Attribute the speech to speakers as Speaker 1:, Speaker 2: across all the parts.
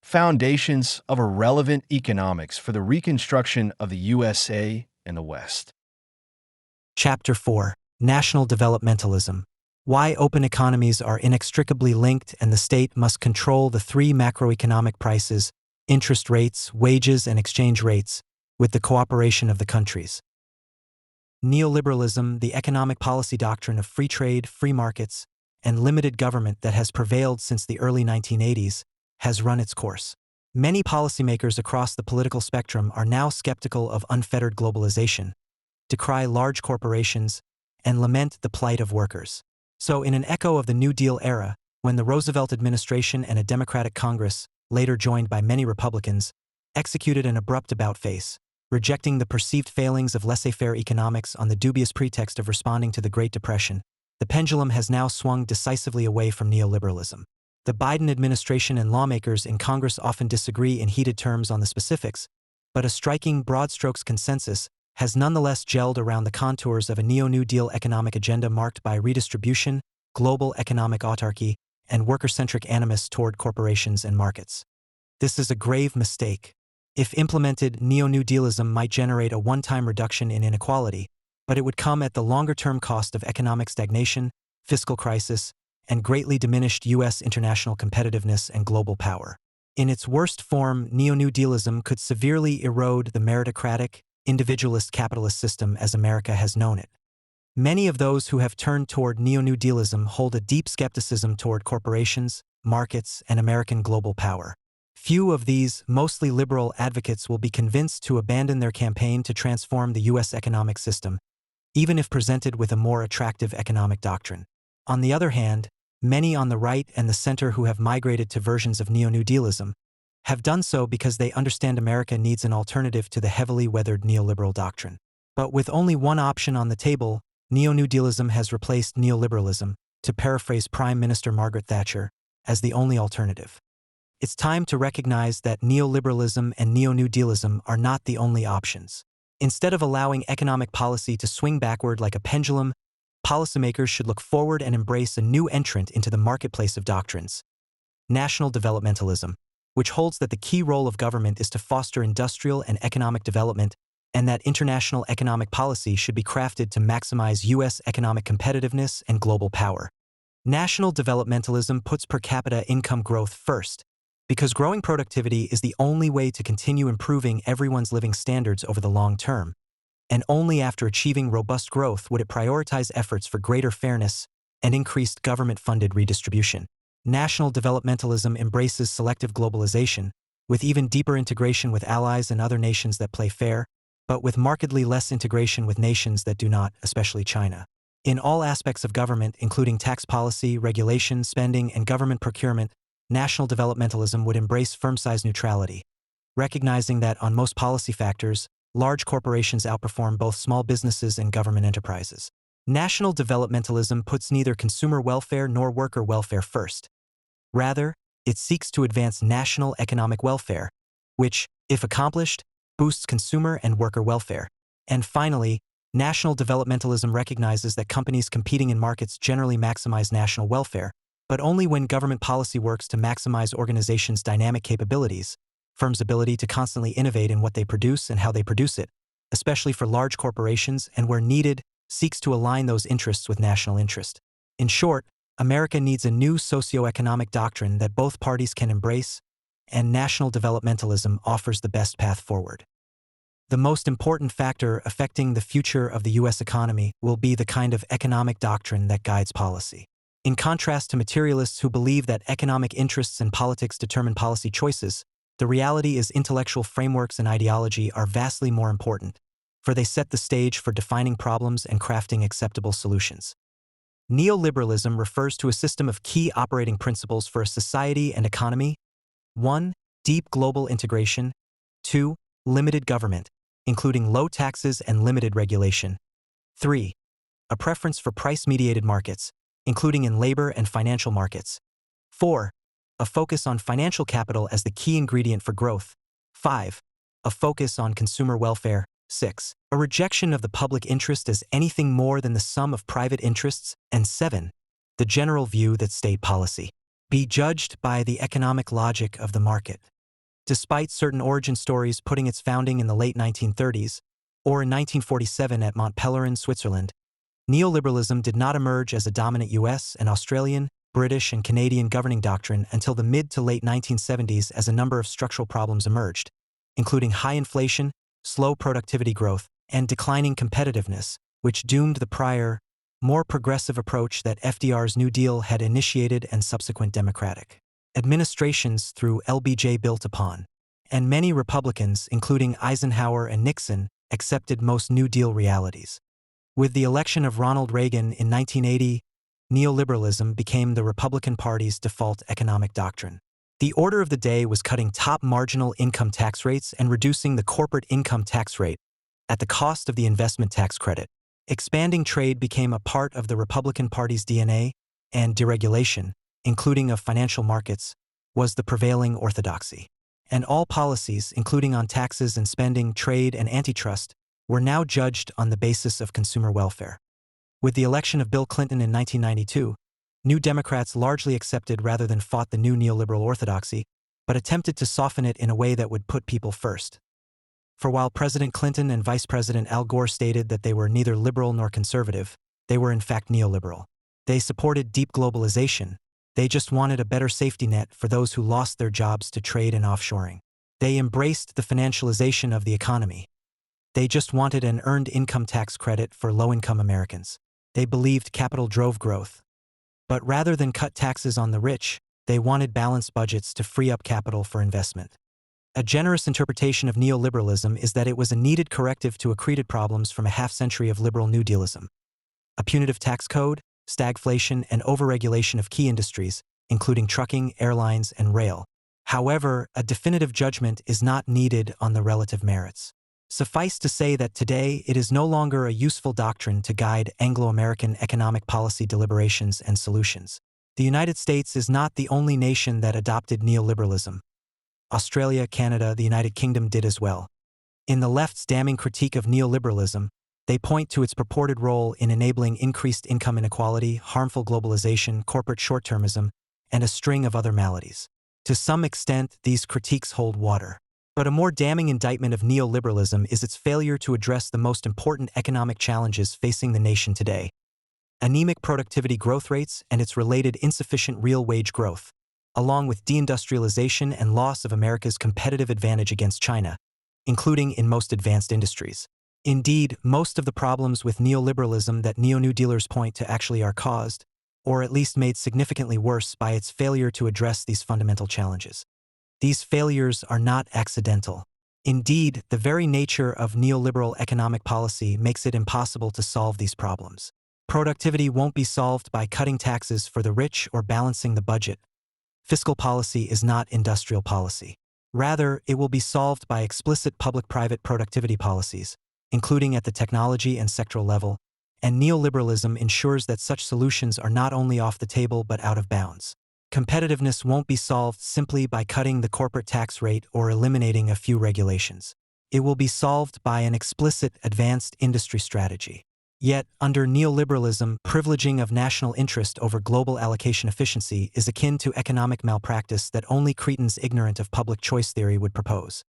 Speaker 1: Foundations of a Relevant Economics for the Reconstruction of the USA and the West.
Speaker 2: Chapter 4. National Developmentalism. Why open economies are inextricably linked and the state must control the three macroeconomic prices, interest rates, wages, and exchange rates, with the cooperation of the countries. Neoliberalism, the economic policy doctrine of free trade, free markets, and limited government that has prevailed since the early 1980s, has run its course. Many policymakers across the political spectrum are now skeptical of unfettered globalization, decry large corporations, and lament the plight of workers. So, in an echo of the New Deal era, when the Roosevelt administration and a Democratic Congress, later joined by many Republicans, executed an abrupt about-face, rejecting the perceived failings of laissez-faire economics on the dubious pretext of responding to the Great Depression, the pendulum has now swung decisively away from neoliberalism. The Biden administration and lawmakers in Congress often disagree in heated terms on the specifics, but a striking broad strokes consensus has nonetheless gelled around the contours of a neo-New Deal economic agenda marked by redistribution, global economic autarky, and worker-centric animus toward corporations and markets. This is a grave mistake. If implemented, neo-New Dealism might generate a one-time reduction in inequality, but it would come at the longer-term cost of economic stagnation, fiscal crisis, and greatly diminished U.S. international competitiveness and global power. In its worst form, neo-New Dealism could severely erode the meritocratic, individualist capitalist system as America has known it. Many of those who have turned toward neo-New Dealism hold a deep skepticism toward corporations, markets, and American global power. Few of these, mostly liberal advocates will be convinced to abandon their campaign to transform the U.S. economic system, even if presented with a more attractive economic doctrine. On the other hand, many on the right and the center who have migrated to versions of neo-New Dealism have done so because they understand America needs an alternative to the heavily weathered neoliberal doctrine. But with only one option on the table, neo-New Dealism has replaced neoliberalism, to paraphrase Prime Minister Margaret Thatcher, as the only alternative. It's time to recognize that neoliberalism and neo-New Dealism are not the only options. Instead of allowing economic policy to swing backward like a pendulum, policymakers should look forward and embrace a new entrant into the marketplace of doctrines. National developmentalism, which holds that the key role of government is to foster industrial and economic development, and that international economic policy should be crafted to maximize U.S. economic competitiveness and global power. National developmentalism puts per capita income growth first, because growing productivity is the only way to continue improving everyone's living standards over the long term, and only after achieving robust growth would it prioritize efforts for greater fairness and increased government-funded redistribution. National developmentalism embraces selective globalization, with even deeper integration with allies and other nations that play fair, but with markedly less integration with nations that do not, especially China. In all aspects of government, including tax policy, regulation, spending, and government procurement, national developmentalism would embrace firm-size neutrality, recognizing that on most policy factors, large corporations outperform both small businesses and government enterprises. National developmentalism puts neither consumer welfare nor worker welfare first. Rather, it seeks to advance national economic welfare, which, if accomplished, boosts consumer and worker welfare. And finally, national developmentalism recognizes that companies competing in markets generally maximize national welfare, but only when government policy works to maximize organizations' dynamic capabilities, firms' ability to constantly innovate in what they produce and how they produce it, especially for large corporations, and where needed, seeks to align those interests with national interest. In short, America needs a new socio-economic doctrine that both parties can embrace, and national developmentalism offers the best path forward. The most important factor affecting the future of the U.S. economy will be the kind of economic doctrine that guides policy. In contrast to materialists who believe that economic interests and politics determine policy choices, the reality is intellectual frameworks and ideology are vastly more important, for they set the stage for defining problems and crafting acceptable solutions. Neoliberalism refers to a system of key operating principles for a society and economy. 1. Deep global integration. 2. Limited government, including low taxes and limited regulation. 3. A preference for price-mediated markets, including in labor and financial markets. 4. A focus on financial capital as the key ingredient for growth. 5. A focus on consumer welfare. 6. A rejection of the public interest as anything more than the sum of private interests. And 7. The general view that state policy be judged by the economic logic of the market. Despite certain origin stories putting its founding in the late 1930s, or in 1947 at Mont Pelerin, Switzerland, neoliberalism did not emerge as a dominant US and Australian, British, and Canadian governing doctrine until the mid to late 1970s as a number of structural problems emerged, including high inflation, slow productivity growth, and declining competitiveness, which doomed the prior, more progressive approach that FDR's New Deal had initiated and subsequent Democratic administrations through LBJ built upon. And many Republicans, including Eisenhower and Nixon, accepted most New Deal realities. With the election of Ronald Reagan in 1980, neoliberalism became the Republican Party's default economic doctrine. The order of the day was cutting top marginal income tax rates and reducing the corporate income tax rate at the cost of the investment tax credit. Expanding trade became a part of the Republican Party's DNA, and deregulation, including of financial markets, was the prevailing orthodoxy. And all policies, including on taxes and spending, trade, and antitrust, were now judged on the basis of consumer welfare. With the election of Bill Clinton in 1992, New Democrats largely accepted rather than fought the new neoliberal orthodoxy, but attempted to soften it in a way that would put people first. For while President Clinton and Vice President Al Gore stated that they were neither liberal nor conservative, they were in fact neoliberal. They supported deep globalization. They just wanted a better safety net for those who lost their jobs to trade and offshoring. They embraced the financialization of the economy. They just wanted an earned income tax credit for low-income Americans. They believed capital drove growth. But rather than cut taxes on the rich, they wanted balanced budgets to free up capital for investment. A generous interpretation of neoliberalism is that it was a needed corrective to accreted problems from a half-century of liberal New Dealism. A punitive tax code, stagflation, and overregulation of key industries, including trucking, airlines, and rail. However, a definitive judgment is not needed on the relative merits. Suffice to say that today it is no longer a useful doctrine to guide Anglo-American economic policy deliberations and solutions. The United States is not the only nation that adopted neoliberalism. Australia, Canada, the United Kingdom did as well. In the left's damning critique of neoliberalism, they point to its purported role in enabling increased income inequality, harmful globalization, corporate short-termism, and a string of other maladies. To some extent, these critiques hold water. But a more damning indictment of neoliberalism is its failure to address the most important economic challenges facing the nation today: anemic productivity growth rates and its related insufficient real wage growth, along with deindustrialization and loss of America's competitive advantage against China, including in most advanced industries. Indeed, most of the problems with neoliberalism that neo-New Dealers point to actually are caused, or at least made significantly worse by its failure to address these fundamental challenges. These failures are not accidental. Indeed, the very nature of neoliberal economic policy makes it impossible to solve these problems. Productivity won't be solved by cutting taxes for the rich or balancing the budget. Fiscal policy is not industrial policy. Rather, it will be solved by explicit public-private productivity policies, including at the technology and sectoral level, and neoliberalism ensures that such solutions are not only off the table but out of bounds. Competitiveness won't be solved simply by cutting the corporate tax rate or eliminating a few regulations. It will be solved by an explicit advanced industry strategy. Yet, under neoliberalism, privileging of national interest over global allocation efficiency is akin to economic malpractice that only cretins ignorant of public choice theory would propose.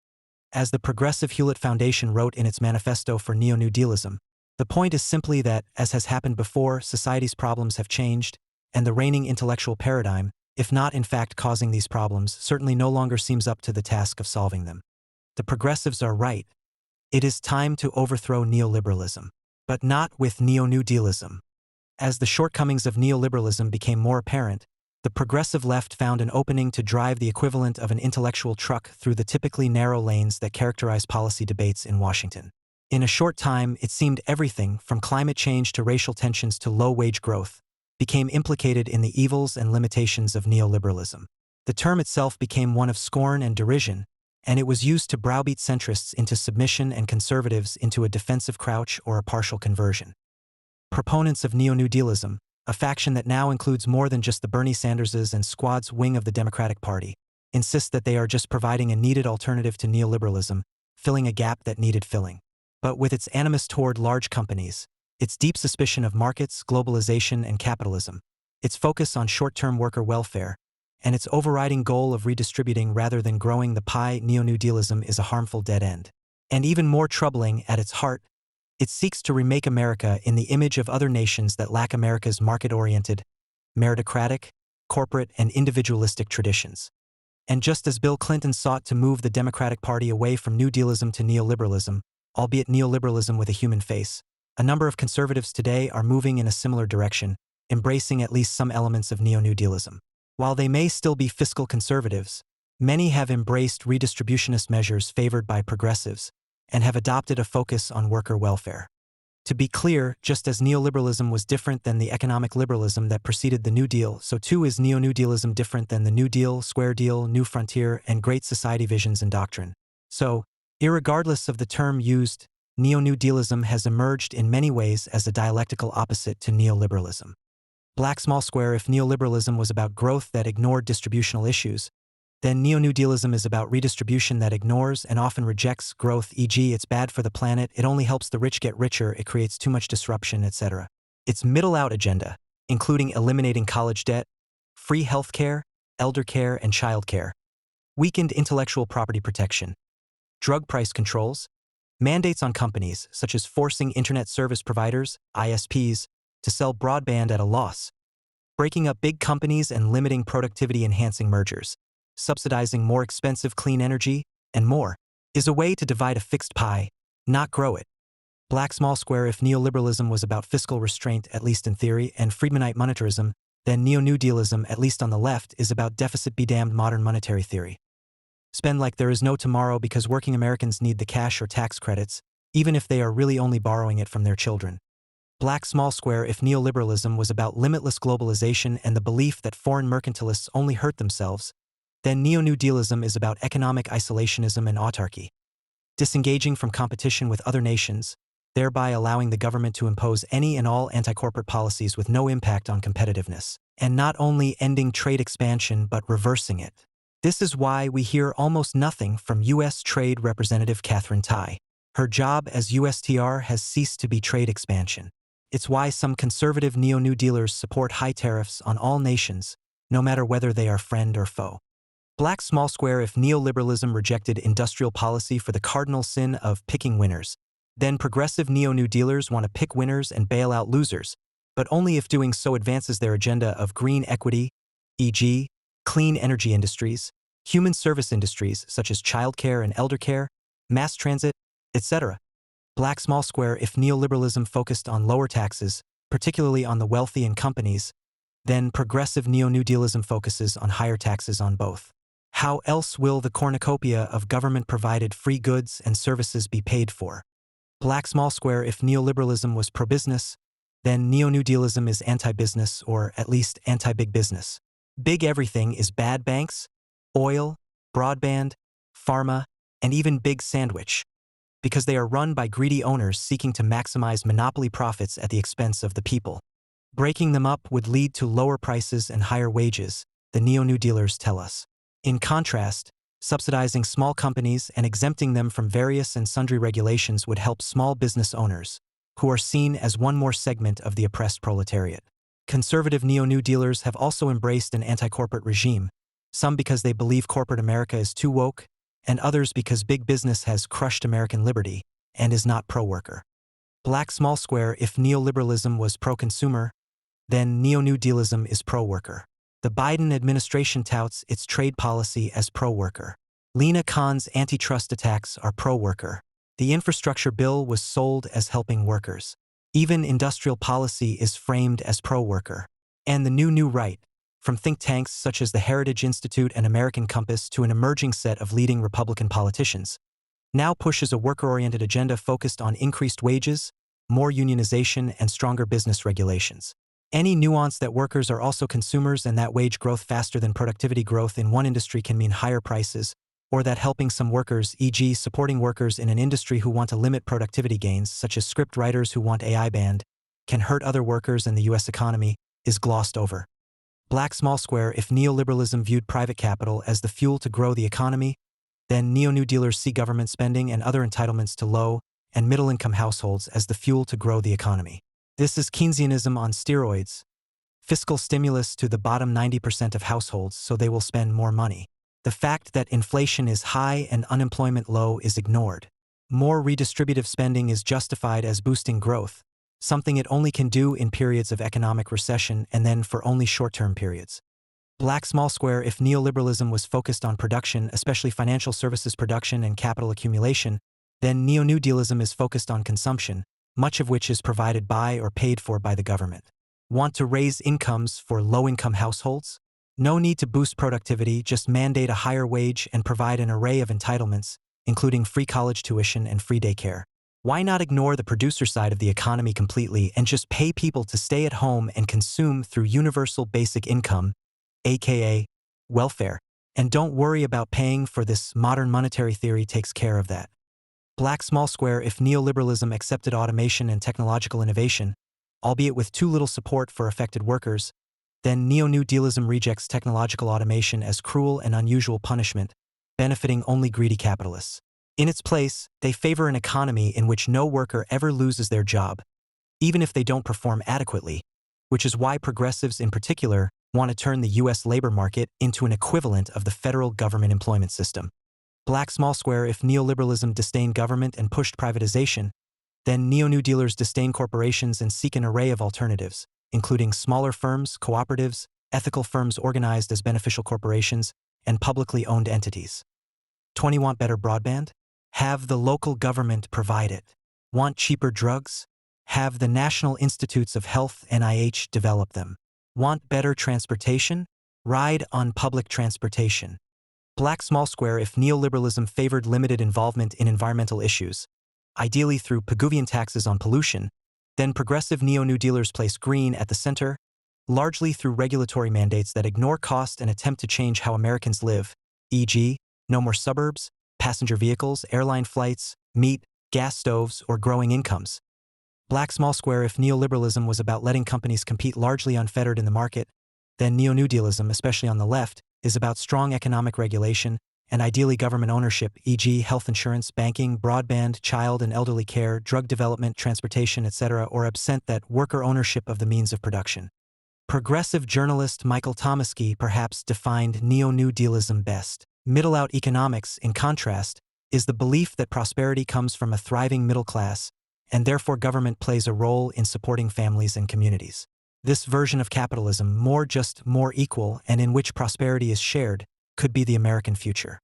Speaker 2: As the Progressive Hewlett Foundation wrote in its manifesto for Neo-New Dealism, the point is simply that, as has happened before, society's problems have changed, and the reigning intellectual paradigm, if not in fact causing these problems, certainly no longer seems up to the task of solving them. The progressives are right. It is time to overthrow neoliberalism. But not with neo-New Dealism. As the shortcomings of neoliberalism became more apparent, the progressive left found an opening to drive the equivalent of an intellectual truck through the typically narrow lanes that characterize policy debates in Washington. In a short time, it seemed everything, from climate change to racial tensions to low-wage growth, became implicated in the evils and limitations of neoliberalism. The term itself became one of scorn and derision, and it was used to browbeat centrists into submission and conservatives into a defensive crouch or a partial conversion. Proponents of neo-New Dealism, a faction that now includes more than just the Bernie Sanderses and Squad's wing of the Democratic Party, insist that they are just providing a needed alternative to neoliberalism, filling a gap that needed filling. But with its animus toward large companies, its deep suspicion of markets, globalization, and capitalism, its focus on short-term worker welfare, and its overriding goal of redistributing rather than growing the pie. Neo-New Dealism is a harmful dead end. And even more troubling, at its heart, it seeks to remake America in the image of other nations that lack America's market-oriented, meritocratic, corporate, and individualistic traditions. And just as Bill Clinton sought to move the Democratic Party away from New Dealism to neoliberalism, albeit neoliberalism with a human face, a number of conservatives today are moving in a similar direction, embracing at least some elements of Neo-New Dealism. While they may still be fiscal conservatives, many have embraced redistributionist measures favored by progressives and have adopted a focus on worker welfare. To be clear, just as neoliberalism was different than the economic liberalism that preceded the New Deal, so too is Neo-New Dealism different than the New Deal, Square Deal, New Frontier, and Great Society visions and doctrine. So, irregardless of the term used, Neo-New Dealism has emerged in many ways as a dialectical opposite to neoliberalism. Black small square. If neoliberalism was about growth that ignored distributional issues, then Neo-New Dealism is about redistribution that ignores and often rejects growth, e.g. it's bad for the planet, it only helps the rich get richer, it creates too much disruption, etc. Its middle-out agenda, including eliminating college debt, free healthcare, elder care, and child care, weakened intellectual property protection, drug price controls, mandates on companies such as forcing internet service providers, ISPs, to sell broadband at a loss, breaking up big companies and limiting productivity-enhancing mergers, subsidizing more expensive clean energy, and more, is a way to divide a fixed pie, not grow it. Black small square. If neoliberalism was about fiscal restraint, at least in theory, and Friedmanite monetarism, then Neo-New Dealism, at least on the left, is about deficit-be-damned modern monetary theory. Spend like there is no tomorrow because working Americans need the cash or tax credits, even if they are really only borrowing it from their children. Black small square. If neoliberalism was about limitless globalization and the belief that foreign mercantilists only hurt themselves, then Neo-New Dealism is about economic isolationism and autarky, disengaging from competition with other nations, thereby allowing the government to impose any and all anti-corporate policies with no impact on competitiveness, and not only ending trade expansion but reversing it. This is why we hear almost nothing from U.S. Trade Representative Katherine Tai. Her job as USTR has ceased to be trade expansion. It's why some conservative neo-New Dealers support high tariffs on all nations, no matter whether they are friend or foe. Black small square. If neoliberalism rejected industrial policy for the cardinal sin of picking winners, then progressive neo-New Dealers want to pick winners and bail out losers, but only if doing so advances their agenda of green equity, e.g., clean energy industries, human service industries such as childcare and elder care, mass transit, etc. Black small square. If neoliberalism focused on lower taxes, particularly on the wealthy and companies, then progressive neo-New Dealism focuses on higher taxes on both. How else will the cornucopia of government-provided free goods and services be paid for? Black small square. If neoliberalism was pro-business, then neo-New Dealism is anti-business, or at least anti-big business. Big everything is bad banks, oil, broadband, pharma, and even big sandwich, because they are run by greedy owners seeking to maximize monopoly profits at the expense of the people. Breaking them up would lead to lower prices and higher wages, the neo-New Dealers tell us. In contrast, subsidizing small companies and exempting them from various and sundry regulations would help small business owners, who are seen as one more segment of the oppressed proletariat. Conservative neo-New Dealers have also embraced an anti-corporate regime, some because they believe corporate America is too woke, and others because big business has crushed American liberty and is not pro-worker. Black small square. If neoliberalism was pro-consumer, then neo-New Dealism is pro-worker. The Biden administration touts its trade policy as pro-worker. Lina Khan's antitrust attacks are pro-worker. The infrastructure bill was sold as helping workers. Even industrial policy is framed as pro-worker. And the new right, from think tanks such as the Heritage Institute and American Compass to an emerging set of leading Republican politicians, now pushes a worker-oriented agenda focused on increased wages, more unionization, and stronger business regulations. Any nuance that workers are also consumers and that wage growth faster than productivity growth in one industry can mean higher prices, or that helping some workers, e.g. supporting workers in an industry who want to limit productivity gains, such as script writers who want AI banned, can hurt other workers and the U.S. economy, is glossed over. Black small square. If neoliberalism viewed private capital as the fuel to grow the economy, then neo-New Dealers see government spending and other entitlements to low and middle-income households as the fuel to grow the economy. This is Keynesianism on steroids. Fiscal stimulus to the bottom 90% of households so they will spend more money. The fact that inflation is high and unemployment low is ignored. More redistributive spending is justified as boosting growth, something it only can do in periods of economic recession and then for only short-term periods. Black small square. If neoliberalism was focused on production, especially financial services production and capital accumulation, then neo-New Dealism is focused on consumption, much of which is provided by or paid for by the government. Want to raise incomes for low-income households? No need to boost productivity, just mandate a higher wage and provide an array of entitlements, including free college tuition and free daycare. Why not ignore the producer side of the economy completely and just pay people to stay at home and consume through universal basic income, aka welfare, and don't worry about paying for this? Modern monetary theory takes care of that. Black small square. If neoliberalism accepted automation and technological innovation, albeit with too little support for affected workers, then neo-New Dealism rejects technological automation as cruel and unusual punishment, benefiting only greedy capitalists. In its place, they favor an economy in which no worker ever loses their job, even if they don't perform adequately, which is why progressives in particular want to turn the U.S. labor market into an equivalent of the federal government employment system. Black small square. If neoliberalism disdained government and pushed privatization, then neo-New Dealers disdain corporations and seek an array of alternatives, including smaller firms, cooperatives, ethical firms organized as beneficial corporations, and publicly owned entities. 20. Want better broadband? Have the local government provide it. Want cheaper drugs? Have the National Institutes of Health (NIH) develop them. Want better transportation? Ride on public transportation. Black small square. If neoliberalism favored limited involvement in environmental issues, ideally through Pigouvian taxes on pollution, then progressive neo-New Dealers place green at the center, largely through regulatory mandates that ignore cost and attempt to change how Americans live, e.g., no more suburbs, passenger vehicles, airline flights, meat, gas stoves, or growing incomes. Black small square. If neoliberalism was about letting companies compete largely unfettered in the market, then neo-New Dealism, especially on the left, is about strong economic regulation and ideally government ownership, e.g. health insurance, banking, broadband, child and elderly care, drug development, transportation, etc., or absent that worker ownership of the means of production. Progressive journalist Michael Tomasky perhaps defined neo-New Dealism best. Middle-out economics, in contrast, is the belief that prosperity comes from a thriving middle class, and therefore government plays a role in supporting families and communities. This version of capitalism, more just, more equal, and in which prosperity is shared, could be the American future.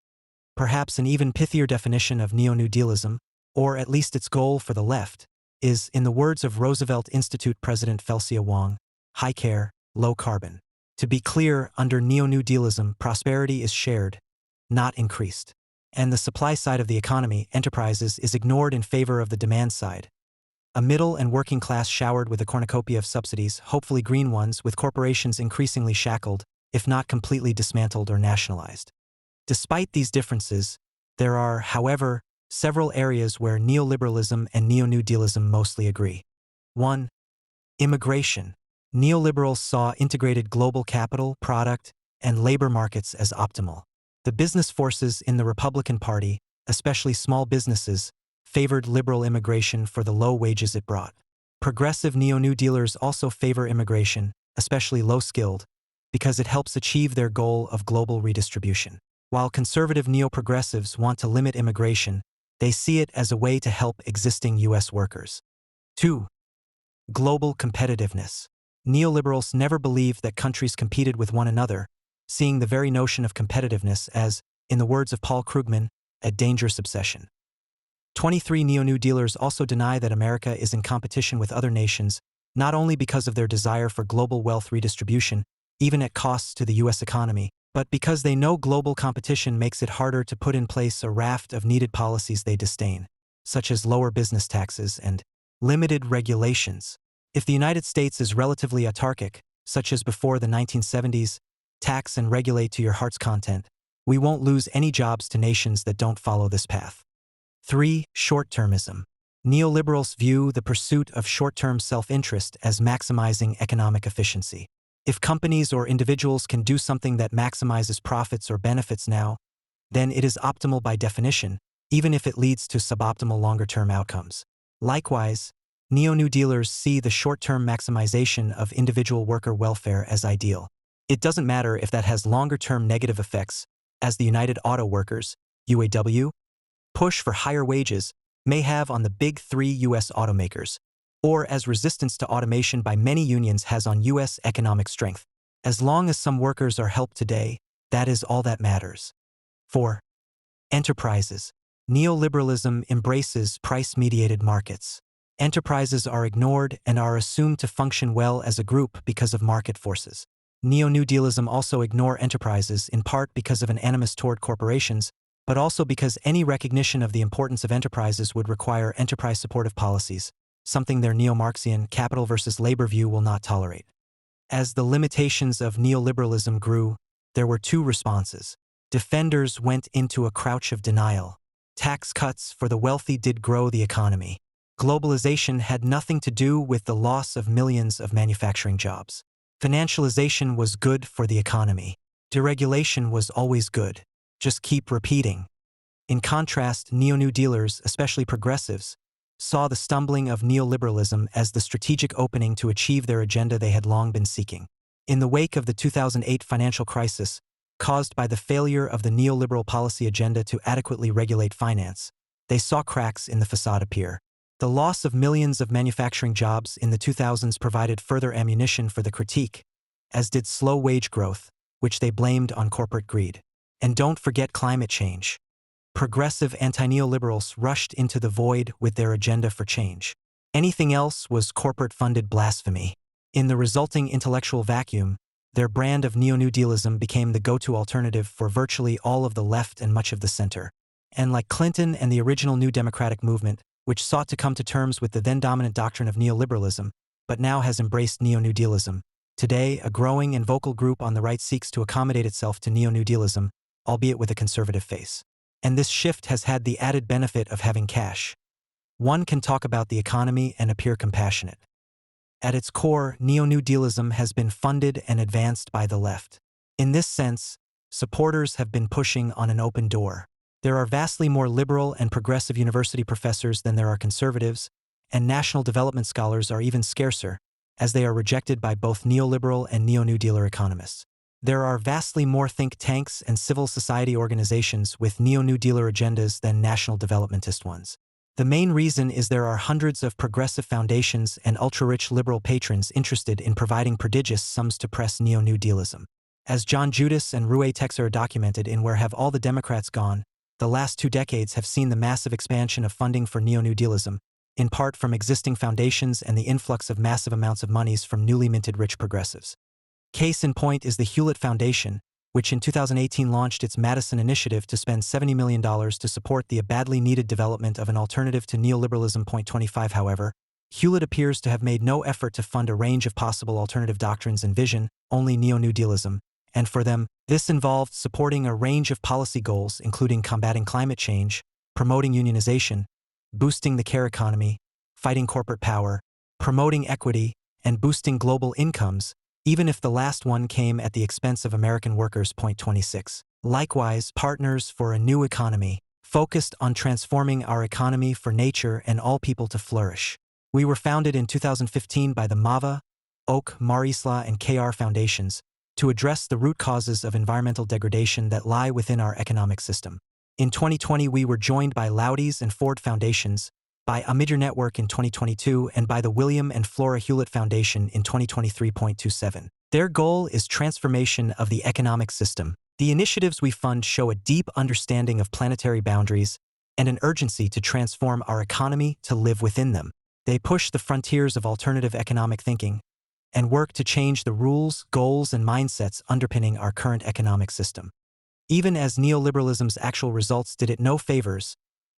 Speaker 2: Perhaps an even pithier definition of neo-New Dealism, or at least its goal for the left, is, in the words of Roosevelt Institute President Felsia Wong, high care, low carbon. To be clear, under neo-New Dealism, prosperity is shared, not increased. And the supply side of the economy, enterprises, is ignored in favor of the demand side. A middle and working class showered with a cornucopia of subsidies, hopefully green ones, with corporations increasingly shackled, if not completely dismantled or nationalized. Despite these differences, there are, however, several areas where neoliberalism and neo-New Dealism mostly agree. 1. Immigration. Neoliberals saw integrated global capital, product, and labor markets as optimal. The business forces in the Republican Party, especially small businesses, favored liberal immigration for the low wages it brought. Progressive neo-New Dealers also favor immigration, especially low-skilled, because it helps achieve their goal of global redistribution. While conservative neo-progressives want to limit immigration, they see it as a way to help existing U.S. workers. 2. Global competitiveness. Neoliberals never believed that countries competed with one another, seeing the very notion of competitiveness as, in the words of Paul Krugman, a dangerous obsession. 23. Neo-New Dealers also deny that America is in competition with other nations, not only because of their desire for global wealth redistribution, even at costs to the U.S. economy, but because they know global competition makes it harder to put in place a raft of needed policies they disdain, such as lower business taxes and limited regulations. If the United States is relatively autarkic, such as before the 1970s, tax and regulate to your heart's content, we won't lose any jobs to nations that don't follow this path. 3. Short-termism. Neoliberals view the pursuit of short-term self-interest as maximizing economic efficiency. If companies or individuals can do something that maximizes profits or benefits now, then it is optimal by definition, even if it leads to suboptimal longer-term outcomes. Likewise, Neo-New Dealers see the short-term maximization of individual worker welfare as ideal. It doesn't matter if that has longer-term negative effects, as the United Auto Workers, UAW, push for higher wages may have on the big three U.S. automakers, or as resistance to automation by many unions has on U.S. economic strength. As long as some workers are helped today, that is all that matters. 4. Enterprises. Neoliberalism embraces price-mediated markets. Enterprises are ignored and are assumed to function well as a group because of market forces. Neo-New Dealism also ignore enterprises in part because of an animus toward corporations, but also because any recognition of the importance of enterprises would require enterprise-supportive policies, something their neo-Marxian capital versus labor view will not tolerate. As the limitations of neoliberalism grew, there were two responses. Defenders went into a crouch of denial. Tax cuts for the wealthy did grow the economy. Globalization had nothing to do with the loss of millions of manufacturing jobs. Financialization was good for the economy. Deregulation was always good. Just keep repeating. In contrast, neo-New Dealers, especially progressives, saw the stumbling of neoliberalism as the strategic opening to achieve their agenda they had long been seeking. In the wake of the 2008 financial crisis, caused by the failure of the neoliberal policy agenda to adequately regulate finance, they saw cracks in the facade appear. The loss of millions of manufacturing jobs in the 2000s provided further ammunition for the critique, as did slow wage growth, which they blamed on corporate greed. And don't forget climate change. Progressive anti-neoliberals rushed into the void with their agenda for change. Anything else was corporate-funded blasphemy. In the resulting intellectual vacuum, their brand of neo-New Dealism became the go-to alternative for virtually all of the left and much of the center. And like Clinton and the original New Democratic movement, which sought to come to terms with the then-dominant doctrine of neoliberalism, but now has embraced neo-New Dealism, today a growing and vocal group on the right seeks to accommodate itself to neo-New Dealism, albeit with a conservative face. And this shift has had the added benefit of having cash. One can talk about the economy and appear compassionate. At its core, neo-New Dealism has been funded and advanced by the left. In this sense, supporters have been pushing on an open door. There are vastly more liberal and progressive university professors than there are conservatives, and national development scholars are even scarcer, as they are rejected by both neoliberal and neo-New Dealer economists. There are vastly more think tanks and civil society organizations with neo-New Dealer agendas than national developmentist ones. The main reason is there are hundreds of progressive foundations and ultra-rich liberal patrons interested in providing prodigious sums to press neo-New Dealism. As John Judas and Rui Texer documented in Where Have All the Democrats Gone?, the last 2 decades have seen the massive expansion of funding for neo-New Dealism, in part from existing foundations and the influx of massive amounts of monies from newly minted rich progressives. Case in point is the Hewlett Foundation, which in 2018 launched its Madison Initiative to spend $70 million to support the badly needed development of an alternative to neoliberalism. 25 However, Hewlett appears to have made no effort to fund a range of possible alternative doctrines and vision, only neo-New Dealism, and for them, this involved supporting a range of policy goals including combating climate change, promoting unionization, boosting the care economy, fighting corporate power, promoting equity, and boosting global incomes, even if the last one came at the expense of American workers. 26. Likewise, Partners for a New Economy focused on transforming our economy for nature and all people to flourish. We were founded in 2015 by the MAVA, Oak, Marisla, and KR Foundations to address the root causes of environmental degradation that lie within our economic system. In 2020, we were joined by Laudi's and Ford Foundations, by Amidr Network in 2022, and by the William and Flora Hewlett Foundation in 2023.27. Their goal is transformation of the economic system. The initiatives we fund show a deep understanding of planetary boundaries and an urgency to transform our economy to live within them. They push the frontiers of alternative economic thinking and work to change the rules, goals, and mindsets underpinning our current economic system. Even as neoliberalism's actual results did it no favors,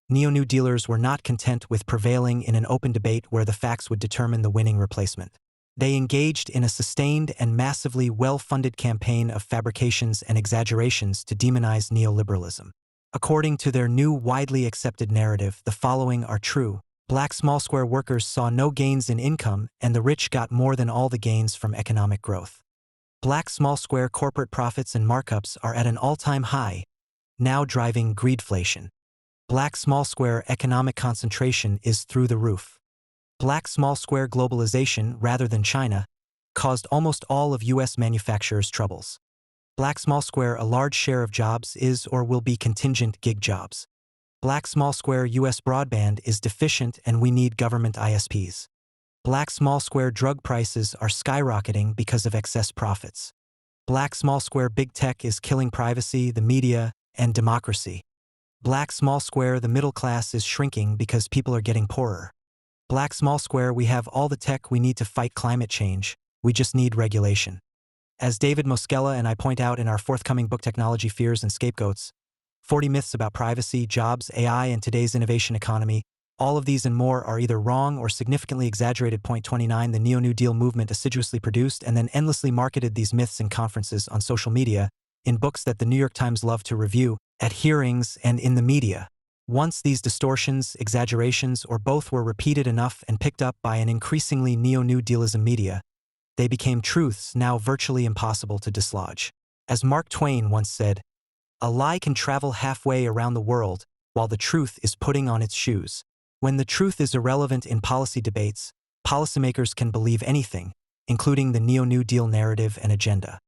Speaker 2: neo-New Dealers were not content with prevailing in an open debate where the facts would determine the winning replacement. They engaged in a sustained and massively well-funded campaign of fabrications and exaggerations to demonize neoliberalism. According to their new widely accepted narrative, the following are true. Black small-square workers saw no gains in income, and the rich got more than all the gains from economic growth. Black small-square corporate profits and markups are at an all-time high, now driving greedflation. Black small-square economic concentration is through the roof. Black small square globalization, rather than China, caused almost all of U.S. manufacturers' troubles. Black small square, a large share of jobs is or will be contingent gig jobs. Black small square U.S. broadband is deficient and we need government ISPs. Black small square drug prices are skyrocketing because of excess profits. Black small square big tech is killing privacy, the media, and democracy. Black small square the middle class is shrinking because people are getting poorer. Black small square we have all the tech we need to fight climate change, we just need regulation. As David Moskela and I point out in our forthcoming book Technology Fears and Scapegoats, 40 Myths About Privacy, Jobs, AI, and Today's Innovation Economy, all of these and more are either wrong or significantly exaggerated. Point 29 The Neo-New Deal movement assiduously produced and then endlessly marketed these myths in conferences, on social media, in books that the New York Times loved to review, at hearings, and in the media. Once these distortions, exaggerations, or both were repeated enough and picked up by an increasingly neo-New Dealism media, they became truths now virtually impossible to dislodge. As Mark Twain once said, "A lie can travel halfway around the world while the truth is putting on its shoes." When the truth is irrelevant in policy debates, policymakers can believe anything, including the Neo-New Deal narrative and agenda.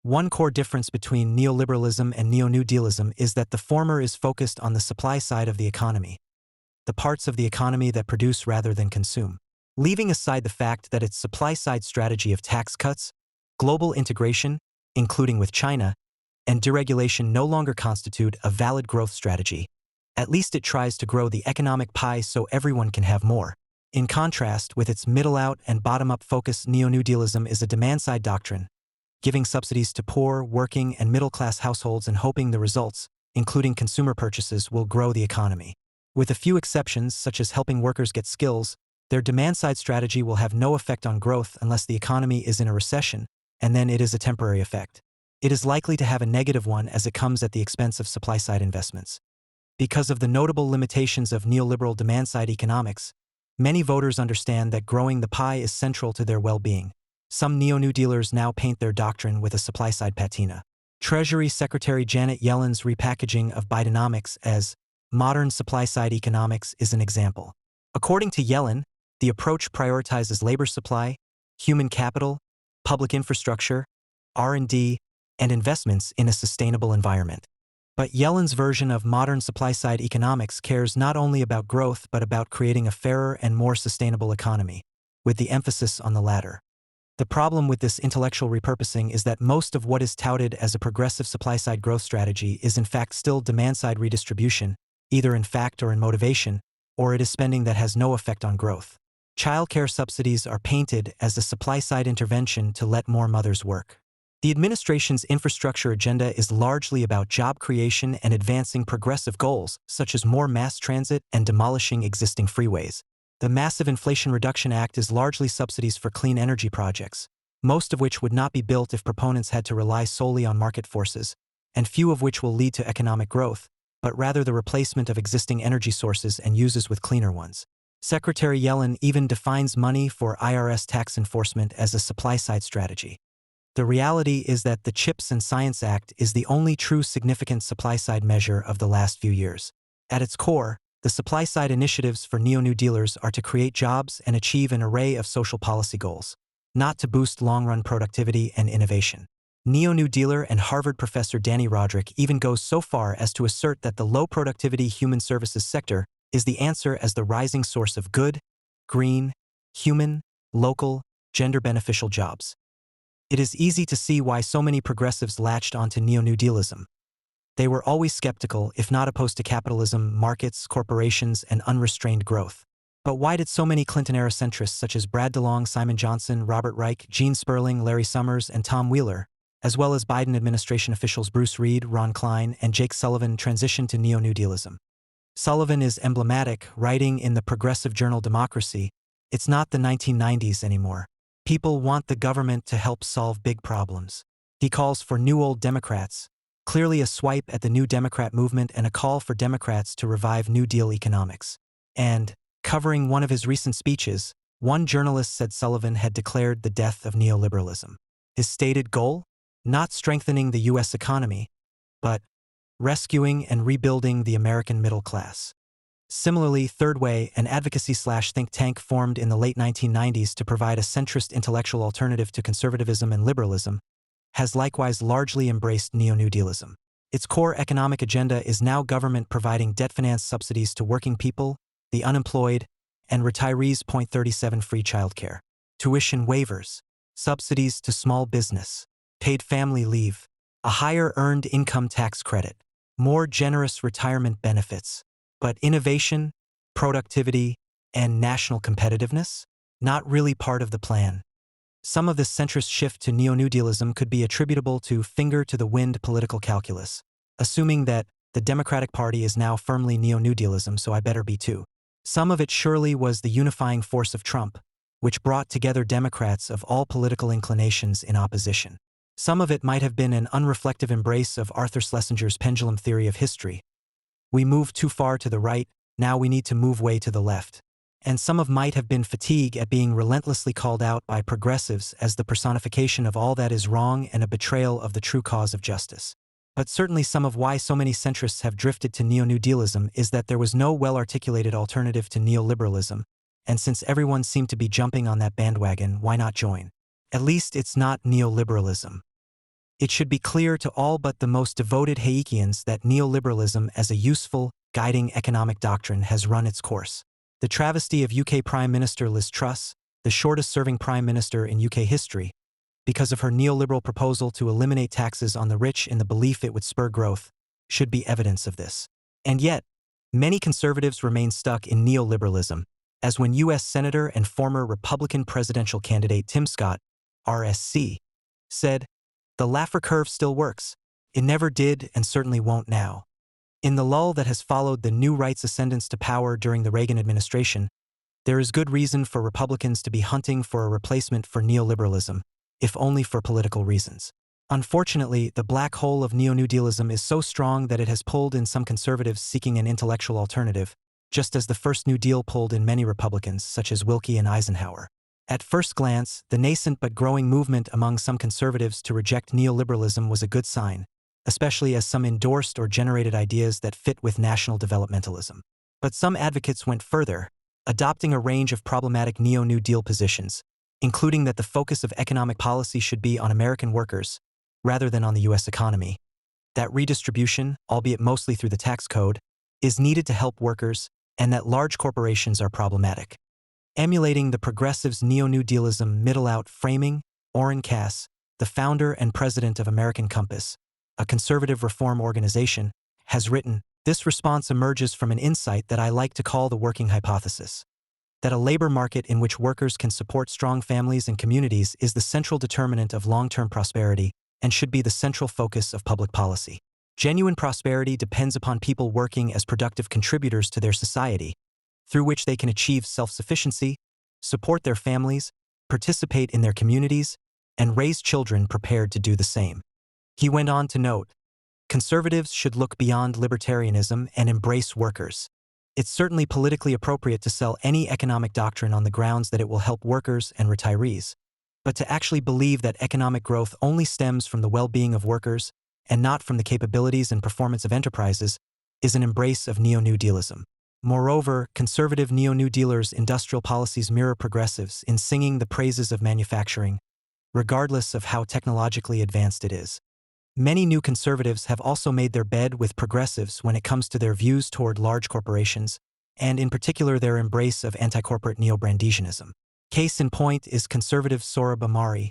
Speaker 2: One core difference between neoliberalism and Neo-New Dealism is that the former is focused on the supply side of the economy, the parts of the economy that produce rather than consume. Leaving aside the fact that its supply-side strategy of tax cuts, global integration, including with China, and deregulation no longer constitute a valid growth strategy. At least it tries to grow the economic pie so everyone can have more. In contrast, with its middle-out and bottom-up focus, Neo-New Dealism is a demand-side doctrine, giving subsidies to poor, working, and middle-class households and hoping the results, including consumer purchases, will grow the economy. With a few exceptions, such as helping workers get skills, their demand-side strategy will have no effect on growth unless the economy is in a recession, and then it is a temporary effect. It is likely to have a negative one as it comes at the expense of supply-side investments. Because of the notable limitations of neoliberal demand-side economics, many voters understand that growing the pie is central to their well-being. Some neo-New Dealers now paint their doctrine with a supply-side patina. Treasury Secretary Janet Yellen's repackaging of Bidenomics as modern supply-side economics is an example. According to Yellen, the approach prioritizes labor supply, human capital, public infrastructure, R&D, and investments in a sustainable environment. But Yellen's version of modern supply-side economics cares not only about growth but about creating a fairer and more sustainable economy, with the emphasis on the latter. The problem with this intellectual repurposing is that most of what is touted as a progressive supply-side growth strategy is in fact still demand-side redistribution, either in fact or in motivation, or it is spending that has no effect on growth. Childcare subsidies are painted as a supply-side intervention to let more mothers work. The administration's infrastructure agenda is largely about job creation and advancing progressive goals, such as more mass transit and demolishing existing freeways. The Massive Inflation Reduction Act is largely subsidies for clean energy projects, most of which would not be built if proponents had to rely solely on market forces, and few of which will lead to economic growth, but rather the replacement of existing energy sources and uses with cleaner ones. Secretary Yellen even defines money for IRS tax enforcement as a supply-side strategy. The reality is that the CHIPS and Science Act is the only true significant supply-side measure of the last few years. At its core, the supply-side initiatives for neo-New Dealers are to create jobs and achieve an array of social policy goals, not to boost long-run productivity and innovation. Neo-New Dealer and Harvard professor Danny Roderick even goes so far as to assert that the low-productivity human services sector is the answer as the rising source of good, green, human, local, gender-beneficial jobs. It is easy to see why so many progressives latched onto Neo-New Dealism. They were always skeptical, if not opposed to capitalism, markets, corporations, and unrestrained growth. But why did so many Clinton-era centrists such as Brad DeLong, Simon Johnson, Robert Reich, Gene Sperling, Larry Summers, and Tom Wheeler, as well as Biden administration officials Bruce Reed, Ron Klein, and Jake Sullivan transition to Neo-New Dealism? Sullivan is emblematic, writing in the progressive journal Democracy, "It's not the 1990s anymore. People want the government to help solve big problems." He calls for new old Democrats, clearly a swipe at the New Democrat movement and a call for Democrats to revive New Deal economics. And, covering one of his recent speeches, one journalist said Sullivan had declared the death of neoliberalism. His stated goal? Not strengthening the U.S. economy, but rescuing and rebuilding the American middle class. Similarly, Third Way, an advocacy/think tank formed in the late 1990s to provide a centrist intellectual alternative to conservatism and liberalism, has likewise largely embraced neo-New Dealism. Its core economic agenda is now government providing debt-financed subsidies to working people, the unemployed, and retirees. 37 Free childcare, tuition waivers, subsidies to small business, paid family leave, a higher earned income tax credit, more generous retirement benefits. But innovation, productivity, and national competitiveness? Not really part of the plan. Some of this centrist shift to neo-New Dealism could be attributable to finger-to-the-wind political calculus, assuming that the Democratic Party is now firmly neo-New Dealism, so I better be too. Some of it surely was the unifying force of Trump, which brought together Democrats of all political inclinations in opposition. Some of it might have been an unreflective embrace of Arthur Schlesinger's pendulum theory of history. We moved too far to the right, now we need to move way to the left. And some of might have been fatigue at being relentlessly called out by progressives as the personification of all that is wrong and a betrayal of the true cause of justice. But certainly some of why so many centrists have drifted to neo-New Dealism is that there was no well-articulated alternative to neoliberalism, and since everyone seemed to be jumping on that bandwagon, why not join? At least it's not neoliberalism. It should be clear to all but the most devoted Hayekians that neoliberalism as a useful, guiding economic doctrine has run its course. The travesty of UK Prime Minister Liz Truss, the shortest-serving Prime Minister in UK history, because of her neoliberal proposal to eliminate taxes on the rich in the belief it would spur growth, should be evidence of this. And yet, many conservatives remain stuck in neoliberalism, as when U.S. Senator and former Republican presidential candidate Tim Scott, RSC, said, "The Laffer curve still works. It never did and certainly won't now." In the lull that has followed the new right's ascendance to power during the Reagan administration, there is good reason for Republicans to be hunting for a replacement for neoliberalism, if only for political reasons. Unfortunately, the black hole of neo-New Dealism is so strong that it has pulled in some conservatives seeking an intellectual alternative, just as the first New Deal pulled in many Republicans, such as Willkie and Eisenhower. At first glance, the nascent but growing movement among some conservatives to reject neoliberalism was a good sign, especially as some endorsed or generated ideas that fit with national developmentalism. But some advocates went further, adopting a range of problematic neo-New Deal positions, including that the focus of economic policy should be on American workers, rather than on the U.S. economy, that redistribution, albeit mostly through the tax code, is needed to help workers, and that large corporations are problematic. Emulating the progressives' neo-New Dealism middle-out framing, Orrin Cass, the founder and president of American Compass, a conservative reform organization, has written, "This response emerges from an insight that I like to call the working hypothesis. That a labor market in which workers can support strong families and communities is the central determinant of long-term prosperity and should be the central focus of public policy. Genuine prosperity depends upon people working as productive contributors to their society, through which they can achieve self-sufficiency, support their families, participate in their communities, and raise children prepared to do the same." He went on to note, "Conservatives should look beyond libertarianism and embrace workers. It's certainly politically appropriate to sell any economic doctrine on the grounds that it will help workers and retirees, but to actually believe that economic growth only stems from the well-being of workers and not from the capabilities and performance of enterprises is an embrace of neo-New Dealism. Moreover, conservative neo-New Dealers' industrial policies mirror progressives in singing the praises of manufacturing, regardless of how technologically advanced it is. Many new conservatives have also made their bed with progressives when it comes to their views toward large corporations, and in particular their embrace of anti-corporate neo-Brandesianism. Case in point is conservative Sohrab Ahmari,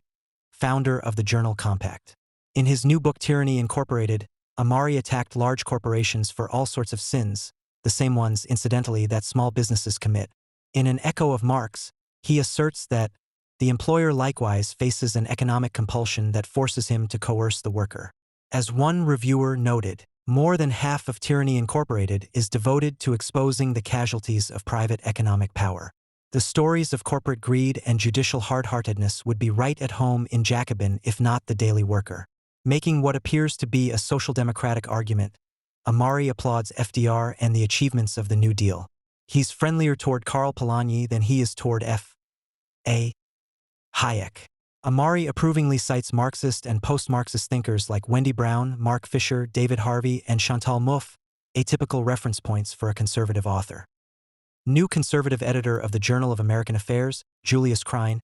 Speaker 2: founder of the Journal Compact. In his new book Tyranny Incorporated, Ahmari attacked large corporations for all sorts of sins, the same ones, incidentally, that small businesses commit. In an echo of Marx, he asserts that the employer likewise faces an economic compulsion that forces him to coerce the worker. As one reviewer noted, more than half of Tyranny Incorporated is devoted to exposing the casualties of private economic power. The stories of corporate greed and judicial hard-heartedness would be right at home in Jacobin if not the Daily Worker. Making what appears to be a social democratic argument, Ahmari applauds FDR and the achievements of the New Deal. He's friendlier toward Karl Polanyi than he is toward F.A. Hayek. Ahmari approvingly cites Marxist and post-Marxist thinkers like Wendy Brown, Mark Fisher, David Harvey, and Chantal Mouffe, atypical reference points for a conservative author. New conservative editor of the Journal of American Affairs, Julius Krein,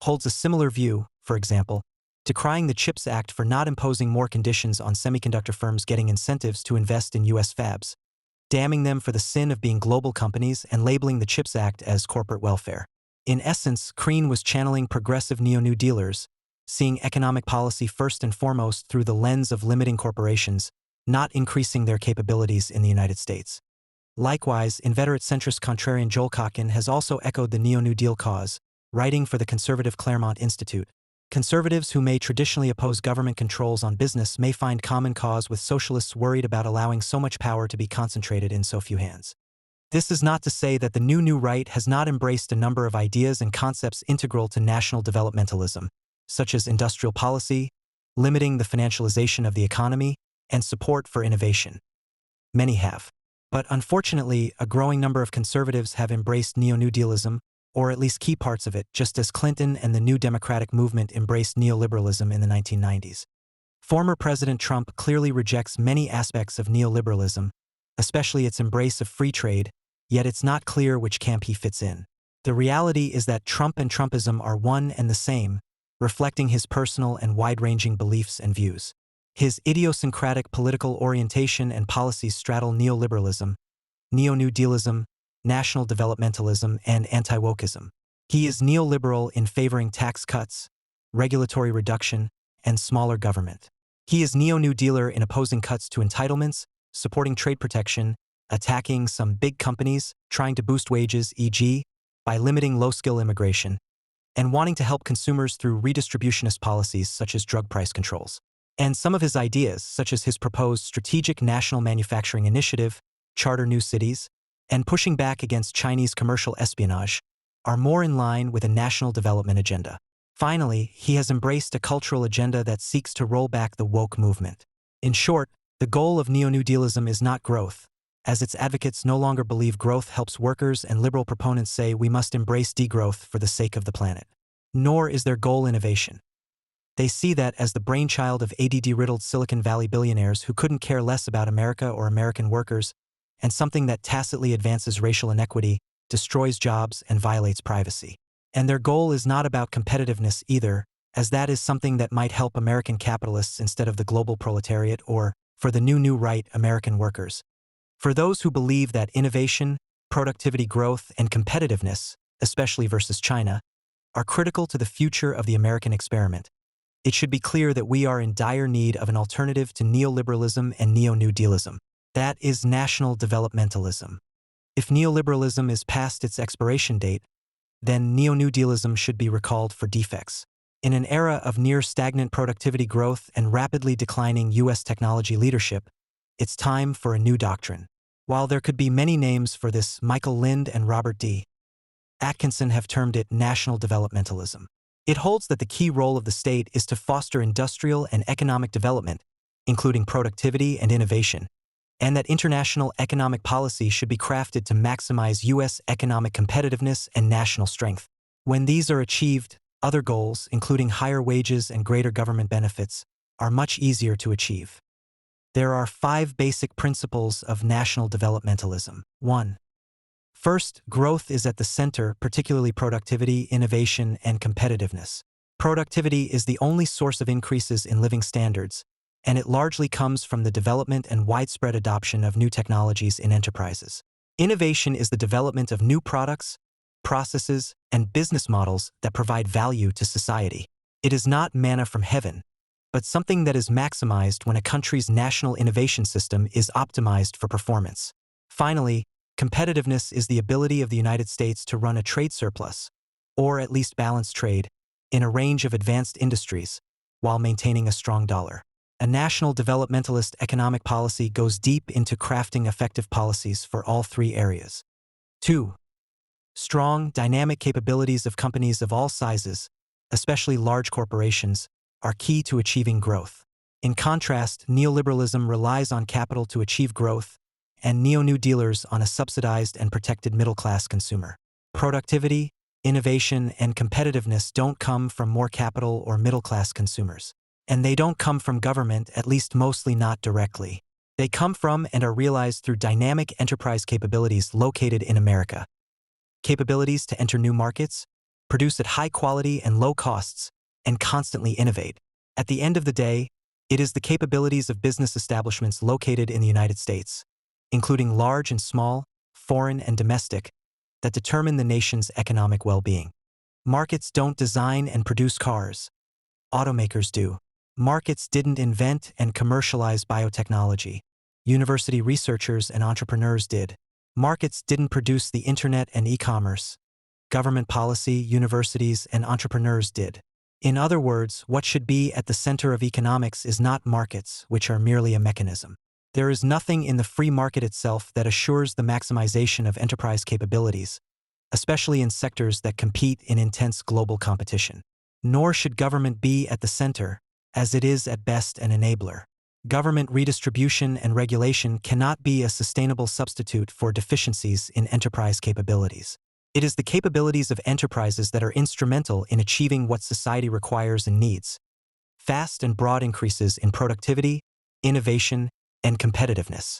Speaker 2: holds a similar view, for example, decrying the CHIPS Act for not imposing more conditions on semiconductor firms getting incentives to invest in U.S. fabs, damning them for the sin of being global companies and labeling the CHIPS Act as corporate welfare. In essence, Krein was channeling progressive neo-New Dealers, seeing economic policy first and foremost through the lens of limiting corporations, not increasing their capabilities in the United States. Likewise, inveterate centrist contrarian Joel Kotkin has also echoed the neo-New Deal cause, writing for the conservative Claremont Institute. Conservatives who may traditionally oppose government controls on business may find common cause with socialists worried about allowing so much power to be concentrated in so few hands. This is not to say that the new right has not embraced a number of ideas and concepts integral to national developmentalism, such as industrial policy, limiting the financialization of the economy, and support for innovation. Many have. But unfortunately, a growing number of conservatives have embraced neo-New Dealism, or at least key parts of it, just as Clinton and the New Democratic Movement embraced neoliberalism in the 1990s. Former President Trump clearly rejects many aspects of neoliberalism, especially its embrace of free trade, yet it's not clear which camp he fits in. The reality is that Trump and Trumpism are one and the same, reflecting his personal and wide-ranging beliefs and views. His idiosyncratic political orientation and policies straddle neoliberalism, neo-New Dealism, national developmentalism, and anti-wokeism. He is neoliberal in favoring tax cuts, regulatory reduction, and smaller government. He is neo-New Dealer in opposing cuts to entitlements, supporting trade protection, attacking some big companies, trying to boost wages, e.g., by limiting low-skill immigration, and wanting to help consumers through redistributionist policies such as drug price controls. And some of his ideas, such as his proposed Strategic National Manufacturing Initiative, Charter New Cities, and pushing back against Chinese commercial espionage, are more in line with a national development agenda. Finally, he has embraced a cultural agenda that seeks to roll back the woke movement. In short, the goal of neo-New Dealism is not growth, as its advocates no longer believe growth helps workers and liberal proponents say we must embrace degrowth for the sake of the planet. Nor is their goal innovation. They see that as the brainchild of ADD-riddled Silicon Valley billionaires who couldn't care less about America or American workers, and something that tacitly advances racial inequity, destroys jobs, and violates privacy. And their goal is not about competitiveness either, as that is something that might help American capitalists instead of the global proletariat or, for the new right, American workers. For those who believe that innovation, productivity growth, and competitiveness, especially versus China, are critical to the future of the American experiment, it should be clear that we are in dire need of an alternative to neoliberalism and neo-New Dealism. That is national developmentalism. If neoliberalism is past its expiration date, then neo-New Dealism should be recalled for defects. In an era of near-stagnant productivity growth and rapidly declining U.S. technology leadership, it's time for a new doctrine. While there could be many names for this, Michael Lind and Robert D. Atkinson have termed it national developmentalism. It holds that the key role of the state is to foster industrial and economic development, including productivity and innovation, and that international economic policy should be crafted to maximize U.S. economic competitiveness and national strength. When these are achieved, other goals, including higher wages and greater government benefits, are much easier to achieve. There are 5 basic principles of national developmentalism. 1. First, growth is at the center, particularly productivity, innovation, and competitiveness. Productivity is the only source of increases in living standards, and it largely comes from the development and widespread adoption of new technologies in enterprises. Innovation is the development of new products, processes, and business models that provide value to society. It is not manna from heaven, but something that is maximized when a country's national innovation system is optimized for performance. Finally, competitiveness is the ability of the United States to run a trade surplus, or at least balance trade, in a range of advanced industries, while maintaining a strong dollar. A national developmentalist economic policy goes deep into crafting effective policies for all 3 areas. 2. Strong, dynamic capabilities of companies of all sizes, especially large corporations, are key to achieving growth. In contrast, neoliberalism relies on capital to achieve growth, and neo-New Dealers on a subsidized and protected middle-class consumer. Productivity, innovation, and competitiveness don't come from more capital or middle-class consumers. And they don't come from government, at least mostly not directly. They come from and are realized through dynamic enterprise capabilities located in America. Capabilities to enter new markets, produce at high quality and low costs, and constantly innovate. At the end of the day, it is the capabilities of business establishments located in the United States, including large and small, foreign and domestic, that determine the nation's economic well-being. Markets don't design and produce cars. Automakers do. Markets didn't invent and commercialize biotechnology. University researchers and entrepreneurs did. Markets didn't produce the internet and e-commerce. Government policy, universities, and entrepreneurs did. In other words, what should be at the center of economics is not markets, which are merely a mechanism. There is nothing in the free market itself that assures the maximization of enterprise capabilities, especially in sectors that compete in intense global competition. Nor should government be at the center, as it is at best an enabler. Government redistribution and regulation cannot be a sustainable substitute for deficiencies in enterprise capabilities. It is the capabilities of enterprises that are instrumental in achieving what society requires and needs: fast and broad increases in productivity, innovation, and competitiveness.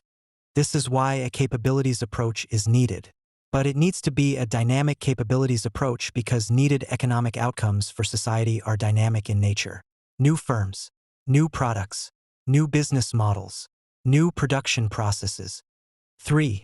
Speaker 2: This is why a capabilities approach is needed. But it needs to be a dynamic capabilities approach because needed economic outcomes for society are dynamic in nature. New firms, new products, new business models, new production processes. 3.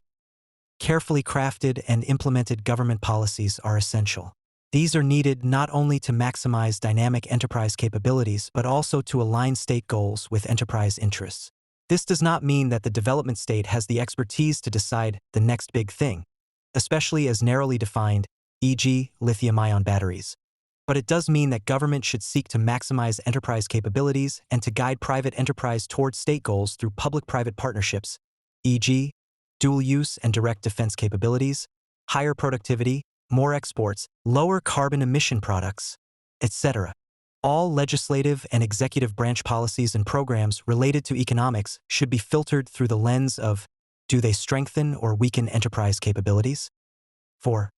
Speaker 2: Carefully crafted and implemented government policies are essential. These are needed not only to maximize dynamic enterprise capabilities but also to align state goals with enterprise interests. This does not mean that the development state has the expertise to decide the next big thing, especially as narrowly defined, e.g., lithium-ion batteries. But it does mean that government should seek to maximize enterprise capabilities and to guide private enterprise towards state goals through public-private partnerships, e.g., dual-use and direct defense capabilities, higher productivity, more exports, lower carbon emission products, etc. All legislative and executive branch policies and programs related to economics should be filtered through the lens of, do they strengthen or weaken enterprise capabilities? 4.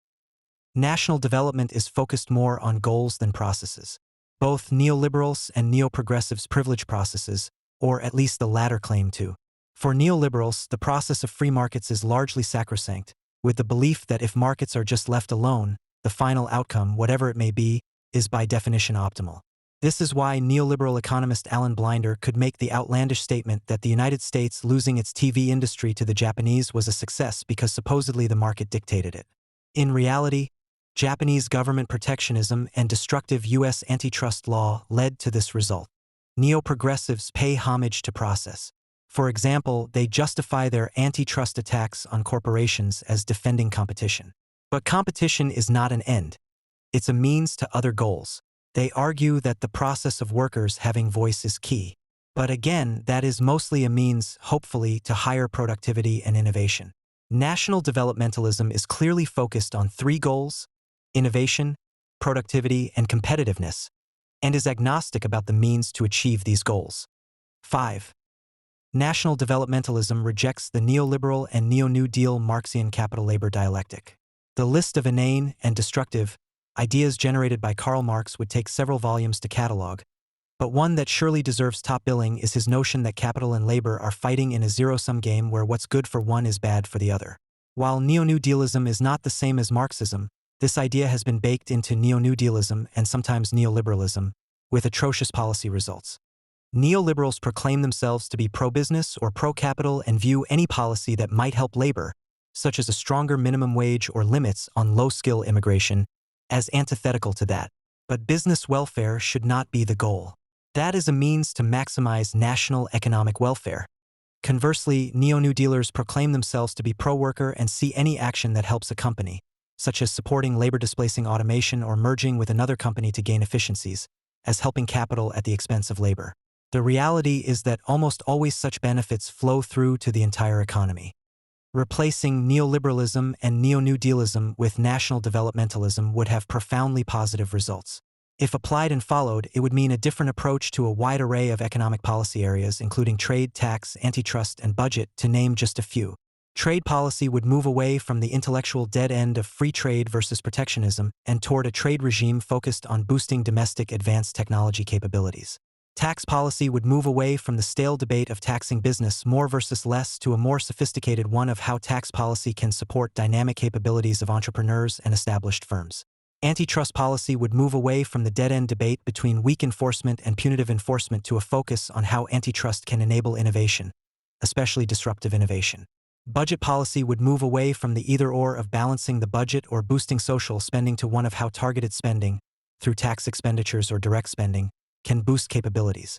Speaker 2: National development is focused more on goals than processes. Both neoliberals and neoprogressives privilege processes, or at least the latter claim to. For neoliberals, the process of free markets is largely sacrosanct, with the belief that if markets are just left alone, the final outcome, whatever it may be, is by definition optimal. This is why neoliberal economist Alan Blinder could make the outlandish statement that the United States losing its TV industry to the Japanese was a success because supposedly the market dictated it. In reality, Japanese government protectionism and destructive U.S. antitrust law led to this result. Neoprogressives pay homage to process. For example, they justify their antitrust attacks on corporations as defending competition. But competition is not an end. It's a means to other goals. They argue that the process of workers having voice is key. But again, that is mostly a means, hopefully, to higher productivity and innovation. National developmentalism is clearly focused on 3 goals: innovation, productivity, and competitiveness, and is agnostic about the means to achieve these goals. 5. National developmentalism rejects the neoliberal and neo-New Deal Marxian capital-labor dialectic. The list of inane and destructive ideas generated by Karl Marx would take several volumes to catalog, but one that surely deserves top billing is his notion that capital and labor are fighting in a zero-sum game where what's good for one is bad for the other. While neo-New Dealism is not the same as Marxism, this idea has been baked into neo-New Dealism and sometimes neoliberalism, with atrocious policy results. Neoliberals proclaim themselves to be pro-business or pro-capital and view any policy that might help labor, such as a stronger minimum wage or limits on low-skill immigration, as antithetical to that. But business welfare should not be the goal. That is a means to maximize national economic welfare. Conversely, neo-New Dealers proclaim themselves to be pro-worker and see any action that helps a company, such as supporting labor-displacing automation or merging with another company to gain efficiencies, as helping capital at the expense of labor. The reality is that almost always such benefits flow through to the entire economy. Replacing neoliberalism and neo-New Dealism with national developmentalism would have profoundly positive results. If applied and followed, it would mean a different approach to a wide array of economic policy areas, including trade, tax, antitrust, and budget, to name just a few. Trade policy would move away from the intellectual dead end of free trade versus protectionism and toward a trade regime focused on boosting domestic advanced technology capabilities. Tax policy would move away from the stale debate of taxing business more versus less to a more sophisticated one of how tax policy can support dynamic capabilities of entrepreneurs and established firms. Antitrust policy would move away from the dead-end debate between weak enforcement and punitive enforcement to a focus on how antitrust can enable innovation, especially disruptive innovation. Budget policy would move away from the either-or of balancing the budget or boosting social spending to one of how targeted spending, through tax expenditures or direct spending, can boost capabilities.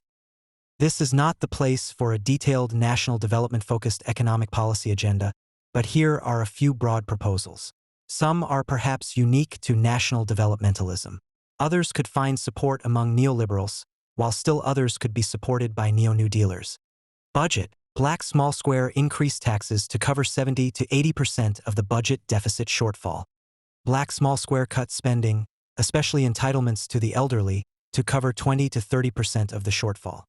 Speaker 2: This is not the place for a detailed national development-focused economic policy agenda, but here are a few broad proposals. Some are perhaps unique to national developmentalism. Others could find support among neoliberals, while still others could be supported by neo-New Dealers. Budget. Black small square increased taxes to cover 70 to 80% of the budget deficit shortfall. Black small square cut spending, especially entitlements to the elderly, to cover 20 to 30% of the shortfall.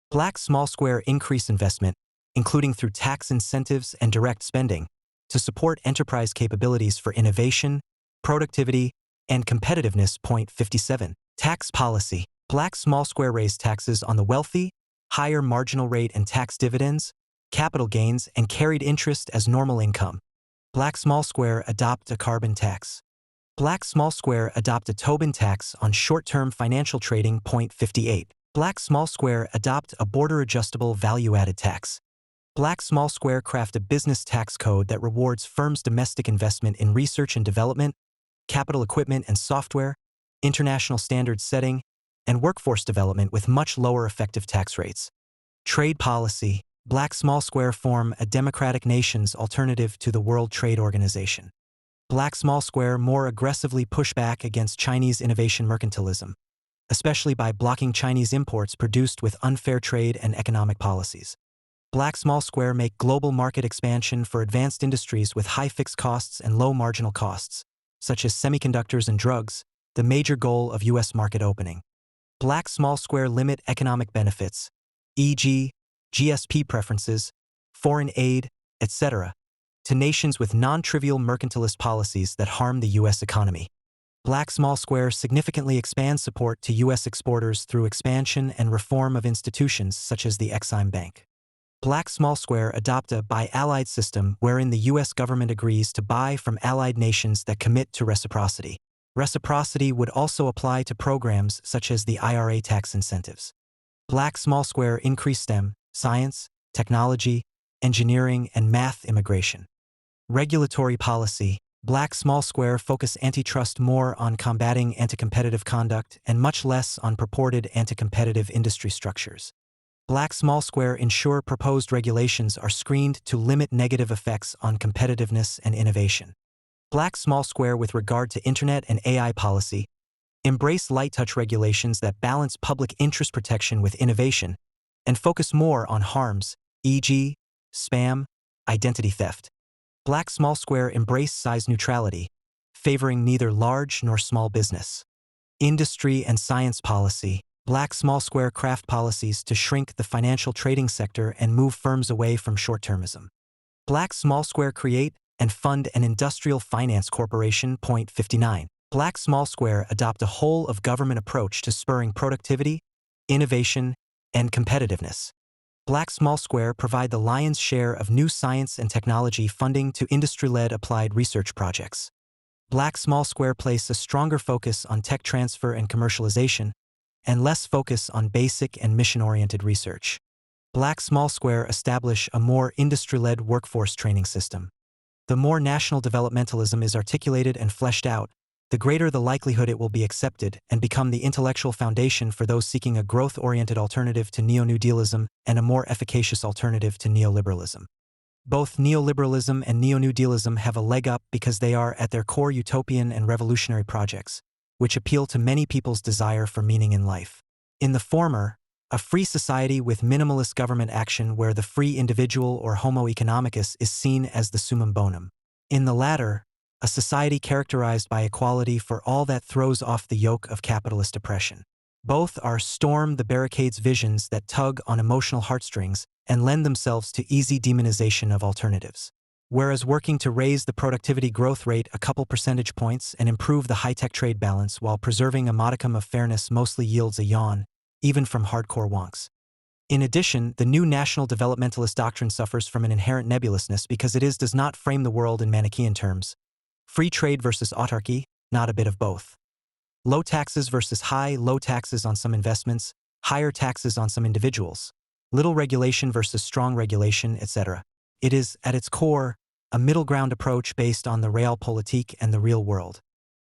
Speaker 2: Black small square increase investment, including through tax incentives and direct spending, to support enterprise capabilities for innovation, productivity, and competitiveness. 57. Tax policy. Black small square raise taxes on the wealthy, higher marginal rate and tax dividends, capital gains, and carried interest as normal income. Black small square adopt a carbon tax. Black small square adopt a Tobin tax on short-term financial trading. 58. Black small square adopt a border-adjustable value-added tax. Black small square craft a business tax code that rewards firms' domestic investment in research and development, capital equipment and software, international standards setting, and workforce development with much lower effective tax rates. Trade policy. Black small square form a democratic nations alternative to the World Trade Organization. Black small square more aggressively push back against Chinese innovation mercantilism, especially by blocking Chinese imports produced with unfair trade and economic policies. Black small square make global market expansion for advanced industries with high fixed costs and low marginal costs, such as semiconductors and drugs, the major goal of U.S. market opening. Black small square limit economic benefits, e.g., GSP preferences, foreign aid, etc., to nations with non-trivial mercantilist policies that harm the U.S. economy. Black small square significantly expands support to U.S. exporters through expansion and reform of institutions such as the Exim Bank. Black small square adopt a buy-allied system wherein the U.S. government agrees to buy from allied nations that commit to reciprocity. Reciprocity would also apply to programs such as the IRA tax incentives. Black small square increase STEM, science, technology, engineering, and math immigration. Regulatory policy. Black small square focus antitrust more on combating anti-competitive conduct and much less on purported anti-competitive industry structures. Black small square ensure proposed regulations are screened to limit negative effects on competitiveness and innovation. Black small square with regard to Internet and AI policy, embrace light-touch regulations that balance public interest protection with innovation, and focus more on harms, e.g., spam, identity theft. Black small square embrace size neutrality, favoring neither large nor small business. Industry and science policy. Black small square craft policies to shrink the financial trading sector and move firms away from short-termism. Black small square create and fund an industrial finance corporation. 59. Black small square adopt a whole-of-government approach to spurring productivity, innovation, and competitiveness. Black small square provide the lion's share of new science and technology funding to industry-led applied research projects. Black small square place a stronger focus on tech transfer and commercialization, and less focus on basic and mission-oriented research. Black small square establish a more industry-led workforce training system. The more national developmentalism is articulated and fleshed out, the greater the likelihood it will be accepted and become the intellectual foundation for those seeking a growth-oriented alternative to neo-New Dealism and a more efficacious alternative to neoliberalism. Both neoliberalism and neo-New Dealism have a leg up because they are at their core utopian and revolutionary projects, which appeal to many people's desire for meaning in life. In the former, a free society with minimalist government action where the free individual or homo economicus is seen as the summum bonum. In the latter, a society characterized by equality for all that throws off the yoke of capitalist oppression. Both are storm the barricades visions that tug on emotional heartstrings and lend themselves to easy demonization of alternatives. Whereas working to raise the productivity growth rate a couple percentage points and improve the high-tech trade balance while preserving a modicum of fairness mostly yields a yawn, even from hardcore wonks. In addition, the new national developmentalist doctrine suffers from an inherent nebulousness because it does not frame the world in Manichaean terms. Free trade versus autarky, not a bit of both. Low taxes versus low taxes on some investments, higher taxes on some individuals. Little regulation versus strong regulation, etc. It is, at its core, a middle ground approach based on the realpolitik and the real world.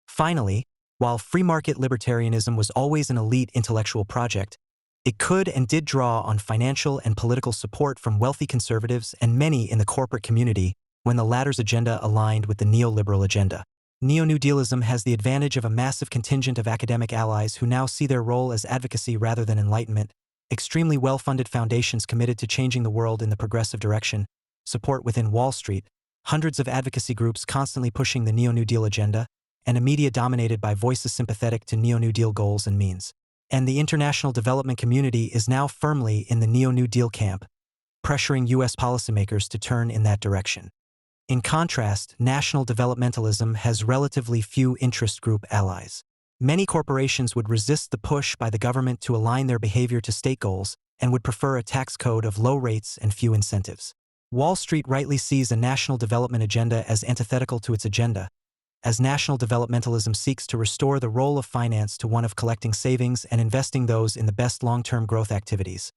Speaker 2: Finally, while free market libertarianism was always an elite intellectual project, it could and did draw on financial and political support from wealthy conservatives and many in the corporate community when the latter's agenda aligned with the neoliberal agenda. Neo-New Dealism has the advantage of a massive contingent of academic allies who now see their role as advocacy rather than enlightenment, extremely well-funded foundations committed to changing the world in the progressive direction, support within Wall Street, hundreds of advocacy groups constantly pushing the Neo-New Deal agenda, and a media dominated by voices sympathetic to Neo-New Deal goals and means. And the international development community is now firmly in the Neo-New Deal camp, pressuring U.S. policymakers to turn in that direction. In contrast, national developmentalism has relatively few interest group allies. Many corporations would resist the push by the government to align their behavior to state goals and would prefer a tax code of low rates and few incentives. Wall Street rightly sees a national development agenda as antithetical to its agenda, as national developmentalism seeks to restore the role of finance to one of collecting savings and investing those in the best long-term growth activities,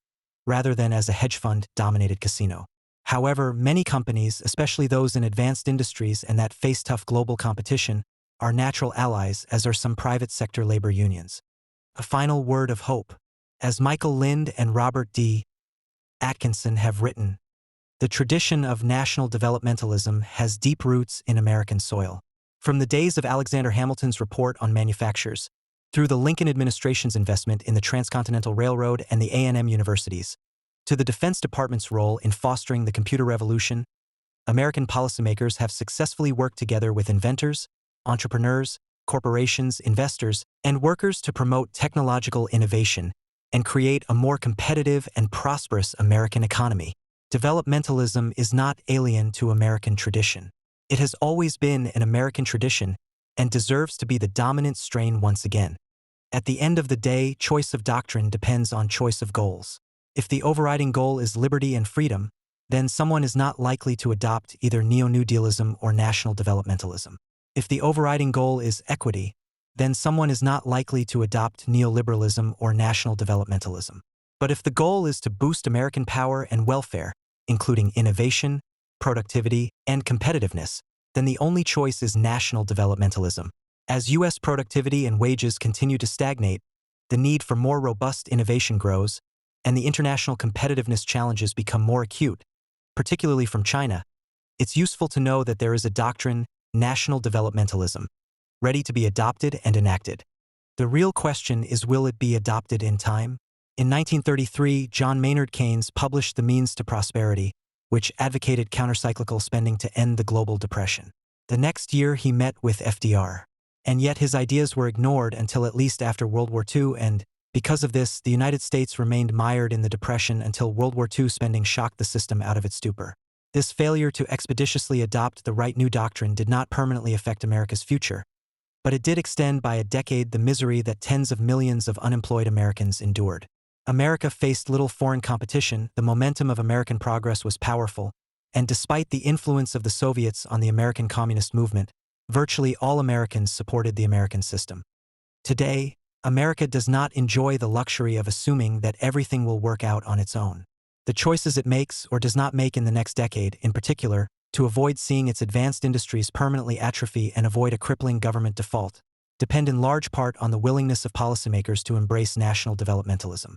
Speaker 2: rather than as a hedge fund-dominated casino. However, many companies, especially those in advanced industries and that face tough global competition, are natural allies, as are some private sector labor unions. A final word of hope. As Michael Lind and Robert D. Atkinson have written, the tradition of national developmentalism has deep roots in American soil. From the days of Alexander Hamilton's report on manufactures, through the Lincoln administration's investment in the Transcontinental Railroad and the A&M universities, to the Defense Department's role in fostering the computer revolution, American policymakers have successfully worked together with inventors, entrepreneurs, corporations, investors, and workers to promote technological innovation and create a more competitive and prosperous American economy. Developmentalism is not alien to American tradition. It has always been an American tradition and deserves to be the dominant strain once again. At the end of the day, choice of doctrine depends on choice of goals. If the overriding goal is liberty and freedom, then someone is not likely to adopt either Neo-New Dealism or national developmentalism. If the overriding goal is equity, then someone is not likely to adopt neoliberalism or national developmentalism. But if the goal is to boost American power and welfare, including innovation, productivity, and competitiveness, then the only choice is national developmentalism. As U.S. productivity and wages continue to stagnate, the need for more robust innovation grows, and the international competitiveness challenges become more acute, particularly from China. It's useful to know that there is a doctrine, national developmentalism, ready to be adopted and enacted. The real question is, will it be adopted in time? In 1933, John Maynard Keynes published The Means to Prosperity, which advocated countercyclical spending to end the global depression. The next year, he met with FDR. And yet his ideas were ignored until at least after World War II, and because of this, the United States remained mired in the Depression until World War II spending shocked the system out of its stupor. This failure to expeditiously adopt the right new doctrine did not permanently affect America's future, but it did extend by a decade the misery that tens of millions of unemployed Americans endured. America faced little foreign competition, the momentum of American progress was powerful, and despite the influence of the Soviets on the American communist movement, virtually all Americans supported the American system. Today, America does not enjoy the luxury of assuming that everything will work out on its own. The choices it makes or does not make in the next decade, in particular, to avoid seeing its advanced industries permanently atrophy and avoid a crippling government default, depend in large part on the willingness of policymakers to embrace national developmentalism.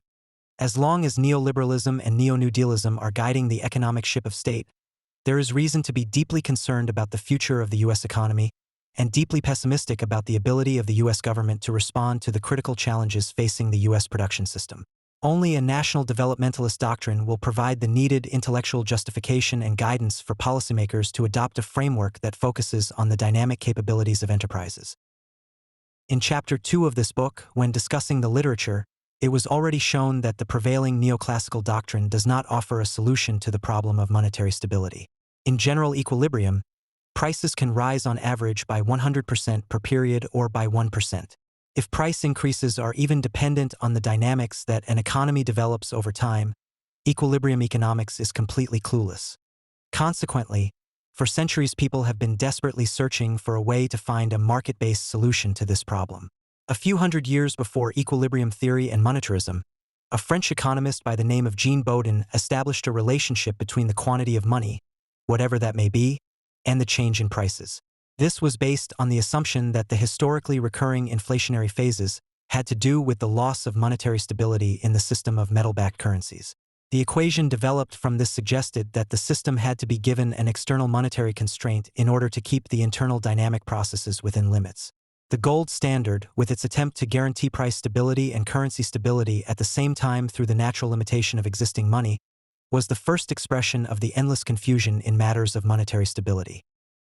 Speaker 2: As long as neoliberalism and neo-New Dealism are guiding the economic ship of state, there is reason to be deeply concerned about the future of the U.S. economy and deeply pessimistic about the ability of the U.S. government to respond to the critical challenges facing the U.S. production system. Only a national developmentalist doctrine will provide the needed intellectual justification and guidance for policymakers to adopt a framework that focuses on the dynamic capabilities of enterprises. In Chapter 2 of this book, when discussing the literature, it was already shown that the prevailing neoclassical doctrine does not offer a solution to the problem of monetary stability. In general equilibrium, prices can rise on average by 100% per period or by 1%. If price increases are even dependent on the dynamics that an economy develops over time, equilibrium economics is completely clueless. Consequently, for centuries people have been desperately searching for a way to find a market-based solution to this problem. A few hundred years before equilibrium theory and monetarism, a French economist by the name of Jean Bodin established a relationship between the quantity of money, whatever that may be, and the change in prices. This was based on the assumption that the historically recurring inflationary phases had to do with the loss of monetary stability in the system of metal-backed currencies. The equation developed from this suggested that the system had to be given an external monetary constraint in order to keep the internal dynamic processes within limits. The gold standard, with its attempt to guarantee price stability and currency stability at the same time through the natural limitation of existing money, was the first expression of the endless confusion in matters of monetary stability.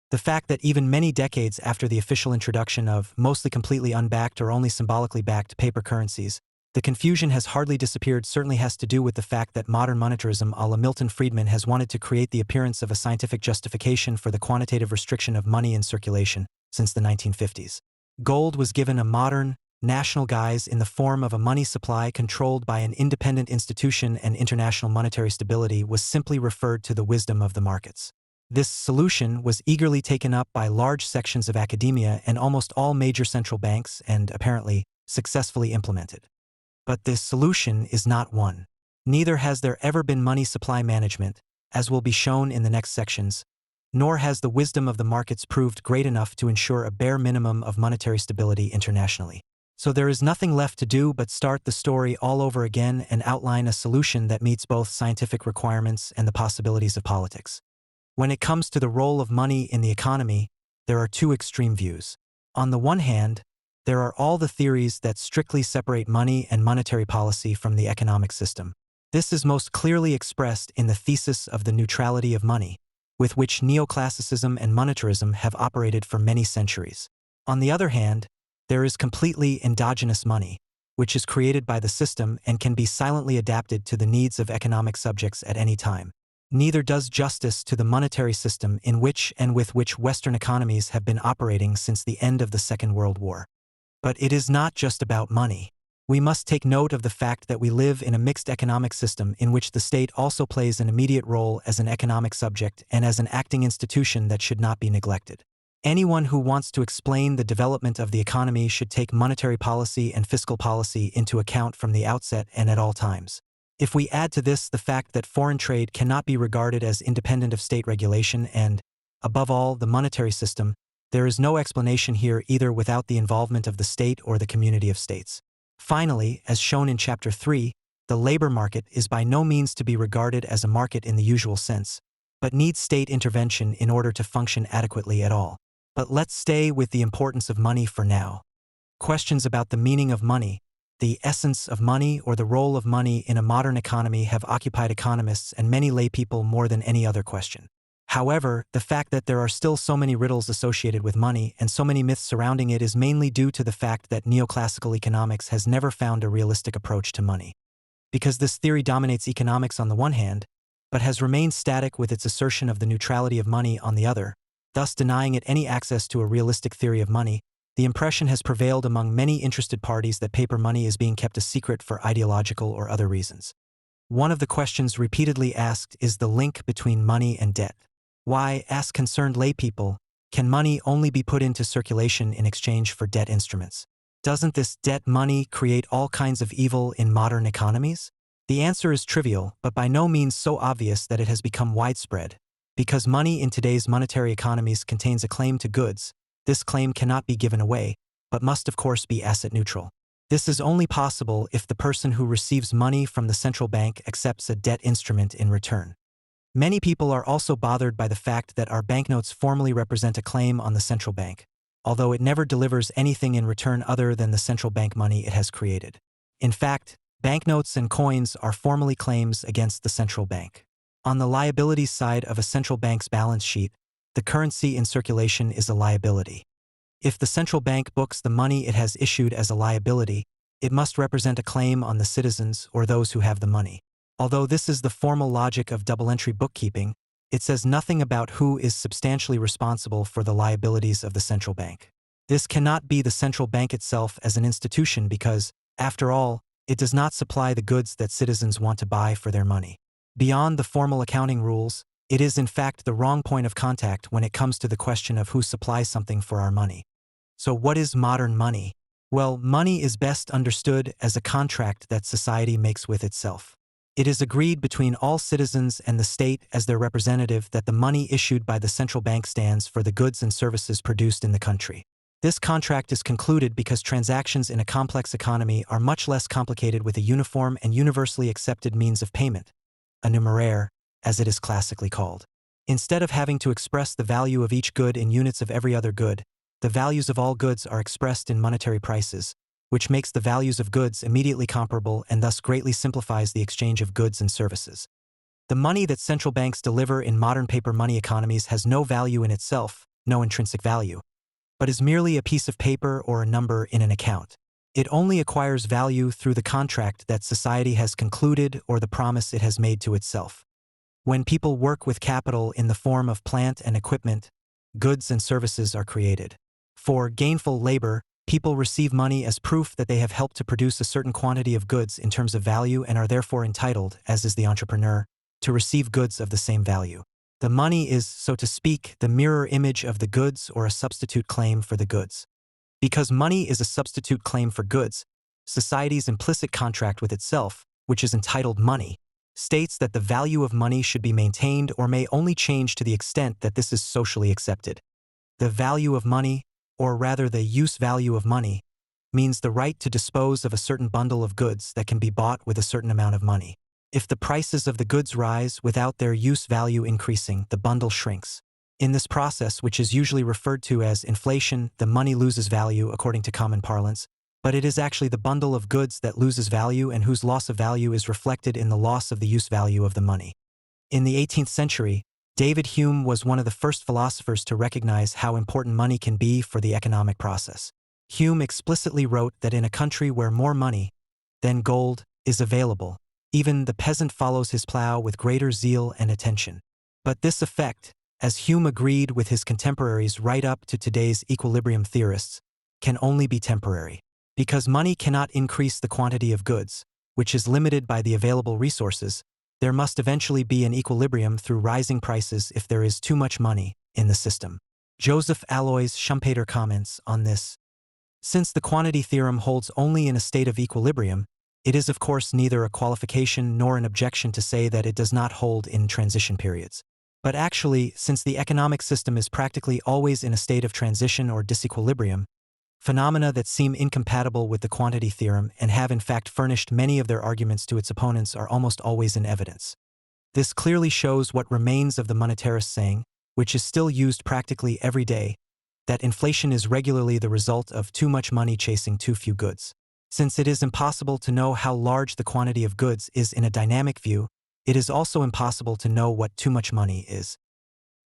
Speaker 2: The fact that even many decades after the official introduction of mostly completely unbacked or only symbolically backed paper currencies, the confusion has hardly disappeared certainly has to do with the fact that modern monetarism a la Milton Friedman has wanted to create the appearance of a scientific justification for the quantitative restriction of money in circulation since the 1950s. Gold was given a modern, national guise in the form of a money supply controlled by an independent institution, and international monetary stability was simply referred to the wisdom of the markets. This solution was eagerly taken up by large sections of academia and almost all major central banks and, apparently, successfully implemented. But this solution is not one. Neither has there ever been money supply management, as will be shown in the next sections, nor has the wisdom of the markets proved great enough to ensure a bare minimum of monetary stability internationally. So there is nothing left to do but start the story all over again and outline a solution that meets both scientific requirements and the possibilities of politics. When it comes to the role of money in the economy, there are two extreme views. On the one hand, there are all the theories that strictly separate money and monetary policy from the economic system. This is most clearly expressed in the thesis of the neutrality of money, with which neoclassicism and monetarism have operated for many centuries. On the other hand, there is completely endogenous money, which is created by the system and can be silently adapted to the needs of economic subjects at any time. Neither does justice to the monetary system in which and with which Western economies have been operating since the end of the Second World War. But it is not just about money. We must take note of the fact that we live in a mixed economic system in which the state also plays an immediate role as an economic subject and as an acting institution that should not be neglected. Anyone who wants to explain the development of the economy should take monetary policy and fiscal policy into account from the outset and at all times. If we add to this the fact that foreign trade cannot be regarded as independent of state regulation and, above all, the monetary system, there is no explanation here either without the involvement of the state or the community of states. Finally, as shown in Chapter 3, the labor market is by no means to be regarded as a market in the usual sense, but needs state intervention in order to function adequately at all. But let's stay with the importance of money for now. Questions about the meaning of money, the essence of money, or the role of money in a modern economy have occupied economists and many laypeople more than any other question. However, the fact that there are still so many riddles associated with money and so many myths surrounding it is mainly due to the fact that neoclassical economics has never found a realistic approach to money. Because this theory dominates economics on the one hand, but has remained static with its assertion of the neutrality of money on the other, thus denying it any access to a realistic theory of money, the impression has prevailed among many interested parties that paper money is being kept a secret for ideological or other reasons. One of the questions repeatedly asked is the link between money and debt. Why, ask concerned laypeople, can money only be put into circulation in exchange for debt instruments? Doesn't this debt money create all kinds of evil in modern economies? The answer is trivial, but by no means so obvious that it has become widespread. Because money in today's monetary economies contains a claim to goods, this claim cannot be given away, but must of course be asset neutral. This is only possible if the person who receives money from the central bank accepts a debt instrument in return. Many people are also bothered by the fact that our banknotes formally represent a claim on the central bank, although it never delivers anything in return other than the central bank money it has created. In fact, banknotes and coins are formally claims against the central bank. On the liabilities side of a central bank's balance sheet, the currency in circulation is a liability. If the central bank books the money it has issued as a liability, it must represent a claim on the citizens or those who have the money. Although this is the formal logic of double-entry bookkeeping, it says nothing about who is substantially responsible for the liabilities of the central bank. This cannot be the central bank itself as an institution because, after all, it does not supply the goods that citizens want to buy for their money. Beyond the formal accounting rules, it is in fact the wrong point of contact when it comes to the question of who supplies something for our money. So what is modern money? Well, money is best understood as a contract that society makes with itself. It is agreed between all citizens and the state as their representative that the money issued by the central bank stands for the goods and services produced in the country. This contract is concluded because transactions in a complex economy are much less complicated with a uniform and universally accepted means of payment, a numeraire, as it is classically called. Instead of having to express the value of each good in units of every other good, the values of all goods are expressed in monetary prices, which makes the values of goods immediately comparable and thus greatly simplifies the exchange of goods and services. The money that central banks deliver in modern paper money economies has no value in itself, no intrinsic value, but is merely a piece of paper or a number in an account. It only acquires value through the contract that society has concluded or the promise it has made to itself. When people work with capital in the form of plant and equipment, goods and services are created. For gainful labor, people receive money as proof that they have helped to produce a certain quantity of goods in terms of value and are therefore entitled, as is the entrepreneur, to receive goods of the same value. The money is, so to speak, the mirror image of the goods or a substitute claim for the goods. Because money is a substitute claim for goods, society's implicit contract with itself, which is entitled money, states that the value of money should be maintained or may only change to the extent that this is socially accepted. The value of money, or rather the use value of money, means the right to dispose of a certain bundle of goods that can be bought with a certain amount of money. If the prices of the goods rise without their use value increasing, the bundle shrinks. In this process, which is usually referred to as inflation, the money loses value according to common parlance, but it is actually the bundle of goods that loses value and whose loss of value is reflected in the loss of the use value of the money. In the 18th century, David Hume was one of the first philosophers to recognize how important money can be for the economic process. Hume explicitly wrote that in a country where more money than gold is available, even the peasant follows his plow with greater zeal and attention. But this effect, as Hume agreed with his contemporaries right up to today's equilibrium theorists, can only be temporary. Because money cannot increase the quantity of goods, which is limited by the available resources, there must eventually be an equilibrium through rising prices if there is too much money in the system. Joseph Alois Schumpeter comments on this. Since the quantity theorem holds only in a state of equilibrium, it is of course neither a qualification nor an objection to say that it does not hold in transition periods. But actually, since the economic system is practically always in a state of transition or disequilibrium, phenomena that seem incompatible with the quantity theorem and have in fact furnished many of their arguments to its opponents are almost always in evidence. This clearly shows what remains of the monetarist saying, which is still used practically every day, that inflation is regularly the result of too much money chasing too few goods. Since it is impossible to know how large the quantity of goods is in a dynamic view, it is also impossible to know what too much money is.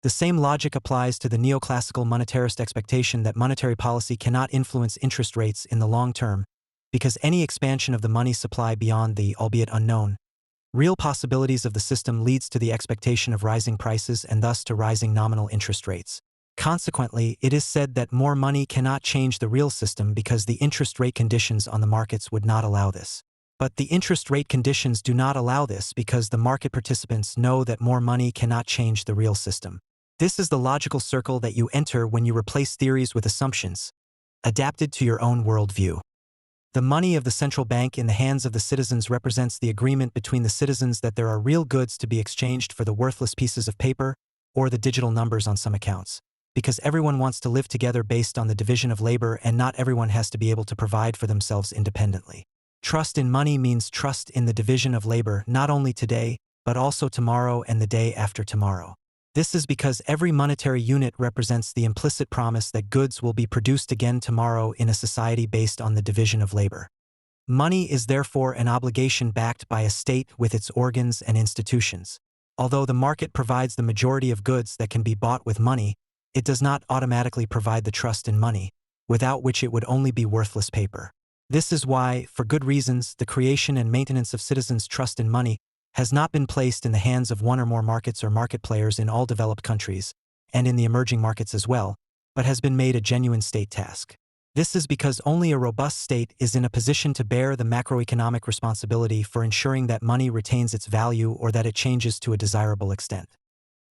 Speaker 2: The same logic applies to the neoclassical monetarist expectation that monetary policy cannot influence interest rates in the long term, because any expansion of the money supply beyond the, albeit unknown, real possibilities of the system leads to the expectation of rising prices and thus to rising nominal interest rates. Consequently, it is said that more money cannot change the real system because the interest rate conditions on the markets would not allow this. But the interest rate conditions do not allow this because the market participants know that more money cannot change the real system. This is the logical circle that you enter when you replace theories with assumptions, adapted to your own worldview. The money of the central bank in the hands of the citizens represents the agreement between the citizens that there are real goods to be exchanged for the worthless pieces of paper or the digital numbers on some accounts. Because everyone wants to live together based on the division of labor and not everyone has to be able to provide for themselves independently. Trust in money means trust in the division of labor not only today, but also tomorrow and the day after tomorrow. This is because every monetary unit represents the implicit promise that goods will be produced again tomorrow in a society based on the division of labor. Money is therefore an obligation backed by a state with its organs and institutions. Although the market provides the majority of goods that can be bought with money, it does not automatically provide the trust in money, without which it would only be worthless paper. This is why, for good reasons, the creation and maintenance of citizens' trust in money has not been placed in the hands of one or more markets or market players in all developed countries, and in the emerging markets as well, but has been made a genuine state task. This is because only a robust state is in a position to bear the macroeconomic responsibility for ensuring that money retains its value or that it changes to a desirable extent.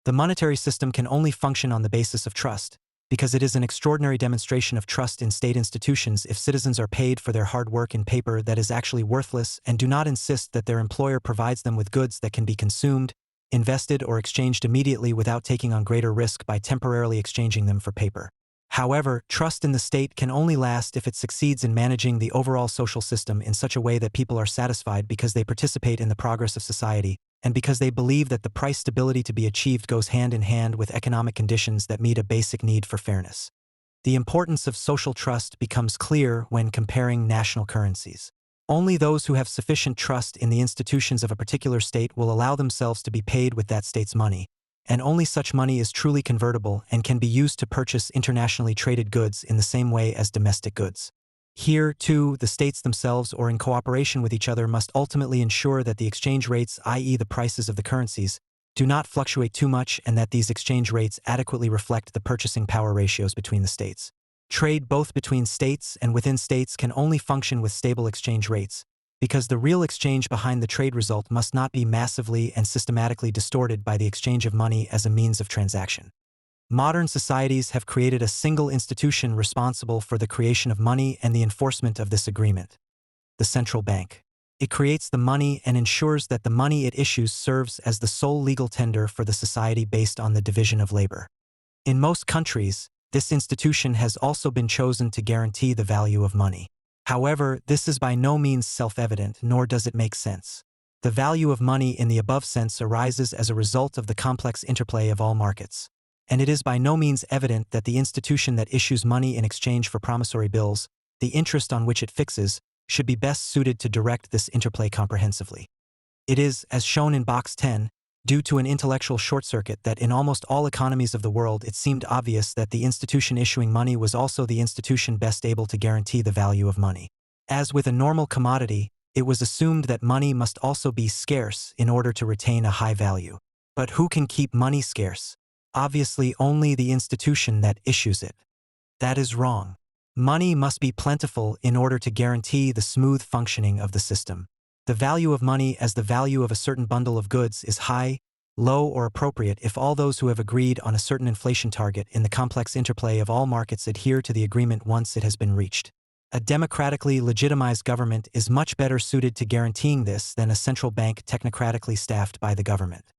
Speaker 2: The monetary system can only function on the basis of trust, because it is an extraordinary demonstration of trust in state institutions if citizens are paid for their hard work in paper that is actually worthless and do not insist that their employer provides them with goods that can be consumed, invested, or exchanged immediately without taking on greater risk by temporarily exchanging them for paper. However, trust in the state can only last if it succeeds in managing the overall social system in such a way that people are satisfied because they participate in the progress of society, and because they believe that the price stability to be achieved goes hand in hand with economic conditions that meet a basic need for fairness. The importance of social trust becomes clear when comparing national currencies. Only those who have sufficient trust in the institutions of a particular state will allow themselves to be paid with that state's money, and only such money is truly convertible and can be used to purchase internationally traded goods in the same way as domestic goods. Here, too, the states themselves or in cooperation with each other must ultimately ensure that the exchange rates, i.e. the prices of the currencies, do not fluctuate too much and that these exchange rates adequately reflect the purchasing power ratios between the states. Trade both between states and within states can only function with stable exchange rates, because the real exchange behind the trade result must not be massively and systematically distorted by the exchange of money as a means of transaction. Modern societies have created a single institution responsible for the creation of money and the enforcement of this agreement: the central bank. It creates the money and ensures that the money it issues serves as the sole legal tender for the society based on the division of labor. In most countries, this institution has also been chosen to guarantee the value of money. However, this is by no means self-evident, nor does it make sense. The value of money in the above sense arises as a result of the complex interplay of all markets. And it is by no means evident that the institution that issues money in exchange for promissory bills, the interest on which it fixes, should be best suited to direct this interplay comprehensively. It is, as shown in Box 10, due to an intellectual short-circuit that in almost all economies of the world it seemed obvious that the institution issuing money was also the institution best able to guarantee the value of money. As with a normal commodity, it was assumed that money must also be scarce in order to retain a high value. But who can keep money scarce? Obviously only the institution that issues it. That is wrong. Money must be plentiful in order to guarantee the smooth functioning of the system. The value of money as the value of a certain bundle of goods is high, low, or appropriate if all those who have agreed on a certain inflation target in the complex interplay of all markets adhere to the agreement once it has been reached. A democratically legitimized government is much better suited to guaranteeing this than a central bank technocratically staffed by the government.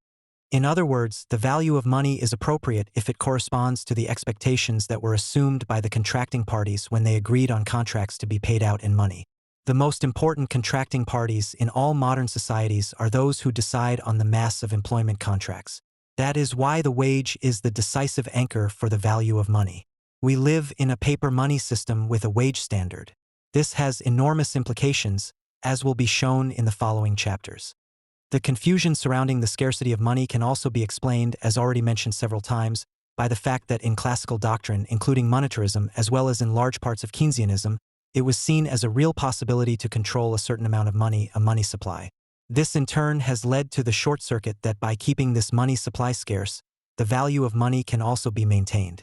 Speaker 2: In other words, the value of money is appropriate if it corresponds to the expectations that were assumed by the contracting parties when they agreed on contracts to be paid out in money. The most important contracting parties in all modern societies are those who decide on the mass of employment contracts. That is why the wage is the decisive anchor for the value of money. We live in a paper money system with a wage standard. This has enormous implications, as will be shown in the following chapters. The confusion surrounding the scarcity of money can also be explained, as already mentioned several times, by the fact that in classical doctrine, including monetarism as well as in large parts of Keynesianism, it was seen as a real possibility to control a certain amount of money, a money supply. This in turn has led to the short circuit that by keeping this money supply scarce, the value of money can also be maintained.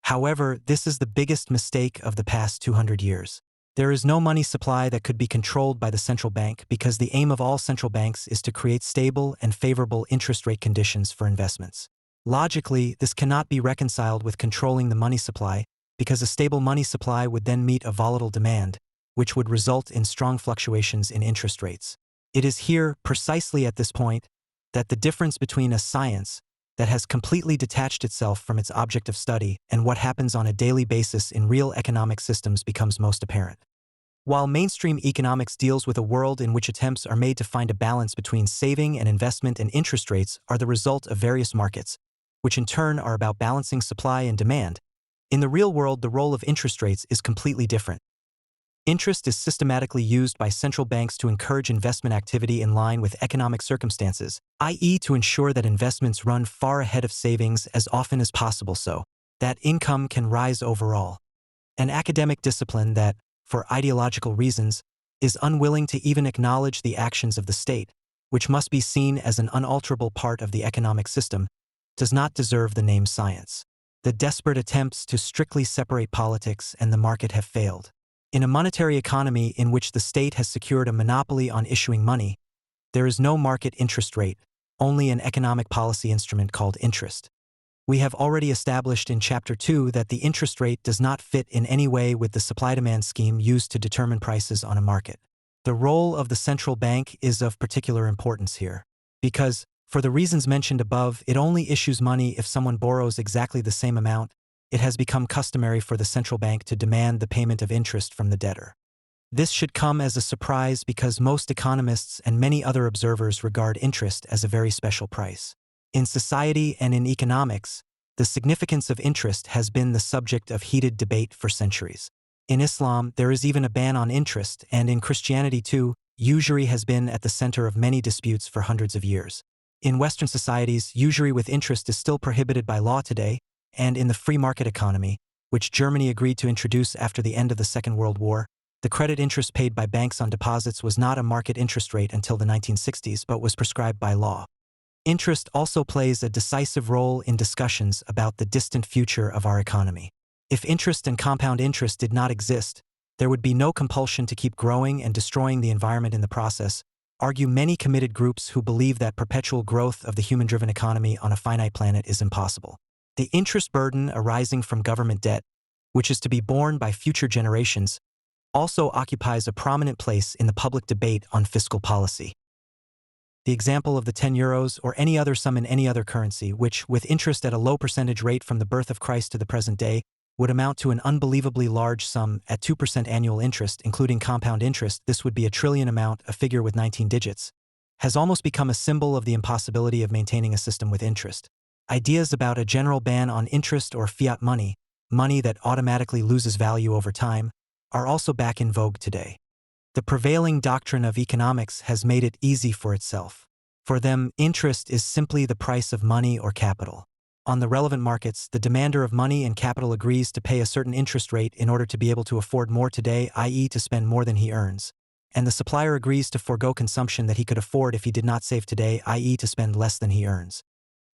Speaker 2: However, this is the biggest mistake of the past 200 years. There is no money supply that could be controlled by the central bank because the aim of all central banks is to create stable and favorable interest rate conditions for investments. Logically, this cannot be reconciled with controlling the money supply, because a stable money supply would then meet a volatile demand, which would result in strong fluctuations in interest rates. It is here, precisely at this point, that the difference between a science that has completely detached itself from its object of study and what happens on a daily basis in real economic systems becomes most apparent. While mainstream economics deals with a world in which attempts are made to find a balance between saving and investment, and interest rates are the result of various markets, which in turn are about balancing supply and demand, in the real world the role of interest rates is completely different. Interest is systematically used by central banks to encourage investment activity in line with economic circumstances, i.e. to ensure that investments run far ahead of savings as often as possible so that income can rise overall. An academic discipline that, for ideological reasons, is unwilling to even acknowledge the actions of the state, which must be seen as an unalterable part of the economic system, does not deserve the name science. The desperate attempts to strictly separate politics and the market have failed. In a monetary economy in which the state has secured a monopoly on issuing money, there is no market interest rate, only an economic policy instrument called interest. We have already established in Chapter 2 that the interest rate does not fit in any way with the supply-demand scheme used to determine prices on a market. The role of the central bank is of particular importance here, because, for the reasons mentioned above, it only issues money if someone borrows exactly the same amount. It has become customary for the central bank to demand the payment of interest from the debtor. This should come as a surprise because most economists and many other observers regard interest as a very special price. In society and in economics, the significance of interest has been the subject of heated debate for centuries. In Islam, there is even a ban on interest, and in Christianity too, usury has been at the center of many disputes for hundreds of years. In Western societies, usury with interest is still prohibited by law today, and in the free market economy, which Germany agreed to introduce after the end of the Second World War, the credit interest paid by banks on deposits was not a market interest rate until the 1960s but was prescribed by law. Interest also plays a decisive role in discussions about the distant future of our economy. If interest and compound interest did not exist, there would be no compulsion to keep growing and destroying the environment in the process, argue many committed groups who believe that perpetual growth of the human-driven economy on a finite planet is impossible. The interest burden arising from government debt, which is to be borne by future generations, also occupies a prominent place in the public debate on fiscal policy. The example of the 10 euros or any other sum in any other currency, which, with interest at a low percentage rate from the birth of Christ to the present day, would amount to an unbelievably large sum at 2% annual interest, including compound interest, this would be a trillion amount, a figure with 19 digits, has almost become a symbol of the impossibility of maintaining a system with interest. Ideas about a general ban on interest or fiat money, money that automatically loses value over time, are also back in vogue today. The prevailing doctrine of economics has made it easy for itself. For them, interest is simply the price of money or capital. On the relevant markets, the demander of money and capital agrees to pay a certain interest rate in order to be able to afford more today, i.e. to spend more than he earns. And the supplier agrees to forego consumption that he could afford if he did not save today, i.e. to spend less than he earns.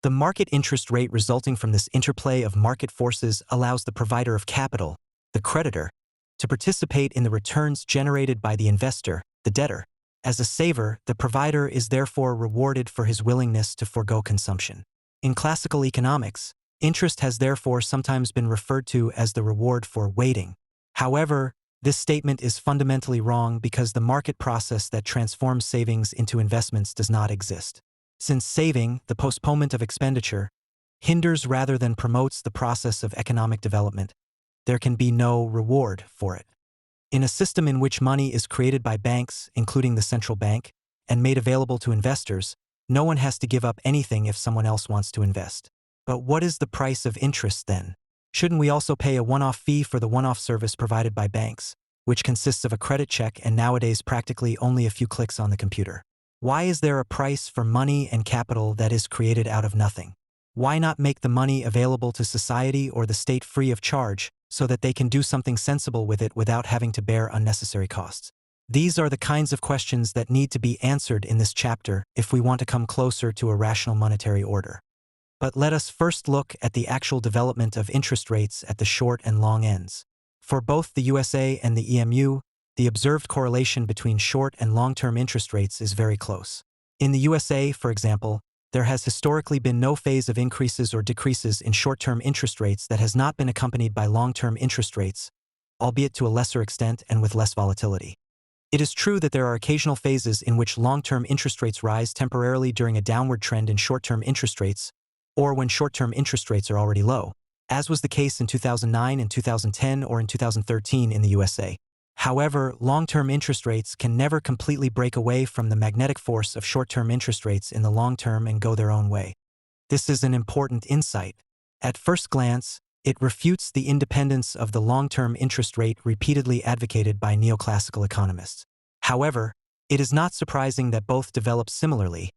Speaker 2: The market interest rate resulting from this interplay of market forces allows the provider of capital, the creditor, to participate in the returns generated by the investor, the debtor. As a saver, the provider is therefore rewarded for his willingness to forego consumption. In classical economics, interest has therefore sometimes been referred to as the reward for waiting. However, this statement is fundamentally wrong because the market process that transforms savings into investments does not exist. Since saving, the postponement of expenditure, hinders rather than promotes the process of economic development, there can be no reward for it. In a system in which money is created by banks, including the central bank, and made available to investors, no one has to give up anything if someone else wants to invest. But what is the price of interest then? Shouldn't we also pay a one-off fee for the one-off service provided by banks, which consists of a credit check and nowadays practically only a few clicks on the computer? Why is there a price for money and capital that is created out of nothing? Why not make the money available to society or the state free of charge, so that they can do something sensible with it without having to bear unnecessary costs? These are the kinds of questions that need to be answered in this chapter if we want to come closer to a rational monetary order. But let us first look at the actual development of interest rates at the short and long ends. For both the USA and the EMU, the observed correlation between short and long-term interest rates is very close. In the USA, for example, there has historically been no phase of increases or decreases in short-term interest rates that has not been accompanied by long-term interest rates, albeit to a lesser extent and with less volatility. It is true that there are occasional phases in which long-term interest rates rise temporarily during a downward trend in short-term interest rates, or when short-term interest rates are already low, as was the case in 2009 and 2010 or in 2013 in the USA. However, long-term interest rates can never completely break away from the magnetic force of short-term interest rates in the long term and go their own way. This is an important insight. At first glance, it refutes the independence of the long-term interest rate repeatedly advocated by neoclassical economists. However, it is not surprising that both develop similarly,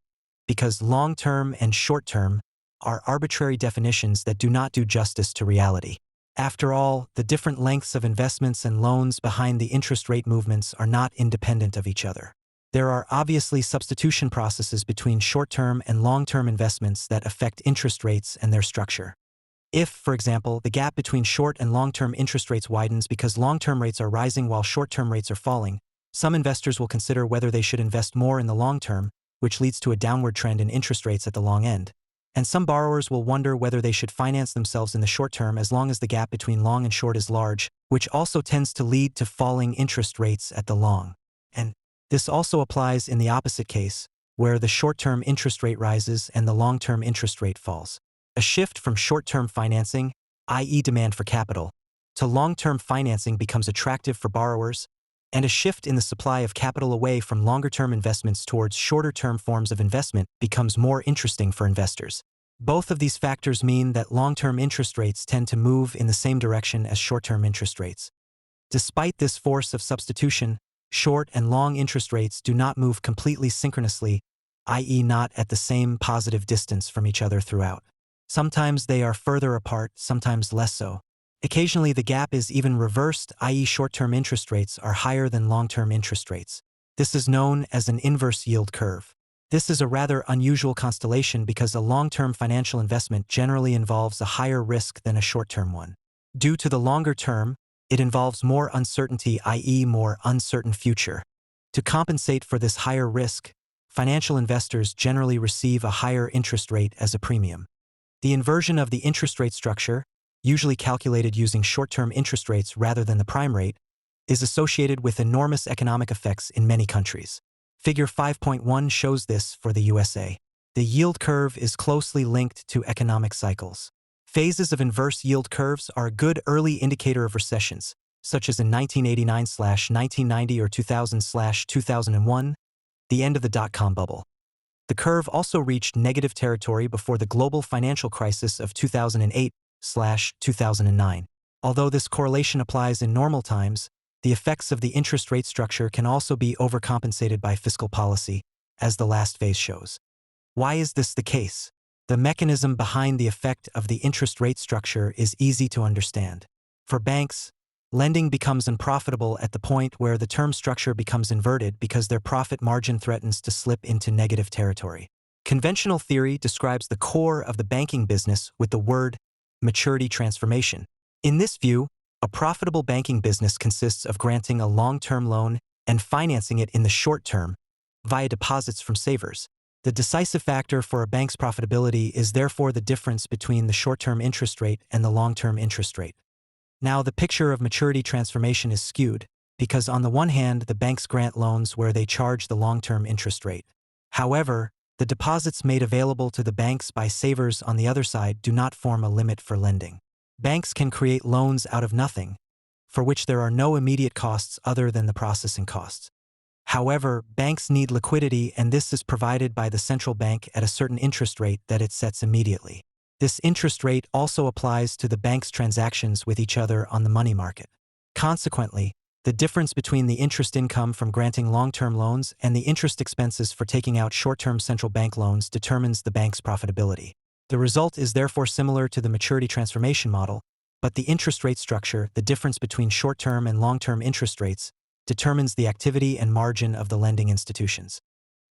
Speaker 2: because long-term and short-term are arbitrary definitions that do not do justice to reality. After all, the different lengths of investments and loans behind the interest rate movements are not independent of each other. There are obviously substitution processes between short-term and long-term investments that affect interest rates and their structure. If, for example, the gap between short and long-term interest rates widens because long-term rates are rising while short-term rates are falling, some investors will consider whether they should invest more in the long term, which leads to a downward trend in interest rates at the long end. And some borrowers will wonder whether they should finance themselves in the short term as long as the gap between long and short is large, which also tends to lead to falling interest rates at the long end. This also applies in the opposite case, where the short-term interest rate rises and the long-term interest rate falls. A shift from short-term financing, i.e. demand for capital, to long-term financing becomes attractive for borrowers, and a shift in the supply of capital away from longer-term investments towards shorter-term forms of investment becomes more interesting for investors. Both of these factors mean that long-term interest rates tend to move in the same direction as short-term interest rates. Despite this force of substitution, short and long interest rates do not move completely synchronously, i.e. not at the same positive distance from each other throughout. Sometimes they are further apart, sometimes less so. Occasionally the gap is even reversed, i.e. short-term interest rates are higher than long-term interest rates. This is known as an inverse yield curve. This is a rather unusual constellation because a long-term financial investment generally involves a higher risk than a short-term one. Due to the longer term, it involves more uncertainty, i.e. more uncertain future. To compensate for this higher risk, financial investors generally receive a higher interest rate as a premium. The inversion of the interest rate structure, usually calculated using short-term interest rates rather than the prime rate, is associated with enormous economic effects in many countries. Figure 5.1 shows this for the USA. The yield curve is closely linked to economic cycles. Phases of inverse yield curves are a good early indicator of recessions, such as in 1989/1990 or 2000/2001, the end of the dot-com bubble. The curve also reached negative territory before the global financial crisis of 2008/2009. Although this correlation applies in normal times, the effects of the interest rate structure can also be overcompensated by fiscal policy, as the last phase shows. Why is this the case? The mechanism behind the effect of the interest rate structure is easy to understand. For banks, lending becomes unprofitable at the point where the term structure becomes inverted because their profit margin threatens to slip into negative territory. Conventional theory describes the core of the banking business with the word maturity transformation. In this view, a profitable banking business consists of granting a long-term loan and financing it in the short term via deposits from savers. The decisive factor for a bank's profitability is therefore the difference between the short-term interest rate and the long-term interest rate. Now, the picture of maturity transformation is skewed, because on the one hand, the banks grant loans where they charge the long-term interest rate. However, the deposits made available to the banks by savers on the other side do not form a limit for lending. Banks can create loans out of nothing, for which there are no immediate costs other than the processing costs. However, banks need liquidity, and this is provided by the central bank at a certain interest rate that it sets immediately. This interest rate also applies to the bank's transactions with each other on the money market. Consequently, the difference between the interest income from granting long-term loans and the interest expenses for taking out short-term central bank loans determines the bank's profitability. The result is therefore similar to the maturity transformation model, but the interest rate structure, the difference between short-term and long-term interest rates, determines the activity and margin of the lending institutions.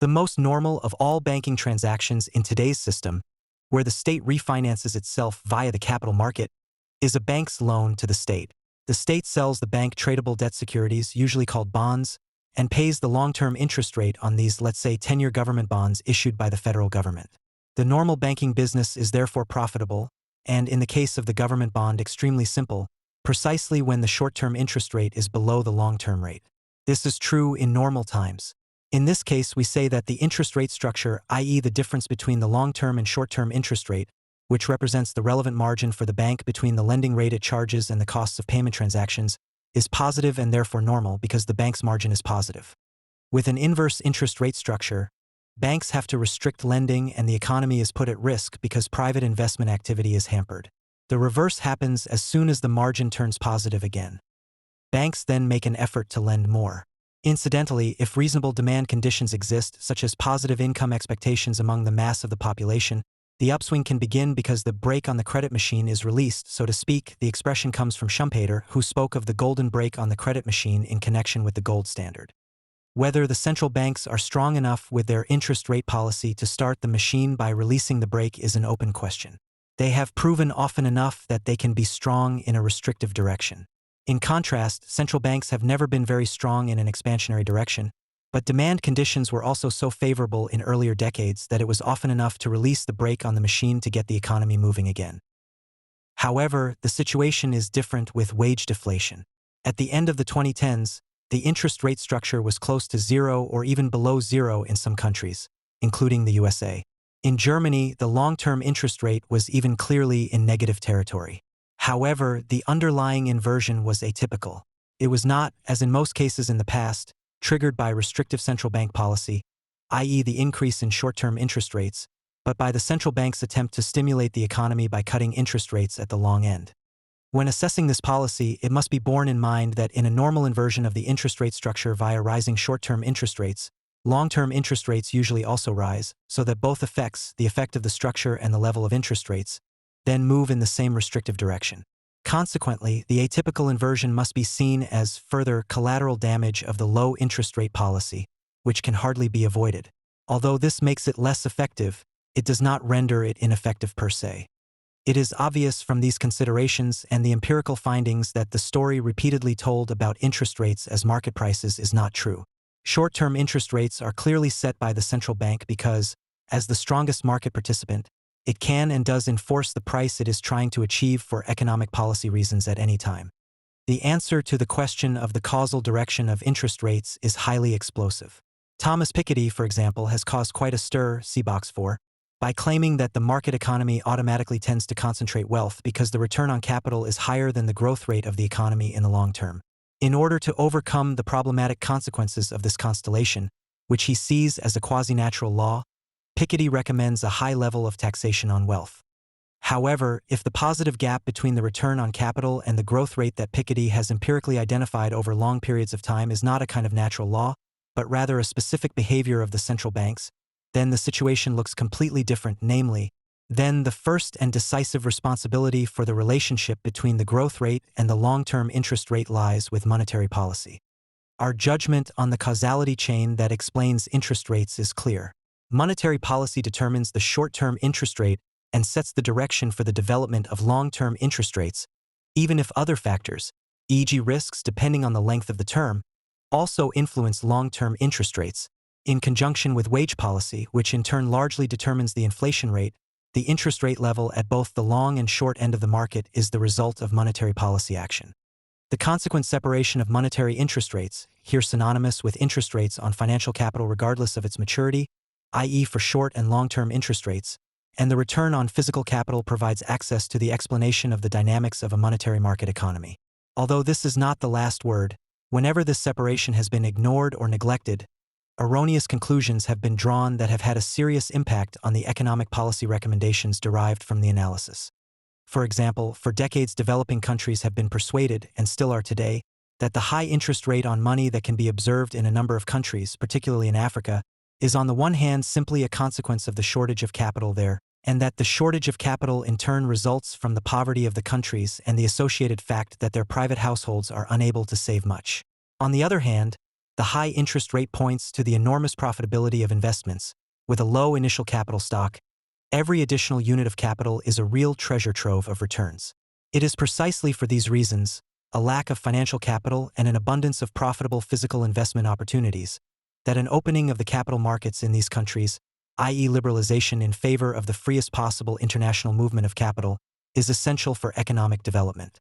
Speaker 2: The most normal of all banking transactions in today's system, where the state refinances itself via the capital market, is a bank's loan to the state. The state sells the bank tradable debt securities, usually called bonds, and pays the long-term interest rate on these, let's say, 10-year government bonds issued by the federal government. The normal banking business is therefore profitable, and in the case of the government bond, extremely simple, precisely when the short-term interest rate is below the long-term rate. This is true in normal times. In this case, we say that the interest rate structure, i.e. the difference between the long-term and short-term interest rate, which represents the relevant margin for the bank between the lending rate it charges and the costs of payment transactions, is positive and therefore normal because the bank's margin is positive. With an inverse interest rate structure, banks have to restrict lending and the economy is put at risk because private investment activity is hampered. The reverse happens as soon as the margin turns positive again. Banks then make an effort to lend more. Incidentally, if reasonable demand conditions exist, such as positive income expectations among the mass of the population, the upswing can begin because the brake on the credit machine is released, so to speak. The expression comes from Schumpeter, who spoke of the golden brake on the credit machine in connection with the gold standard. Whether the central banks are strong enough with their interest rate policy to start the machine by releasing the brake is an open question. They have proven often enough that they can be strong in a restrictive direction. In contrast, central banks have never been very strong in an expansionary direction, but demand conditions were also so favorable in earlier decades that it was often enough to release the brake on the machine to get the economy moving again. However, the situation is different with wage deflation. At the end of the 2010s, the interest rate structure was close to zero or even below zero in some countries, including the USA. In Germany, the long-term interest rate was even clearly in negative territory. However, the underlying inversion was atypical. It was not, as in most cases in the past, triggered by restrictive central bank policy, i.e. the increase in short-term interest rates, but by the central bank's attempt to stimulate the economy by cutting interest rates at the long end. When assessing this policy, it must be borne in mind that in a normal inversion of the interest rate structure via rising short-term interest rates, long-term interest rates usually also rise, so that both effects, the effect of the structure and the level of interest rates, then move in the same restrictive direction. Consequently, the atypical inversion must be seen as further collateral damage of the low interest rate policy, which can hardly be avoided. Although this makes it less effective, it does not render it ineffective per se. It is obvious from these considerations and the empirical findings that the story repeatedly told about interest rates as market prices is not true. Short-term interest rates are clearly set by the central bank because, as the strongest market participant, it can and does enforce the price it is trying to achieve for economic policy reasons at any time. The answer to the question of the causal direction of interest rates is highly explosive. Thomas Piketty, for example, has caused quite a stir, see box 4, by claiming that the market economy automatically tends to concentrate wealth because the return on capital is higher than the growth rate of the economy in the long term. In order to overcome the problematic consequences of this constellation, which he sees as a quasi-natural law, Piketty recommends a high level of taxation on wealth. However, if the positive gap between the return on capital and the growth rate that Piketty has empirically identified over long periods of time is not a kind of natural law, but rather a specific behavior of the central banks, then the situation looks completely different, namely, then the first and decisive responsibility for the relationship between the growth rate and the long-term interest rate lies with monetary policy. Our judgment on the causality chain that explains interest rates is clear. Monetary policy determines the short-term interest rate and sets the direction for the development of long-term interest rates, even if other factors, e.g. risks depending on the length of the term, also influence long-term interest rates. In conjunction with wage policy, which in turn largely determines the inflation rate, the interest rate level at both the long and short end of the market is the result of monetary policy action. The consequent separation of monetary interest rates, here synonymous with interest rates on financial capital regardless of its maturity, i.e. for short and long-term interest rates, and the return on physical capital provides access to the explanation of the dynamics of a monetary market economy. Although this is not the last word, whenever this separation has been ignored or neglected, erroneous conclusions have been drawn that have had a serious impact on the economic policy recommendations derived from the analysis. For example, for decades developing countries have been persuaded, and still are today, that the high interest rate on money that can be observed in a number of countries, particularly in Africa, is on the one hand simply a consequence of the shortage of capital there, and that the shortage of capital in turn results from the poverty of the countries and the associated fact that their private households are unable to save much. On the other hand, the high interest rate points to the enormous profitability of investments. With a low initial capital stock, every additional unit of capital is a real treasure trove of returns. It is precisely for these reasons, a lack of financial capital and an abundance of profitable physical investment opportunities, that an opening of the capital markets in these countries, i.e. liberalization in favor of the freest possible international movement of capital, is essential for economic development.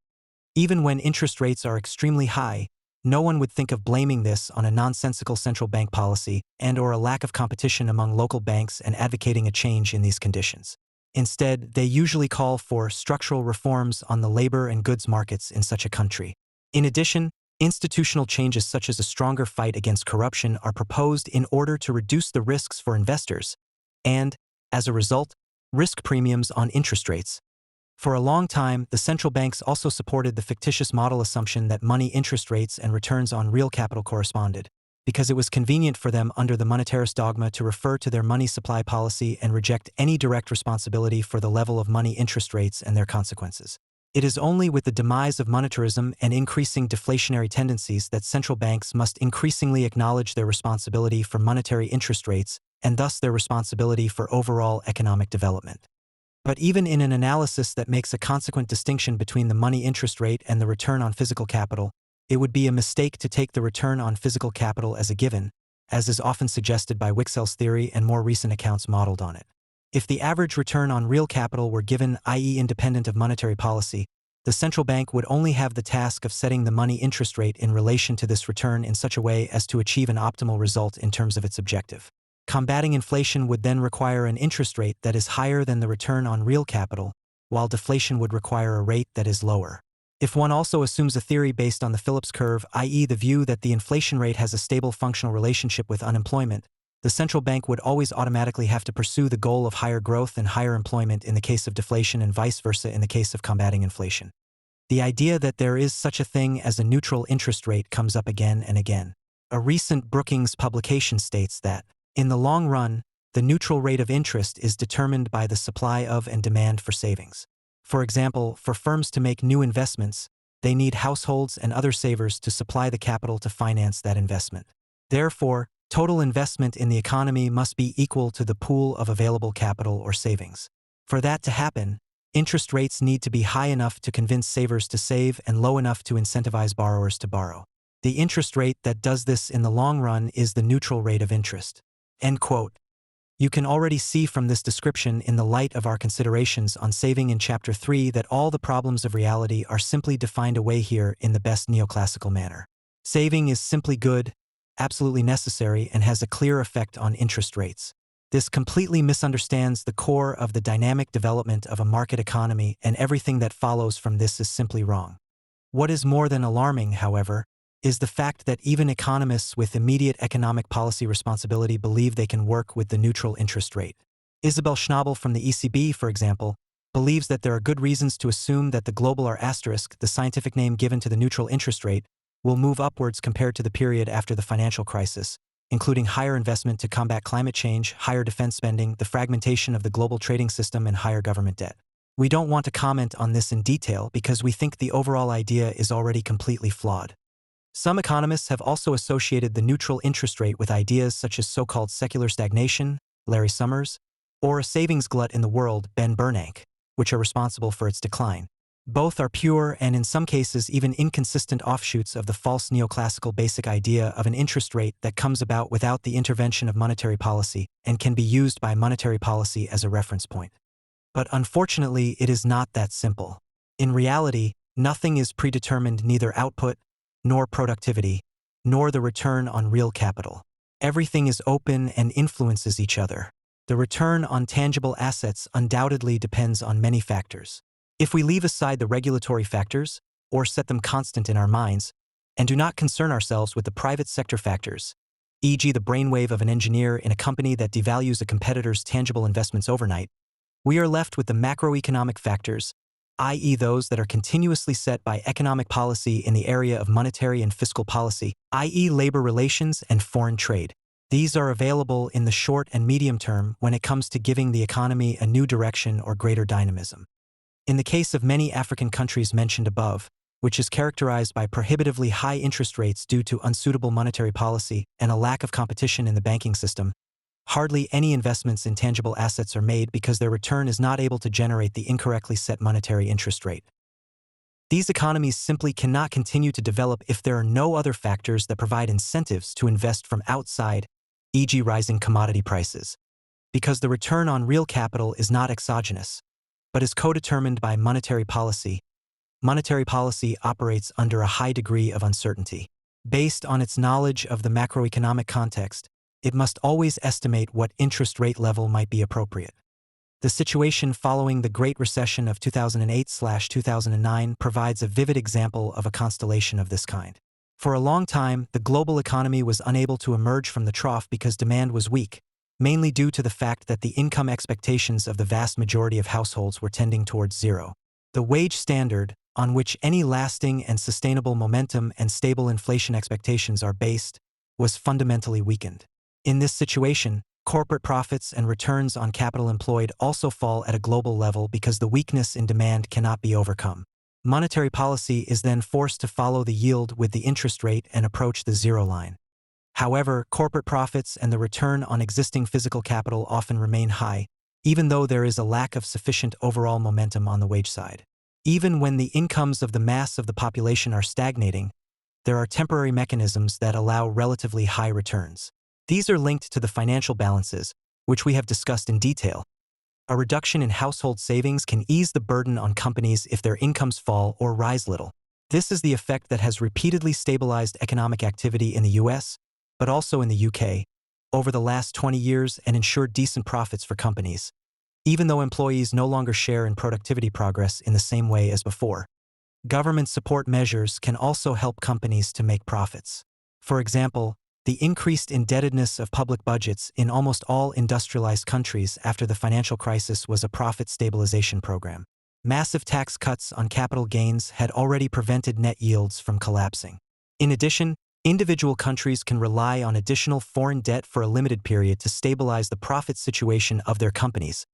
Speaker 2: Even when interest rates are extremely high, no one would think of blaming this on a nonsensical central bank policy and/or a lack of competition among local banks and advocating a change in these conditions. Instead, they usually call for structural reforms on the labor and goods markets in such a country. In addition, institutional changes such as a stronger fight against corruption are proposed in order to reduce the risks for investors and, as a result, risk premiums on interest rates. For a long time, the central banks also supported the fictitious model assumption that money interest rates and returns on real capital corresponded, because it was convenient for them under the monetarist dogma to refer to their money supply policy and reject any direct responsibility for the level of money interest rates and their consequences. It is only with the demise of monetarism and increasing deflationary tendencies that central banks must increasingly acknowledge their responsibility for monetary interest rates and thus their responsibility for overall economic development. But even in an analysis that makes a consequent distinction between the money interest rate and the return on physical capital, it would be a mistake to take the return on physical capital as a given, as is often suggested by Wicksel's theory and more recent accounts modeled on it. If the average return on real capital were given, i.e. independent of monetary policy, the central bank would only have the task of setting the money interest rate in relation to this return in such a way as to achieve an optimal result in terms of its objective. Combating inflation would then require an interest rate that is higher than the return on real capital, while deflation would require a rate that is lower. If one also assumes a theory based on the Phillips curve, i.e. the view that the inflation rate has a stable functional relationship with unemployment, the central bank would always automatically have to pursue the goal of higher growth and higher employment in the case of deflation and vice versa in the case of combating inflation. The idea that there is such a thing as a neutral interest rate comes up again and again. A recent Brookings publication states that, in the long run, the neutral rate of interest is determined by the supply of and demand for savings. For example, for firms to make new investments, they need households and other savers to supply the capital to finance that investment. Therefore, total investment in the economy must be equal to the pool of available capital or savings. For that to happen, interest rates need to be high enough to convince savers to save and low enough to incentivize borrowers to borrow. The interest rate that does this in the long run is the neutral rate of interest. End quote. You can already see from this description in the light of our considerations on saving in Chapter 3 that all the problems of reality are simply defined away here in the best neoclassical manner. Saving is simply good, absolutely necessary, and has a clear effect on interest rates. This completely misunderstands the core of the dynamic development of a market economy, and everything that follows from this is simply wrong. What is more than alarming, however, is the fact that even economists with immediate economic policy responsibility believe they can work with the neutral interest rate. Isabel Schnabel from the ECB, for example, believes that there are good reasons to assume that the global R**, the scientific name given to the neutral interest rate, will move upwards compared to the period after the financial crisis, including higher investment to combat climate change, higher defense spending, the fragmentation of the global trading system, and higher government debt. We don't want to comment on this in detail because we think the overall idea is already completely flawed. Some economists have also associated the neutral interest rate with ideas such as so-called secular stagnation, Larry Summers, or a savings glut in the world, Ben Bernanke, which are responsible for its decline. Both are pure and in some cases even inconsistent offshoots of the false neoclassical basic idea of an interest rate that comes about without the intervention of monetary policy and can be used by monetary policy as a reference point. But unfortunately, it is not that simple. In reality, nothing is predetermined, neither output, nor productivity, nor the return on real capital. Everything is open and influences each other. The return on tangible assets undoubtedly depends on many factors. If we leave aside the regulatory factors, or set them constant in our minds, and do not concern ourselves with the private sector factors, e.g. the brainwave of an engineer in a company that devalues a competitor's tangible investments overnight, we are left with the macroeconomic factors, i.e. those that are continuously set by economic policy in the area of monetary and fiscal policy, i.e. labor relations and foreign trade. These are available in the short and medium term when it comes to giving the economy a new direction or greater dynamism. In the case of many African countries mentioned above, which is characterized by prohibitively high interest rates due to unsuitable monetary policy and a lack of competition in the banking system, hardly any investments in tangible assets are made because their return is not able to generate the incorrectly set monetary interest rate. These economies simply cannot continue to develop if there are no other factors that provide incentives to invest from outside, e.g. rising commodity prices, because the return on real capital is not exogenous, but is co-determined by monetary policy. Monetary policy operates under a high degree of uncertainty. Based on its knowledge of the macroeconomic context, it must always estimate what interest rate level might be appropriate. The situation following the Great Recession of 2008/2009 provides a vivid example of a constellation of this kind. For a long time, the global economy was unable to emerge from the trough because demand was weak, mainly due to the fact that the income expectations of the vast majority of households were tending towards zero. The wage standard, on which any lasting and sustainable momentum and stable inflation expectations are based, was fundamentally weakened. In this situation, corporate profits and returns on capital employed also fall at a global level because the weakness in demand cannot be overcome. Monetary policy is then forced to follow the yield with the interest rate and approach the zero line. However, corporate profits and the return on existing physical capital often remain high, even though there is a lack of sufficient overall momentum on the wage side. Even when the incomes of the mass of the population are stagnating, there are temporary mechanisms that allow relatively high returns. These are linked to the financial balances, which we have discussed in detail. A reduction in household savings can ease the burden on companies if their incomes fall or rise little. This is the effect that has repeatedly stabilized economic activity in the US, but also in the UK, over the last 20 years and ensured decent profits for companies, even though employees no longer share in productivity progress in the same way as before. Government support measures can also help companies to make profits. For example, the increased indebtedness of public budgets in almost all industrialized countries after the financial crisis was a profit stabilization program. Massive tax cuts on capital gains had already prevented net yields from collapsing. In addition, individual countries can rely on additional foreign debt for a limited period to stabilize the profit situation of their companies,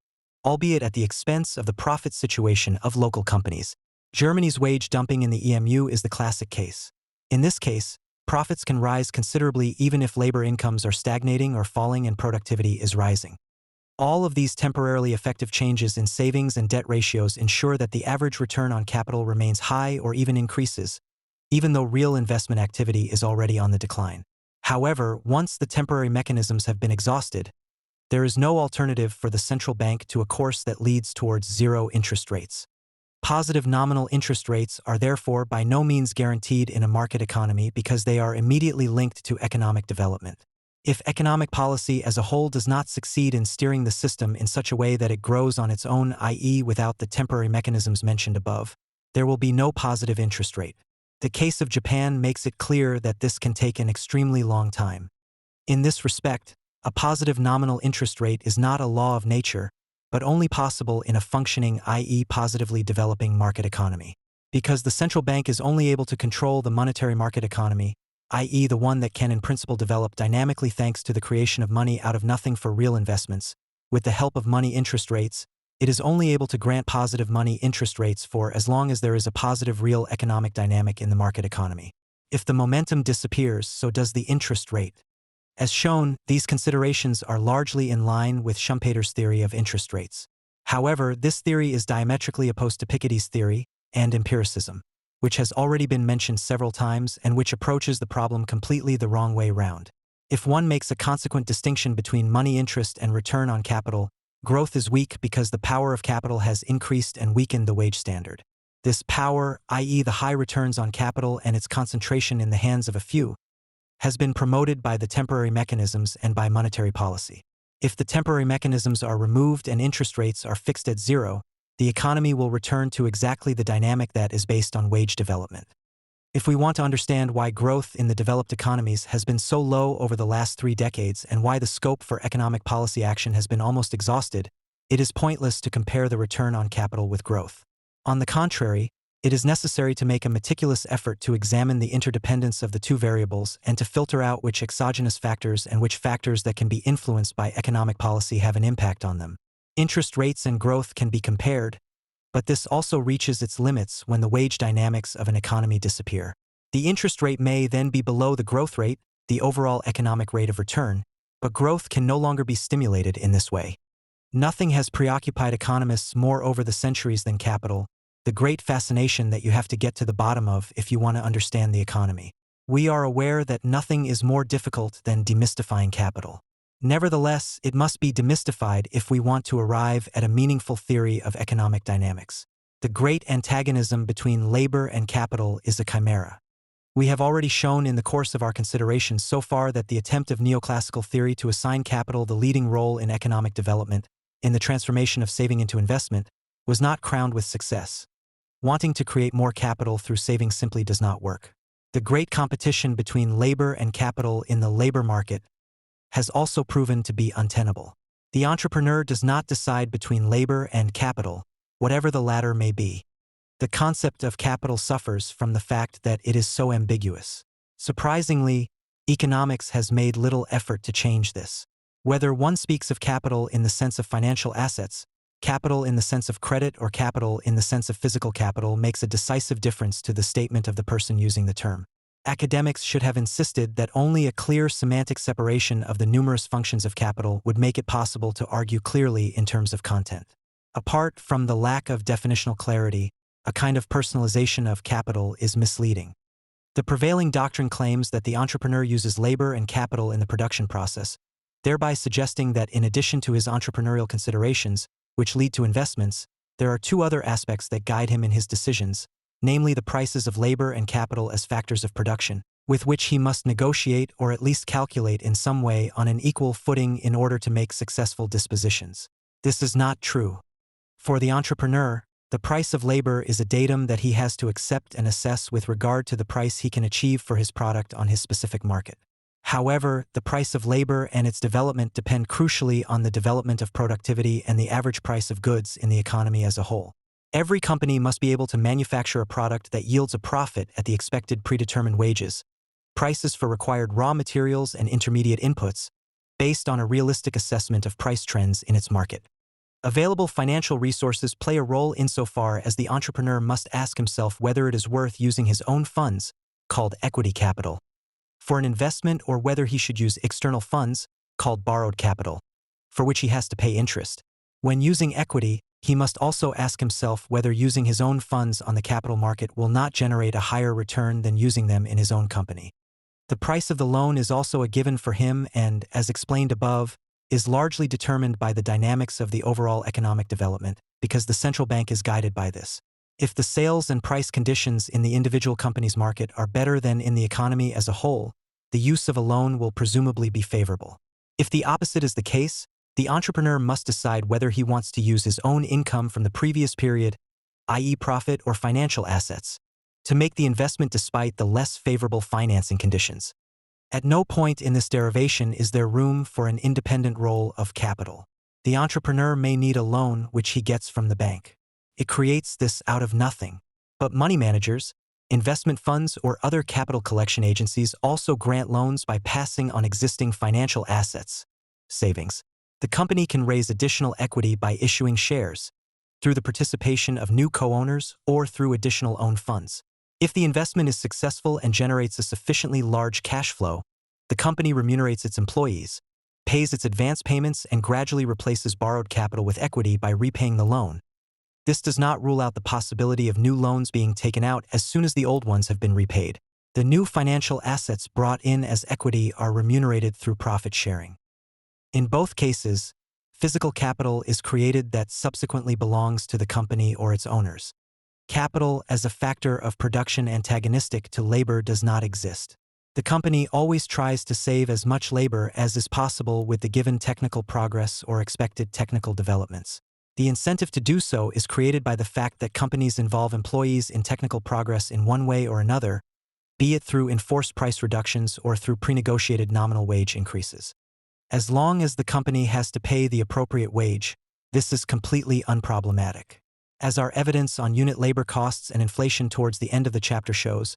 Speaker 2: albeit at the expense of the profit situation of local companies. Germany's wage dumping in the EMU is the classic case. In this case, profits can rise considerably even if labor incomes are stagnating or falling and productivity is rising. All of these temporarily effective changes in savings and debt ratios ensure that the average return on capital remains high or even increases, even though real investment activity is already on the decline. However, once the temporary mechanisms have been exhausted, there is no alternative for the central bank to a course that leads towards zero interest rates. Positive nominal interest rates are therefore by no means guaranteed in a market economy because they are immediately linked to economic development. If economic policy as a whole does not succeed in steering the system in such a way that it grows on its own, i.e., without the temporary mechanisms mentioned above, there will be no positive interest rate. The case of Japan makes it clear that this can take an extremely long time. In this respect, a positive nominal interest rate is not a law of nature, but only possible in a functioning, i.e., positively developing market economy. Because the central bank is only able to control the monetary market economy, i.e., the one that can in principle develop dynamically thanks to the creation of money out of nothing for real investments, with the help of money interest rates, it is only able to grant positive money interest rates for as long as there is a positive real economic dynamic in the market economy. If the momentum disappears, so does the interest rate. As shown, these considerations are largely in line with Schumpeter's theory of interest rates. However, this theory is diametrically opposed to Piketty's theory and empiricism, which has already been mentioned several times and which approaches the problem completely the wrong way round. If one makes a consequent distinction between money interest and return on capital, growth is weak because the power of capital has increased and weakened the wage standard. This power, i.e., the high returns on capital and its concentration in the hands of a few, has been promoted by the temporary mechanisms and by monetary policy. If the temporary mechanisms are removed and interest rates are fixed at zero, the economy will return to exactly the dynamic that is based on wage development. If we want to understand why growth in the developed economies has been so low over the last 3 decades and why the scope for economic policy action has been almost exhausted, it is pointless to compare the return on capital with growth. On the contrary, it is necessary to make a meticulous effort to examine the interdependence of the two variables and to filter out which exogenous factors and which factors that can be influenced by economic policy have an impact on them. Interest rates and growth can be compared, but this also reaches its limits when the wage dynamics of an economy disappear. The interest rate may then be below the growth rate, the overall economic rate of return, but growth can no longer be stimulated in this way. Nothing has preoccupied economists more over the centuries than capital, the great fascination that you have to get to the bottom of if you want to understand the economy. We are aware that nothing is more difficult than demystifying capital. Nevertheless, it must be demystified if we want to arrive at a meaningful theory of economic dynamics. The great antagonism between labor and capital is a chimera. We have already shown in the course of our considerations so far that the attempt of neoclassical theory to assign capital the leading role in economic development, in the transformation of saving into investment, was not crowned with success. Wanting to create more capital through saving simply does not work. The great competition between labor and capital in the labor market has also proven to be untenable. The entrepreneur does not decide between labor and capital, whatever the latter may be. The concept of capital suffers from the fact that it is so ambiguous. Surprisingly, economics has made little effort to change this. Whether one speaks of capital in the sense of financial assets, capital in the sense of credit, or capital in the sense of physical capital makes a decisive difference to the statement of the person using the term. Academics should have insisted that only a clear semantic separation of the numerous functions of capital would make it possible to argue clearly in terms of content. Apart from the lack of definitional clarity, a kind of personalization of capital is misleading. The prevailing doctrine claims that the entrepreneur uses labor and capital in the production process, thereby suggesting that in addition to his entrepreneurial considerations, which lead to investments, there are two other aspects that guide him in his decisions, namely the prices of labor and capital as factors of production, with which he must negotiate or at least calculate in some way on an equal footing in order to make successful dispositions. This is not true. For the entrepreneur, the price of labor is a datum that he has to accept and assess with regard to the price he can achieve for his product on his specific market. However, the price of labor and its development depend crucially on the development of productivity and the average price of goods in the economy as a whole. Every company must be able to manufacture a product that yields a profit at the expected predetermined wages, prices for required raw materials and intermediate inputs, based on a realistic assessment of price trends in its market. Available financial resources play a role insofar as the entrepreneur must ask himself whether it is worth using his own funds, called equity capital, for an investment or whether he should use external funds, called borrowed capital, for which he has to pay interest. When using equity, he must also ask himself whether using his own funds on the capital market will not generate a higher return than using them in his own company. The price of the loan is also a given for him and, as explained above, is largely determined by the dynamics of the overall economic development, because the central bank is guided by this. If the sales and price conditions in the individual company's market are better than in the economy as a whole, the use of a loan will presumably be favorable. If the opposite is the case, the entrepreneur must decide whether he wants to use his own income from the previous period, i.e. profit or financial assets, to make the investment despite the less favorable financing conditions. At no point in this derivation is there room for an independent role of capital. The entrepreneur may need a loan which he gets from the bank. It creates this out of nothing. But money managers, investment funds, or other capital collection agencies also grant loans by passing on existing financial assets, savings. The company can raise additional equity by issuing shares, through the participation of new co-owners or through additional owned funds. If the investment is successful and generates a sufficiently large cash flow, the company remunerates its employees, pays its advance payments, and gradually replaces borrowed capital with equity by repaying the loan. This does not rule out the possibility of new loans being taken out as soon as the old ones have been repaid. The new financial assets brought in as equity are remunerated through profit sharing. In both cases, physical capital is created that subsequently belongs to the company or its owners. Capital as a factor of production antagonistic to labor does not exist. The company always tries to save as much labor as is possible with the given technical progress or expected technical developments. The incentive to do so is created by the fact that companies involve employees in technical progress in one way or another, be it through enforced price reductions or through pre-negotiated nominal wage increases. As long as the company has to pay the appropriate wage, this is completely unproblematic. As our evidence on unit labor costs and inflation towards the end of the chapter shows,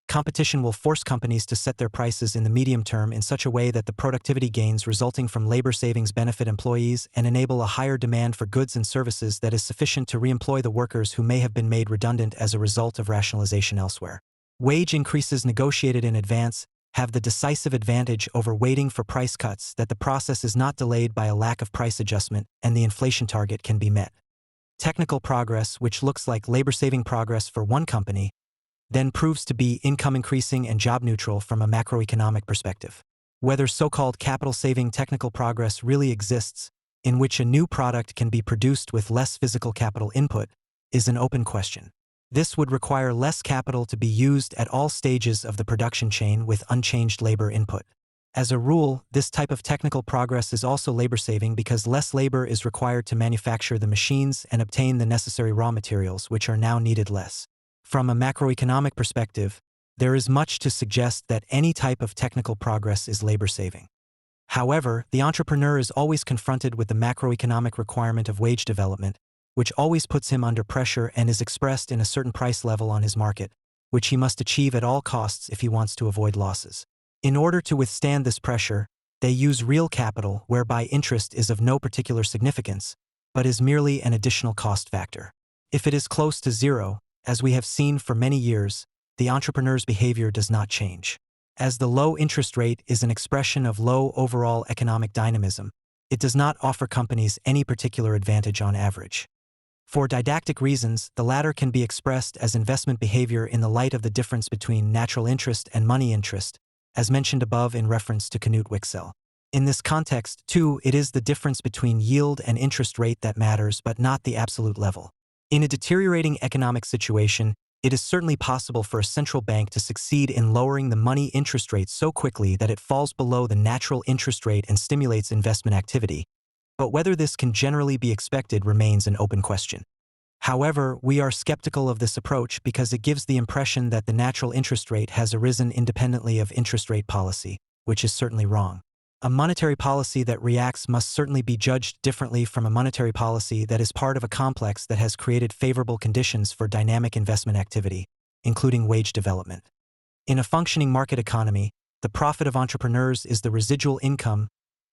Speaker 2: competition will force companies to set their prices in the medium term in such a way that the productivity gains resulting from labor savings benefit employees and enable a higher demand for goods and services that is sufficient to reemploy the workers who may have been made redundant as a result of rationalization elsewhere. Wage increases negotiated in advance have the decisive advantage over waiting for price cuts that the process is not delayed by a lack of price adjustment and the inflation target can be met. Technical progress, which looks like labor-saving progress for one company, then proves to be income-increasing and job-neutral from a macroeconomic perspective. Whether so-called capital-saving technical progress really exists, in which a new product can be produced with less physical capital input, is an open question. This would require less capital to be used at all stages of the production chain with unchanged labor input. As a rule, this type of technical progress is also labor-saving because less labor is required to manufacture the machines and obtain the necessary raw materials, which are now needed less. From a macroeconomic perspective, there is much to suggest that any type of technical progress is labor-saving. However, the entrepreneur is always confronted with the macroeconomic requirement of wage development, which always puts him under pressure and is expressed in a certain price level on his market, which he must achieve at all costs if he wants to avoid losses. In order to withstand this pressure, they use real capital whereby interest is of no particular significance, but is merely an additional cost factor. If it is close to zero, as we have seen for many years, the entrepreneur's behavior does not change. As the low interest rate is an expression of low overall economic dynamism, it does not offer companies any particular advantage on average. For didactic reasons, the latter can be expressed as investment behavior in the light of the difference between natural interest and money interest, as mentioned above in reference to Knut Wicksell. In this context, too, it is the difference between yield and interest rate that matters, but not the absolute level. In a deteriorating economic situation, it is certainly possible for a central bank to succeed in lowering the money interest rate so quickly that it falls below the natural interest rate and stimulates investment activity, but whether this can generally be expected remains an open question. However, we are skeptical of this approach because it gives the impression that the natural interest rate has arisen independently of interest rate policy, which is certainly wrong. A monetary policy that reacts must certainly be judged differently from a monetary policy that is part of a complex that has created favorable conditions for dynamic investment activity, including wage development. In a functioning market economy, the profit of entrepreneurs is the residual income,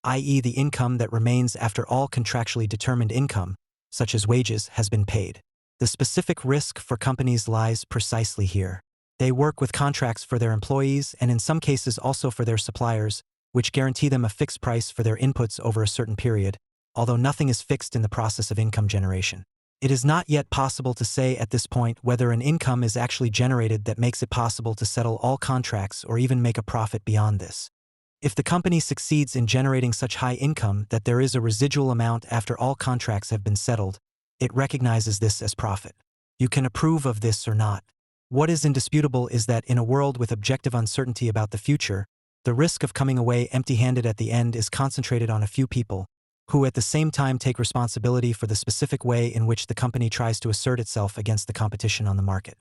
Speaker 2: i.e., the income that remains after all contractually determined income, such as wages, has been paid. The specific risk for companies lies precisely here. They work with contracts for their employees and in some cases also for their suppliers, which guarantee them a fixed price for their inputs over a certain period, although nothing is fixed in the process of income generation. It is not yet possible to say at this point whether an income is actually generated that makes it possible to settle all contracts or even make a profit beyond this. If the company succeeds in generating such high income that there is a residual amount after all contracts have been settled, it recognizes this as profit. You can approve of this or not. What is indisputable is that in a world with objective uncertainty about the future, the risk of coming away empty-handed at the end is concentrated on a few people, who at the same time take responsibility for the specific way in which the company tries to assert itself against the competition on the market.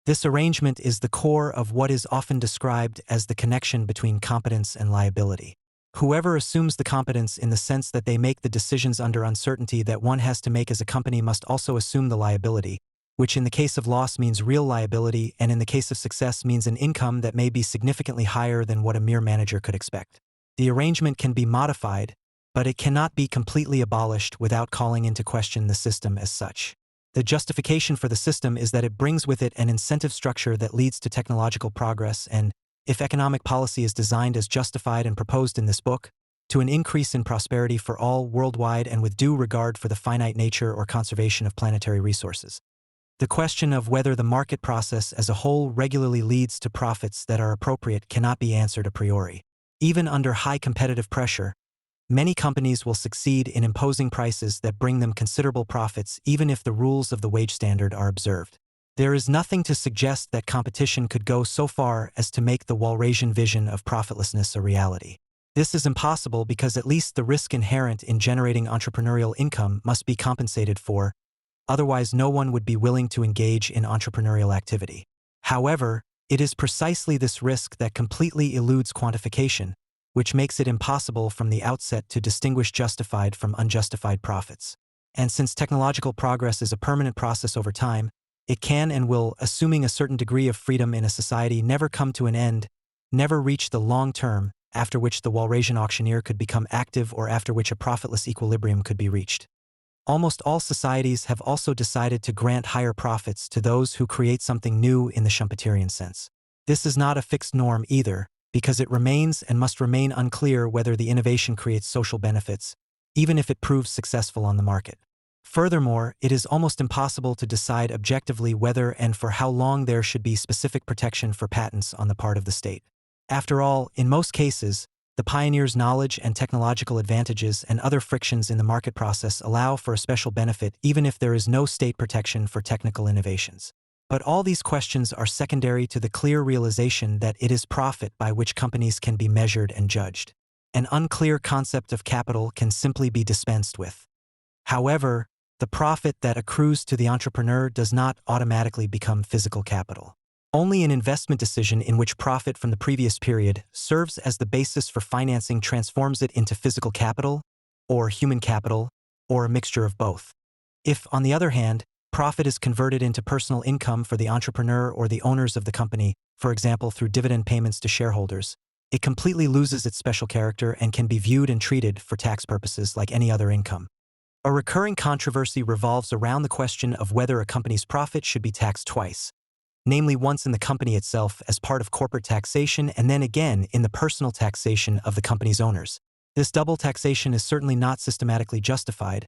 Speaker 2: This arrangement is the core of what is often described as the connection between competence and liability. Whoever assumes the competence in the sense that they make the decisions under uncertainty that one has to make as a company must also assume the liability, which in the case of loss means real liability and in the case of success means an income that may be significantly higher than what a mere manager could expect. The arrangement can be modified, but it cannot be completely abolished without calling into question the system as such. The justification for the system is that it brings with it an incentive structure that leads to technological progress and, if economic policy is designed as justified and proposed in this book, to an increase in prosperity for all worldwide and with due regard for the finite nature or conservation of planetary resources. The question of whether the market process as a whole regularly leads to profits that are appropriate cannot be answered a priori. Even under high competitive pressure, many companies will succeed in imposing prices that bring them considerable profits even if the rules of the wage standard are observed. There is nothing to suggest that competition could go so far as to make the Walrasian vision of profitlessness a reality. This is impossible because at least the risk inherent in generating entrepreneurial income must be compensated for, otherwise no one would be willing to engage in entrepreneurial activity. However, it is precisely this risk that completely eludes quantification, which makes it impossible from the outset to distinguish justified from unjustified profits. And since technological progress is a permanent process over time, it can and will, assuming a certain degree of freedom in a society, never come to an end, never reach the long term, after which the Walrasian auctioneer could become active or after which a profitless equilibrium could be reached. Almost all societies have also decided to grant higher profits to those who create something new in the Schumpeterian sense. This is not a fixed norm either, because it remains and must remain unclear whether the innovation creates social benefits, even if it proves successful on the market. Furthermore, it is almost impossible to decide objectively whether and for how long there should be specific protection for patents on the part of the state. After all, in most cases, the pioneer's knowledge and technological advantages and other frictions in the market process allow for a special benefit even if there is no state protection for technical innovations. But all these questions are secondary to the clear realization that it is profit by which companies can be measured and judged. An unclear concept of capital can simply be dispensed with. However, the profit that accrues to the entrepreneur does not automatically become physical capital. Only an investment decision in which profit from the previous period serves as the basis for financing transforms it into physical capital, or human capital, or a mixture of both. If, on the other hand, profit is converted into personal income for the entrepreneur or the owners of the company, for example through dividend payments to shareholders, it completely loses its special character and can be viewed and treated for tax purposes like any other income. A recurring controversy revolves around the question of whether a company's profit should be taxed twice. namely once in the company itself as part of corporate taxation and then again in the personal taxation of the company's owners. This double taxation is certainly not systematically justified,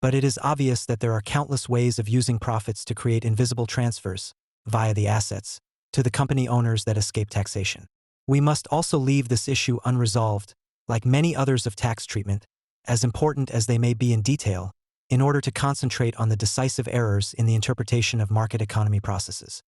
Speaker 2: but it is obvious that there are countless ways of using profits to create invisible transfers, via the assets, to the company owners that escape taxation. We must also leave this issue unresolved, like many others of tax treatment, as important as they may be in detail, in order to concentrate on the decisive errors in the interpretation of market economy processes.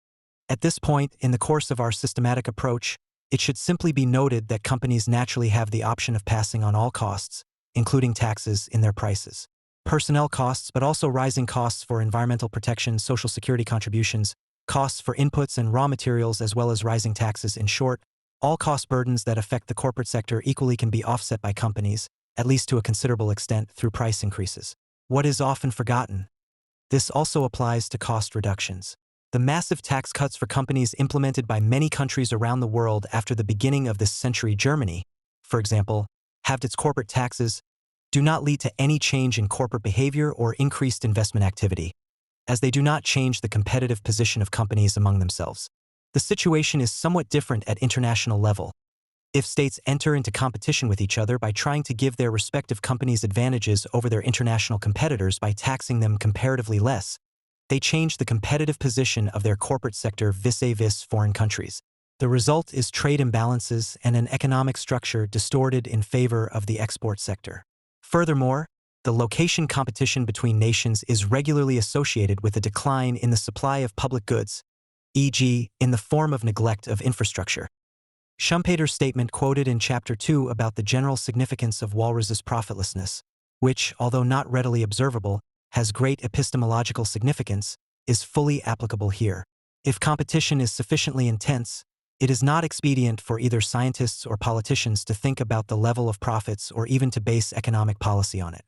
Speaker 2: At this point in the course of our systematic approach, it should simply be noted that companies naturally have the option of passing on all costs, including taxes, in their prices. Personnel costs, but also rising costs for environmental protection, social security contributions, costs for inputs and raw materials, as well as rising taxes. In short, all cost burdens that affect the corporate sector equally can be offset by companies, at least to a considerable extent, through price increases. What is often forgotten? This also applies to cost reductions. The massive tax cuts for companies implemented by many countries around the world after the beginning of this century, Germany, for example, halved its corporate taxes, do not lead to any change in corporate behavior or increased investment activity, as they do not change the competitive position of companies among themselves. The situation is somewhat different at international level. If states enter into competition with each other by trying to give their respective companies advantages over their international competitors by taxing them comparatively less, they change the competitive position of their corporate sector vis-a-vis foreign countries. The result is trade imbalances and an economic structure distorted in favor of the export sector. Furthermore, the location competition between nations is regularly associated with a decline in the supply of public goods, e.g., in the form of neglect of infrastructure. Schumpeter's statement quoted in Chapter 2 about the general significance of Walras's profitlessness, which, although not readily observable, has great epistemological significance, is fully applicable here. If competition is sufficiently intense, it is not expedient for either scientists or politicians to think about the level of profits or even to base economic policy on it.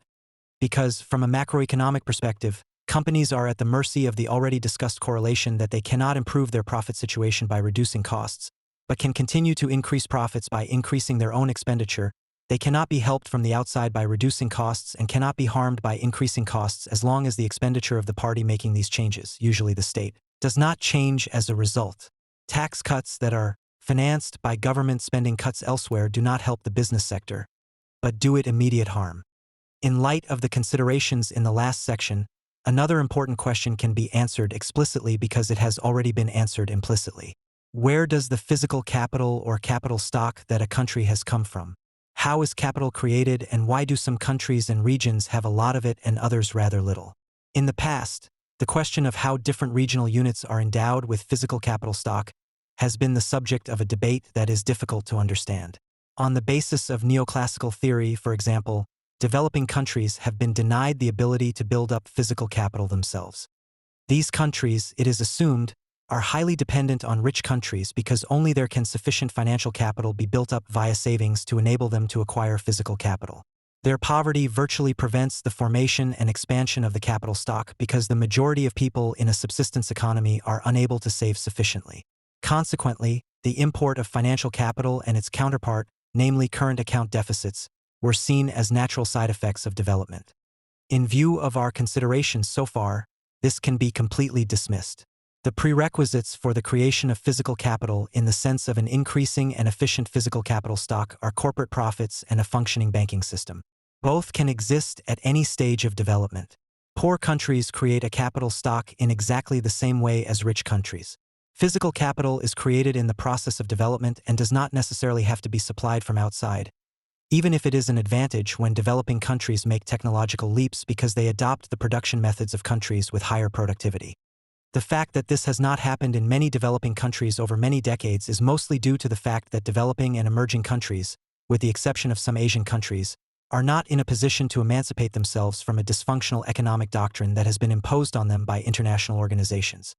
Speaker 2: Because, from a macroeconomic perspective, companies are at the mercy of the already discussed correlation that they cannot improve their profit situation by reducing costs, but can continue to increase profits by increasing their own expenditure. They cannot be helped from the outside by reducing costs and cannot be harmed by increasing costs as long as the expenditure of the party making these changes, usually the state, does not change as a result. Tax cuts that are financed by government spending cuts elsewhere do not help the business sector, but do it immediate harm. In light of the considerations in the last section, another important question can be answered explicitly because it has already been answered implicitly. Where does the physical capital or capital stock that a country has come from? How is capital created, and why do some countries and regions have a lot of it and others rather little? In the past, the question of how different regional units are endowed with physical capital stock has been the subject of a debate that is difficult to understand. On the basis of neoclassical theory, for example, developing countries have been denied the ability to build up physical capital themselves. These countries, it is assumed, are highly dependent on rich countries because only there can sufficient financial capital be built up via savings to enable them to acquire physical capital. Their poverty virtually prevents the formation and expansion of the capital stock because the majority of people in a subsistence economy are unable to save sufficiently. Consequently, the import of financial capital and its counterpart, namely current account deficits, were seen as natural side effects of development. In view of our considerations so far, this can be completely dismissed. The prerequisites for the creation of physical capital in the sense of an increasing and efficient physical capital stock are corporate profits and a functioning banking system. Both can exist at any stage of development. Poor countries create a capital stock in exactly the same way as rich countries. Physical capital is created in the process of development and does not necessarily have to be supplied from outside, even if it is an advantage when developing countries make technological leaps because they adopt the production methods of countries with higher productivity. The fact that this has not happened in many developing countries over many decades is mostly due to the fact that developing and emerging countries, with the exception of some Asian countries, are not in a position to emancipate themselves from a dysfunctional economic doctrine that has been imposed on them by international organizations.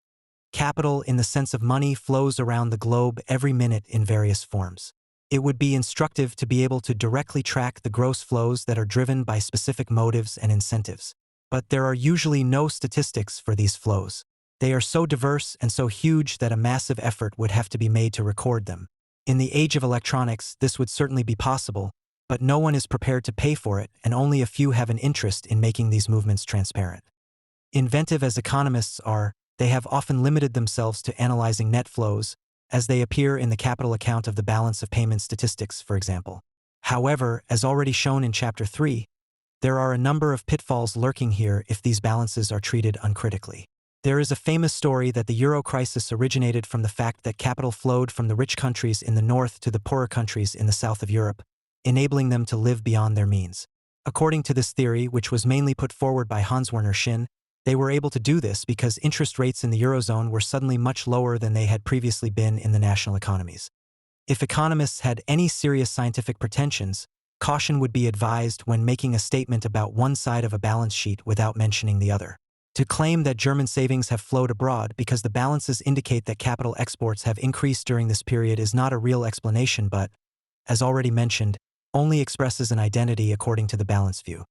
Speaker 2: Capital, in the sense of money, flows around the globe every minute in various forms. It would be instructive to be able to directly track the gross flows that are driven by specific motives and incentives. But there are usually no statistics for these flows. They are so diverse and so huge that a massive effort would have to be made to record them. In the age of electronics, this would certainly be possible, but no one is prepared to pay for it, and only a few have an interest in making these movements transparent. Inventive as economists are, they have often limited themselves to analyzing net flows, as they appear in the capital account of the balance of payment statistics, for example. However, as already shown in Chapter 3, there are a number of pitfalls lurking here if these balances are treated uncritically. There is a famous story that the euro crisis originated from the fact that capital flowed from the rich countries in the north to the poorer countries in the south of Europe, enabling them to live beyond their means. According to this theory, which was mainly put forward by Hans-Werner Sinn, they were able to do this because interest rates in the eurozone were suddenly much lower than they had previously been in the national economies. If economists had any serious scientific pretensions, caution would be advised when making a statement about one side of a balance sheet without mentioning the other. To claim that German savings have flowed abroad because the balances indicate that capital exports have increased during this period is not a real explanation but, as already mentioned, only expresses an identity according to the balance view.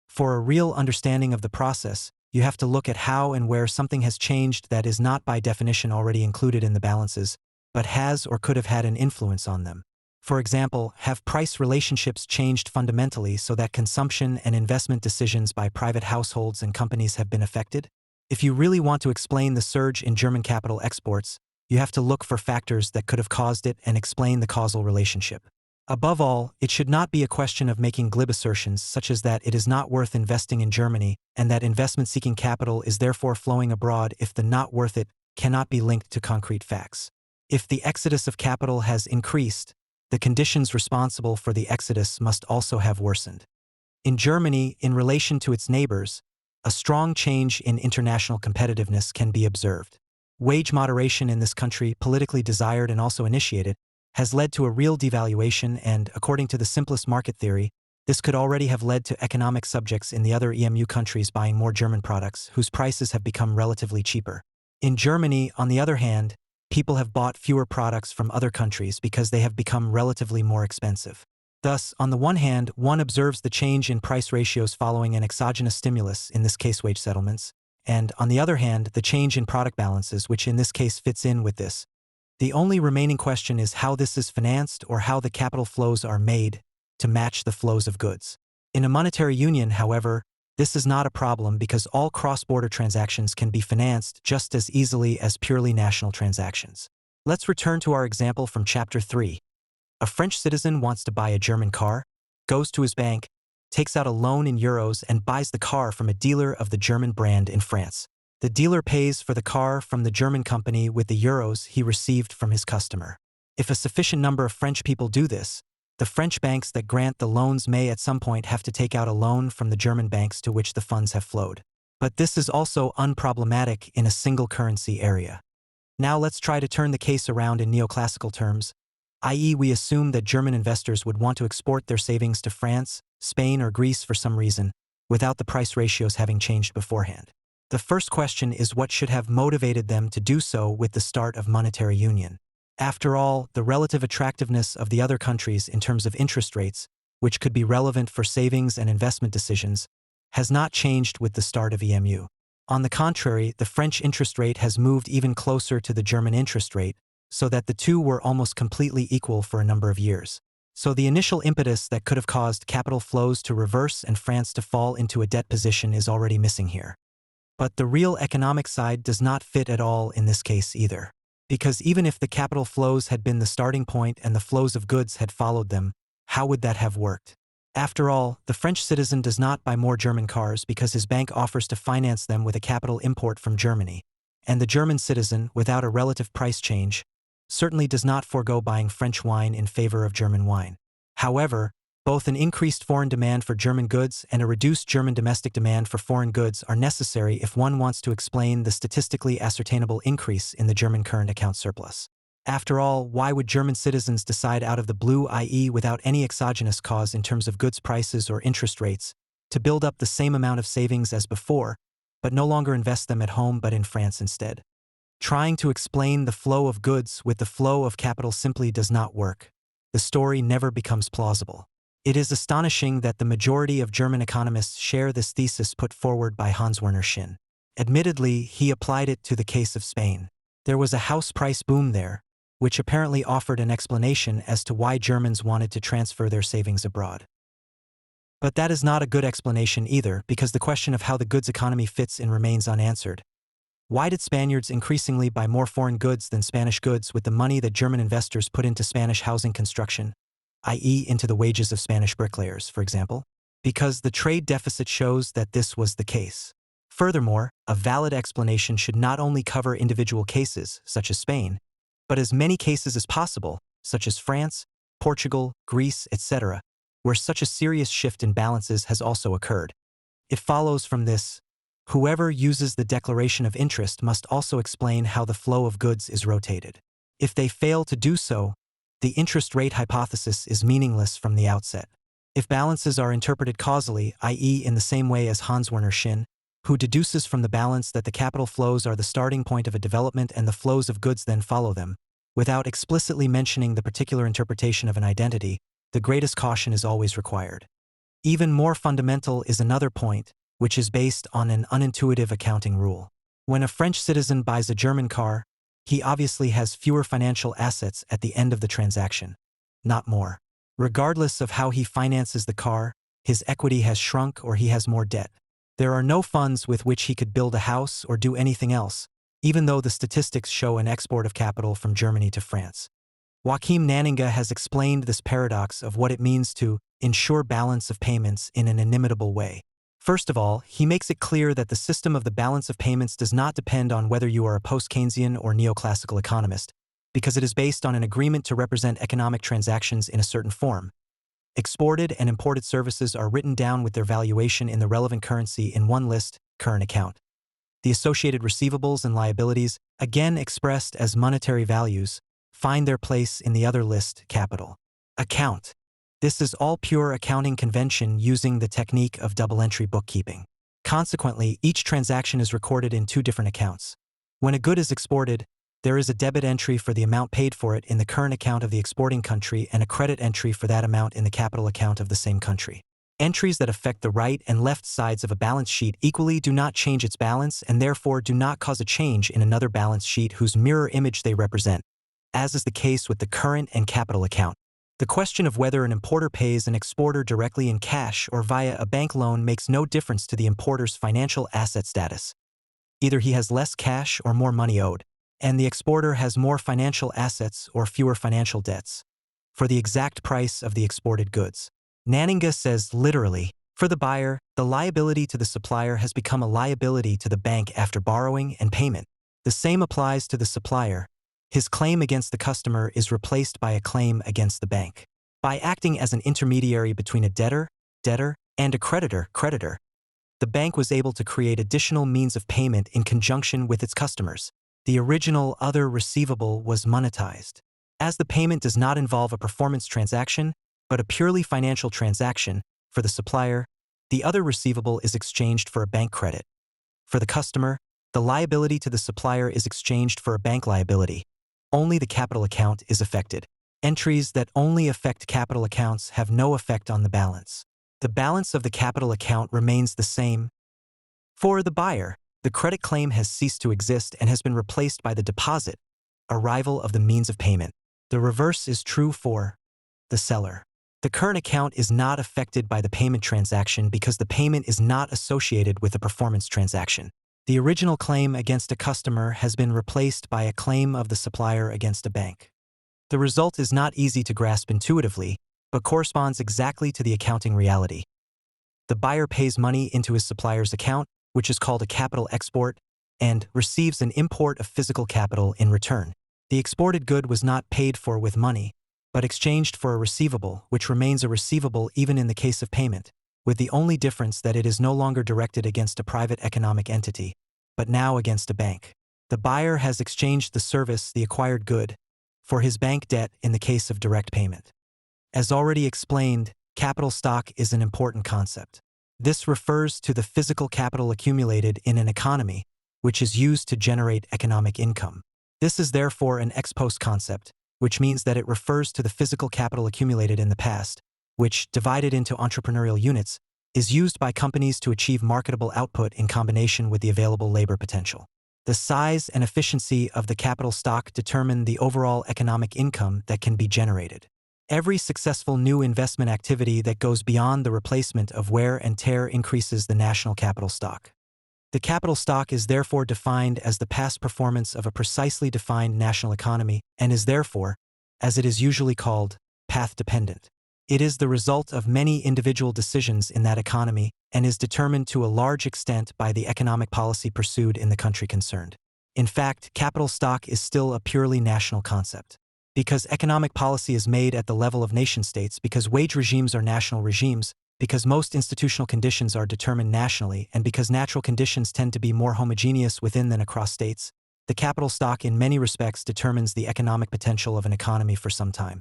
Speaker 2: For a real understanding of the process, you have to look at how and where something has changed that is not by definition already included in the balances, but has or could have had an influence on them. For example, have price relationships changed fundamentally so that consumption and investment decisions by private households and companies have been affected? If you really want to explain the surge in German capital exports, you have to look for factors that could have caused it and explain the causal relationship. Above all, it should not be a question of making glib assertions such as that it is not worth investing in Germany and that investment-seeking capital is therefore flowing abroad if the not worth it cannot be linked to concrete facts. If the exodus of capital has increased, the conditions responsible for the exodus must also have worsened. In Germany, in relation to its neighbors, a strong change in international competitiveness can be observed. Wage moderation in this country, politically desired and also initiated, has led to a real devaluation and, according to the simplest market theory, this could already have led to economic subjects in the other EMU countries buying more German products whose prices have become relatively cheaper. In Germany, on the other hand, people have bought fewer products from other countries because they have become relatively more expensive. Thus, on the one hand, one observes the change in price ratios following an exogenous stimulus, in this case wage settlements, and, on the other hand, the change in product balances, which in this case fits in with this. The only remaining question is how this is financed or how the capital flows are made to match the flows of goods. In a monetary union, however, this is not a problem because all cross-border transactions can be financed just as easily as purely national transactions. Let's return to our example from Chapter 3. A French citizen wants to buy a German car, goes to his bank, takes out a loan in euros and buys the car from a dealer of the German brand in France. The dealer pays for the car from the German company with the euros he received from his customer. If a sufficient number of French people do this, the French banks that grant the loans may at some point have to take out a loan from the German banks to which the funds have flowed. But this is also unproblematic in a single currency area. Now let's try to turn the case around in neoclassical terms, i.e. we assume that German investors would want to export their savings to France, Spain or Greece for some reason, without the price ratios having changed beforehand. The first question is what should have motivated them to do so with the start of monetary union. After all, the relative attractiveness of the other countries in terms of interest rates, which could be relevant for savings and investment decisions, has not changed with the start of EMU. On the contrary, the French interest rate has moved even closer to the German interest rate, so that the two were almost completely equal for a number of years. So the initial impetus that could have caused capital flows to reverse and France to fall into a debt position is already missing here. But the real economic side does not fit at all in this case either. Because even if the capital flows had been the starting point and the flows of goods had followed them, how would that have worked? After all, the French citizen does not buy more German cars because his bank offers to finance them with a capital import from Germany, and the German citizen, without a relative price change, certainly does not forego buying French wine in favor of German wine. However, both an increased foreign demand for German goods and a reduced German domestic demand for foreign goods are necessary if one wants to explain the statistically ascertainable increase in the German current account surplus. After all, why would German citizens decide out of the blue, i.e. without any exogenous cause in terms of goods prices or interest rates, to build up the same amount of savings as before, but no longer invest them at home but in France instead? Trying to explain the flow of goods with the flow of capital simply does not work. The story never becomes plausible. It is astonishing that the majority of German economists share this thesis put forward by Hans-Werner Sinn. Admittedly, he applied it to the case of Spain. There was a house price boom there, which apparently offered an explanation as to why Germans wanted to transfer their savings abroad. But that is not a good explanation either, because the question of how the goods economy fits in remains unanswered. Why did Spaniards increasingly buy more foreign goods than Spanish goods with the money that German investors put into Spanish housing construction, i.e. into the wages of Spanish bricklayers, for example? Because the trade deficit shows that this was the case. Furthermore, a valid explanation should not only cover individual cases, such as Spain, but as many cases as possible, such as France, Portugal, Greece, etc., where such a serious shift in balances has also occurred. It follows from this, whoever uses the declaration of interest must also explain how the flow of goods is rotated. If they fail to do so, the interest rate hypothesis is meaningless from the outset. If balances are interpreted causally, i.e. in the same way as Hans Werner Shin, who deduces from the balance that the capital flows are the starting point of a development and the flows of goods then follow them, without explicitly mentioning the particular interpretation of an identity, the greatest caution is always required. Even more fundamental is another point, which is based on an unintuitive accounting rule. When a French citizen buys a German car, he obviously has fewer financial assets at the end of the transaction, not more. Regardless of how he finances the car, his equity has shrunk or he has more debt. There are no funds with which he could build a house or do anything else, even though the statistics show an export of capital from Germany to France. Joachim Nanninga has explained this paradox of what it means to ensure balance of payments in an inimitable way. First of all, he makes it clear that the system of the balance of payments does not depend on whether you are a post-Keynesian or neoclassical economist, because it is based on an agreement to represent economic transactions in a certain form. Exported and imported services are written down with their valuation in the relevant currency in one list, current account. The associated receivables and liabilities, again expressed as monetary values, find their place in the other list, capital account. This is all pure accounting convention using the technique of double-entry bookkeeping. Consequently, each transaction is recorded in two different accounts. When a good is exported, there is a debit entry for the amount paid for it in the current account of the exporting country and a credit entry for that amount in the capital account of the same country. Entries that affect the right and left sides of a balance sheet equally do not change its balance and therefore do not cause a change in another balance sheet whose mirror image they represent, as is the case with the current and capital account. The question of whether an importer pays an exporter directly in cash or via a bank loan makes no difference to the importer's financial asset status. Either he has less cash or more money owed, and the exporter has more financial assets or fewer financial debts, for the exact price of the exported goods. Nanninga says literally, for the buyer, the liability to the supplier has become a liability to the bank after borrowing and payment. The same applies to the supplier. His claim against the customer is replaced by a claim against the bank. By acting as an intermediary between a debtor, and a creditor, the bank was able to create additional means of payment in conjunction with its customers. The original other receivable was monetized. As the payment does not involve a performance transaction, but a purely financial transaction, for the supplier, the other receivable is exchanged for a bank credit. For the customer, the liability to the supplier is exchanged for a bank liability. Only the capital account is affected. Entries that only affect capital accounts have no effect on the balance. The balance of the capital account remains the same. For the buyer, the credit claim has ceased to exist and has been replaced by the deposit, arrival of the means of payment. The reverse is true for the seller. The current account is not affected by the payment transaction because the payment is not associated with a performance transaction. The original claim against a customer has been replaced by a claim of the supplier against a bank. The result is not easy to grasp intuitively, but corresponds exactly to the accounting reality. The buyer pays money into his supplier's account, which is called a capital export, and receives an import of physical capital in return. The exported good was not paid for with money, but exchanged for a receivable, which remains a receivable even in the case of payment, with the only difference that it is no longer directed against a private economic entity, but now against a bank. The buyer has exchanged the service, the acquired good, for his bank debt in the case of direct payment. As already explained, capital stock is an important concept. This refers to the physical capital accumulated in an economy, which is used to generate economic income. This is therefore an ex post concept, which means that it refers to the physical capital accumulated in the past, which, divided into entrepreneurial units, is used by companies to achieve marketable output in combination with the available labor potential. The size and efficiency of the capital stock determine the overall economic income that can be generated. Every successful new investment activity that goes beyond the replacement of wear and tear increases the national capital stock. The capital stock is therefore defined as the past performance of a precisely defined national economy and is therefore, as it is usually called, path-dependent. It is the result of many individual decisions in that economy and is determined to a large extent by the economic policy pursued in the country concerned. In fact, capital stock is still a purely national concept. Because economic policy is made at the level of nation-states, because wage regimes are national regimes, because most institutional conditions are determined nationally, and because natural conditions tend to be more homogeneous within than across states, the capital stock in many respects determines the economic potential of an economy for some time.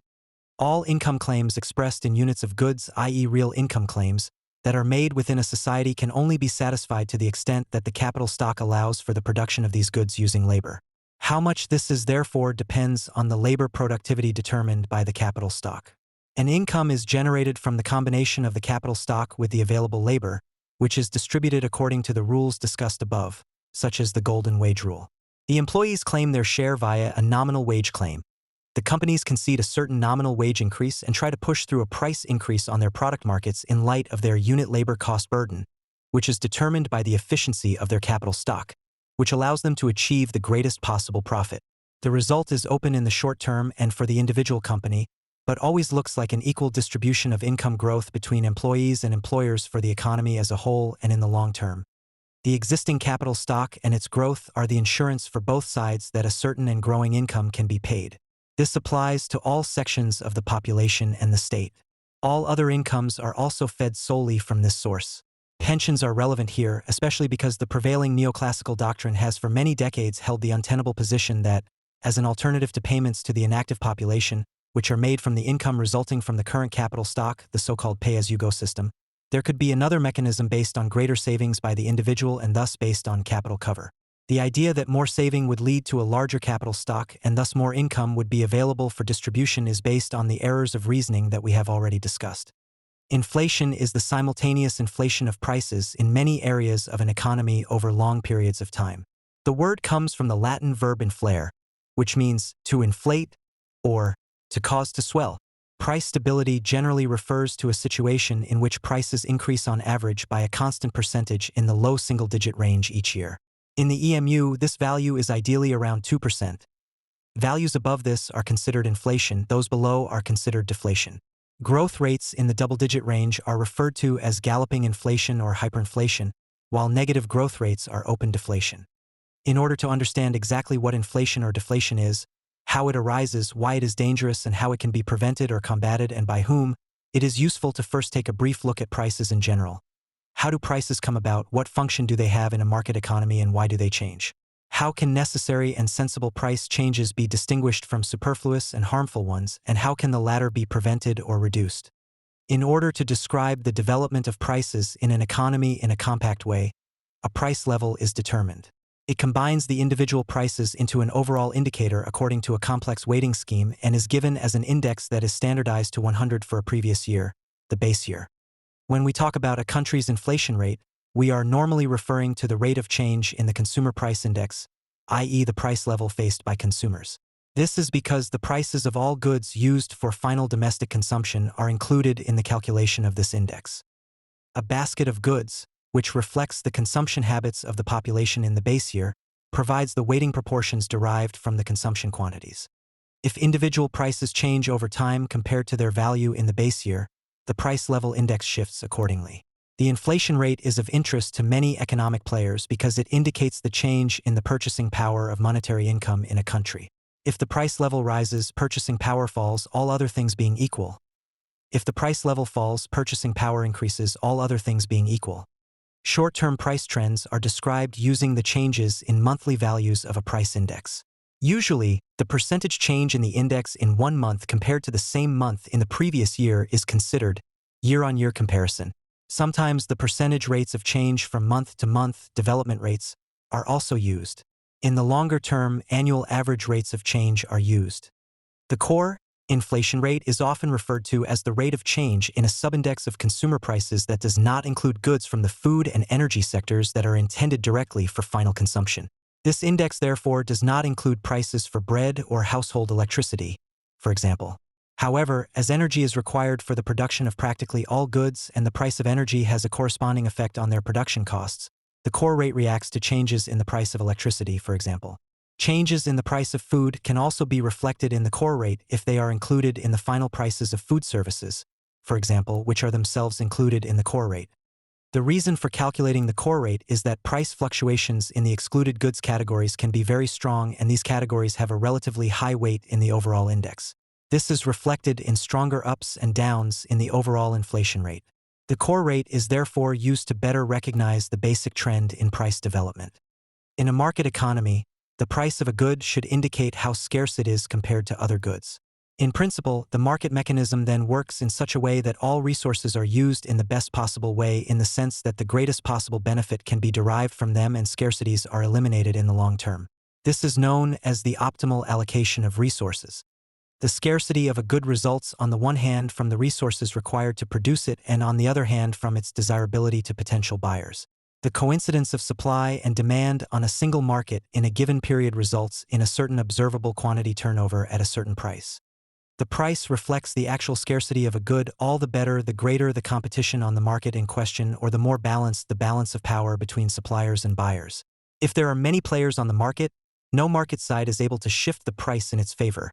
Speaker 2: All income claims expressed in units of goods, i.e. real income claims, that are made within a society can only be satisfied to the extent that the capital stock allows for the production of these goods using labor. How much this is therefore depends on the labor productivity determined by the capital stock. An income is generated from the combination of the capital stock with the available labor, which is distributed according to the rules discussed above, such as the Golden Wage Rule. The employees claim their share via a nominal wage claim. The companies concede a certain nominal wage increase and try to push through a price increase on their product markets in light of their unit labor cost burden, which is determined by the efficiency of their capital stock, which allows them to achieve the greatest possible profit. The result is open in the short term and for the individual company, but always looks like an equal distribution of income growth between employees and employers for the economy as a whole and in the long term. The existing capital stock and its growth are the insurance for both sides that a certain and growing income can be paid. This applies to all sections of the population and the state. All other incomes are also fed solely from this source. Pensions are relevant here, especially because the prevailing neoclassical doctrine has for many decades held the untenable position that, as an alternative to payments to the inactive population, which are made from the income resulting from the current capital stock, the so-called pay-as-you-go system, there could be another mechanism based on greater savings by the individual and thus based on capital cover. The idea that more saving would lead to a larger capital stock and thus more income would be available for distribution is based on the errors of reasoning that we have already discussed. Inflation is the simultaneous inflation of prices in many areas of an economy over long periods of time. The word comes from the Latin verb inflare, which means to inflate or to cause to swell. Price stability generally refers to a situation in which prices increase on average by a constant percentage in the low single-digit range each year. In the EMU, this value is ideally around 2%. Values above this are considered inflation, those below are considered deflation. Growth rates in the double-digit range are referred to as galloping inflation or hyperinflation, while negative growth rates are open deflation. In order to understand exactly what inflation or deflation is, how it arises, why it is dangerous, and how it can be prevented or combated and by whom, it is useful to first take a brief look at prices in general. How do prices come about? What function do they have in a market economy and why do they change? How can necessary and sensible price changes be distinguished from superfluous and harmful ones, and how can the latter be prevented or reduced? In order to describe the development of prices in an economy in a compact way, a price level is determined. It combines the individual prices into an overall indicator according to a complex weighting scheme and is given as an index that is standardized to 100 for a previous year, the base year. When we talk about a country's inflation rate, we are normally referring to the rate of change in the consumer price index, i.e. the price level faced by consumers. This is because the prices of all goods used for final domestic consumption are included in the calculation of this index. A basket of goods, which reflects the consumption habits of the population in the base year, provides the weighting proportions derived from the consumption quantities. If individual prices change over time compared to their value in the base year, the price level index shifts accordingly. The inflation rate is of interest to many economic players because it indicates the change in the purchasing power of monetary income in a country. If the price level rises, purchasing power falls, all other things being equal. If the price level falls, purchasing power increases, all other things being equal. Short-term price trends are described using the changes in monthly values of a price index. Usually, the percentage change in the index in 1 month compared to the same month in the previous year is considered year-on-year comparison. Sometimes the percentage rates of change from month to month, development rates, are also used. In the longer term, annual average rates of change are used. The core inflation rate is often referred to as the rate of change in a subindex of consumer prices that does not include goods from the food and energy sectors that are intended directly for final consumption. This index, therefore, does not include prices for bread or household electricity, for example. However, as energy is required for the production of practically all goods and the price of energy has a corresponding effect on their production costs, the core rate reacts to changes in the price of electricity, for example. Changes in the price of food can also be reflected in the core rate if they are included in the final prices of food services, for example, which are themselves included in the core rate. The reason for calculating the core rate is that price fluctuations in the excluded goods categories can be very strong, and these categories have a relatively high weight in the overall index. This is reflected in stronger ups and downs in the overall inflation rate. The core rate is therefore used to better recognize the basic trend in price development. In a market economy, the price of a good should indicate how scarce it is compared to other goods. In principle, the market mechanism then works in such a way that all resources are used in the best possible way, in the sense that the greatest possible benefit can be derived from them and scarcities are eliminated in the long term. This is known as the optimal allocation of resources. The scarcity of a good results on the one hand from the resources required to produce it, and on the other hand from its desirability to potential buyers. The coincidence of supply and demand on a single market in a given period results in a certain observable quantity turnover at a certain price. The price reflects the actual scarcity of a good. All the better, the greater the competition on the market in question, or the more balanced the balance of power between suppliers and buyers. If there are many players on the market, no market side is able to shift the price in its favor.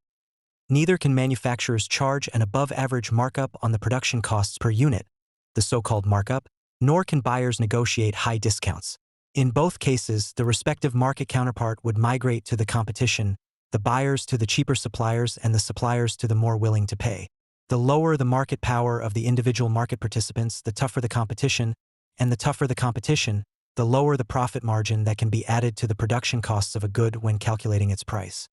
Speaker 2: Neither can manufacturers charge an above-average markup on the production costs per unit, the so-called markup, nor can buyers negotiate high discounts. In both cases, the respective market counterpart would migrate to the competition, the buyers to the cheaper suppliers and the suppliers to the more willing to pay. The lower the market power of the individual market participants, the tougher the competition, and the tougher the competition, the lower the profit margin that can be added to the production costs of a good when calculating its price.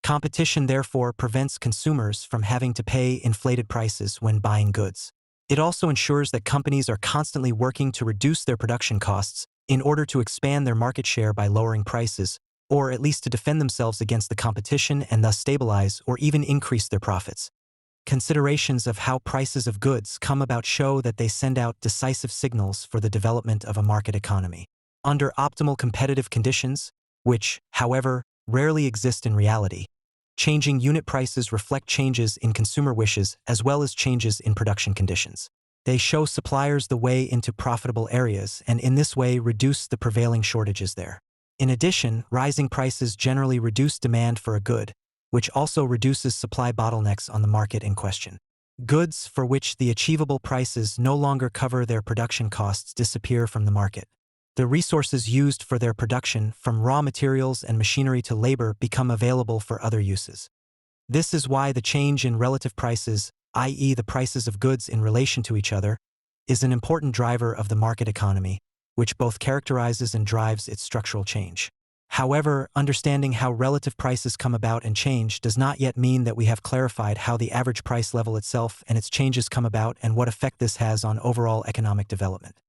Speaker 2: Competition therefore prevents consumers from having to pay inflated prices when buying goods. It also ensures that companies are constantly working to reduce their production costs in order to expand their market share by lowering prices, or at least to defend themselves against the competition and thus stabilize or even increase their profits. Considerations of how prices of goods come about show that they send out decisive signals for the development of a market economy. Under optimal competitive conditions, which, however, rarely exist in reality, changing unit prices reflect changes in consumer wishes as well as changes in production conditions. They show suppliers the way into profitable areas and in this way reduce the prevailing shortages there. In addition, rising prices generally reduce demand for a good, which also reduces supply bottlenecks on the market in question. Goods for which the achievable prices no longer cover their production costs disappear from the market. The resources used for their production, from raw materials and machinery to labor, become available for other uses. This is why the change in relative prices, i.e. the prices of goods in relation to each other, is an important driver of the market economy, which both characterizes and drives its structural change. However, understanding how relative prices come about and change does not yet mean that we have clarified how the average price level itself and its changes come about and what effect this has on overall economic development.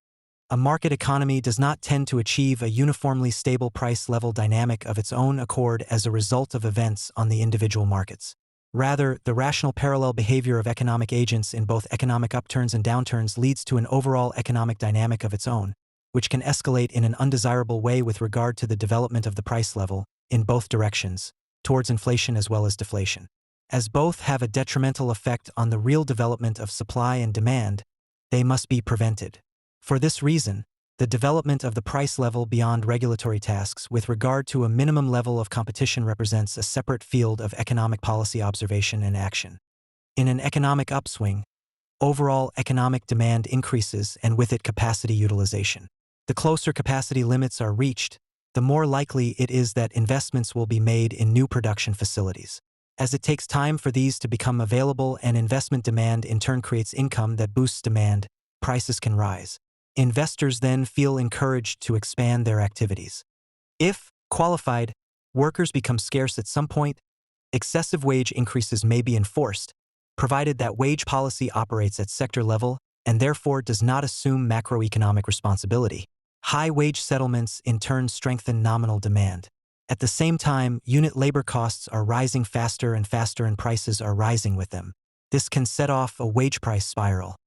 Speaker 2: A market economy does not tend to achieve a uniformly stable price level dynamic of its own accord as a result of events on the individual markets. Rather, the rational parallel behavior of economic agents in both economic upturns and downturns leads to an overall economic dynamic of its own, which can escalate in an undesirable way with regard to the development of the price level, in both directions, towards inflation as well as deflation. As both have a detrimental effect on the real development of supply and demand, they must be prevented. For this reason, the development of the price level beyond regulatory tasks with regard to a minimum level of competition represents a separate field of economic policy observation and action. In an economic upswing, overall economic demand increases and with it capacity utilization. The closer capacity limits are reached, the more likely it is that investments will be made in new production facilities. As it takes time for these to become available and investment demand in turn creates income that boosts demand, prices can rise. Investors then feel encouraged to expand their activities. If qualified workers become scarce at some point, excessive wage increases may be enforced, provided that wage policy operates at sector level and therefore does not assume macroeconomic responsibility. High wage settlements in turn strengthen nominal demand. At the same time, unit labor costs are rising faster and faster and prices are rising with them. This can set off a wage price spiral.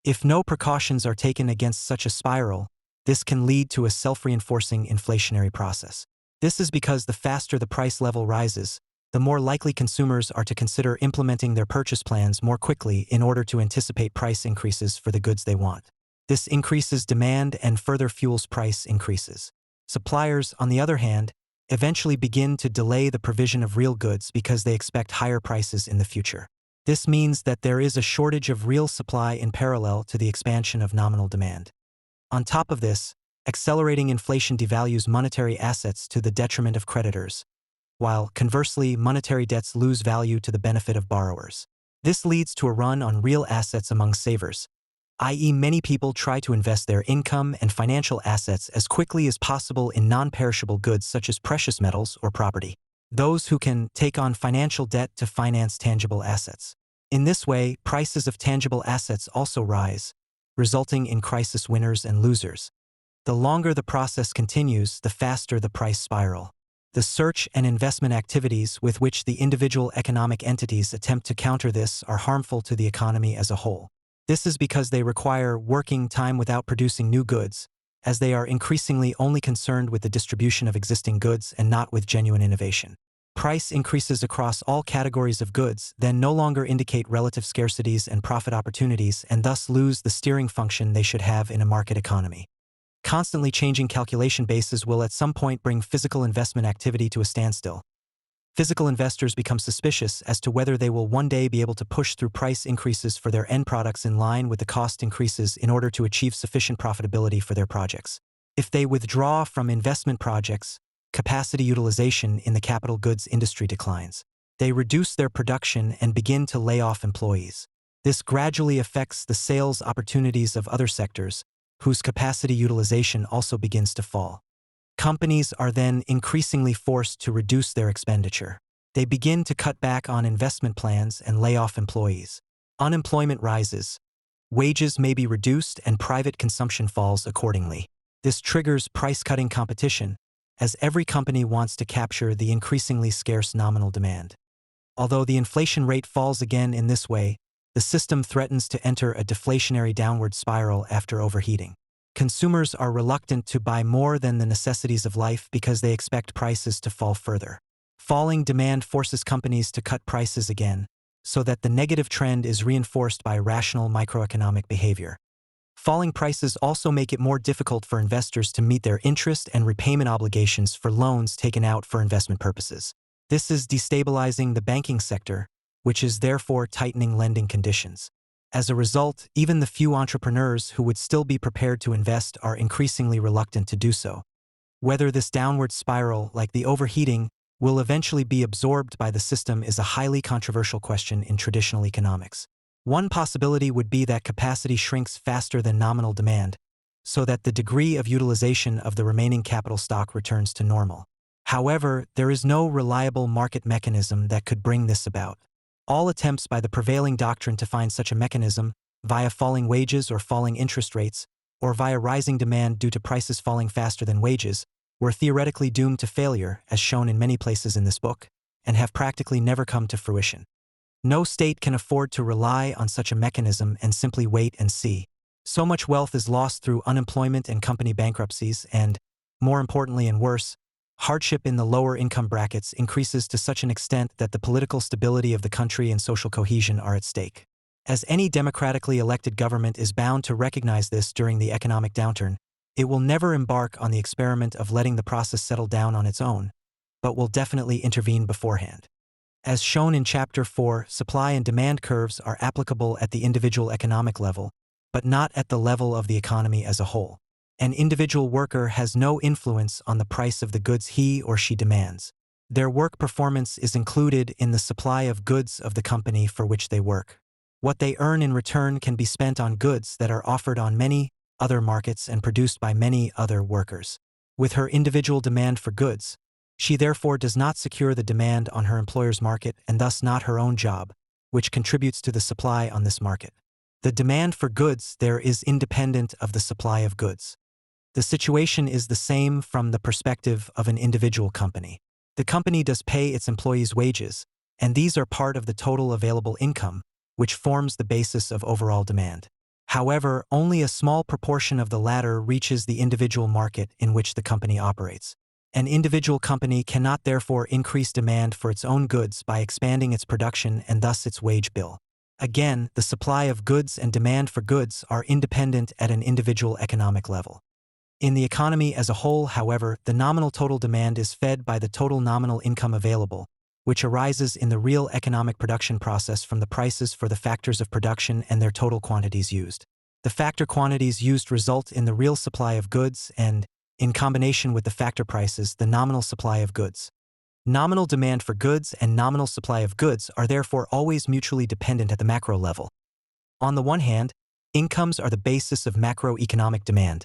Speaker 2: If no precautions are taken against such a spiral, this can lead to a self-reinforcing inflationary process. This is because the faster the price level rises, the more likely consumers are to consider implementing their purchase plans more quickly in order to anticipate price increases for the goods they want. This increases demand and further fuels price increases. Suppliers, on the other hand, eventually begin to delay the provision of real goods because they expect higher prices in the future. This means that there is a shortage of real supply in parallel to the expansion of nominal demand. On top of this, accelerating inflation devalues monetary assets to the detriment of creditors, while, conversely, monetary debts lose value to the benefit of borrowers. This leads to a run on real assets among savers, i.e., many people try to invest their income and financial assets as quickly as possible in non-perishable goods such as precious metals or property. Those who can take on financial debt to finance tangible assets. In this way, prices of tangible assets also rise, resulting in crisis winners and losers. The longer the process continues, the faster the price spiral. The search and investment activities with which the individual economic entities attempt to counter this are harmful to the economy as a whole. This is because they require working time without producing new goods, as they are increasingly only concerned with the distribution of existing goods and not with genuine innovation. Price increases across all categories of goods then no longer indicate relative scarcities and profit opportunities and thus lose the steering function they should have in a market economy. Constantly changing calculation bases will at some point bring physical investment activity to a standstill. Physical investors become suspicious as to whether they will one day be able to push through price increases for their end products in line with the cost increases in order to achieve sufficient profitability for their projects. If they withdraw from investment projects, capacity utilization in the capital goods industry declines. They reduce their production and begin to lay off employees. This gradually affects the sales opportunities of other sectors, whose capacity utilization also begins to fall. Companies are then increasingly forced to reduce their expenditure. They begin to cut back on investment plans and lay off employees. Unemployment rises. Wages may be reduced and private consumption falls accordingly. This triggers price-cutting competition, as every company wants to capture the increasingly scarce nominal demand. Although the inflation rate falls again in this way, the system threatens to enter a deflationary downward spiral after overheating. Consumers are reluctant to buy more than the necessities of life because they expect prices to fall further. Falling demand forces companies to cut prices again, so that the negative trend is reinforced by rational microeconomic behavior. Falling prices also make it more difficult for investors to meet their interest and repayment obligations for loans taken out for investment purposes. This is destabilizing the banking sector, which is therefore tightening lending conditions. As a result, even the few entrepreneurs who would still be prepared to invest are increasingly reluctant to do so. Whether this downward spiral, like the overheating, will eventually be absorbed by the system is a highly controversial question in traditional economics. One possibility would be that capacity shrinks faster than nominal demand, so that the degree of utilization of the remaining capital stock returns to normal. However, there is no reliable market mechanism that could bring this about. All attempts by the prevailing doctrine to find such a mechanism, via falling wages or falling interest rates, or via rising demand due to prices falling faster than wages, were theoretically doomed to failure, as shown in many places in this book, and have practically never come to fruition. No state can afford to rely on such a mechanism and simply wait and see. So much wealth is lost through unemployment and company bankruptcies and, more importantly and worse, hardship in the lower income brackets increases to such an extent that the political stability of the country and social cohesion are at stake. As any democratically elected government is bound to recognize this during the economic downturn, it will never embark on the experiment of letting the process settle down on its own, but will definitely intervene beforehand. As shown in Chapter 4, supply and demand curves are applicable at the individual economic level, but not at the level of the economy as a whole. An individual worker has no influence on the price of the goods he or she demands. Their work performance is included in the supply of goods of the company for which they work. What they earn in return can be spent on goods that are offered on many other markets and produced by many other workers. With her individual demand for goods, she therefore does not secure the demand on her employer's market and thus not her own job, which contributes to the supply on this market. The demand for goods there is independent of the supply of goods. The situation is the same from the perspective of an individual company. The company does pay its employees wages, and these are part of the total available income, which forms the basis of overall demand. However, only a small proportion of the latter reaches the individual market in which the company operates. An individual company cannot therefore increase demand for its own goods by expanding its production and thus its wage bill. Again, the supply of goods and demand for goods are independent at an individual economic level. In the economy as a whole, however, the nominal total demand is fed by the total nominal income available, which arises in the real economic production process from the prices for the factors of production and their total quantities used. The factor quantities used result in the real supply of goods and, in combination with the factor prices, the nominal supply of goods. Nominal demand for goods and nominal supply of goods are therefore always mutually dependent at the macro level. On the one hand, incomes are the basis of macroeconomic demand.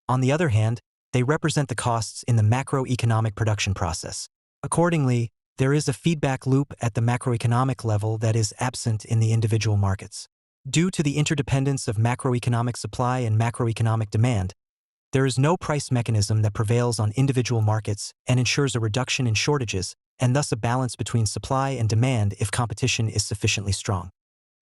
Speaker 2: On the other hand, they represent the costs in the macroeconomic production process. Accordingly, there is a feedback loop at the macroeconomic level that is absent in the individual markets. Due to the interdependence of macroeconomic supply and macroeconomic demand, there is no price mechanism that prevails on individual markets and ensures a reduction in shortages, and thus a balance between supply and demand if competition is sufficiently strong.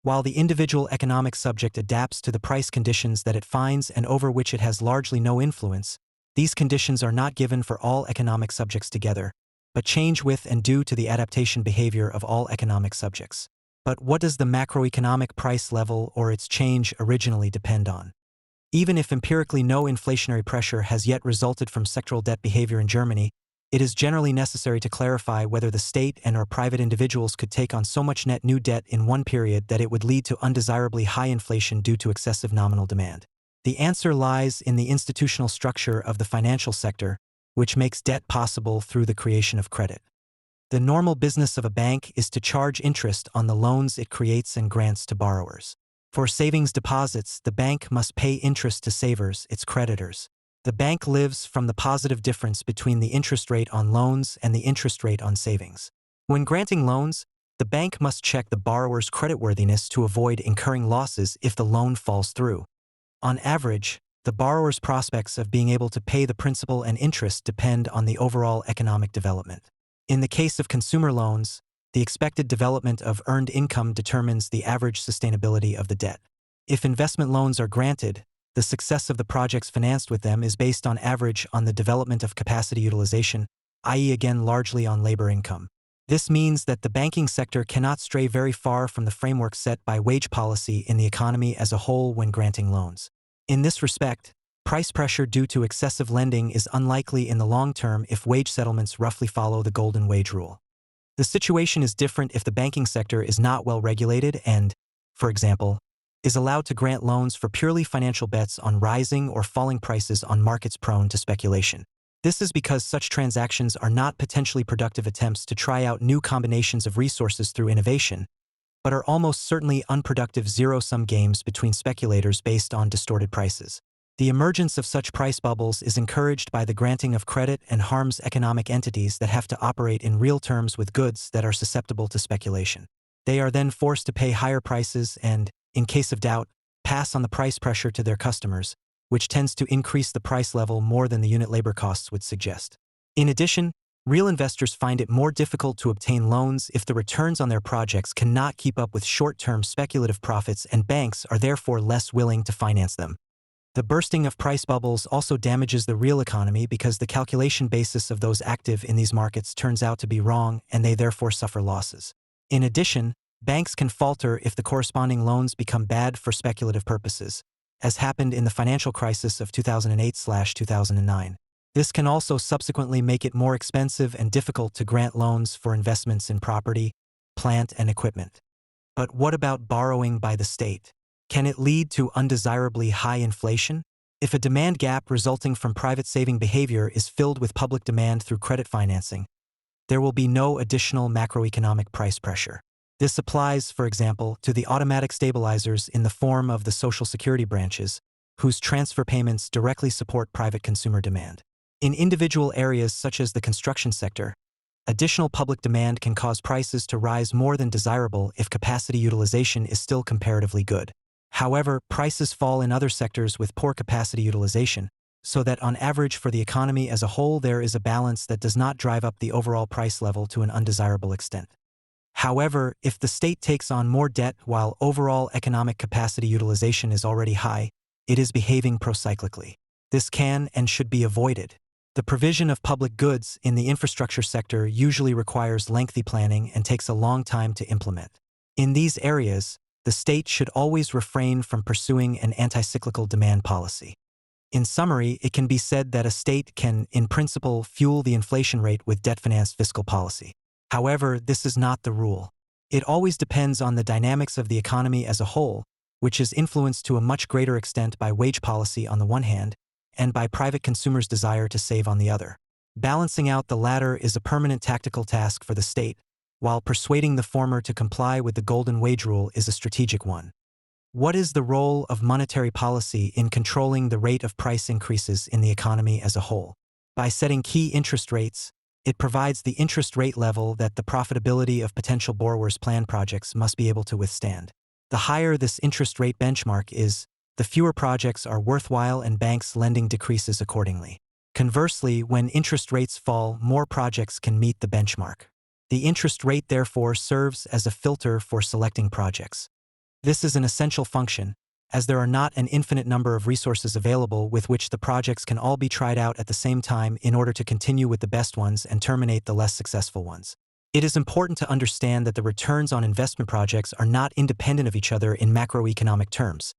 Speaker 2: While the individual economic subject adapts to the price conditions that it finds and over which it has largely no influence, these conditions are not given for all economic subjects together, but change with and due to the adaptation behavior of all economic subjects. But what does the macroeconomic price level or its change originally depend on? Even if empirically no inflationary pressure has yet resulted from sectoral debt behavior in Germany, it is generally necessary to clarify whether the state and/or private individuals could take on so much net new debt in one period that it would lead to undesirably high inflation due to excessive nominal demand. The answer lies in the institutional structure of the financial sector, which makes debt possible through the creation of credit. The normal business of a bank is to charge interest on the loans it creates and grants to borrowers. For savings deposits, the bank must pay interest to savers, its creditors. The bank lives from the positive difference between the interest rate on loans and the interest rate on savings. When granting loans, the bank must check the borrower's creditworthiness to avoid incurring losses if the loan falls through. On average, the borrower's prospects of being able to pay the principal and interest depend on the overall economic development. In the case of consumer loans, the expected development of earned income determines the average sustainability of the debt. If investment loans are granted, the success of the projects financed with them is based on average on the development of capacity utilization, i.e. again largely on labor income. This means that the banking sector cannot stray very far from the framework set by wage policy in the economy as a whole when granting loans. In this respect, price pressure due to excessive lending is unlikely in the long term if wage settlements roughly follow the golden wage rule. The situation is different if the banking sector is not well regulated and, for example, is allowed to grant loans for purely financial bets on rising or falling prices on markets prone to speculation. This is because such transactions are not potentially productive attempts to try out new combinations of resources through innovation, but are almost certainly unproductive zero-sum games between speculators based on distorted prices. The emergence of such price bubbles is encouraged by the granting of credit and harms economic entities that have to operate in real terms with goods that are susceptible to speculation. They are then forced to pay higher prices and, in case of doubt, pass on the price pressure to their customers, which tends to increase the price level more than the unit labor costs would suggest. In addition, real investors find it more difficult to obtain loans if the returns on their projects cannot keep up with short-term speculative profits, and banks are therefore less willing to finance them. The bursting of price bubbles also damages the real economy because the calculation basis of those active in these markets turns out to be wrong and they therefore suffer losses. In addition, banks can falter if the corresponding loans become bad for speculative purposes, as happened in the financial crisis of 2008/2009. This can also subsequently make it more expensive and difficult to grant loans for investments in property, plant, and equipment. But what about borrowing by the state? Can it lead to undesirably high inflation? If a demand gap resulting from private saving behavior is filled with public demand through credit financing, there will be no additional macroeconomic price pressure. This applies, for example, to the automatic stabilizers in the form of the Social Security branches, whose transfer payments directly support private consumer demand. In individual areas such as the construction sector, additional public demand can cause prices to rise more than desirable if capacity utilization is still comparatively good. However, prices fall in other sectors with poor capacity utilization, so that on average for the economy as a whole there is a balance that does not drive up the overall price level to an undesirable extent. However, if the state takes on more debt while overall economic capacity utilization is already high, it is behaving procyclically. This can and should be avoided. The provision of public goods in the infrastructure sector usually requires lengthy planning and takes a long time to implement. In these areas, the state should always refrain from pursuing an anti-cyclical demand policy. In summary, it can be said that a state can, in principle, fuel the inflation rate with debt-financed fiscal policy. However, this is not the rule. It always depends on the dynamics of the economy as a whole, which is influenced to a much greater extent by wage policy on the one hand, and by private consumers' desire to save on the other. Balancing out the latter is a permanent tactical task for the state, while persuading the former to comply with the golden wage rule is a strategic one. What is the role of monetary policy in controlling the rate of price increases in the economy as a whole? By setting key interest rates, it provides the interest rate level that the profitability of potential borrowers' plan projects must be able to withstand. The higher this interest rate benchmark is, the fewer projects are worthwhile and banks' lending decreases accordingly. Conversely, when interest rates fall, more projects can meet the benchmark. The interest rate therefore serves as a filter for selecting projects. This is an essential function, as there are not an infinite number of resources available with which the projects can all be tried out at the same time in order to continue with the best ones and terminate the less successful ones. It is important to understand that the returns on investment projects are not independent of each other in macroeconomic terms.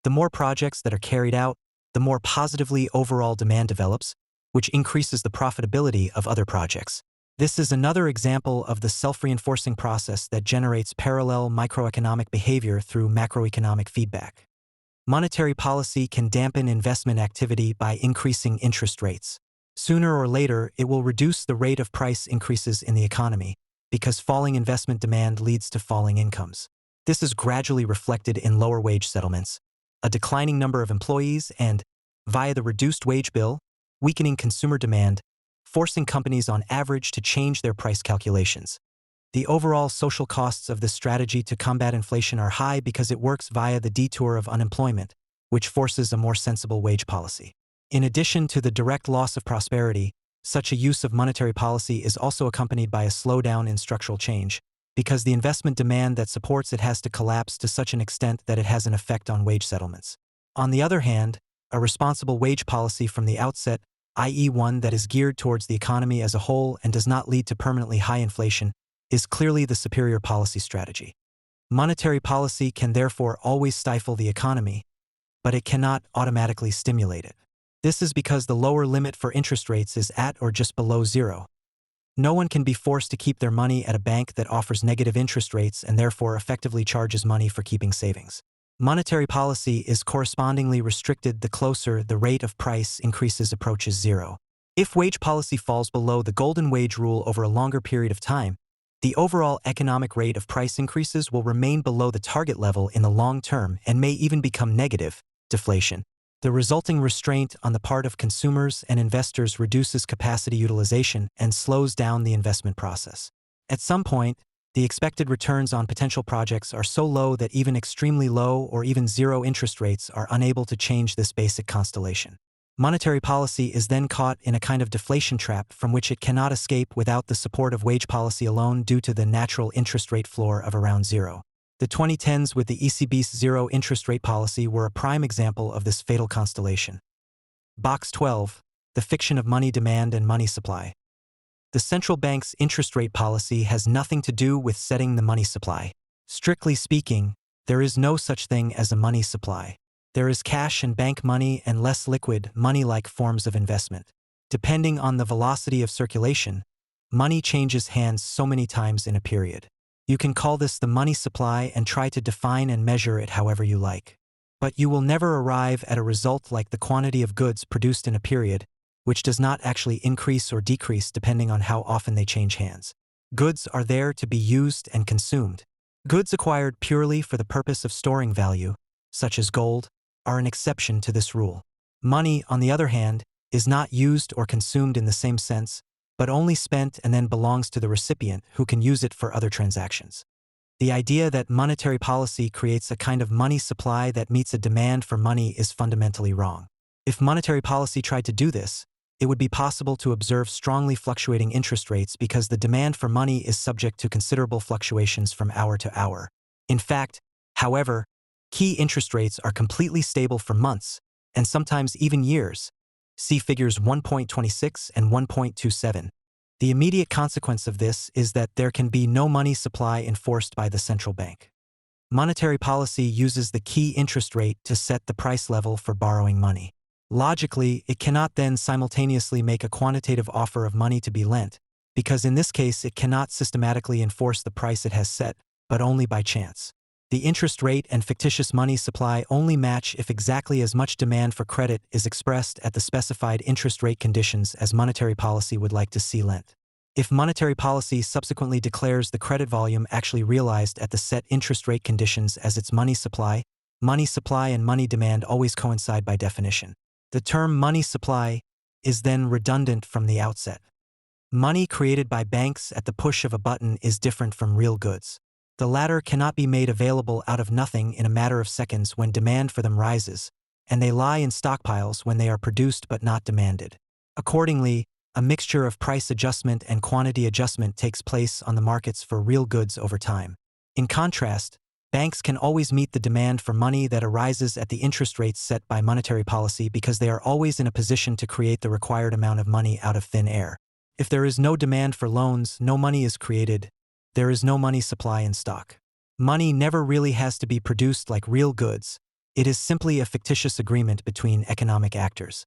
Speaker 2: The more projects that are carried out, the more positively overall demand develops, which increases the profitability of other projects. This is another example of the self-reinforcing process that generates parallel microeconomic behavior through macroeconomic feedback. Monetary policy can dampen investment activity by increasing interest rates. Sooner or later, it will reduce the rate of price increases in the economy, because falling investment demand leads to falling incomes. This is gradually reflected in lower wage settlements, a declining number of employees, and, via the reduced wage bill, weakening consumer demand, forcing companies on average to change their price calculations. The overall social costs of this strategy to combat inflation are high because it works via the detour of unemployment, which forces a more sensible wage policy. In addition to the direct loss of prosperity, such a use of monetary policy is also accompanied by a slowdown in structural change, because the investment demand that supports it has to collapse to such an extent that it has an effect on wage settlements. On the other hand, a responsible wage policy from the outset, i.e. one that is geared towards the economy as a whole and does not lead to permanently high inflation, is clearly the superior policy strategy. Monetary policy can therefore always stifle the economy, but it cannot automatically stimulate it. This is because the lower limit for interest rates is at or just below zero. No one can be forced to keep their money at a bank that offers negative interest rates and therefore effectively charges money for keeping savings. Monetary policy is correspondingly restricted the closer the rate of price increases approaches zero. If wage policy falls below the golden wage rule over a longer period of time, the overall economic rate of price increases will remain below the target level in the long term and may even become negative, deflation. The resulting restraint on the part of consumers and investors reduces capacity utilization and slows down the investment process. At some point, the expected returns on potential projects are so low that even extremely low or even zero interest rates are unable to change this basic constellation. Monetary policy is then caught in a kind of deflation trap from which it cannot escape without the support of wage policy alone due to the natural interest rate floor of around zero. The 2010s with the ECB's zero interest rate policy were a prime example of this fatal constellation. Box 12, the fiction of money demand and money supply. The central bank's interest rate policy has nothing to do with setting the money supply. Strictly speaking, there is no such thing as a money supply. There is cash and bank money and less liquid, money-like forms of investment. Depending on the velocity of circulation, money changes hands so many times in a period. You can call this the money supply and try to define and measure it however you like. But you will never arrive at a result like the quantity of goods produced in a period, which does not actually increase or decrease depending on how often they change hands. Goods are there to be used and consumed. Goods acquired purely for the purpose of storing value, such as gold, are an exception to this rule. Money, on the other hand, is not used or consumed in the same sense, but only spent and then belongs to the recipient who can use it for other transactions. The idea that monetary policy creates a kind of money supply that meets a demand for money is fundamentally wrong. If monetary policy tried to do this, it would be possible to observe strongly fluctuating interest rates because the demand for money is subject to considerable fluctuations from hour to hour. In fact, however, key interest rates are completely stable for months, and sometimes even years. See figures 1.26 and 1.27. The immediate consequence of this is that there can be no money supply enforced by the central bank. Monetary policy uses the key interest rate to set the price level for borrowing money. Logically, it cannot then simultaneously make a quantitative offer of money to be lent, because in this case it cannot systematically enforce the price it has set, but only by chance. The interest rate and fictitious money supply only match if exactly as much demand for credit is expressed at the specified interest rate conditions as monetary policy would like to see lent. If monetary policy subsequently declares the credit volume actually realized at the set interest rate conditions as its money supply and money demand always coincide by definition. The term money supply is then redundant from the outset. Money created by banks at the push of a button is different from real goods. The latter cannot be made available out of nothing in a matter of seconds when demand for them rises, and they lie in stockpiles when they are produced but not demanded. Accordingly, a mixture of price adjustment and quantity adjustment takes place on the markets for real goods over time. In contrast, banks can always meet the demand for money that arises at the interest rates set by monetary policy because they are always in a position to create the required amount of money out of thin air. If there is no demand for loans, no money is created. There is no money supply in stock. Money never really has to be produced like real goods. It is simply a fictitious agreement between economic actors.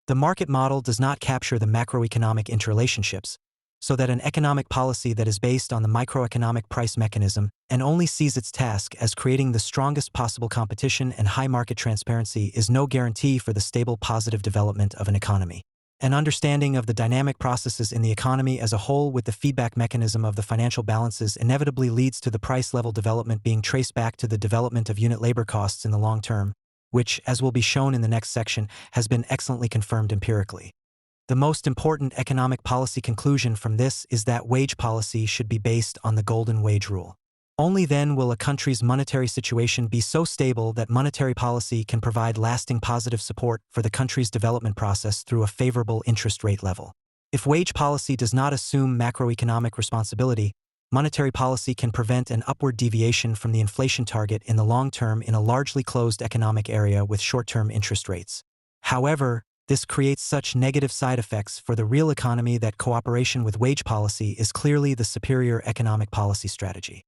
Speaker 2: The market model does not capture the macroeconomic interrelationships, so that an economic policy that is based on the microeconomic price mechanism and only sees its task as creating the strongest possible competition and high market transparency is no guarantee for the stable positive development of an economy. An understanding of the dynamic processes in the economy as a whole with the feedback mechanism of the financial balances inevitably leads to the price level development being traced back to the development of unit labor costs in the long term, which, as will be shown in the next section, has been excellently confirmed empirically. The most important economic policy conclusion from this is that wage policy should be based on the golden wage rule. Only then will a country's monetary situation be so stable that monetary policy can provide lasting positive support for the country's development process through a favorable interest rate level. If wage policy does not assume macroeconomic responsibility, monetary policy can prevent an upward deviation from the inflation target in the long term in a largely closed economic area with short-term interest rates. However, this creates such negative side effects for the real economy that cooperation with wage policy is clearly the superior economic policy strategy.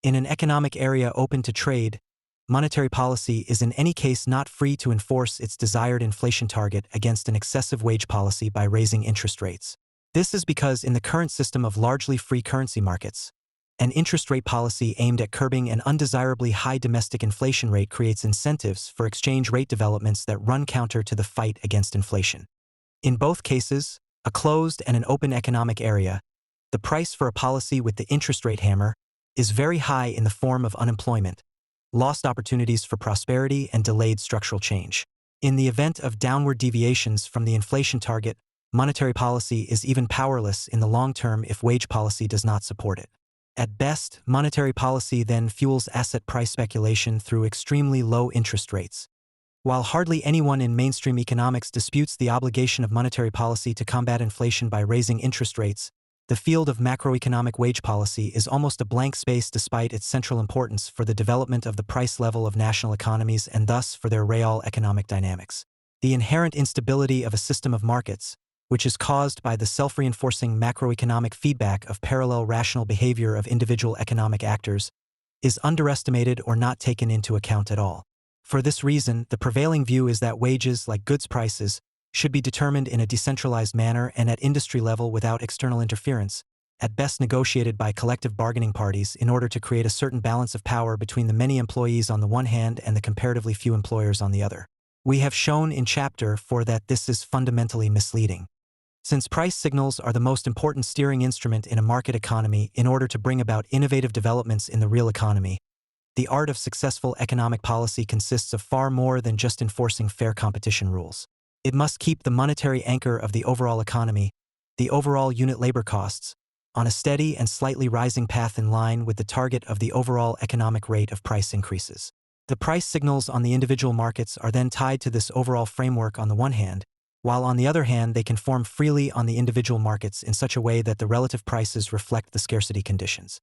Speaker 2: In an economic area open to trade, monetary policy is in any case not free to enforce its desired inflation target against an excessive wage policy by raising interest rates. This is because in the current system of largely free currency markets, an interest rate policy aimed at curbing an undesirably high domestic inflation rate creates incentives for exchange rate developments that run counter to the fight against inflation. In both cases, a closed and an open economic area, the price for a policy with the interest rate hammer is very high in the form of unemployment, lost opportunities for prosperity, and delayed structural change. In the event of downward deviations from the inflation target, monetary policy is even powerless in the long term if wage policy does not support it. At best, monetary policy then fuels asset price speculation through extremely low interest rates. While hardly anyone in mainstream economics disputes the obligation of monetary policy to combat inflation by raising interest rates, the field of macroeconomic wage policy is almost a blank space despite its central importance for the development of the price level of national economies and thus for their real economic dynamics. The inherent instability of a system of markets, which is caused by the self-reinforcing macroeconomic feedback of parallel rational behavior of individual economic actors, is underestimated or not taken into account at all. For this reason, the prevailing view is that wages, like goods prices, should be determined in a decentralized manner and at industry level without external interference, at best negotiated by collective bargaining parties in order to create a certain balance of power between the many employees on the one hand and the comparatively few employers on the other. We have shown in Chapter 4 that this is fundamentally misleading. Since price signals are the most important steering instrument in a market economy in order to bring about innovative developments in the real economy, the art of successful economic policy consists of far more than just enforcing fair competition rules. It must keep the monetary anchor of the overall economy, the overall unit labor costs, on a steady and slightly rising path in line with the target of the overall economic rate of price increases. The price signals on the individual markets are then tied to this overall framework on the one hand, while on the other hand they can form freely on the individual markets in such a way that the relative prices reflect the scarcity conditions.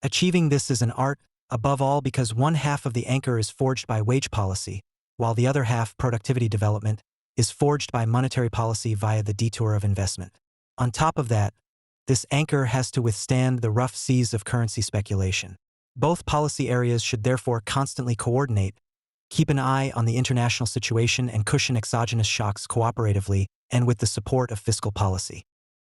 Speaker 2: Achieving this is an art, above all because one half of the anchor is forged by wage policy, while the other half, productivity development, is forged by monetary policy via the detour of investment. On top of that, this anchor has to withstand the rough seas of currency speculation. Both policy areas should therefore constantly coordinate, keep an eye on the international situation, and cushion exogenous shocks cooperatively and with the support of fiscal policy.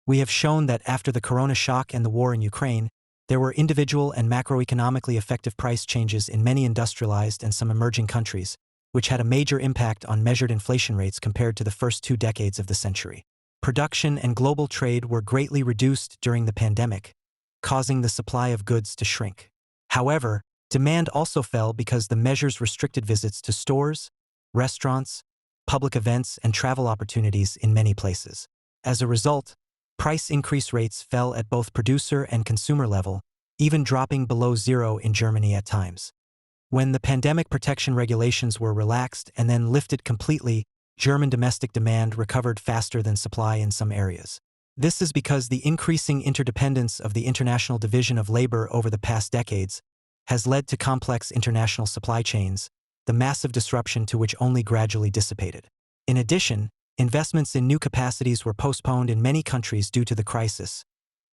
Speaker 2: We have shown that after the corona shock and the war in Ukraine, there were individual and macroeconomically effective price changes in many industrialized and some emerging countries, which had a major impact on measured inflation rates compared to the first 2 decades of the century. Production and global trade were greatly reduced during the pandemic, causing the supply of goods to shrink. However, demand also fell because the measures restricted visits to stores, restaurants, public events, and travel opportunities in many places. As a result, price increase rates fell at both producer and consumer level, even dropping below zero in Germany at times. When the pandemic protection regulations were relaxed and then lifted completely, German domestic demand recovered faster than supply in some areas. This is because the increasing interdependence of the international division of labor over the past decades has led to complex international supply chains, the massive disruption to which only gradually dissipated. In addition, investments in new capacities were postponed in many countries due to the crisis,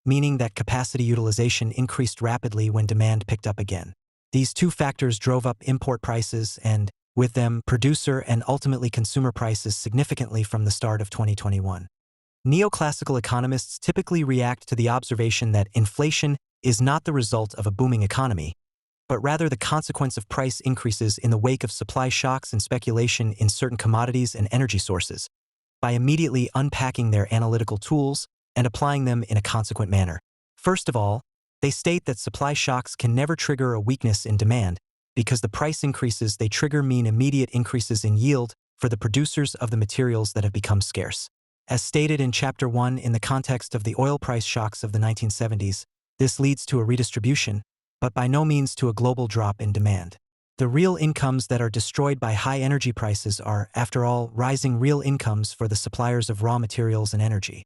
Speaker 2: meaning that capacity utilization increased rapidly when demand picked up again. These two factors drove up import prices and, with them, producer and ultimately consumer prices significantly from the start of 2021. Neoclassical economists typically react to the observation that inflation is not the result of a booming economy, but rather the consequence of price increases in the wake of supply shocks and speculation in certain commodities and energy sources, by immediately unpacking their analytical tools and applying them in a consequent manner. First of all, they state that supply shocks can never trigger a weakness in demand because the price increases they trigger mean immediate increases in yield for the producers of the materials that have become scarce. As stated in Chapter 1 in the context of the oil price shocks of the 1970s, this leads to a redistribution, but by no means to a global drop in demand. The real incomes that are destroyed by high energy prices are, after all, rising real incomes for the suppliers of raw materials and energy.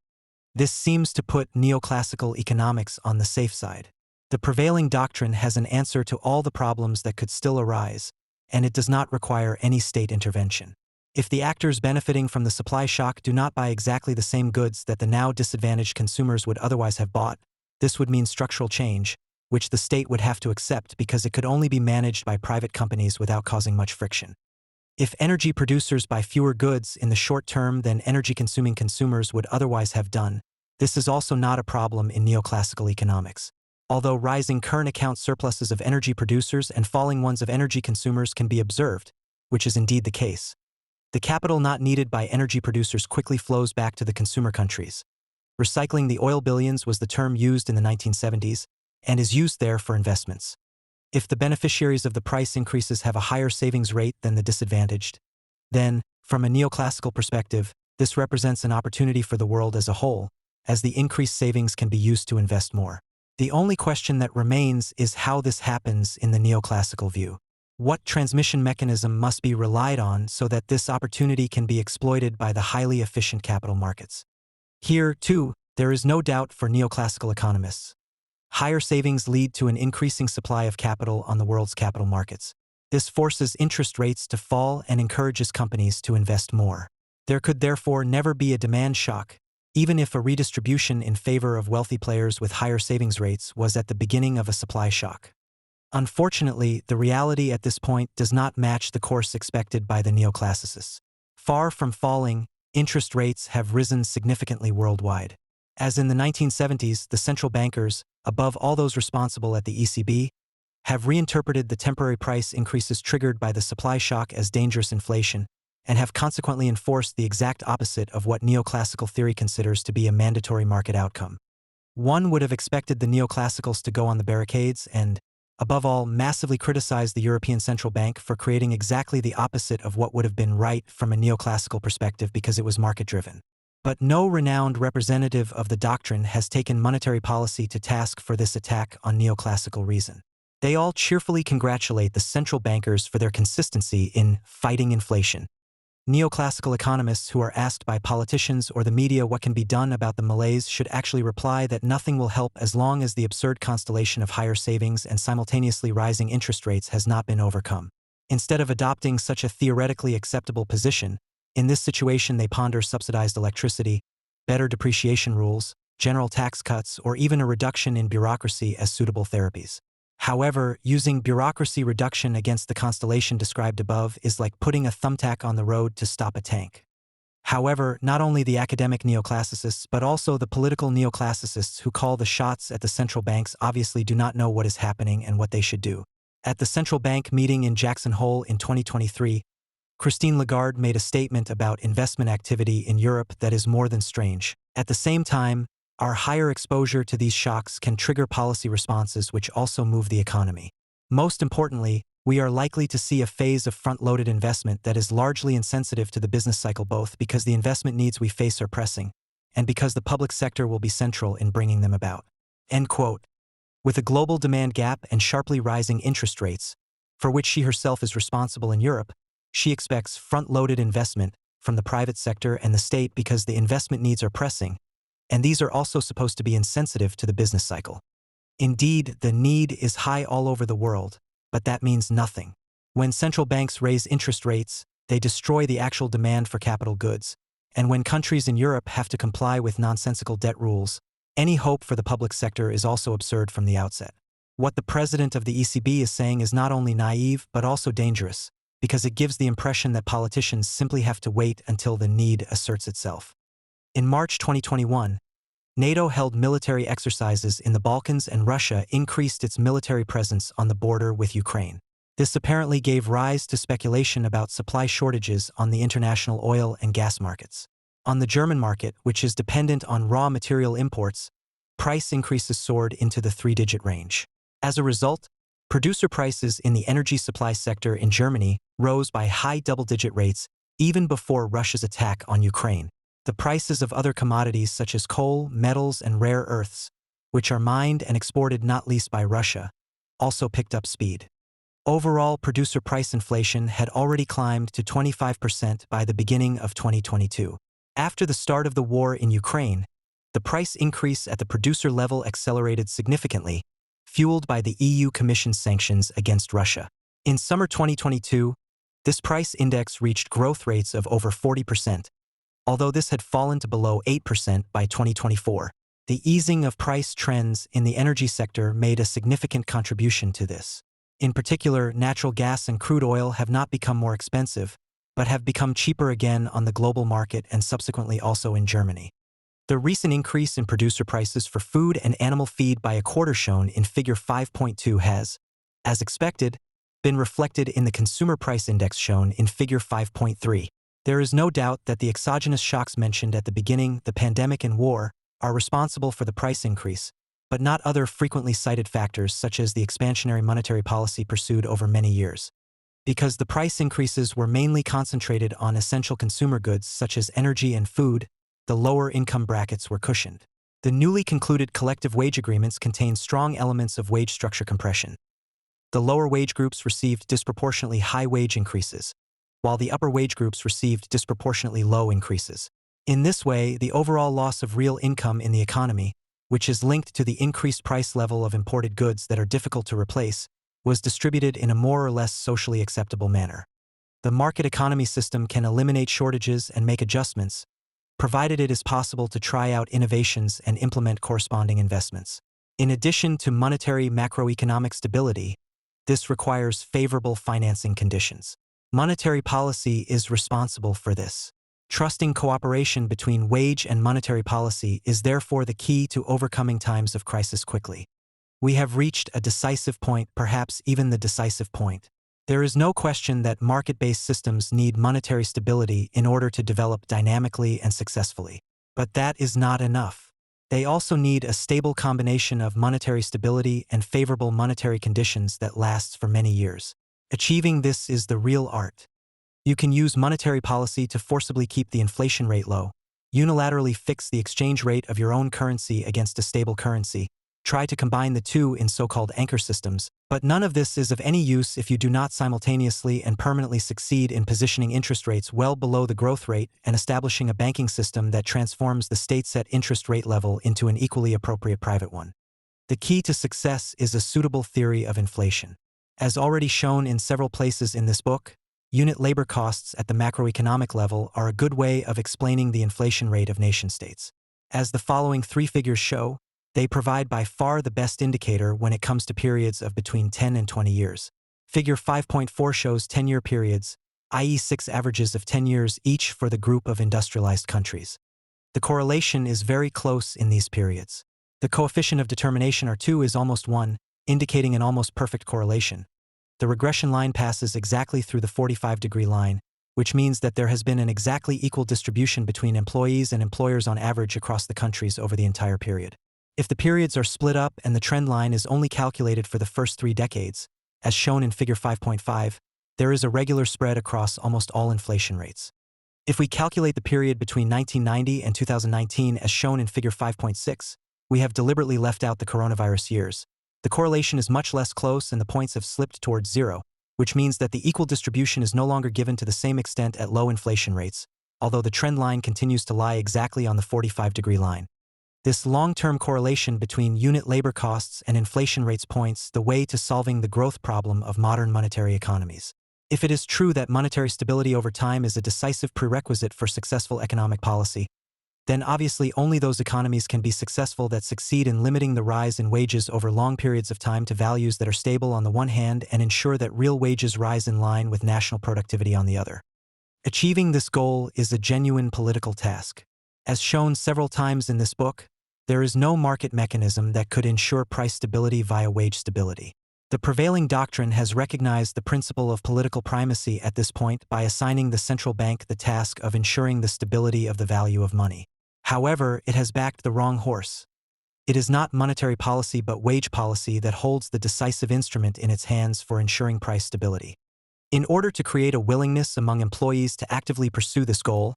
Speaker 2: This seems to put neoclassical economics on the safe side. The prevailing doctrine has an answer to all the problems that could still arise, and it does not require any state intervention. If the actors benefiting from the supply shock do not buy exactly the same goods that the now disadvantaged consumers would otherwise have bought, this would mean structural change, which the state would have to accept because it could only be managed by private companies without causing much friction. If energy producers buy fewer goods in the short term than energy-consuming consumers would otherwise have done, this is also not a problem in neoclassical economics. Although rising current account surpluses of energy producers and falling ones of energy consumers can be observed, which is indeed the case, the capital not needed by energy producers quickly flows back to the consumer countries. Recycling the oil billions was the term used in the 1970s, and is used there for investments. If the beneficiaries of the price increases have a higher savings rate than the disadvantaged, then, from a neoclassical perspective, this represents an opportunity for the world as a whole, as the increased savings can be used to invest more. The only question that remains is how this happens in the neoclassical view. What transmission mechanism must be relied on so that this opportunity can be exploited by the highly efficient capital markets? Here, too, there is no doubt for neoclassical economists. Higher savings lead to an increasing supply of capital on the world's capital markets. This forces interest rates to fall and encourages companies to invest more. There could therefore never be a demand shock, even if a redistribution in favor of wealthy players with higher savings rates was at the beginning of a supply shock. Unfortunately, the reality at this point does not match the course expected by the neoclassicists. Far from falling, interest rates have risen significantly worldwide. As in the 1970s, the central bankers, above all those responsible at the ECB, have reinterpreted the temporary price increases triggered by the supply shock as dangerous inflation, and have consequently enforced the exact opposite of what neoclassical theory considers to be a mandatory market outcome. One would have expected the neoclassicals to go on the barricades and, above all, massively criticize the European Central Bank for creating exactly the opposite of what would have been right from a neoclassical perspective because it was market-driven. But no renowned representative of the doctrine has taken monetary policy to task for this attack on neoclassical reason. They all cheerfully congratulate the central bankers for their consistency in fighting inflation. Neoclassical economists who are asked by politicians or the media what can be done about the malaise should actually reply that nothing will help as long as the absurd constellation of higher savings and simultaneously rising interest rates has not been overcome. Instead of adopting such a theoretically acceptable position, in this situation they ponder subsidized electricity, better depreciation rules, general tax cuts, or even a reduction in bureaucracy as suitable therapies. However, using bureaucracy reduction against the constellation described above is like putting a thumbtack on the road to stop a tank. However, not only the academic neoclassicists but also the political neoclassicists who call the shots at the central banks obviously do not know what is happening and what they should do. At the central bank meeting in Jackson Hole in 2023, Christine Lagarde made a statement about investment activity in Europe that is more than strange. At the same time, our higher exposure to these shocks can trigger policy responses which also move the economy. Most importantly, we are likely to see a phase of front-loaded investment that is largely insensitive to the business cycle, both because the investment needs we face are pressing, and because the public sector will be central in bringing them about. End quote. With a global demand gap and sharply rising interest rates, for which she herself is responsible in Europe, she expects front-loaded investment from the private sector and the state because the investment needs are pressing, and these are also supposed to be insensitive to the business cycle. Indeed, the need is high all over the world, but that means nothing. When central banks raise interest rates, they destroy the actual demand for capital goods, and when countries in Europe have to comply with nonsensical debt rules, any hope for the public sector is also absurd from the outset. What the president of the ECB is saying is not only naive but also dangerous, because it gives the impression that politicians simply have to wait until the need asserts itself. In March 2021, NATO held military exercises in the Balkans and Russia increased its military presence on the border with Ukraine. This apparently gave rise to speculation about supply shortages on the international oil and gas markets. On the German market, which is dependent on raw material imports, price increases soared into the three-digit range. As a result, producer prices in the energy supply sector in Germany rose by high double-digit rates even before Russia's attack on Ukraine. The prices of other commodities such as coal, metals, and rare earths, which are mined and exported not least by Russia, also picked up speed. Overall, producer price inflation had already climbed to 25% by the beginning of 2022. After the start of the war in Ukraine, the price increase at the producer level accelerated significantly, fueled by the EU Commission's sanctions against Russia. In summer 2022, this price index reached growth rates of over 40%, although this had fallen to below 8% by 2024. The easing of price trends in the energy sector made a significant contribution to this. In particular, natural gas and crude oil have not become more expensive, but have become cheaper again on the global market and subsequently also in Germany. The recent increase in producer prices for food and animal feed by a quarter shown in Figure 5.2 has, as expected, been reflected in the consumer price index shown in Figure 5.3. There is no doubt that the exogenous shocks mentioned at the beginning, the pandemic and war, are responsible for the price increase, but not other frequently cited factors such as the expansionary monetary policy pursued over many years. Because the price increases were mainly concentrated on essential consumer goods such as energy and food, the lower income brackets were cushioned. The newly concluded collective wage agreements contain strong elements of wage structure compression. The lower wage groups received disproportionately high wage increases, while the upper wage groups received disproportionately low increases. In this way, the overall loss of real income in the economy, which is linked to the increased price level of imported goods that are difficult to replace, was distributed in a more or less socially acceptable manner. The market economy system can eliminate shortages and make adjustments, provided it is possible to try out innovations and implement corresponding investments. In addition to monetary macroeconomic stability, this requires favorable financing conditions. Monetary policy is responsible for this. Trusting cooperation between wage and monetary policy is therefore the key to overcoming times of crisis quickly. We have reached a decisive point, perhaps even the decisive point. There is no question that market-based systems need monetary stability in order to develop dynamically and successfully. But that is not enough. They also need a stable combination of monetary stability and favorable monetary conditions that lasts for many years. Achieving this is the real art. You can use monetary policy to forcibly keep the inflation rate low, unilaterally fix the exchange rate of your own currency against a stable currency, try to combine the two in so-called anchor systems, but none of this is of any use if you do not simultaneously and permanently succeed in positioning interest rates well below the growth rate and establishing a banking system that transforms the state-set interest rate level into an equally appropriate private one. The key to success is a suitable theory of inflation. As already shown in several places in this book, unit labor costs at the macroeconomic level are a good way of explaining the inflation rate of nation-states. As the following three figures show, They provide by far the best indicator when it comes to periods of between 10 and 20 years. Figure 5.4 shows 10-year periods, i.e. 6 averages of 10 years each for the group of industrialized countries. The correlation is very close in these periods. The coefficient of determination R2 is almost 1, indicating an almost perfect correlation. The regression line passes exactly through the 45-degree line, which means that there has been an exactly equal distribution between employees and employers on average across the countries over the entire period. If the periods are split up and the trend line is only calculated for the first 3 decades, as shown in Figure 5.5, there is a regular spread across almost all inflation rates. If we calculate the period between 1990 and 2019 as shown in Figure 5.6, we have deliberately left out the coronavirus years. The correlation is much less close and the points have slipped towards 0, which means that the equal distribution is no longer given to the same extent at low inflation rates, although the trend line continues to lie exactly on the 45-degree line. This long-term correlation between unit labor costs and inflation rates points the way to solving the growth problem of modern monetary economies. If it is true that monetary stability over time is a decisive prerequisite for successful economic policy, then obviously only those economies can be successful that succeed in limiting the rise in wages over long periods of time to values that are stable on the one hand and ensure that real wages rise in line with national productivity on the other. Achieving this goal is a genuine political task. As shown several times in this book, there is no market mechanism that could ensure price stability via wage stability. The prevailing doctrine has recognized the principle of political primacy at this point by assigning the central bank the task of ensuring the stability of the value of money. However, it has backed the wrong horse. It is not monetary policy but wage policy that holds the decisive instrument in its hands for ensuring price stability. In order to create a willingness among employees to actively pursue this goal,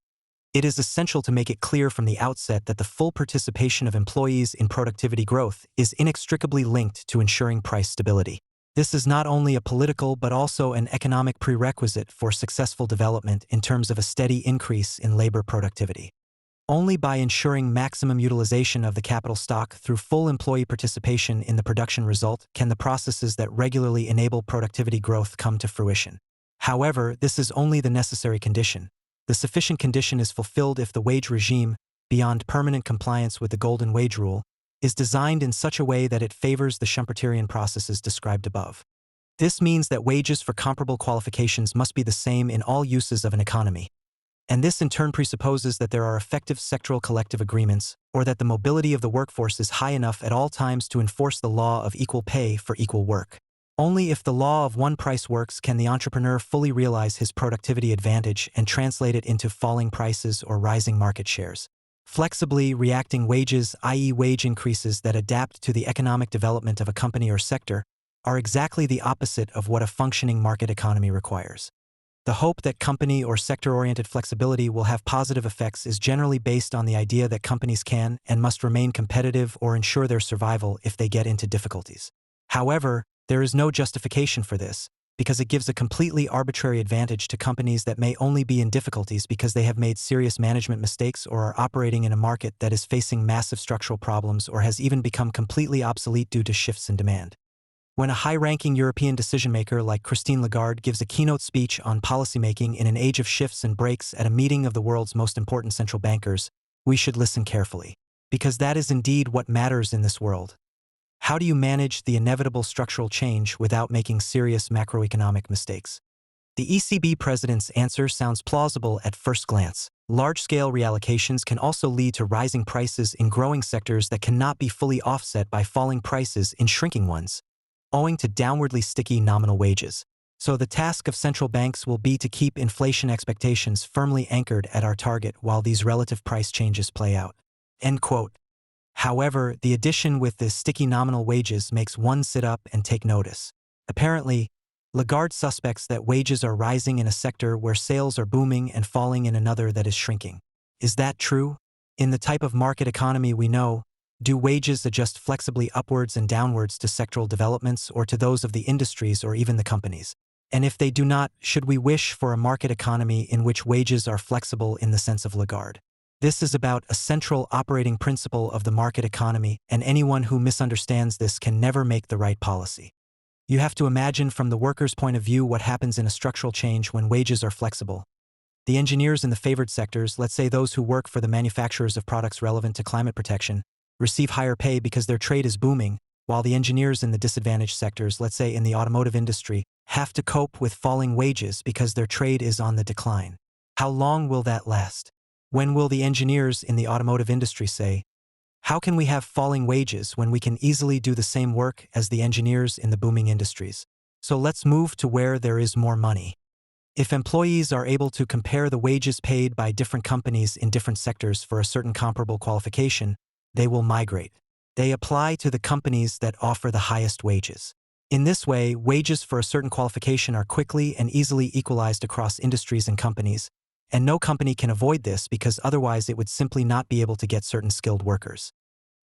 Speaker 2: it is essential to make it clear from the outset that the full participation of employees in productivity growth is inextricably linked to ensuring price stability. This is not only a political but also an economic prerequisite for successful development in terms of a steady increase in labor productivity. Only by ensuring maximum utilization of the capital stock through full employee participation in the production result can the processes that regularly enable productivity growth come to fruition. However, this is only the necessary condition. The sufficient condition is fulfilled if the wage regime, beyond permanent compliance with the Golden Wage Rule, is designed in such a way that it favors the Schumpeterian processes described above. This means that wages for comparable qualifications must be the same in all uses of an economy. And this in turn presupposes that there are effective sectoral collective agreements, or that the mobility of the workforce is high enough at all times to enforce the law of equal pay for equal work. Only if the law of one price works can the entrepreneur fully realize his productivity advantage and translate it into falling prices or rising market shares. Flexibly reacting wages, i.e. wage increases that adapt to the economic development of a company or sector, are exactly the opposite of what a functioning market economy requires. The hope that company or sector-oriented flexibility will have positive effects is generally based on the idea that companies can and must remain competitive or ensure their survival if they get into difficulties. However, there is no justification for this, because it gives a completely arbitrary advantage to companies that may only be in difficulties because they have made serious management mistakes or are operating in a market that is facing massive structural problems or has even become completely obsolete due to shifts in demand. When a high-ranking European decision-maker like Christine Lagarde gives a keynote speech on policymaking in an age of shifts and breaks at a meeting of the world's most important central bankers, we should listen carefully. Because that is indeed what matters in this world. How do you manage the inevitable structural change without making serious macroeconomic mistakes? The ECB president's answer sounds plausible at first glance. Large-scale reallocations can also lead to rising prices in growing sectors that cannot be fully offset by falling prices in shrinking ones, owing to downwardly sticky nominal wages. So the task of central banks will be to keep inflation expectations firmly anchored at our target while these relative price changes play out. End quote. However, the addition with the sticky nominal wages makes one sit up and take notice. Apparently, Lagarde suspects that wages are rising in a sector where sales are booming and falling in another that is shrinking. Is that true? In the type of market economy we know, do wages adjust flexibly upwards and downwards to sectoral developments or to those of the industries or even the companies? And if they do not, should we wish for a market economy in which wages are flexible in the sense of Lagarde? This is about a central operating principle of the market economy, and anyone who misunderstands this can never make the right policy. You have to imagine from the worker's point of view what happens in a structural change when wages are flexible. The engineers in the favored sectors, let's say those who work for the manufacturers of products relevant to climate protection, receive higher pay because their trade is booming, while the engineers in the disadvantaged sectors, let's say in the automotive industry, have to cope with falling wages because their trade is on the decline. How long will that last? When will the engineers in the automotive industry say, "How can we have falling wages when we can easily do the same work as the engineers in the booming industries? So let's move to where there is more money." If employees are able to compare the wages paid by different companies in different sectors for a certain comparable qualification, they will migrate. They apply to the companies that offer the highest wages. In this way, wages for a certain qualification are quickly and easily equalized across industries and companies, and no company can avoid this because otherwise it would simply not be able to get certain skilled workers.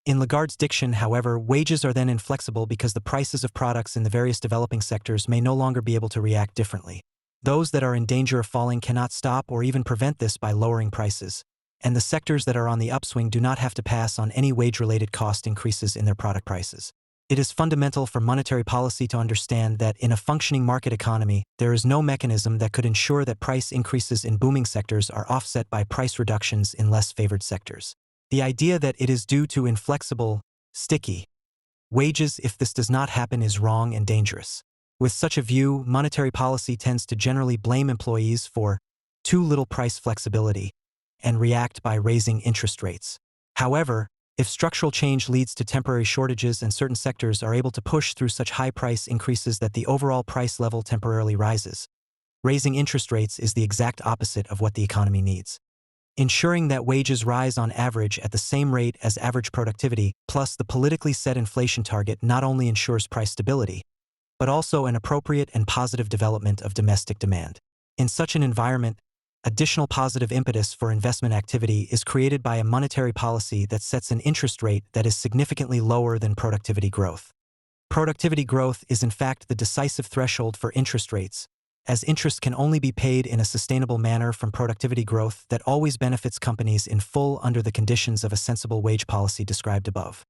Speaker 2: In Lagarde's diction, however, wages are then inflexible because the prices of products in the various developing sectors may no longer be able to react differently. Those that are in danger of falling cannot stop or even prevent this by lowering prices, and the sectors that are on the upswing do not have to pass on any wage-related cost increases in their product prices. It is fundamental for monetary policy to understand that in a functioning market economy, there is no mechanism that could ensure that price increases in booming sectors are offset by price reductions in less favored sectors. The idea that it is due to inflexible, sticky wages if this does not happen is wrong and dangerous. With such a view, monetary policy tends to generally blame employees for too little price flexibility and react by raising interest rates. However, if structural change leads to temporary shortages and certain sectors are able to push through such high price increases that the overall price level temporarily rises, raising interest rates is the exact opposite of what the economy needs. Ensuring that wages rise on average at the same rate as average productivity, plus the politically set inflation target, not only ensures price stability, but also an appropriate and positive development of domestic demand. In such an environment, additional positive impetus for investment activity is created by a monetary policy that sets an interest rate that is significantly lower than productivity growth. Productivity growth is in fact the decisive threshold for interest rates, as interest can only be paid in a sustainable manner from productivity growth that always benefits companies in full under the conditions of a sensible wage policy described above.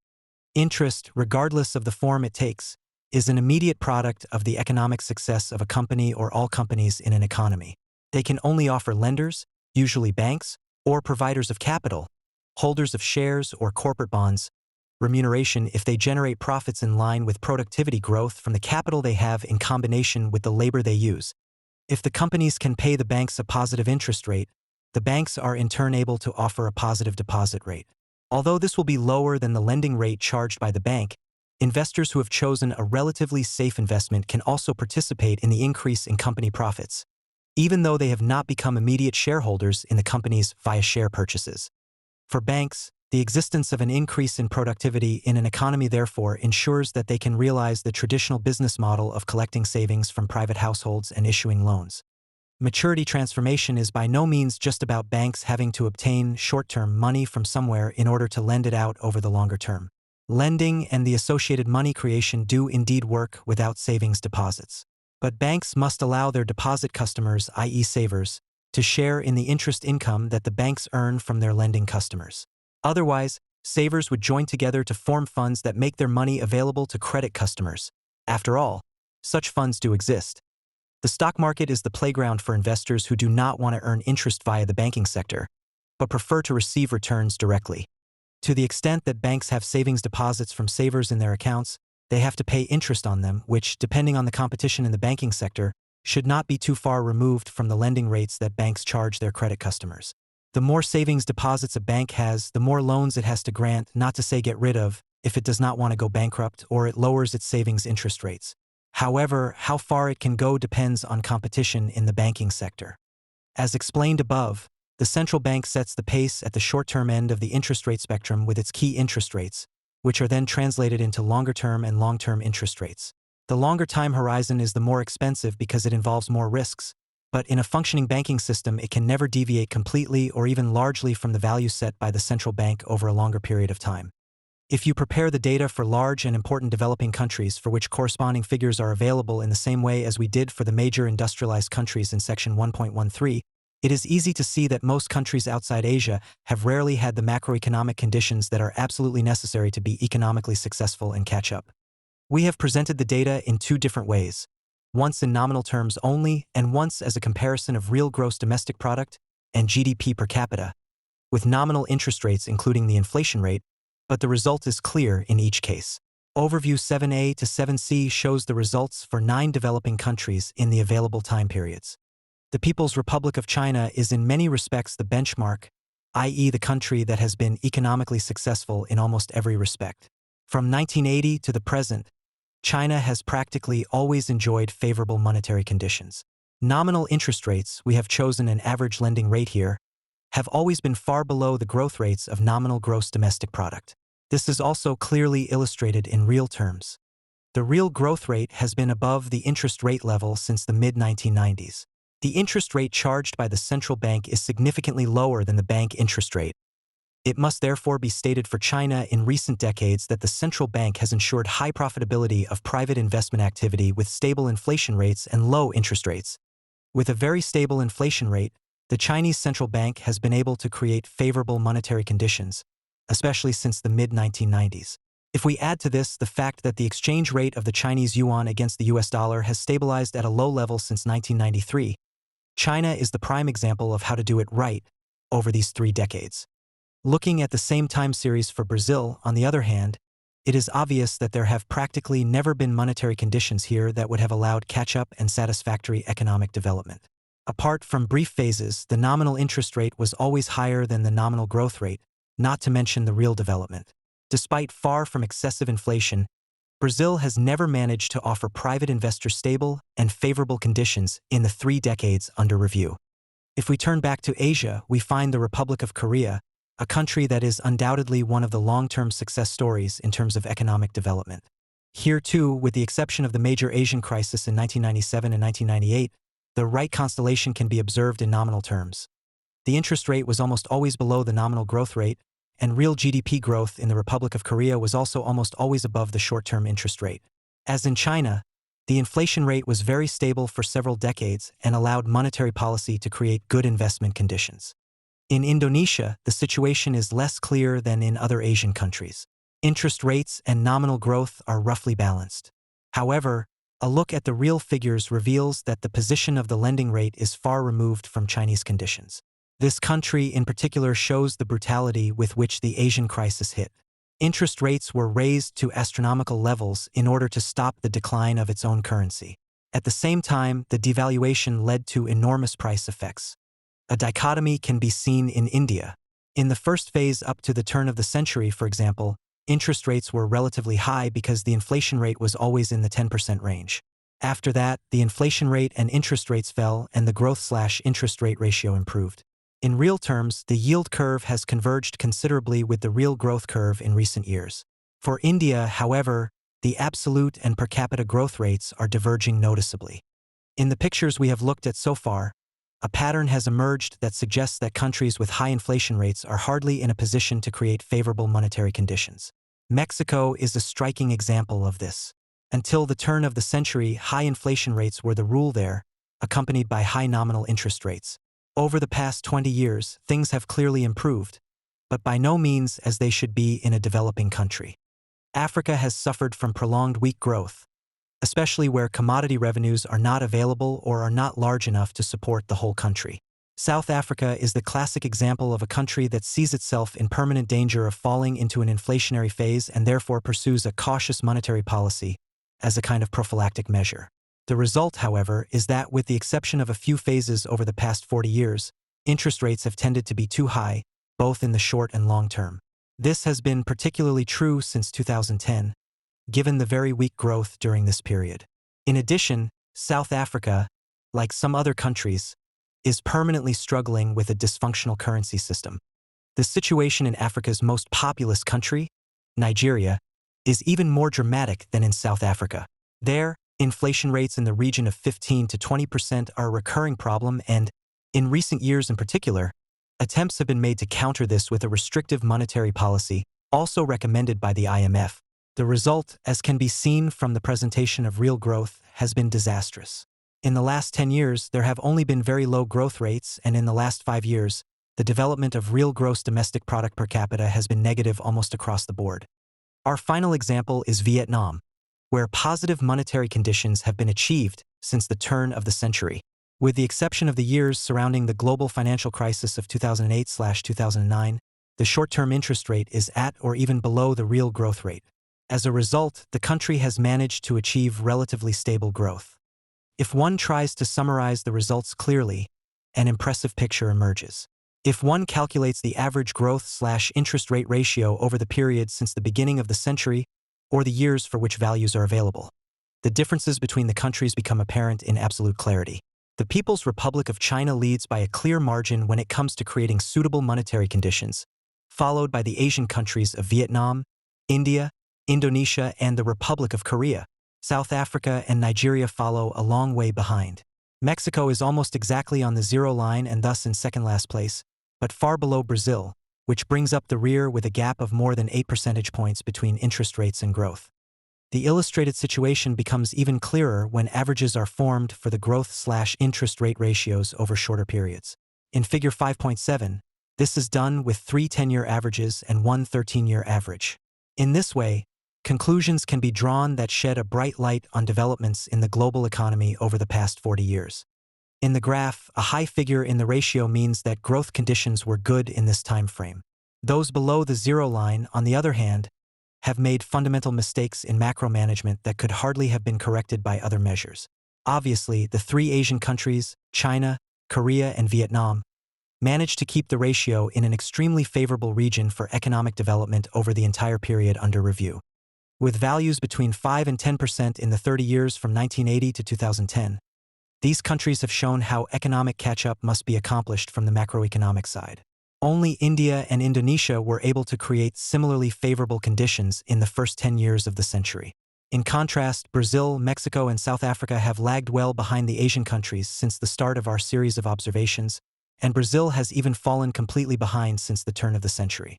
Speaker 2: Interest, regardless of the form it takes, is an immediate product of the economic success of a company or all companies in an economy. They can only offer lenders, usually banks, or providers of capital, holders of shares or corporate bonds, remuneration if they generate profits in line with productivity growth from the capital they have in combination with the labor they use. If the companies can pay the banks a positive interest rate, the banks are in turn able to offer a positive deposit rate. Although this will be lower than the lending rate charged by the bank, investors who have chosen a relatively safe investment can also participate in the increase in company profits, even though they have not become immediate shareholders in the companies via share purchases. For banks, the existence of an increase in productivity in an economy therefore ensures that they can realize the traditional business model of collecting savings from private households and issuing loans. Maturity transformation is by no means just about banks having to obtain short-term money from somewhere in order to lend it out over the longer term. Lending and the associated money creation do indeed work without savings deposits. But banks must allow their deposit customers, i.e. savers, to share in the interest income that the banks earn from their lending customers. Otherwise, savers would join together to form funds that make their money available to credit customers. After all, such funds do exist. The stock market is the playground for investors who do not want to earn interest via the banking sector, but prefer to receive returns directly. To the extent that banks have savings deposits from savers in their accounts, they have to pay interest on them, which, depending on the competition in the banking sector, should not be too far removed from the lending rates that banks charge their credit customers. The more savings deposits a bank has, the more loans it has to grant, not to say get rid of, if it does not want to go bankrupt, or it lowers its savings interest rates. However, how far it can go depends on competition in the banking sector. As explained above, the central bank sets the pace at the short-term end of the interest rate spectrum with its key interest rates, which are then translated into longer-term and long-term interest rates. The longer time horizon is the more expensive because it involves more risks, but in a functioning banking system it can never deviate completely or even largely from the value set by the central bank over a longer period of time. If you prepare the data for large and important developing countries for which corresponding figures are available in the same way as we did for the major industrialized countries in section 1.13, it is easy to see that most countries outside Asia have rarely had the macroeconomic conditions that are absolutely necessary to be economically successful and catch up. We have presented the data in two different ways, once in nominal terms only and once as a comparison of real gross domestic product and GDP per capita, with nominal interest rates including the inflation rate, but the result is clear in each case. Overview 7a to 7c shows the results for 9 developing countries in the available time periods. The People's Republic of China is in many respects the benchmark, i.e. the country that has been economically successful in almost every respect. From 1980 to the present, China has practically always enjoyed favorable monetary conditions. Nominal interest rates, we have chosen an average lending rate here, have always been far below the growth rates of nominal gross domestic product. This is also clearly illustrated in real terms. The real growth rate has been above the interest rate level since the mid-1990s. The interest rate charged by the central bank is significantly lower than the bank interest rate. It must therefore be stated for China in recent decades that the central bank has ensured high profitability of private investment activity with stable inflation rates and low interest rates. With a very stable inflation rate, the Chinese central bank has been able to create favorable monetary conditions, especially since the mid-1990s. If we add to this the fact that the exchange rate of the Chinese yuan against the US dollar has stabilized at a low level since 1993, China is the prime example of how to do it right over these 3 decades. Looking at the same time series for Brazil, on the other hand, it is obvious that there have practically never been monetary conditions here that would have allowed catch-up and satisfactory economic development. Apart from brief phases, the nominal interest rate was always higher than the nominal growth rate, not to mention the real development. Despite far from excessive inflation, Brazil has never managed to offer private investors stable and favorable conditions in the 3 decades under review. If we turn back to Asia, we find the Republic of Korea, a country that is undoubtedly one of the long-term success stories in terms of economic development. Here too, with the exception of the major Asian crisis in 1997 and 1998, the right constellation can be observed in nominal terms. The interest rate was almost always below the nominal growth rate, and real GDP growth in the Republic of Korea was also almost always above the short-term interest rate. As in China, the inflation rate was very stable for several decades and allowed monetary policy to create good investment conditions. In Indonesia, the situation is less clear than in other Asian countries. Interest rates and nominal growth are roughly balanced. However, a look at the real figures reveals that the position of the lending rate is far removed from Chinese conditions. This country in particular shows the brutality with which the Asian crisis hit. Interest rates were raised to astronomical levels in order to stop the decline of its own currency. At the same time, the devaluation led to enormous price effects. A dichotomy can be seen in India. In the first phase up to the turn of the century, for example, interest rates were relatively high because the inflation rate was always in the 10% range. After that, the inflation rate and interest rates fell and the growth/interest rate ratio improved. In real terms, the yield curve has converged considerably with the real growth curve in recent years. For India, however, the absolute and per capita growth rates are diverging noticeably. In the pictures we have looked at so far, a pattern has emerged that suggests that countries with high inflation rates are hardly in a position to create favorable monetary conditions. Mexico is a striking example of this. Until the turn of the century, high inflation rates were the rule there, accompanied by high nominal interest rates. Over the past 20 years, things have clearly improved, but by no means as they should be in a developing country. Africa has suffered from prolonged weak growth, especially where commodity revenues are not available or are not large enough to support the whole country. South Africa is the classic example of a country that sees itself in permanent danger of falling into an inflationary phase and therefore pursues a cautious monetary policy as a kind of prophylactic measure. The result, however, is that with the exception of a few phases over the past 40 years, interest rates have tended to be too high, both in the short and long term. This has been particularly true since 2010, given the very weak growth during this period. In addition, South Africa, like some other countries, is permanently struggling with a dysfunctional currency system. The situation in Africa's most populous country, Nigeria, is even more dramatic than in South Africa. There, inflation rates in the region of 15 to 20% are a recurring problem and, in recent years in particular, attempts have been made to counter this with a restrictive monetary policy, also recommended by the IMF. The result, as can be seen from the presentation of real growth, has been disastrous. In the last 10 years, there have only been very low growth rates, and in the last 5 years, the development of real gross domestic product per capita has been negative almost across the board. Our final example is Vietnam, where positive monetary conditions have been achieved since the turn of the century. With the exception of the years surrounding the global financial crisis of 2008/2009, the short-term interest rate is at or even below the real growth rate. As a result, the country has managed to achieve relatively stable growth. If one tries to summarize the results clearly, an impressive picture emerges. If one calculates the average growth/interest rate ratio over the period since the beginning of the century, or the years for which values are available, the differences between the countries become apparent in absolute clarity. The People's Republic of China leads by a clear margin when it comes to creating suitable monetary conditions, followed by the Asian countries of Vietnam, India, Indonesia, and the Republic of Korea. South Africa and Nigeria follow a long way behind. Mexico is almost exactly on the zero line and thus in second-last place, but far below Brazil, which brings up the rear with a gap of more than 8 percentage points between interest rates and growth. The illustrated situation becomes even clearer when averages are formed for the growth/interest rate ratios over shorter periods. In Figure 5.7, this is done with 3 10-year averages and 1 13-year average. In this way, conclusions can be drawn that shed a bright light on developments in the global economy over the past 40 years. In the graph, a high figure in the ratio means that growth conditions were good in this time frame. Those below the zero line, on the other hand, have made fundamental mistakes in macro management that could hardly have been corrected by other measures. Obviously, the 3 Asian countries, China, Korea, and Vietnam, managed to keep the ratio in an extremely favorable region for economic development over the entire period under review. With values between 5 and 10% in the 30 years from 1980 to 2010, these countries have shown how economic catch-up must be accomplished from the macroeconomic side. Only India and Indonesia were able to create similarly favorable conditions in the first 10 years of the century. In contrast, Brazil, Mexico, and South Africa have lagged well behind the Asian countries since the start of our series of observations, and Brazil has even fallen completely behind since the turn of the century.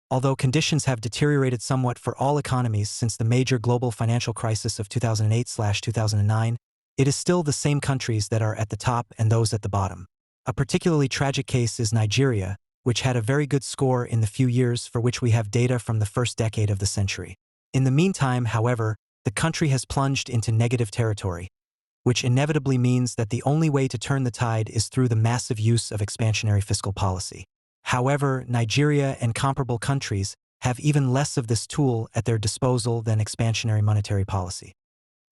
Speaker 2: Although conditions have deteriorated somewhat for all economies since the major global financial crisis of 2008/2009, it is still the same countries that are at the top and those at the bottom. A particularly tragic case is Nigeria, which had a very good score in the few years for which we have data from the first decade of the century. In the meantime, however, the country has plunged into negative territory, which inevitably means that the only way to turn the tide is through the massive use of expansionary fiscal policy. However, Nigeria and comparable countries have even less of this tool at their disposal than expansionary monetary policy.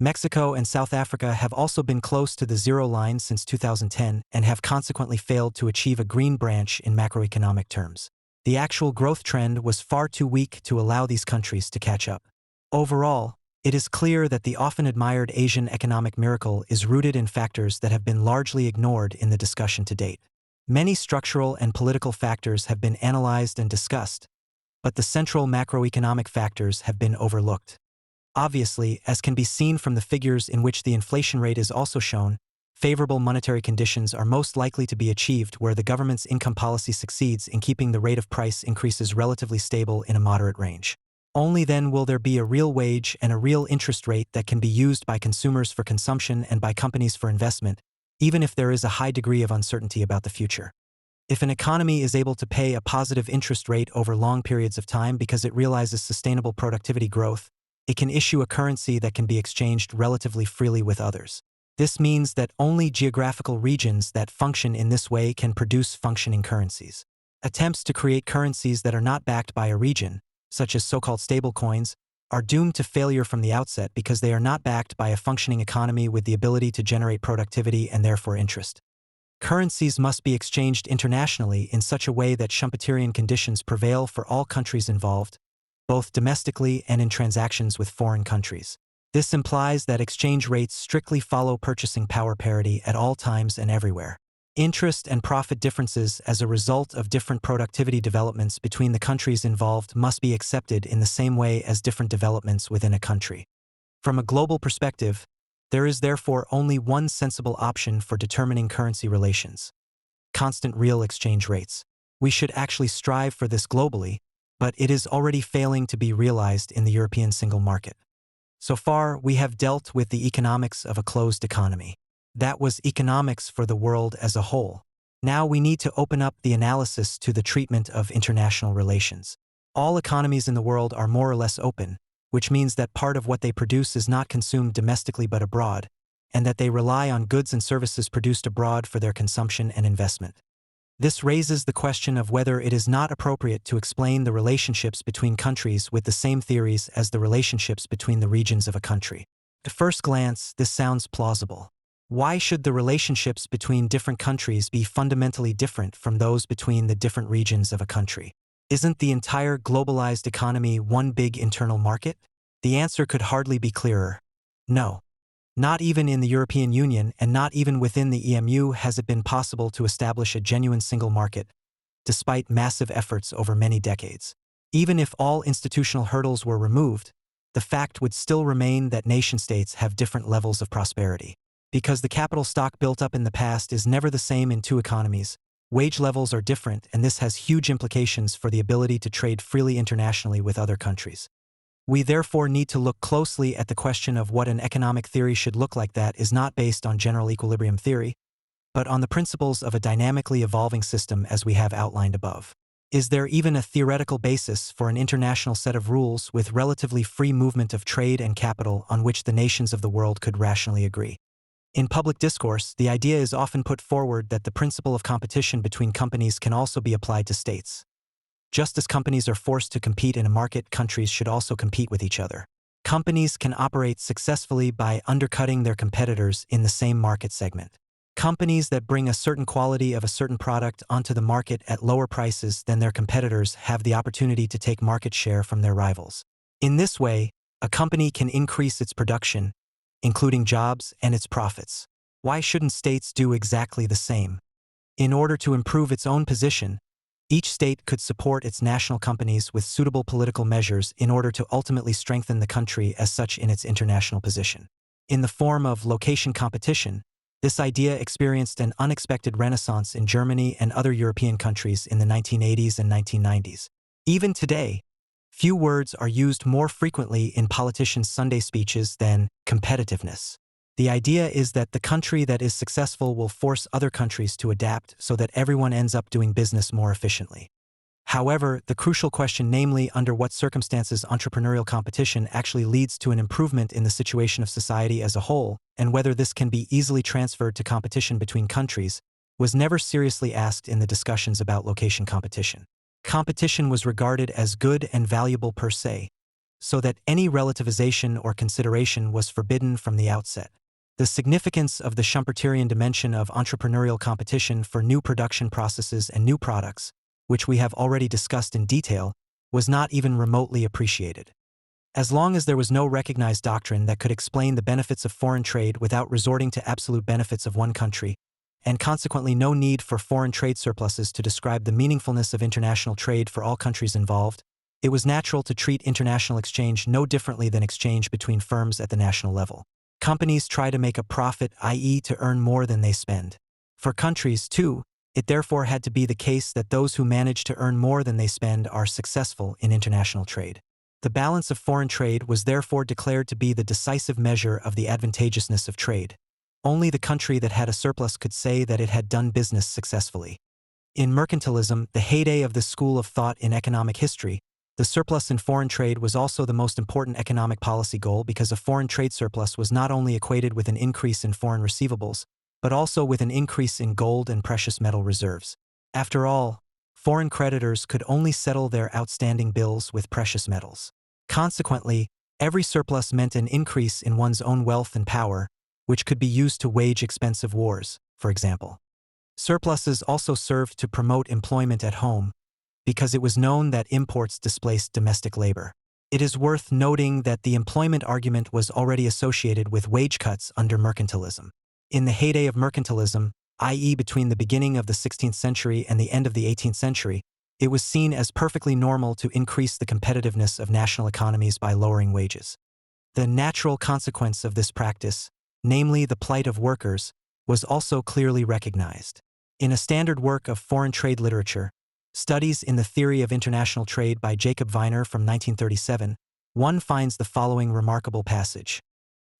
Speaker 2: Mexico and South Africa have also been close to the zero line since 2010 and have consequently failed to achieve a green branch in macroeconomic terms. The actual growth trend was far too weak to allow these countries to catch up. Overall, it is clear that the often admired Asian economic miracle is rooted in factors that have been largely ignored in the discussion to date. Many structural and political factors have been analyzed and discussed, but the central macroeconomic factors have been overlooked. Obviously, as can be seen from the figures in which the inflation rate is also shown, favorable monetary conditions are most likely to be achieved where the government's income policy succeeds in keeping the rate of price increases relatively stable in a moderate range. Only then will there be a real wage and a real interest rate that can be used by consumers for consumption and by companies for investment, even if there is a high degree of uncertainty about the future. If an economy is able to pay a positive interest rate over long periods of time because it realizes sustainable productivity growth, it can issue a currency that can be exchanged relatively freely with others. This means that only geographical regions that function in this way can produce functioning currencies. Attempts to create currencies that are not backed by a region, such as so-called stablecoins, are doomed to failure from the outset because they are not backed by a functioning economy with the ability to generate productivity and therefore interest. Currencies must be exchanged internationally in such a way that Schumpeterian conditions prevail for all countries involved, both domestically and in transactions with foreign countries. This implies that exchange rates strictly follow purchasing power parity at all times and everywhere. Interest and profit differences as a result of different productivity developments between the countries involved must be accepted in the same way as different developments within a country. From a global perspective, there is therefore only one sensible option for determining currency relations: constant real exchange rates. We should actually strive for this globally, but it is already failing to be realized in the European single market. So far, we have dealt with the economics of a closed economy. That was economics for the world as a whole. Now we need to open up the analysis to the treatment of international relations. All economies in the world are more or less open, which means that part of what they produce is not consumed domestically but abroad, and that they rely on goods and services produced abroad for their consumption and investment. This raises the question of whether it is not appropriate to explain the relationships between countries with the same theories as the relationships between the regions of a country. At first glance, this sounds plausible. Why should the relationships between different countries be fundamentally different from those between the different regions of a country? Isn't the entire globalized economy one big internal market? The answer could hardly be clearer. No. Not even in the European Union and not even within the EMU has it been possible to establish a genuine single market, despite massive efforts over many decades. Even if all institutional hurdles were removed, the fact would still remain that nation-states have different levels of prosperity. Because the capital stock built up in the past is never the same in two economies, wage levels are different, and this has huge implications for the ability to trade freely internationally with other countries. We therefore need to look closely at the question of what an economic theory should look like that is not based on general equilibrium theory, but on the principles of a dynamically evolving system as we have outlined above. Is there even a theoretical basis for an international set of rules with relatively free movement of trade and capital on which the nations of the world could rationally agree? In public discourse, the idea is often put forward that the principle of competition between companies can also be applied to states. Just as companies are forced to compete in a market, countries should also compete with each other. Companies can operate successfully by undercutting their competitors in the same market segment. Companies that bring a certain quality of a certain product onto the market at lower prices than their competitors have the opportunity to take market share from their rivals. In this way, a company can increase its production, including jobs and its profits. Why shouldn't states do exactly the same? In order to improve its own position, each state could support its national companies with suitable political measures in order to ultimately strengthen the country as such in its international position. In the form of location competition, this idea experienced an unexpected renaissance in Germany and other European countries in the 1980s and 1990s. Even today, few words are used more frequently in politicians' Sunday speeches than competitiveness. The idea is that the country that is successful will force other countries to adapt so that everyone ends up doing business more efficiently. However, the crucial question, namely under what circumstances entrepreneurial competition actually leads to an improvement in the situation of society as a whole, and whether this can be easily transferred to competition between countries, was never seriously asked in the discussions about location competition. Competition was regarded as good and valuable per se, so that any relativization or consideration was forbidden from the outset. The significance of the Schumpeterian dimension of entrepreneurial competition for new production processes and new products, which we have already discussed in detail, was not even remotely appreciated. As long as there was no recognized doctrine that could explain the benefits of foreign trade without resorting to absolute benefits of one country, and consequently no need for foreign trade surpluses to describe the meaningfulness of international trade for all countries involved, it was natural to treat international exchange no differently than exchange between firms at the national level. Companies try to make a profit, i.e., to earn more than they spend. For countries, too, it therefore had to be the case that those who manage to earn more than they spend are successful in international trade. The balance of foreign trade was therefore declared to be the decisive measure of the advantageousness of trade. Only the country that had a surplus could say that it had done business successfully. In mercantilism, the heyday of this school of thought in economic history, the surplus in foreign trade was also the most important economic policy goal because a foreign trade surplus was not only equated with an increase in foreign receivables, but also with an increase in gold and precious metal reserves. After all, foreign creditors could only settle their outstanding bills with precious metals. Consequently, every surplus meant an increase in one's own wealth and power, which could be used to wage expensive wars, for example. Surpluses also served to promote employment at home, because it was known that imports displaced domestic labor. It is worth noting that the employment argument was already associated with wage cuts under mercantilism. In the heyday of mercantilism, i.e. between the beginning of the 16th century and the end of the 18th century, it was seen as perfectly normal to increase the competitiveness of national economies by lowering wages. The natural consequence of this practice, namely the plight of workers, was also clearly recognized. In a standard work of foreign trade literature, Studies in the Theory of International Trade by Jacob Viner from 1937, one finds the following remarkable passage.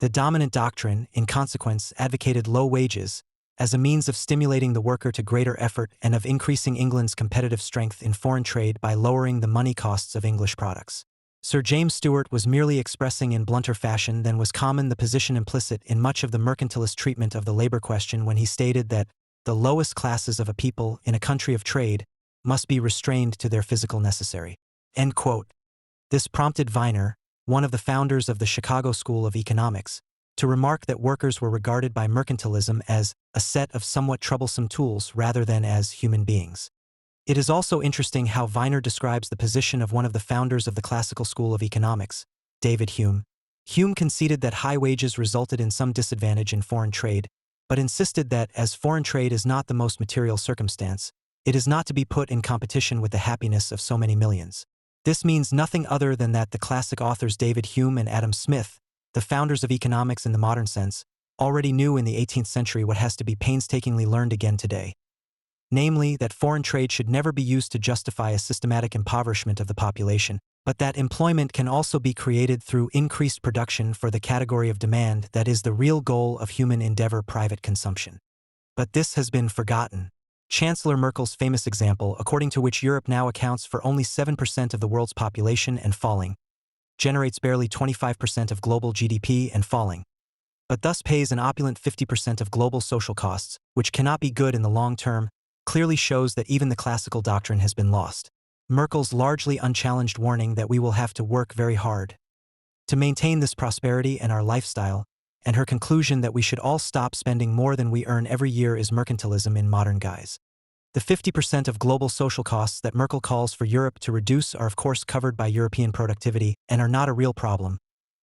Speaker 2: The dominant doctrine, in consequence, advocated low wages as a means of stimulating the worker to greater effort and of increasing England's competitive strength in foreign trade by lowering the money costs of English products. Sir James Stewart was merely expressing in blunter fashion than was common the position implicit in much of the mercantilist treatment of the labor question when he stated that the lowest classes of a people in a country of trade must be restrained to their physical necessary. End quote. This prompted Viner, one of the founders of the Chicago School of Economics, to remark that workers were regarded by mercantilism as a set of somewhat troublesome tools rather than as human beings. It is also interesting how Viner describes the position of one of the founders of the Classical School of Economics, David Hume. Hume conceded that high wages resulted in some disadvantage in foreign trade, but insisted that, as foreign trade is not the most material circumstance, it is not to be put in competition with the happiness of so many millions. This means nothing other than that the classic authors David Hume and Adam Smith, the founders of economics in the modern sense, already knew in the 18th century what has to be painstakingly learned again today. Namely, that foreign trade should never be used to justify a systematic impoverishment of the population, but that employment can also be created through increased production for the category of demand that is the real goal of human endeavor: private consumption. But this has been forgotten. Chancellor Merkel's famous example, according to which Europe now accounts for only 7% of the world's population and falling, generates barely 25% of global GDP and falling, but thus pays an opulent 50% of global social costs, which cannot be good in the long term, clearly shows that even the classical doctrine has been lost. Merkel's largely unchallenged warning that we will have to work very hard to maintain this prosperity and our lifestyle, and her conclusion that we should all stop spending more than we earn every year, is mercantilism in modern guise. The 50% of global social costs that Merkel calls for Europe to reduce are of course covered by European productivity and are not a real problem,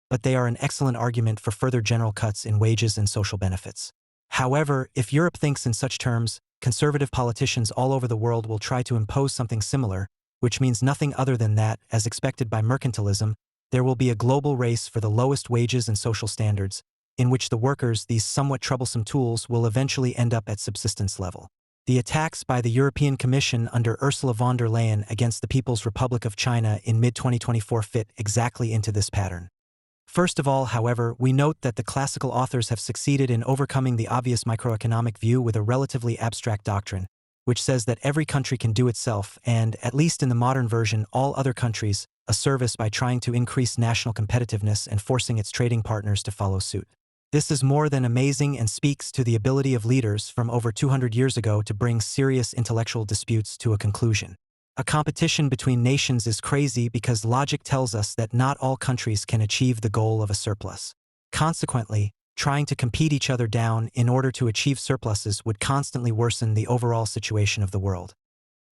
Speaker 2: but they are an excellent argument for further general cuts in wages and social benefits. However, if Europe thinks in such terms, conservative politicians all over the world will try to impose something similar, which means nothing other than that, as expected by mercantilism, there will be a global race for the lowest wages and social standards, in which the workers, these somewhat troublesome tools, will eventually end up at subsistence level. The attacks by the European Commission under Ursula von der Leyen against the People's Republic of China in mid-2024 fit exactly into this pattern. First of all, however, we note that the classical authors have succeeded in overcoming the obvious microeconomic view with a relatively abstract doctrine, which says that every country can do itself and, at least in the modern version, all other countries, a service by trying to increase national competitiveness and forcing its trading partners to follow suit. This is more than amazing and speaks to the ability of leaders from over 200 years ago to bring serious intellectual disputes to a conclusion. A competition between nations is crazy because logic tells us that not all countries can achieve the goal of a surplus. Consequently, trying to compete each other down in order to achieve surpluses would constantly worsen the overall situation of the world.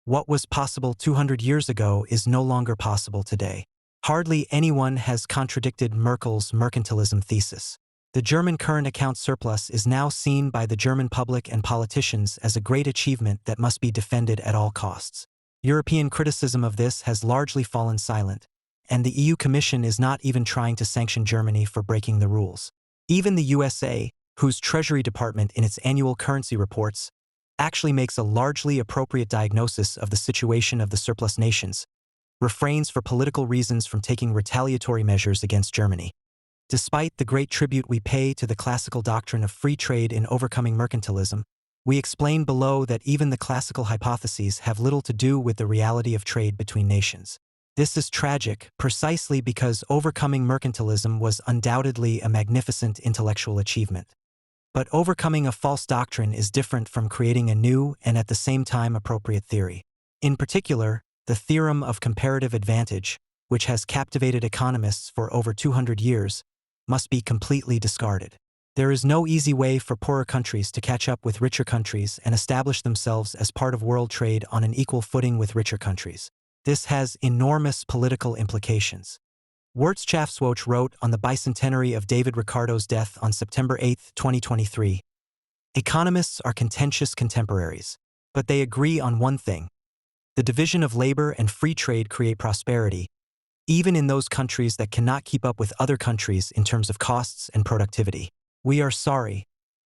Speaker 2: What was possible 200 years ago is no longer possible today. Hardly anyone has contradicted Merkel's mercantilism thesis. The German current account surplus is now seen by the German public and politicians as a great achievement that must be defended at all costs. European criticism of this has largely fallen silent, and the EU Commission is not even trying to sanction Germany for breaking the rules. Even the USA, whose Treasury Department in its annual currency reports actually makes a largely appropriate diagnosis of the situation of the surplus nations, refrains for political reasons from taking retaliatory measures against Germany. Despite the great tribute we pay to the classical doctrine of free trade in overcoming mercantilism, we explain below that even the classical hypotheses have little to do with the reality of trade between nations. This is tragic, precisely because overcoming mercantilism was undoubtedly a magnificent intellectual achievement. But overcoming a false doctrine is different from creating a new and at the same time appropriate theory. In particular, the theorem of comparative advantage, which has captivated economists for over 200 years, must be completely discarded. There is no easy way for poorer countries to catch up with richer countries and establish themselves as part of world trade on an equal footing with richer countries. This has enormous political implications. Wirtschaftswoche wrote on the bicentenary of David Ricardo's death on September 8, 2023, "Economists are contentious contemporaries, but they agree on one thing. The division of labor and free trade create prosperity, even in those countries that cannot keep up with other countries in terms of costs and productivity. We are sorry,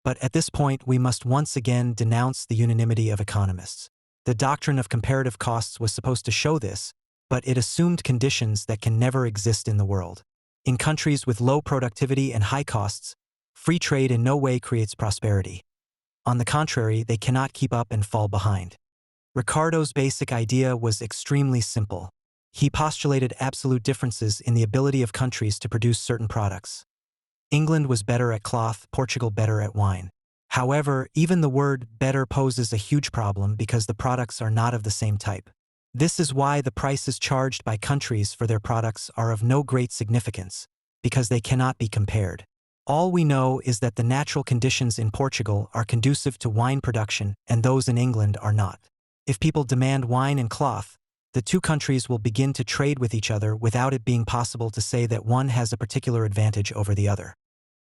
Speaker 2: but at this point we must once again denounce the unanimity of economists. The doctrine of comparative costs was supposed to show this, but it assumed conditions that can never exist in the world. In countries with low productivity and high costs, free trade in no way creates prosperity. On the contrary, they cannot keep up and fall behind." Ricardo's basic idea was extremely simple. He postulated absolute differences in the ability of countries to produce certain products. England was better at cloth, Portugal better at wine. However, even the word better poses a huge problem because the products are not of the same type. This is why the prices charged by countries for their products are of no great significance, because they cannot be compared. All we know is that the natural conditions in Portugal are conducive to wine production and those in England are not. If people demand wine and cloth, the two countries will begin to trade with each other without it being possible to say that one has a particular advantage over the other.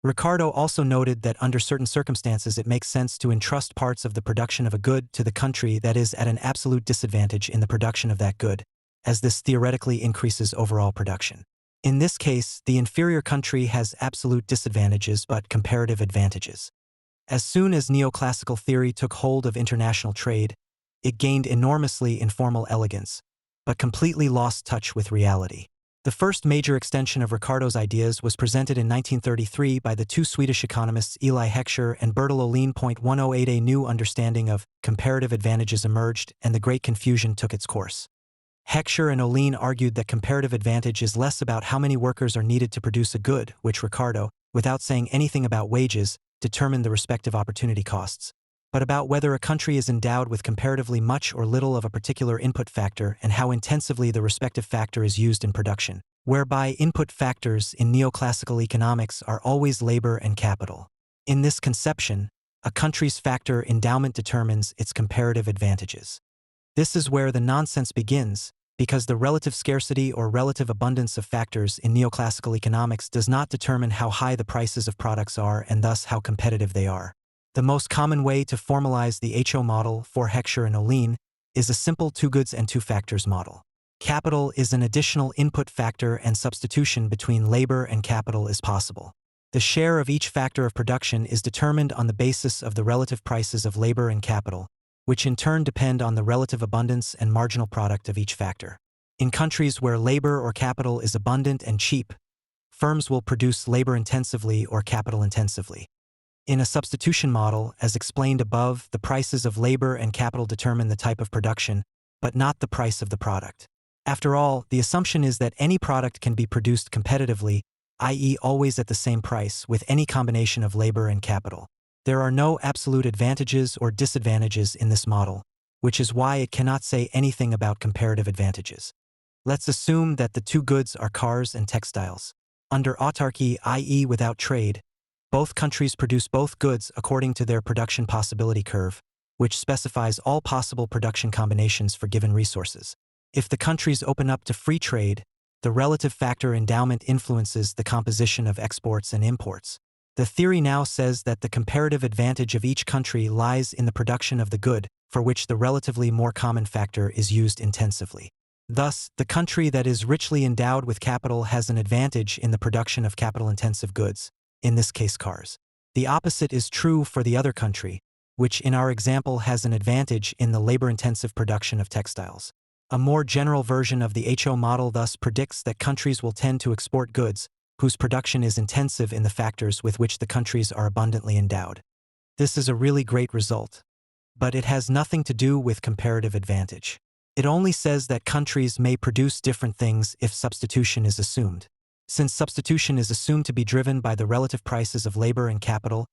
Speaker 2: Ricardo also noted that under certain circumstances it makes sense to entrust parts of the production of a good to the country that is at an absolute disadvantage in the production of that good, as this theoretically increases overall production. In this case, the inferior country has absolute disadvantages but comparative advantages. As soon as neoclassical theory took hold of international trade, it gained enormously in formal elegance, but completely lost touch with reality. The first major extension of Ricardo's ideas was presented in 1933 by the two Swedish economists Eli Heckscher and Bertil Ohlin. 108 A new understanding of comparative advantages emerged and the Great Confusion took its course. Heckscher and Ohlin argued that comparative advantage is less about how many workers are needed to produce a good, which Ricardo, without saying anything about wages, determined the respective opportunity costs, but about whether a country is endowed with comparatively much or little of a particular input factor and how intensively the respective factor is used in production, whereby input factors in neoclassical economics are always labor and capital. In this conception, a country's factor endowment determines its comparative advantages. This is where the nonsense begins, because the relative scarcity or relative abundance of factors in neoclassical economics does not determine how high the prices of products are and thus how competitive they are. The most common way to formalize the HO model for Heckscher and Ohlin is a simple two goods and two factors model. Capital is an additional input factor and substitution between labor and capital is possible. The share of each factor of production is determined on the basis of the relative prices of labor and capital, which in turn depend on the relative abundance and marginal product of each factor. In countries where labor or capital is abundant and cheap, firms will produce labor-intensively or capital-intensively. In a substitution model, as explained above, the prices of labor and capital determine the type of production, but not the price of the product. After all, the assumption is that any product can be produced competitively, i.e. always at the same price, with any combination of labor and capital. There are no absolute advantages or disadvantages in this model, which is why it cannot say anything about comparative advantages. Let's assume that the two goods are cars and textiles. Under autarky, i.e. without trade, both countries produce both goods according to their production possibility curve, which specifies all possible production combinations for given resources. If the countries open up to free trade, the relative factor endowment influences the composition of exports and imports. The theory now says that the comparative advantage of each country lies in the production of the good, for which the relatively more common factor is used intensively. Thus, the country that is richly endowed with capital has an advantage in the production of capital-intensive goods, in this case cars. The opposite is true for the other country, which in our example has an advantage in the labor-intensive production of textiles. A more general version of the HO model thus predicts that countries will tend to export goods, whose production is intensive in the factors with which the countries are abundantly endowed. This is a really great result. But it has nothing to do with comparative advantage. It only says that countries may produce different things if substitution is assumed. Since substitution is assumed to be driven by the relative prices of labor and capital,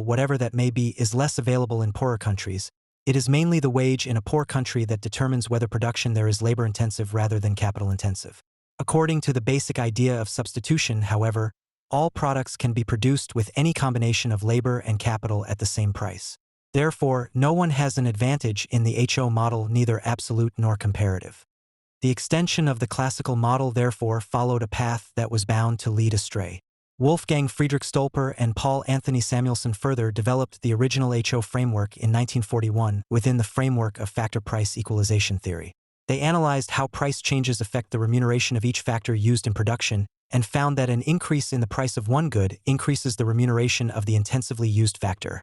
Speaker 2: whatever that may be, is less available in poorer countries, it is mainly the wage in a poor country that determines whether production there is labor-intensive rather than capital-intensive. According to the basic idea of substitution, however, all products can be produced with any combination of labor and capital at the same price. Therefore, no one has an advantage in the HO model, neither absolute nor comparative. The extension of the classical model therefore followed a path that was bound to lead astray. Wolfgang Friedrich Stolper and Paul Anthony Samuelson further developed the original HO framework in 1941 within the framework of factor price equalization theory. They analyzed how price changes affect the remuneration of each factor used in production and found that an increase in the price of one good increases the remuneration of the intensively used factor,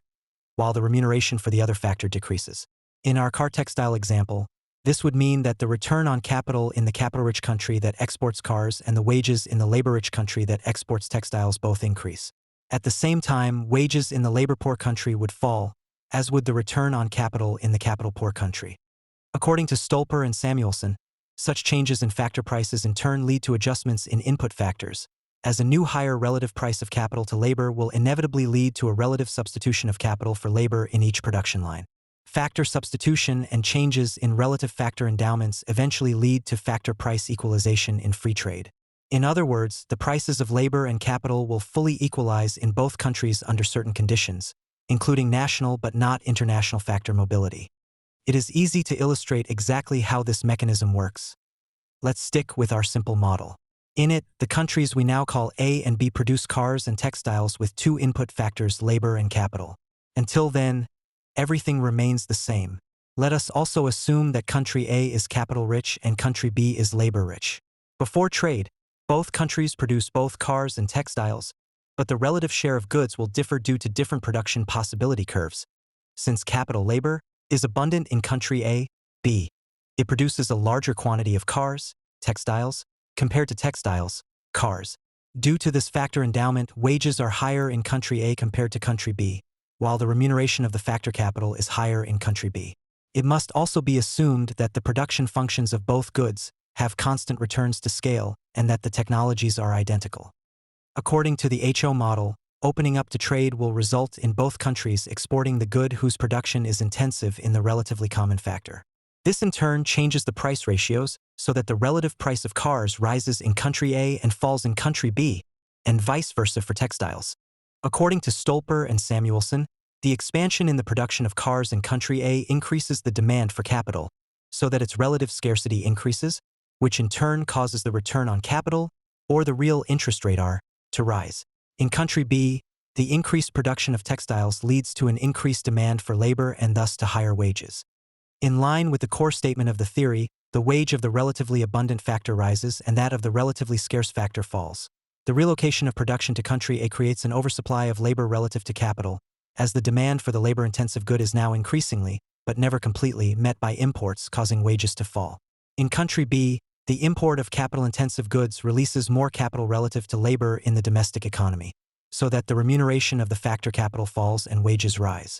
Speaker 2: while the remuneration for the other factor decreases. In our car textile example, this would mean that the return on capital in the capital-rich country that exports cars and the wages in the labor-rich country that exports textiles both increase. At the same time, wages in the labor-poor country would fall, as would the return on capital in the capital-poor country. According to Stolper and Samuelson, such changes in factor prices in turn lead to adjustments in input factors, as a new higher relative price of capital to labor will inevitably lead to a relative substitution of capital for labor in each production line. Factor substitution and changes in relative factor endowments eventually lead to factor price equalization in free trade. In other words, the prices of labor and capital will fully equalize in both countries under certain conditions, including national but not international factor mobility. It is easy to illustrate exactly how this mechanism works. Let's stick with our simple model. In it, the countries we now call A and B produce cars and textiles with two input factors, labor and capital. Until then, everything remains the same. Let us also assume that country A is capital-rich and country B is labor-rich. Before trade, both countries produce both cars and textiles, but the relative share of goods will differ due to different production possibility curves. Since capital labor is abundant in country A, B, it produces a larger quantity of cars, textiles, compared to textiles, cars. Due to this factor endowment, wages are higher in country A compared to country B, while the remuneration of the factor capital is higher in country B. It must also be assumed that the production functions of both goods have constant returns to scale and that the technologies are identical. According to the HO model, opening up to trade will result in both countries exporting the good whose production is intensive in the relatively common factor. This in turn changes the price ratios so that the relative price of cars rises in country A and falls in country B, and vice versa for textiles. According to Stolper and Samuelson, the expansion in the production of cars in country A increases the demand for capital, so that its relative scarcity increases, which in turn causes the return on capital, or the real interest rate R, to rise. In country B, the increased production of textiles leads to an increased demand for labor and thus to higher wages. In line with the core statement of the theory, the wage of the relatively abundant factor rises and that of the relatively scarce factor falls. The relocation of production to country A creates an oversupply of labor relative to capital, as the demand for the labor-intensive good is now increasingly, but never completely, met by imports, causing wages to fall. In country B, the import of capital-intensive goods releases more capital relative to labor in the domestic economy, so that the remuneration of the factor capital falls and wages rise.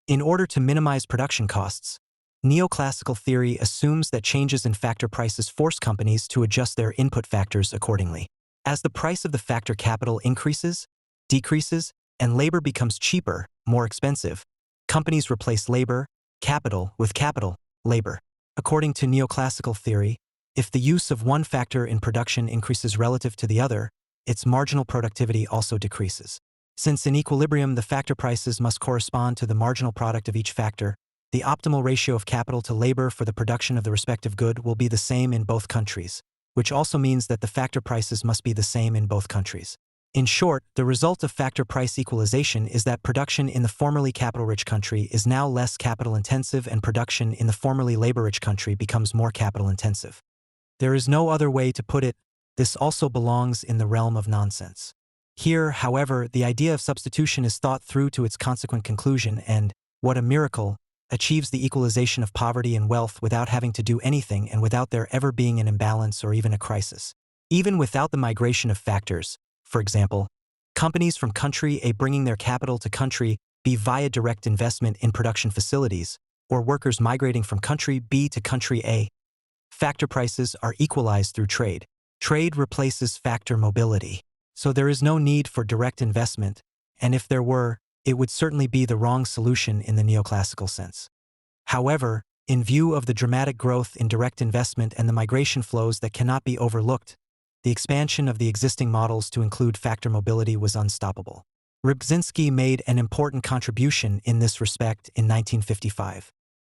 Speaker 2: In order to minimize production costs, neoclassical theory assumes that changes in factor prices force companies to adjust their input factors accordingly. As the price of the factor capital increases, decreases, and labor becomes cheaper, more expensive, companies replace labor, capital with capital, labor. According to neoclassical theory, if the use of one factor in production increases relative to the other, its marginal productivity also decreases. Since in equilibrium the factor prices must correspond to the marginal product of each factor, the optimal ratio of capital to labor for the production of the respective good will be the same in both countries, which also means that the factor prices must be the same in both countries. In short, the result of factor price equalization is that production in the formerly capital-rich country is now less capital-intensive and production in the formerly labor-rich country becomes more capital-intensive. There is no other way to put it. This also belongs in the realm of nonsense. Here, however, the idea of substitution is thought through to its consequent conclusion and, what a miracle, achieves the equalization of poverty and wealth without having to do anything and without there ever being an imbalance or even a crisis. Even without the migration of factors, for example, companies from country A bringing their capital to country B via direct investment in production facilities, or workers migrating from country B to country A, factor prices are equalized through trade. Trade replaces factor mobility, so there is no need for direct investment, and if there were, it would certainly be the wrong solution in the neoclassical sense. However, in view of the dramatic growth in direct investment and the migration flows that cannot be overlooked, the expansion of the existing models to include factor mobility was unstoppable. Rybczynski made an important contribution in this respect in 1955.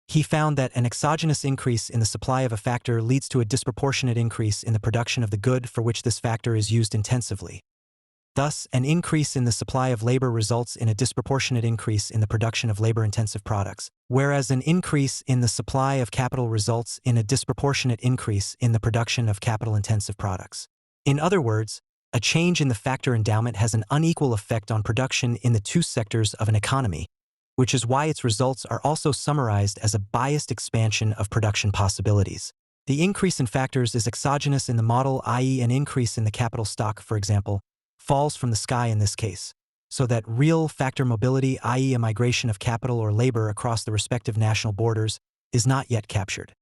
Speaker 2: He found that an exogenous increase in the supply of a factor leads to a disproportionate increase in the production of the good for which this factor is used intensively. Thus, an increase in the supply of labor results in a disproportionate increase in the production of labor-intensive products, whereas an increase in the supply of capital results in a disproportionate increase in the production of capital-intensive products. In other words, a change in the factor endowment has an unequal effect on production in the two sectors of an economy, which is why its results are also summarized as a biased expansion of production possibilities. The increase in factors is exogenous in the model, i.e., an increase in the capital stock, for example, falls from the sky in this case, so that real factor mobility, i.e., a migration of capital or labor across the respective national borders, is not yet captured.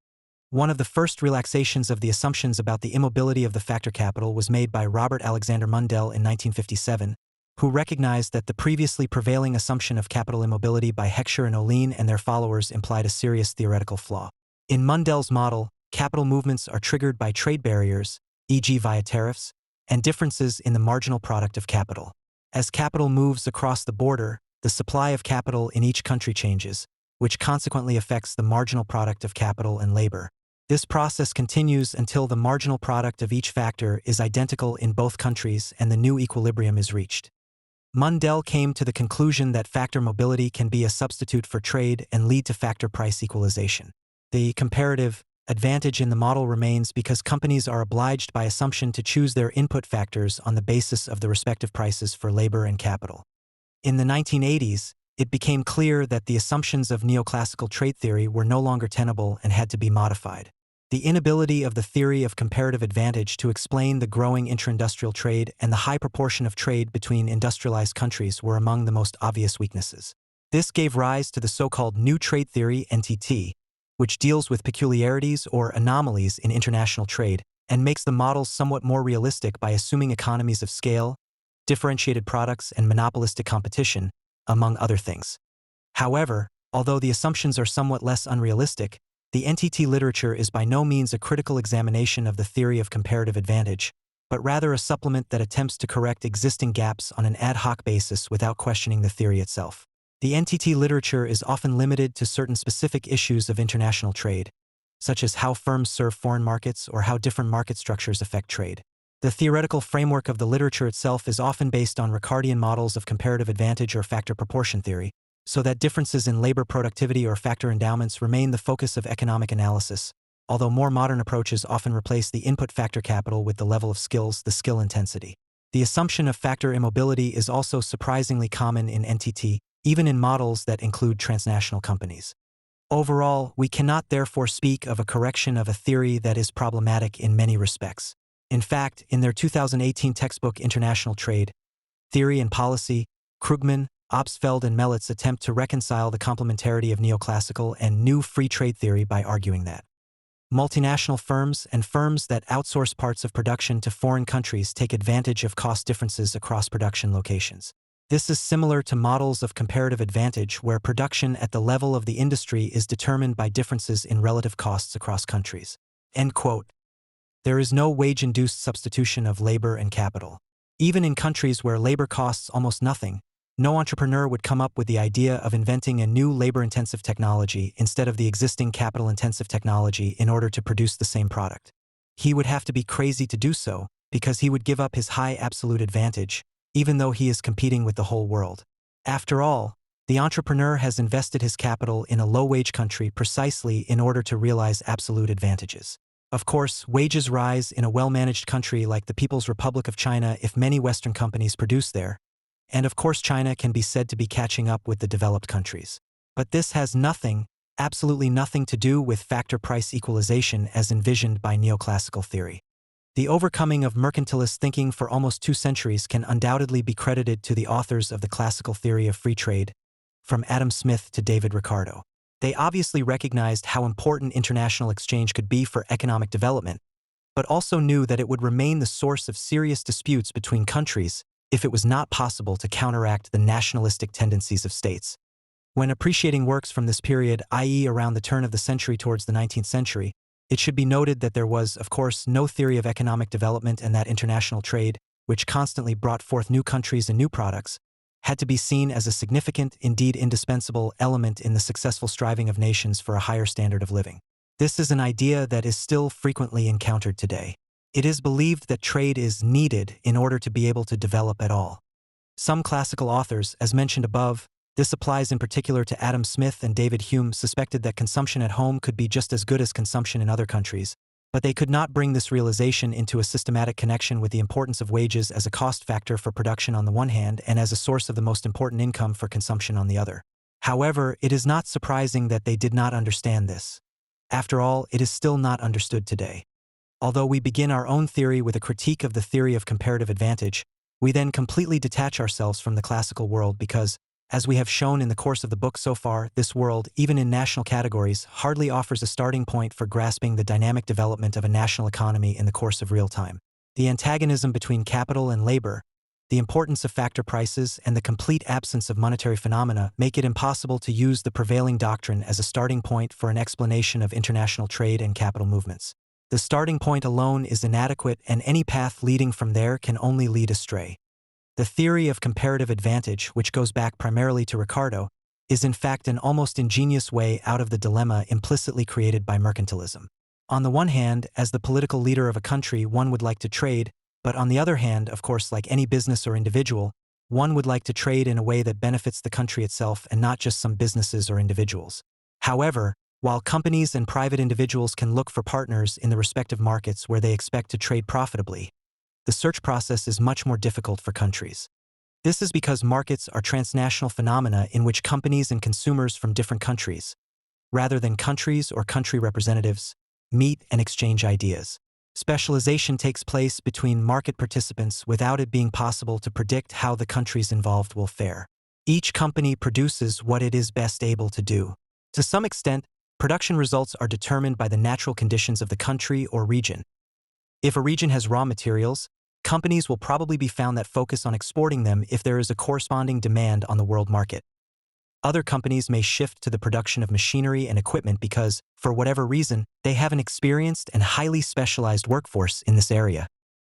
Speaker 2: One of the first relaxations of the assumptions about the immobility of the factor capital was made by Robert Alexander Mundell in 1957, who recognized that the previously prevailing assumption of capital immobility by Heckscher and Olien and their followers implied a serious theoretical flaw. In Mundell's model, capital movements are triggered by trade barriers, e.g. via tariffs, and differences in the marginal product of capital. As capital moves across the border, the supply of capital in each country changes, which consequently affects the marginal product of capital and labor. This process continues until the marginal product of each factor is identical in both countries and the new equilibrium is reached. Mundell came to the conclusion that factor mobility can be a substitute for trade and lead to factor price equalization. The comparative advantage in the model remains because companies are obliged by assumption to choose their input factors on the basis of the respective prices for labor and capital. In the 1980s, it became clear that the assumptions of neoclassical trade theory were no longer tenable and had to be modified. The inability of the theory of comparative advantage to explain the growing intra-industrial trade and the high proportion of trade between industrialized countries were among the most obvious weaknesses. This gave rise to the so-called New Trade Theory (NTT), which deals with peculiarities or anomalies in international trade and makes the models somewhat more realistic by assuming economies of scale, differentiated products, and monopolistic competition, among other things. However, although the assumptions are somewhat less unrealistic, the NTT literature is by no means a critical examination of the theory of comparative advantage, but rather a supplement that attempts to correct existing gaps on an ad hoc basis without questioning the theory itself. The NTT literature is often limited to certain specific issues of international trade, such as how firms serve foreign markets or how different market structures affect trade. The theoretical framework of the literature itself is often based on Ricardian models of comparative advantage or factor proportion theory, so that differences in labor productivity or factor endowments remain the focus of economic analysis, although more modern approaches often replace the input factor capital with the level of skills, the skill intensity. The assumption of factor immobility is also surprisingly common in NTT, even in models that include transnational companies. Overall, we cannot therefore speak of a correction of a theory that is problematic in many respects. In fact, in their 2018 textbook International Trade, Theory and Policy, Krugman, Obstfeld and Melitz attempt to reconcile the complementarity of neoclassical and new free trade theory by arguing that multinational firms and firms that outsource parts of production to foreign countries take advantage of cost differences across production locations. This is similar to models of comparative advantage where production at the level of the industry is determined by differences in relative costs across countries. End quote. There is no wage-induced substitution of labor and capital. Even in countries where labor costs almost nothing, no entrepreneur would come up with the idea of inventing a new labor-intensive technology instead of the existing capital-intensive technology in order to produce the same product. He would have to be crazy to do so, because he would give up his high absolute advantage, even though he is competing with the whole world. After all, the entrepreneur has invested his capital in a low-wage country precisely in order to realize absolute advantages. Of course, wages rise in a well-managed country like the People's Republic of China if many Western companies produce there, and of course China can be said to be catching up with the developed countries. But this has nothing, absolutely nothing to do with factor price equalization as envisioned by neoclassical theory. The overcoming of mercantilist thinking for almost 2 centuries can undoubtedly be credited to the authors of the classical theory of free trade, from Adam Smith to David Ricardo. They obviously recognized how important international exchange could be for economic development, but also knew that it would remain the source of serious disputes between countries if it was not possible to counteract the nationalistic tendencies of states. When appreciating works from this period, i.e. around the turn of the century towards the 19th century, it should be noted that there was, of course, no theory of economic development and that international trade, which constantly brought forth new countries and new products, had to be seen as a significant, indeed indispensable, element in the successful striving of nations for a higher standard of living. This is an idea that is still frequently encountered today. It is believed that trade is needed in order to be able to develop at all. Some classical authors, as mentioned above, this applies in particular to Adam Smith and David Hume, suspected that consumption at home could be just as good as consumption in other countries, but they could not bring this realization into a systematic connection with the importance of wages as a cost factor for production on the one hand and as a source of the most important income for consumption on the other. However, it is not surprising that they did not understand this. After all, it is still not understood today. Although we begin our own theory with a critique of the theory of comparative advantage, we then completely detach ourselves from the classical world because, As we have shown in the course of the book so far, this world, even in national categories, hardly offers a starting point for grasping the dynamic development of a national economy in the course of real time. The antagonism between capital and labor, the importance of factor prices, and the complete absence of monetary phenomena make it impossible to use the prevailing doctrine as a starting point for an explanation of international trade and capital movements. The starting point alone is inadequate, and any path leading from there can only lead astray. The theory of comparative advantage, which goes back primarily to Ricardo, is in fact an almost ingenious way out of the dilemma implicitly created by mercantilism. On the one hand, as the political leader of a country, one would like to trade, but on the other hand, of course, like any business or individual, one would like to trade in a way that benefits the country itself and not just some businesses or individuals. However, while companies and private individuals can look for partners in the respective markets where they expect to trade profitably, the search process is much more difficult for countries. This is because markets are transnational phenomena in which companies and consumers from different countries, rather than countries or country representatives, meet and exchange ideas. Specialization takes place between market participants without it being possible to predict how the countries involved will fare. Each company produces what it is best able to do. To some extent, production results are determined by the natural conditions of the country or region. If a region has raw materials, companies will probably be found that focus on exporting them if there is a corresponding demand on the world market. Other companies may shift to the production of machinery and equipment because, for whatever reason, they have an experienced and highly specialized workforce in this area.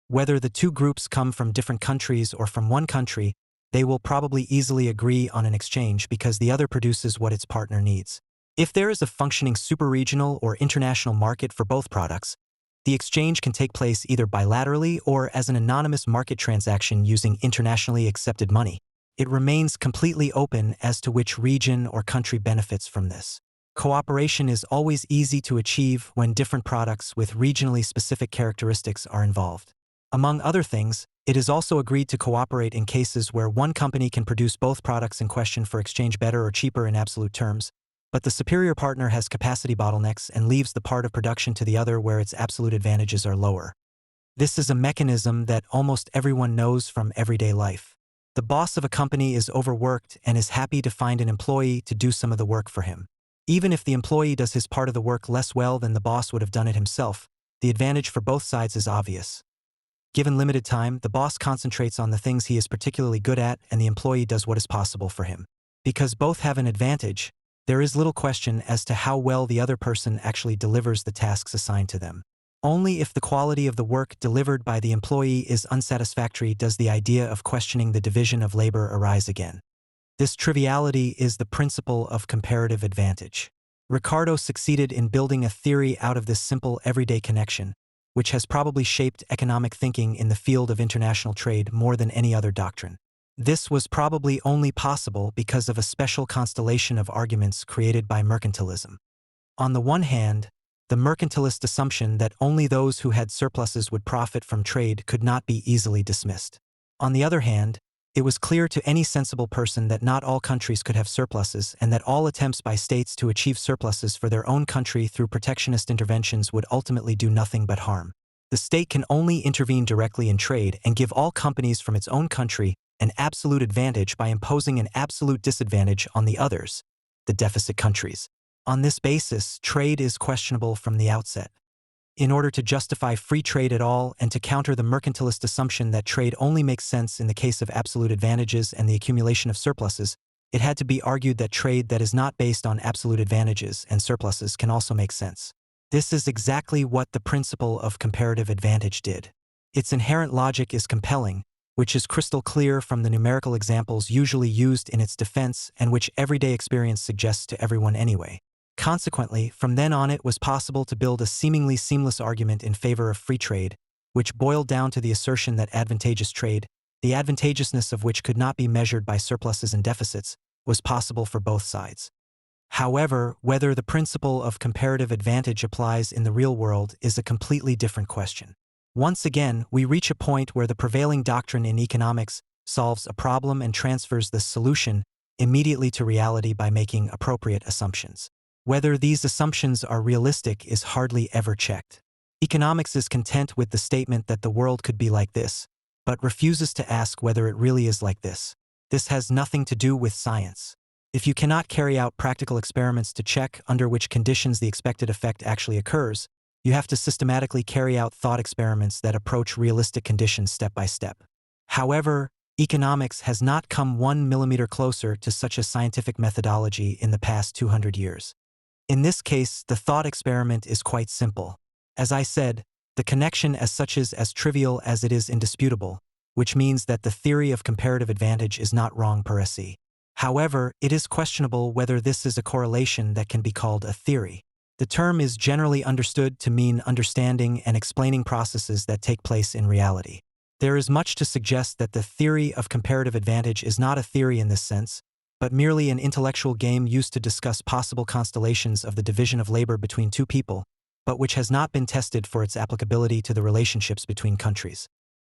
Speaker 2: Whether the two groups come from different countries or from one country, they will probably easily agree on an exchange because the other produces what its partner needs. If there is a functioning super-regional or international market for both products, the exchange can take place either bilaterally or as an anonymous market transaction using internationally accepted money. It remains completely open as to which region or country benefits from this. Cooperation is always easy to achieve when different products with regionally specific characteristics are involved. Among other things, it is also agreed to cooperate in cases where one company can produce both products in question for exchange better or cheaper in absolute terms, but the superior partner has capacity bottlenecks and leaves the part of production to the other where its absolute advantages are lower. This is a mechanism that almost everyone knows from everyday life. The boss of a company is overworked and is happy to find an employee to do some of the work for him. Even if the employee does his part of the work less well than the boss would have done it himself, the advantage for both sides is obvious. Given limited time, the boss concentrates on the things he is particularly good at and the employee does what is possible for him. Because both have an advantage, there is little question as to how well the other person actually delivers the tasks assigned to them. Only if the quality of the work delivered by the employee is unsatisfactory does the idea of questioning the division of labor arise again. This triviality is the principle of comparative advantage. Ricardo succeeded in building a theory out of this simple everyday connection, which has probably shaped economic thinking in the field of international trade more than any other doctrine. This was probably only possible because of a special constellation of arguments created by mercantilism. On the one hand, the mercantilist assumption that only those who had surpluses would profit from trade could not be easily dismissed. On the other hand, it was clear to any sensible person that not all countries could have surpluses and that all attempts by states to achieve surpluses for their own country through protectionist interventions would ultimately do nothing but harm. The state can only intervene directly in trade and give all companies from its own country an absolute advantage by imposing an absolute disadvantage on the others, the deficit countries. On this basis, trade is questionable from the outset. In order to justify free trade at all and to counter the mercantilist assumption that trade only makes sense in the case of absolute advantages and the accumulation of surpluses, it had to be argued that trade that is not based on absolute advantages and surpluses can also make sense. This is exactly what the principle of comparative advantage did. Its inherent logic is compelling, which is crystal clear from the numerical examples usually used in its defense and which everyday experience suggests to everyone anyway. Consequently, from then on it was possible to build a seemingly seamless argument in favor of free trade, which boiled down to the assertion that advantageous trade, the advantageousness of which could not be measured by surpluses and deficits, was possible for both sides. However, whether the principle of comparative advantage applies in the real world is a completely different question. Once again, we reach a point where the prevailing doctrine in economics solves a problem and transfers the solution immediately to reality by making appropriate assumptions. Whether these assumptions are realistic is hardly ever checked. Economics is content with the statement that the world could be like this, but refuses to ask whether it really is like this. This has nothing to do with science. If you cannot carry out practical experiments to check under which conditions the expected effect actually occurs, you have to systematically carry out thought experiments that approach realistic conditions step by step. However, economics has not come 1 millimeter closer to such a scientific methodology in the past 200 years. In this case, the thought experiment is quite simple. As I said, the connection as such is as trivial as it is indisputable, which means that the theory of comparative advantage is not wrong per se. However, it is questionable whether this is a correlation that can be called a theory. The term is generally understood to mean understanding and explaining processes that take place in reality. There is much to suggest that the theory of comparative advantage is not a theory in this sense, but merely an intellectual game used to discuss possible constellations of the division of labor between two people, but which has not been tested for its applicability to the relationships between countries.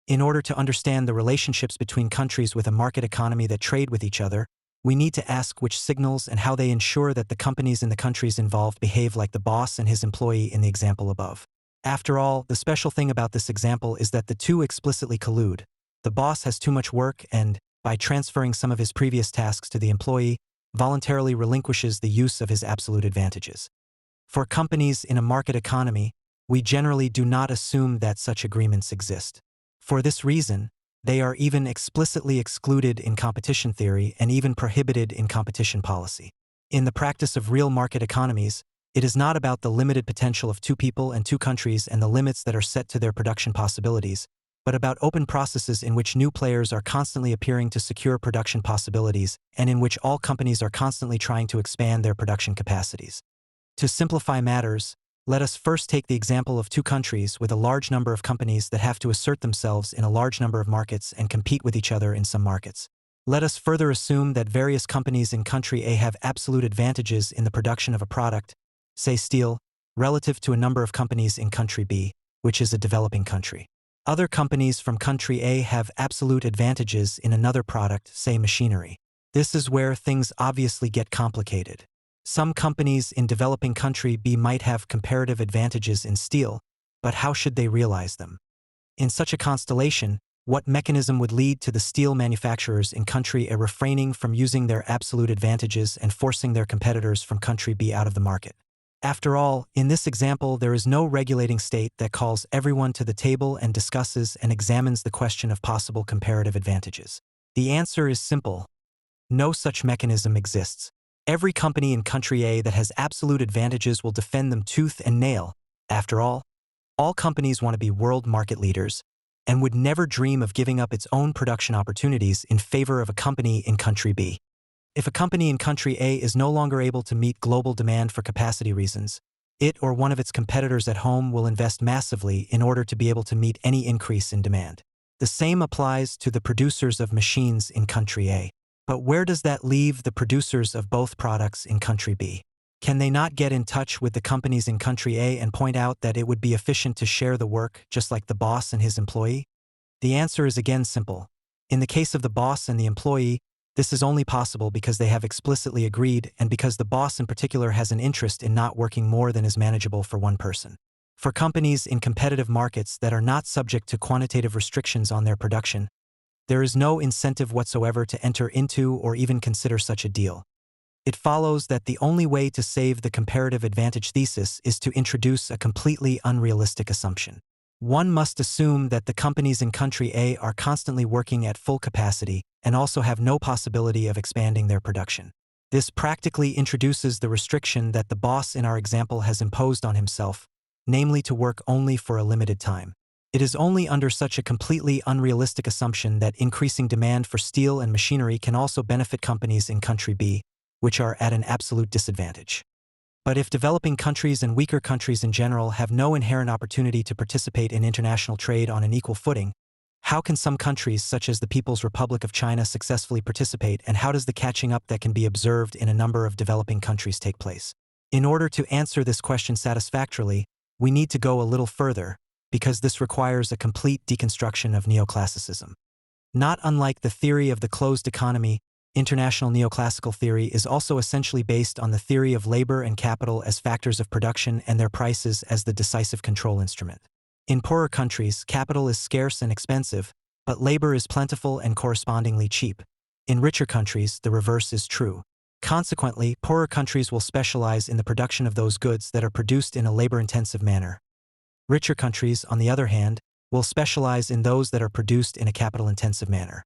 Speaker 2: In order to understand the relationships between countries with a market economy that trade with each other, we need to ask which signals and how they ensure that the companies in the countries involved behave like the boss and his employee in the example above. After all, the special thing about this example is that the two explicitly collude. The boss has too much work and, by transferring some of his previous tasks to the employee, voluntarily relinquishes the use of his absolute advantages. For companies in a market economy, we generally do not assume that such agreements exist. For this reason, they are even explicitly excluded in competition theory and even prohibited in competition policy. In the practice of real market economies, it is not about the limited potential of two people and two countries and the limits that are set to their production possibilities, but about open processes in which new players are constantly appearing to secure production possibilities and in which all companies are constantly trying to expand their production capacities. To simplify matters, let us first take the example of two countries with a large number of companies that have to assert themselves in a large number of markets and compete with each other in some markets. Let us further assume that various companies in country A have absolute advantages in the production of a product, say steel, relative to a number of companies in country B, which is a developing country. Other companies from country A have absolute advantages in another product, say machinery. This is where things obviously get complicated. Some companies in developing country B might have comparative advantages in steel, but how should they realize them? In such a constellation, what mechanism would lead to the steel manufacturers in country A refraining from using their absolute advantages and forcing their competitors from country B out of the market? After all, in this example, there is no regulating state that calls everyone to the table and discusses and examines the question of possible comparative advantages. The answer is simple. No such mechanism exists. Every company in country A that has absolute advantages will defend them tooth and nail. After all companies want to be world market leaders and would never dream of giving up its own production opportunities in favor of a company in country B. If a company in country A is no longer able to meet global demand for capacity reasons, it or one of its competitors at home will invest massively in order to be able to meet any increase in demand. The same applies to the producers of machines in country A. But where does that leave the producers of both products in country B? Can they not get in touch with the companies in country A and point out that it would be efficient to share the work just like the boss and his employee? The answer is again simple. In the case of the boss and the employee, this is only possible because they have explicitly agreed and because the boss in particular has an interest in not working more than is manageable for one person. For companies in competitive markets that are not subject to quantitative restrictions on their production, there is no incentive whatsoever to enter into or even consider such a deal. It follows that the only way to save the comparative advantage thesis is to introduce a completely unrealistic assumption. One must assume that the companies in country A are constantly working at full capacity and also have no possibility of expanding their production. This practically introduces the restriction that the boss in our example has imposed on himself, namely to work only for a limited time. It is only under such a completely unrealistic assumption that increasing demand for steel and machinery can also benefit companies in country B, which are at an absolute disadvantage. But if developing countries and weaker countries in general have no inherent opportunity to participate in international trade on an equal footing, how can some countries such as the People's Republic of China successfully participate, and how does the catching up that can be observed in a number of developing countries take place? In order to answer this question satisfactorily, we need to go a little further, because this requires a complete deconstruction of neoclassicism. Not unlike the theory of the closed economy, international neoclassical theory is also essentially based on the theory of labor and capital as factors of production and their prices as the decisive control instrument. In poorer countries, capital is scarce and expensive, but labor is plentiful and correspondingly cheap. In richer countries, the reverse is true. Consequently, poorer countries will specialize in the production of those goods that are produced in a labor-intensive manner. Richer countries, on the other hand, will specialize in those that are produced in a capital-intensive manner.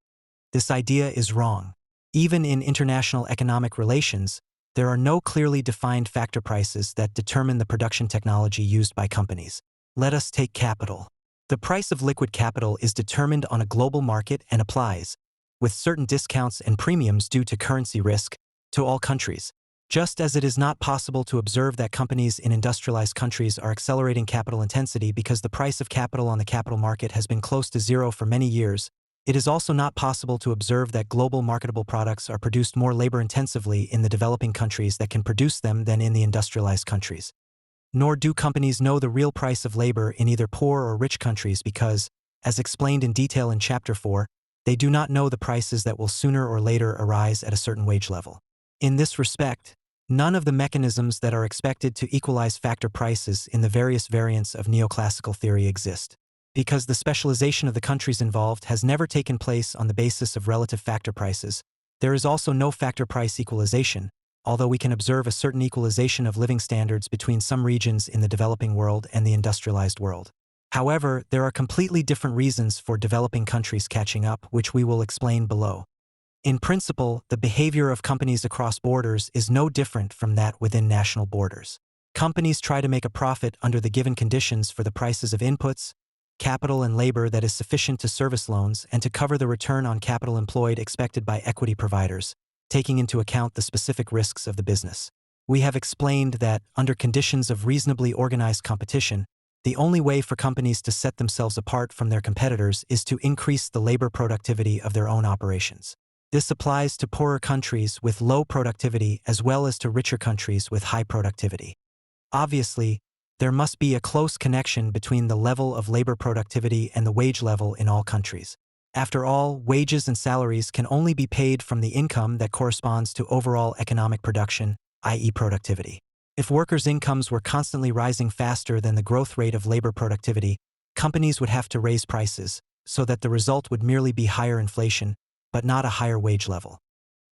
Speaker 2: This idea is wrong. Even in international economic relations, there are no clearly defined factor prices that determine the production technology used by companies. Let us take capital. The price of liquid capital is determined on a global market and applies, with certain discounts and premiums due to currency risk, to all countries. Just as it is not possible to observe that companies in industrialized countries are accelerating capital intensity because the price of capital on the capital market has been close to zero for many years, it is also not possible to observe that global marketable products are produced more labor-intensively in the developing countries that can produce them than in the industrialized countries. Nor do companies know the real price of labor in either poor or rich countries because, as explained in detail in Chapter 4, they do not know the prices that will sooner or later arise at a certain wage level. In this respect, none of the mechanisms that are expected to equalize factor prices in the various variants of neoclassical theory exist. Because the specialization of the countries involved has never taken place on the basis of relative factor prices, there is also no factor price equalization, although we can observe a certain equalization of living standards between some regions in the developing world and the industrialized world. However, there are completely different reasons for developing countries catching up, which we will explain below. In principle, the behavior of companies across borders is no different from that within national borders. Companies try to make a profit under the given conditions for the prices of inputs, capital and labor that is sufficient to service loans and to cover the return on capital employed expected by equity providers, taking into account the specific risks of the business. We have explained that, under conditions of reasonably organized competition, the only way for companies to set themselves apart from their competitors is to increase the labor productivity of their own operations. This applies to poorer countries with low productivity as well as to richer countries with high productivity. Obviously, there must be a close connection between the level of labor productivity and the wage level in all countries. After all, wages and salaries can only be paid from the income that corresponds to overall economic production, i.e. productivity. If workers' incomes were constantly rising faster than the growth rate of labor productivity, companies would have to raise prices, so that the result would merely be higher inflation, but not a higher wage level.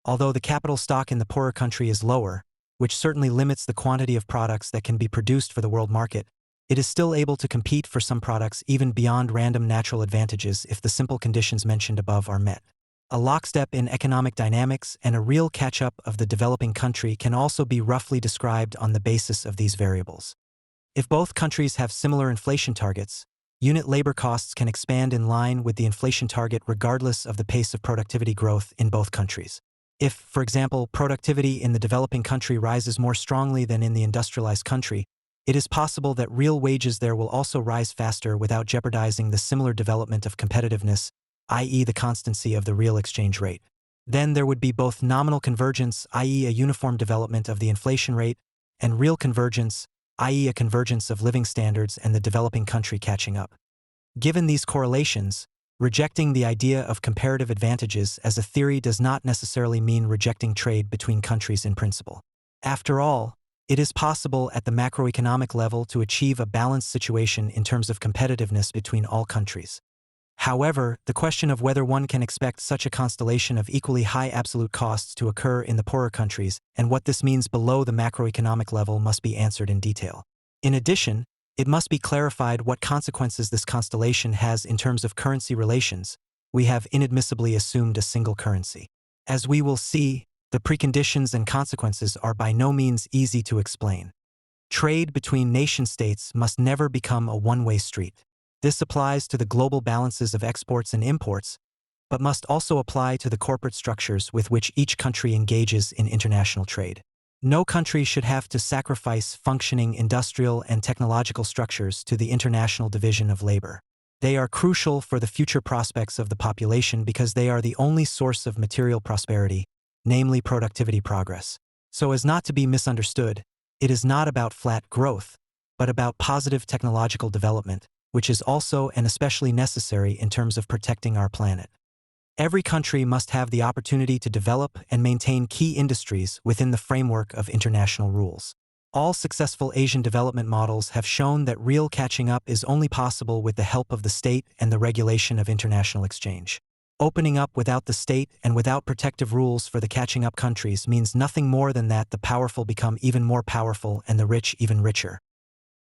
Speaker 2: Although the capital stock in the poorer country is lower, which certainly limits the quantity of products that can be produced for the world market, it is still able to compete for some products even beyond random natural advantages if the simple conditions mentioned above are met. A lockstep in economic dynamics and a real catch-up of the developing country can also be roughly described on the basis of these variables. If both countries have similar inflation targets, unit labor costs can expand in line with the inflation target regardless of the pace of productivity growth in both countries. If, for example, productivity in the developing country rises more strongly than in the industrialized country, it is possible that real wages there will also rise faster without jeopardizing the similar development of competitiveness, i.e. the constancy of the real exchange rate. Then there would be both nominal convergence, i.e. a uniform development of the inflation rate, and real convergence, i.e. a convergence of living standards and the developing country catching up. Given these correlations, rejecting the idea of comparative advantages as a theory does not necessarily mean rejecting trade between countries in principle. After all, it is possible at the macroeconomic level to achieve a balanced situation in terms of competitiveness between all countries. However, the question of whether one can expect such a constellation of equally high absolute costs to occur in the poorer countries and what this means below the macroeconomic level must be answered in detail. In addition, it must be clarified what consequences this constellation has in terms of currency relations. We have inadmissibly assumed a single currency. As we will see, the preconditions and consequences are by no means easy to explain. Trade between nation-states must never become a one-way street. This applies to the global balances of exports and imports, but must also apply to the corporate structures with which each country engages in international trade. No country should have to sacrifice functioning industrial and technological structures to the international division of labor. They are crucial for the future prospects of the population because they are the only source of material prosperity, namely productivity progress. So as not to be misunderstood, it is not about flat growth, but about positive technological development, which is also and especially necessary in terms of protecting our planet. Every country must have the opportunity to develop and maintain key industries within the framework of international rules. All successful Asian development models have shown that real catching up is only possible with the help of the state and the regulation of international exchange. Opening up without the state and without protective rules for the catching up countries means nothing more than that the powerful become even more powerful and the rich even richer.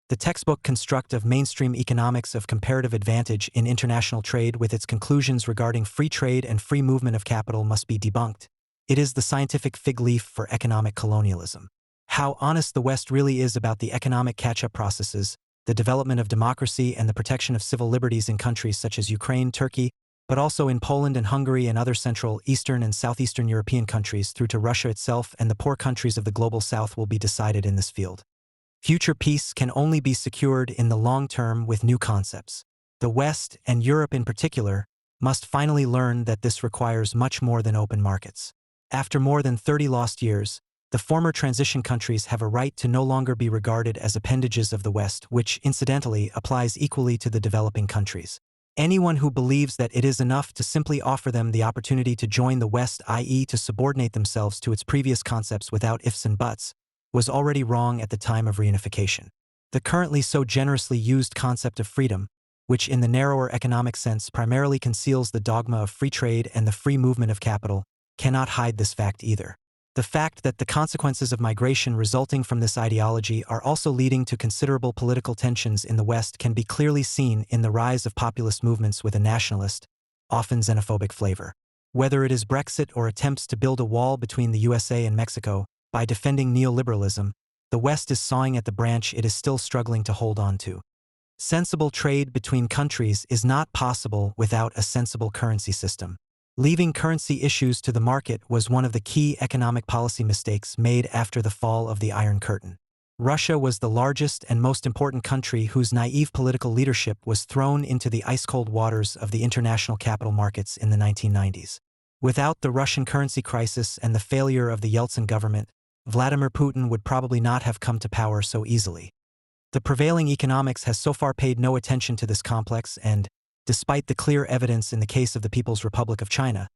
Speaker 2: The textbook construct of mainstream economics of comparative advantage in international trade with its conclusions regarding free trade and free movement of capital must be debunked. It is the scientific fig leaf for economic colonialism. How honest the West really is about the economic catch-up processes, the development of democracy and the protection of civil liberties in countries such as Ukraine, Turkey, but also in Poland and Hungary and other Central, Eastern and Southeastern European countries through to Russia itself and the poor countries of the global South will be decided in this field. Future peace can only be secured in the long term with new concepts. The West, and Europe in particular, must finally learn that this requires much more than open markets. After more than 30 lost years, the former transition countries have a right to no longer be regarded as appendages of the West, which, incidentally, applies equally to the developing countries. Anyone who believes that it is enough to simply offer them the opportunity to join the West, i.e. to subordinate themselves to its previous concepts without ifs and buts, was already wrong at the time of reunification. The currently so generously used concept of freedom, which in the narrower economic sense primarily conceals the dogma of free trade and the free movement of capital, cannot hide this fact either. The fact that the consequences of migration resulting from this ideology are also leading to considerable political tensions in the West can be clearly seen in the rise of populist movements with a nationalist, often xenophobic flavor. Whether it is Brexit or attempts to build a wall between the USA and Mexico, by defending neoliberalism, the West is sawing at the branch it is still struggling to hold on to. Sensible trade between countries is not possible without a sensible currency system. Leaving currency issues to the market was one of the key economic policy mistakes made after the fall of the Iron Curtain. Russia was the largest and most important country whose naive political leadership was thrown into the ice-cold waters of the international capital markets in the 1990s. Without the Russian currency crisis and the failure of the Yeltsin government, Vladimir Putin would probably not have come to power so easily. The prevailing economics has so far paid no attention to this complex and, despite the clear evidence in the case of the People's Republic of China,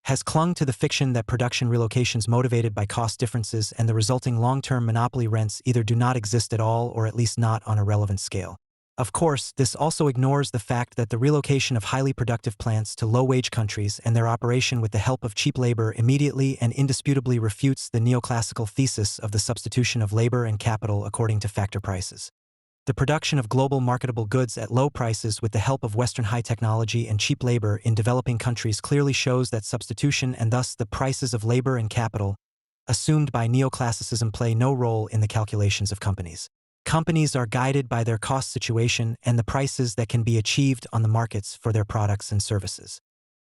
Speaker 2: has clung to the fiction that production relocations motivated by cost differences and the resulting long-term monopoly rents either do not exist at all or at least not on a relevant scale. Of course, this also ignores the fact that the relocation of highly productive plants to low-wage countries and their operation with the help of cheap labor immediately and indisputably refutes the neoclassical thesis of the substitution of labor and capital according to factor prices. The production of global marketable goods at low prices with the help of Western high technology and cheap labor in developing countries clearly shows that substitution and thus the prices of labor and capital, assumed by neoclassicism, play no role in the calculations of companies. Companies are guided by their cost situation and the prices that can be achieved on the markets for their products and services.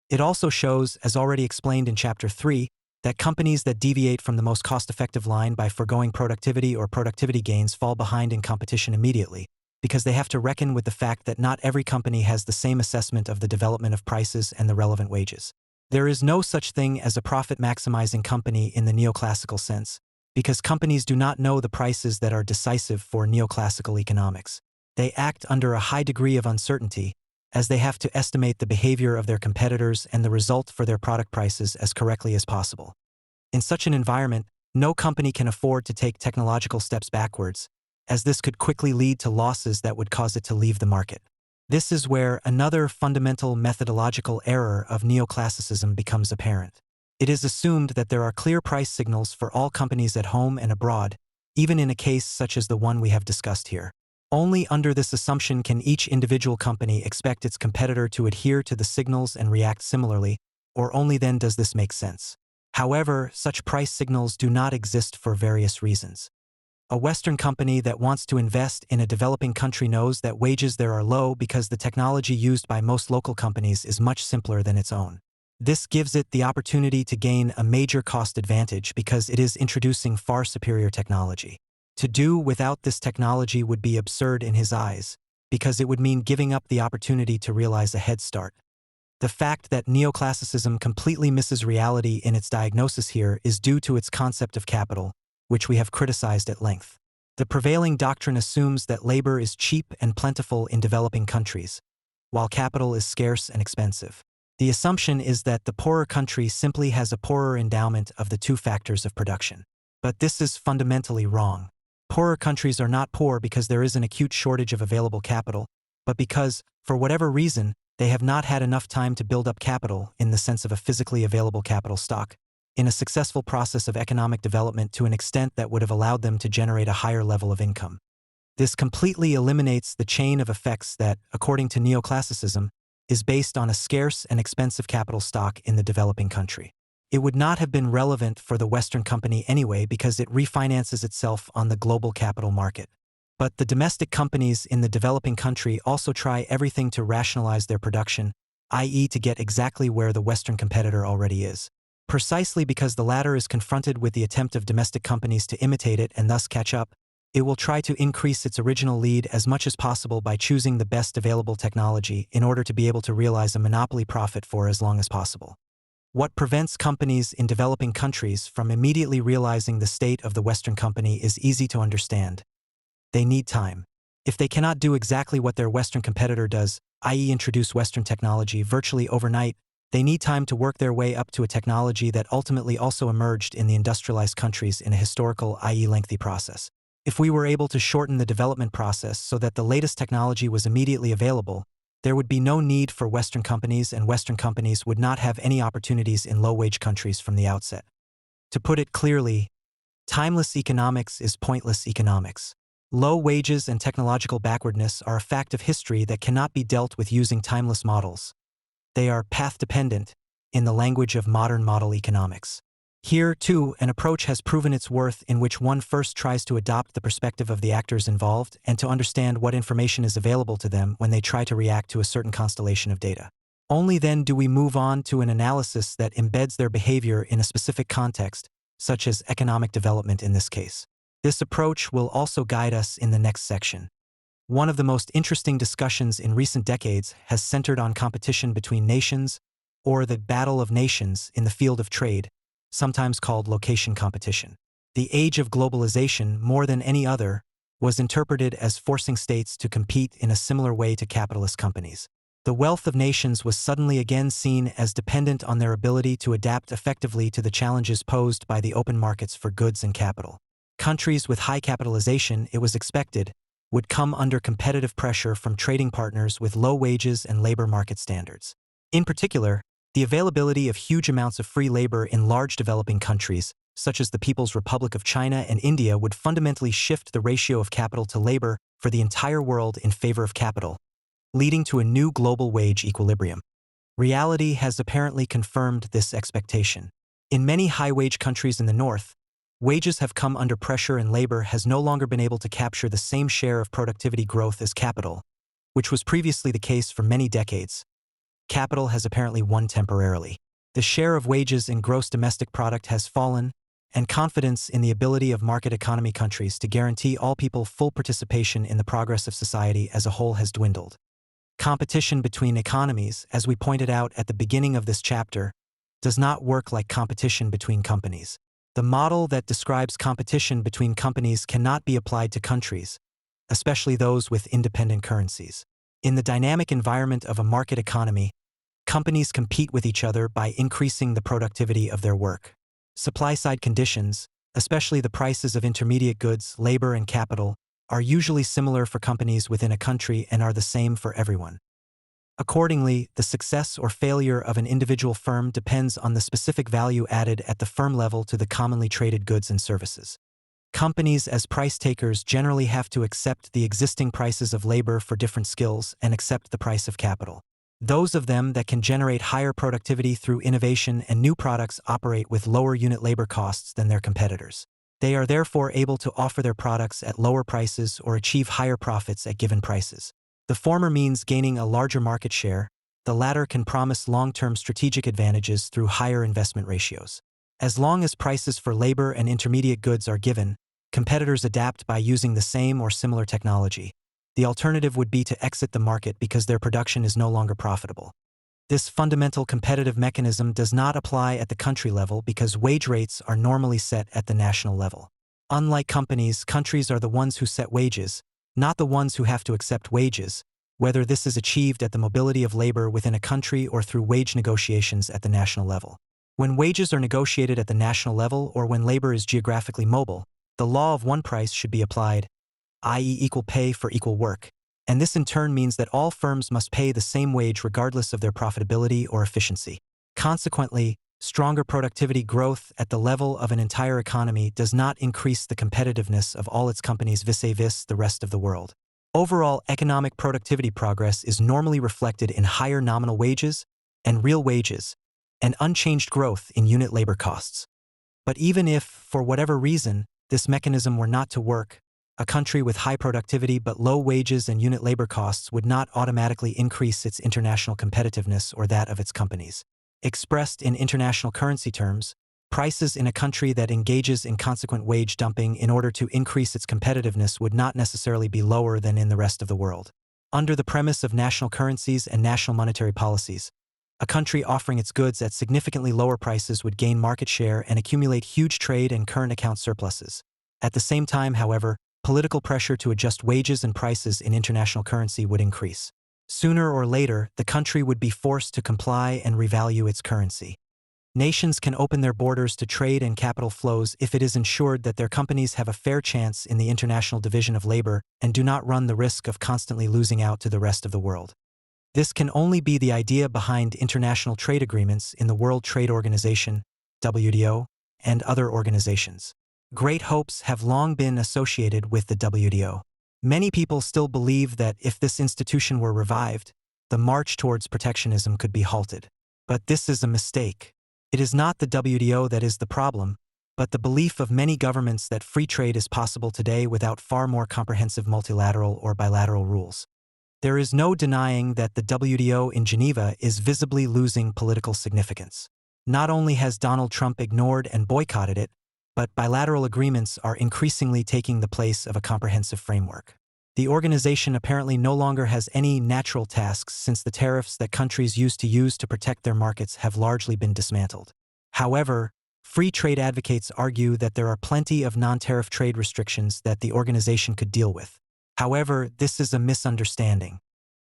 Speaker 2: It also shows, as already explained in Chapter 3, that companies that deviate from the most cost-effective line by foregoing productivity or productivity gains fall behind in competition immediately, because they have to reckon with the fact that not every company has the same assessment of the development of prices and the relevant wages. There is no such thing as a profit-maximizing company in the neoclassical sense, because companies do not know the prices that are decisive for neoclassical economics. They act under a high degree of uncertainty, as they have to estimate the behavior of their competitors and the result for their product prices as correctly as possible. In such an environment, no company can afford to take technological steps backwards, as this could quickly lead to losses that would cause it to leave the market. This is where another fundamental methodological error of neoclassicism becomes apparent. It is assumed that there are clear price signals for all companies at home and abroad, even in a case such as the one we have discussed here. Only under this assumption can each individual company expect its competitor to adhere to the signals and react similarly, or only then does this make sense. However, such price signals do not exist for various reasons. A Western company that wants to invest in a developing country knows that wages there are low because the technology used by most local companies is much simpler than its own. This gives it the opportunity to gain a major cost advantage because it is introducing far superior technology. To do without this technology would be absurd in his eyes, because it would mean giving up the opportunity to realize a head start. The fact that neoclassicism completely misses reality in its diagnosis here is due to its concept of capital, which we have criticized at length. The prevailing doctrine assumes that labor is cheap and plentiful in developing countries, while capital is scarce and expensive. The assumption is that the poorer country simply has a poorer endowment of the two factors of production. But this is fundamentally wrong. Poorer countries are not poor because there is an acute shortage of available capital, but because, for whatever reason, They have not had enough time to build up capital, in the sense of a physically available capital stock, in a successful process of economic development to an extent that would have allowed them to generate a higher level of income. This completely eliminates the chain of effects that, according to neoclassicism, is based on a scarce and expensive capital stock in the developing country. It would not have been relevant for the Western company anyway because it refinances itself on the global capital market. But the domestic companies in the developing country also try everything to rationalize their production, i.e. to get exactly where the Western competitor already is. Precisely because the latter is confronted with the attempt of domestic companies to imitate it and thus catch up, it will try to increase its original lead as much as possible by choosing the best available technology in order to be able to realize a monopoly profit for as long as possible. What prevents companies in developing countries from immediately realizing the state of the Western company is easy to understand. They need time. If they cannot do exactly what their Western competitor does, i.e. introduce Western technology virtually overnight, they need time to work their way up to a technology that ultimately also emerged in the industrialized countries in a historical, i.e. lengthy process. If we were able to shorten the development process so that the latest technology was immediately available, there would be no need for Western companies, and Western companies would not have any opportunities in low-wage countries from the outset. To put it clearly, timeless economics is pointless economics. Low wages and technological backwardness are a fact of history that cannot be dealt with using timeless models. They are path-dependent, in the language of modern model economics. Here, too, an approach has proven its worth in which one first tries to adopt the perspective of the actors involved and to understand what information is available to them when they try to react to a certain constellation of data. Only then do we move on to an analysis that embeds their behavior in a specific context, such as economic development in this case. This approach will also guide us in the next section. One of the most interesting discussions in recent decades has centered on competition between nations, or the battle of nations in the field of trade, sometimes called location competition. The age of globalization, more than any other, was interpreted as forcing states to compete in a similar way to capitalist companies. The wealth of nations was suddenly again seen as dependent on their ability to adapt effectively to the challenges posed by the open markets for goods and capital. Countries with high capitalization, it was expected, would come under competitive pressure from trading partners with low wages and labor market standards. In particular, the availability of huge amounts of free labor in large developing countries, such as the People's Republic of China and India, would fundamentally shift the ratio of capital to labor for the entire world in favor of capital, leading to a new global wage equilibrium. Reality has apparently confirmed this expectation. In many high-wage countries in the North, wages have come under pressure and labor has no longer been able to capture the same share of productivity growth as capital, which was previously the case for many decades. Capital has apparently won temporarily. The share of wages in gross domestic product has fallen, and confidence in the ability of market economy countries to guarantee all people full participation in the progress of society as a whole has dwindled. Competition between economies, as we pointed out at the beginning of this chapter, does not work like competition between companies. The model that describes competition between companies cannot be applied to countries, especially those with independent currencies. In the dynamic environment of a market economy, companies compete with each other by increasing the productivity of their work. Supply-side conditions, especially the prices of intermediate goods, labor, and capital, are usually similar for companies within a country and are the same for everyone. Accordingly, the success or failure of an individual firm depends on the specific value added at the firm level to the commonly traded goods and services. Companies as price takers generally have to accept the existing prices of labor for different skills and accept the price of capital. Those of them that can generate higher productivity through innovation and new products operate with lower unit labor costs than their competitors. They are therefore able to offer their products at lower prices or achieve higher profits at given prices. The former means gaining a larger market share, the latter can promise long-term strategic advantages through higher investment ratios. As long as prices for labor and intermediate goods are given, competitors adapt by using the same or similar technology. The alternative would be to exit the market because their production is no longer profitable. This fundamental competitive mechanism does not apply at the country level because wage rates are normally set at the national level. Unlike companies, countries are the ones who set wages, not the ones who have to accept wages, whether this is achieved at the mobility of labor within a country or through wage negotiations at the national level. When wages are negotiated at the national level or when labor is geographically mobile, the law of one price should be applied, i.e. equal pay for equal work. and this in turn means that all firms must pay the same wage regardless of their profitability or efficiency. Consequently, stronger productivity growth at the level of an entire economy does not increase the competitiveness of all its companies vis-a-vis the rest of the world. Overall, economic productivity progress is normally reflected in higher nominal wages and real wages, and unchanged growth in unit labor costs. But even if, for whatever reason, this mechanism were not to work, a country with high productivity but low wages and unit labor costs would not automatically increase its international competitiveness or that of its companies. Expressed in international currency terms, prices in a country that engages in consequent wage dumping in order to increase its competitiveness would not necessarily be lower than in the rest of the world. Under the premise of national currencies and national monetary policies, a country offering its goods at significantly lower prices would gain market share and accumulate huge trade and current account surpluses. At the same time, however, political pressure to adjust wages and prices in international currency would increase. Sooner or later, the country would be forced to comply and revalue its currency. Nations can open their borders to trade and capital flows if it is ensured that their companies have a fair chance in the international division of labor and do not run the risk of constantly losing out to the rest of the world. This can only be the idea behind international trade agreements in the World Trade Organization, WTO, and other organizations. Great hopes have long been associated with the WTO. Many people still believe that if this institution were revived, the march towards protectionism could be halted. But this is a mistake. It is not the WTO that is the problem, but the belief of many governments that free trade is possible today without far more comprehensive multilateral or bilateral rules. There is no denying that the WTO in Geneva is visibly losing political significance. Not only has Donald Trump ignored and boycotted it, but bilateral agreements are increasingly taking the place of a comprehensive framework. The organization apparently no longer has any natural tasks since the tariffs that countries used to use to protect their markets have largely been dismantled. However, free trade advocates argue that there are plenty of non-tariff trade restrictions that the organization could deal with. However, this is a misunderstanding.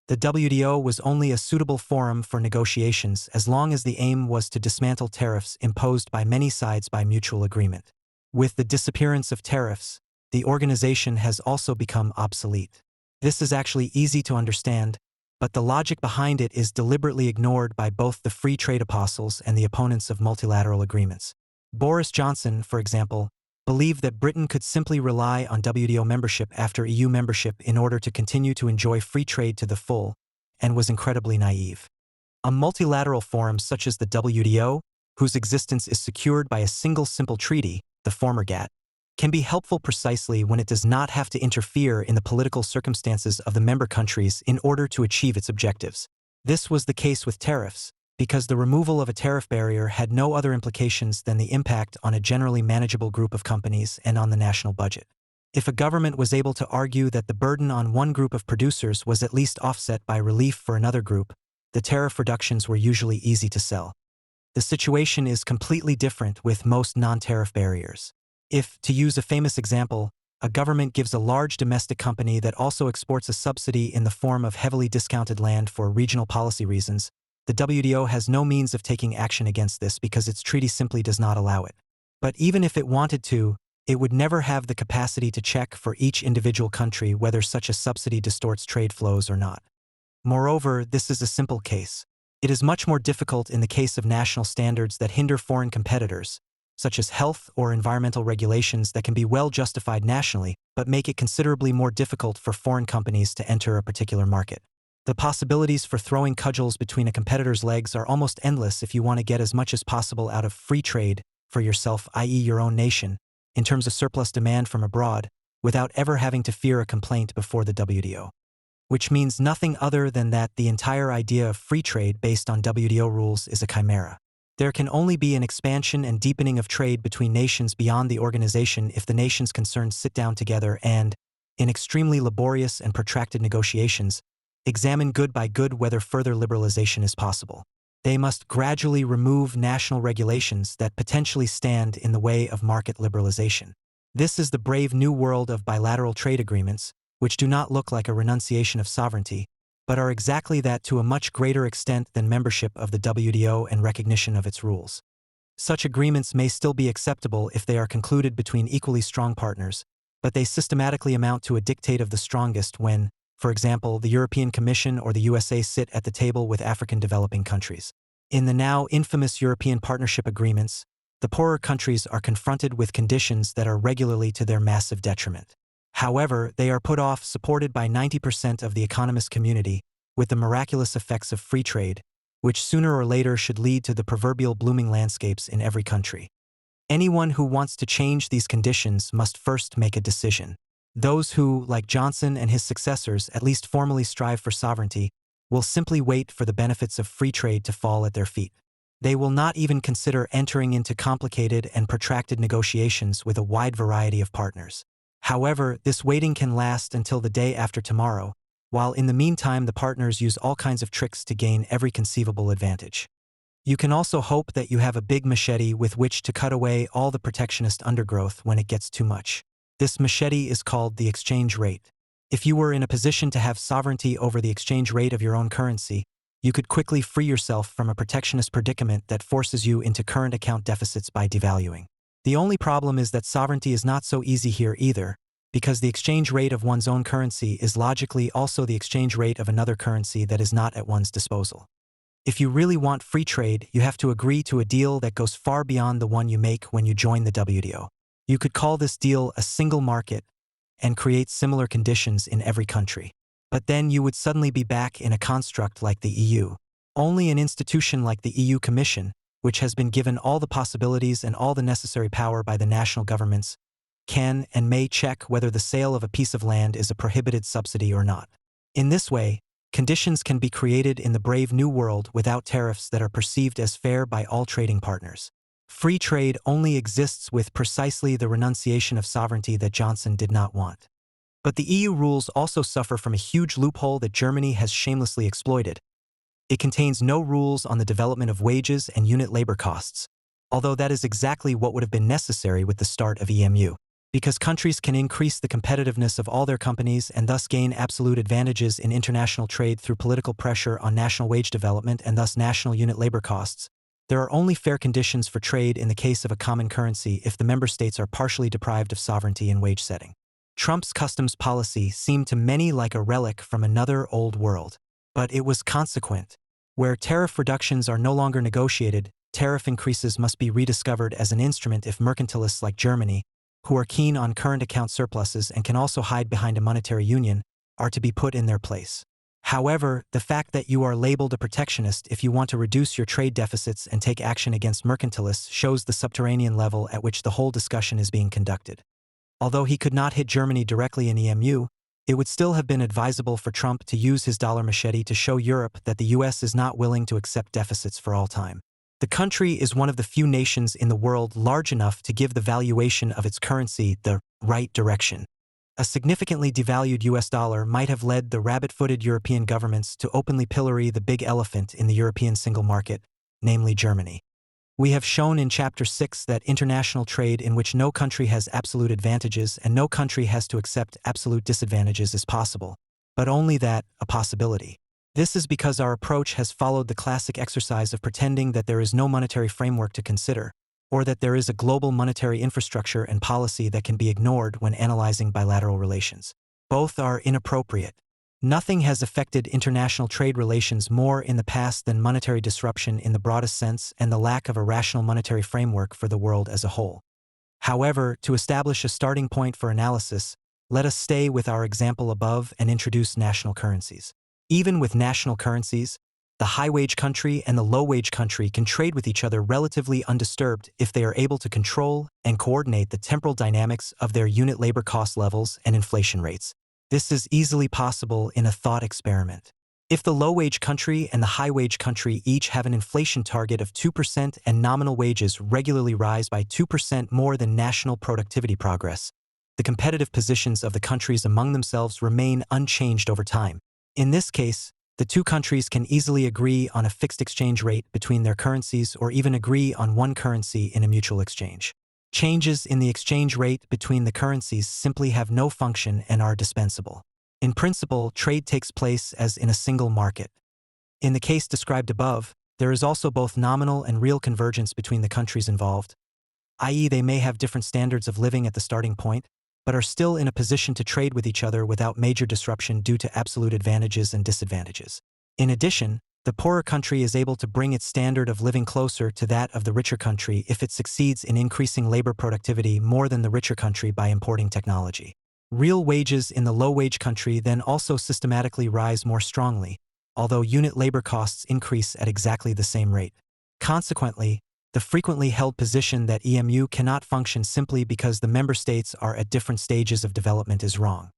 Speaker 2: The WTO was only a suitable forum for negotiations as long as the aim was to dismantle tariffs imposed by many sides by mutual agreement. With the disappearance of tariffs, the organization has also become obsolete. This is actually easy to understand, but the logic behind it is deliberately ignored by both the free trade apostles and the opponents of multilateral agreements. Boris Johnson, for example, believed that Britain could simply rely on WTO membership after EU membership in order to continue to enjoy free trade to the full, and was incredibly naive. A multilateral forum such as the WTO, whose existence is secured by a single simple treaty, the former GATT, can be helpful precisely when it does not have to interfere in the political circumstances of the member countries in order to achieve its objectives. This was the case with tariffs, because the removal of a tariff barrier had no other implications than the impact on a generally manageable group of companies and on the national budget. If a government was able to argue that the burden on one group of producers was at least offset by relief for another group, the tariff reductions were usually easy to sell. The situation is completely different with most non-tariff barriers. If, to use a famous example, a government gives a large domestic company that also exports a subsidy in the form of heavily discounted land for regional policy reasons, the WTO has no means of taking action against this because its treaty simply does not allow it. But even if it wanted to, it would never have the capacity to check for each individual country whether such a subsidy distorts trade flows or not. Moreover, this is a simple case. It is much more difficult in the case of national standards that hinder foreign competitors, such as health or environmental regulations that can be well justified nationally, but make it considerably more difficult for foreign companies to enter a particular market. The possibilities for throwing cudgels between a competitor's legs are almost endless if you want to get as much as possible out of free trade for yourself, i.e. your own nation, in terms of surplus demand from abroad, without ever having to fear a complaint before the WTO. Which means nothing other than that the entire idea of free trade based on WTO rules is a chimera. There can only be an expansion and deepening of trade between nations beyond the organization if the nations concerned sit down together and, in extremely laborious and protracted negotiations, examine good by good whether further liberalization is possible. They must gradually remove national regulations that potentially stand in the way of market liberalization. This is the brave new world of bilateral trade agreements, which do not look like a renunciation of sovereignty, but are exactly that to a much greater extent than membership of the WTO and recognition of its rules. Such agreements may still be acceptable if they are concluded between equally strong partners, but they systematically amount to a dictate of the strongest when, For example, the European Commission or the USA sit at the table with African developing countries. In the now infamous European Partnership Agreements, the poorer countries are confronted with conditions that are regularly to their massive detriment. However, they are put off, supported by 90% of the economist community, with the miraculous effects of free trade, which sooner or later should lead to the proverbial blooming landscapes in every country. Anyone who wants to change these conditions must first make a decision. Those who, like Johnson and his successors, at least formally strive for sovereignty, will simply wait for the benefits of free trade to fall at their feet. They will not even consider entering into complicated and protracted negotiations with a wide variety of partners. However, this waiting can last until the day after tomorrow, while in the meantime the partners use all kinds of tricks to gain every conceivable advantage. You can also hope that you have a big machete with which to cut away all the protectionist undergrowth when it gets too much. This machete is called the exchange rate. If you were in a position to have sovereignty over the exchange rate of your own currency, you could quickly free yourself from a protectionist predicament that forces you into current account deficits by devaluing. The only problem is that sovereignty is not so easy here either, because the exchange rate of one's own currency is logically also the exchange rate of another currency that is not at one's disposal. If you really want free trade, you have to agree to a deal that goes far beyond the one you make when you join the WTO. You could call this deal a single market and create similar conditions in every country. But then you would suddenly be back in a construct like the EU. Only an institution like the EU Commission, which has been given all the possibilities and all the necessary power by the national governments, can and may check whether the sale of a piece of land is a prohibited subsidy or not. In this way, conditions can be created in the brave new world without tariffs that are perceived as fair by all trading partners. Free trade only exists with precisely the renunciation of sovereignty that Johnson did not want. But the EU rules also suffer from a huge loophole that Germany has shamelessly exploited. It contains no rules on the development of wages and unit labor costs, although that is exactly what would have been necessary with the start of EMU. Because countries can increase the competitiveness of all their companies and thus gain absolute advantages in international trade through political pressure on national wage development and thus national unit labor costs, there are only fair conditions for trade in the case of a common currency if the member states are partially deprived of sovereignty in wage setting. Trump's customs policy seemed to many like a relic from another old world, but it was consequent. Where tariff reductions are no longer negotiated, tariff increases must be rediscovered as an instrument if mercantilists like Germany, who are keen on current account surpluses and can also hide behind a monetary union, are to be put in their place. However, the fact that you are labeled a protectionist if you want to reduce your trade deficits and take action against mercantilists shows the subterranean level at which the whole discussion is being conducted. Although he could not hit Germany directly in EMU, it would still have been advisable for Trump to use his dollar machete to show Europe that the US is not willing to accept deficits for all time. The country is one of the few nations in the world large enough to give the valuation of its currency the right direction. A significantly devalued US dollar might have led the rabbit-footed European governments to openly pillory the big elephant in the European single market, namely Germany. We have shown in Chapter 6 that international trade in which no country has absolute advantages and no country has to accept absolute disadvantages is possible, but only that, a possibility. This is because our approach has followed the classic exercise of pretending that there is no monetary framework to consider, or that there is a global monetary infrastructure and policy that can be ignored when analyzing bilateral relations. Both are inappropriate. Nothing has affected international trade relations more in the past than monetary disruption in the broadest sense and the lack of a rational monetary framework for the world as a whole. However, to establish a starting point for analysis, let us stay with our example above and introduce national currencies. Even with national currencies, the high-wage country and the low-wage country can trade with each other relatively undisturbed if they are able to control and coordinate the temporal dynamics of their unit labor cost levels and inflation rates. This is easily possible in a thought experiment. If the low-wage country and the high-wage country each have an inflation target of 2% and nominal wages regularly rise by 2% more than national productivity progress, the competitive positions of the countries among themselves remain unchanged over time. In this case, the two countries can easily agree on a fixed exchange rate between their currencies or even agree on one currency in a mutual exchange. Changes in the exchange rate between the currencies simply have no function and are dispensable. In principle, trade takes place as in a single market. In the case described above, there is also both nominal and real convergence between the countries involved, i.e., they may have different standards of living at the starting point, but are still in a position to trade with each other without major disruption due to absolute advantages and disadvantages. In addition, the poorer country is able to bring its standard of living closer to that of the richer country if it succeeds in increasing labor productivity more than the richer country by importing technology. Real wages in the low-wage country then also systematically rise more strongly, although unit labor costs increase at exactly the same rate. Consequently, the frequently held position that EMU cannot function simply because the member states are at different stages of development is wrong.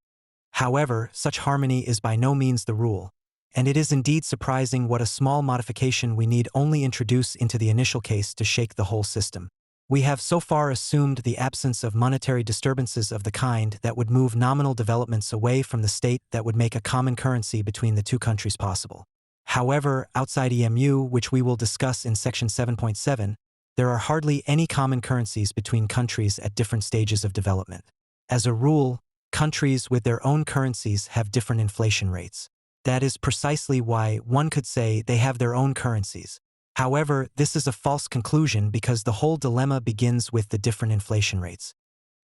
Speaker 2: However, such harmony is by no means the rule, and it is indeed surprising what a small modification we need only introduce into the initial case to shake the whole system. We have so far assumed the absence of monetary disturbances of the kind that would move nominal developments away from the state that would make a common currency between the two countries possible. However, outside EMU, which we will discuss in section 7.7, there are hardly any common currencies between countries at different stages of development. As a rule, countries with their own currencies have different inflation rates. That is precisely why one could say they have their own currencies. However, this is a false conclusion because the whole dilemma begins with the different inflation rates.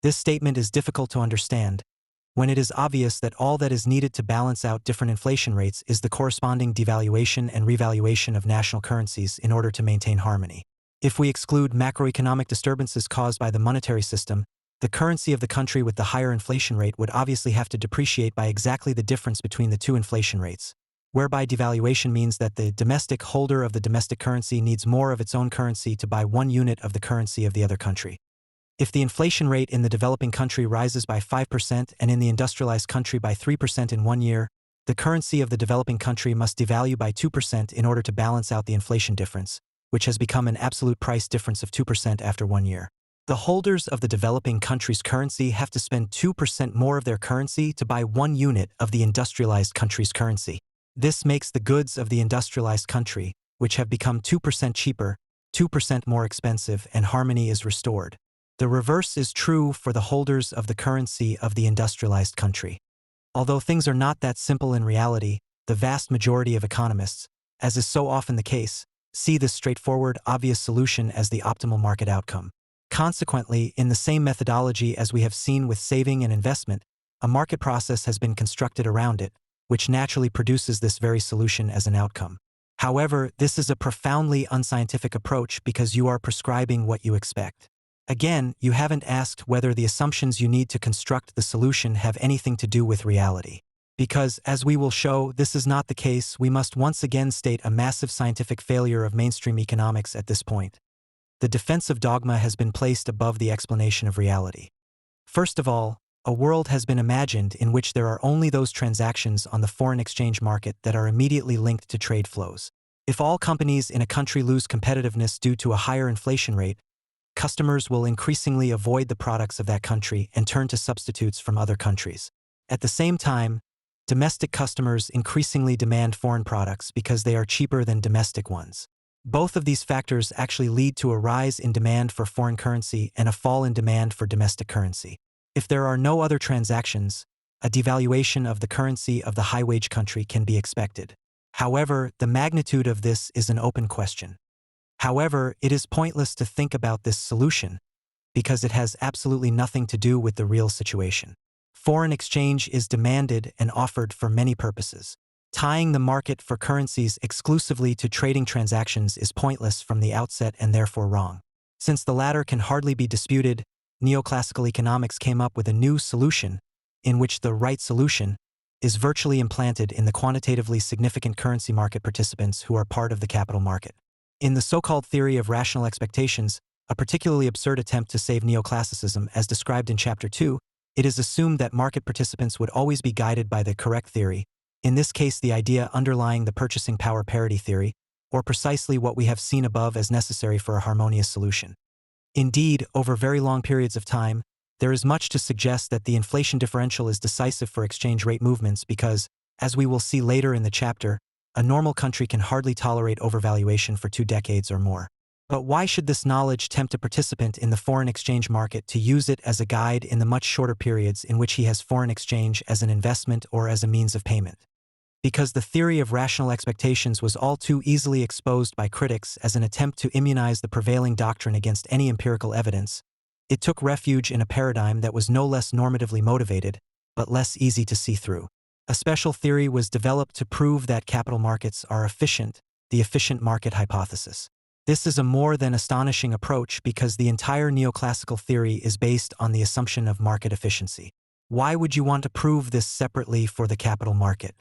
Speaker 2: This statement is difficult to understand when it is obvious that all that is needed to balance out different inflation rates is the corresponding devaluation and revaluation of national currencies in order to maintain harmony. If we exclude macroeconomic disturbances caused by the monetary system, the currency of the country with the higher inflation rate would obviously have to depreciate by exactly the difference between the two inflation rates, whereby devaluation means that the domestic holder of the domestic currency needs more of its own currency to buy one unit of the currency of the other country. If the inflation rate in the developing country rises by 5% and in the industrialized country by 3% in 1 year, the currency of the developing country must devalue by 2% in order to balance out the inflation difference, which has become an absolute price difference of 2% after 1 year. The holders of the developing country's currency have to spend 2% more of their currency to buy 1 unit of the industrialized country's currency. This makes the goods of the industrialized country, which have become 2% cheaper, 2% more expensive, and harmony is restored. The reverse is true for the holders of the currency of the industrialized country. Although things are not that simple in reality, the vast majority of economists, as is so often the case, see this straightforward, obvious solution as the optimal market outcome. Consequently, in the same methodology as we have seen with saving and investment, a market process has been constructed around it, which naturally produces this very solution as an outcome. However, this is a profoundly unscientific approach because you are prescribing what you expect. Again, you haven't asked whether the assumptions you need to construct the solution have anything to do with reality. Because, as we will show, this is not the case, we must once again state a massive scientific failure of mainstream economics at this point. The defense of dogma has been placed above the explanation of reality. First of all, a world has been imagined in which there are only those transactions on the foreign exchange market that are immediately linked to trade flows. If all companies in a country lose competitiveness due to a higher inflation rate, customers will increasingly avoid the products of that country and turn to substitutes from other countries. At the same time, domestic customers increasingly demand foreign products because they are cheaper than domestic ones. Both of these factors actually lead to a rise in demand for foreign currency and a fall in demand for domestic currency. If there are no other transactions, a devaluation of the currency of the high-wage country can be expected. However, the magnitude of this is an open question. However, it is pointless to think about this solution because it has absolutely nothing to do with the real situation. Foreign exchange is demanded and offered for many purposes. Tying the market for currencies exclusively to trading transactions is pointless from the outset and therefore wrong. Since the latter can hardly be disputed, neoclassical economics came up with a new solution in which the right solution is virtually implanted in the quantitatively significant currency market participants who are part of the capital market. In the so-called theory of rational expectations, a particularly absurd attempt to save neoclassicism as described in Chapter 2, it is assumed that market participants would always be guided by the correct theory, in this case the idea underlying the purchasing power parity theory, or precisely what we have seen above as necessary for a harmonious solution. Indeed, over very long periods of time, there is much to suggest that the inflation differential is decisive for exchange rate movements because, as we will see later in the chapter, a normal country can hardly tolerate overvaluation for 2 decades or more. But why should this knowledge tempt a participant in the foreign exchange market to use it as a guide in the much shorter periods in which he has foreign exchange as an investment or as a means of payment? Because the theory of rational expectations was all too easily exposed by critics as an attempt to immunize the prevailing doctrine against any empirical evidence, It took refuge in a paradigm that was no less normatively motivated, but less easy to see through. A special theory was developed to prove that capital markets are efficient, the efficient market hypothesis. This is a more than astonishing approach because the entire neoclassical theory is based on the assumption of market efficiency. Why would you want to prove this separately for the capital market?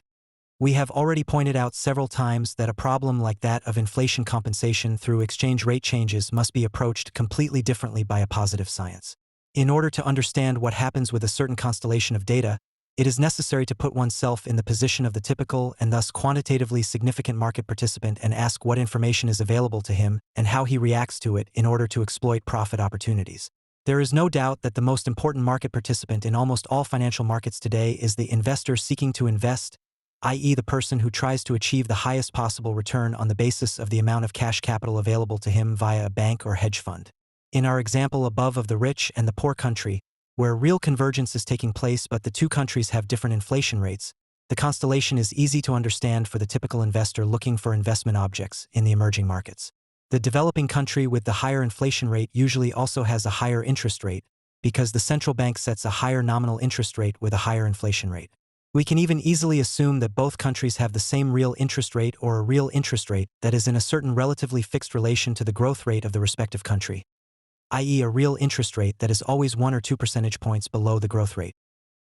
Speaker 2: We have already pointed out several times that a problem like that of inflation compensation through exchange rate changes must be approached completely differently by a positive science. In order to understand what happens with a certain constellation of data, it is necessary to put oneself in the position of the typical and thus quantitatively significant market participant and ask what information is available to him and how he reacts to it in order to exploit profit opportunities. There is no doubt that the most important market participant in almost all financial markets today is the investor seeking to invest, i.e. the person who tries to achieve the highest possible return on the basis of the amount of cash capital available to him via a bank or hedge fund. In our example above of the rich and the poor country, where real convergence is taking place but the two countries have different inflation rates, the constellation is easy to understand for the typical investor looking for investment objects in the emerging markets. The developing country with the higher inflation rate usually also has a higher interest rate because the central bank sets a higher nominal interest rate with a higher inflation rate. We can even easily assume that both countries have the same real interest rate or a real interest rate that is in a certain relatively fixed relation to the growth rate of the respective country, i.e. a real interest rate that is always 1 or 2 percentage points below the growth rate.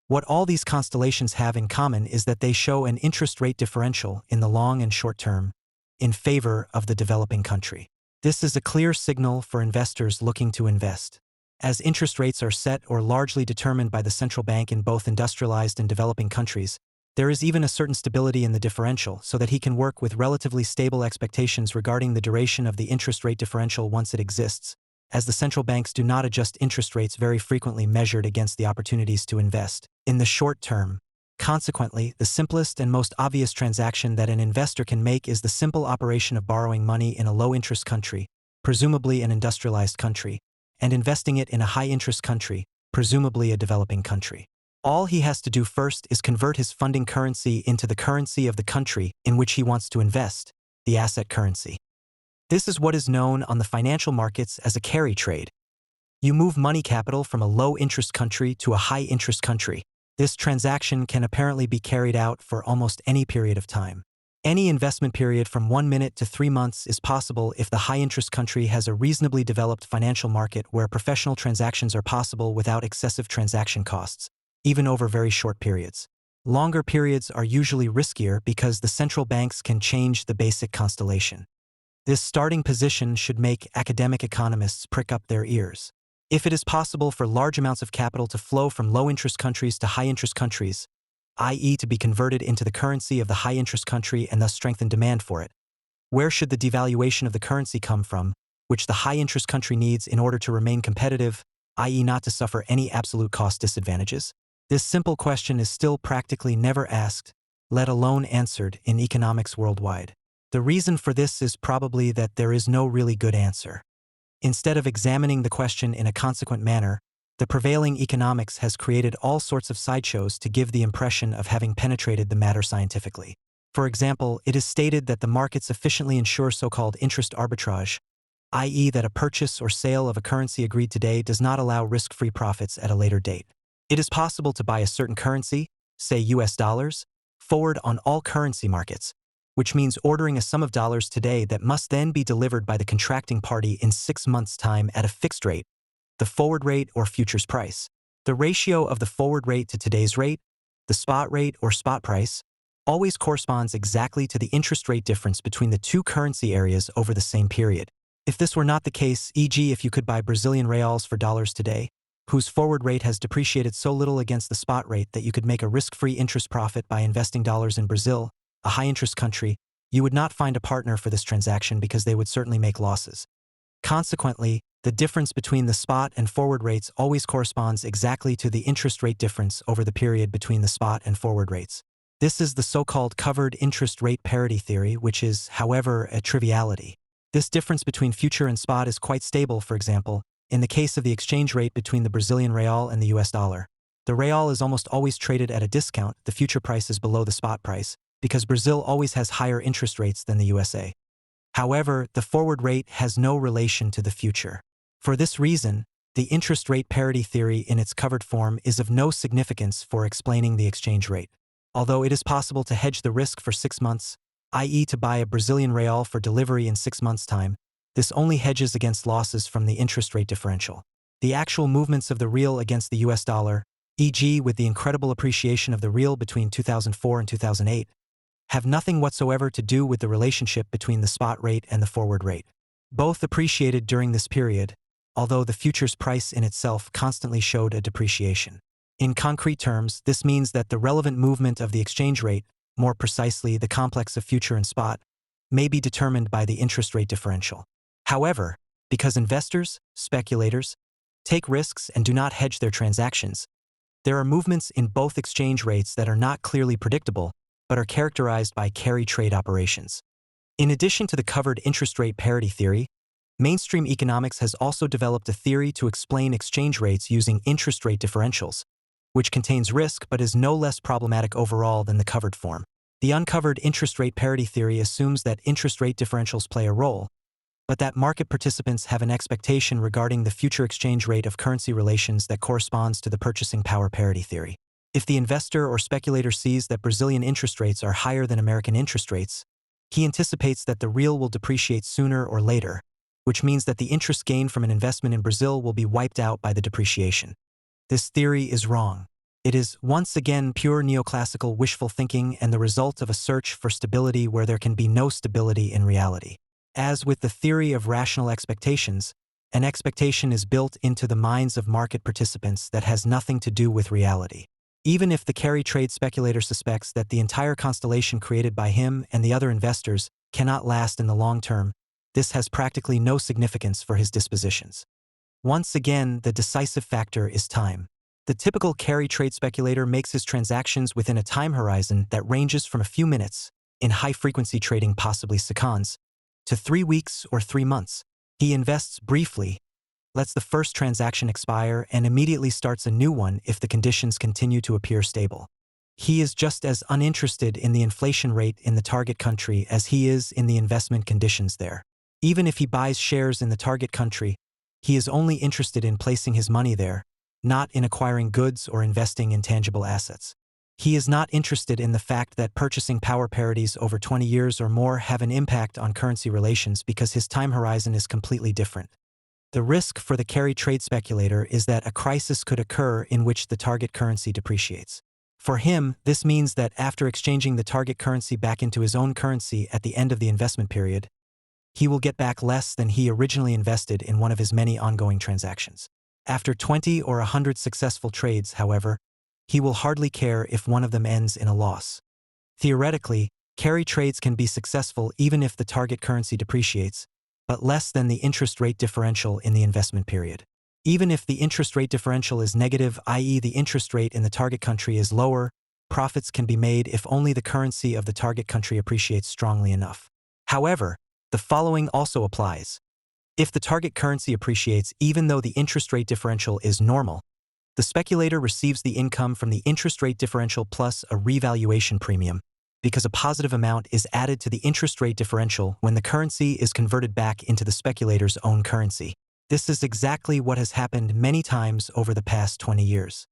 Speaker 2: What all these constellations have in common is that they show an interest rate differential in the long and short term in favor of the developing country. This is a clear signal for investors looking to invest. As interest rates are set or largely determined by the central bank in both industrialized and developing countries, there is even a certain stability in the differential so that he can work with relatively stable expectations regarding the duration of the interest rate differential once it exists, as the central banks do not adjust interest rates very frequently measured against the opportunities to invest in the short term. Consequently, the simplest and most obvious transaction that an investor can make is the simple operation of borrowing money in a low-interest country, presumably an industrialized country, and investing it in a high-interest country, presumably a developing country. All he has to do first is convert his funding currency into the currency of the country in which he wants to invest, the asset currency. This is what is known on the financial markets as a carry trade. You move money capital from a low-interest country to a high-interest country. This transaction can apparently be carried out for almost any period of time. Any investment period from 1 minute to 3 months is possible if the high-interest country has a reasonably developed financial market where professional transactions are possible without excessive transaction costs, even over very short periods. Longer periods are usually riskier because the central banks can change the basic constellation. This starting position should make academic economists prick up their ears. If it is possible for large amounts of capital to flow from low-interest countries to high-interest countries, i.e. to be converted into the currency of the high-interest country and thus strengthen demand for it, where should the devaluation of the currency come from, which the high-interest country needs in order to remain competitive, i.e. not to suffer any absolute cost disadvantages? This simple question is still practically never asked, let alone answered, in economics worldwide. The reason for this is probably that there is no really good answer. Instead of examining the question in a consequent manner, the prevailing economics has created all sorts of sideshows to give the impression of having penetrated the matter scientifically. For example, it is stated that the markets efficiently ensure so-called interest arbitrage, i.e. that a purchase or sale of a currency agreed today does not allow risk-free profits at a later date. It is possible to buy a certain currency, say US dollars, forward on all currency markets, which means ordering a sum of dollars today that must then be delivered by the contracting party in 6 months' time at a fixed rate, the forward rate or futures price. The ratio of the forward rate to today's rate, the spot rate or spot price, always corresponds exactly to the interest rate difference between the two currency areas over the same period. If this were not the case, e.g. if you could buy Brazilian reals for dollars today, whose forward rate has depreciated so little against the spot rate that you could make a risk-free interest profit by investing dollars in Brazil, a high-interest country, you would not find a partner for this transaction because they would certainly make losses. Consequently, the difference between the spot and forward rates always corresponds exactly to the interest rate difference over the period between the spot and forward rates. This is the so-called covered interest rate parity theory, which is, however, a triviality. This difference between future and spot is quite stable, for example, in the case of the exchange rate between the Brazilian real and the US dollar. The real is almost always traded at a discount, the future price is below the spot price, because Brazil always has higher interest rates than the USA. However, the forward rate has no relation to the future. For this reason, The interest rate parity theory in its covered form is of no significance for explaining the exchange rate. Although it is possible to hedge the risk for 6 months, i.e. to buy a Brazilian real for delivery in 6 months' time, this only hedges against losses from the interest rate differential. The actual movements of the real against the US dollar, e.g. with the incredible appreciation of the real between 2004 and 2008, have nothing whatsoever to do with the relationship between the spot rate and the forward rate. Both appreciated during this period, although the futures price in itself constantly showed a depreciation. In concrete terms, this means that the relevant movement of the exchange rate, more precisely the complex of future and spot, may be determined by the interest rate differential. However, because investors, speculators, take risks and do not hedge their transactions, there are movements in both exchange rates that are not clearly predictable, but are characterized by carry trade operations. In addition to the covered interest rate parity theory, mainstream economics has also developed a theory to explain exchange rates using interest rate differentials, which contains risk but is no less problematic overall than the covered form. The uncovered interest rate parity theory assumes that interest rate differentials play a role, but that market participants have an expectation regarding the future exchange rate of currency relations that corresponds to the purchasing power parity theory. If the investor or speculator sees that Brazilian interest rates are higher than American interest rates, he anticipates that the real will depreciate sooner or later, which means that the interest gained from an investment in Brazil will be wiped out by the depreciation. This theory is wrong. It is, once again, pure neoclassical wishful thinking and the result of a search for stability where there can be no stability in reality. As with the theory of rational expectations, an expectation is built into the minds of market participants that has nothing to do with reality. Even if the carry trade speculator suspects that the entire constellation created by him and the other investors cannot last in the long term, this has practically no significance for his dispositions. Once again, the decisive factor is time. The typical carry trade speculator makes his transactions within a time horizon that ranges from a few minutes, in high-frequency trading possibly seconds, to 3 weeks or 3 months. He invests briefly, lets the first transaction expire, and immediately starts a new one if the conditions continue to appear stable. He is just as uninterested in the inflation rate in the target country as he is in the investment conditions there. Even if he buys shares in the target country, he is only interested in placing his money there, not in acquiring goods or investing in tangible assets. He is not interested in the fact that purchasing power parities over 20 years or more have an impact on currency relations because his time horizon is completely different. The risk for the carry trade speculator is that a crisis could occur in which the target currency depreciates. For him, this means that after exchanging the target currency back into his own currency at the end of the investment period, he will get back less than he originally invested in one of his many ongoing transactions. After 20 or 100 successful trades, however, he will hardly care if one of them ends in a loss. Theoretically, carry trades can be successful even if the target currency depreciates, but less than the interest rate differential in the investment period. Even if the interest rate differential is negative, i.e. the interest rate in the target country is lower, profits can be made if only the currency of the target country appreciates strongly enough. However, the following also applies. If the target currency appreciates even though the interest rate differential is normal, the speculator receives the income from the interest rate differential plus a revaluation premium, because a positive amount is added to the interest rate differential when the currency is converted back into the speculator's own currency. This is exactly what has happened many times over the past 20 years.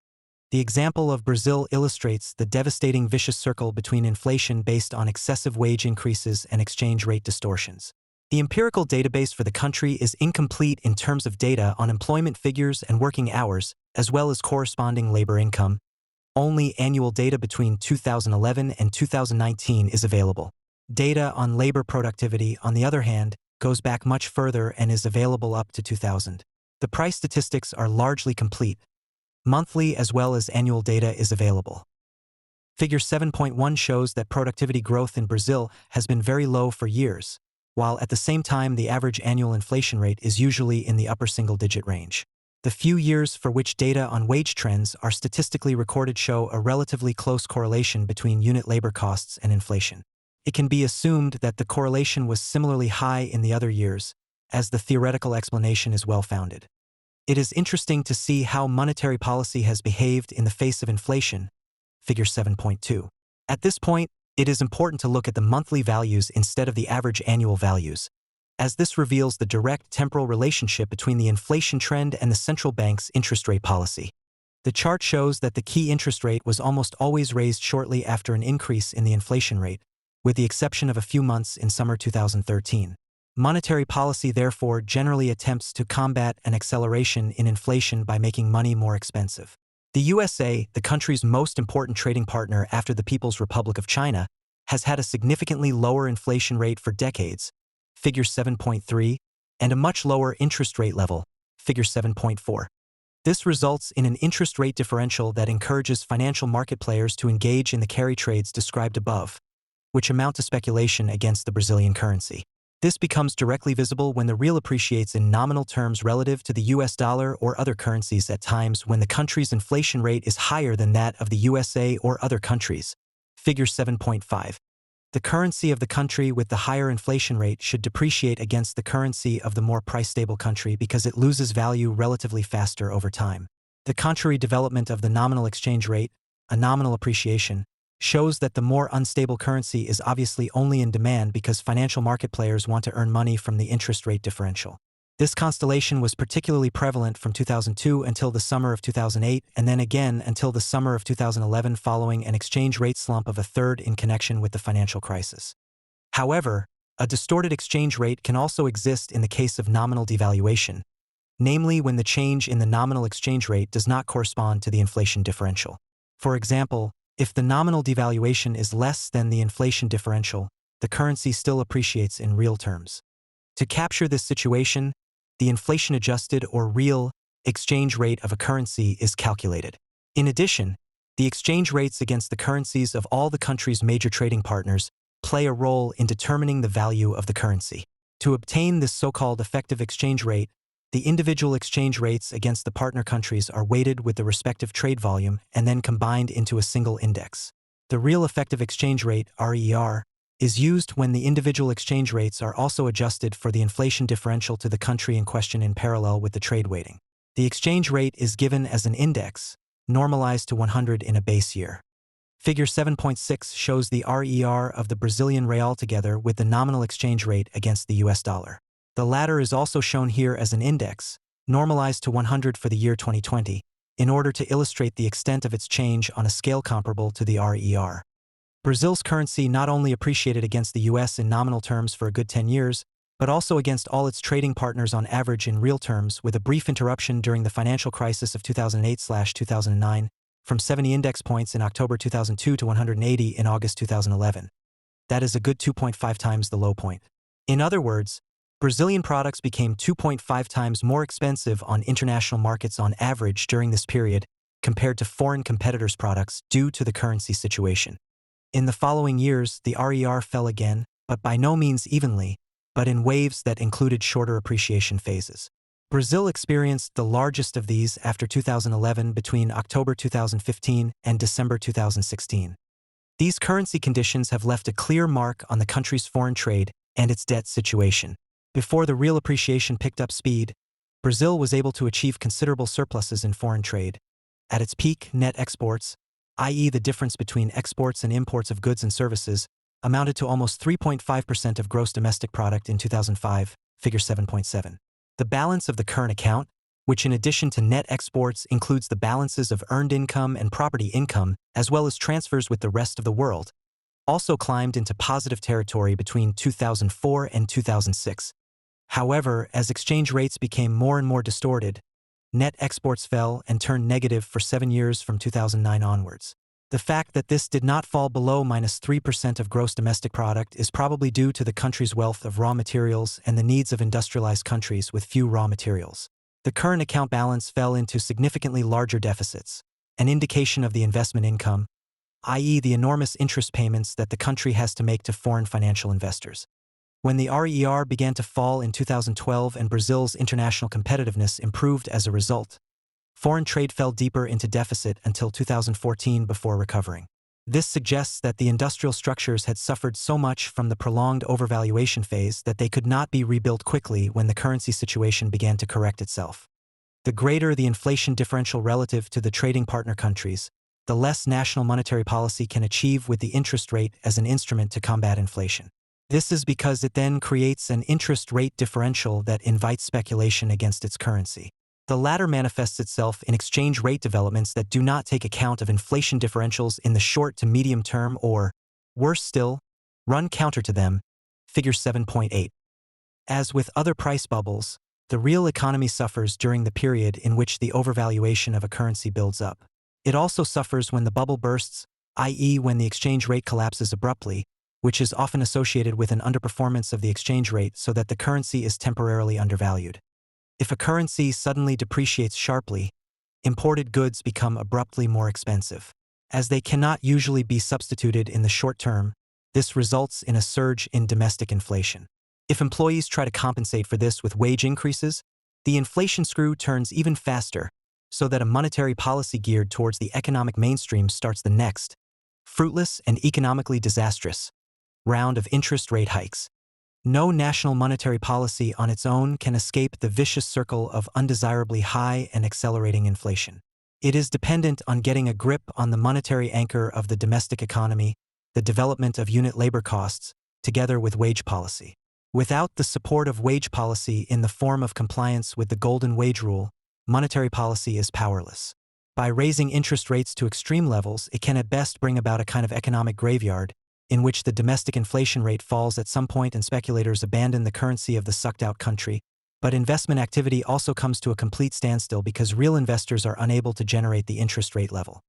Speaker 2: The example of Brazil illustrates the devastating vicious circle between inflation based on excessive wage increases and exchange rate distortions. The empirical database for the country is incomplete in terms of data on employment figures and working hours, as well as corresponding labor income. Only annual data between 2011 and 2019 is available. Data on labor productivity, on the other hand, goes back much further and is available up to 2000. The price statistics are largely complete. Monthly as well as annual data is available. Figure 7.1 shows that productivity growth in Brazil has been very low for years, while at the same time the average annual inflation rate is usually in the upper single-digit range. The few years for which data on wage trends are statistically recorded show a relatively close correlation between unit labor costs and inflation. It can be assumed that the correlation was similarly high in the other years, as the theoretical explanation is well-founded. It is interesting to see how monetary policy has behaved in the face of inflation, figure 7.2. At this point, it is important to look at the monthly values instead of the average annual values, as this reveals the direct temporal relationship between the inflation trend and the central bank's interest rate policy. The chart shows that the key interest rate was almost always raised shortly after an increase in the inflation rate, with the exception of a few months in summer 2013. Monetary policy therefore generally attempts to combat an acceleration in inflation by making money more expensive. The USA, the country's most important trading partner after the People's Republic of China, has had a significantly lower inflation rate for decades, figure 7.3, and a much lower interest rate level, figure 7.4. This results in an interest rate differential that encourages financial market players to engage in the carry trades described above, which amount to speculation against the Brazilian currency. This becomes directly visible when the real appreciates in nominal terms relative to the US dollar or other currencies at times when the country's inflation rate is higher than that of the USA or other countries. Figure 7.5. The currency of the country with the higher inflation rate should depreciate against the currency of the more price-stable country because it loses value relatively faster over time. The contrary development of the nominal exchange rate, a nominal appreciation, shows that the more unstable currency is obviously only in demand because financial market players want to earn money from the interest rate differential. This constellation was particularly prevalent from 2002 until the summer of 2008 and then again until the summer of 2011 following an exchange rate slump of a third in connection with the financial crisis. However, a distorted exchange rate can also exist in the case of nominal devaluation, namely when the change in the nominal exchange rate does not correspond to the inflation differential. For example, if the nominal devaluation is less than the inflation differential, the currency still appreciates in real terms. To capture this situation, the inflation-adjusted or real exchange rate of a currency is calculated. In addition, the exchange rates against the currencies of all the country's major trading partners play a role in determining the value of the currency. To obtain this so-called effective exchange rate, the individual exchange rates against the partner countries are weighted with the respective trade volume and then combined into a single index. The real effective exchange rate, RER, is used when the individual exchange rates are also adjusted for the inflation differential to the country in question in parallel with the trade weighting. The exchange rate is given as an index, normalized to 100 in a base year. Figure 7.6 shows the RER of the Brazilian real together with the nominal exchange rate against the US dollar. The latter is also shown here as an index, normalized to 100 for the year 2020, in order to illustrate the extent of its change on a scale comparable to the RER. Brazil's currency not only appreciated against the US in nominal terms for a good 10 years, but also against all its trading partners on average in real terms, with a brief interruption during the financial crisis of 2008-2009, from 70 index points in October 2002 to 180 in August 2011. That is a good 2.5 times the low point. In other words, Brazilian products became 2.5 times more expensive on international markets on average during this period compared to foreign competitors' products due to the currency situation. In the following years, the RER fell again, but by no means evenly, but in waves that included shorter appreciation phases. Brazil experienced the largest of these after 2011 between October 2015 and December 2016. These currency conditions have left a clear mark on the country's foreign trade and its debt situation. Before the real appreciation picked up speed, Brazil was able to achieve considerable surpluses in foreign trade. At its peak, net exports, i.e. the difference between exports and imports of goods and services, amounted to almost 3.5% of gross domestic product in 2005, figure 7.7. The balance of the current account, which in addition to net exports includes the balances of earned income and property income, as well as transfers with the rest of the world, also climbed into positive territory between 2004 and 2006. However, as exchange rates became more and more distorted, net exports fell and turned negative for 7 years from 2009 onwards. The fact that this did not fall below -3% of gross domestic product is probably due to the country's wealth of raw materials and the needs of industrialized countries with few raw materials. The current account balance fell into significantly larger deficits, an indication of the investment income, i.e. the enormous interest payments that the country has to make to foreign financial investors. When the RER began to fall in 2012 and Brazil's international competitiveness improved as a result, foreign trade fell deeper into deficit until 2014 before recovering. This suggests that the industrial structures had suffered so much from the prolonged overvaluation phase that they could not be rebuilt quickly when the currency situation began to correct itself. The greater the inflation differential relative to the trading partner countries, the less national monetary policy can achieve with the interest rate as an instrument to combat inflation. This is because it then creates an interest rate differential that invites speculation against its currency. The latter manifests itself in exchange rate developments that do not take account of inflation differentials in the short to medium term or, worse still, run counter to them. Figure 7.8. As with other price bubbles, the real economy suffers during the period in which the overvaluation of a currency builds up. It also suffers when the bubble bursts, i.e. when the exchange rate collapses abruptly, which is often associated with an underperformance of the exchange rate so that the currency is temporarily undervalued. If a currency suddenly depreciates sharply, imported goods become abruptly more expensive. As they cannot usually be substituted in the short term, this results in a surge in domestic inflation. If employees try to compensate for this with wage increases, the inflation screw turns even faster, so that a monetary policy geared towards the economic mainstream starts the next, fruitless and economically disastrous, round of interest rate hikes. No national monetary policy on its own can escape the vicious circle of undesirably high and accelerating inflation. It is dependent on getting a grip on the monetary anchor of the domestic economy, the development of unit labor costs, together with wage policy. Without the support of wage policy in the form of compliance with the golden wage rule, monetary policy is powerless. By raising interest rates to extreme levels, it can at best bring about a kind of economic graveyard, in which the domestic inflation rate falls at some point and speculators abandon the currency of the sucked-out country, but investment activity also comes to a complete standstill because real investors are unable to generate the interest rate level.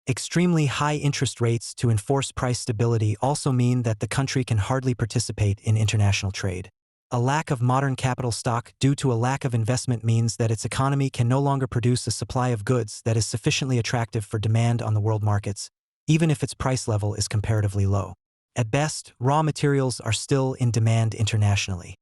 Speaker 2: Extremely high interest rates to enforce price stability also mean that the country can hardly participate in international trade. A lack of modern capital stock due to a lack of investment means that its economy can no longer produce a supply of goods that is sufficiently attractive for demand on the world markets, even if its price level is comparatively low. At best, raw materials are still in demand internationally.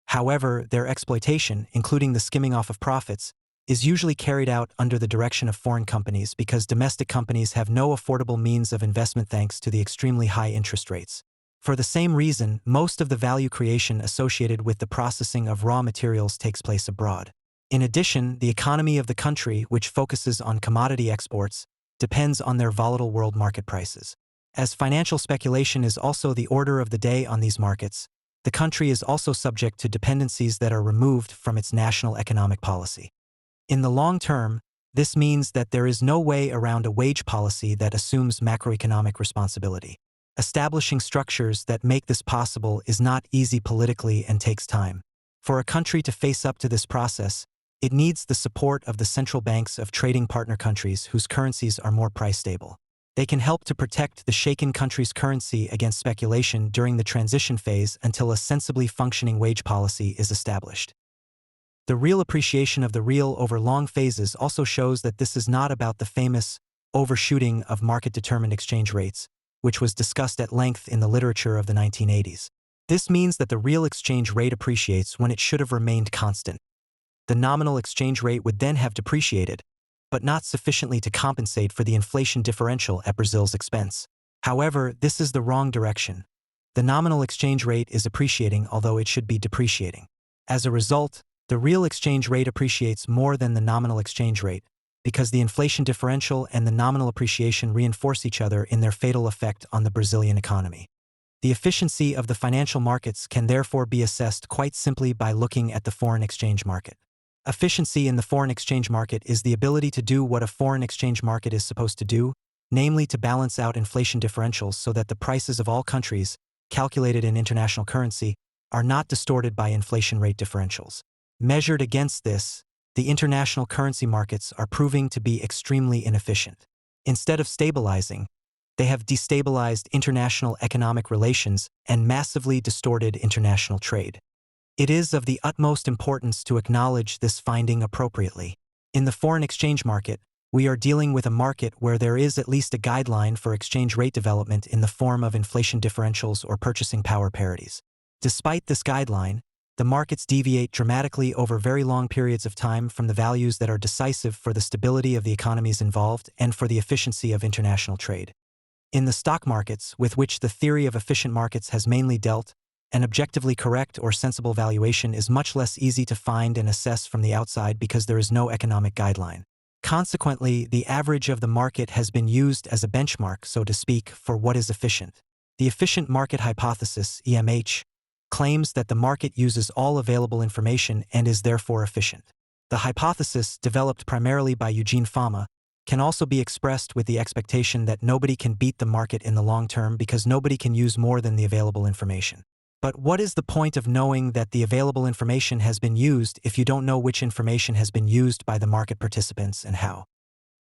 Speaker 2: However, their exploitation, including the skimming off of profits, is usually carried out under the direction of foreign companies because domestic companies have no affordable means of investment thanks to the extremely high interest rates. For the same reason, most of the value creation associated with the processing of raw materials takes place abroad. In addition, the economy of the country, which focuses on commodity exports, depends on their volatile world market prices. As financial speculation is also the order of the day on these markets, the country is also subject to dependencies that are removed from its national economic policy. In the long term, this means that there is no way around a wage policy that assumes macroeconomic responsibility. Establishing structures that make this possible is not easy politically and takes time. For a country to face up to this process, it needs the support of the central banks of trading partner countries whose currencies are more price stable. They can help to protect the shaken country's currency against speculation during the transition phase until a sensibly functioning wage policy is established. The real appreciation of the real over long phases also shows that this is not about the famous overshooting of market-determined exchange rates, which was discussed at length in the literature of the 1980s. This means that the real exchange rate appreciates when it should have remained constant. The nominal exchange rate would then have depreciated, but not sufficiently to compensate for the inflation differential at Brazil's expense. However, this is the wrong direction. The nominal exchange rate is appreciating although it should be depreciating. As a result, the real exchange rate appreciates more than the nominal exchange rate, because the inflation differential and the nominal appreciation reinforce each other in their fatal effect on the Brazilian economy. The efficiency of the financial markets can therefore be assessed quite simply by looking at the foreign exchange market. Efficiency in the foreign exchange market is the ability to do what a foreign exchange market is supposed to do, namely to balance out inflation differentials so that the prices of all countries, calculated in international currency, are not distorted by inflation rate differentials. Measured against this, the international currency markets are proving to be extremely inefficient. Instead of stabilizing, they have destabilized international economic relations and massively distorted international trade. It is of the utmost importance to acknowledge this finding appropriately. In the foreign exchange market, we are dealing with a market where there is at least a guideline for exchange rate development in the form of inflation differentials or purchasing power parities. Despite this guideline, the markets deviate dramatically over very long periods of time from the values that are decisive for the stability of the economies involved and for the efficiency of international trade. In the stock markets, with which the theory of efficient markets has mainly dealt, an objectively correct or sensible valuation is much less easy to find and assess from the outside because there is no economic guideline. Consequently, the average of the market has been used as a benchmark, so to speak, for what is efficient. The efficient market hypothesis, EMH, claims that the market uses all available information and is therefore efficient. The hypothesis, developed primarily by Eugene Fama, can also be expressed with the expectation that nobody can beat the market in the long term because nobody can use more than the available information. But what is the point of knowing that the available information has been used if you don't know which information has been used by the market participants and how?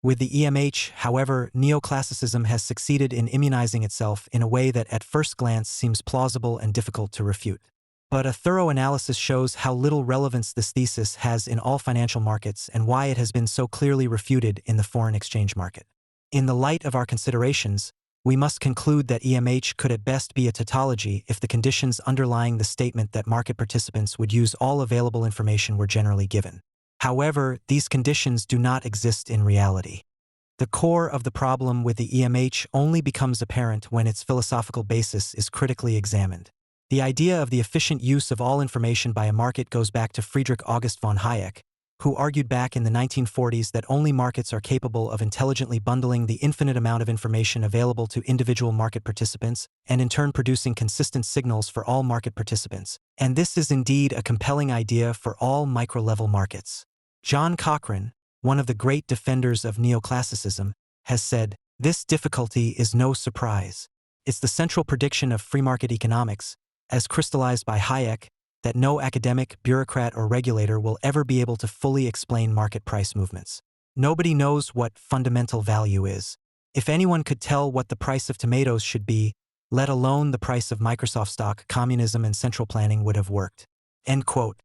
Speaker 2: With the EMH, however, neoclassicism has succeeded in immunizing itself in a way that at first glance seems plausible and difficult to refute. But a thorough analysis shows how little relevance this thesis has in all financial markets and why it has been so clearly refuted in the foreign exchange market. In the light of our considerations, we must conclude that EMH could at best be a tautology if the conditions underlying the statement that market participants would use all available information were generally given. However, these conditions do not exist in reality. The core of the problem with the EMH only becomes apparent when its philosophical basis is critically examined. The idea of the efficient use of all information by a market goes back to Friedrich August von Hayek, who argued back in the 1940s that only markets are capable of intelligently bundling the infinite amount of information available to individual market participants and in turn producing consistent signals for all market participants. And this is indeed a compelling idea for all micro-level markets. John Cochrane, one of the great defenders of neoclassicism, has said, "This difficulty is no surprise. It's the central prediction of free market economics, as crystallized by Hayek, that no academic, bureaucrat, or regulator will ever be able to fully explain market price movements. Nobody knows what fundamental value is. If anyone could tell what the price of tomatoes should be, let alone the price of Microsoft stock, communism and central planning would have worked." End quote.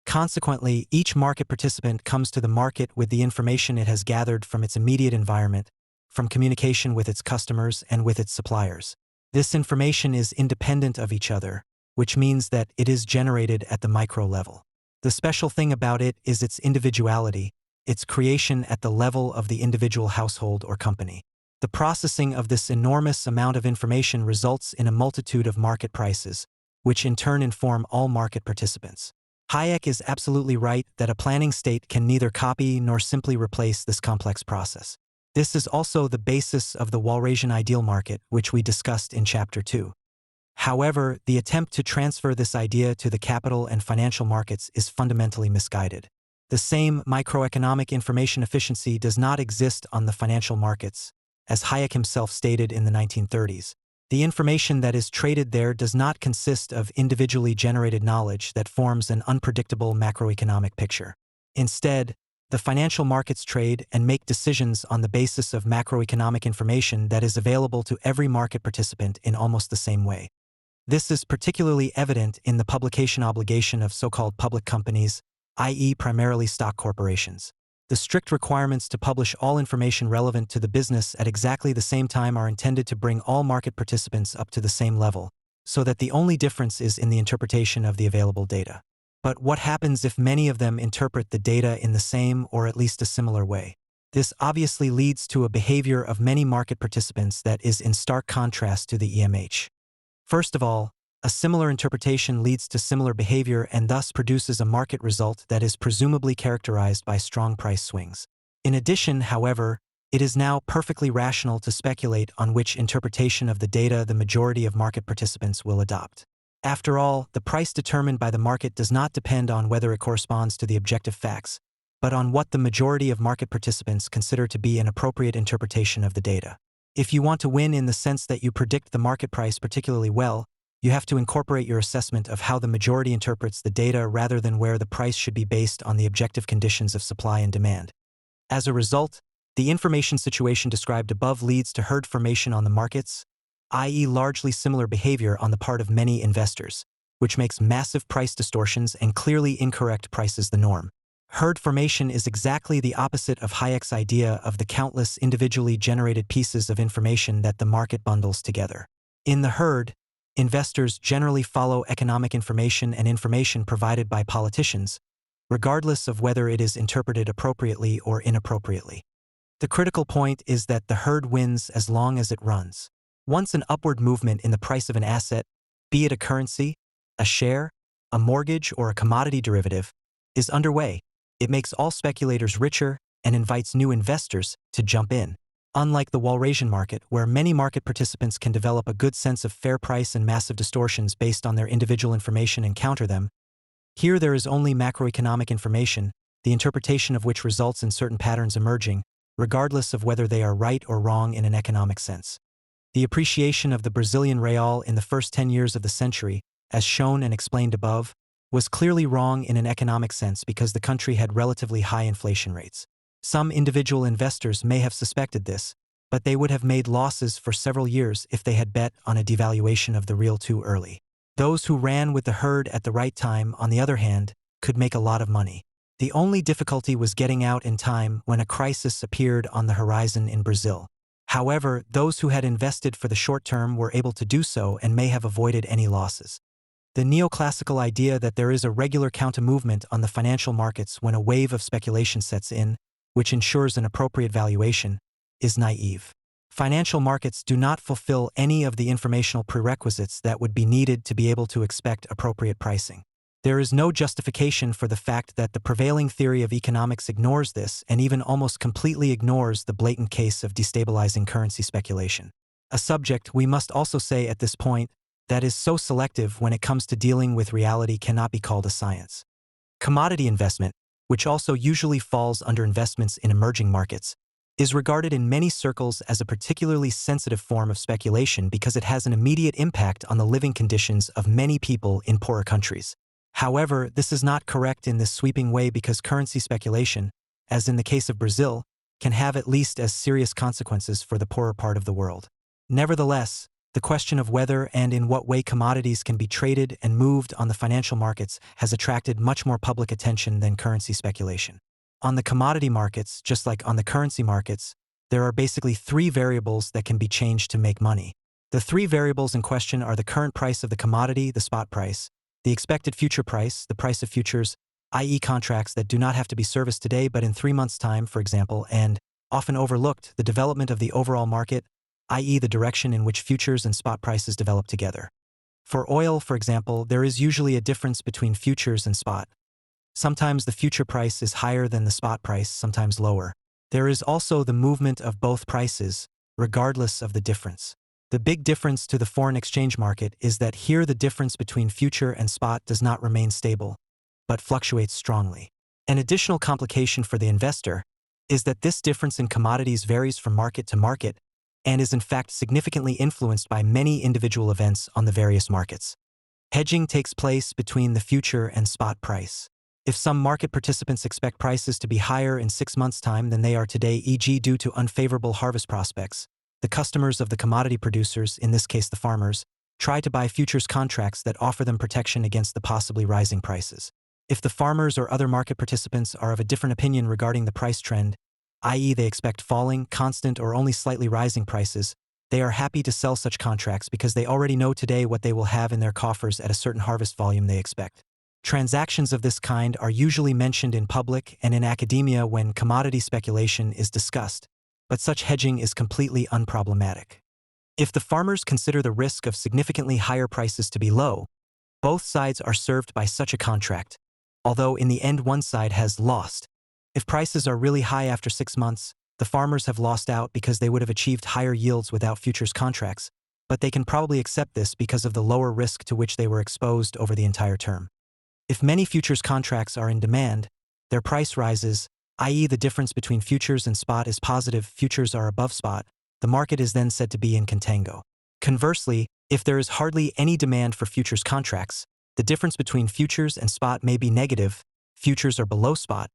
Speaker 2: Consequently, each market participant comes to the market with the information it has gathered from its immediate environment, from communication with its customers and with its suppliers. This information is independent of each other, which means that it is generated at the micro level. The special thing about it is its individuality, its creation at the level of the individual household or company. The processing of this enormous amount of information results in a multitude of market prices, which in turn inform all market participants. Hayek is absolutely right that a planning state can neither copy nor simply replace this complex process. This is also the basis of the Walrasian ideal market, which we discussed in Chapter 2. However, the attempt to transfer this idea to the capital and financial markets is fundamentally misguided. The same microeconomic information efficiency does not exist on the financial markets, as Hayek himself stated in the 1930s. The information that is traded there does not consist of individually generated knowledge that forms an unpredictable macroeconomic picture. Instead, the financial markets trade and make decisions on the basis of macroeconomic information that is available to every market participant in almost the same way. This is particularly evident in the publication obligation of so-called public companies, i.e. primarily stock corporations. The strict requirements to publish all information relevant to the business at exactly the same time are intended to bring all market participants up to the same level, so that the only difference is in the interpretation of the available data. But what happens if many of them interpret the data in the same or at least a similar way? This obviously leads to a behavior of many market participants that is in stark contrast to the EMH. First of all, a similar interpretation leads to similar behavior and thus produces a market result that is presumably characterized by strong price swings. In addition, however, it is now perfectly rational to speculate on which interpretation of the data the majority of market participants will adopt. After all, the price determined by the market does not depend on whether it corresponds to the objective facts, but on what the majority of market participants consider to be an appropriate interpretation of the data. If you want to win in the sense that you predict the market price particularly well, you have to incorporate your assessment of how the majority interprets the data rather than where the price should be based on the objective conditions of supply and demand. As a result, the information situation described above leads to herd formation on the markets, i.e. largely similar behavior on the part of many investors, which makes massive price distortions and clearly incorrect prices the norm. Herd formation is exactly the opposite of Hayek's idea of the countless individually generated pieces of information that the market bundles together. In the herd, investors generally follow economic information and information provided by politicians, regardless of whether it is interpreted appropriately or inappropriately. The critical point is that the herd wins as long as it runs. Once an upward movement in the price of an asset, be it a currency, a share, a mortgage, or a commodity derivative, is underway, it makes all speculators richer and invites new investors to jump in. Unlike the Walrasian market, where many market participants can develop a good sense of fair price and massive distortions based on their individual information and counter them, here there is only macroeconomic information, the interpretation of which results in certain patterns emerging, regardless of whether they are right or wrong in an economic sense. The appreciation of the Brazilian real in the first 10 years of the century, as shown and explained above, was clearly wrong in an economic sense because the country had relatively high inflation rates. Some individual investors may have suspected this, but they would have made losses for several years if they had bet on a devaluation of the real too early. Those who ran with the herd at the right time, on the other hand, could make a lot of money. The only difficulty was getting out in time when a crisis appeared on the horizon in Brazil. However, those who had invested for the short term were able to do so and may have avoided any losses. The neoclassical idea that there is a regular counter-movement on the financial markets when a wave of speculation sets in, which ensures an appropriate valuation, is naive. Financial markets do not fulfill any of the informational prerequisites that would be needed to be able to expect appropriate pricing. There is no justification for the fact that the prevailing theory of economics ignores this and even almost completely ignores the blatant case of destabilizing currency speculation. A subject, we must also say at this point, that is so selective when it comes to dealing with reality cannot be called a science. Commodity investment, which also usually falls under investments in emerging markets, is regarded in many circles as a particularly sensitive form of speculation because it has an immediate impact on the living conditions of many people in poorer countries. However, this is not correct in this sweeping way because currency speculation, as in the case of Brazil, can have at least as serious consequences for the poorer part of the world. Nevertheless, the question of whether and in what way commodities can be traded and moved on the financial markets has attracted much more public attention than currency speculation. On the commodity markets, just like on the currency markets, there are basically three variables that can be changed to make money. The three variables in question are the current price of the commodity, the spot price, the expected future price, the price of futures, i.e. contracts that do not have to be serviced today but in 3 months' time, for example, and, often overlooked, the development of the overall market, i.e. the direction in which futures and spot prices develop together. For oil, for example, there is usually a difference between futures and spot. Sometimes the future price is higher than the spot price, sometimes lower. There is also the movement of both prices, regardless of the difference. The big difference to the foreign exchange market is that here the difference between future and spot does not remain stable, but fluctuates strongly. An additional complication for the investor is that this difference in commodities varies from market to market and is in fact significantly influenced by many individual events on the various markets. Hedging takes place between the future and spot price. If some market participants expect prices to be higher in 6 months' time than they are today, e.g. due to unfavorable harvest prospects, the customers of the commodity producers, in this case the farmers, try to buy futures contracts that offer them protection against the possibly rising prices. If the farmers or other market participants are of a different opinion regarding the price trend, i.e. they expect falling, constant, or only slightly rising prices, they are happy to sell such contracts because they already know today what they will have in their coffers at a certain harvest volume they expect. Transactions of this kind are usually mentioned in public and in academia when commodity speculation is discussed, but such hedging is completely unproblematic. If the farmers consider the risk of significantly higher prices to be low, both sides are served by such a contract, although in the end one side has lost. If prices are really high after 6 months, the farmers have lost out because they would have achieved higher yields without futures contracts, but they can probably accept this because of the lower risk to which they were exposed over the entire term. If many futures contracts are in demand, their price rises, i.e. the difference between futures and spot is positive, futures are above spot, the market is then said to be in contango. Conversely, if there is hardly any demand for futures contracts, the difference between futures and spot may be negative, futures are below spot,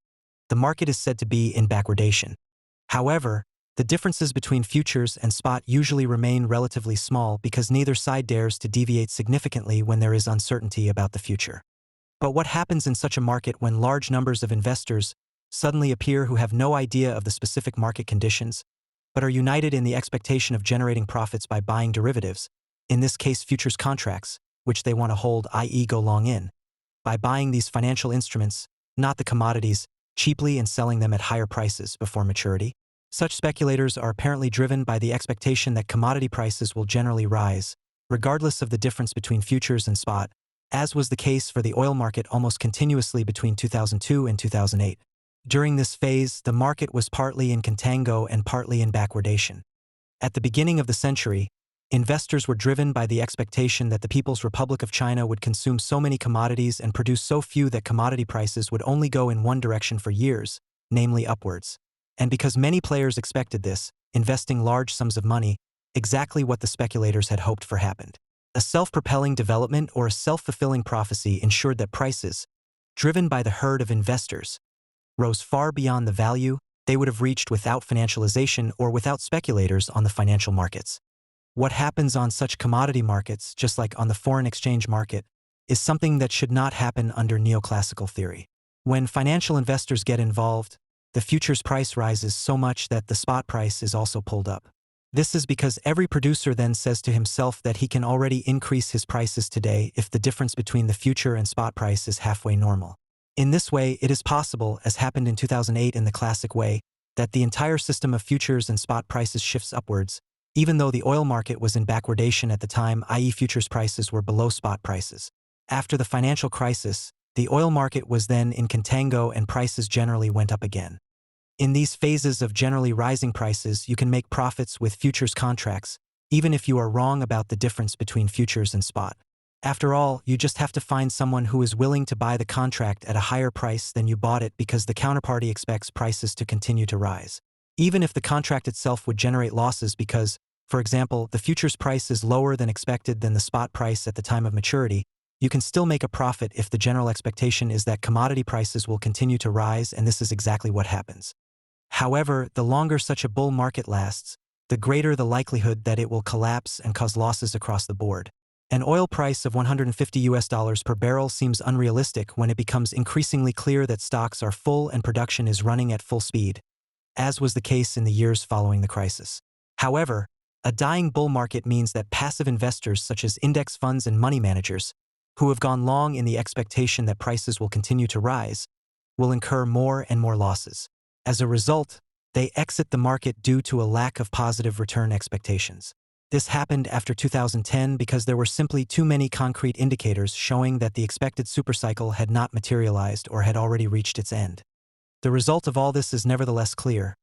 Speaker 2: the market is said to be in backwardation. However, the differences between futures and spot usually remain relatively small because neither side dares to deviate significantly when there is uncertainty about the future. But what happens in such a market when large numbers of investors suddenly appear who have no idea of the specific market conditions, but are united in the expectation of generating profits by buying derivatives, in this case futures contracts, which they want to hold, i.e. go long in, by buying these financial instruments, not the commodities, cheaply and selling them at higher prices before maturity? Such speculators are apparently driven by the expectation that commodity prices will generally rise, regardless of the difference between futures and spot, as was the case for the oil market almost continuously between 2002 and 2008. During this phase, the market was partly in contango and partly in backwardation. At the beginning of the century, investors were driven by the expectation that the People's Republic of China would consume so many commodities and produce so few that commodity prices would only go in one direction for years, namely upwards. And because many players expected this, investing large sums of money, exactly what the speculators had hoped for happened. A self-propelling development or a self-fulfilling prophecy ensured that prices, driven by the herd of investors, rose far beyond the value they would have reached without financialization or without speculators on the financial markets. What happens on such commodity markets, just like on the foreign exchange market, is something that should not happen under neoclassical theory. When financial investors get involved, the futures price rises so much that the spot price is also pulled up. This is because every producer then says to himself that he can already increase his prices today if the difference between the future and spot price is halfway normal. In this way, it is possible, as happened in 2008 in the classic way, that the entire system of futures and spot prices shifts upwards, even though the oil market was in backwardation at the time, i.e. futures prices were below spot prices. After the financial crisis, the oil market was then in contango and prices generally went up again. In these phases of generally rising prices, you can make profits with futures contracts, even if you are wrong about the difference between futures and spot. After all, you just have to find someone who is willing to buy the contract at a higher price than you bought it because the counterparty expects prices to continue to rise. Even if the contract itself would generate losses because, for example, the futures price is lower than expected than the spot price at the time of maturity, you can still make a profit if the general expectation is that commodity prices will continue to rise, and this is exactly what happens. However, the longer such a bull market lasts, the greater the likelihood that it will collapse and cause losses across the board. An oil price of $150 per barrel seems unrealistic when it becomes increasingly clear that stocks are full and production is running at full speed, as was the case in the years following the crisis. However, a dying bull market means that passive investors such as index funds and money managers, who have gone long in the expectation that prices will continue to rise, will incur more and more losses. As a result, they exit the market due to a lack of positive return expectations. This happened after 2010 because there were simply too many concrete indicators showing that the expected supercycle had not materialized or had already reached its end. The result of all this is nevertheless clear.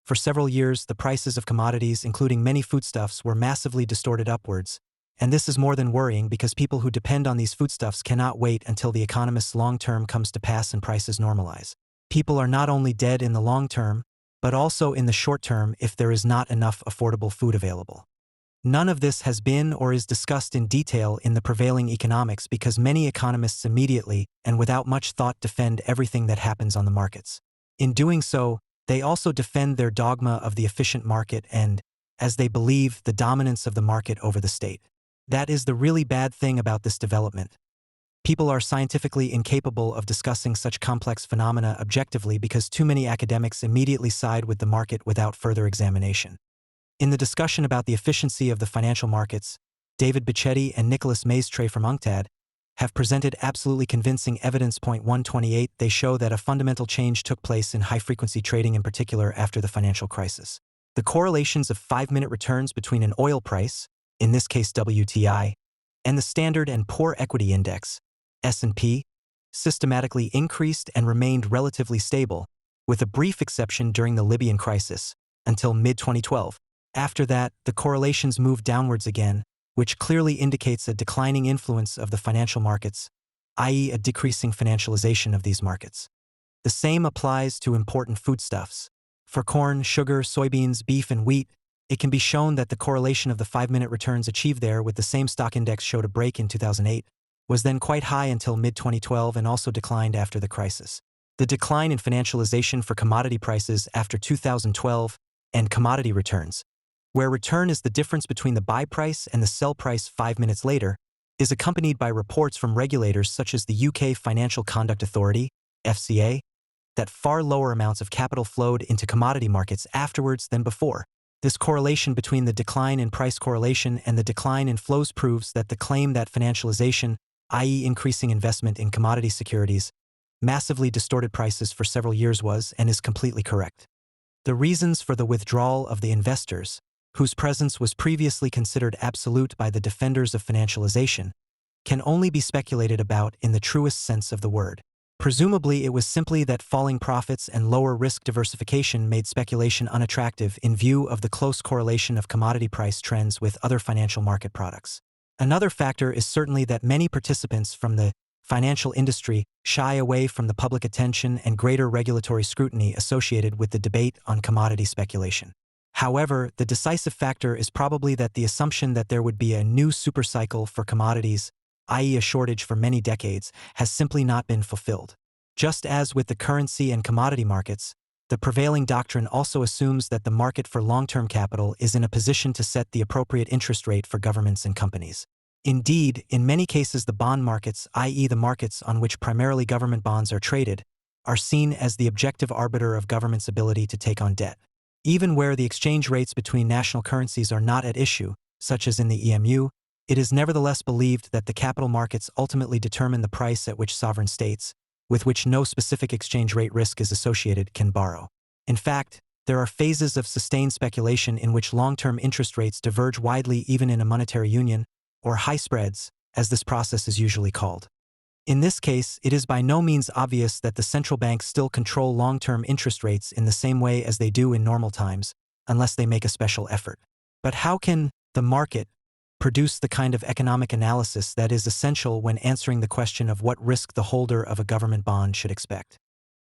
Speaker 2: For several years, the prices of commodities, including many foodstuffs, were massively distorted upwards, and this is more than worrying because people who depend on these foodstuffs cannot wait until the economist's long term comes to pass and prices normalize. People are not only dead in the long term, but also in the short term if there is not enough affordable food available. None of this has been or is discussed in detail in the prevailing economics because many economists immediately and without much thought defend everything that happens on the markets. In doing so, they also defend their dogma of the efficient market and, as they believe, the dominance of the market over the state. That is the really bad thing about this development. People are scientifically incapable of discussing such complex phenomena objectively because too many academics immediately side with the market without further examination. In the discussion about the efficiency of the financial markets, David Bichetti and Nicholas Maistre from UNCTAD have presented absolutely convincing evidence. Point 128, they show that a fundamental change took place in high-frequency trading in particular after the financial crisis. The correlations of 5-minute returns between an oil price, in this case WTI, and the Standard and Poor Equity Index, S&P, systematically increased and remained relatively stable, with a brief exception during the Libyan crisis, until mid-2012. After that, the correlations moved downwards again, which clearly indicates a declining influence of the financial markets, i.e. a decreasing financialization of these markets. The same applies to important foodstuffs. For corn, sugar, soybeans, beef, and wheat, it can be shown that the correlation of the 5-minute returns achieved there with the same stock index showed a break in 2008, was then quite high until mid-2012 and also declined after the crisis. The decline in financialization for commodity prices after 2012 and commodity returns, where return is the difference between the buy price and the sell price 5 minutes later, is accompanied by reports from regulators such as the UK Financial Conduct Authority, FCA, that far lower amounts of capital flowed into commodity markets afterwards than before. This correlation between the decline in price correlation and the decline in flows proves that the claim that financialization, i.e. increasing investment in commodity securities, massively distorted prices for several years was and is completely correct. The reasons for the withdrawal of the investors, whose presence was previously considered absolute by the defenders of financialization, can only be speculated about in the truest sense of the word. Presumably, it was simply that falling profits and lower risk diversification made speculation unattractive in view of the close correlation of commodity price trends with other financial market products. Another factor is certainly that many participants from the financial industry shy away from the public attention and greater regulatory scrutiny associated with the debate on commodity speculation. However, the decisive factor is probably that the assumption that there would be a new supercycle for commodities, i.e. a shortage for many decades, has simply not been fulfilled. Just as with the currency and commodity markets, the prevailing doctrine also assumes that the market for long-term capital is in a position to set the appropriate interest rate for governments and companies. Indeed, in many cases the bond markets, i.e. the markets on which primarily government bonds are traded, are seen as the objective arbiter of government's ability to take on debt. Even where the exchange rates between national currencies are not at issue, such as in the EMU, it is nevertheless believed that the capital markets ultimately determine the price at which sovereign states, with which no specific exchange rate risk is associated, can borrow. In fact, there are phases of sustained speculation in which long-term interest rates diverge widely even in a monetary union, or high spreads, as this process is usually called. In this case, it is by no means obvious that the central banks still control long-term interest rates in the same way as they do in normal times, unless they make a special effort. But how can the market produce the kind of economic analysis that is essential when answering the question of what risk the holder of a government bond should expect?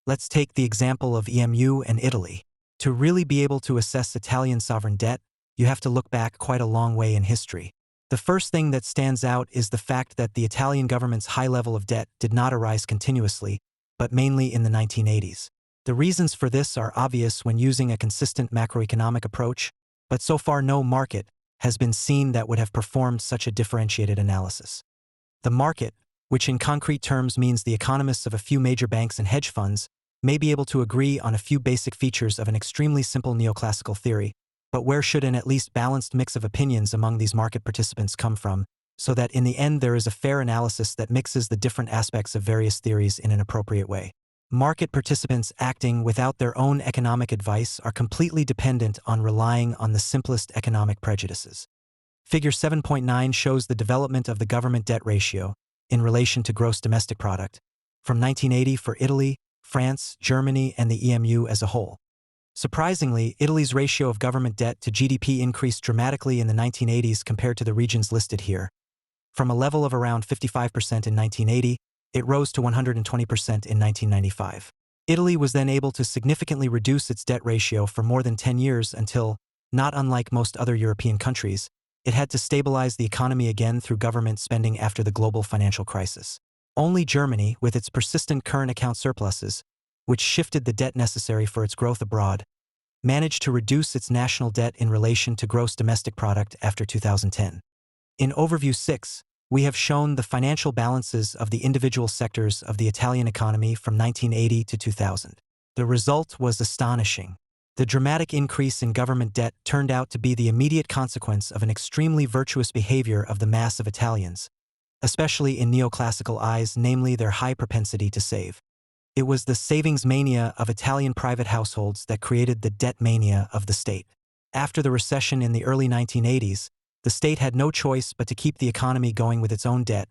Speaker 2: Let's take the example of EMU and Italy. To really be able to assess Italian sovereign debt, you have to look back quite a long way in history. The first thing that stands out is the fact that the Italian government's high level of debt did not arise continuously, but mainly in the 1980s. The reasons for this are obvious when using a consistent macroeconomic approach, but so far no market has been seen that would have performed such a differentiated analysis. The market, which in concrete terms means the economists of a few major banks and hedge funds, may be able to agree on a few basic features of an extremely simple neoclassical theory, but where should an at least balanced mix of opinions among these market participants come from, so that in the end there is a fair analysis that mixes the different aspects of various theories in an appropriate way? Market participants acting without their own economic advice are completely dependent on relying on the simplest economic prejudices. Figure 7.9 shows the development of the government debt ratio, in relation to gross domestic product, from 1980 for Italy, France, Germany, and the EMU as a whole. Surprisingly, Italy's ratio of government debt to GDP increased dramatically in the 1980s compared to the regions listed here. From a level of around 55% in 1980, it rose to 120% in 1995. Italy was then able to significantly reduce its debt ratio for more than 10 years until, not unlike most other European countries, it had to stabilize the economy again through government spending after the global financial crisis. Only Germany, with its persistent current account surpluses, which shifted the debt necessary for its growth abroad, managed to reduce its national debt in relation to gross domestic product after 2010. In Overview 6, we have shown the financial balances of the individual sectors of the Italian economy from 1980 to 2000. The result was astonishing. The dramatic increase in government debt turned out to be the immediate consequence of an extremely virtuous behavior of the mass of Italians, especially in neoclassical eyes, namely their high propensity to save. It was the savings mania of Italian private households that created the debt mania of the state. After the recession in the early 1980s, the state had no choice but to keep the economy going with its own debt,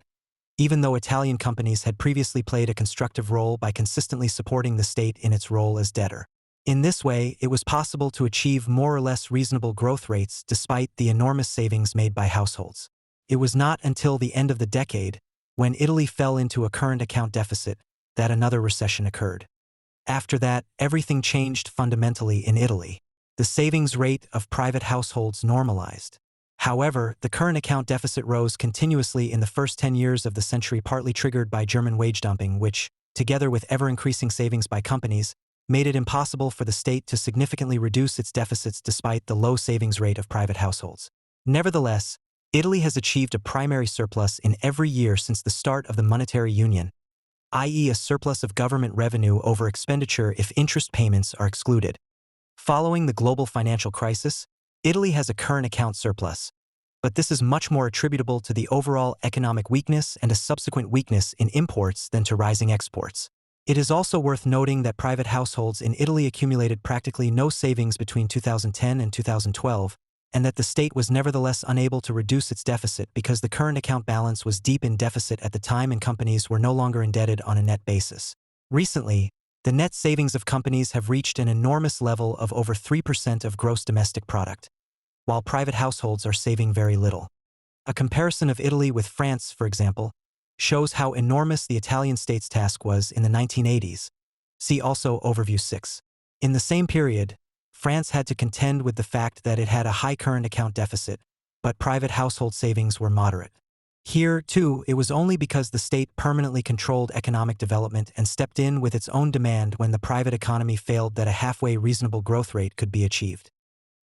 Speaker 2: even though Italian companies had previously played a constructive role by consistently supporting the state in its role as debtor. In this way, it was possible to achieve more or less reasonable growth rates despite the enormous savings made by households. It was not until the end of the decade, when Italy fell into a current account deficit, that another recession occurred. After that, everything changed fundamentally in Italy. The savings rate of private households normalized. However, the current account deficit rose continuously in the first 10 years of the century, partly triggered by German wage dumping, which, together with ever-increasing savings by companies, made it impossible for the state to significantly reduce its deficits despite the low savings rate of private households. Nevertheless, Italy has achieved a primary surplus in every year since the start of the monetary union, i.e. a surplus of government revenue over expenditure if interest payments are excluded. Following the global financial crisis, Italy has a current account surplus, but this is much more attributable to the overall economic weakness and a subsequent weakness in imports than to rising exports. It is also worth noting that private households in Italy accumulated practically no savings between 2010 and 2012, and that the state was nevertheless unable to reduce its deficit because the current account balance was deep in deficit at the time and companies were no longer indebted on a net basis. Recently, the net savings of companies have reached an enormous level of over 3% of gross domestic product, while private households are saving very little. A comparison of Italy with France, for example, shows how enormous the Italian state's task was in the 1980s. See also Overview 6. In the same period, France had to contend with the fact that it had a high current account deficit, but private household savings were moderate. Here, too, it was only because the state permanently controlled economic development and stepped in with its own demand when the private economy failed that a halfway reasonable growth rate could be achieved.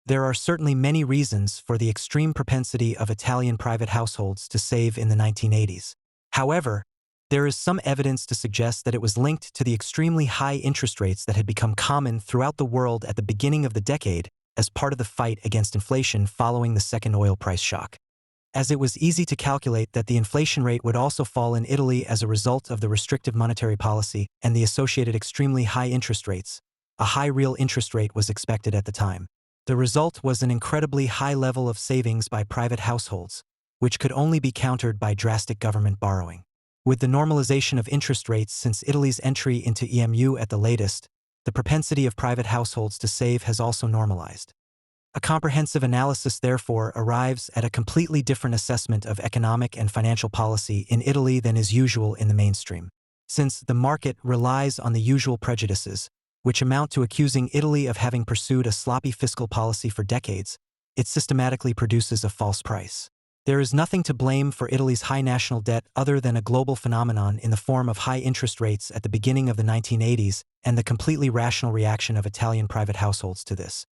Speaker 2: There are certainly many reasons for the extreme propensity of Italian private households to save in the 1980s. However, there is some evidence to suggest that it was linked to the extremely high interest rates that had become common throughout the world at the beginning of the decade as part of the fight against inflation following the second oil price shock. As it was easy to calculate that the inflation rate would also fall in Italy as a result of the restrictive monetary policy and the associated extremely high interest rates, a high real interest rate was expected at the time. The result was an incredibly high level of savings by private households, which could only be countered by drastic government borrowing. With the normalization of interest rates since Italy's entry into EMU at the latest, the propensity of private households to save has also normalized. A comprehensive analysis, therefore, arrives at a completely different assessment of economic and financial policy in Italy than is usual in the mainstream. Since the market relies on the usual prejudices, which amount to accusing Italy of having pursued a sloppy fiscal policy for decades, it systematically produces a false price. There is nothing to blame for Italy's high national debt other than a global phenomenon in the form of high interest rates at the beginning of the 1980s and the completely rational reaction of Italian private households to this.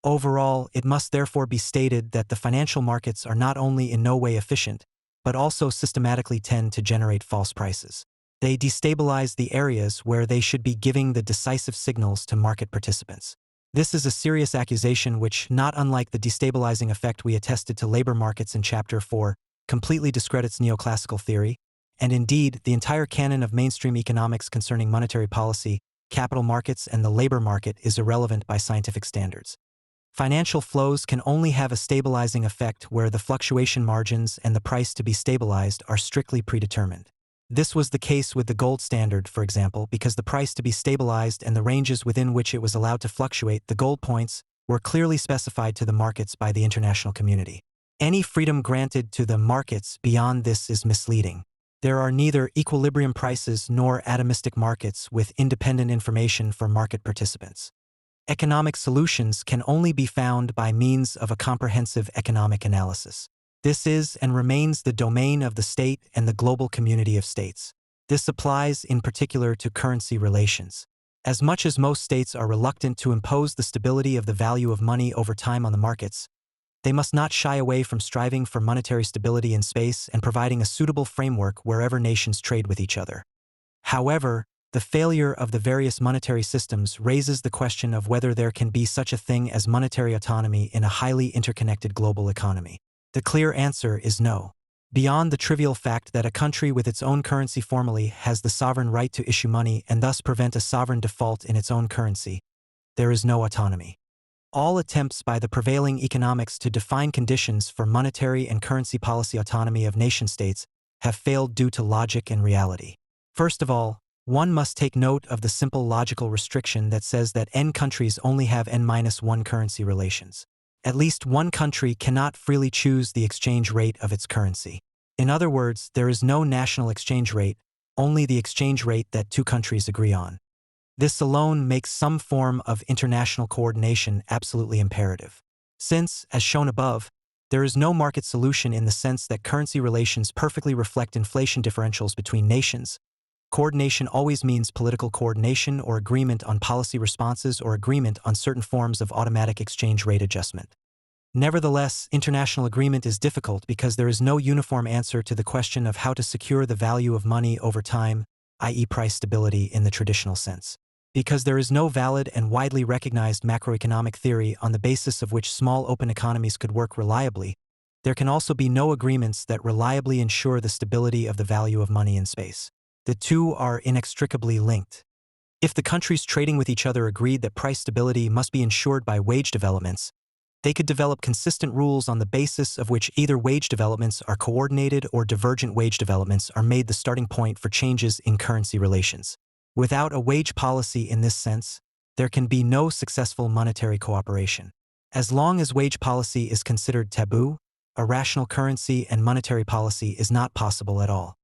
Speaker 2: Overall, it must therefore be stated that the financial markets are not only in no way efficient, but also systematically tend to generate false prices. They destabilize the areas where they should be giving the decisive signals to market participants. This is a serious accusation which, not unlike the destabilizing effect we attested to labor markets in Chapter 4, completely discredits neoclassical theory, and indeed the entire canon of mainstream economics concerning monetary policy, capital markets, and the labor market is irrelevant by scientific standards. Financial flows can only have a stabilizing effect where the fluctuation margins and the price to be stabilized are strictly predetermined. This was the case with the gold standard, for example, because the price to be stabilized and the ranges within which it was allowed to fluctuate, the gold points, were clearly specified to the markets by the international community. Any freedom granted to the markets beyond this is misleading. There are neither equilibrium prices nor atomistic markets with independent information for market participants. Economic solutions can only be found by means of a comprehensive economic analysis. This is and remains the domain of the state and the global community of states. This applies in particular to currency relations. As much as most states are reluctant to impose the stability of the value of money over time on the markets, they must not shy away from striving for monetary stability in space and providing a suitable framework wherever nations trade with each other. However, the failure of the various monetary systems raises the question of whether there can be such a thing as monetary autonomy in a highly interconnected global economy. The clear answer is no. Beyond the trivial fact that a country with its own currency formally has the sovereign right to issue money and thus prevent a sovereign default in its own currency, there is no autonomy. All attempts by the prevailing economics to define conditions for monetary and currency policy autonomy of nation-states have failed due to logic and reality. First of all, one must take note of the simple logical restriction that says that n countries only have n-1 currency relations. At least one country cannot freely choose the exchange rate of its currency. In other words, there is no national exchange rate, only the exchange rate that two countries agree on. This alone makes some form of international coordination absolutely imperative. Since, as shown above, there is no market solution in the sense that currency relations perfectly reflect inflation differentials between nations, coordination always means political coordination or agreement on policy responses or agreement on certain forms of automatic exchange rate adjustment. Nevertheless, international agreement is difficult because there is no uniform answer to the question of how to secure the value of money over time, i.e. price stability in the traditional sense. Because there is no valid and widely recognized macroeconomic theory on the basis of which small open economies could work reliably, there can also be no agreements that reliably ensure the stability of the value of money in space. The two are inextricably linked. If the countries trading with each other agreed that price stability must be ensured by wage developments, they could develop consistent rules on the basis of which either wage developments are coordinated or divergent wage developments are made the starting point for changes in currency relations. Without a wage policy in this sense, there can be no successful monetary cooperation. As long as wage policy is considered taboo, a rational currency and monetary policy is not possible at all.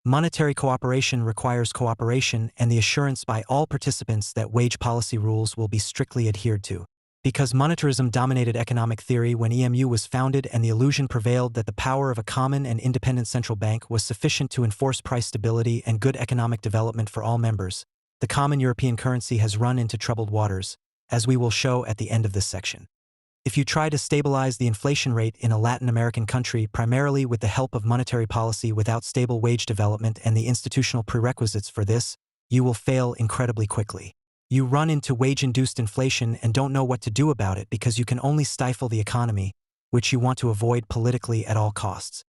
Speaker 2: Monetary cooperation requires cooperation and the assurance by all participants that wage policy rules will be strictly adhered to. Because monetarism dominated economic theory when EMU was founded and the illusion prevailed that the power of a common and independent central bank was sufficient to enforce price stability and good economic development for all members, the common European currency has run into troubled waters, as we will show at the end of this section. If you try to stabilize the inflation rate in a Latin American country primarily with the help of monetary policy without stable wage development and the institutional prerequisites for this, you will fail incredibly quickly. You run into wage-induced inflation and don't know what to do about it because you can only stifle the economy, which you want to avoid politically at all costs.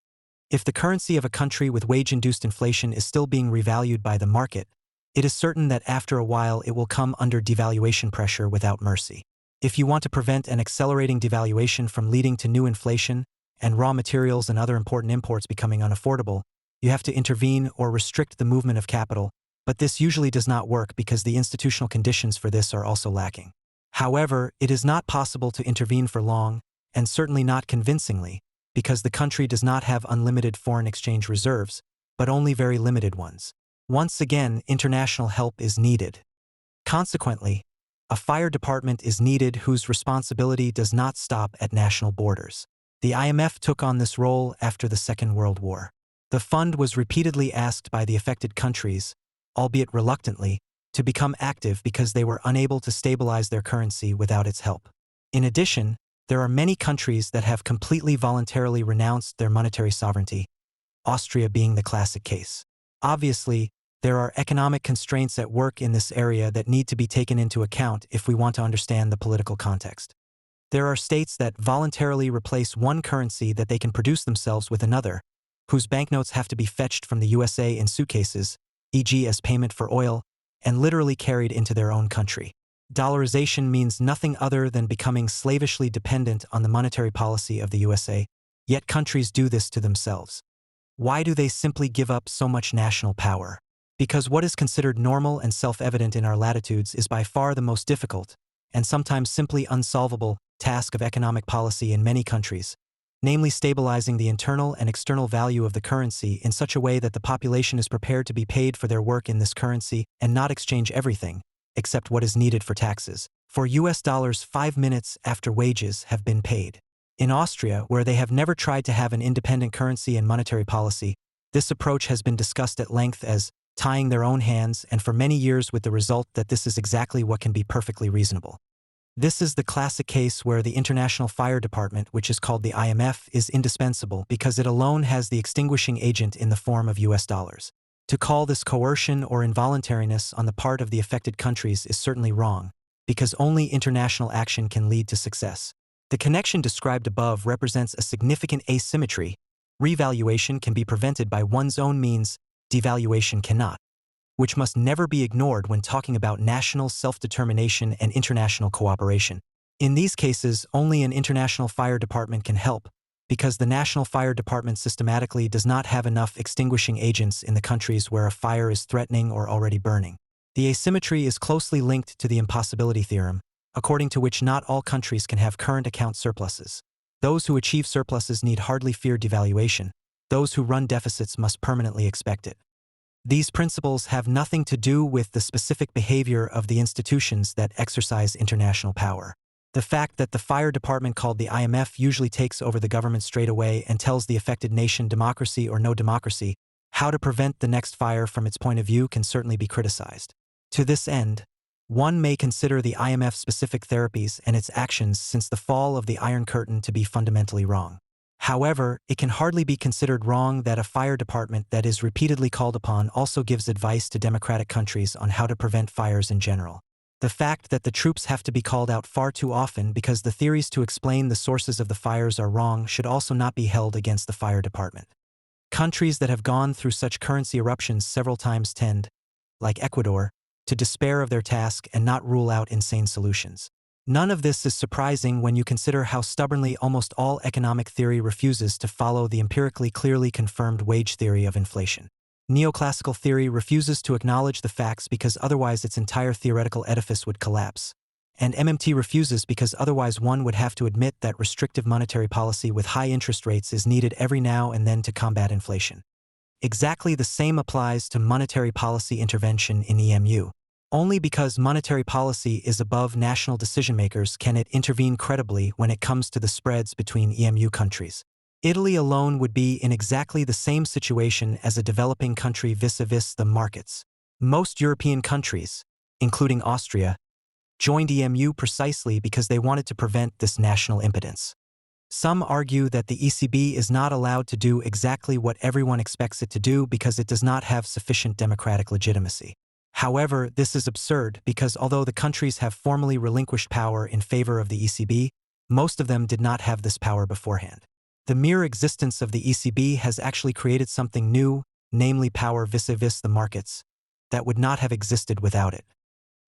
Speaker 2: If the currency of a country with wage-induced inflation is still being revalued by the market, it is certain that after a while it will come under devaluation pressure without mercy. If you want to prevent an accelerating devaluation from leading to new inflation and raw materials and other important imports becoming unaffordable, you have to intervene or restrict the movement of capital, but this usually does not work because the institutional conditions for this are also lacking. However, it is not possible to intervene for long, and certainly not convincingly, because the country does not have unlimited foreign exchange reserves, but only very limited ones. Once again, international help is needed. Consequently, a fire department is needed whose responsibility does not stop at national borders. The IMF took on this role after the Second World War. The fund was repeatedly asked by the affected countries, albeit reluctantly, to become active because they were unable to stabilize their currency without its help. In addition, there are many countries that have completely voluntarily renounced their monetary sovereignty, Austria being the classic case. Obviously, there are economic constraints at work in this area that need to be taken into account if we want to understand the political context. There are states that voluntarily replace one currency that they can produce themselves with another, whose banknotes have to be fetched from the USA in suitcases, e.g. as payment for oil, and literally carried into their own country. Dollarization means nothing other than becoming slavishly dependent on the monetary policy of the USA, yet countries do this to themselves. Why do they simply give up so much national power? Because what is considered normal and self-evident in our latitudes is by far the most difficult, and sometimes simply unsolvable, task of economic policy in many countries, namely stabilizing the internal and external value of the currency in such a way that the population is prepared to be paid for their work in this currency and not exchange everything, except what is needed for taxes, for US dollars 5 minutes after wages have been paid. In Austria, where they have never tried to have an independent currency and monetary policy, this approach has been discussed at length as tying their own hands, and for many years with the result that this is exactly what can be perfectly reasonable. This is the classic case where the International Fire Department, which is called the IMF, is indispensable because it alone has the extinguishing agent in the form of US dollars. To call this coercion or involuntariness on the part of the affected countries is certainly wrong, because only international action can lead to success. The connection described above represents a significant asymmetry. Revaluation can be prevented by one's own means, devaluation cannot, which must never be ignored when talking about national self-determination and international cooperation. In these cases, only an international fire department can help, because the national fire department systematically does not have enough extinguishing agents in the countries where a fire is threatening or already burning. The asymmetry is closely linked to the impossibility theorem, according to which not all countries can have current account surpluses. Those who achieve surpluses need hardly fear devaluation. Those who run deficits must permanently expect it. These principles have nothing to do with the specific behavior of the institutions that exercise international power. The fact that the fire department called the IMF usually takes over the government straight away and tells the affected nation, democracy or no democracy, how to prevent the next fire from its point of view can certainly be criticized. To this end, one may consider the IMF's specific therapies and its actions since the fall of the Iron Curtain to be fundamentally wrong. However, it can hardly be considered wrong that a fire department that is repeatedly called upon also gives advice to democratic countries on how to prevent fires in general. The fact that the troops have to be called out far too often because the theories to explain the sources of the fires are wrong should also not be held against the fire department. Countries that have gone through such currency eruptions several times tend, like Ecuador, to despair of their task and not rule out insane solutions. None of this is surprising when you consider how stubbornly almost all economic theory refuses to follow the empirically clearly confirmed wage theory of inflation. Neoclassical theory refuses to acknowledge the facts because otherwise its entire theoretical edifice would collapse. And MMT refuses because otherwise one would have to admit that restrictive monetary policy with high interest rates is needed every now and then to combat inflation. Exactly the same applies to monetary policy intervention in EMU. Only because monetary policy is above national decision-makers can it intervene credibly when it comes to the spreads between EMU countries. Italy alone would be in exactly the same situation as a developing country vis-a-vis the markets. Most European countries, including Austria, joined EMU precisely because they wanted to prevent this national impotence. Some argue that the ECB is not allowed to do exactly what everyone expects it to do because it does not have sufficient democratic legitimacy. However, this is absurd because although the countries have formally relinquished power in favor of the ECB, most of them did not have this power beforehand. The mere existence of the ECB has actually created something new, namely power vis-a-vis the markets, that would not have existed without it.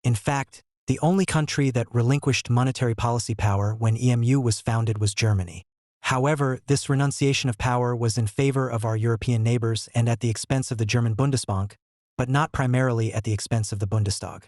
Speaker 2: In fact, the only country that relinquished monetary policy power when EMU was founded was Germany. However, this renunciation of power was in favor of our European neighbors and at the expense of the German Bundesbank, but not primarily at the expense of the Bundestag.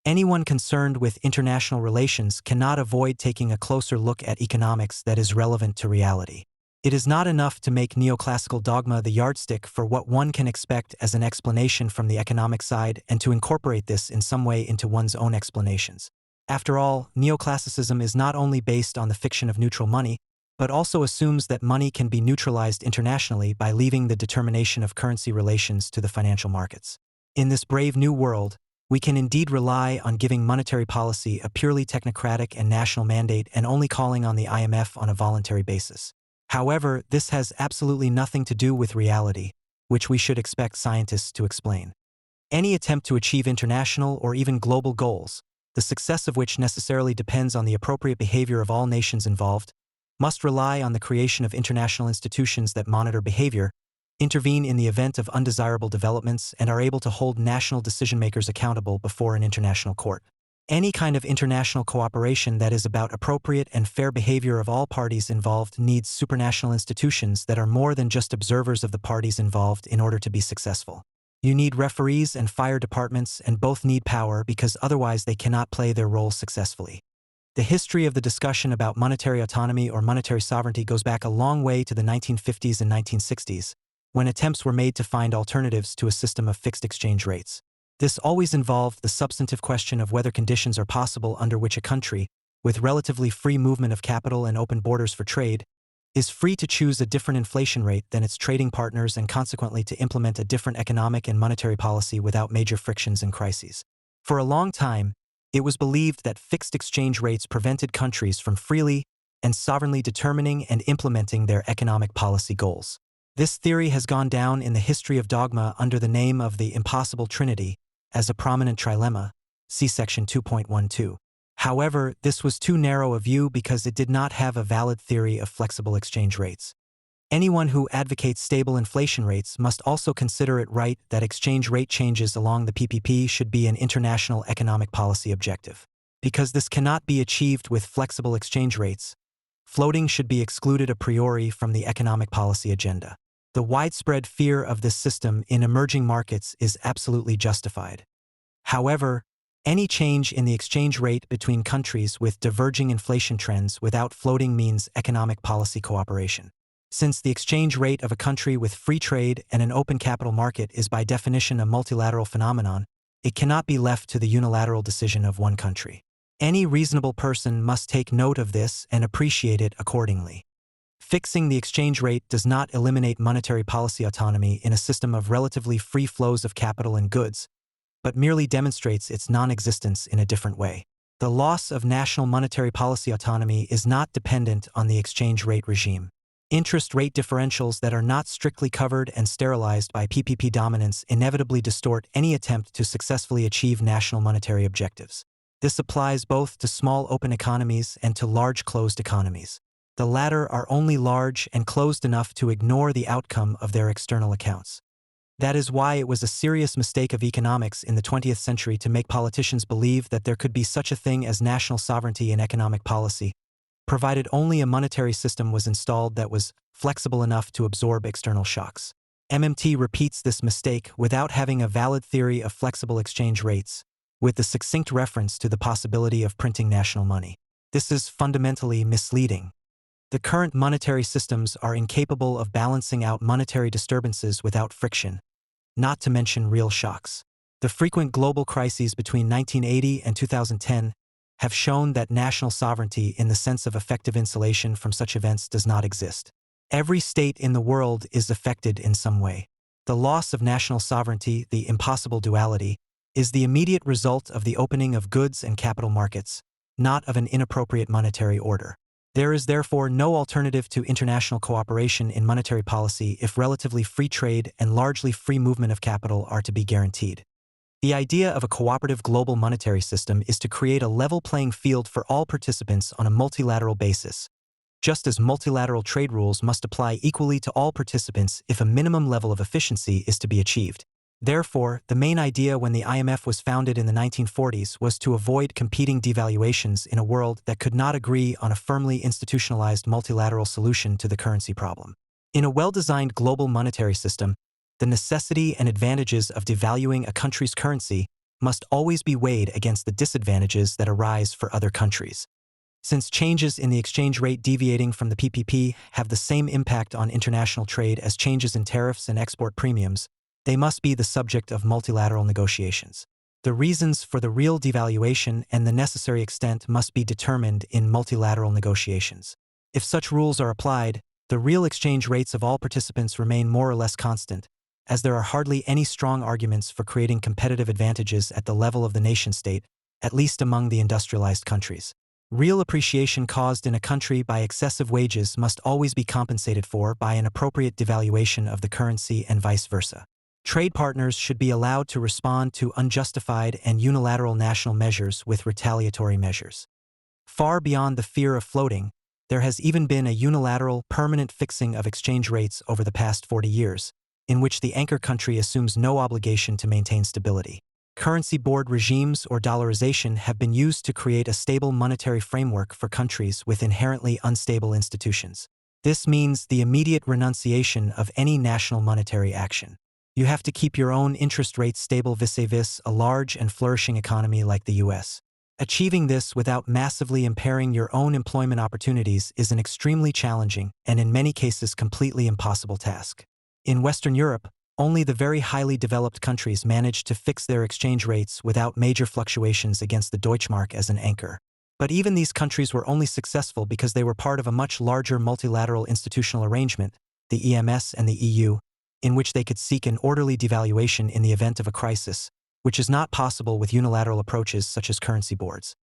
Speaker 2: Anyone concerned with international relations cannot avoid taking a closer look at economics that is relevant to reality. It is not enough to make neoclassical dogma the yardstick for what one can expect as an explanation from the economic side and to incorporate this in some way into one's own explanations. After all, neoclassicism is not only based on the fiction of neutral money, but also assumes that money can be neutralized internationally by leaving the determination of currency relations to the financial markets. In this brave new world, we can indeed rely on giving monetary policy a purely technocratic and national mandate and only calling on the IMF on a voluntary basis. However, this has absolutely nothing to do with reality, which we should expect scientists to explain. Any attempt to achieve international or even global goals, the success of which necessarily depends on the appropriate behavior of all nations involved, must rely on the creation of international institutions that monitor behavior, intervene in the event of undesirable developments, and are able to hold national decision-makers accountable before an international court. Any kind of international cooperation that is about appropriate and fair behavior of all parties involved needs supranational institutions that are more than just observers of the parties involved in order to be successful. You need referees and fire departments, and both need power because otherwise they cannot play their roles successfully. The history of the discussion about monetary autonomy or monetary sovereignty goes back a long way to the 1950s and 1960s, when attempts were made to find alternatives to a system of fixed exchange rates. This always involved the substantive question of whether conditions are possible under which a country, with relatively free movement of capital and open borders for trade, is free to choose a different inflation rate than its trading partners and consequently to implement a different economic and monetary policy without major frictions and crises. For a long time, it was believed that fixed exchange rates prevented countries from freely and sovereignly determining and implementing their economic policy goals. This theory has gone down in the history of dogma under the name of the impossible trinity, as a prominent trilemma, see section 2.12. However, this was too narrow a view because it did not have a valid theory of flexible exchange rates. Anyone who advocates stable inflation rates must also consider it right that exchange rate changes along the PPP should be an international economic policy objective. Because this cannot be achieved with flexible exchange rates, floating should be excluded a priori from the economic policy agenda. The widespread fear of this system in emerging markets is absolutely justified. However, any change in the exchange rate between countries with diverging inflation trends without floating means economic policy cooperation. Since the exchange rate of a country with free trade and an open capital market is by definition a multilateral phenomenon, it cannot be left to the unilateral decision of one country. Any reasonable person must take note of this and appreciate it accordingly. Fixing the exchange rate does not eliminate monetary policy autonomy in a system of relatively free flows of capital and goods, but merely demonstrates its non-existence in a different way. The loss of national monetary policy autonomy is not dependent on the exchange rate regime. Interest rate differentials that are not strictly covered and sterilized by PPP dominance inevitably distort any attempt to successfully achieve national monetary objectives. This applies both to small open economies and to large closed economies. The latter are only large and closed enough to ignore the outcome of their external accounts. That is why it was a serious mistake of economics in the 20th century to make politicians believe that there could be such a thing as national sovereignty in economic policy, provided only a monetary system was installed that was flexible enough to absorb external shocks. MMT repeats this mistake without having a valid theory of flexible exchange rates, with the succinct reference to the possibility of printing national money. This is fundamentally misleading. The current monetary systems are incapable of balancing out monetary disturbances without friction, not to mention real shocks. The frequent global crises between 1980 and 2010 have shown that national sovereignty in the sense of effective insulation from such events does not exist. Every state in the world is affected in some way. The loss of national sovereignty, the impossible duality, is the immediate result of the opening of goods and capital markets, not of an inappropriate monetary order. There is therefore no alternative to international cooperation in monetary policy if relatively free trade and largely free movement of capital are to be guaranteed. The idea of a cooperative global monetary system is to create a level playing field for all participants on a multilateral basis, just as multilateral trade rules must apply equally to all participants if a minimum level of efficiency is to be achieved. Therefore, the main idea when the IMF was founded in the 1940s was to avoid competing devaluations in a world that could not agree on a firmly institutionalized multilateral solution to the currency problem. In a well-designed global monetary system, the necessity and advantages of devaluing a country's currency must always be weighed against the disadvantages that arise for other countries. Since changes in the exchange rate deviating from the PPP have the same impact on international trade as changes in tariffs and export premiums, they must be the subject of multilateral negotiations. The reasons for the real devaluation and the necessary extent must be determined in multilateral negotiations. If such rules are applied, the real exchange rates of all participants remain more or less constant, as there are hardly any strong arguments for creating competitive advantages at the level of the nation-state, at least among the industrialized countries. Real appreciation caused in a country by excessive wages must always be compensated for by an appropriate devaluation of the currency and vice versa. Trade partners should be allowed to respond to unjustified and unilateral national measures with retaliatory measures. Far beyond the fear of floating, there has even been a unilateral, permanent fixing of exchange rates over the past 40 years, in which the anchor country assumes no obligation to maintain stability. Currency board regimes or dollarization have been used to create a stable monetary framework for countries with inherently unstable institutions. This means the immediate renunciation of any national monetary action. You have to keep your own interest rates stable vis-a-vis a large and flourishing economy like the US. Achieving this without massively impairing your own employment opportunities is an extremely challenging and in many cases completely impossible task. In Western Europe, only the very highly developed countries managed to fix their exchange rates without major fluctuations against the Deutschmark as an anchor. But even these countries were only successful because they were part of a much larger multilateral institutional arrangement, the EMS and the EU, in which they could seek an orderly devaluation in the event of a crisis, which is not possible with unilateral approaches such as currency boards.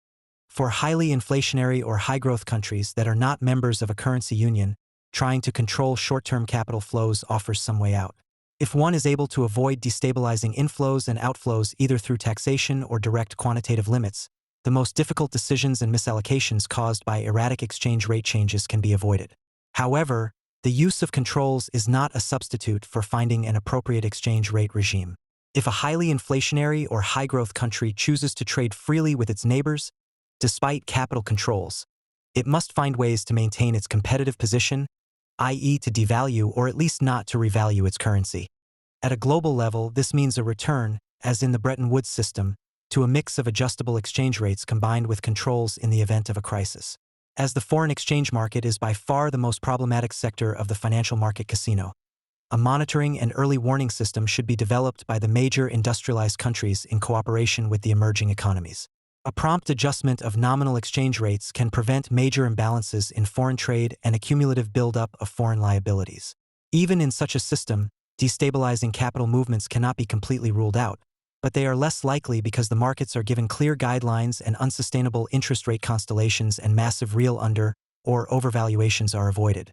Speaker 2: For highly inflationary or high-growth countries that are not members of a currency union, trying to control short-term capital flows offers some way out. If one is able to avoid destabilizing inflows and outflows either through taxation or direct quantitative limits, the most difficult decisions and misallocations caused by erratic exchange rate changes can be avoided. However, the use of controls is not a substitute for finding an appropriate exchange rate regime. If a highly inflationary or high-growth country chooses to trade freely with its neighbors, despite capital controls, it must find ways to maintain its competitive position, i.e. to devalue or at least not to revalue its currency. At a global level, this means a return, as in the Bretton Woods system, to a mix of adjustable exchange rates combined with controls in the event of a crisis. As the foreign exchange market is by far the most problematic sector of the financial market casino, a monitoring and early warning system should be developed by the major industrialized countries in cooperation with the emerging economies. A prompt adjustment of nominal exchange rates can prevent major imbalances in foreign trade and a cumulative buildup of foreign liabilities. Even in such a system, destabilizing capital movements cannot be completely ruled out, but they are less likely because the markets are given clear guidelines and unsustainable interest rate constellations and massive real under- or overvaluations are avoided.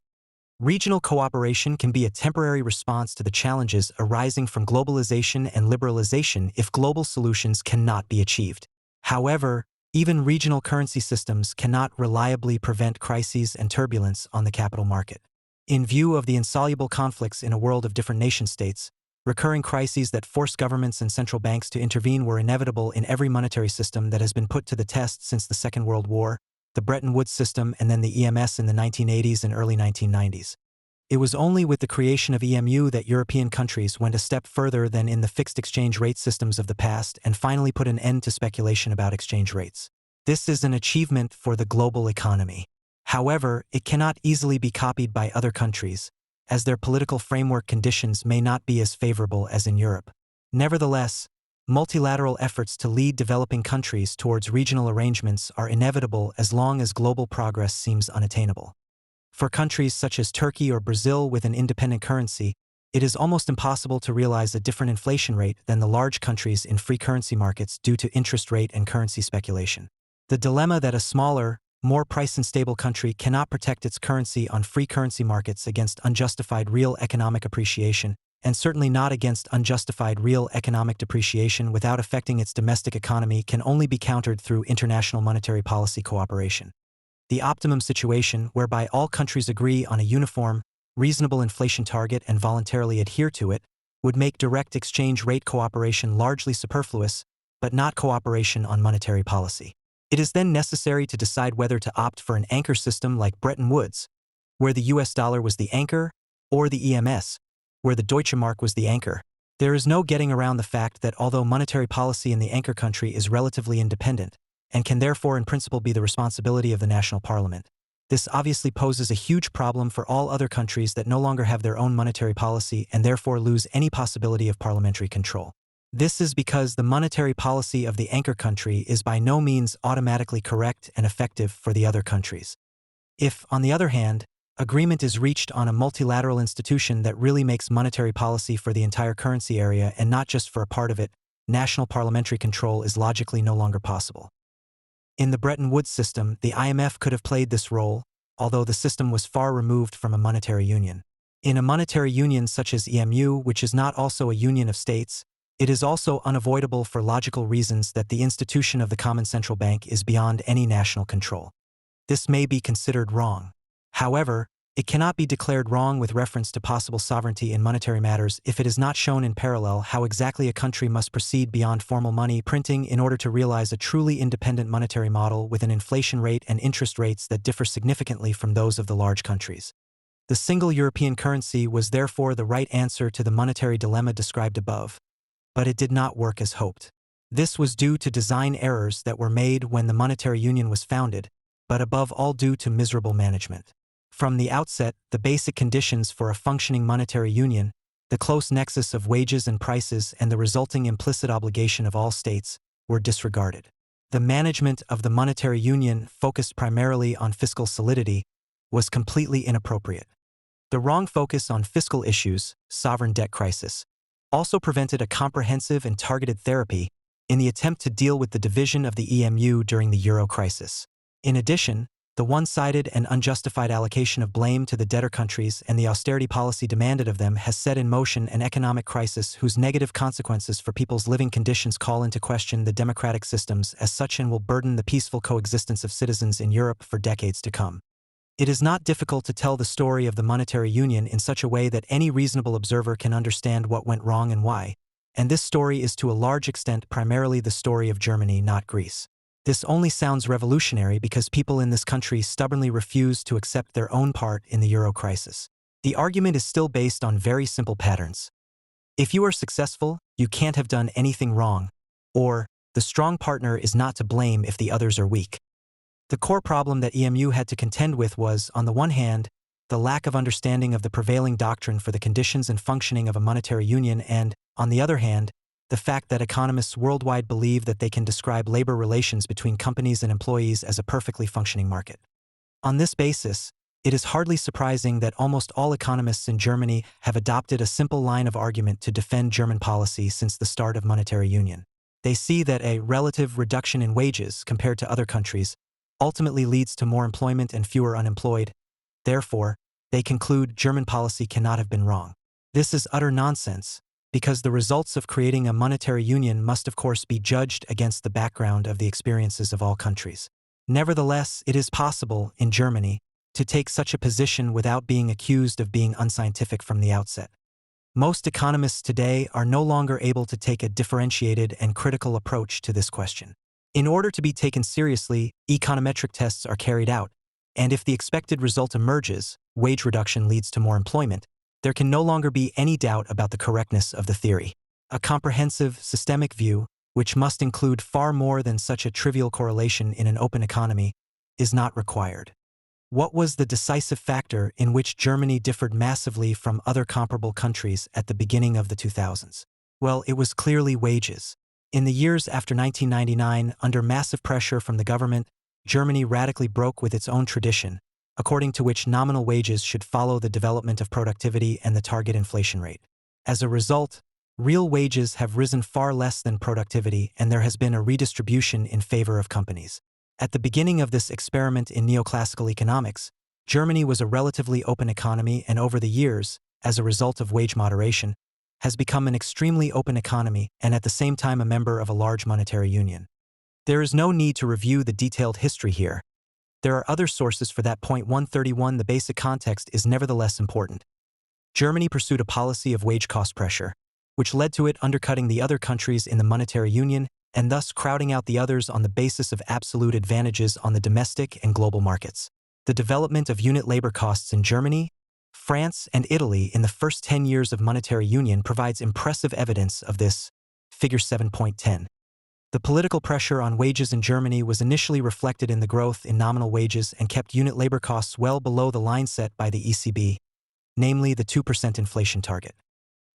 Speaker 2: Regional cooperation can be a temporary response to the challenges arising from globalization and liberalization if global solutions cannot be achieved. However, even regional currency systems cannot reliably prevent crises and turbulence on the capital market. In view of the insoluble conflicts in a world of different nation-states, recurring crises that force governments and central banks to intervene were inevitable in every monetary system that has been put to the test since the Second World War, the Bretton Woods system and then the EMS in the 1980s and early 1990s. It was only with the creation of EMU that European countries went a step further than in the fixed exchange rate systems of the past and finally put an end to speculation about exchange rates. This is an achievement for the global economy. However, it cannot easily be copied by other countries, as their political framework conditions may not be as favorable as in Europe. Nevertheless, multilateral efforts to lead developing countries towards regional arrangements are inevitable as long as global progress seems unattainable. For countries such as Turkey or Brazil with an independent currency, it is almost impossible to realize a different inflation rate than the large countries in free currency markets due to interest rate and currency speculation. The dilemma that a smaller, more price-unstable country cannot protect its currency on free currency markets against unjustified real economic appreciation, and certainly not against unjustified real economic depreciation without affecting its domestic economy, can only be countered through international monetary policy cooperation. The optimum situation, whereby all countries agree on a uniform, reasonable inflation target and voluntarily adhere to it, would make direct exchange rate cooperation largely superfluous, but not cooperation on monetary policy. It is then necessary to decide whether to opt for an anchor system like Bretton Woods, where the US dollar was the anchor, or the EMS, where the Deutsche Mark was the anchor. There is no getting around the fact that although monetary policy in the anchor country is relatively independent, and can therefore in principle be the responsibility of the national parliament, this obviously poses a huge problem for all other countries that no longer have their own monetary policy and therefore lose any possibility of parliamentary control. This is because the monetary policy of the anchor country is by no means automatically correct and effective for the other countries. If, on the other hand, agreement is reached on a multilateral institution that really makes monetary policy for the entire currency area and not just for a part of it, national parliamentary control is logically no longer possible. In the Bretton Woods system, the IMF could have played this role, although the system was far removed from a monetary union. In a monetary union such as EMU, which is not also a union of states, it is also unavoidable for logical reasons that the institution of the common central bank is beyond any national control. This may be considered wrong. However, it cannot be declared wrong with reference to possible sovereignty in monetary matters if it is not shown in parallel how exactly a country must proceed beyond formal money printing in order to realize a truly independent monetary model with an inflation rate and interest rates that differ significantly from those of the large countries. The single European currency was therefore the right answer to the monetary dilemma described above, but it did not work as hoped. This was due to design errors that were made when the monetary union was founded, but above all due to miserable management. From the outset, the basic conditions for a functioning monetary union, the close nexus of wages and prices and the resulting implicit obligation of all states, were disregarded. The management of the monetary union, focused primarily on fiscal solidity, was completely inappropriate. The wrong focus on fiscal issues, sovereign debt crisis, also prevented a comprehensive and targeted therapy in the attempt to deal with the division of the EMU during the euro crisis. In addition, the one-sided and unjustified allocation of blame to the debtor countries and the austerity policy demanded of them has set in motion an economic crisis whose negative consequences for people's living conditions call into question the democratic systems as such and will burden the peaceful coexistence of citizens in Europe for decades to come. It is not difficult to tell the story of the monetary union in such a way that any reasonable observer can understand what went wrong and why, and this story is to a large extent primarily the story of Germany, not Greece. This only sounds revolutionary because people in this country stubbornly refuse to accept their own part in the euro crisis. The argument is still based on very simple patterns. If you are successful, you can't have done anything wrong, or the strong partner is not to blame if the others are weak. The core problem that EMU had to contend with was, on the one hand, the lack of understanding of the prevailing doctrine for the conditions and functioning of a monetary union and, on the other hand, the fact that economists worldwide believe that they can describe labor relations between companies and employees as a perfectly functioning market. On this basis, it is hardly surprising that almost all economists in Germany have adopted a simple line of argument to defend German policy since the start of monetary union. They see that a relative reduction in wages compared to other countries ultimately leads to more employment and fewer unemployed. Therefore, they conclude German policy cannot have been wrong. This is utter nonsense, because the results of creating a monetary union must of course be judged against the background of the experiences of all countries. Nevertheless, it is possible, in Germany, to take such a position without being accused of being unscientific from the outset. Most economists today are no longer able to take a differentiated and critical approach to this question. In order to be taken seriously, econometric tests are carried out, and if the expected result emerges, wage reduction leads to more employment, there can no longer be any doubt about the correctness of the theory. A comprehensive, systemic view, which must include far more than such a trivial correlation in an open economy, is not required. What was the decisive factor in which Germany differed massively from other comparable countries at the beginning of the 2000s? Well, it was clearly wages. In the years after 1999, under massive pressure from the government, Germany radically broke with its own tradition, according to which nominal wages should follow the development of productivity and the target inflation rate. As a result, real wages have risen far less than productivity, and there has been a redistribution in favor of companies. At the beginning of this experiment in neoclassical economics, Germany was a relatively open economy, and over the years, as a result of wage moderation, has become an extremely open economy and at the same time a member of a large monetary union. There is no need to review the detailed history here. There are other sources for that. Point 131. The basic context is nevertheless important. Germany pursued a policy of wage cost pressure, which led to it undercutting the other countries in the monetary union and thus crowding out the others on the basis of absolute advantages on the domestic and global markets. The development of unit labor costs in Germany, France, and Italy in the first 10 years of monetary union provides impressive evidence of this. Figure 7.10. The political pressure on wages in Germany was initially reflected in the growth in nominal wages and kept unit labor costs well below the line set by the ECB, namely the 2% inflation target.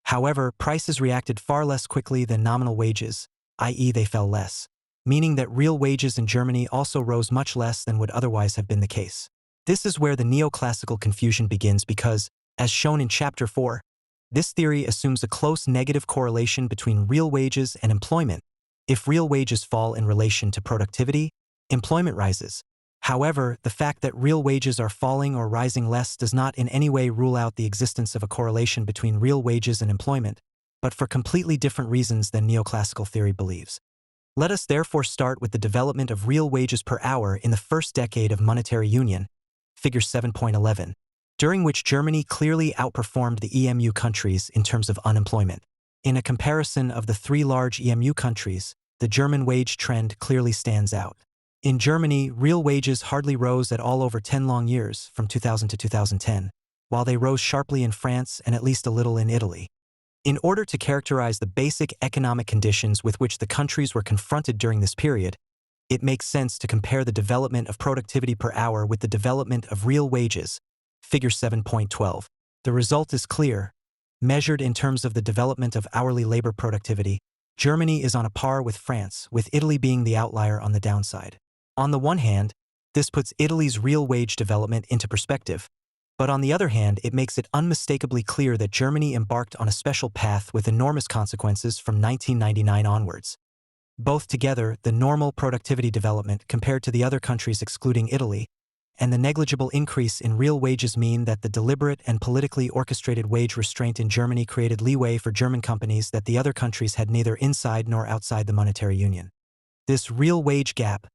Speaker 2: However, prices reacted far less quickly than nominal wages, i.e. they fell less, meaning that real wages in Germany also rose much less than would otherwise have been the case. This is where the neoclassical confusion begins because, as shown in Chapter 4, this theory assumes a close negative correlation between real wages and employment. If real wages fall in relation to productivity, employment rises. However, the fact that real wages are falling or rising less does not in any way rule out the existence of a correlation between real wages and employment, but for completely different reasons than neoclassical theory believes. Let us therefore start with the development of real wages per hour in the first decade of monetary union, Figure 7.11, during which Germany clearly outperformed the EMU countries in terms of unemployment. In a comparison of the three large EMU countries, the German wage trend clearly stands out. In Germany, real wages hardly rose at all over 10 long years, from 2000 to 2010, while they rose sharply in France and at least a little in Italy. In order to characterize the basic economic conditions with which the countries were confronted during this period, it makes sense to compare the development of productivity per hour with the development of real wages, Figure 7.12. The result is clear. Measured in terms of the development of hourly labor productivity, Germany is on a par with France, with Italy being the outlier on the downside. On the one hand, this puts Italy's real wage development into perspective, but on the other hand, it makes it unmistakably clear that Germany embarked on a special path with enormous consequences from 1999 onwards. Both together, the normal productivity development compared to the other countries excluding Italy, and the negligible increase in real wages mean that the deliberate and politically orchestrated wage restraint in Germany created leeway for German companies that the other countries had neither inside nor outside the monetary union. This real wage gap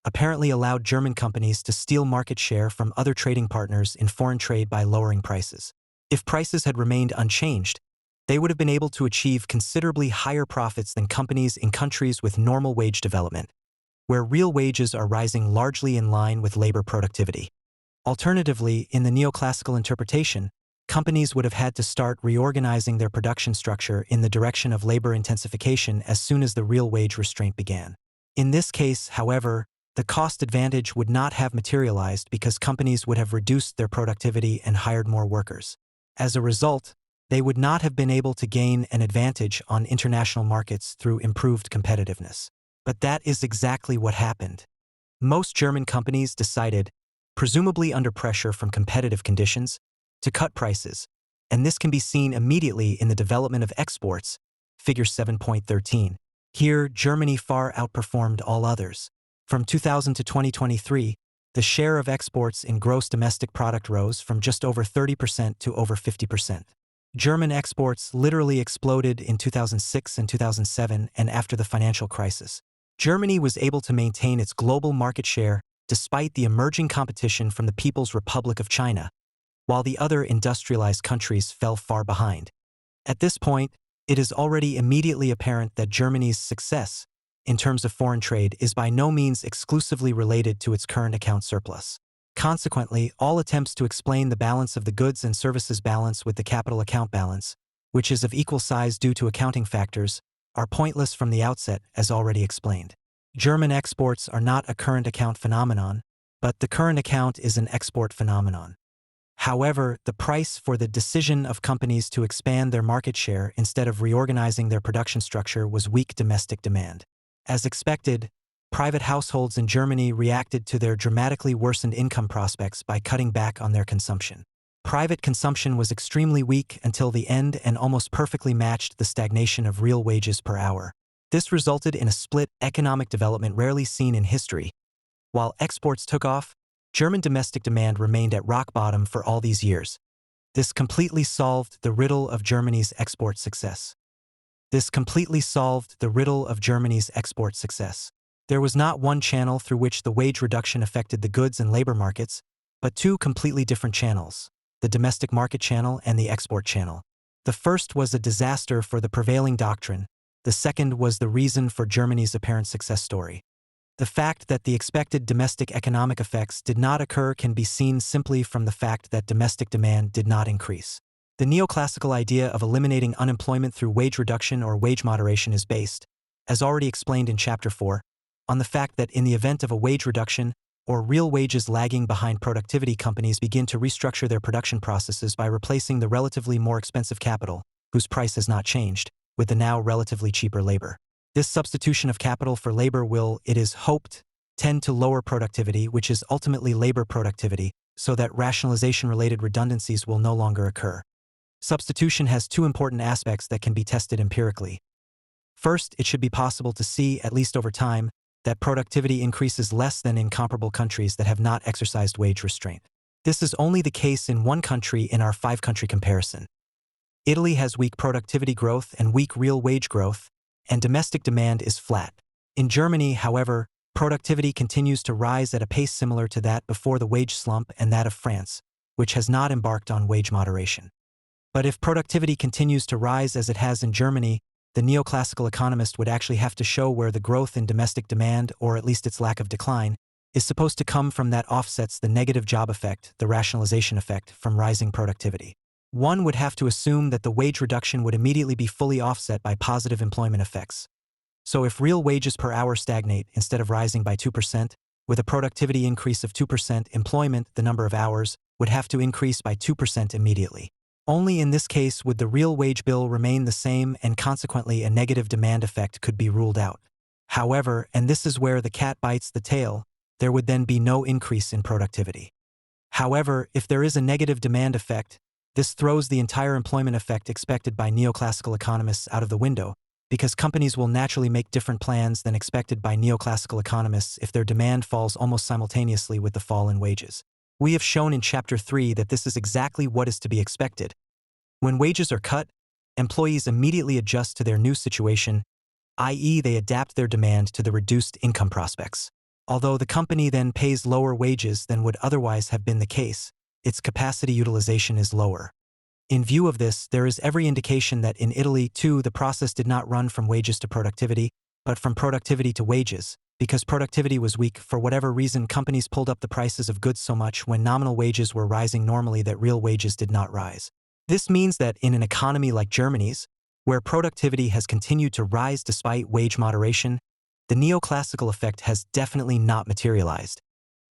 Speaker 2: apparently allowed German companies to steal market share from other trading partners in foreign trade by lowering prices. If prices had remained unchanged, they would have been able to achieve considerably higher profits than companies in countries with normal wage development, where real wages are rising largely in line with labor productivity. Alternatively, in the neoclassical interpretation, companies would have had to start reorganizing their production structure in the direction of labor intensification as soon as the real wage restraint began. In this case, however, the cost advantage would not have materialized because companies would have reduced their productivity and hired more workers. As a result, they would not have been able to gain an advantage on international markets through improved competitiveness. But that is exactly what happened. Most German companies decided, presumably under pressure from competitive conditions, to cut prices, and this can be seen immediately in the development of exports, Figure 7.13. Here, Germany far outperformed all others. From 2000 to 2023, the share of exports in gross domestic product rose from just over 30% to over 50%. German exports literally exploded in 2006 and 2007 and after the financial crisis. Germany was able to maintain its global market share despite the emerging competition from the People's Republic of China, while the other industrialized countries fell far behind. At this point, it is already immediately apparent that Germany's success, in terms of foreign trade, is by no means exclusively related to its current account surplus. Consequently, all attempts to explain the balance of the goods and services balance with the capital account balance, which is of equal size due to accounting factors, are pointless from the outset, as already explained. German exports are not a current account phenomenon, but the current account is an export phenomenon. However, the price for the decision of companies to expand their market share instead of reorganizing their production structure was weak domestic demand. As expected, private households in Germany reacted to their dramatically worsened income prospects by cutting back on their consumption. Private consumption was extremely weak until the end and almost perfectly matched the stagnation of real wages per hour. This resulted in a split economic development rarely seen in history. While exports took off, German domestic demand remained at rock bottom for all these years. This completely solved the riddle of Germany's export success. There was not one channel through which the wage reduction affected the goods and labor markets, but two completely different channels, the domestic market channel and the export channel. The first was a disaster for the prevailing doctrine, the second was the reason for Germany's apparent success story. The fact that the expected domestic economic effects did not occur can be seen simply from the fact that domestic demand did not increase. The neoclassical idea of eliminating unemployment through wage reduction or wage moderation is based, as already explained in Chapter 4, on the fact that in the event of a wage reduction, or real wages lagging behind productivity, companies begin to restructure their production processes by replacing the relatively more expensive capital, whose price has not changed, with the now relatively cheaper labor. This substitution of capital for labor will, it is hoped, tend to lower productivity, which is ultimately labor productivity, so that rationalization-related redundancies will no longer occur. Substitution has two important aspects that can be tested empirically. First, it should be possible to see, at least over time, that productivity increases less than in comparable countries that have not exercised wage restraint. This is only the case in one country in our five-country comparison. Italy has weak productivity growth and weak real wage growth, and domestic demand is flat. In Germany, however, productivity continues to rise at a pace similar to that before the wage slump and that of France, which has not embarked on wage moderation. But if productivity continues to rise as it has in Germany, the neoclassical economist would actually have to show where the growth in domestic demand, or at least its lack of decline, is supposed to come from that offsets the negative job effect, the rationalization effect, from rising productivity. One would have to assume that the wage reduction would immediately be fully offset by positive employment effects. So if real wages per hour stagnate instead of rising by 2%, with a productivity increase of 2%, employment, the number of hours, would have to increase by 2% immediately. Only in this case would the real wage bill remain the same, and consequently a negative demand effect could be ruled out. However, and this is where the cat bites the tail, there would then be no increase in productivity. However, if there is a negative demand effect, this throws the entire employment effect expected by neoclassical economists out of the window, because companies will naturally make different plans than expected by neoclassical economists if their demand falls almost simultaneously with the fall in wages. We have shown in Chapter 3 that this is exactly what is to be expected. When wages are cut, employees immediately adjust to their new situation, i.e., they adapt their demand to the reduced income prospects. Although the company then pays lower wages than would otherwise have been the case, its capacity utilization is lower. In view of this, there is every indication that in Italy, too, the process did not run from wages to productivity, but from productivity to wages. Because productivity was weak, for whatever reason, companies pulled up the prices of goods so much when nominal wages were rising normally that real wages did not rise. This means that in an economy like Germany's, where productivity has continued to rise despite wage moderation, the neoclassical effect has definitely not materialized.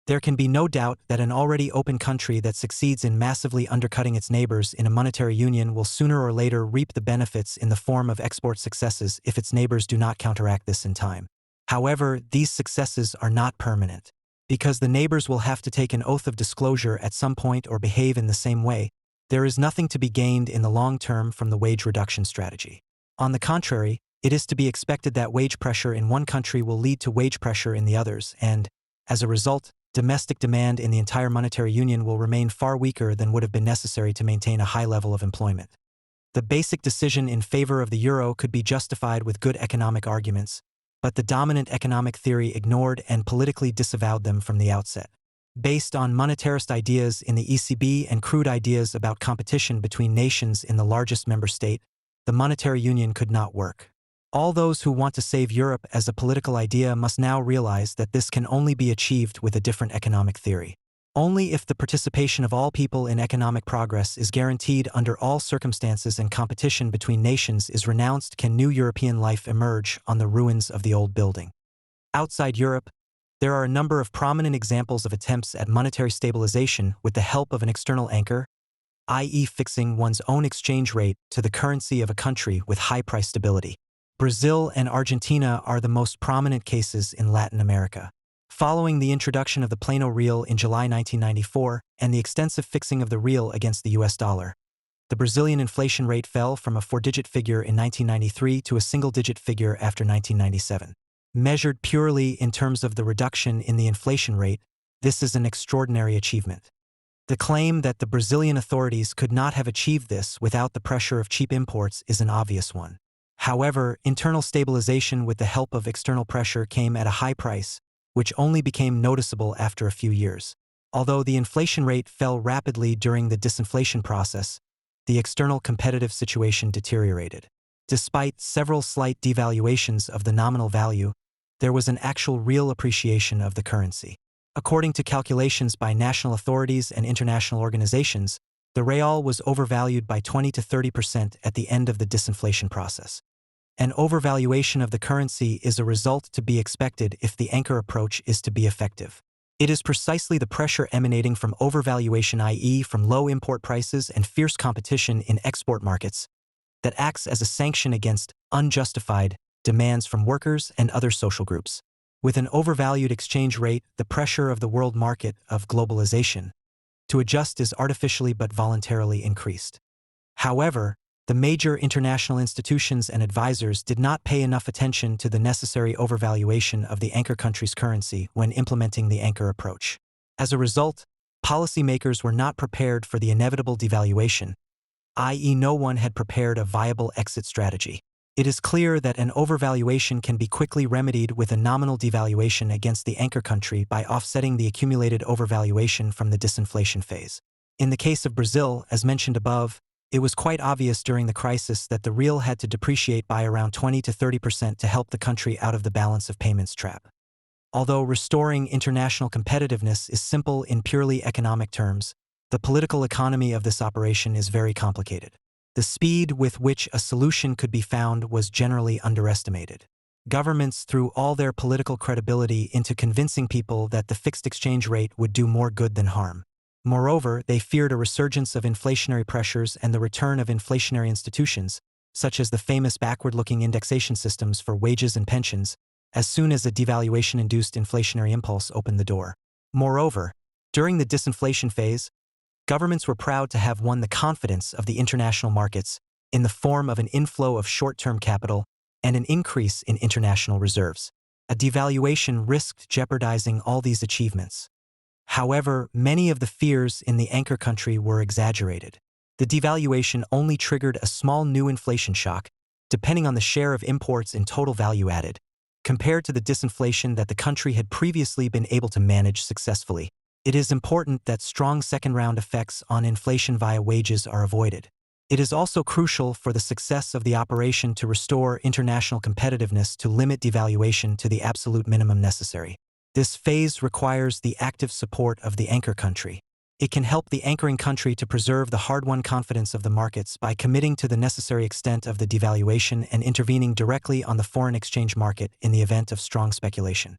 Speaker 2: There can be no doubt that an already open country that succeeds in massively undercutting its neighbors in a monetary union will sooner or later reap the benefits in the form of export successes if its neighbors do not counteract this in time. However, these successes are not permanent. Because the neighbors will have to take an oath of disclosure at some point or behave in the same way, there is nothing to be gained in the long term from the wage reduction strategy. On the contrary, it is to be expected that wage pressure in one country will lead to wage pressure in the others, and, as a result, domestic demand in the entire monetary union will remain far weaker than would have been necessary to maintain a high level of employment. The basic decision in favor of the euro could be justified with good economic arguments, but the dominant economic theory ignored and politically disavowed them from the outset. Based on monetarist ideas in the ECB and crude ideas about competition between nations in the largest member state, the monetary union could not work. All those who want to save Europe as a political idea must now realize that this can only be achieved with a different economic theory. Only if the participation of all people in economic progress is guaranteed under all circumstances and competition between nations is renounced can new European life emerge on the ruins of the old building. Outside Europe, there are a number of prominent examples of attempts at monetary stabilization with the help of an external anchor, i.e. fixing one's own exchange rate to the currency of a country with high price stability. Brazil and Argentina are the most prominent cases in Latin America. Following the introduction of the Plano real in July 1994 and the extensive fixing of the real against the US dollar, the Brazilian inflation rate fell from a four-digit figure in 1993 to a single-digit figure after 1997. Measured purely in terms of the reduction in the inflation rate, this is an extraordinary achievement. The claim that the Brazilian authorities could not have achieved this without the pressure of cheap imports is an obvious one. However, internal stabilization with the help of external pressure came at a high price, which only became noticeable after a few years. Although the inflation rate fell rapidly during the disinflation process, the external competitive situation deteriorated. Despite several slight devaluations of the nominal value, there was an actual real appreciation of the currency. According to calculations by national authorities and international organizations, the real was overvalued by 20 to 30% at the end of the disinflation process. An overvaluation of the currency is a result to be expected if the anchor approach is to be effective. It is precisely the pressure emanating from overvaluation, i.e. from low import prices and fierce competition in export markets, that acts as a sanction against unjustified demands from workers and other social groups. With an overvalued exchange rate, the pressure of the world market of globalization to adjust is artificially but voluntarily increased. However, the major international institutions and advisors did not pay enough attention to the necessary overvaluation of the anchor country's currency when implementing the anchor approach. As a result, policymakers were not prepared for the inevitable devaluation, i.e. no one had prepared a viable exit strategy. It is clear that an overvaluation can be quickly remedied with a nominal devaluation against the anchor country by offsetting the accumulated overvaluation from the disinflation phase. In the case of Brazil, as mentioned above, it was quite obvious during the crisis that the real had to depreciate by around 20 to 30% to help the country out of the balance of payments trap. Although restoring international competitiveness is simple in purely economic terms, the political economy of this operation is very complicated. The speed with which a solution could be found was generally underestimated. Governments threw all their political credibility into convincing people that the fixed exchange rate would do more good than harm. Moreover, they feared a resurgence of inflationary pressures and the return of inflationary institutions, such as the famous backward-looking indexation systems for wages and pensions, as soon as a devaluation-induced inflationary impulse opened the door. Moreover, during the disinflation phase, governments were proud to have won the confidence of the international markets in the form of an inflow of short-term capital and an increase in international reserves. A devaluation risked jeopardizing all these achievements. However, many of the fears in the anchor country were exaggerated. The devaluation only triggered a small new inflation shock, depending on the share of imports in total value added, compared to the disinflation that the country had previously been able to manage successfully. It is important that strong second-round effects on inflation via wages are avoided. It is also crucial for the success of the operation to restore international competitiveness to limit devaluation to the absolute minimum necessary. This phase requires the active support of the anchor country. It can help the anchoring country to preserve the hard-won confidence of the markets by committing to the necessary extent of the devaluation and intervening directly on the foreign exchange market in the event of strong speculation.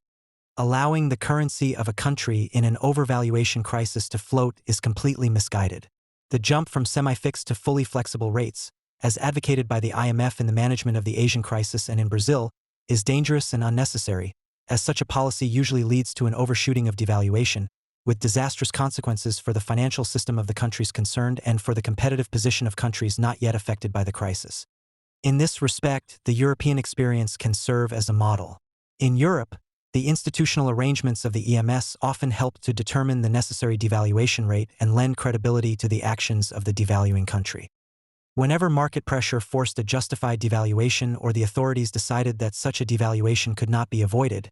Speaker 2: Allowing the currency of a country in an overvaluation crisis to float is completely misguided. The jump from semi-fixed to fully flexible rates, as advocated by the IMF in the management of the Asian crisis and in Brazil, is dangerous and unnecessary, as such a policy usually leads to an overshooting of devaluation, with disastrous consequences for the financial system of the countries concerned and for the competitive position of countries not yet affected by the crisis. In this respect, the European experience can serve as a model. In Europe, the institutional arrangements of the EMS often help to determine the necessary devaluation rate and lend credibility to the actions of the devaluing country. Whenever market pressure forced a justified devaluation or the authorities decided that such a devaluation could not be avoided,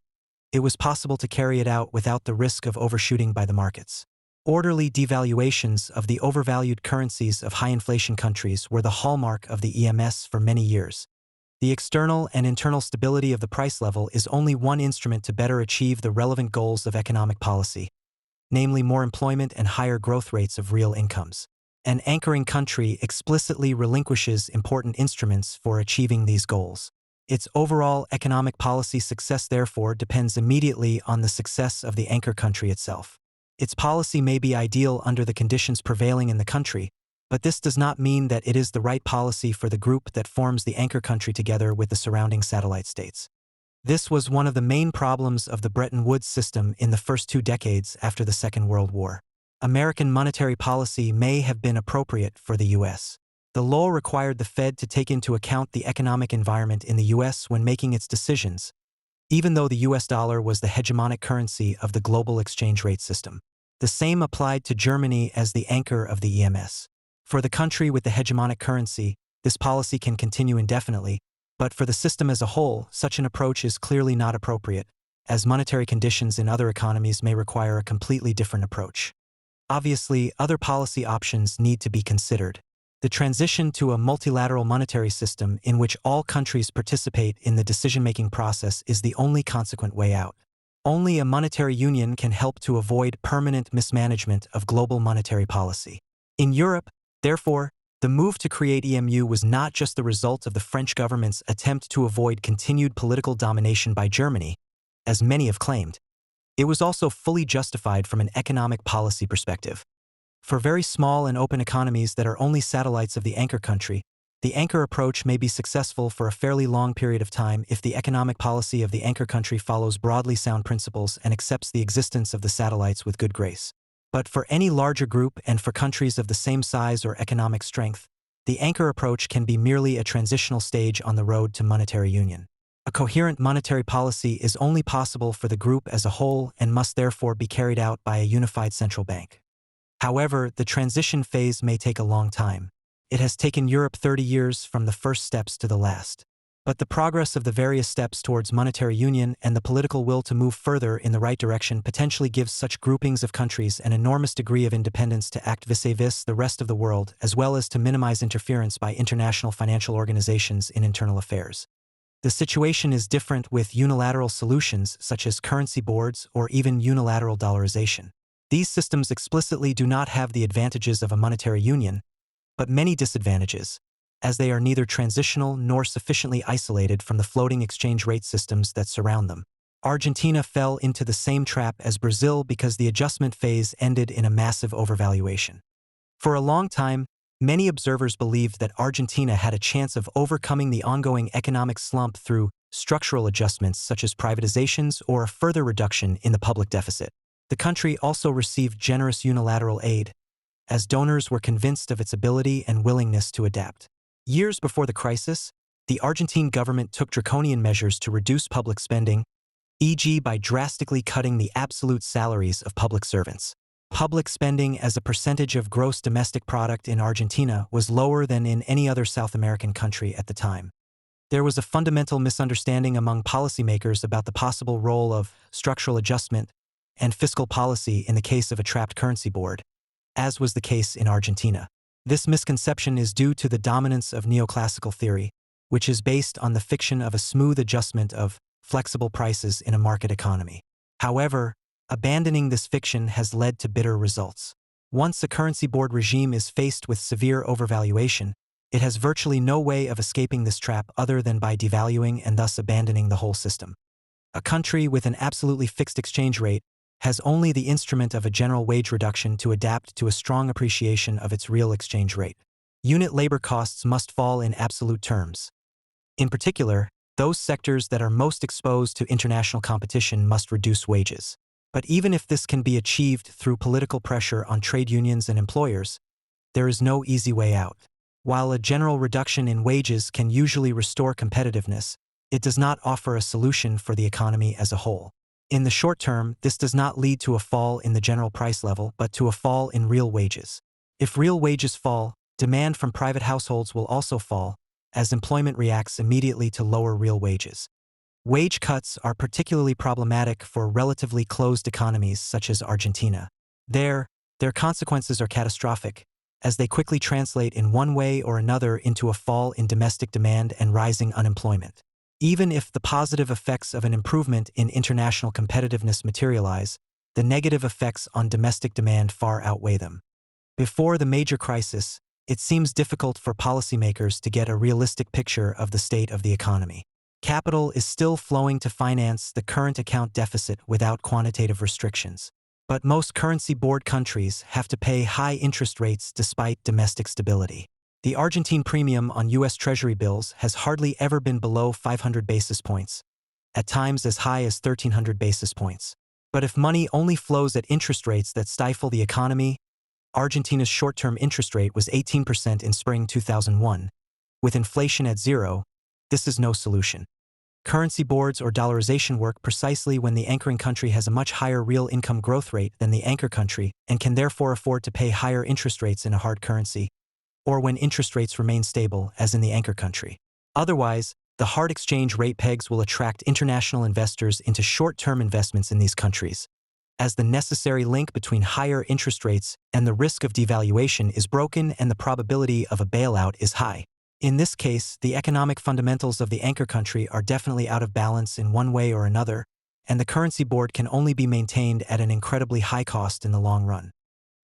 Speaker 2: it was possible to carry it out without the risk of overshooting by the markets. Orderly devaluations of the overvalued currencies of high inflation countries were the hallmark of the EMS for many years. The external and internal stability of the price level is only one instrument to better achieve the relevant goals of economic policy. namely more employment and higher growth rates of real incomes. An anchoring country explicitly relinquishes important instruments for achieving these goals. Its overall economic policy success, therefore, depends immediately on the success of the anchor country itself. Its policy may be ideal under the conditions prevailing in the country, but this does not mean that it is the right policy for the group that forms the anchor country together with the surrounding satellite states. This was one of the main problems of the Bretton Woods system in the first 2 decades after the Second World War. American monetary policy may have been appropriate for the U.S. The law required the Fed to take into account the economic environment in the U.S. when making its decisions, even though the U.S. dollar was the hegemonic currency of the global exchange rate system. The same applied to Germany as the anchor of the EMS. For the country with the hegemonic currency, this policy can continue indefinitely, but for the system as a whole, such an approach is clearly not appropriate, as monetary conditions in other economies may require a completely different approach. Obviously, other policy options need to be considered. The transition to a multilateral monetary system in which all countries participate in the decision-making process is the only consequent way out. Only a monetary union can help to avoid permanent mismanagement of global monetary policy. In Europe, therefore, the move to create EMU was not just the result of the French government's attempt to avoid continued political domination by Germany, as many have claimed. It was also fully justified from an economic policy perspective. For very small and open economies that are only satellites of the anchor country, the anchor approach may be successful for a fairly long period of time if the economic policy of the anchor country follows broadly sound principles and accepts the existence of the satellites with good grace. But for any larger group and for countries of the same size or economic strength, the anchor approach can be merely a transitional stage on the road to monetary union. A coherent monetary policy is only possible for the group as a whole and must therefore be carried out by a unified central bank. However, the transition phase may take a long time. It has taken Europe 30 years from the first steps to the last. But the progress of the various steps towards monetary union and the political will to move further in the right direction potentially gives such groupings of countries an enormous degree of independence to act vis-a-vis the rest of the world, as well as to minimize interference by international financial organizations in internal affairs. The situation is different with unilateral solutions such as currency boards or even unilateral dollarization. These systems explicitly do not have the advantages of a monetary union, but many disadvantages, as they are neither transitional nor sufficiently isolated from the floating exchange rate systems that surround them. Argentina fell into the same trap as Brazil because the adjustment phase ended in a massive overvaluation. For a long time, many observers believed that Argentina had a chance of overcoming the ongoing economic slump through structural adjustments such as privatizations or a further reduction in the public deficit. The country also received generous unilateral aid, as donors were convinced of its ability and willingness to adapt. Years before the crisis, the Argentine government took draconian measures to reduce public spending, e.g. by drastically cutting the absolute salaries of public servants. Public spending as a percentage of gross domestic product in Argentina was lower than in any other South American country at the time. There was a fundamental misunderstanding among policymakers about the possible role of structural adjustment and fiscal policy in the case of a trapped currency board, as was the case in Argentina. This misconception is due to the dominance of neoclassical theory, which is based on the fiction of a smooth adjustment of flexible prices in a market economy. However, abandoning this fiction has led to bitter results. Once a currency board regime is faced with severe overvaluation, it has virtually no way of escaping this trap other than by devaluing and thus abandoning the whole system. A country with an absolutely fixed exchange rate has only the instrument of a general wage reduction to adapt to a strong appreciation of its real exchange rate. Unit labor costs must fall in absolute terms. In particular, those sectors that are most exposed to international competition must reduce wages. But even if this can be achieved through political pressure on trade unions and employers, there is no easy way out. While a general reduction in wages can usually restore competitiveness, it does not offer a solution for the economy as a whole. In the short term, this does not lead to a fall in the general price level, but to a fall in real wages. If real wages fall, demand from private households will also fall, as employment reacts immediately to lower real wages. Wage cuts are particularly problematic for relatively closed economies such as Argentina. Their consequences are catastrophic, as they quickly translate in one way or another into a fall in domestic demand and rising unemployment. Even if the positive effects of an improvement in international competitiveness materialize, the negative effects on domestic demand far outweigh them. Before the major crisis, it seems difficult for policymakers to get a realistic picture of the state of the economy. Capital is still flowing to finance the current account deficit without quantitative restrictions. But most currency board countries have to pay high interest rates despite domestic stability. The Argentine premium on U.S. Treasury bills has hardly ever been below 500 basis points, at times as high as 1,300 basis points. But if money only flows at interest rates that stifle the economy, Argentina's short-term interest rate was 18% in spring 2001. With inflation at zero, this is no solution. Currency boards or dollarization work precisely when the anchoring country has a much higher real income growth rate than the anchor country and can therefore afford to pay higher interest rates in a hard currency, or when interest rates remain stable, as in the anchor country. Otherwise, the hard exchange rate pegs will attract international investors into short-term investments in these countries, as the necessary link between higher interest rates and the risk of devaluation is broken and the probability of a bailout is high. In this case, the economic fundamentals of the anchor country are definitely out of balance in one way or another, and the currency board can only be maintained at an incredibly high cost in the long run.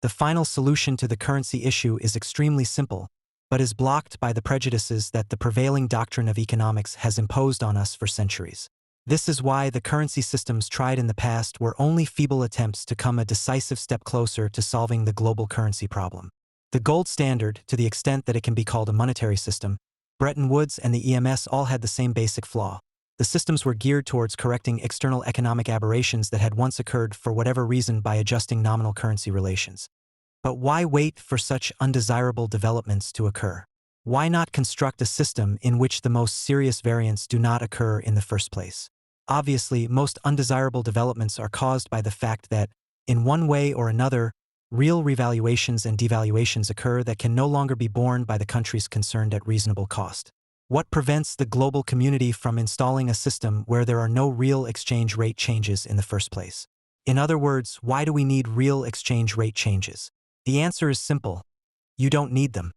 Speaker 2: The final solution to the currency issue is extremely simple, but is blocked by the prejudices that the prevailing doctrine of economics has imposed on us for centuries. This is why the currency systems tried in the past were only feeble attempts to come a decisive step closer to solving the global currency problem. The gold standard, to the extent that it can be called a monetary system, Bretton Woods and the EMS all had the same basic flaw. The systems were geared towards correcting external economic aberrations that had once occurred for whatever reason by adjusting nominal currency relations. But why wait for such undesirable developments to occur? Why not construct a system in which the most serious variants do not occur in the first place? Obviously, most undesirable developments are caused by the fact that, in one way or another, real revaluations and devaluations occur that can no longer be borne by the countries concerned at reasonable cost. What prevents the global community from installing a system where there are no real exchange rate changes in the first place? In other words, why do we need real exchange rate changes? The answer is simple. You don't need them.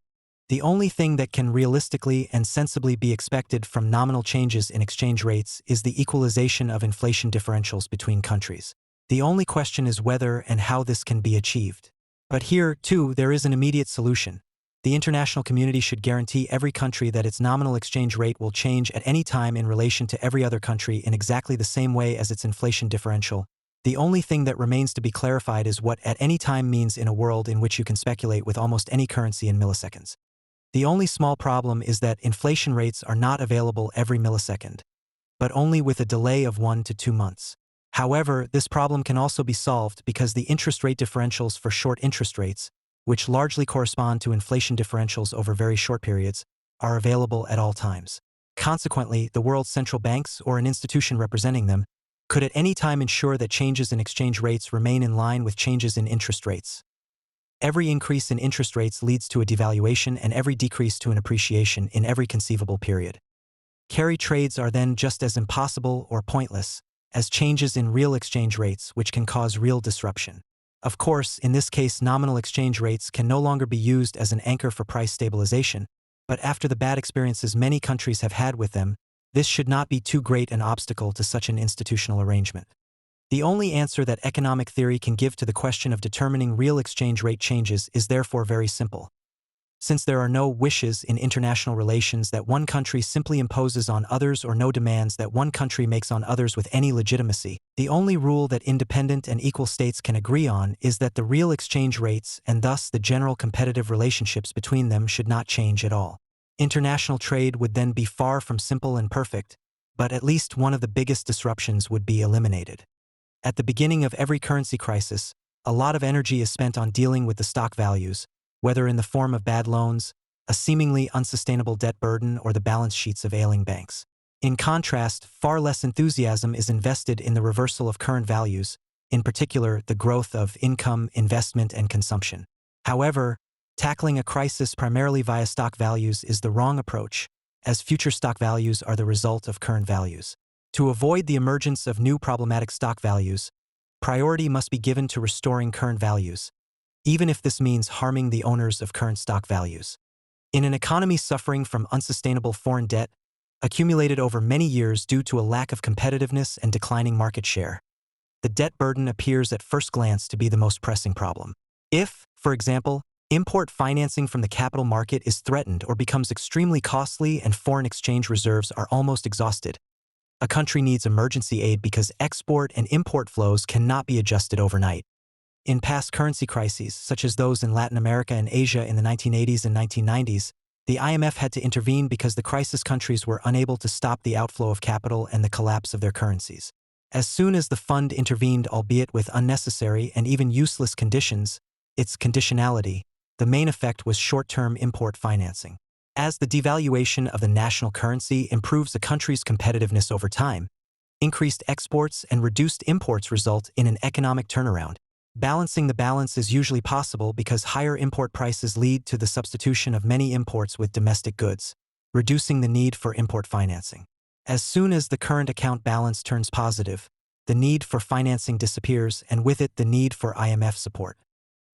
Speaker 2: The only thing that can realistically and sensibly be expected from nominal changes in exchange rates is the equalization of inflation differentials between countries. The only question is whether and how this can be achieved. But here, too, there is an immediate solution. The international community should guarantee every country that its nominal exchange rate will change at any time in relation to every other country in exactly the same way as its inflation differential. The only thing that remains to be clarified is what at any time means in a world in which you can speculate with almost any currency in milliseconds. The only small problem is that inflation rates are not available every millisecond, but only with a delay of 1 to 2 months. However, this problem can also be solved because the interest rate differentials for short interest rates, which largely correspond to inflation differentials over very short periods, are available at all times. Consequently, the world's central banks, or an institution representing them, could at any time ensure that changes in exchange rates remain in line with changes in interest rates. Every increase in interest rates leads to a devaluation and every decrease to an appreciation in every conceivable period. Carry trades are then just as impossible or pointless as changes in real exchange rates, which can cause real disruption. Of course, in this case, nominal exchange rates can no longer be used as an anchor for price stabilization, but after the bad experiences many countries have had with them, this should not be too great an obstacle to such an institutional arrangement. The only answer that economic theory can give to the question of determining real exchange rate changes is therefore very simple. Since there are no wishes in international relations that one country simply imposes on others or no demands that one country makes on others with any legitimacy, the only rule that independent and equal states can agree on is that the real exchange rates and thus the general competitive relationships between them should not change at all. International trade would then be far from simple and perfect, but at least one of the biggest disruptions would be eliminated. At the beginning of every currency crisis, a lot of energy is spent on dealing with the stock values, whether in the form of bad loans, a seemingly unsustainable debt burden, or the balance sheets of ailing banks. In contrast, far less enthusiasm is invested in the reversal of current values, in particular the growth of income, investment, and consumption. However, tackling a crisis primarily via stock values is the wrong approach, as future stock values are the result of current values. To avoid the emergence of new problematic stock values, priority must be given to restoring current values, even if this means harming the owners of current stock values. In an economy suffering from unsustainable foreign debt, accumulated over many years due to a lack of competitiveness and declining market share, the debt burden appears at first glance to be the most pressing problem. If, for example, import financing from the capital market is threatened or becomes extremely costly and foreign exchange reserves are almost exhausted, a country needs emergency aid because export and import flows cannot be adjusted overnight. In past currency crises, such as those in Latin America and Asia in the 1980s and 1990s, the IMF had to intervene because the crisis countries were unable to stop the outflow of capital and the collapse of their currencies. As soon as the fund intervened, albeit with unnecessary and even useless conditions, its conditionality, the main effect was short-term import financing. As the devaluation of the national currency improves a country's competitiveness over time, increased exports and reduced imports result in an economic turnaround. Balancing the balance is usually possible because higher import prices lead to the substitution of many imports with domestic goods, reducing the need for import financing. As soon as the current account balance turns positive, the need for financing disappears and with it the need for IMF support.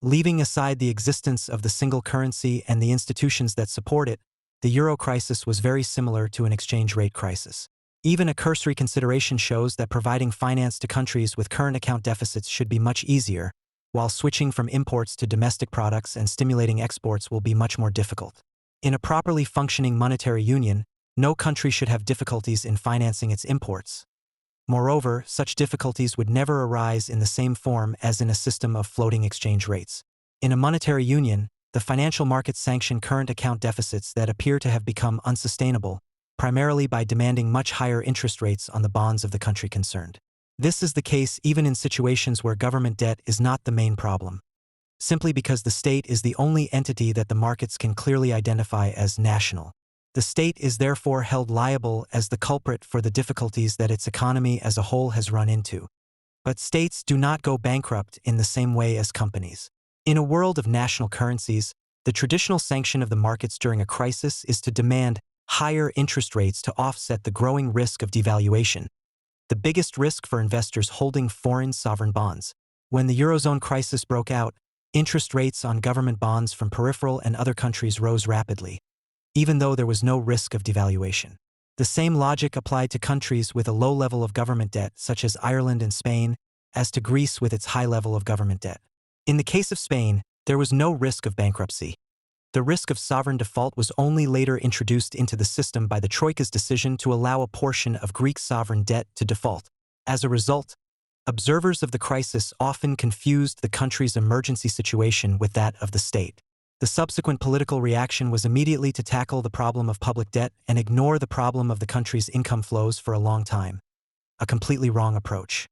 Speaker 2: Leaving aside the existence of the single currency and the institutions that support it, the euro crisis was very similar to an exchange rate crisis. Even a cursory consideration shows that providing finance to countries with current account deficits should be much easier, while switching from imports to domestic products and stimulating exports will be much more difficult. In a properly functioning monetary union, no country should have difficulties in financing its imports. Moreover, such difficulties would never arise in the same form as in a system of floating exchange rates. In a monetary union, the financial markets sanction current account deficits that appear to have become unsustainable, primarily by demanding much higher interest rates on the bonds of the country concerned. This is the case even in situations where government debt is not the main problem, simply because the state is the only entity that the markets can clearly identify as national. The state is therefore held liable as the culprit for the difficulties that its economy as a whole has run into. But states do not go bankrupt in the same way as companies. In a world of national currencies, the traditional sanction of the markets during a crisis is to demand higher interest rates to offset the growing risk of devaluation, the biggest risk for investors holding foreign sovereign bonds. When the Eurozone crisis broke out, interest rates on government bonds from peripheral and other countries rose rapidly, even though there was no risk of devaluation. The same logic applied to countries with a low level of government debt, such as Ireland and Spain, as to Greece with its high level of government debt. In the case of Spain, there was no risk of bankruptcy. The risk of sovereign default was only later introduced into the system by the Troika's decision to allow a portion of Greek sovereign debt to default. As a result, observers of the crisis often confused the country's emergency situation with that of the state. The subsequent political reaction was immediately to tackle the problem of public debt and ignore the problem of the country's income flows for a long time. A completely wrong approach.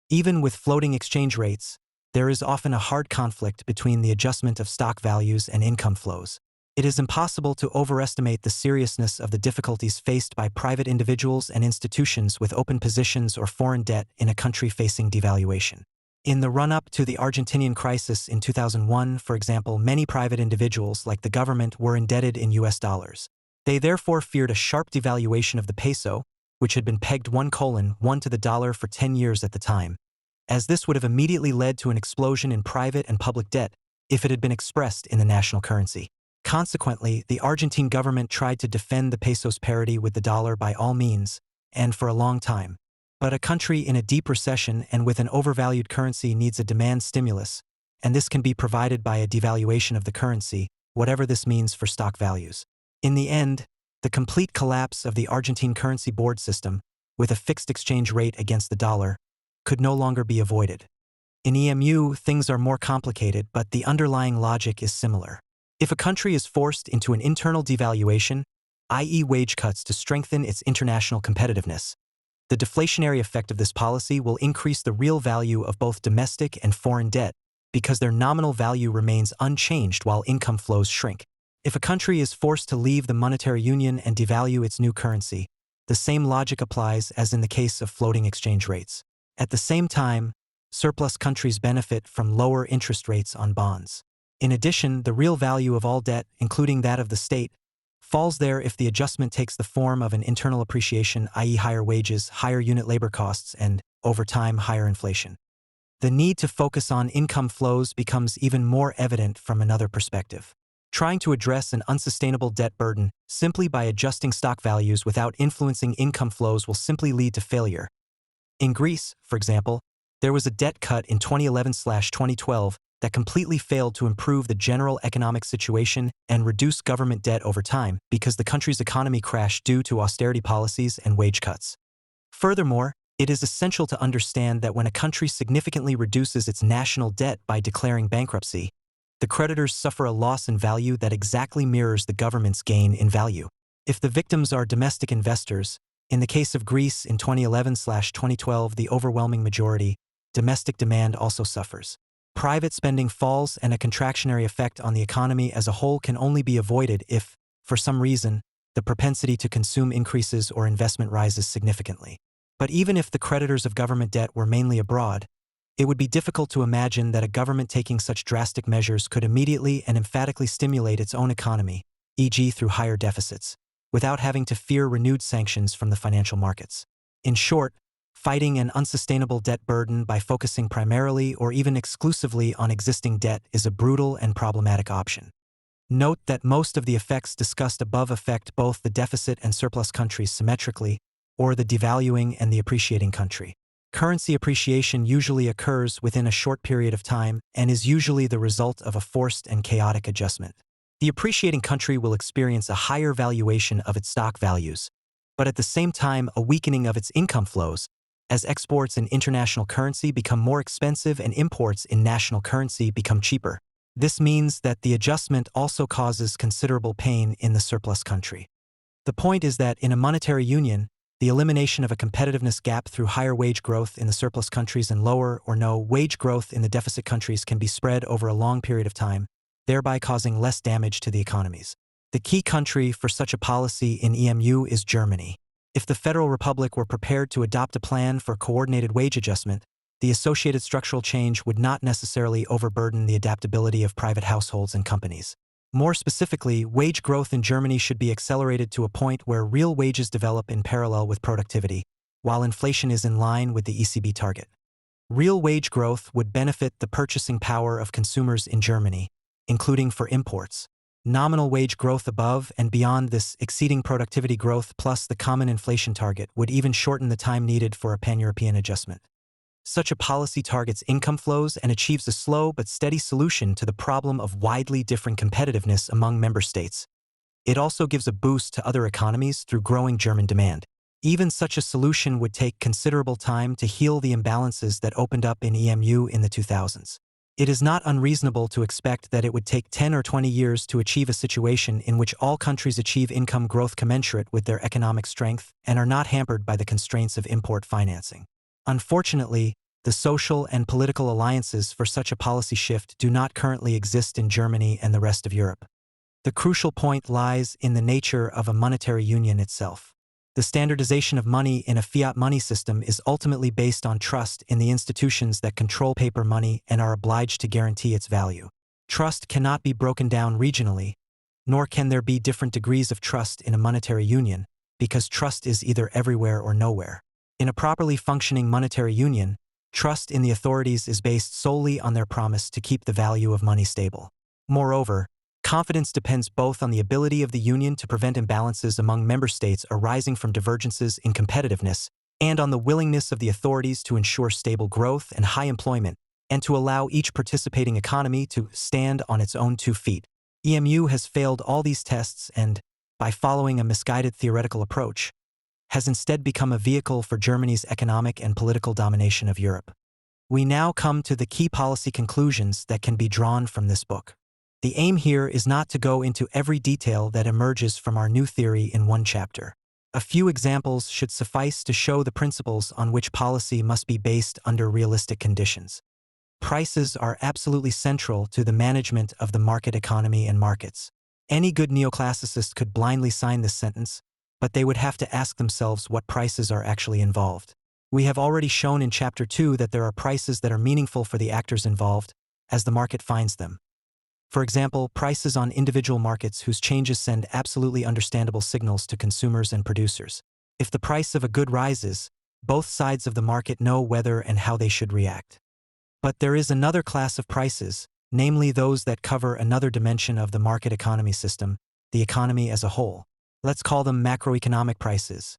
Speaker 2: Even with floating exchange rates, there is often a hard conflict between the adjustment of stock values and income flows. It is impossible to overestimate the seriousness of the difficulties faced by private individuals and institutions with open positions or foreign debt in a country facing devaluation. In the run-up to the Argentinian crisis in 2001, for example, many private individuals, like the government, were indebted in US dollars. They therefore feared a sharp devaluation of the peso, which had been pegged 1:1 to the dollar for 10 years at the time, as this would have immediately led to an explosion in private and public debt if it had been expressed in the national currency. Consequently, the Argentine government tried to defend the peso's parity with the dollar by all means, and for a long time. But a country in a deep recession and with an overvalued currency needs a demand stimulus, and this can be provided by a devaluation of the currency, whatever this means for stock values. In the end, the complete collapse of the Argentine currency board system, with a fixed exchange rate against the dollar, could no longer be avoided. In EMU, things are more complicated, but the underlying logic is similar. If a country is forced into an internal devaluation, i.e. wage cuts to strengthen its international competitiveness, the deflationary effect of this policy will increase the real value of both domestic and foreign debt because their nominal value remains unchanged while income flows shrink. If a country is forced to leave the monetary union and devalue its new currency, the same logic applies as in the case of floating exchange rates. At the same time, surplus countries benefit from lower interest rates on bonds. In addition, the real value of all debt, including that of the state, falls there if the adjustment takes the form of an internal appreciation, i.e. higher wages, higher unit labor costs, and, over time, higher inflation. The need to focus on income flows becomes even more evident from another perspective. Trying to address an unsustainable debt burden simply by adjusting stock values without influencing income flows will simply lead to failure. In Greece, for example, There was a debt cut in 2011/2012 that completely failed to improve the general economic situation and reduce government debt over time because the country's economy crashed due to austerity policies and wage cuts. Furthermore, it is essential to understand that when a country significantly reduces its national debt by declaring bankruptcy, the creditors suffer a loss in value that exactly mirrors the government's gain in value. If the victims are domestic investors, in the case of Greece in 2011/2012, the overwhelming majority, domestic demand also suffers. Private spending falls and a contractionary effect on the economy as a whole can only be avoided if, for some reason, the propensity to consume increases or investment rises significantly. But even if the creditors of government debt were mainly abroad, it would be difficult to imagine that a government taking such drastic measures could immediately and emphatically stimulate its own economy, e.g. through higher deficits, without having to fear renewed sanctions from the financial markets. In short, fighting an unsustainable debt burden by focusing primarily or even exclusively on existing debt is a brutal and problematic option. Note that most of the effects discussed above affect both the deficit and surplus countries symmetrically, or the devaluing and the appreciating country. Currency appreciation usually occurs within a short period of time and is usually the result of a forced and chaotic adjustment. The appreciating country will experience a higher valuation of its stock values, but at the same time a weakening of its income flows, as exports in international currency become more expensive and imports in national currency become cheaper. This means that the adjustment also causes considerable pain in the surplus country. The point is that in a monetary union, the elimination of a competitiveness gap through higher wage growth in the surplus countries and lower or no wage growth in the deficit countries can be spread over a long period of time, thereby causing less damage to the economies. The key country for such a policy in EMU is Germany. If the Federal Republic were prepared to adopt a plan for coordinated wage adjustment, the associated structural change would not necessarily overburden the adaptability of private households and companies. More specifically, wage growth in Germany should be accelerated to a point where real wages develop in parallel with productivity, while inflation is in line with the ECB target. Real wage growth would benefit the purchasing power of consumers in Germany, including for imports. Nominal wage growth above and beyond this exceeding productivity growth plus the common inflation target would even shorten the time needed for a pan-European adjustment. Such a policy targets income flows and achieves a slow but steady solution to the problem of widely differing competitiveness among member states. It also gives a boost to other economies through growing German demand. Even such a solution would take considerable time to heal the imbalances that opened up in EMU in the 2000s. It is not unreasonable to expect that it would take 10 or 20 years to achieve a situation in which all countries achieve income growth commensurate with their economic strength and are not hampered by the constraints of import financing. Unfortunately, the social and political alliances for such a policy shift do not currently exist in Germany and the rest of Europe. The crucial point lies in the nature of a monetary union itself. The standardization of money in a fiat money system is ultimately based on trust in the institutions that control paper money and are obliged to guarantee its value. Trust cannot be broken down regionally, nor can there be different degrees of trust in a monetary union, because trust is either everywhere or nowhere. In a properly functioning monetary union, trust in the authorities is based solely on their promise to keep the value of money stable. Moreover, confidence depends both on the ability of the union to prevent imbalances among member states arising from divergences in competitiveness and on the willingness of the authorities to ensure stable growth and high employment and to allow each participating economy to stand on its own 2 feet. EMU has failed all these tests and, by following a misguided theoretical approach, has instead become a vehicle for Germany's economic and political domination of Europe. We now come to the key policy conclusions that can be drawn from this book. The aim here is not to go into every detail that emerges from our new theory in one chapter. A few examples should suffice to show the principles on which policy must be based under realistic conditions. Prices are absolutely central to the management of the market economy and markets. Any good neoclassicist could blindly sign this sentence, but they would have to ask themselves what prices are actually involved. We have already shown in Chapter 2 that there are prices that are meaningful for the actors involved, as the market finds them. For example, prices on individual markets whose changes send absolutely understandable signals to consumers and producers. If the price of a good rises, both sides of the market know whether and how they should react. But there is another class of prices, namely those that cover another dimension of the market economy system, the economy as a whole. Let's call them macroeconomic prices.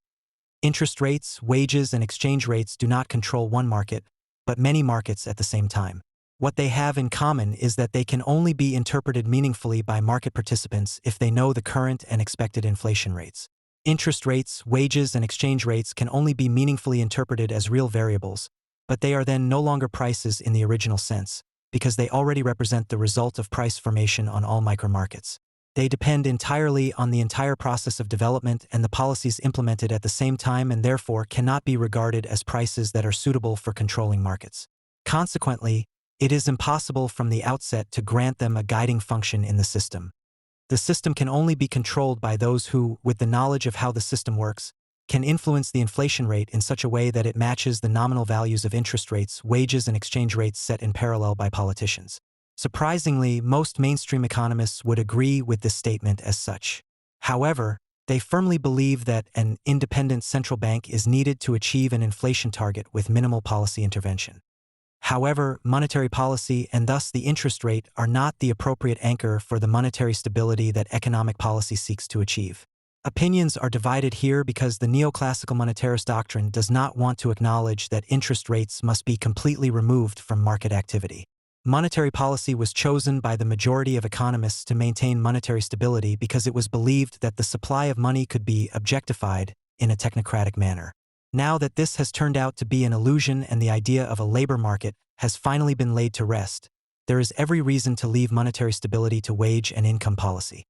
Speaker 2: Interest rates, wages, and exchange rates do not control one market, but many markets at the same time. What they have in common is that they can only be interpreted meaningfully by market participants if they know the current and expected inflation rates. Interest rates, wages, and exchange rates can only be meaningfully interpreted as real variables, but they are then no longer prices in the original sense, because they already represent the result of price formation on all micromarkets. They depend entirely on the entire process of development and the policies implemented at the same time, and therefore cannot be regarded as prices that are suitable for controlling markets. Consequently, it is impossible from the outset to grant them a guiding function in the system. The system can only be controlled by those who, with the knowledge of how the system works, can influence the inflation rate in such a way that it matches the nominal values of interest rates, wages, and exchange rates set in parallel by politicians. Surprisingly, most mainstream economists would agree with this statement as such. However, they firmly believe that an independent central bank is needed to achieve an inflation target with minimal policy intervention. However, monetary policy and thus the interest rate are not the appropriate anchor for the monetary stability that economic policy seeks to achieve. Opinions are divided here because the neoclassical monetarist doctrine does not want to acknowledge that interest rates must be completely removed from market activity. Monetary policy was chosen by the majority of economists to maintain monetary stability because it was believed that the supply of money could be objectified in a technocratic manner. Now that this has turned out to be an illusion and the idea of a labor market has finally been laid to rest, there is every reason to leave monetary stability to wage and income policy.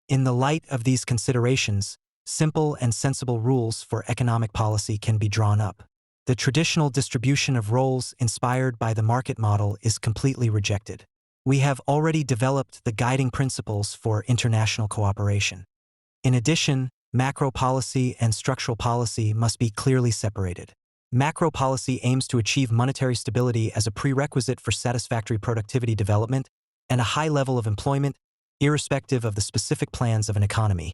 Speaker 2: In the light of these considerations, simple and sensible rules for economic policy can be drawn up. The traditional distribution of roles inspired by the market model is completely rejected. We have already developed the guiding principles for international cooperation. In addition, macro policy and structural policy must be clearly separated. Macro policy aims to achieve monetary stability as a prerequisite for satisfactory productivity development and a high level of employment, irrespective of the specific plans of an economy.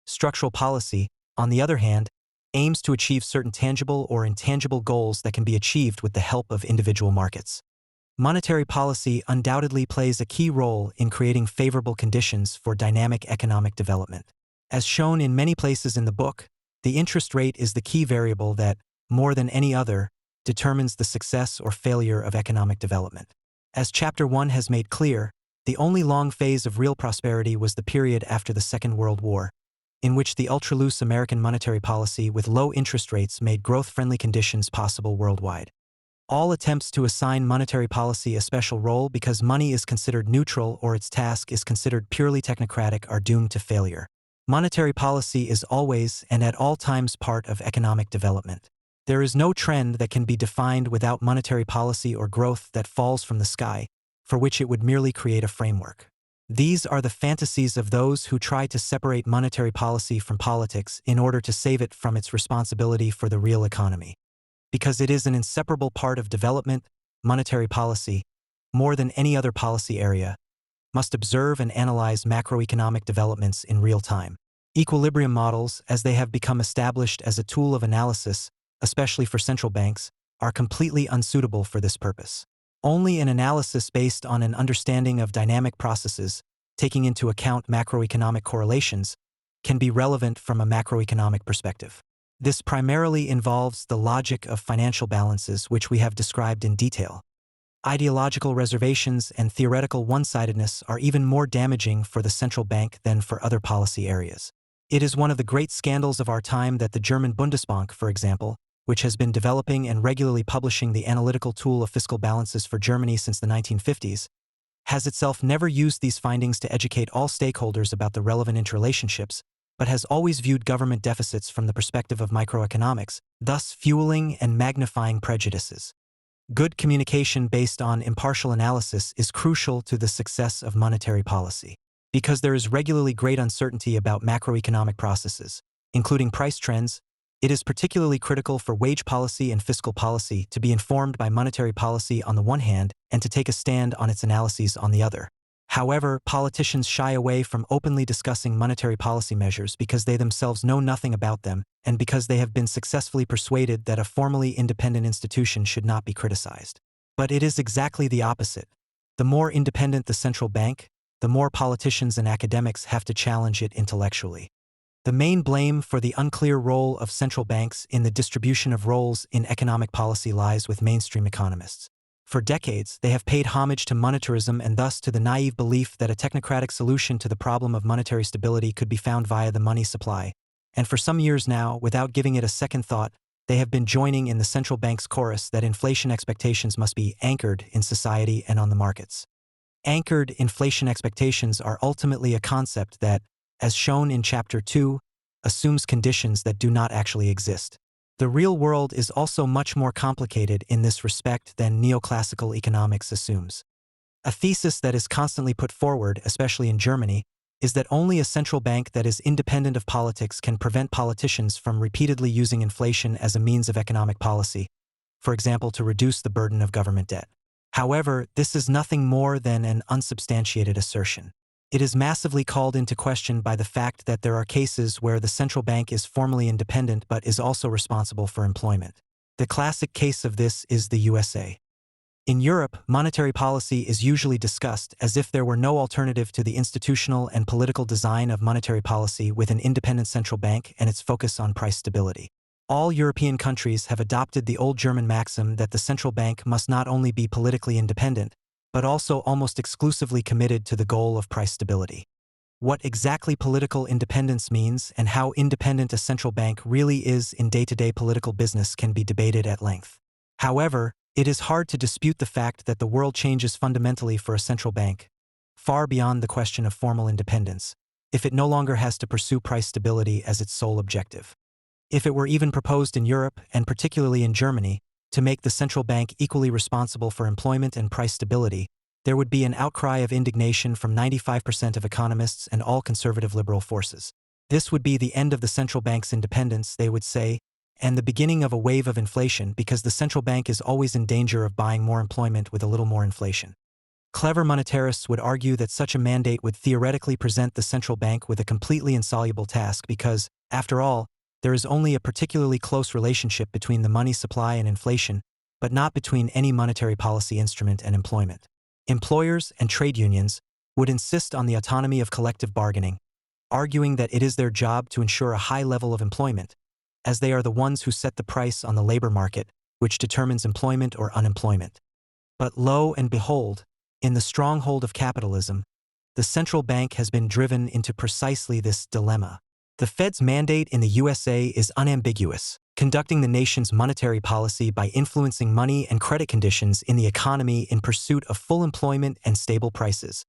Speaker 2: Structural policy, on the other hand, aims to achieve certain tangible or intangible goals that can be achieved with the help of individual markets. Monetary policy undoubtedly plays a key role in creating favorable conditions for dynamic economic development. As shown in many places in the book, the interest rate is the key variable that, more than any other, determines the success or failure of economic development. As Chapter 1 has made clear, the only long phase of real prosperity was the period after the Second World War, in which the ultra-loose American monetary policy with low interest rates made growth-friendly conditions possible worldwide. All attempts to assign monetary policy a special role because money is considered neutral or its task is considered purely technocratic are doomed to failure. Monetary policy is always and at all times part of economic development. There is no trend that can be defined without monetary policy or growth that falls from the sky, for which it would merely create a framework. These are the fantasies of those who try to separate monetary policy from politics in order to save it from its responsibility for the real economy. Because it is an inseparable part of development, monetary policy, more than any other policy area, must observe and analyze macroeconomic developments in real time. Equilibrium models, as they have become established as a tool of analysis, especially for central banks, are completely unsuitable for this purpose. Only an analysis based on an understanding of dynamic processes, taking into account macroeconomic correlations, can be relevant from a macroeconomic perspective. This primarily involves the logic of financial balances, which we have described in detail. Ideological reservations and theoretical one-sidedness are even more damaging for the central bank than for other policy areas. It is one of the great scandals of our time that the German Bundesbank, for example, which has been developing and regularly publishing the analytical tool of fiscal balances for Germany since the 1950s, has itself never used these findings to educate all stakeholders about the relevant interrelationships, but has always viewed government deficits from the perspective of microeconomics, thus fueling and magnifying prejudices. Good communication based on impartial analysis is crucial to the success of monetary policy. Because there is regularly great uncertainty about macroeconomic processes, including price trends, it is particularly critical for wage policy and fiscal policy to be informed by monetary policy on the one hand and to take a stand on its analyses on the other. However, politicians shy away from openly discussing monetary policy measures because they themselves know nothing about them and because they have been successfully persuaded that a formally independent institution should not be criticized. But it is exactly the opposite. The more independent the central bank, the more politicians and academics have to challenge it intellectually. The main blame for the unclear role of central banks in the distribution of roles in economic policy lies with mainstream economists. For decades, they have paid homage to monetarism and thus to the naive belief that a technocratic solution to the problem of monetary stability could be found via the money supply. And for some years now, without giving it a second thought, they have been joining in the central bank's chorus that inflation expectations must be anchored in society and on the markets. Anchored inflation expectations are ultimately a concept that, as shown in Chapter 2, assumes conditions that do not actually exist. The real world is also much more complicated in this respect than neoclassical economics assumes. A thesis that is constantly put forward, especially in Germany, is that only a central bank that is independent of politics can prevent politicians from repeatedly using inflation as a means of economic policy, for example, to reduce the burden of government debt. However, this is nothing more than an unsubstantiated assertion. It is massively called into question by the fact that there are cases where the central bank is formally independent but is also responsible for employment. The classic case of this is the USA. In Europe, monetary policy is usually discussed as if there were no alternative to the institutional and political design of monetary policy with an independent central bank and its focus on price stability. All European countries have adopted the old German maxim that the central bank must not only be politically independent, but also almost exclusively committed to the goal of price stability. What exactly political independence means and how independent a central bank really is in day-to-day political business can be debated at length. However, it is hard to dispute the fact that the world changes fundamentally for a central bank, far beyond the question of formal independence, if it no longer has to pursue price stability as its sole objective. If it were even proposed in Europe, and particularly in Germany, to make the central bank equally responsible for employment and price stability, there would be an outcry of indignation from 95% of economists and all conservative liberal forces. This would be the end of the central bank's independence, they would say, and the beginning of a wave of inflation because the central bank is always in danger of buying more employment with a little more inflation. Clever monetarists would argue that such a mandate would theoretically present the central bank with a completely insoluble task because, after all, there is only a particularly close relationship between the money supply and inflation, but not between any monetary policy instrument and employment. Employers and trade unions would insist on the autonomy of collective bargaining, arguing that it is their job to ensure a high level of employment, as they are the ones who set the price on the labor market, which determines employment or unemployment. But lo and behold, in the stronghold of capitalism, the central bank has been driven into precisely this dilemma. The Fed's mandate in the USA is unambiguous, conducting the nation's monetary policy by influencing money and credit conditions in the economy in pursuit of full employment and stable prices.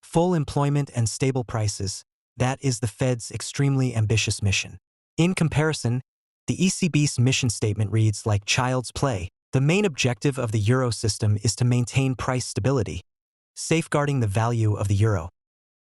Speaker 2: Full employment and stable prices, that is the Fed's extremely ambitious mission. In comparison, the ECB's mission statement reads like child's play. The main objective of the euro system is to maintain price stability, safeguarding the value of the euro.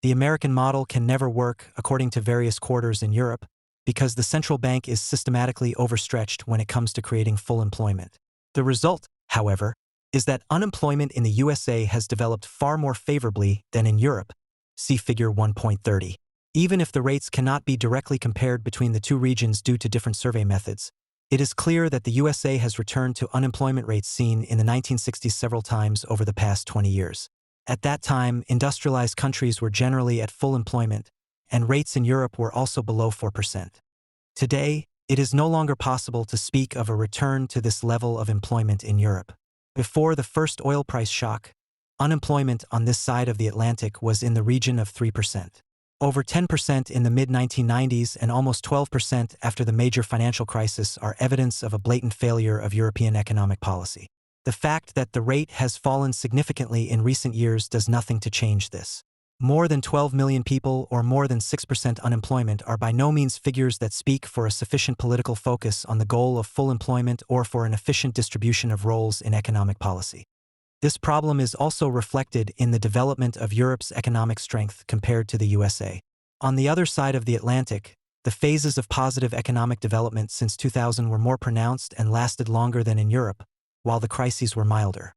Speaker 2: The American model can never work, according to various quarters in Europe, because the central bank is systematically overstretched when it comes to creating full employment. The result, however, is that unemployment in the USA has developed far more favorably than in Europe. See Figure 1.30. Even if the rates cannot be directly compared between the two regions due to different survey methods, it is clear that the USA has returned to unemployment rates seen in the 1960s several times over the past 20 years. At that time, industrialized countries were generally at full employment, and rates in Europe were also below 4%. Today, it is no longer possible to speak of a return to this level of employment in Europe. Before the first oil price shock, unemployment on this side of the Atlantic was in the region of 3%. Over 10% in the mid-1990s and almost 12% after the major financial crisis are evidence of a blatant failure of European economic policy. The fact that the rate has fallen significantly in recent years does nothing to change this. More than 12 million people or more than 6% unemployment are by no means figures that speak for a sufficient political focus on the goal of full employment or for an efficient distribution of roles in economic policy. This problem is also reflected in the development of Europe's economic strength compared to the USA. On the other side of the Atlantic, the phases of positive economic development since 2000 were more pronounced and lasted longer than in Europe, while the crises were milder.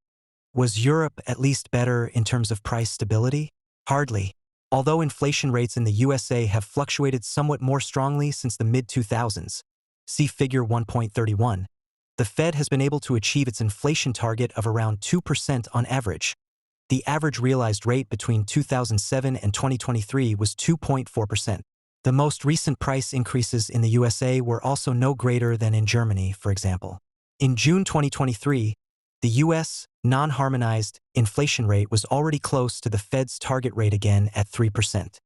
Speaker 2: Was Europe at least better in terms of price stability? Hardly. Although inflation rates in the USA have fluctuated somewhat more strongly since the mid-2000s, see Figure 1.31, the Fed has been able to achieve its inflation target of around 2% on average. The average realized rate between 2007 and 2023 was 2.4%. The most recent price increases in the USA were also no greater than in Germany, for example. In June 2023, the U.S. non-harmonized inflation rate was already close to the Fed's target rate again at 3%.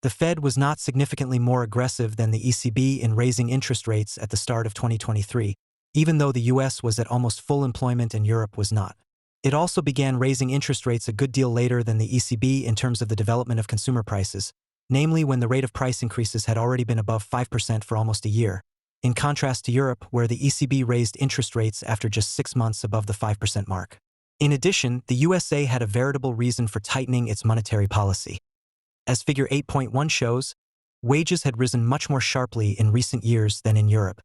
Speaker 2: The Fed was not significantly more aggressive than the ECB in raising interest rates at the start of 2023, even though the U.S. was at almost full employment and Europe was not. It also began raising interest rates a good deal later than the ECB in terms of the development of consumer prices, namely when the rate of price increases had already been above 5% for almost a year, in contrast to Europe where the ECB raised interest rates after just 6 months above the 5% mark. In addition, the USA had a veritable reason for tightening its monetary policy. As Figure 8.1 shows, wages had risen much more sharply in recent years than in Europe.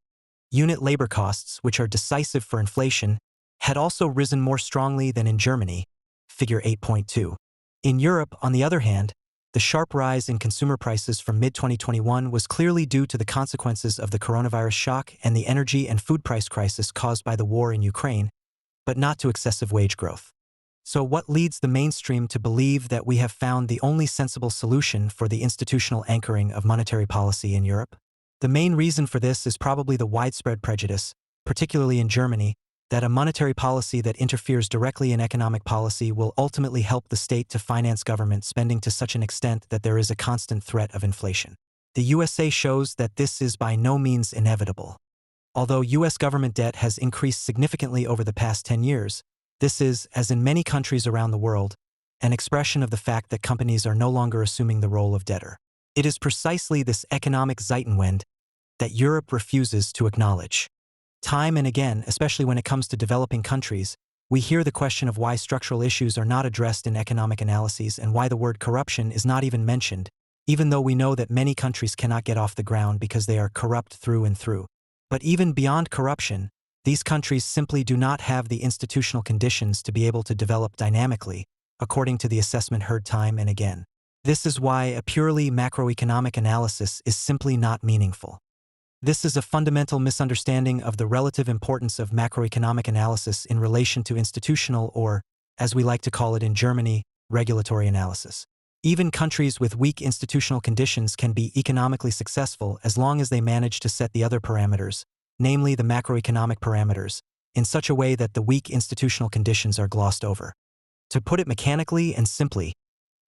Speaker 2: Unit labor costs, which are decisive for inflation, had also risen more strongly than in Germany, Figure 8.2. In Europe, on the other hand, the sharp rise in consumer prices from mid-2021 was clearly due to the consequences of the coronavirus shock and the energy and food price crisis caused by the war in Ukraine, but not to excessive wage growth. So what leads the mainstream to believe that we have found the only sensible solution for the institutional anchoring of monetary policy in Europe? The main reason for this is probably the widespread prejudice, particularly in Germany, that a monetary policy that interferes directly in economic policy will ultimately help the state to finance government spending to such an extent that there is a constant threat of inflation. The USA shows that this is by no means inevitable. Although U.S. government debt has increased significantly over the past 10 years, this is, as in many countries around the world, an expression of the fact that companies are no longer assuming the role of debtor. It is precisely this economic Zeitenwende that Europe refuses to acknowledge. Time and again, especially when it comes to developing countries, we hear the question of why structural issues are not addressed in economic analyses and why the word corruption is not even mentioned, even though we know that many countries cannot get off the ground because they are corrupt through and through. But even beyond corruption, these countries simply do not have the institutional conditions to be able to develop dynamically, according to the assessment heard time and again. This is why a purely macroeconomic analysis is simply not meaningful. This is a fundamental misunderstanding of the relative importance of macroeconomic analysis in relation to institutional or, as we like to call it in Germany, regulatory analysis. Even countries with weak institutional conditions can be economically successful as long as they manage to set the other parameters, namely the macroeconomic parameters, in such a way that the weak institutional conditions are glossed over. To put it mechanically and simply,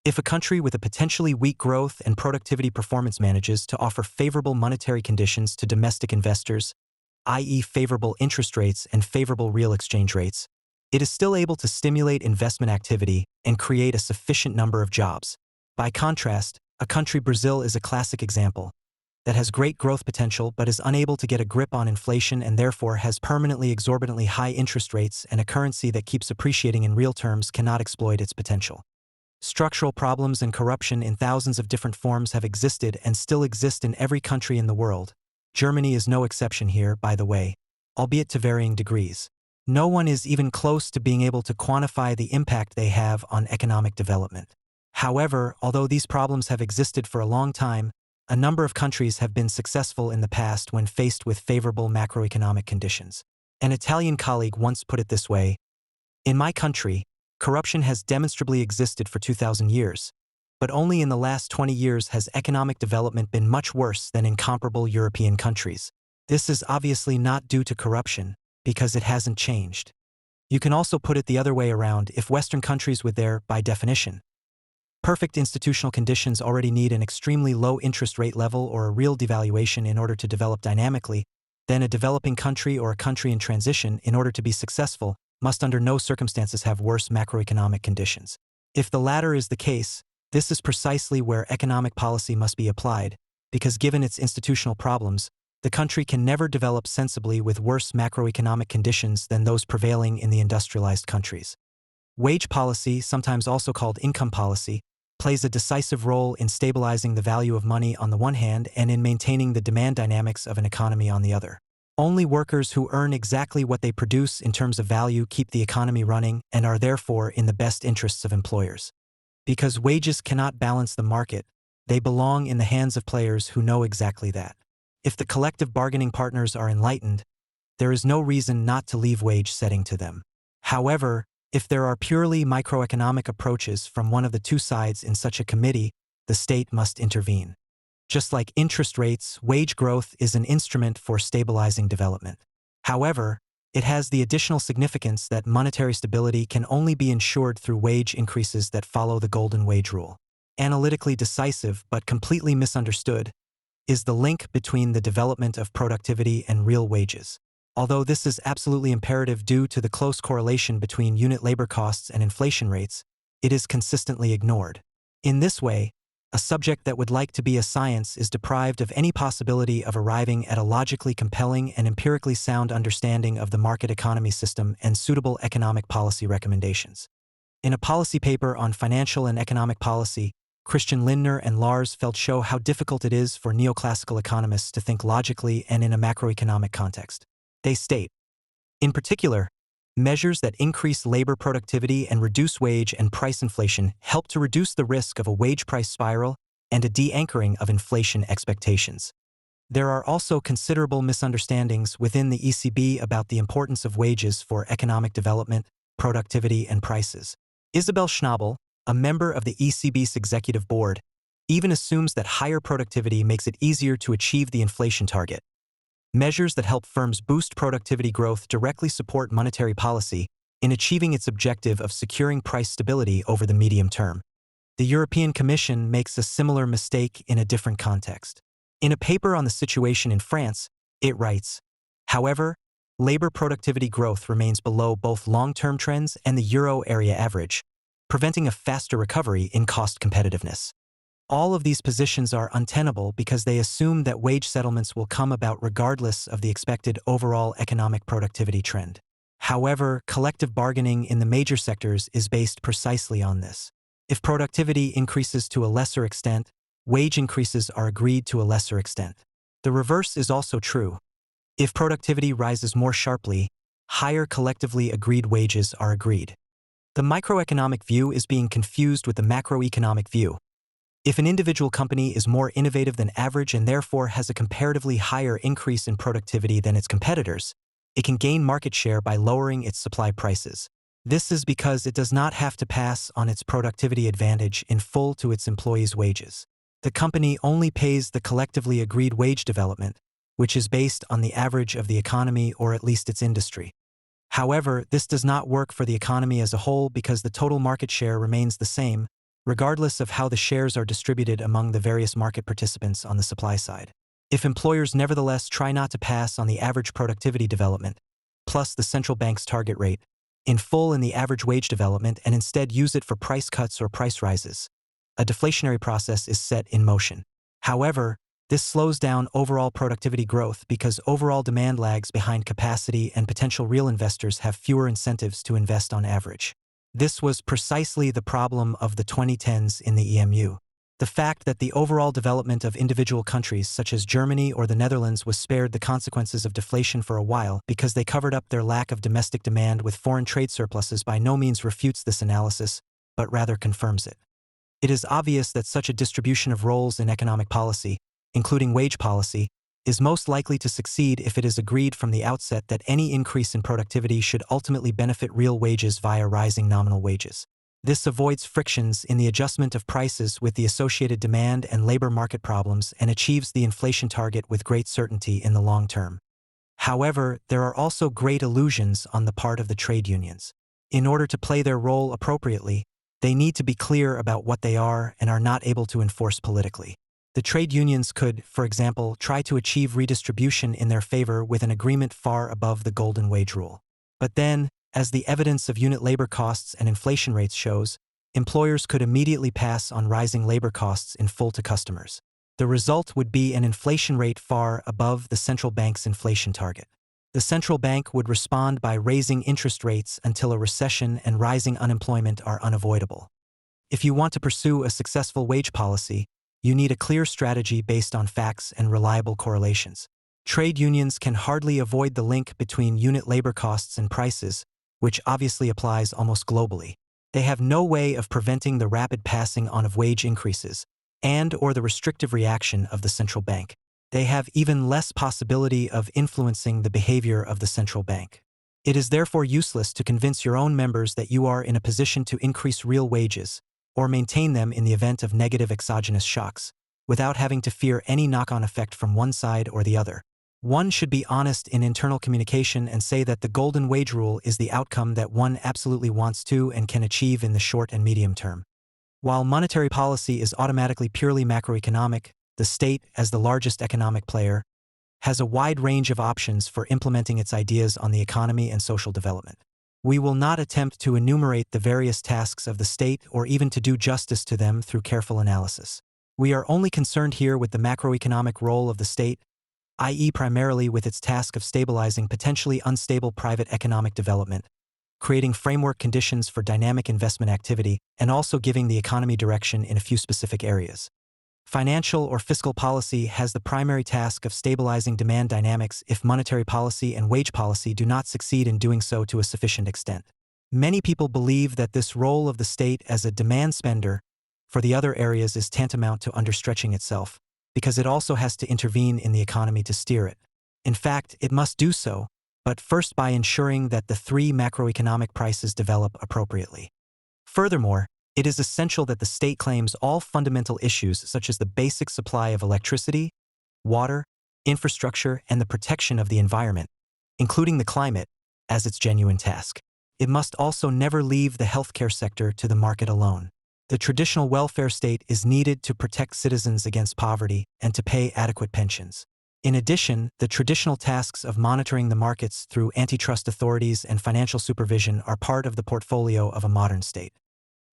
Speaker 2: if a country with a potentially weak growth and productivity performance manages to offer favorable monetary conditions to domestic investors, i.e. favorable interest rates and favorable real exchange rates, it is still able to stimulate investment activity and create a sufficient number of jobs. By contrast, a country, Brazil is a classic example, that has great growth potential but is unable to get a grip on inflation and therefore has permanently exorbitantly high interest rates and a currency that keeps appreciating in real terms cannot exploit its potential. Structural problems and corruption in thousands of different forms have existed and still exist in every country in the world. Germany is no exception here, by the way, albeit to varying degrees. No one is even close to being able to quantify the impact they have on economic development. However, although these problems have existed for a long time, a number of countries have been successful in the past when faced with favorable macroeconomic conditions. An Italian colleague once put it this way: "In my country, corruption has demonstrably existed for 2,000 years, but only in the last 20 years has economic development been much worse than in comparable European countries. This is obviously not due to corruption, because it hasn't changed." You can also put it the other way around: if Western countries with their, by definition, perfect institutional conditions already need an extremely low interest rate level or a real devaluation in order to develop dynamically, then a developing country or a country in transition, in order to be successful, must under no circumstances have worse macroeconomic conditions. If the latter is the case, this is precisely where economic policy must be applied, because given its institutional problems, the country can never develop sensibly with worse macroeconomic conditions than those prevailing in the industrialized countries. Wage policy, sometimes also called income policy, plays a decisive role in stabilizing the value of money on the one hand and in maintaining the demand dynamics of an economy on the other. Only workers who earn exactly what they produce in terms of value keep the economy running and are therefore in the best interests of employers. Because wages cannot balance the market, they belong in the hands of players who know exactly that. If the collective bargaining partners are enlightened, there is no reason not to leave wage setting to them. However, if there are purely microeconomic approaches from one of the two sides in such a committee, the state must intervene. Just like interest rates, wage growth is an instrument for stabilizing development. However, it has the additional significance that monetary stability can only be ensured through wage increases that follow the golden wage rule. Analytically decisive but completely misunderstood is the link between the development of productivity and real wages. Although this is absolutely imperative due to the close correlation between unit labor costs and inflation rates, it is consistently ignored. In this way, a subject that would like to be a science is deprived of any possibility of arriving at a logically compelling and empirically sound understanding of the market economy system and suitable economic policy recommendations. In a policy paper on financial and economic policy, Christian Lindner and Lars Feld show how difficult it is for neoclassical economists to think logically and in a macroeconomic context. They state, in particular, measures that increase labor productivity and reduce wage and price inflation help to reduce the risk of a wage price spiral and a de-anchoring of inflation expectations. There are also considerable misunderstandings within the ECB about the importance of wages for economic development, productivity, and prices. Isabel Schnabel, a member of the ECB's executive board, even assumes that higher productivity makes it easier to achieve the inflation target. Measures that help firms boost productivity growth directly support monetary policy in achieving its objective of securing price stability over the medium term. The European Commission makes a similar mistake in a different context. In a paper on the situation in France, it writes, however, labor productivity growth remains below both long-term trends and the euro area average, preventing a faster recovery in cost competitiveness. All of these positions are untenable because they assume that wage settlements will come about regardless of the expected overall economic productivity trend. However, collective bargaining in the major sectors is based precisely on this. If productivity increases to a lesser extent, wage increases are agreed to a lesser extent. The reverse is also true. If productivity rises more sharply, higher collectively agreed wages are agreed. The microeconomic view is being confused with the macroeconomic view. If an individual company is more innovative than average and therefore has a comparatively higher increase in productivity than its competitors, it can gain market share by lowering its supply prices. This is because it does not have to pass on its productivity advantage in full to its employees' wages. The company only pays the collectively agreed wage development, which is based on the average of the economy or at least its industry. However, this does not work for the economy as a whole because the total market share remains the same, regardless of how the shares are distributed among the various market participants on the supply side. If employers nevertheless try not to pass on the average productivity development, plus the central bank's target rate, in full in the average wage development and instead use it for price cuts or price rises, a deflationary process is set in motion. However, this slows down overall productivity growth because overall demand lags behind capacity and potential real investors have fewer incentives to invest on average. This was precisely the problem of the 2010s in the EMU. The fact that the overall development of individual countries such as Germany or the Netherlands was spared the consequences of deflation for a while because they covered up their lack of domestic demand with foreign trade surpluses by no means refutes this analysis, but rather confirms it. It is obvious that such a distribution of roles in economic policy, including wage policy, is most likely to succeed if it is agreed from the outset that any increase in productivity should ultimately benefit real wages via rising nominal wages. This avoids frictions in the adjustment of prices with the associated demand and labor market problems and achieves the inflation target with great certainty in the long term. However, there are also great illusions on the part of the trade unions. In order to play their role appropriately, they need to be clear about what they are and are not able to enforce politically. The trade unions could, for example, try to achieve redistribution in their favor with an agreement far above the golden wage rule. But then, as the evidence of unit labor costs and inflation rates shows, employers could immediately pass on rising labor costs in full to customers. The result would be an inflation rate far above the central bank's inflation target. The central bank would respond by raising interest rates until a recession and rising unemployment are unavoidable. If you want to pursue a successful wage policy, you need a clear strategy based on facts and reliable correlations. Trade unions can hardly avoid the link between unit labor costs and prices, which obviously applies almost globally. They have no way of preventing the rapid passing on of wage increases and/or the restrictive reaction of the central bank. They have even less possibility of influencing the behavior of the central bank. It is therefore useless to convince your own members that you are in a position to increase real wages or maintain them in the event of negative exogenous shocks. without having to fear any knock-on effect from one side or the other. One should be honest in internal communication and say that the golden wage rule is the outcome that one absolutely wants to and can achieve in the short and medium term. While monetary policy is automatically purely macroeconomic, the state, as the largest economic player, has a wide range of options for implementing its ideas on the economy and social development. We will not attempt to enumerate the various tasks of the state or even to do justice to them through careful analysis. We are only concerned here with the macroeconomic role of the state, i.e. primarily with its task of stabilizing potentially unstable private economic development, creating framework conditions for dynamic investment activity, and also giving the economy direction in a few specific areas. Financial or fiscal policy has the primary task of stabilizing demand dynamics if monetary policy and wage policy do not succeed in doing so to a sufficient extent. Many people believe that this role of the state as a demand spender for the other areas is tantamount to understretching itself, because it also has to intervene in the economy to steer it. In fact, it must do so, but first by ensuring that the three macroeconomic prices develop appropriately. Furthermore, it is essential that the state claims all fundamental issues such as the basic supply of electricity, water, infrastructure, and the protection of the environment, including the climate, as its genuine task. It must also never leave the healthcare sector to the market alone. The traditional welfare state is needed to protect citizens against poverty and to pay adequate pensions. In addition, the traditional tasks of monitoring the markets through antitrust authorities and financial supervision are part of the portfolio of a modern state.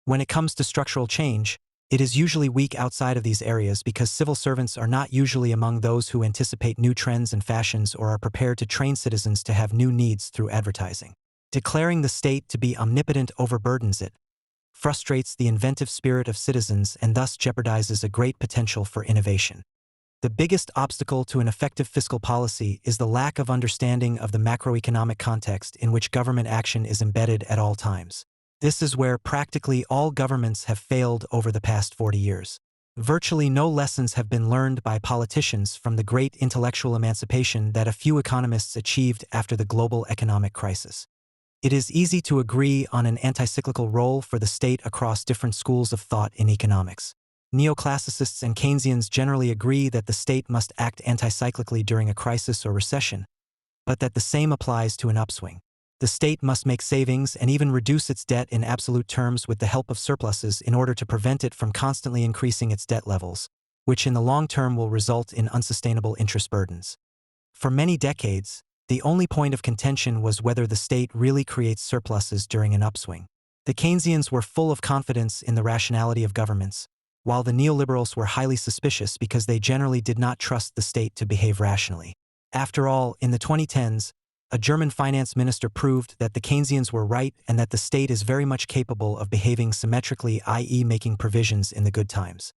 Speaker 2: When it comes to structural change, it is usually weak outside of these areas because civil servants are not usually among those who anticipate new trends and fashions or are prepared to train citizens to have new needs through advertising. Declaring the state to be omnipotent overburdens it, frustrates the inventive spirit of citizens, and thus jeopardizes a great potential for innovation. The biggest obstacle to an effective fiscal policy is the lack of understanding of the macroeconomic context in which government action is embedded at all times. This is where practically all governments have failed over the past 40 years. Virtually no lessons have been learned by politicians from the great intellectual emancipation that a few economists achieved after the global economic crisis. It is easy to agree on an anti-cyclical role for the state across different schools of thought in economics. Neoclassicists and Keynesians generally agree that the state must act anti-cyclically during a crisis or recession, but that the same applies to an upswing. The state must make savings and even reduce its debt in absolute terms with the help of surpluses in order to prevent it from constantly increasing its debt levels, which in the long term will result in unsustainable interest burdens. For many decades, the only point of contention was whether the state really creates surpluses during an upswing. The Keynesians were full of confidence in the rationality of governments, while the neoliberals were highly suspicious because they generally did not trust the state to behave rationally. After all, in the 2010s, a German finance minister proved that the Keynesians were right and that the state is very much capable of behaving symmetrically, i.e. making provisions in the good times.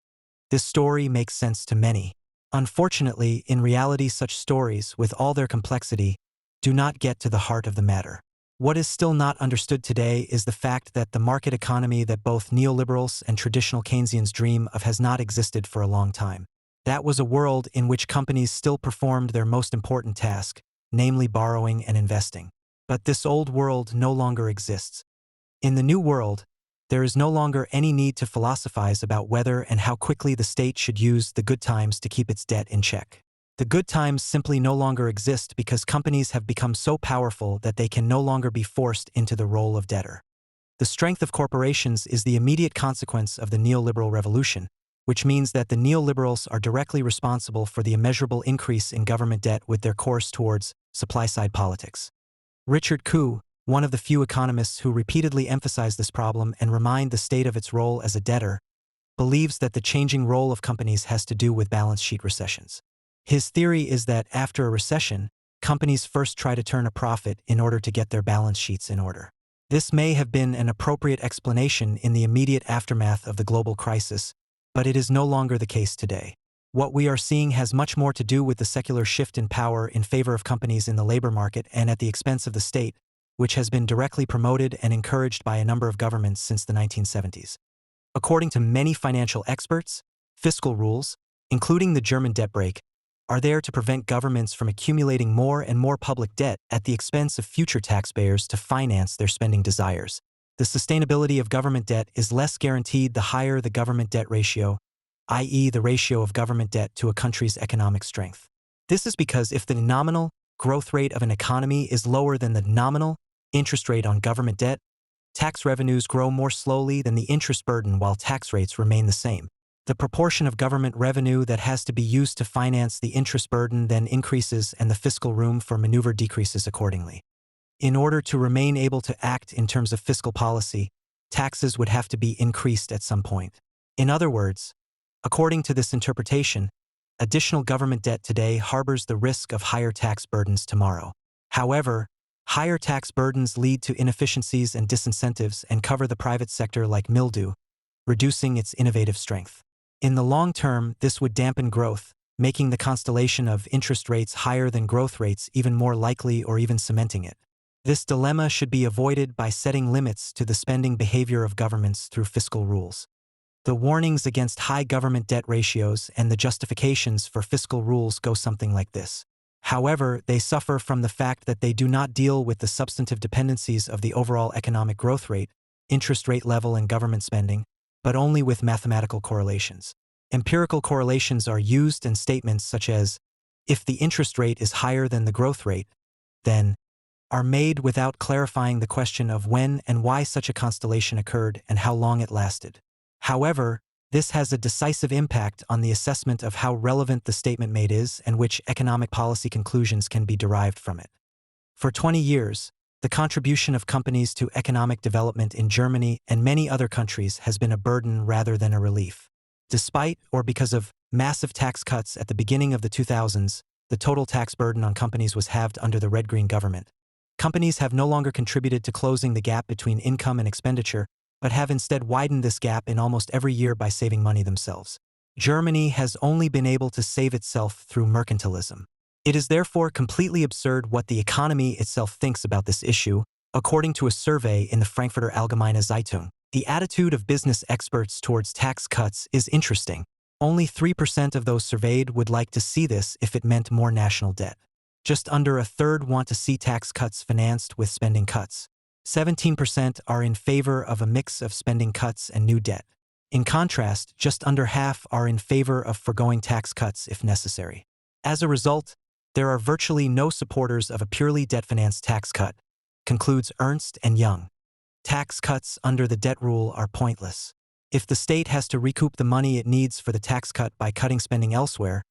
Speaker 2: This story makes sense to many. Unfortunately, in reality, such stories, with all their complexity, do not get to the heart of the matter. What is still not understood today is the fact that the market economy that both neoliberals and traditional Keynesians dream of has not existed for a long time. That was a world in which companies still performed their most important task, namely borrowing and investing. But this old world no longer exists. In the new world, there is no longer any need to philosophize about whether and how quickly the state should use the good times to keep its debt in check. The good times simply no longer exist because companies have become so powerful that they can no longer be forced into the role of debtor. The strength of corporations is the immediate consequence of the neoliberal revolution, which means that the neoliberals are directly responsible for the immeasurable increase in government debt with their course towards supply-side politics. Richard Koo, one of the few economists who repeatedly emphasize this problem and remind the state of its role as a debtor, believes that the changing role of companies has to do with balance sheet recessions. His theory is that after a recession, companies first try to turn a profit in order to get their balance sheets in order. This may have been an appropriate explanation in the immediate aftermath of the global crisis, but it is no longer the case today. What we are seeing has much more to do with the secular shift in power in favor of companies in the labor market and at the expense of the state, which has been directly promoted and encouraged by a number of governments since the 1970s. According to many financial experts, fiscal rules, including the German debt brake, are there to prevent governments from accumulating more and more public debt at the expense of future taxpayers to finance their spending desires. The sustainability of government debt is less guaranteed the higher the government debt ratio, i.e. the ratio of government debt to a country's economic strength. This is because if the nominal growth rate of an economy is lower than the nominal interest rate on government debt, tax revenues grow more slowly than the interest burden while tax rates remain the same. The proportion of government revenue that has to be used to finance the interest burden then increases and the fiscal room for maneuver decreases accordingly. In order to remain able to act in terms of fiscal policy, taxes would have to be increased at some point. In other words, according to this interpretation, additional government debt today harbors the risk of higher tax burdens tomorrow. However, higher tax burdens lead to inefficiencies and disincentives and cover the private sector like mildew, reducing its innovative strength. In the long term, this would dampen growth, making the constellation of interest rates higher than growth rates even more likely or even cementing it. This dilemma should be avoided by setting limits to the spending behavior of governments through fiscal rules. The warnings against high government debt ratios and the justifications for fiscal rules go something like this. However, they suffer from the fact that they do not deal with the substantive dependencies of the overall economic growth rate, interest rate level, and government spending, but only with mathematical correlations. Empirical correlations are used in statements such as, if the interest rate is higher than the growth rate, then, are made without clarifying the question of when and why such a constellation occurred and how long it lasted. However, this has a decisive impact on the assessment of how relevant the statement made is and which economic policy conclusions can be derived from it. For 20 years, the contribution of companies to economic development in Germany and many other countries has been a burden rather than a relief. Despite or because of massive tax cuts at the beginning of the 2000s, the total tax burden on companies was halved under the red-green government. Companies have no longer contributed to closing the gap between income and expenditure, but have instead widened this gap in almost every year by saving money themselves. Germany has only been able to save itself through mercantilism. It is therefore completely absurd what the economy itself thinks about this issue. According to a survey in the Frankfurter Allgemeine Zeitung, the attitude of business experts towards tax cuts is interesting. Only 3% of those surveyed would like to see this if it meant more national debt. Just under a third want to see tax cuts financed with spending cuts. 17% are in favor of a mix of spending cuts and new debt. In contrast, just under half are in favor of foregoing tax cuts if necessary. As a result, there are virtually no supporters of a purely debt-financed tax cut, concludes Ernst & Young. Tax cuts under the debt rule are pointless. If the state has to recoup the money it needs for the tax cut by cutting spending elsewhere,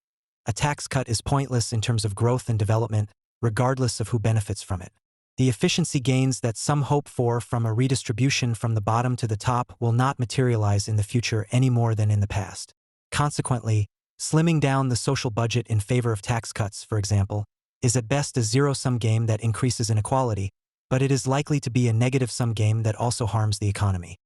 Speaker 2: a tax cut is pointless in terms of growth and development, regardless of who benefits from it. The efficiency gains that some hope for from a redistribution from the bottom to the top will not materialize in the future any more than in the past. Consequently, slimming down the social budget in favor of tax cuts, for example, is at best a zero-sum game that increases inequality, but it is likely to be a negative-sum game that also harms the economy.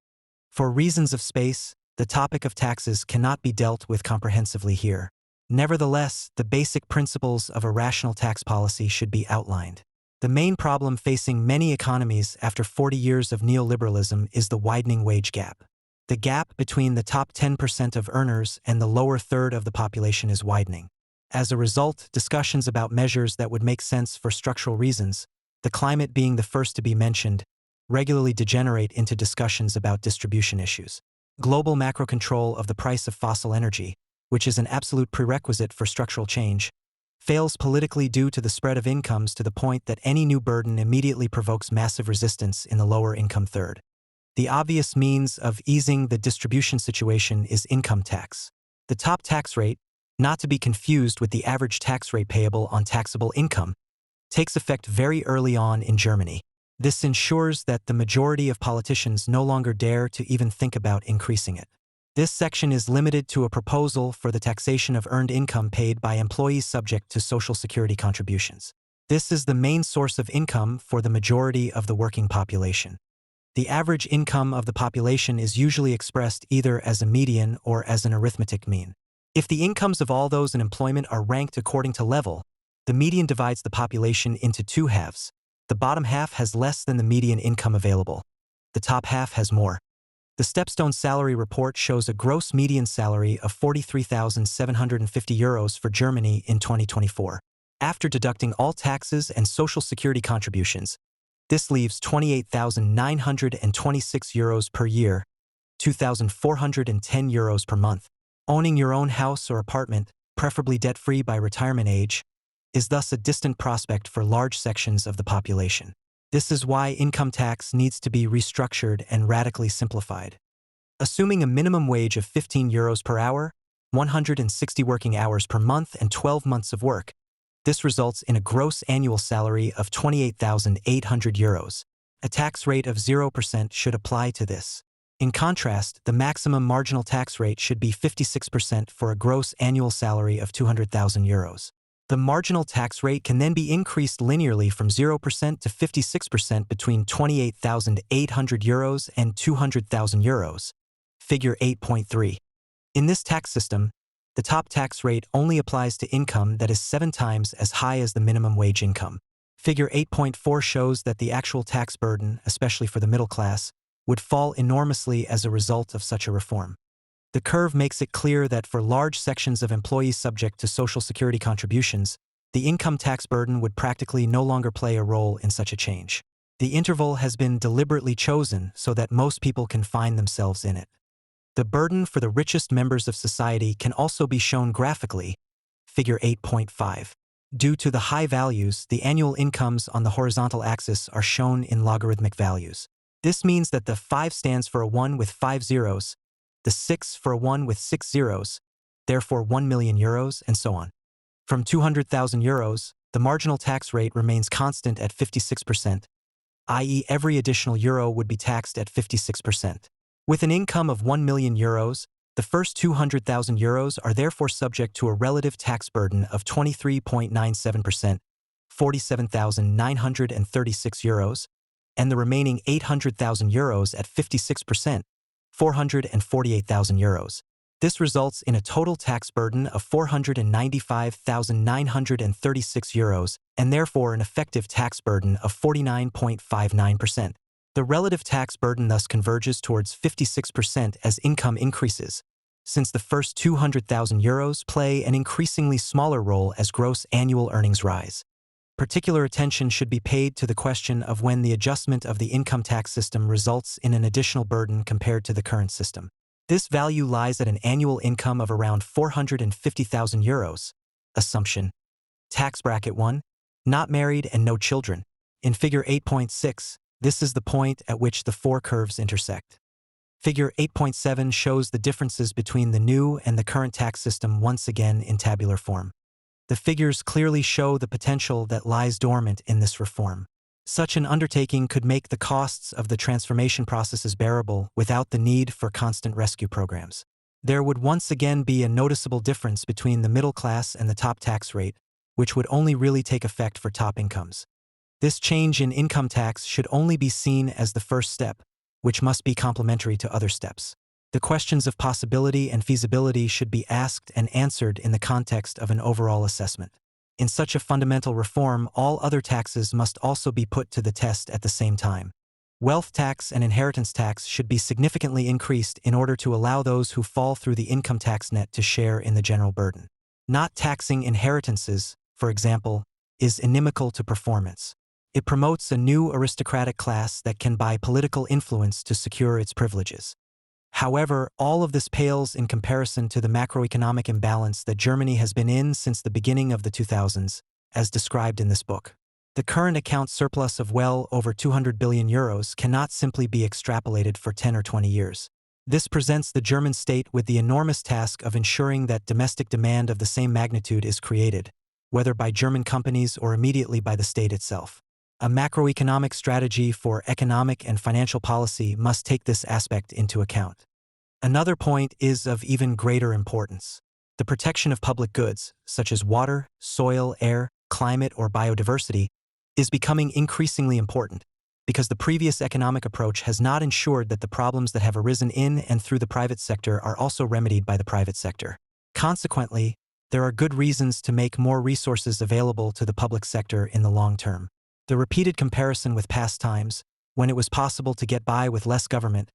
Speaker 2: For reasons of space, the topic of taxes cannot be dealt with comprehensively here. Nevertheless, the basic principles of a rational tax policy should be outlined. The main problem facing many economies after 40 years of neoliberalism is the widening wage gap. The gap between the top 10% of earners and the lower third of the population is widening. As a result, discussions about measures that would make sense for structural reasons, the climate being the first to be mentioned, regularly degenerate into discussions about distribution issues. Global macro control of the price of fossil energy, which is an absolute prerequisite for structural change, fails politically due to the spread of incomes to the point that any new burden immediately provokes massive resistance in the lower income third. The obvious means of easing the distribution situation is income tax. The top tax rate, not to be confused with the average tax rate payable on taxable income, takes effect very early on in Germany. This ensures that the majority of politicians no longer dare to even think about increasing it. This section is limited to a proposal for the taxation of earned income paid by employees subject to Social Security contributions. This is the main source of income for the majority of the working population. The average income of the population is usually expressed either as a median or as an arithmetic mean. If the incomes of all those in employment are ranked according to level, the median divides the population into two halves. The bottom half has less than the median income available. The top half has more. The Stepstone salary report shows a gross median salary of €43,750 for Germany in 2024. After deducting all taxes and Social Security contributions, this leaves €28,926 per year, €2,410 per month. Owning your own house or apartment, preferably debt-free by retirement age, is thus a distant prospect for large sections of the population. This is why income tax needs to be restructured and radically simplified. Assuming a minimum wage of €15 per hour, 160 working hours per month and 12 months of work, this results in a gross annual salary of €28,800. A tax rate of 0% should apply to this. In contrast, the maximum marginal tax rate should be 56% for a gross annual salary of €200,000. The marginal tax rate can then be increased linearly from 0% to 56% between €28,800 and €200,000. Figure 8.3. In this tax system, the top tax rate only applies to income that is 7 times as high as the minimum wage income. Figure 8.4 shows that the actual tax burden, especially for the middle class, would fall enormously as a result of such a reform. The curve makes it clear that for large sections of employees subject to Social Security contributions, the income tax burden would practically no longer play a role in such a change. The interval has been deliberately chosen so that most people can find themselves in it. The burden for the richest members of society can also be shown graphically, figure 8.5. Due to the high values, the annual incomes on the horizontal axis are shown in logarithmic values. This means that the 5 stands for a 1 with 5 zeros, the 6 for a 1 with 6 zeros, therefore €1 million, and so on. From €200,000, the marginal tax rate remains constant at 56%, i.e. every additional euro would be taxed at 56%. With an income of €1 million, the first €200,000 are therefore subject to a relative tax burden of 23.97%, €47,936, and the remaining €800,000 at 56%, €448,000. This results in a total tax burden of €495,936 and therefore an effective tax burden of 49.59%. The relative tax burden thus converges towards 56% as income increases, since the first €200,000 play an increasingly smaller role as gross annual earnings rise. Particular attention should be paid to the question of when the adjustment of the income tax system results in an additional burden compared to the current system. This value lies at an annual income of around €450,000. Assumption. Tax bracket 1. Not married and no children. In figure 8.6, this is the point at which the 4 curves intersect. Figure 8.7 shows the differences between the new and the current tax system once again in tabular form. The figures clearly show the potential that lies dormant in this reform. Such an undertaking could make the costs of the transformation processes bearable without the need for constant rescue programs. There would once again be a noticeable difference between the middle class and the top tax rate, which would only really take effect for top incomes. This change in income tax should only be seen as the first step, which must be complementary to other steps. The questions of possibility and feasibility should be asked and answered in the context of an overall assessment. In such a fundamental reform, all other taxes must also be put to the test at the same time. Wealth tax and inheritance tax should be significantly increased in order to allow those who fall through the income tax net to share in the general burden. Not taxing inheritances, for example, is inimical to performance. It promotes a new aristocratic class that can buy political influence to secure its privileges. However, all of this pales in comparison to the macroeconomic imbalance that Germany has been in since the beginning of the 2000s, as described in this book. The current account surplus of well over €200 billion cannot simply be extrapolated for 10 or 20 years. This presents the German state with the enormous task of ensuring that domestic demand of the same magnitude is created, whether by German companies or immediately by the state itself. A macroeconomic strategy for economic and financial policy must take this aspect into account. Another point is of even greater importance. The protection of public goods, such as water, soil, air, climate, or biodiversity, is becoming increasingly important, because the previous economic approach has not ensured that the problems that have arisen in and through the private sector are also remedied by the private sector. Consequently, there are good reasons to make more resources available to the public sector in the long term. The repeated comparison with past times, when it was possible to get by with less government,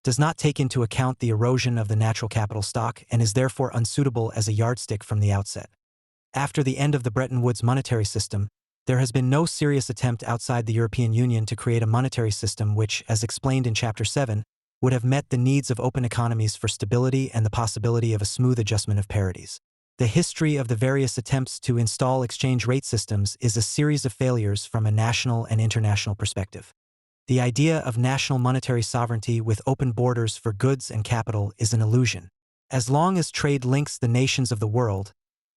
Speaker 2: does not take into account the erosion of the natural capital stock and is therefore unsuitable as a yardstick from the outset. After the end of the Bretton Woods monetary system, there has been no serious attempt outside the European Union to create a monetary system which, as explained in Chapter 7, would have met the needs of open economies for stability and the possibility of a smooth adjustment of parities. The history of the various attempts to install exchange rate systems is a series of failures from a national and international perspective. The idea of national monetary sovereignty with open borders for goods and capital is an illusion. As long as trade links the nations of the world,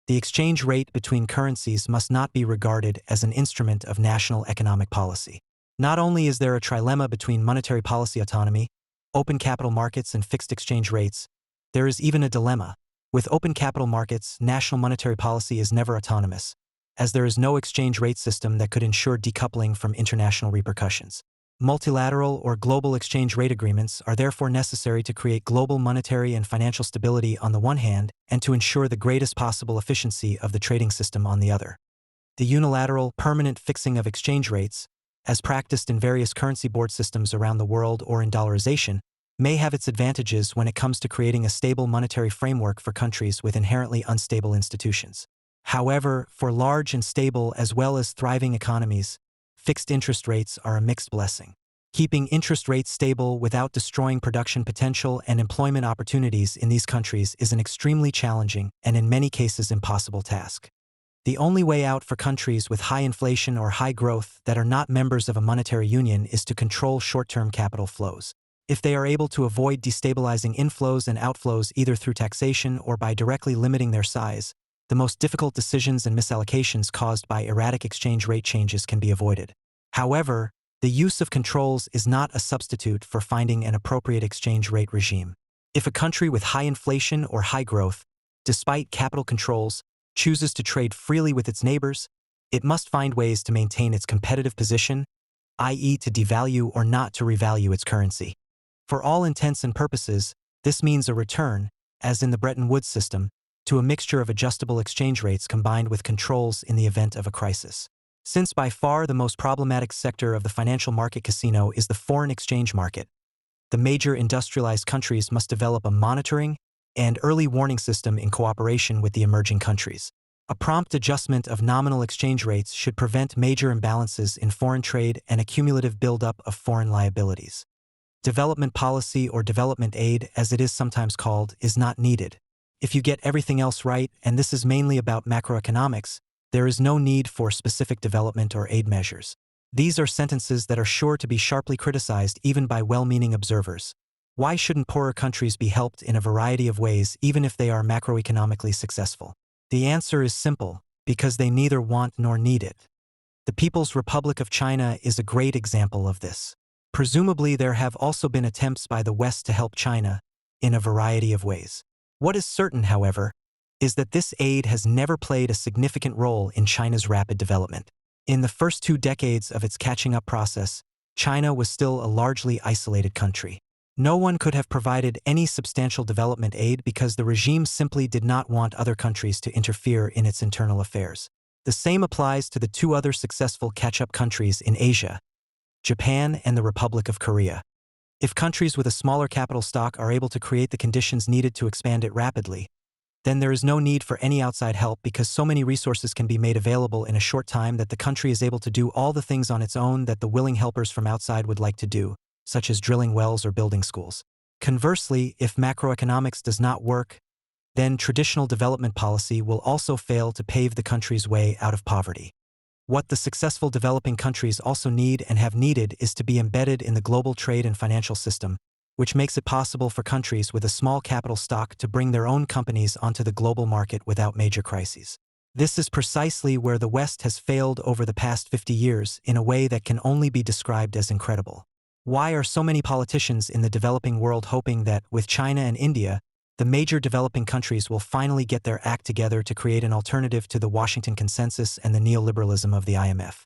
Speaker 2: the exchange rate between currencies must not be regarded as an instrument of national economic policy. Not only is there a trilemma between monetary policy autonomy, open capital markets, and fixed exchange rates, there is even a dilemma. With open capital markets, national monetary policy is never autonomous, as there is no exchange rate system that could ensure decoupling from international repercussions. Multilateral or global exchange rate agreements are therefore necessary to create global monetary and financial stability on the one hand and to ensure the greatest possible efficiency of the trading system on the other. The unilateral, permanent fixing of exchange rates, as practiced in various currency board systems around the world or in dollarization, may have its advantages when it comes to creating a stable monetary framework for countries with inherently unstable institutions. However, for large and stable as well as thriving economies, fixed interest rates are a mixed blessing. Keeping interest rates stable without destroying production potential and employment opportunities in these countries is an extremely challenging and in many cases impossible task. The only way out for countries with high inflation or high growth that are not members of a monetary union is to control short-term capital flows. If they are able to avoid destabilizing inflows and outflows either through taxation or by directly limiting their size, the most difficult decisions and misallocations caused by erratic exchange rate changes can be avoided. However, the use of controls is not a substitute for finding an appropriate exchange rate regime. If a country with high inflation or high growth, despite capital controls, chooses to trade freely with its neighbors, it must find ways to maintain its competitive position, i.e., to devalue or not to revalue its currency. For all intents and purposes, this means a return, as in the Bretton Woods system, to a mixture of adjustable exchange rates combined with controls in the event of a crisis. Since by far the most problematic sector of the financial market casino is the foreign exchange market, the major industrialized countries must develop a monitoring and early warning system in cooperation with the emerging countries. A prompt adjustment of nominal exchange rates should prevent major imbalances in foreign trade and a cumulative buildup of foreign liabilities. Development policy, or development aid as it is sometimes called, is not needed. If you get everything else right, and this is mainly about macroeconomics, there is no need for specific development or aid measures. These are sentences that are sure to be sharply criticized even by well-meaning observers. Why shouldn't poorer countries be helped in a variety of ways even if they are macroeconomically successful? The answer is simple, because they neither want nor need it. The People's Republic of China is a great example of this. Presumably there have also been attempts by the West to help China in a variety of ways. What is certain, however, is that this aid has never played a significant role in China's rapid development. In the first 2 decades of its catching-up process, China was still a largely isolated country. No one could have provided any substantial development aid because the regime simply did not want other countries to interfere in its internal affairs. The same applies to the 2 other successful catch-up countries in Asia, Japan and the Republic of Korea. If countries with a smaller capital stock are able to create the conditions needed to expand it rapidly, then there is no need for any outside help because so many resources can be made available in a short time that the country is able to do all the things on its own that the willing helpers from outside would like to do, such as drilling wells or building schools. Conversely, if macroeconomics does not work, then traditional development policy will also fail to pave the country's way out of poverty. What the successful developing countries also need and have needed is to be embedded in the global trade and financial system, which makes it possible for countries with a small capital stock to bring their own companies onto the global market without major crises. This is precisely where the West has failed over the past 50 years in a way that can only be described as incredible. Why are so many politicians in the developing world hoping that, with China and India, the major developing countries will finally get their act together to create an alternative to the Washington Consensus and the neoliberalism of the IMF?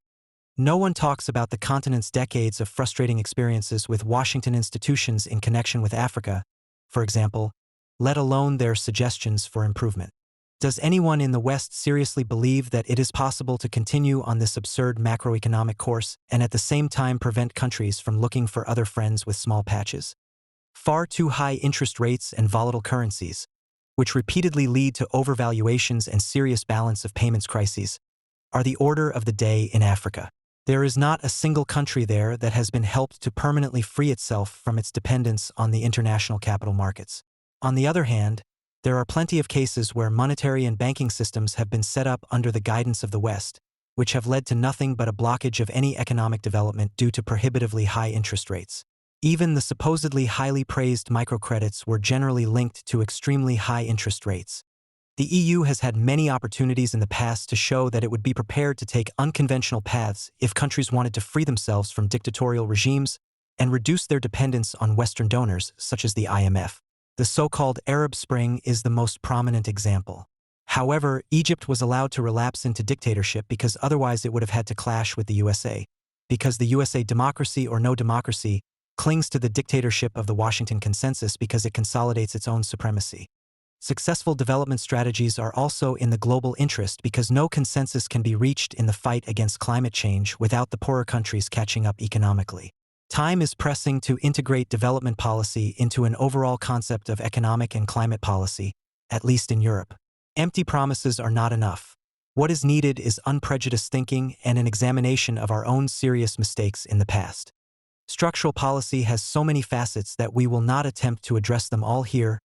Speaker 2: No one talks about the continent's decades of frustrating experiences with Washington institutions in connection with Africa, for example, let alone their suggestions for improvement. Does anyone in the West seriously believe that it is possible to continue on this absurd macroeconomic course and at the same time prevent countries from looking for other friends with small patches? Far too high interest rates and volatile currencies, which repeatedly lead to overvaluations and serious balance of payments crises, are the order of the day in Africa. There is not a single country there that has been helped to permanently free itself from its dependence on the international capital markets. On the other hand, there are plenty of cases where monetary and banking systems have been set up under the guidance of the West, which have led to nothing but a blockage of any economic development due to prohibitively high interest rates. Even the supposedly highly praised microcredits were generally linked to extremely high interest rates. The EU has had many opportunities in the past to show that it would be prepared to take unconventional paths if countries wanted to free themselves from dictatorial regimes and reduce their dependence on Western donors, such as the IMF. The so-called Arab Spring is the most prominent example. However, Egypt was allowed to relapse into dictatorship because otherwise it would have had to clash with the USA, because the USA, democracy or no democracy, clings to the dictatorship of the Washington Consensus because it consolidates its own supremacy. Successful development strategies are also in the global interest because no consensus can be reached in the fight against climate change without the poorer countries catching up economically. Time is pressing to integrate development policy into an overall concept of economic and climate policy, at least in Europe. Empty promises are not enough. What is needed is unprejudiced thinking and an examination of our own serious mistakes in the past. Structural policy has so many facets that we will not attempt to address them all here,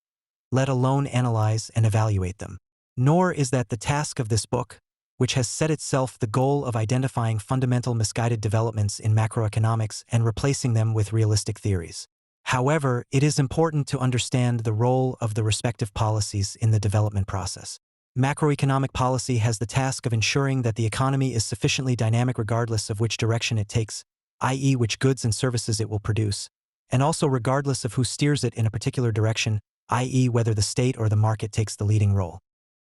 Speaker 2: let alone analyze and evaluate them. Nor is that the task of this book, which has set itself the goal of identifying fundamental misguided developments in macroeconomics and replacing them with realistic theories. However, it is important to understand the role of the respective policies in the development process. Macroeconomic policy has the task of ensuring that the economy is sufficiently dynamic regardless of which direction it takes, i.e., which goods and services it will produce, and also regardless of who steers it in a particular direction, i.e., whether the state or the market takes the leading role.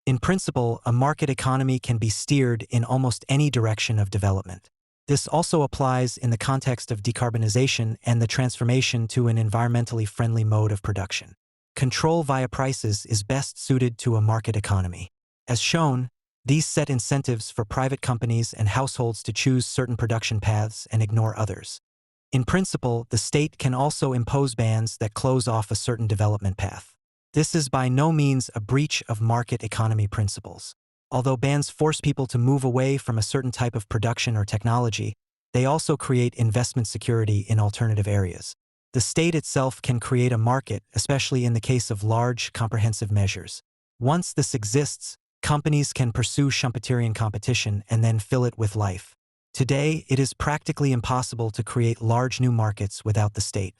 Speaker 2: In principle, a market economy can be steered in almost any direction of development. This also applies in the context of decarbonization and the transformation to an environmentally friendly mode of production. Control via prices is best suited to a market economy. As shown, these set incentives for private companies and households to choose certain production paths and ignore others. In principle, the state can also impose bans that close off a certain development path. This is by no means a breach of market economy principles. Although bans force people to move away from a certain type of production or technology, they also create investment security in alternative areas. The state itself can create a market, especially in the case of large, comprehensive measures. Once this exists, companies can pursue Schumpeterian competition and then fill it with life. Today, it is practically impossible to create large new markets without the state.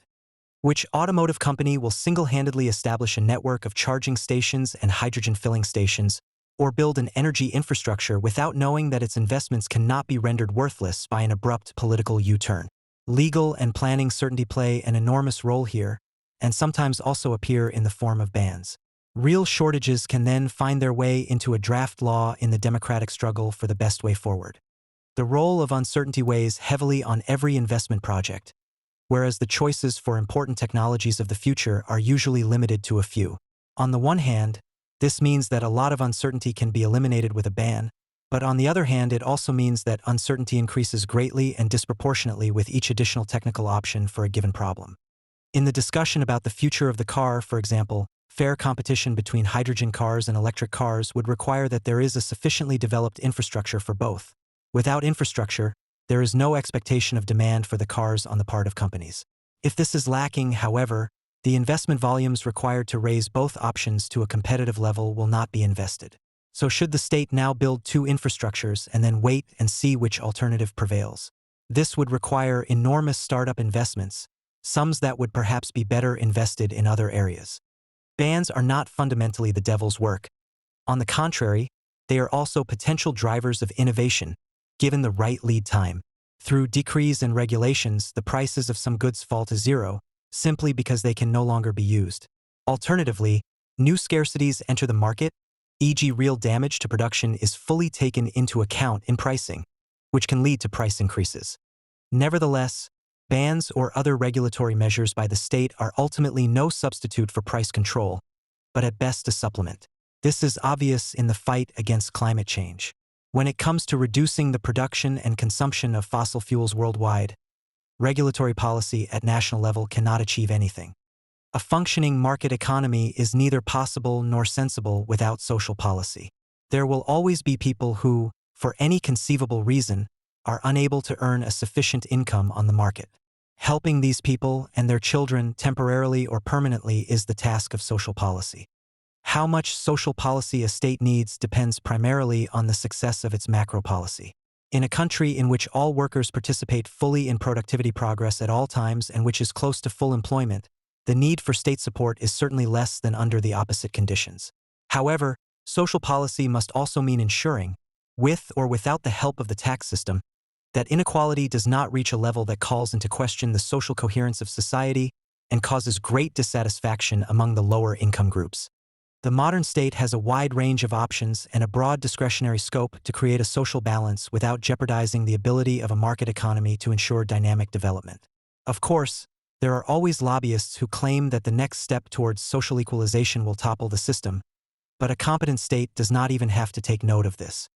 Speaker 2: Which automotive company will single-handedly establish a network of charging stations and hydrogen filling stations, or build an energy infrastructure without knowing that its investments cannot be rendered worthless by an abrupt political U-turn? Legal and planning certainty play an enormous role here, and sometimes also appear in the form of bans. Real shortages can then find their way into a draft law in the democratic struggle for the best way forward. The role of uncertainty weighs heavily on every investment project, whereas the choices for important technologies of the future are usually limited to a few. On the one hand, this means that a lot of uncertainty can be eliminated with a ban, but on the other hand, it also means that uncertainty increases greatly and disproportionately with each additional technical option for a given problem. In the discussion about the future of the car, for example, fair competition between hydrogen cars and electric cars would require that there is a sufficiently developed infrastructure for both. Without infrastructure, there is no expectation of demand for the cars on the part of companies. If this is lacking, however, the investment volumes required to raise both options to a competitive level will not be invested. So should the state now build two infrastructures and then wait and see which alternative prevails? This would require enormous startup investments, sums that would perhaps be better invested in other areas. Bans are not fundamentally the devil's work. On the contrary, they are also potential drivers of innovation, given the right lead time. Through decrees and regulations, the prices of some goods fall to zero, simply because they can no longer be used. Alternatively, new scarcities enter the market, e.g. real damage to production is fully taken into account in pricing, which can lead to price increases. Nevertheless, bans or other regulatory measures by the state are ultimately no substitute for price control, but at best a supplement. This is obvious in the fight against climate change. When it comes to reducing the production and consumption of fossil fuels worldwide, regulatory policy at national level cannot achieve anything. A functioning market economy is neither possible nor sensible without social policy. There will always be people who, for any conceivable reason, are unable to earn a sufficient income on the market. Helping these people and their children temporarily or permanently is the task of social policy. How much social policy a state needs depends primarily on the success of its macro policy. In a country in which all workers participate fully in productivity progress at all times and which is close to full employment, the need for state support is certainly less than under the opposite conditions. However, social policy must also mean ensuring, with or without the help of the tax system, that inequality does not reach a level that calls into question the social coherence of society and causes great dissatisfaction among the lower income groups. The modern state has a wide range of options and a broad discretionary scope to create a social balance without jeopardizing the ability of a market economy to ensure dynamic development. Of course, there are always lobbyists who claim that the next step towards social equalization will topple the system, but a competent state does not even have to take note of this.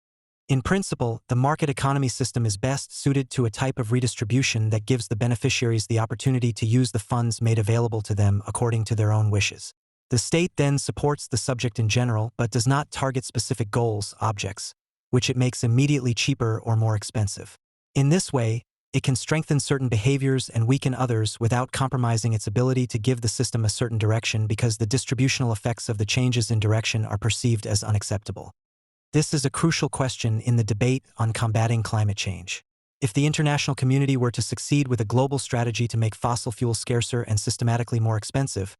Speaker 2: In principle, the market economy system is best suited to a type of redistribution that gives the beneficiaries the opportunity to use the funds made available to them according to their own wishes. The state then supports the subject in general but does not target specific goals, objects, which it makes immediately cheaper or more expensive. In this way, it can strengthen certain behaviors and weaken others without compromising its ability to give the system a certain direction because the distributional effects of the changes in direction are perceived as unacceptable. This is a crucial question in the debate on combating climate change. If the international community were to succeed with a global strategy to make fossil fuels scarcer and systematically more expensive,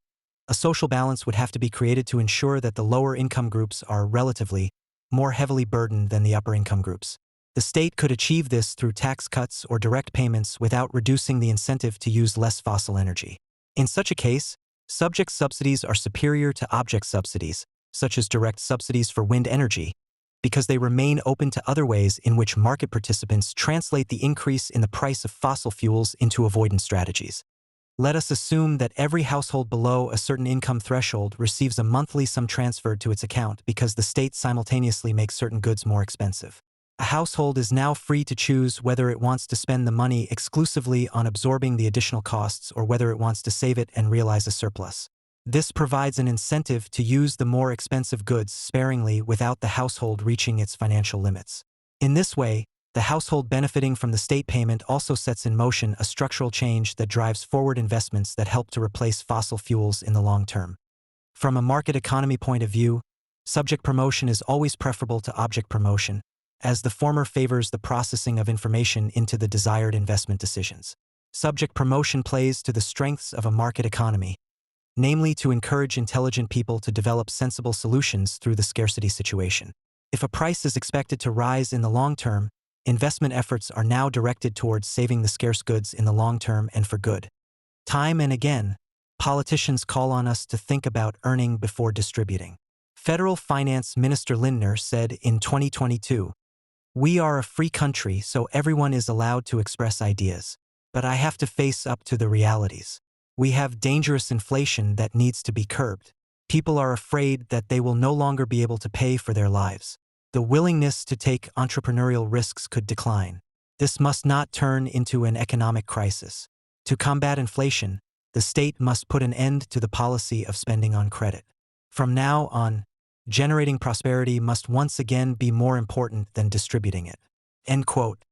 Speaker 2: a social balance would have to be created to ensure that the lower income groups are relatively more heavily burdened than the upper income groups. The state could achieve this through tax cuts or direct payments without reducing the incentive to use less fossil energy. In such a case, subject subsidies are superior to object subsidies, such as direct subsidies for wind energy, because they remain open to other ways in which market participants translate the increase in the price of fossil fuels into avoidance strategies. Let us assume that every household below a certain income threshold receives a monthly sum transferred to its account because the state simultaneously makes certain goods more expensive. A household is now free to choose whether it wants to spend the money exclusively on absorbing the additional costs or whether it wants to save it and realize a surplus. This provides an incentive to use the more expensive goods sparingly without the household reaching its financial limits. In this way, the household benefiting from the state payment also sets in motion a structural change that drives forward investments that help to replace fossil fuels in the long term. From a market economy point of view, subject promotion is always preferable to object promotion, as the former favors the processing of information into the desired investment decisions. Subject promotion plays to the strengths of a market economy, namely to encourage intelligent people to develop sensible solutions through the scarcity situation. If a price is expected to rise in the long term, investment efforts are now directed towards saving the scarce goods in the long term and for good. Time and again, politicians call on us to think about earning before distributing. Federal Finance Minister Lindner said in 2022, "We are a free country, so everyone is allowed to express ideas. But I have to face up to the realities. We have dangerous inflation that needs to be curbed. People are afraid that they will no longer be able to pay for their lives. The willingness to take entrepreneurial risks could decline. This must not turn into an economic crisis. To combat inflation, the state must put an end to the policy of spending on credit. From now on, generating prosperity must once again be more important than distributing it." End quote.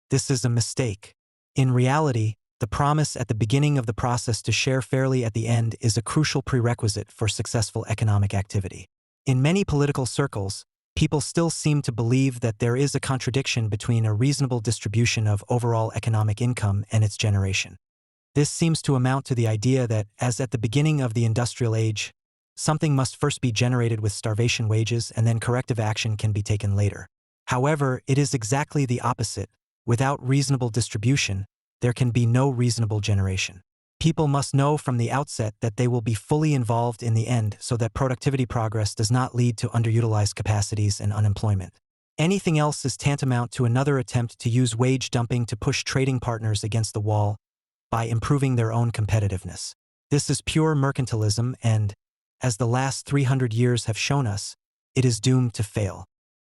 Speaker 2: This is a mistake. In reality, the promise at the beginning of the process to share fairly at the end is a crucial prerequisite for successful economic activity. In many political circles, people still seem to believe that there is a contradiction between a reasonable distribution of overall economic income and its generation. This seems to amount to the idea that, as at the beginning of the industrial age, something must first be generated with starvation wages and then corrective action can be taken later. However, it is exactly the opposite. Without reasonable distribution, there can be no reasonable generation. People must know from the outset that they will be fully involved in the end so that productivity progress does not lead to underutilized capacities and unemployment. Anything else is tantamount to another attempt to use wage dumping to push trading partners against the wall by improving their own competitiveness. This is pure mercantilism and, as the last 300 years have shown us, it is doomed to fail.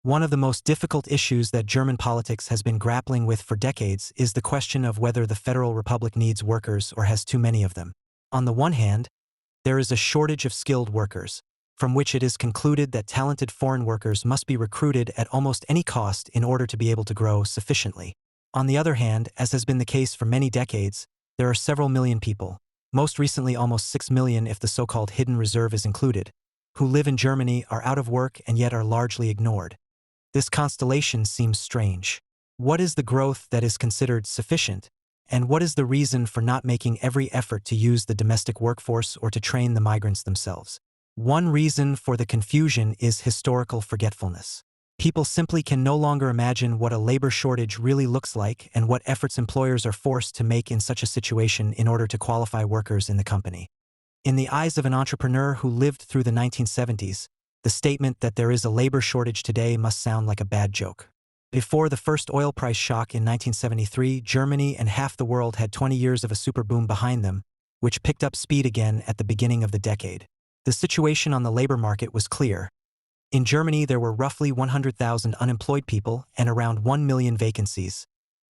Speaker 2: One of the most difficult issues that German politics has been grappling with for decades is the question of whether the Federal Republic needs workers or has too many of them. On the one hand, there is a shortage of skilled workers, from which it is concluded that talented foreign workers must be recruited at almost any cost in order to be able to grow sufficiently. On the other hand, as has been the case for many decades, there are several million people, most recently almost 6 million if the so-called hidden reserve is included, who live in Germany, are out of work, and yet are largely ignored. This constellation seems strange. What is the growth that is considered sufficient? And what is the reason for not making every effort to use the domestic workforce or to train the migrants themselves? One reason for the confusion is historical forgetfulness. People simply can no longer imagine what a labor shortage really looks like and what efforts employers are forced to make in such a situation in order to qualify workers in the company. In the eyes of an entrepreneur who lived through the 1970s, the statement that there is a labor shortage today must sound like a bad joke. Before the first oil price shock in 1973, Germany and half the world had 20 years of a super boom behind them, which picked up speed again at the beginning of the decade. The situation on the labor market was clear. In Germany, there were roughly 100,000 unemployed people and around 1 million vacancies,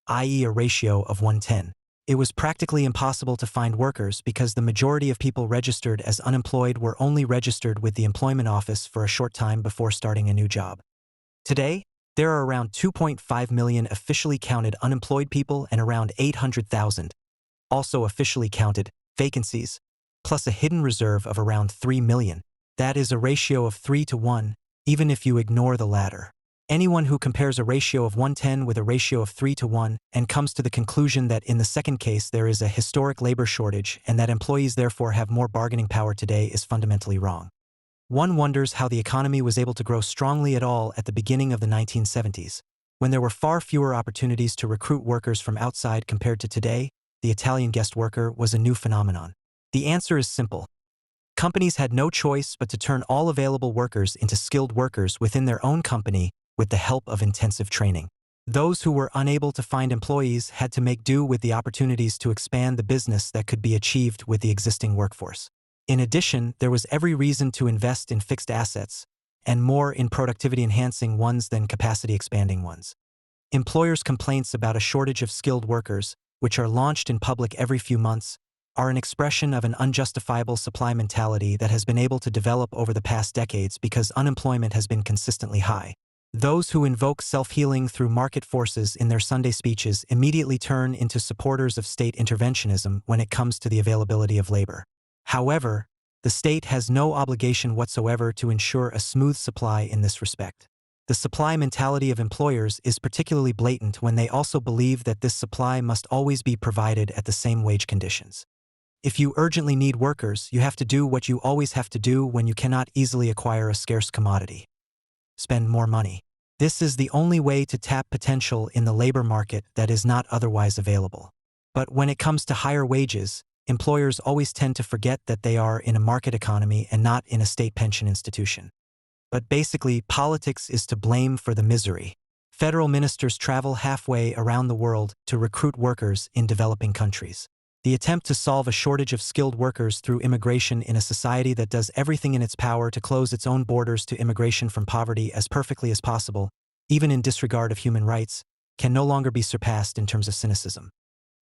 Speaker 2: i.e. a ratio of 1:10. It was practically impossible to find workers because the majority of people registered as unemployed were only registered with the employment office for a short time before starting a new job. Today, there are around 2.5 million officially counted unemployed people and around 800,000, also officially counted, vacancies, plus a hidden reserve of around 3 million. That is a ratio of 3 to 1, even if you ignore the latter. Anyone who compares a ratio of 1:10 with a ratio of 3 to 1 and comes to the conclusion that in the second case there is a historic labor shortage and that employees therefore have more bargaining power today is fundamentally wrong. One wonders how the economy was able to grow strongly at all at the beginning of the 1970s, when there were far fewer opportunities to recruit workers from outside compared to today. The Italian guest worker was a new phenomenon. The answer is simple. Companies had no choice but to turn all available workers into skilled workers within their own company with the help of intensive training. Those who were unable to find employees had to make do with the opportunities to expand the business that could be achieved with the existing workforce. In addition, there was every reason to invest in fixed assets, and more in productivity-enhancing ones than capacity-expanding ones. Employers' complaints about a shortage of skilled workers, which are launched in public every few months, are an expression of an unjustifiable supply mentality that has been able to develop over the past decades because unemployment has been consistently high. Those who invoke self-healing through market forces in their Sunday speeches immediately turn into supporters of state interventionism when it comes to the availability of labor. However, the state has no obligation whatsoever to ensure a smooth supply in this respect. The supply mentality of employers is particularly blatant when they also believe that this supply must always be provided at the same wage conditions. If you urgently need workers, you have to do what you always have to do when you cannot easily acquire a scarce commodity. Spend more money. This is the only way to tap potential in the labor market that is not otherwise available. But when it comes to higher wages, employers always tend to forget that they are in a market economy and not in a state pension institution. But basically, politics is to blame for the misery. Federal ministers travel halfway around the world to recruit workers in developing countries. The attempt to solve a shortage of skilled workers through immigration in a society that does everything in its power to close its own borders to immigration from poverty as perfectly as possible, even in disregard of human rights, can no longer be surpassed in terms of cynicism.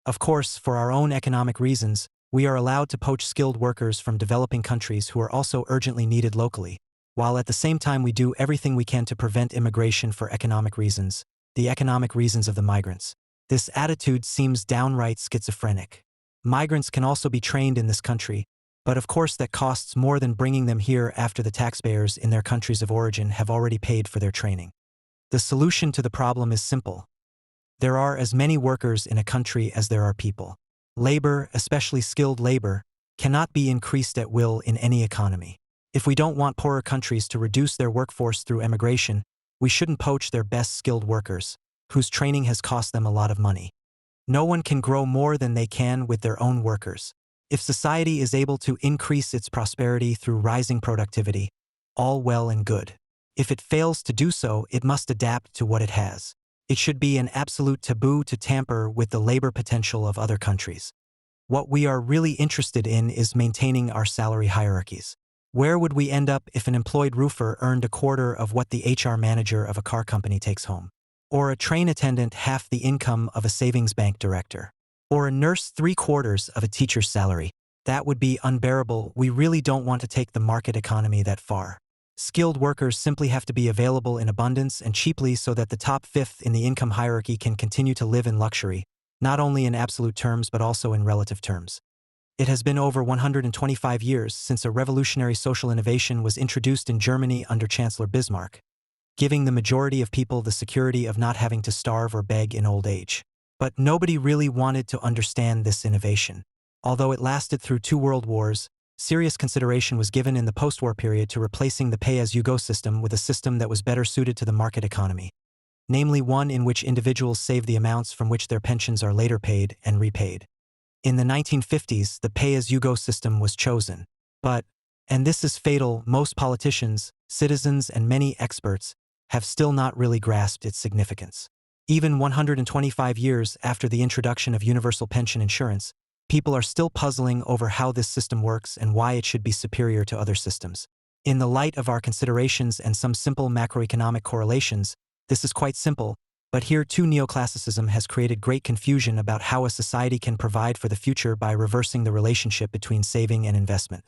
Speaker 2: Of course, for our own economic reasons, we are allowed to poach skilled workers from developing countries who are also urgently needed locally, while at the same time we do everything we can to prevent immigration for economic reasons, the economic reasons of the migrants. This attitude seems downright schizophrenic. Migrants can also be trained in this country, but of course that costs more than bringing them here after the taxpayers in their countries of origin have already paid for their training. The solution to the problem is simple. There are as many workers in a country as there are people. Labor, especially skilled labor, cannot be increased at will in any economy. If we don't want poorer countries to reduce their workforce through emigration, we shouldn't poach their best skilled workers, whose training has cost them a lot of money. No one can grow more than they can with their own workers. If society is able to increase its prosperity through rising productivity, all well and good. If it fails to do so, it must adapt to what it has. It should be an absolute taboo to tamper with the labor potential of other countries. What we are really interested in is maintaining our salary hierarchies. Where would we end up if an employed roofer earned a quarter of what the HR manager of a car company takes home? Or a train attendant half the income of a savings bank director? Or a nurse 3/4 of a teacher's salary? That would be unbearable. We really don't want to take the market economy that far. Skilled workers simply have to be available in abundance and cheaply so that the top fifth in the income hierarchy can continue to live in luxury, not only in absolute terms but also in relative terms. It has been over 125 years since a revolutionary social innovation was introduced in Germany under Chancellor Bismarck, giving the majority of people the security of not having to starve or beg in old age. But nobody really wanted to understand this innovation. Although it lasted through 2 world wars, serious consideration was given in the post-war period to replacing the pay-as-you-go system with a system that was better suited to the market economy, namely one in which individuals save the amounts from which their pensions are later paid and repaid. In the 1950s, the pay-as-you-go system was chosen. But, and this is fatal, most politicians, citizens, and many experts have still not really grasped its significance. Even 125 years after the introduction of universal pension insurance, people are still puzzling over how this system works and why it should be superior to other systems. In the light of our considerations and some simple macroeconomic correlations, this is quite simple, but here too neoclassicism has created great confusion about how a society can provide for the future by reversing the relationship between saving and investment.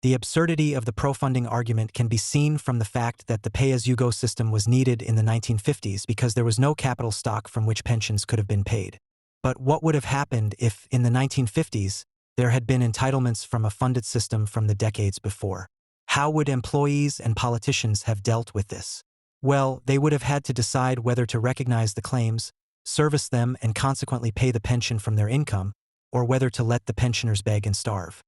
Speaker 2: The absurdity of the pro-funding argument can be seen from the fact that the pay-as-you-go system was needed in the 1950s because there was no capital stock from which pensions could have been paid. But what would have happened if, in the 1950s, there had been entitlements from a funded system from the decades before? How would employees and politicians have dealt with this? Well, they would have had to decide whether to recognize the claims, service them, and consequently pay the pension from their income, or whether to let the pensioners beg and starve.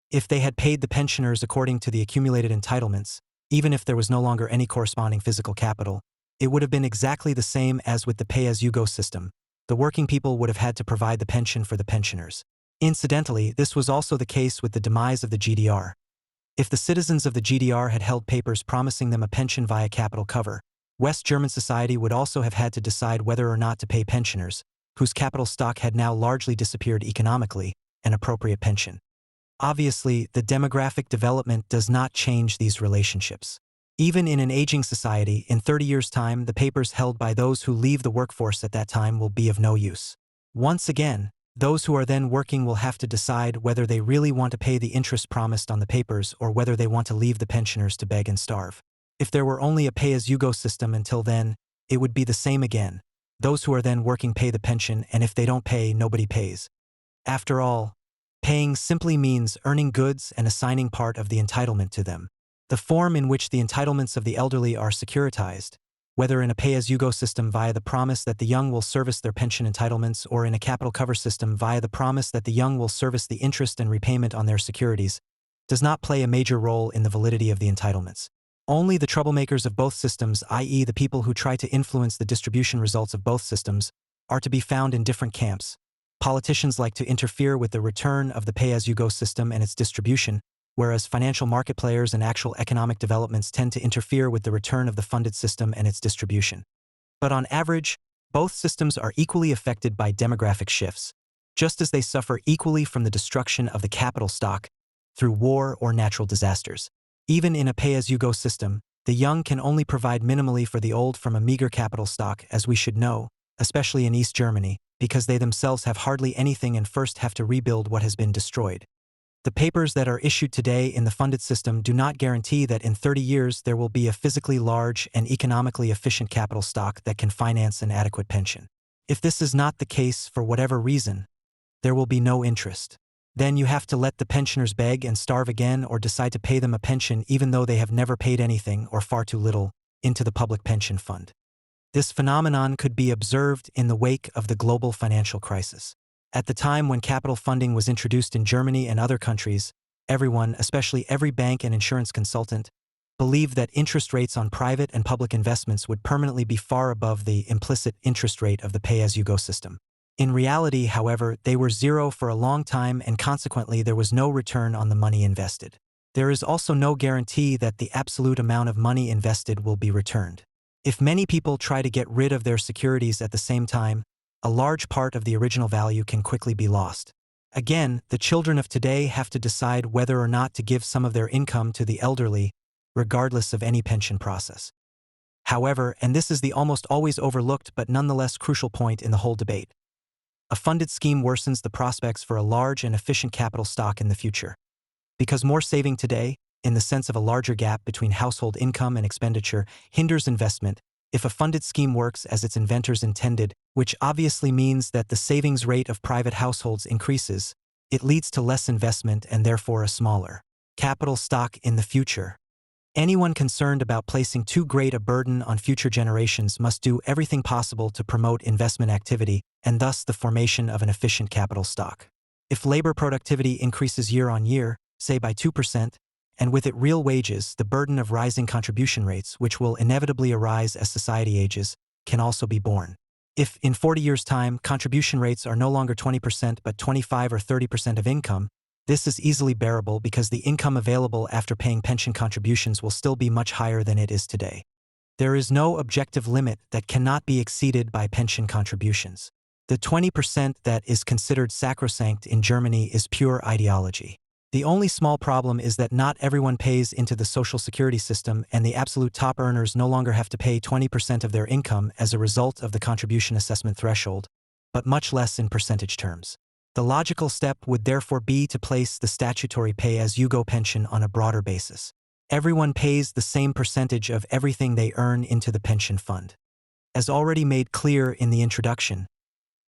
Speaker 2: If they had paid the pensioners according to the accumulated entitlements, even if there was no longer any corresponding physical capital, it would have been exactly the same as with the pay-as-you-go system. The working people would have had to provide the pension for the pensioners. Incidentally, this was also the case with the demise of the GDR. If the citizens of the GDR had held papers promising them a pension via capital cover, West German society would also have had to decide whether or not to pay pensioners, whose capital stock had now largely disappeared economically, an appropriate pension. Obviously, the demographic development does not change these relationships. Even in an aging society, in 30 years' time, the papers held by those who leave the workforce at that time will be of no use. Once again, those who are then working will have to decide whether they really want to pay the interest promised on the papers or whether they want to leave the pensioners to beg and starve. If there were only a pay-as-you-go system until then, it would be the same again. Those who are then working pay the pension, and if they don't pay, nobody pays. After all, paying simply means earning goods and assigning part of the entitlement to them. The form in which the entitlements of the elderly are securitized, whether in a pay-as-you-go system via the promise that the young will service their pension entitlements or in a capital cover system via the promise that the young will service the interest and repayment on their securities, does not play a major role in the validity of the entitlements. Only the troublemakers of both systems, i.e. the people who try to influence the distribution results of both systems, are to be found in different camps. Politicians like to interfere with the return of the pay-as-you-go system and its distribution, whereas financial market players and actual economic developments tend to interfere with the return of the funded system and its distribution. But on average, both systems are equally affected by demographic shifts, just as they suffer equally from the destruction of the capital stock through war or natural disasters. Even in a pay-as-you-go system, the young can only provide minimally for the old from a meager capital stock, as we should know, especially in East Germany, because they themselves have hardly anything and first have to rebuild what has been destroyed. The papers that are issued today in the funded system do not guarantee that in 30 years there will be a physically large and economically efficient capital stock that can finance an adequate pension. If this is not the case for whatever reason, there will be no interest. Then you have to let the pensioners beg and starve again or decide to pay them a pension even though they have never paid anything or far too little into the public pension fund. This phenomenon could be observed in the wake of the global financial crisis. At the time when capital funding was introduced in Germany and other countries, everyone, especially every bank and insurance consultant, believed that interest rates on private and public investments would permanently be far above the implicit interest rate of the pay-as-you-go system. In reality, however, they were zero for a long time and consequently there was no return on the money invested. There is also no guarantee that the absolute amount of money invested will be returned. If many people try to get rid of their securities at the same time, a large part of the original value can quickly be lost. Again, the children of today have to decide whether or not to give some of their income to the elderly, regardless of any pension process. However, and this is the almost always overlooked but nonetheless crucial point in the whole debate, a funded scheme worsens the prospects for a large and efficient capital stock in the future. Because more saving today, in the sense of a larger gap between household income and expenditure, hinders investment. If a funded scheme works as its inventors intended, which obviously means that the savings rate of private households increases, it leads to less investment and therefore a smaller capital stock in the future. Anyone concerned about placing too great a burden on future generations must do everything possible to promote investment activity and thus the formation of an efficient capital stock. If labor productivity increases year on year, say by 2%, and with it real wages, the burden of rising contribution rates, which will inevitably arise as society ages, can also be borne. If, in 40 years' time, contribution rates are no longer 20% but 25 or 30% of income, this is easily bearable because the income available after paying pension contributions will still be much higher than it is today. There is no objective limit that cannot be exceeded by pension contributions. The 20% that is considered sacrosanct in Germany is pure ideology. The only small problem is that not everyone pays into the social security system, and the absolute top earners no longer have to pay 20% of their income as a result of the contribution assessment threshold, but much less in percentage terms. The logical step would therefore be to place the statutory pay-as-you-go pension on a broader basis. Everyone pays the same percentage of everything they earn into the pension fund. As already made clear in the introduction,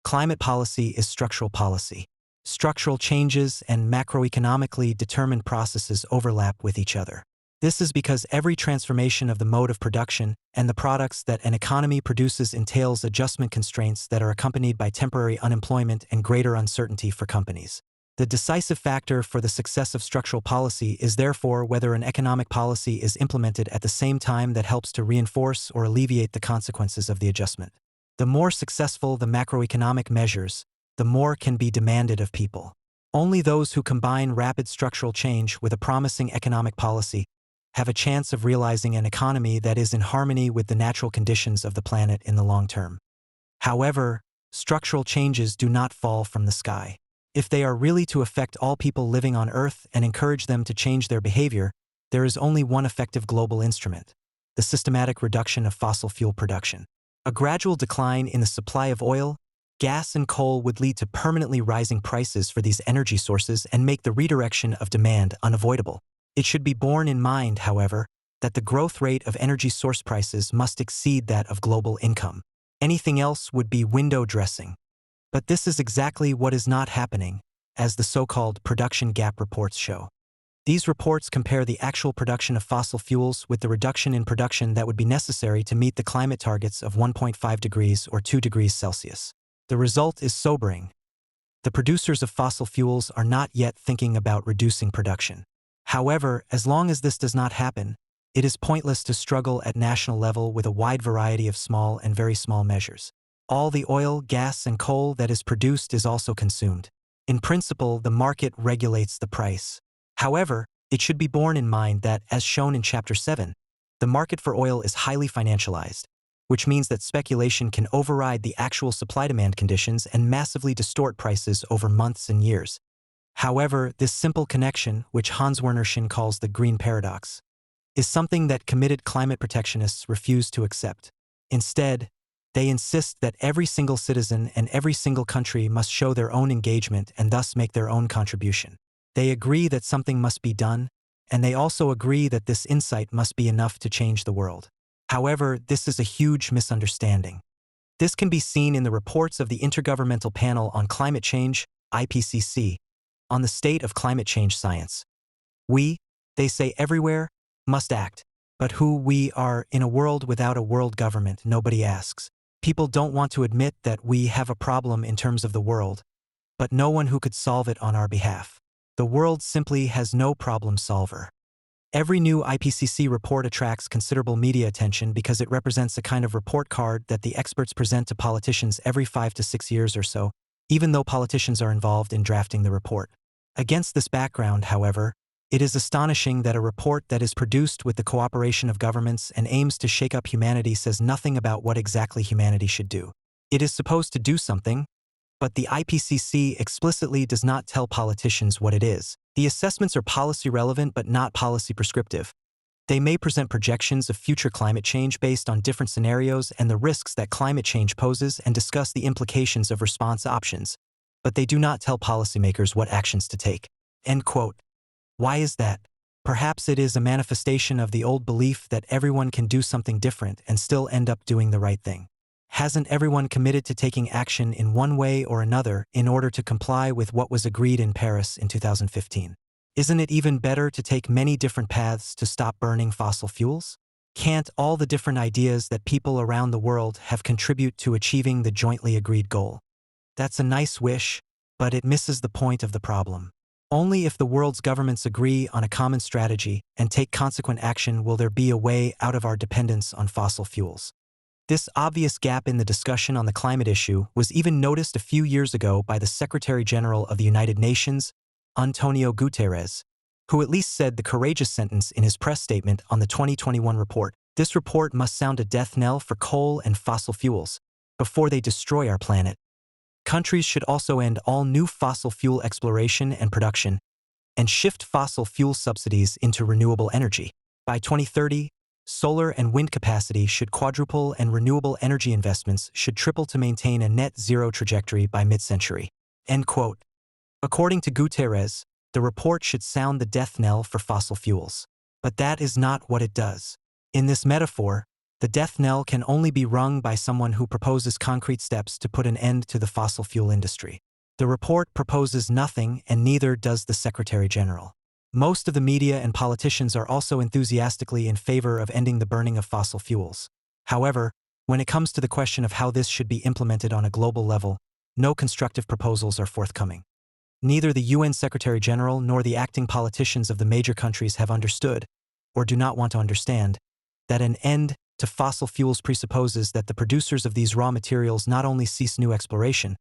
Speaker 2: climate policy is structural policy. Structural changes and macroeconomically determined processes overlap with each other. This is because every transformation of the mode of production and the products that an economy produces entails adjustment constraints that are accompanied by temporary unemployment and greater uncertainty for companies. The decisive factor for the success of structural policy is therefore whether an economic policy is implemented at the same time that helps to reinforce or alleviate the consequences of the adjustment. The more successful the macroeconomic measures, the more can be demanded of people. Only those who combine rapid structural change with a promising economic policy have a chance of realizing an economy that is in harmony with the natural conditions of the planet in the long term. However, structural changes do not fall from the sky. If they are really to affect all people living on Earth and encourage them to change their behavior, there is only one effective global instrument: the systematic reduction of fossil fuel production. A gradual decline in the supply of oil, gas, and coal would lead to permanently rising prices for these energy sources and make the redirection of demand unavoidable. It should be borne in mind, however, that the growth rate of energy source prices must exceed that of global income. Anything else would be window dressing. But this is exactly what is not happening, as the so-called production gap reports show. These reports compare the actual production of fossil fuels with the reduction in production that would be necessary to meet the climate targets of 1.5 degrees or 2 degrees Celsius. The result is sobering. The producers of fossil fuels are not yet thinking about reducing production. However, as long as this does not happen, it is pointless to struggle at national level with a wide variety of small and very small measures. All the oil, gas, and coal that is produced is also consumed. In principle, the market regulates the price. However, it should be borne in mind that, as shown in Chapter 7, the market for oil is highly financialized, which means that speculation can override the actual supply-demand conditions and massively distort prices over months and years. However, this simple connection, which Hans Werner Sinn calls the green paradox, is something that committed climate protectionists refuse to accept. Instead, they insist that every single citizen and every single country must show their own engagement and thus make their own contribution. They agree that something must be done, and they also agree that this insight must be enough to change the world. However, this is a huge misunderstanding. This can be seen in the reports of the Intergovernmental Panel on Climate Change, IPCC, on the state of climate change science. We, they say everywhere, must act. But who we are in a world without a world government, nobody asks. People don't want to admit that we have a problem in terms of the world, but no one who could solve it on our behalf. The world simply has no problem solver. Every new IPCC report attracts considerable media attention because it represents a kind of report card that the experts present to politicians every 5 to 6 years or so, even though politicians are involved in drafting the report. Against this background, however, it is astonishing that a report that is produced with the cooperation of governments and aims to shake up humanity says nothing about what exactly humanity should do. It is supposed to do something, but the IPCC explicitly does not tell politicians what it is. The assessments are policy relevant but not policy prescriptive. They may present projections of future climate change based on different scenarios and the risks that climate change poses and discuss the implications of response options, but they do not tell policymakers what actions to take. End quote. Why is that? Perhaps it is a manifestation of the old belief that everyone can do something different and still end up doing the right thing. Hasn't everyone committed to taking action in one way or another in order to comply with what was agreed in Paris in 2015? Isn't it even better to take many different paths to stop burning fossil fuels? Can't all the different ideas that people around the world have contribute to achieving the jointly agreed goal? That's a nice wish, but it misses the point of the problem. Only if the world's governments agree on a common strategy and take consequent action will there be a way out of our dependence on fossil fuels. This obvious gap in the discussion on the climate issue was even noticed a few years ago by the Secretary General of the United Nations, Antonio Guterres, who at least said the courageous sentence in his press statement on the 2021 report: "This report must sound a death knell for coal and fossil fuels before they destroy our planet. Countries should also end all new fossil fuel exploration and production and shift fossil fuel subsidies into renewable energy. By 2030, solar and wind capacity should quadruple and renewable energy investments should triple to maintain a net zero trajectory by mid-century." End quote. According to Guterres, the report should sound the death knell for fossil fuels. But that is not what it does. In this metaphor, the death knell can only be rung by someone who proposes concrete steps to put an end to the fossil fuel industry. The report proposes nothing, and neither does the Secretary General. Most of the media and politicians are also enthusiastically in favor of ending the burning of fossil fuels. However, when it comes to the question of how this should be implemented on a global level, no constructive proposals are forthcoming. Neither the UN Secretary General nor the acting politicians of the major countries have understood, or do not want to understand, that an end to fossil fuels presupposes that the producers of these raw materials not only cease new exploration,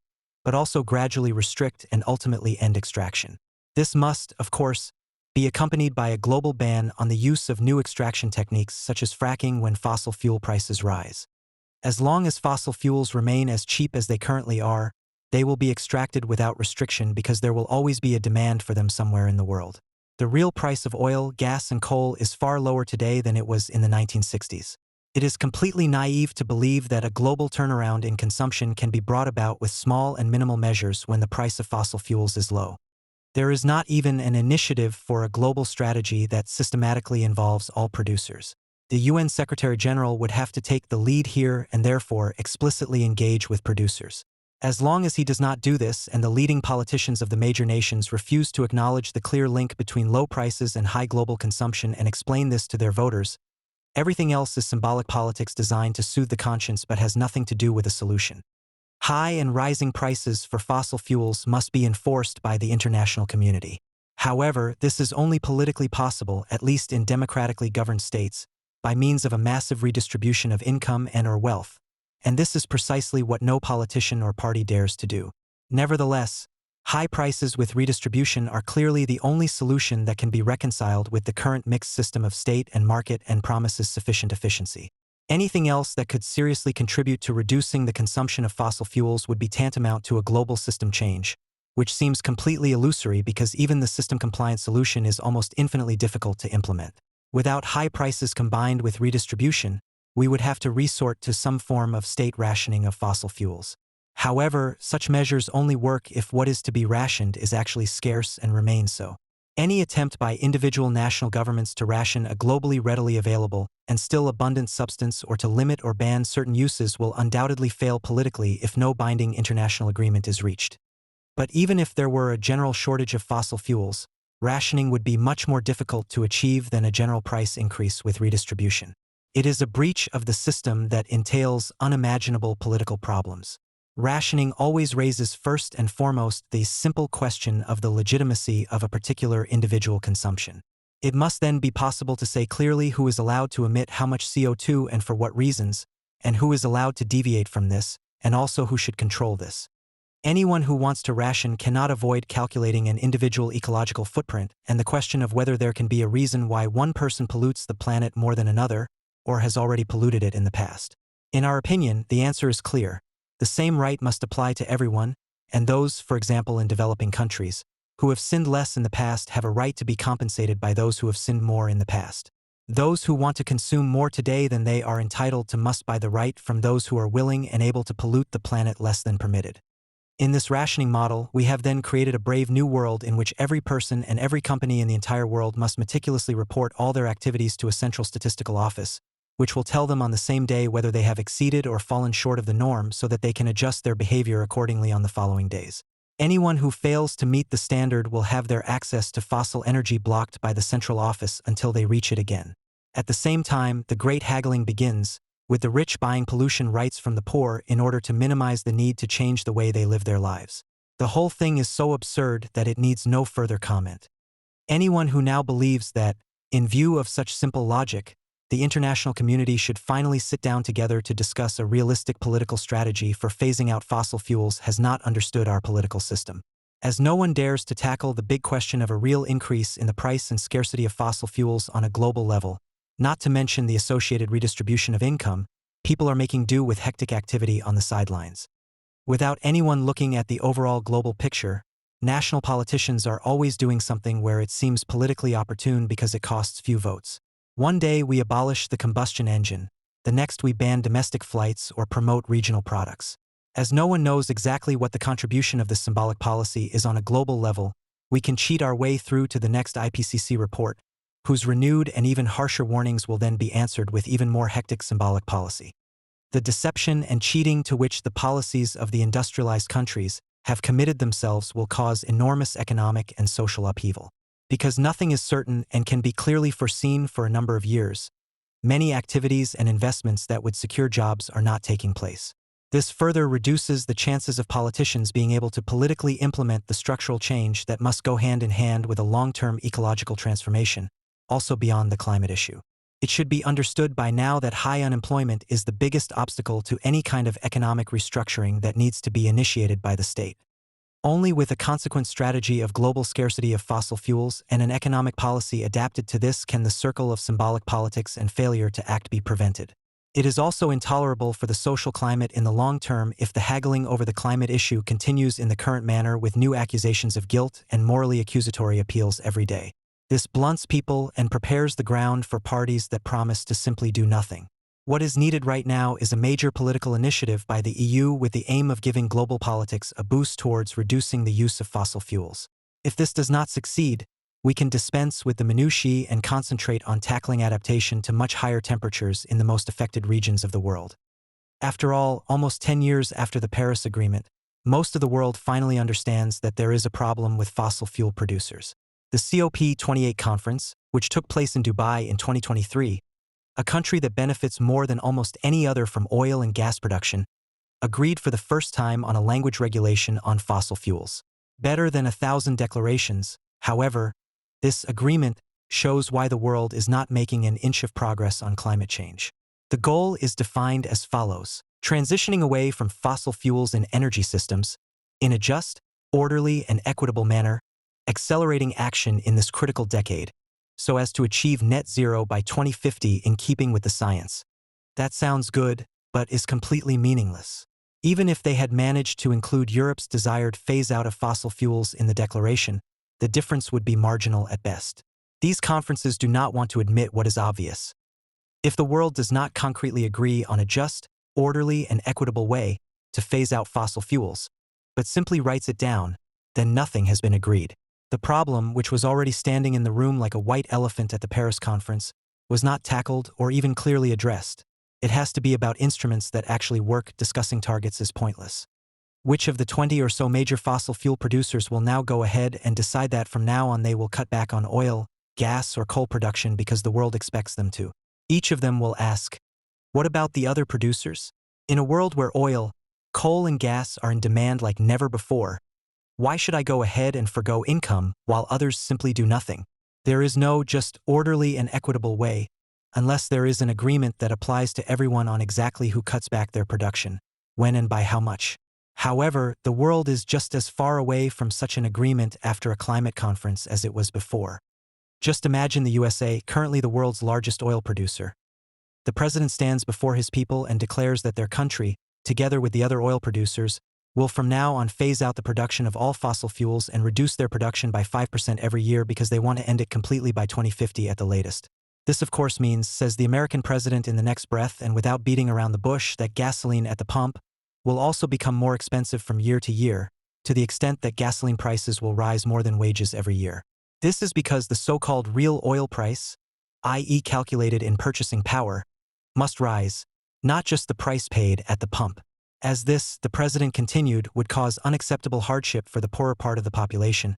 Speaker 2: but also gradually restrict and ultimately end extraction. This must, of course, be accompanied by a global ban on the use of new extraction techniques such as fracking when fossil fuel prices rise. As long as fossil fuels remain as cheap as they currently are, they will be extracted without restriction because there will always be a demand for them somewhere in the world. The real price of oil, gas, and coal is far lower today than it was in the 1960s. It is completely naive to believe that a global turnaround in consumption can be brought about with small and minimal measures when the price of fossil fuels is low. There is not even an initiative for a global strategy that systematically involves all producers. The UN Secretary General would have to take the lead here and therefore explicitly engage with producers. As long as he does not do this and the leading politicians of the major nations refuse to acknowledge the clear link between low prices and high global consumption and explain this to their voters, everything else is symbolic politics designed to soothe the conscience but has nothing to do with a solution. High and rising prices for fossil fuels must be enforced by the international community. However, this is only politically possible, at least in democratically governed states, by means of a massive redistribution of income and/or wealth. And this is precisely what no politician or party dares to do. Nevertheless, high prices with redistribution are clearly the only solution that can be reconciled with the current mixed system of state and market and promises sufficient efficiency. Anything else that could seriously contribute to reducing the consumption of fossil fuels would be tantamount to a global system change, which seems completely illusory because even the system-compliant solution is almost infinitely difficult to implement. Without high prices combined with redistribution, we would have to resort to some form of state rationing of fossil fuels. However, such measures only work if what is to be rationed is actually scarce and remains so. Any attempt by individual national governments to ration a globally readily available and still abundant substance or to limit or ban certain uses will undoubtedly fail politically if no binding international agreement is reached. But even if there were a general shortage of fossil fuels, rationing would be much more difficult to achieve than a general price increase with redistribution. It is a breach of the system that entails unimaginable political problems. Rationing always raises first and foremost the simple question of the legitimacy of a particular individual consumption. It must then be possible to say clearly who is allowed to emit how much CO2 and for what reasons, and who is allowed to deviate from this, and also who should control this. Anyone who wants to ration cannot avoid calculating an individual ecological footprint and the question of whether there can be a reason why one person pollutes the planet more than another, or has already polluted it in the past. In our opinion, the answer is clear. The same right must apply to everyone, and those, for example in developing countries, who have sinned less in the past have a right to be compensated by those who have sinned more in the past. Those who want to consume more today than they are entitled to must buy the right from those who are willing and able to pollute the planet less than permitted. In this rationing model, we have then created a brave new world in which every person and every company in the entire world must meticulously report all their activities to a central statistical office, which will tell them on the same day whether they have exceeded or fallen short of the norm so that they can adjust their behavior accordingly on the following days. Anyone who fails to meet the standard will have their access to fossil energy blocked by the central office until they reach it again. At the same time, the great haggling begins, with the rich buying pollution rights from the poor in order to minimize the need to change the way they live their lives. The whole thing is so absurd that it needs no further comment. Anyone who now believes that, in view of such simple logic, the international community should finally sit down together to discuss a realistic political strategy for phasing out fossil fuels has not understood our political system. As no one dares to tackle the big question of a real increase in the price and scarcity of fossil fuels on a global level, not to mention the associated redistribution of income, people are making do with hectic activity on the sidelines. Without anyone looking at the overall global picture, national politicians are always doing something where it seems politically opportune because it costs few votes. One day we abolish the combustion engine, the next we ban domestic flights or promote regional products. As no one knows exactly what the contribution of this symbolic policy is on a global level, we can cheat our way through to the next IPCC report, whose renewed and even harsher warnings will then be answered with even more hectic symbolic policy. The deception and cheating to which the policies of the industrialized countries have committed themselves will cause enormous economic and social upheaval. Because nothing is certain and can be clearly foreseen for a number of years, many activities and investments that would secure jobs are not taking place. This further reduces the chances of politicians being able to politically implement the structural change that must go hand in hand with a long-term ecological transformation, also beyond the climate issue. It should be understood by now that high unemployment is the biggest obstacle to any kind of economic restructuring that needs to be initiated by the state. Only with a consequent strategy of global scarcity of fossil fuels and an economic policy adapted to this can the circle of symbolic politics and failure to act be prevented. It is also intolerable for the social climate in the long term if the haggling over the climate issue continues in the current manner with new accusations of guilt and morally accusatory appeals every day. This blunts people and prepares the ground for parties that promise to simply do nothing. What is needed right now is a major political initiative by the EU with the aim of giving global politics a boost towards reducing the use of fossil fuels. If this does not succeed, we can dispense with the minutiae and concentrate on tackling adaptation to much higher temperatures in the most affected regions of the world. After all, almost 10 years after the Paris Agreement, most of the world finally understands that there is a problem with fossil fuel producers. The COP28 conference, which took place in Dubai in 2023, a country that benefits more than almost any other from oil and gas production, agreed for the first time on a language regulation on fossil fuels. Better than 1,000 declarations, however, this agreement shows why the world is not making an inch of progress on climate change. The goal is defined as follows: transitioning away from fossil fuels and energy systems, in a just, orderly, and equitable manner, accelerating action in this critical decade, so as to achieve net zero by 2050 in keeping with the science. That sounds good, but is completely meaningless. Even if they had managed to include Europe's desired phase-out of fossil fuels in the declaration, the difference would be marginal at best. These conferences do not want to admit what is obvious. If the world does not concretely agree on a just, orderly, and equitable way to phase out fossil fuels, but simply writes it down, then nothing has been agreed. The problem, which was already standing in the room like a white elephant at the Paris conference, was not tackled or even clearly addressed. It has to be about instruments that actually work. Discussing targets is pointless. Which of the 20 or so major fossil fuel producers will now go ahead and decide that from now on they will cut back on oil, gas, or coal production because the world expects them to? Each of them will ask, what about the other producers? In a world where oil, coal, and gas are in demand like never before, why should I go ahead and forgo income while others simply do nothing? There is no just, orderly, and equitable way, unless there is an agreement that applies to everyone on exactly who cuts back their production, when and by how much. However, the world is just as far away from such an agreement after a climate conference as it was before. Just imagine the USA, currently the world's largest oil producer. The president stands before his people and declares that their country, together with the other oil producers, will from now on phase out the production of all fossil fuels and reduce their production by 5% every year because they want to end it completely by 2050 at the latest. This of course means, says the American president in the next breath and without beating around the bush, that gasoline at the pump, will also become more expensive from year to year, to the extent that gasoline prices will rise more than wages every year. This is because the so-called real oil price, i.e. calculated in purchasing power, must rise, not just the price paid at the pump. As this, the president continued, would cause unacceptable hardship for the poorer part of the population.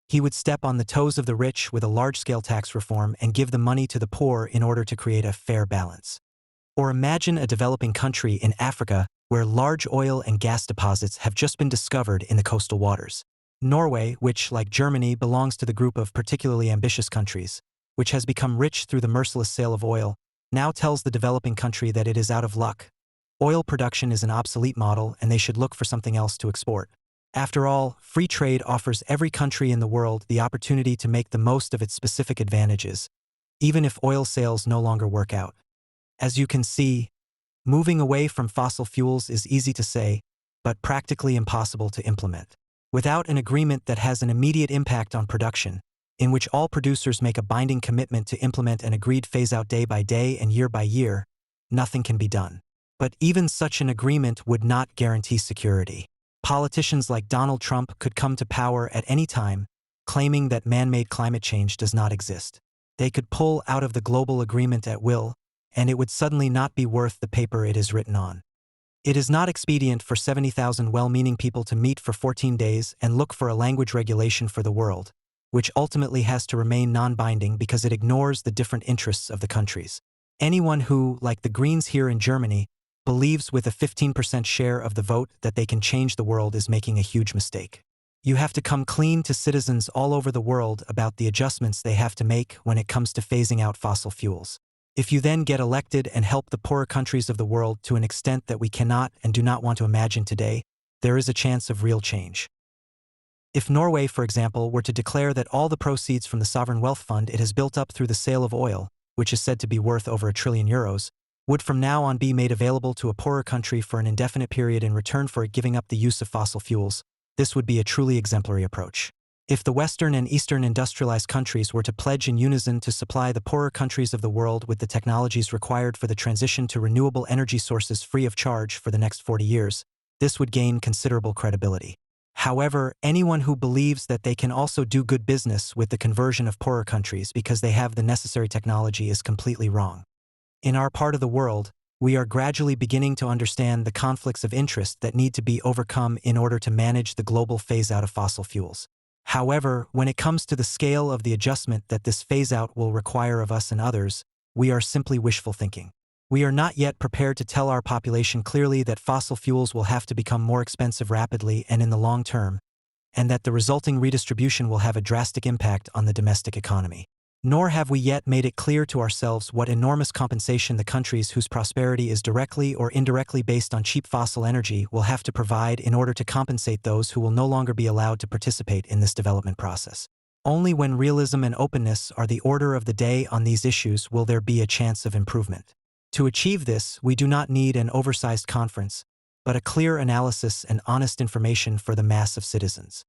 Speaker 2: He would step on the toes of the rich with a large-scale tax reform and give the money to the poor in order to create a fair balance. Or imagine a developing country in Africa where large oil and gas deposits have just been discovered in the coastal waters. Norway, which, like Germany, belongs to the group of particularly ambitious countries, which has become rich through the merciless sale of oil, now tells the developing country that it is out of luck. Oil production is an obsolete model and they should look for something else to export. After all, free trade offers every country in the world the opportunity to make the most of its specific advantages, even if oil sales no longer work out. As you can see, moving away from fossil fuels is easy to say, but practically impossible to implement. Without an agreement that has an immediate impact on production, in which all producers make a binding commitment to implement an agreed phase-out day by day and year by year, nothing can be done. But even such an agreement would not guarantee security. Politicians like Donald Trump could come to power at any time, claiming that man-made climate change does not exist. They could pull out of the global agreement at will, and it would suddenly not be worth the paper it is written on. It is not expedient for 70,000 well-meaning people to meet for 14 days and look for a language regulation for the world, which ultimately has to remain non-binding because it ignores the different interests of the countries. Anyone who, like the Greens here in Germany, believes with a 15% share of the vote that they can change the world is making a huge mistake. You have to come clean to citizens all over the world about the adjustments they have to make when it comes to phasing out fossil fuels. If you then get elected and help the poorer countries of the world to an extent that we cannot and do not want to imagine today, there is a chance of real change. If Norway, for example, were to declare that all the proceeds from the sovereign wealth fund it has built up through the sale of oil, which is said to be worth over €1 trillion, would from now on be made available to a poorer country for an indefinite period in return for it giving up the use of fossil fuels, this would be a truly exemplary approach. If the Western and Eastern industrialized countries were to pledge in unison to supply the poorer countries of the world with the technologies required for the transition to renewable energy sources free of charge for the next 40 years, this would gain considerable credibility. However, anyone who believes that they can also do good business with the conversion of poorer countries because they have the necessary technology is completely wrong. In our part of the world, we are gradually beginning to understand the conflicts of interest that need to be overcome in order to manage the global phase-out of fossil fuels. However, when it comes to the scale of the adjustment that this phase-out will require of us and others, we are simply wishful thinking. We are not yet prepared to tell our population clearly that fossil fuels will have to become more expensive rapidly and in the long term, and that the resulting redistribution will have a drastic impact on the domestic economy. Nor have we yet made it clear to ourselves what enormous compensation the countries whose prosperity is directly or indirectly based on cheap fossil energy will have to provide in order to compensate those who will no longer be allowed to participate in this development process. Only when realism and openness are the order of the day on these issues will there be a chance of improvement. To achieve this, we do not need an oversized conference, but a clear analysis and honest information for the mass of citizens.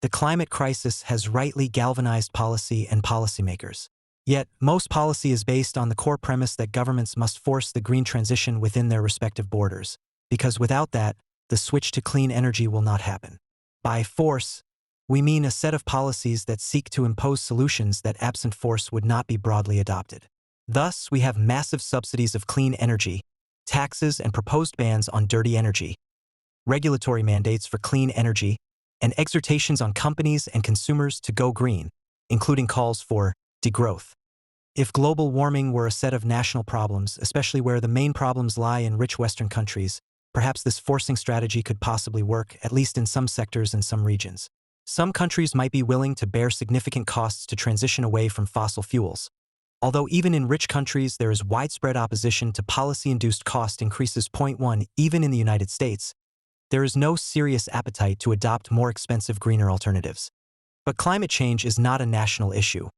Speaker 2: The climate crisis has rightly galvanized policy and policymakers. Yet, most policy is based on the core premise that governments must force the green transition within their respective borders, because without that, the switch to clean energy will not happen. By force, we mean a set of policies that seek to impose solutions that absent force would not be broadly adopted. Thus, we have massive subsidies of clean energy, taxes and proposed bans on dirty energy, regulatory mandates for clean energy, and exhortations on companies and consumers to go green, including calls for degrowth. If global warming were a set of national problems, especially where the main problems lie in rich Western countries, perhaps this forcing strategy could possibly work, at least in some sectors and some regions. Some countries might be willing to bear significant costs to transition away from fossil fuels. Although even in rich countries there is widespread opposition to policy-induced cost increases. 1. Even in the United States, there is no serious appetite to adopt more expensive, greener alternatives. But climate change is not a national issue.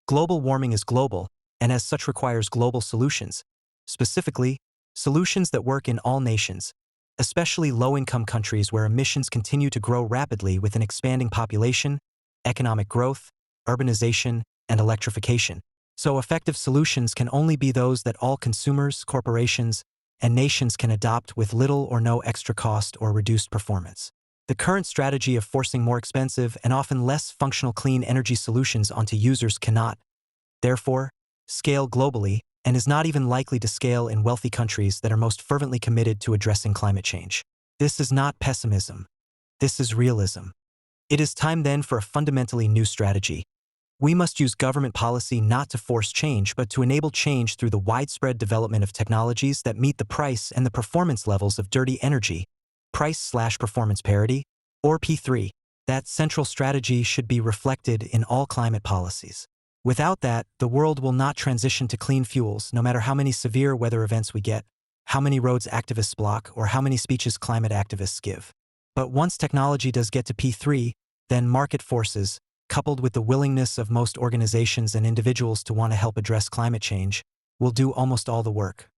Speaker 2: Global warming is global, and as such requires global solutions, specifically, solutions that work in all nations, especially low-income countries where emissions continue to grow rapidly with an expanding population, economic growth, urbanization, and electrification. So effective solutions can only be those that all consumers, corporations, and nations can adopt with little or no extra cost or reduced performance. The current strategy of forcing more expensive and often less functional clean energy solutions onto users cannot, therefore, scale globally and is not even likely to scale in wealthy countries that are most fervently committed to addressing climate change. This is not pessimism. This is realism. It is time then for a fundamentally new strategy. We must use government policy not to force change, but to enable change through the widespread development of technologies that meet the price and the performance levels of dirty energy, price/performance parity, or P3. That central strategy should be reflected in all climate policies. Without that, the world will not transition to clean fuels, no matter how many severe weather events we get, how many roads activists block, or how many speeches climate activists give. But once technology does get to P3, then market forces, coupled with the willingness of most organizations and individuals to want to help address climate change, will do almost all the work.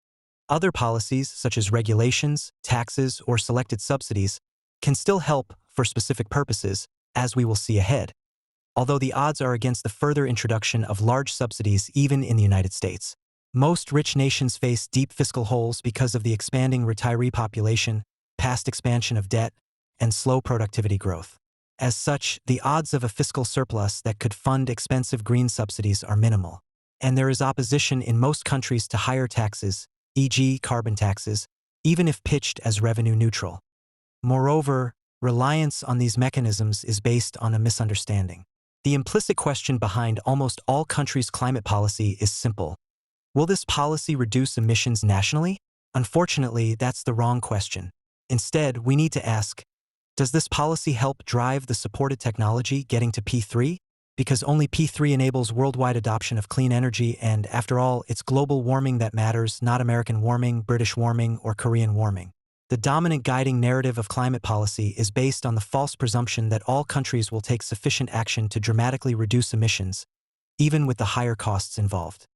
Speaker 2: Other policies, such as regulations, taxes, or selected subsidies, can still help for specific purposes, as we will see ahead, although the odds are against the further introduction of large subsidies even in the United States. Most rich nations face deep fiscal holes because of the expanding retiree population, past expansion of debt, and slow productivity growth. As such, the odds of a fiscal surplus that could fund expensive green subsidies are minimal, and there is opposition in most countries to higher taxes, e.g. carbon taxes, even if pitched as revenue neutral. Moreover, reliance on these mechanisms is based on a misunderstanding. The implicit question behind almost all countries' climate policy is simple. Will this policy reduce emissions nationally? Unfortunately, that's the wrong question. Instead, we need to ask, does this policy help drive the supported technology getting to P3? Because only P3 enables worldwide adoption of clean energy, and after all, it's global warming that matters, not American warming, British warming, or Korean warming. The dominant guiding narrative of climate policy is based on the false presumption that all countries will take sufficient action to dramatically reduce emissions, even with the higher costs involved.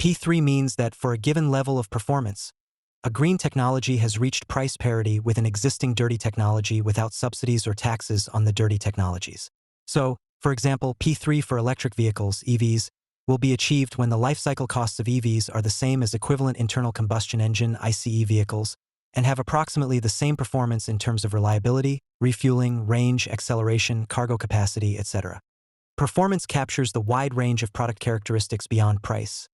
Speaker 2: P3 means that for a given level of performance, a green technology has reached price parity with an existing dirty technology without subsidies or taxes on the dirty technologies. So, for example, P3 for electric vehicles, EVs, will be achieved when the life cycle costs of EVs are the same as equivalent internal combustion engine (ICE) vehicles and have approximately the same performance in terms of reliability, refueling, range, acceleration, cargo capacity, etc. Performance captures the wide range of product characteristics beyond price: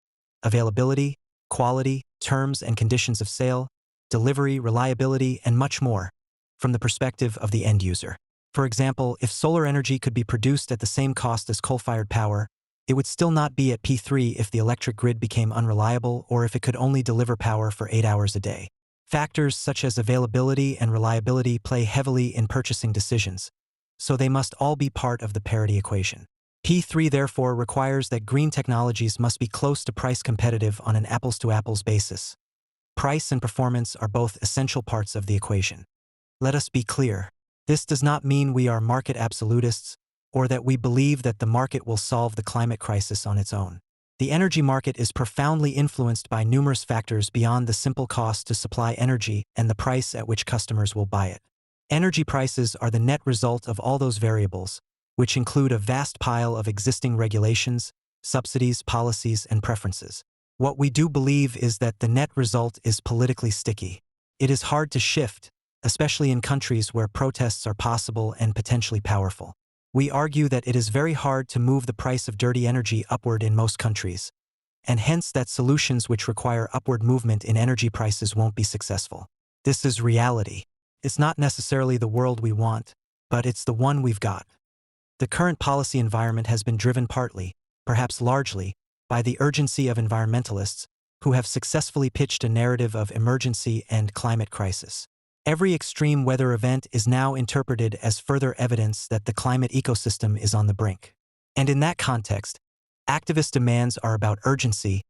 Speaker 2: availability, quality, terms and conditions of sale, delivery, reliability, and much more, from the perspective of the end user. For example, if solar energy could be produced at the same cost as coal-fired power, it would still not be at P3 if the electric grid became unreliable or if it could only deliver power for 8 hours a day. Factors such as availability and reliability play heavily in purchasing decisions, so they must all be part of the parity equation. P3 therefore requires that green technologies must be close to price competitive on an apples-to-apples basis. Price and performance are both essential parts of the equation. Let us be clear. This does not mean we are market absolutists or that we believe that the market will solve the climate crisis on its own. The energy market is profoundly influenced by numerous factors beyond the simple cost to supply energy and the price at which customers will buy it. Energy prices are the net result of all those variables, which include a vast pile of existing regulations, subsidies, policies, and preferences. What we do believe is that the net result is politically sticky. It is hard to shift, especially in countries where protests are possible and potentially powerful. We argue that it is very hard to move the price of dirty energy upward in most countries, and hence that solutions which require upward movement in energy prices won't be successful. This is reality. It's not necessarily the world we want, but it's the one we've got. The current policy environment has been driven partly, perhaps largely, by the urgency of environmentalists who have successfully pitched a narrative of emergency and climate crisis. Every extreme weather event is now interpreted as further evidence that the climate ecosystem is on the brink. And in that context, activist demands are about urgency,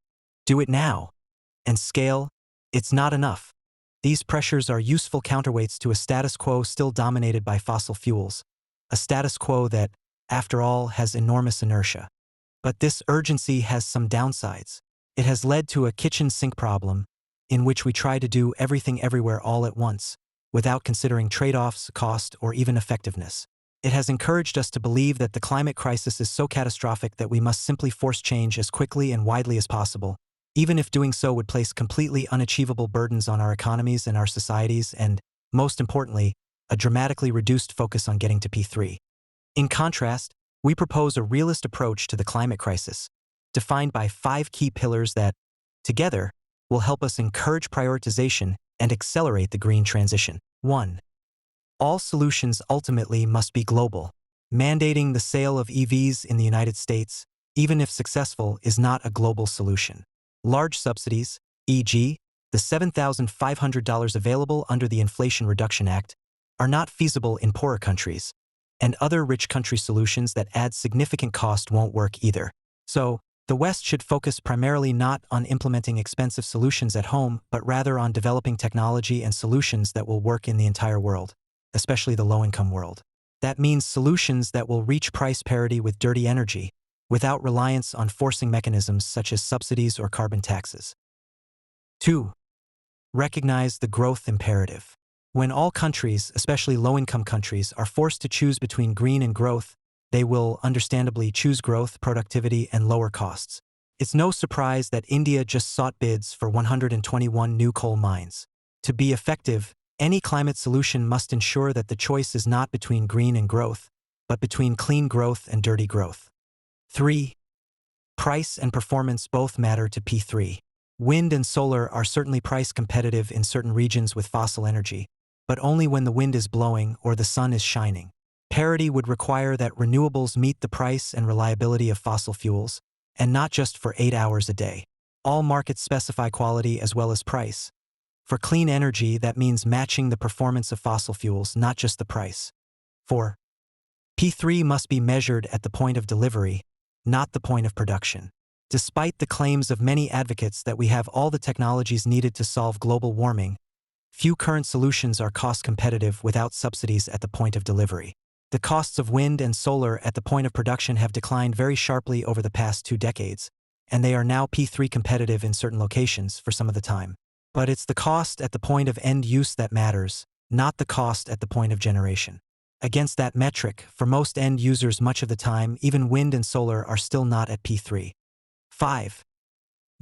Speaker 2: do it now, and scale, it's not enough. These pressures are useful counterweights to a status quo still dominated by fossil fuels, a status quo that, after all, has enormous inertia. But this urgency has some downsides. It has led to a kitchen sink problem, in which we try to do everything everywhere all at once, without considering trade-offs, cost, or even effectiveness. It has encouraged us to believe that the climate crisis is so catastrophic that we must simply force change as quickly and widely as possible, even if doing so would place completely unachievable burdens on our economies and our societies and, most importantly, a dramatically reduced focus on getting to P3. In contrast, we propose a realist approach to the climate crisis, defined by 5 key pillars that, together, will help us encourage prioritization and accelerate the green transition. 1. All solutions ultimately must be global. Mandating the sale of EVs in the United States, even if successful, is not a global solution. Large subsidies, e.g., the $7,500 available under the Inflation Reduction Act, are not feasible in poorer countries, and other rich country solutions that add significant cost won't work either. So, the West should focus primarily not on implementing expensive solutions at home, but rather on developing technology and solutions that will work in the entire world, especially the low-income world. That means solutions that will reach price parity with dirty energy, without reliance on forcing mechanisms such as subsidies or carbon taxes. 2. Recognize the growth imperative. When all countries, especially low-income countries, are forced to choose between green and growth, they will, understandably, choose growth, productivity, and lower costs. It's no surprise that India just sought bids for 121 new coal mines. To be effective, any climate solution must ensure that the choice is not between green and growth, but between clean growth and dirty growth. 3. Price and performance both matter to P3. Wind and solar are certainly price competitive in certain regions with fossil energy, but only when the wind is blowing or the sun is shining. Parity would require that renewables meet the price and reliability of fossil fuels, and not just for 8 hours a day. All markets specify quality as well as price. For clean energy, that means matching the performance of fossil fuels, not just the price. 4. P3 must be measured at the point of delivery, not the point of production. Despite the claims of many advocates that we have all the technologies needed to solve global warming, few current solutions are cost competitive without subsidies at the point of delivery. The costs of wind and solar at the point of production have declined very sharply over the past 2 decades, and they are now P3 competitive in certain locations for some of the time. But it's the cost at the point of end use that matters, not the cost at the point of generation. Against that metric, for most end users much of the time, even wind and solar are still not at P3. 5.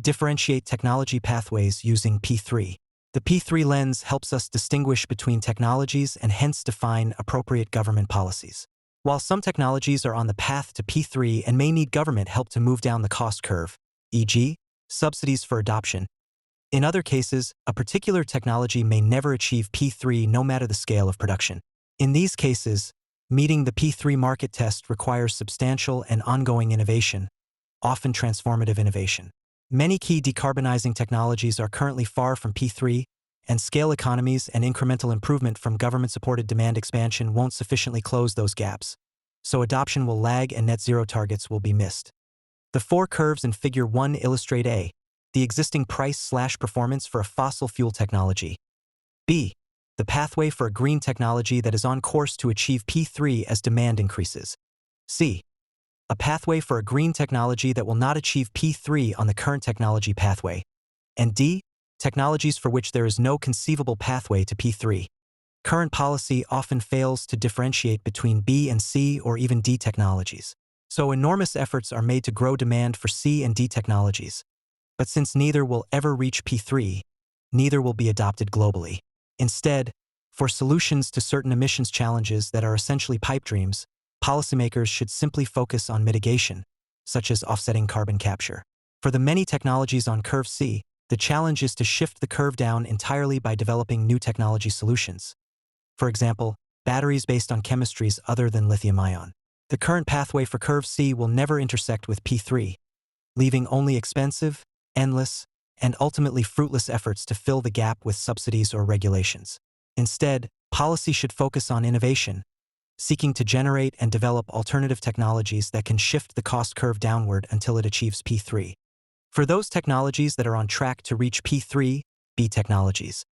Speaker 2: Differentiate technology pathways using P3. The P3 lens helps us distinguish between technologies and hence define appropriate government policies. While some technologies are on the path to P3 and may need government help to move down the cost curve, e.g., subsidies for adoption, in other cases, a particular technology may never achieve P3 no matter the scale of production. In these cases, meeting the P3 market test requires substantial and ongoing innovation, often transformative innovation. Many key decarbonizing technologies are currently far from P3, and scale economies and incremental improvement from government-supported demand expansion won't sufficiently close those gaps, so adoption will lag and net zero targets will be missed. The 4 curves in Figure 1 illustrate A, the existing price/performance for a fossil fuel technology, B, the pathway for a green technology that is on course to achieve P3 as demand increases, C, a pathway for a green technology that will not achieve P3 on the current technology pathway, and D, technologies for which there is no conceivable pathway to P3. Current policy often fails to differentiate between B and C or even D technologies. So enormous efforts are made to grow demand for C and D technologies. But since neither will ever reach P3, neither will be adopted globally. Instead, for solutions to certain emissions challenges that are essentially pipe dreams, policymakers should simply focus on mitigation, such as offsetting carbon capture. For the many technologies on Curve C, the challenge is to shift the curve down entirely by developing new technology solutions. For example, batteries based on chemistries other than lithium-ion. The current pathway for Curve C will never intersect with P3, leaving only expensive, endless, and ultimately fruitless efforts to fill the gap with subsidies or regulations. Instead, policy should focus on innovation, seeking to generate and develop alternative technologies that can shift the cost curve downward until it achieves P3. For those technologies that are on track to reach P3, B technologies,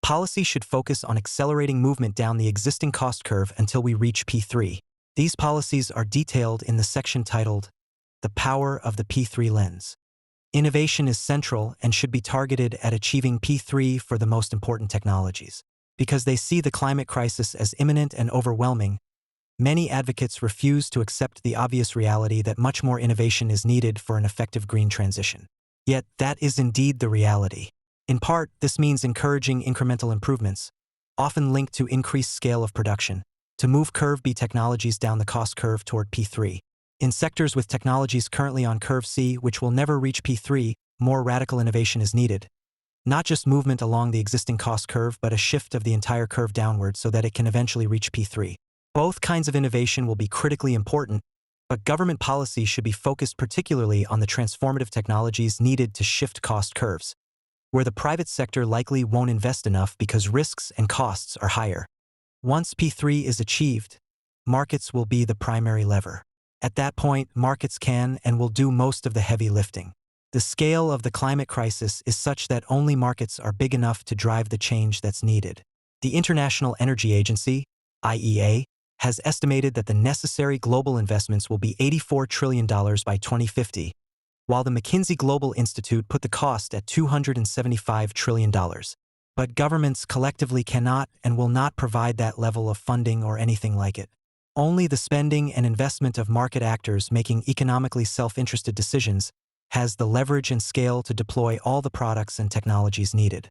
Speaker 2: policy should focus on accelerating movement down the existing cost curve until we reach P3. These policies are detailed in the section titled, The Power of the P3 Lens. Innovation is central and should be targeted at achieving P3 for the most important technologies. Because they see the climate crisis as imminent and overwhelming, many advocates refuse to accept the obvious reality that much more innovation is needed for an effective green transition. Yet that is indeed the reality. In part, this means encouraging incremental improvements, often linked to increased scale of production, to move curve B technologies down the cost curve toward P3. In sectors with technologies currently on curve C which will never reach P3, more radical innovation is needed. Not just movement along the existing cost curve, but a shift of the entire curve downward so that it can eventually reach P3. Both kinds of innovation will be critically important, but government policy should be focused particularly on the transformative technologies needed to shift cost curves, where the private sector likely won't invest enough because risks and costs are higher. Once P3 is achieved, markets will be the primary lever. At that point, markets can and will do most of the heavy lifting. The scale of the climate crisis is such that only markets are big enough to drive the change that's needed. The International Energy Agency, IEA, has estimated that the necessary global investments will be $84 trillion by 2050, while the McKinsey Global Institute put the cost at $275 trillion. But governments collectively cannot and will not provide that level of funding or anything like it. Only the spending and investment of market actors making economically self-interested decisions has the leverage and scale to deploy all the products and technologies needed.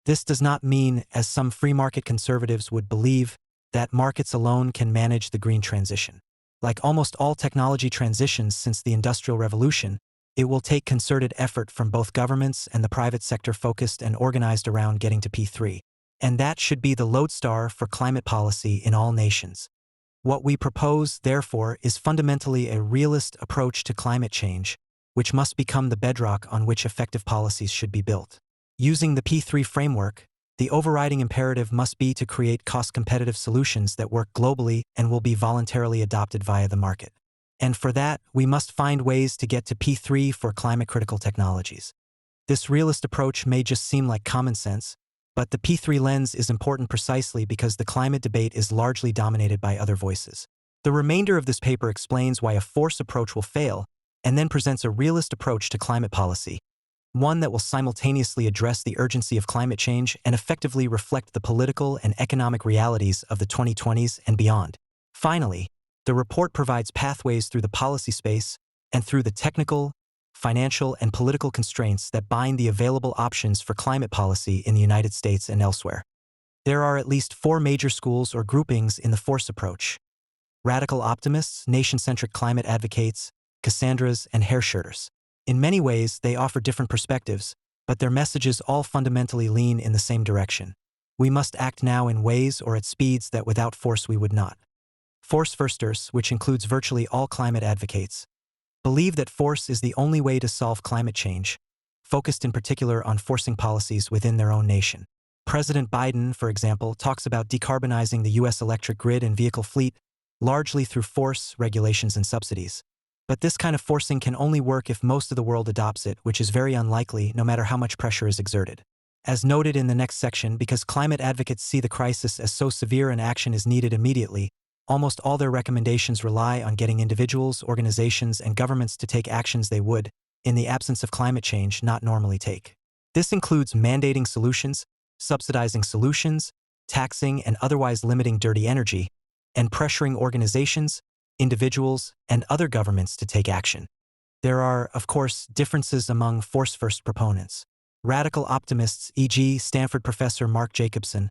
Speaker 2: This does not mean, as some free market conservatives would believe, that markets alone can manage the green transition. Like almost all technology transitions since the Industrial Revolution, it will take concerted effort from both governments and the private sector focused and organized around getting to P3. And that should be the lodestar for climate policy in all nations. What we propose, therefore, is fundamentally a realist approach to climate change, which must become the bedrock on which effective policies should be built. Using the P3 framework, the overriding imperative must be to create cost-competitive solutions that work globally and will be voluntarily adopted via the market. And for that, we must find ways to get to P3 for climate-critical technologies. This realist approach may just seem like common sense, but the P3 lens is important precisely because the climate debate is largely dominated by other voices. The remainder of this paper explains why a force approach will fail, and then presents a realist approach to climate policy, one that will simultaneously address the urgency of climate change and effectively reflect the political and economic realities of the 2020s and beyond. Finally, the report provides pathways through the policy space and through the technical, financial, and political constraints that bind the available options for climate policy in the United States and elsewhere. There are at least 4 major schools or groupings in the force approach: radical optimists, nation-centric climate advocates, Cassandras, and Herrschers. In many ways, they offer different perspectives, but their messages all fundamentally lean in the same direction. We must act now in ways or at speeds that without force we would not. Force firsters, which includes virtually all climate advocates, believe that force is the only way to solve climate change, focused in particular on forcing policies within their own nation. President Biden, for example, talks about decarbonizing the U.S. electric grid and vehicle fleet, largely through force, regulations, and subsidies. But this kind of forcing can only work if most of the world adopts it, which is very unlikely no matter how much pressure is exerted. As noted in the next section, because climate advocates see the crisis as so severe and action is needed immediately, almost all their recommendations rely on getting individuals, organizations, and governments to take actions they would, in the absence of climate change, not normally take. This includes mandating solutions, subsidizing solutions, taxing and otherwise limiting dirty energy, and pressuring organizations, individuals, and other governments to take action. There are, of course, differences among force-first proponents. Radical optimists, e.g., Stanford professor Mark Jacobson,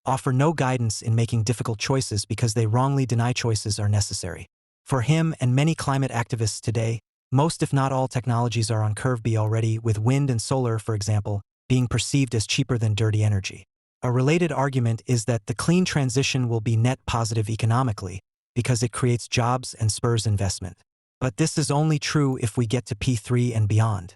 Speaker 2: offer no guidance in making difficult choices because they wrongly deny choices are necessary. For him and many climate activists today, most if not all technologies are on curve B already, with wind and solar, for example, being perceived as cheaper than dirty energy. A related argument is that the clean transition will be net positive economically, because it creates jobs and spurs investment. But this is only true if we get to P3 and beyond.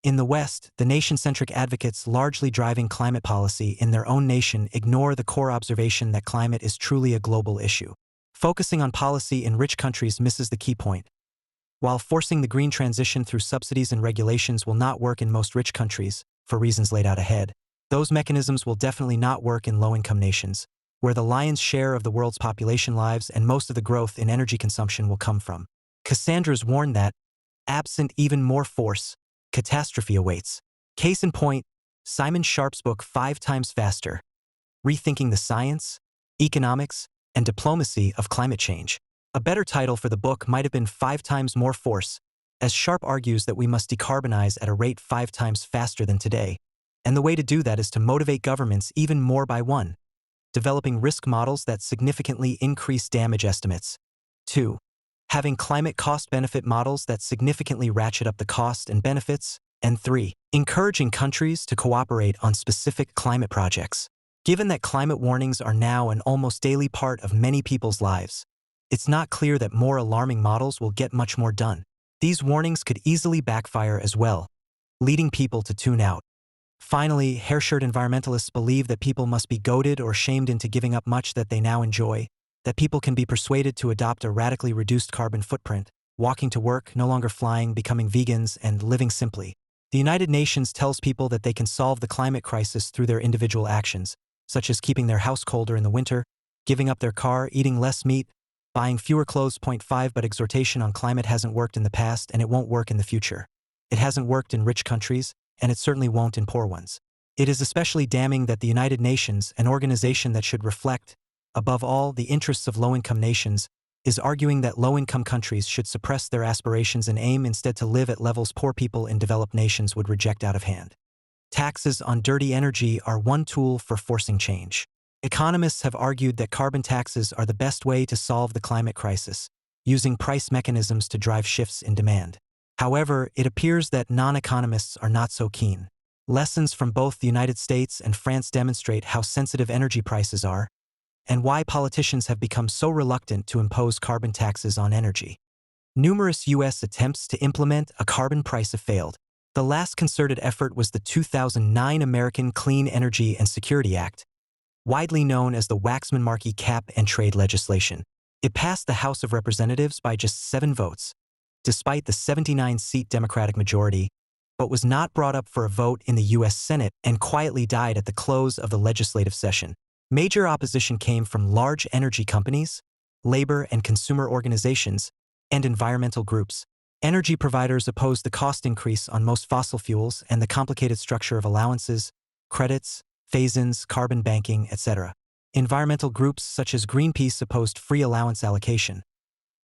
Speaker 2: In the West, the nation-centric advocates largely driving climate policy in their own nation ignore the core observation that climate is truly a global issue. Focusing on policy in rich countries misses the key point. While forcing the green transition through subsidies and regulations will not work in most rich countries, for reasons laid out ahead, those mechanisms will definitely not work in low-income nations, where the lion's share of the world's population lives and most of the growth in energy consumption will come from. Cassandras warn that, absent even more force, catastrophe awaits. Case in point, Simon Sharp's book 5 Times Faster, Rethinking the Science, Economics, and Diplomacy of Climate Change. A better title for the book might have been 5 Times More Force, as Sharp argues that we must decarbonize at a rate 5 times faster than today, and the way to do that is to motivate governments even more by 1. Developing risk models that significantly increase damage estimates. 2. Having climate cost-benefit models that significantly ratchet up the cost and benefits. And 3. Encouraging countries to cooperate on specific climate projects. Given that climate warnings are now an almost daily part of many people's lives, it's not clear that more alarming models will get much more done. These warnings could easily backfire as well, leading people to tune out. Finally, hair-shirt environmentalists believe that people must be goaded or shamed into giving up much that they now enjoy, that people can be persuaded to adopt a radically reduced carbon footprint, walking to work, no longer flying, becoming vegans, and living simply. The United Nations tells people that they can solve the climate crisis through their individual actions, such as keeping their house colder in the winter, giving up their car, eating less meat, buying fewer clothes. 5 But exhortation on climate hasn't worked in the past and it won't work in the future. It hasn't worked in rich countries, and it certainly won't in poor ones. It is especially damning that the United Nations, an organization that should reflect, above all, the interests of low-income nations, is arguing that low-income countries should suppress their aspirations and aim instead to live at levels poor people in developed nations would reject out of hand. Taxes on dirty energy are one tool for forcing change. Economists have argued that carbon taxes are the best way to solve the climate crisis, using price mechanisms to drive shifts in demand. However, it appears that non-economists are not so keen. Lessons from both the United States and France demonstrate how sensitive energy prices are, and why politicians have become so reluctant to impose carbon taxes on energy. Numerous U.S. attempts to implement a carbon price have failed. The last concerted effort was the 2009 American Clean Energy and Security Act, widely known as the Waxman-Markey cap and trade legislation. It passed the House of Representatives by just 7 votes, despite the 79-seat Democratic majority, but was not brought up for a vote in the U.S. Senate and quietly died at the close of the legislative session. Major opposition came from large energy companies, labor and consumer organizations, and environmental groups. Energy providers opposed the cost increase on most fossil fuels and the complicated structure of allowances, credits, phase-ins, carbon banking, etc. Environmental groups such as Greenpeace opposed free allowance allocation,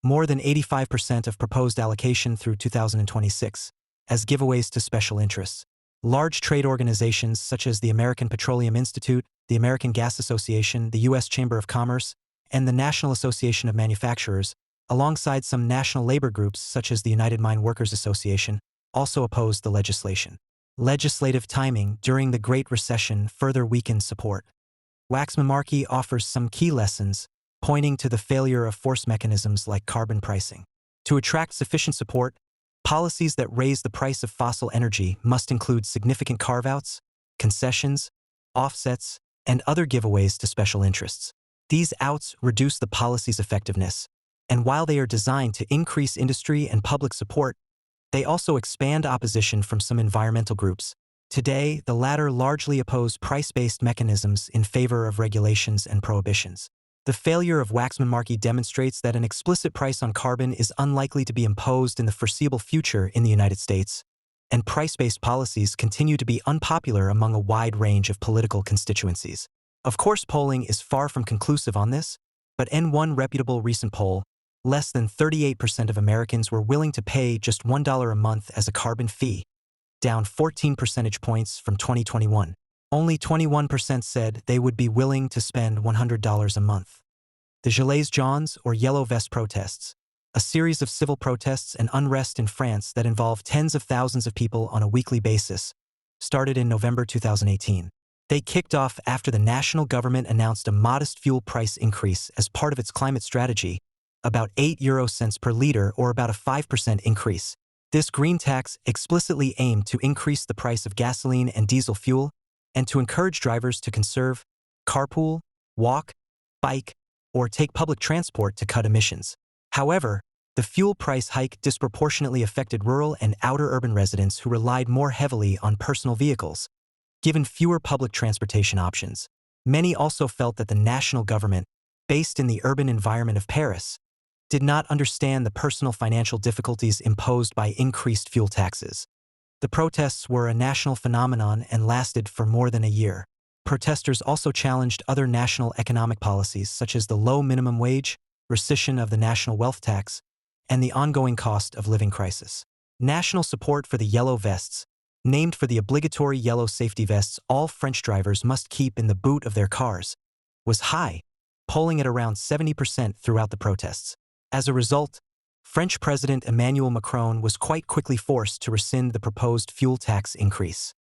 Speaker 2: more than 85% of proposed allocation through 2026, as giveaways to special interests. Large trade organizations such as the American Petroleum Institute, the American Gas Association, the U.S. Chamber of Commerce, and the National Association of Manufacturers, alongside some national labor groups such as the United Mine Workers Association, also opposed the legislation. Legislative timing during the Great Recession further weakened support. Waxman-Markey offers some key lessons, pointing to the failure of force mechanisms like carbon pricing. To attract sufficient support, policies that raise the price of fossil energy must include significant carve-outs, concessions, offsets, and other giveaways to special interests. These outs reduce the policy's effectiveness, and while they are designed to increase industry and public support, they also expand opposition from some environmental groups. Today, the latter largely oppose price-based mechanisms in favor of regulations and prohibitions. The failure of Waxman-Markey demonstrates that an explicit price on carbon is unlikely to be imposed in the foreseeable future in the United States, and price-based policies continue to be unpopular among a wide range of political constituencies. Of course, polling is far from conclusive on this, but in one reputable recent poll, less than 38% of Americans were willing to pay just $1 a month as a carbon fee, down 14 percentage points from 2021. Only 21% said they would be willing to spend $100 a month. The Gilets jaunes, or Yellow Vest protests, a series of civil protests and unrest in France that involved tens of thousands of people on a weekly basis, started in November 2018. They kicked off after the national government announced a modest fuel price increase as part of its climate strategy, about 8 euro cents per liter or about a 5% increase. This green tax explicitly aimed to increase the price of gasoline and diesel fuel and to encourage drivers to conserve, carpool, walk, bike, or take public transport to cut emissions. However, the fuel price hike disproportionately affected rural and outer urban residents who relied more heavily on personal vehicles, given fewer public transportation options. Many also felt that the national government, based in the urban environment of Paris, did not understand the personal financial difficulties imposed by increased fuel taxes. The protests were a national phenomenon and lasted for more than a year. Protesters also challenged other national economic policies such as the low minimum wage, rescission of the national wealth tax, and the ongoing cost of living crisis. National support for the yellow vests, named for the obligatory yellow safety vests all French drivers must keep in the boot of their cars, was high, polling at around 70% throughout the protests. As a result, French President Emmanuel Macron was quite quickly forced to rescind the proposed fuel tax increase.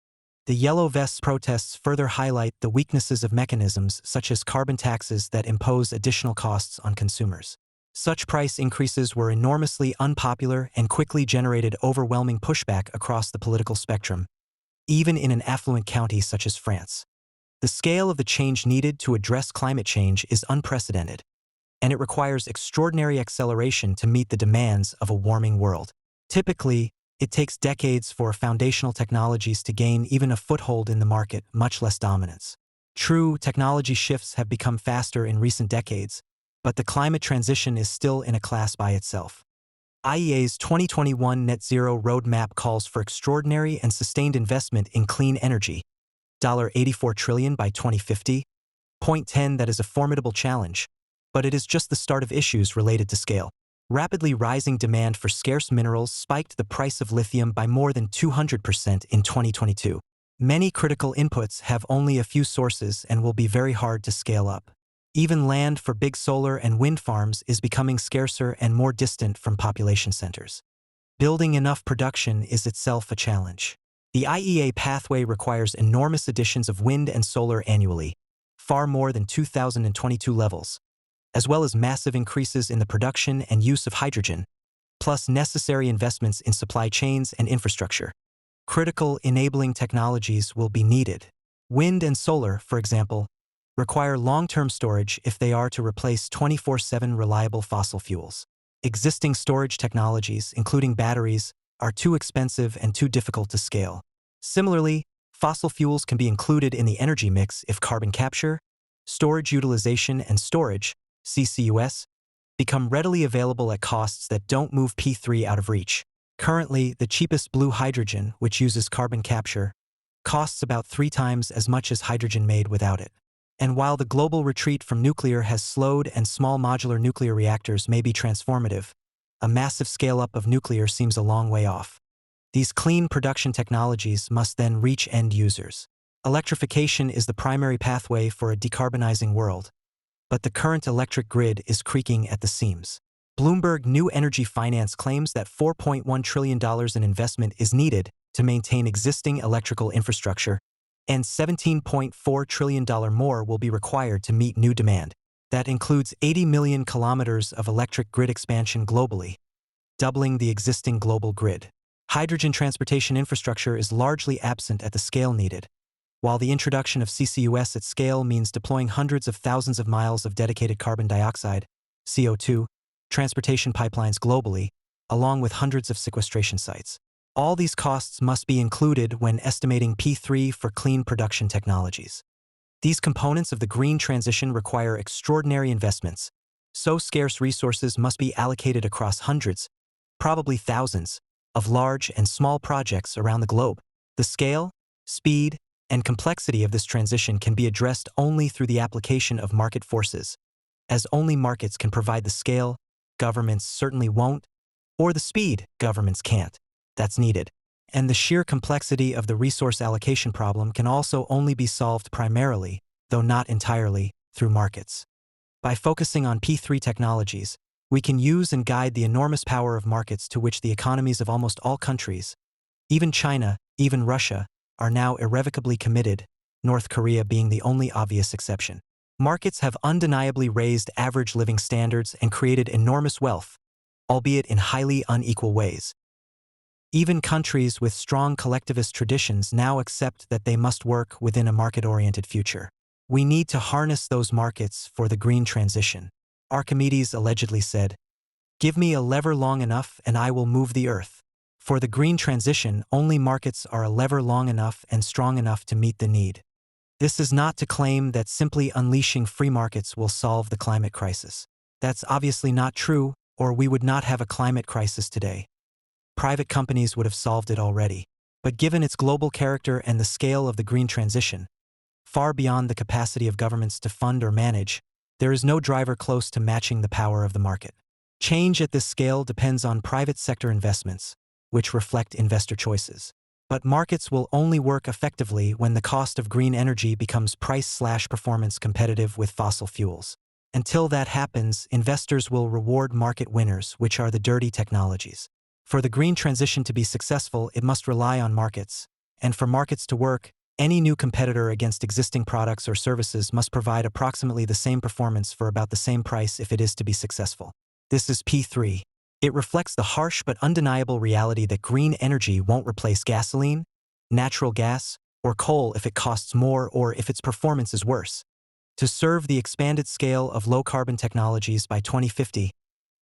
Speaker 2: The Yellow Vests protests further highlight the weaknesses of mechanisms such as carbon taxes that impose additional costs on consumers. Such price increases were enormously unpopular and quickly generated overwhelming pushback across the political spectrum, even in an affluent county such as France. The scale of the change needed to address climate change is unprecedented, and it requires extraordinary acceleration to meet the demands of a warming world. Typically, it takes decades for foundational technologies to gain even a foothold in the market, much less dominance. True, technology shifts have become faster in recent decades, but the climate transition is still in a class by itself. IEA's 2021 net zero roadmap calls for extraordinary and sustained investment in clean energy, $84 trillion by 2050. Point 10, that is a formidable challenge, but it is just the start of issues related to scale. Rapidly rising demand for scarce minerals spiked the price of lithium by more than 200% in 2022. Many critical inputs have only a few sources and will be very hard to scale up. Even land for big solar and wind farms is becoming scarcer and more distant from population centers. Building enough production is itself a challenge. The IEA pathway requires enormous additions of wind and solar annually, far more than 2022 levels, as well as massive increases in the production and use of hydrogen, plus necessary investments in supply chains and infrastructure. Critical enabling technologies will be needed. Wind and solar, for example, require long-term storage if they are to replace 24/7 reliable fossil fuels. Existing storage technologies, including batteries, are too expensive and too difficult to scale. Similarly, fossil fuels can be included in the energy mix if carbon capture, storage utilization, and storage, CCUS, become readily available at costs that don't move P3 out of reach. Currently, the cheapest blue hydrogen, which uses carbon capture, costs about 3 times as much as hydrogen made without it. And while the global retreat from nuclear has slowed and small modular nuclear reactors may be transformative, a massive scale-up of nuclear seems a long way off. These clean production technologies must then reach end users. Electrification is the primary pathway for a decarbonizing world, but the current electric grid is creaking at the seams. Bloomberg New Energy Finance claims that $4.1 trillion in investment is needed to maintain existing electrical infrastructure, and $17.4 trillion more will be required to meet new demand. That includes 80 million kilometers of electric grid expansion globally, doubling the existing global grid. Hydrogen transportation infrastructure is largely absent at the scale needed, while the introduction of CCUS at scale means deploying hundreds of thousands of miles of dedicated carbon dioxide, CO2, transportation pipelines globally, along with hundreds of sequestration sites. All these costs must be included when estimating P3 for clean production technologies. These components of the green transition require extraordinary investments, so scarce resources must be allocated across hundreds, probably thousands, of large and small projects around the globe. The scale, speed, and complexity of this transition can be addressed only through the application of market forces, as only markets can provide the scale, governments certainly won't, or the speed, governments can't. That's needed. And the sheer complexity of the resource allocation problem can also only be solved primarily, though not entirely, through markets. By focusing on P3 technologies, we can use and guide the enormous power of markets to which the economies of almost all countries, even China, even Russia, are now irrevocably committed, North Korea being the only obvious exception. Markets have undeniably raised average living standards and created enormous wealth, albeit in highly unequal ways. Even countries with strong collectivist traditions now accept that they must work within a market-oriented future. We need to harness those markets for the green transition. Archimedes allegedly said, "Give me a lever long enough and I will move the earth." For the green transition, only markets are a lever long enough and strong enough to meet the need. This is not to claim that simply unleashing free markets will solve the climate crisis. That's obviously not true, or we would not have a climate crisis today. Private companies would have solved it already. But given its global character and the scale of the green transition, far beyond the capacity of governments to fund or manage, there is no driver close to matching the power of the market. Change at this scale depends on private sector investments, which reflect investor choices. But markets will only work effectively when the cost of green energy becomes price/performance competitive with fossil fuels. Until that happens, investors will reward market winners, which are the dirty technologies. For the green transition to be successful, it must rely on markets. And for markets to work, any new competitor against existing products or services must provide approximately the same performance for about the same price if it is to be successful. This is P3. It reflects the harsh but undeniable reality that green energy won't replace gasoline, natural gas, or coal if it costs more or if its performance is worse. To serve the expanded scale of low-carbon technologies by 2050,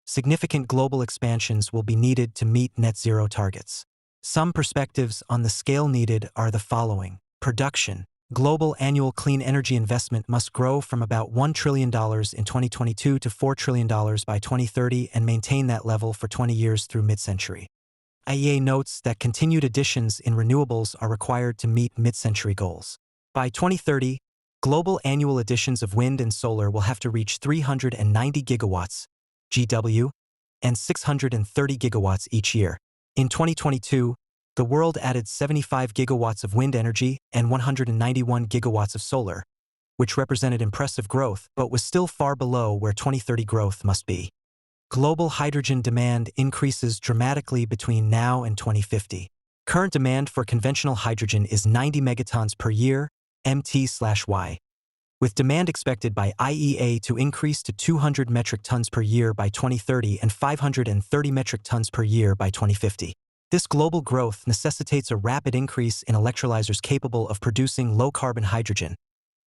Speaker 2: significant global expansions will be needed to meet net zero targets. Some perspectives on the scale needed are the following. Production. Global annual clean energy investment must grow from about $1 trillion in 2022 to $4 trillion by 2030 and maintain that level for 20 years through mid-century. IEA notes that continued additions in renewables are required to meet mid-century goals. By 2030, global annual additions of wind and solar will have to reach 390 gigawatts, GW, and 630 gigawatts each year. In 2022, the world added 75 gigawatts of wind energy and 191 gigawatts of solar, which represented impressive growth but was still far below where 2030 growth must be. Global hydrogen demand increases dramatically between now and 2050. Current demand for conventional hydrogen is 90 megatons per year, MT/Y, with demand expected by IEA to increase to 200 metric tons per year by 2030 and 530 metric tons per year by 2050. This global growth necessitates a rapid increase in electrolyzers capable of producing low-carbon hydrogen,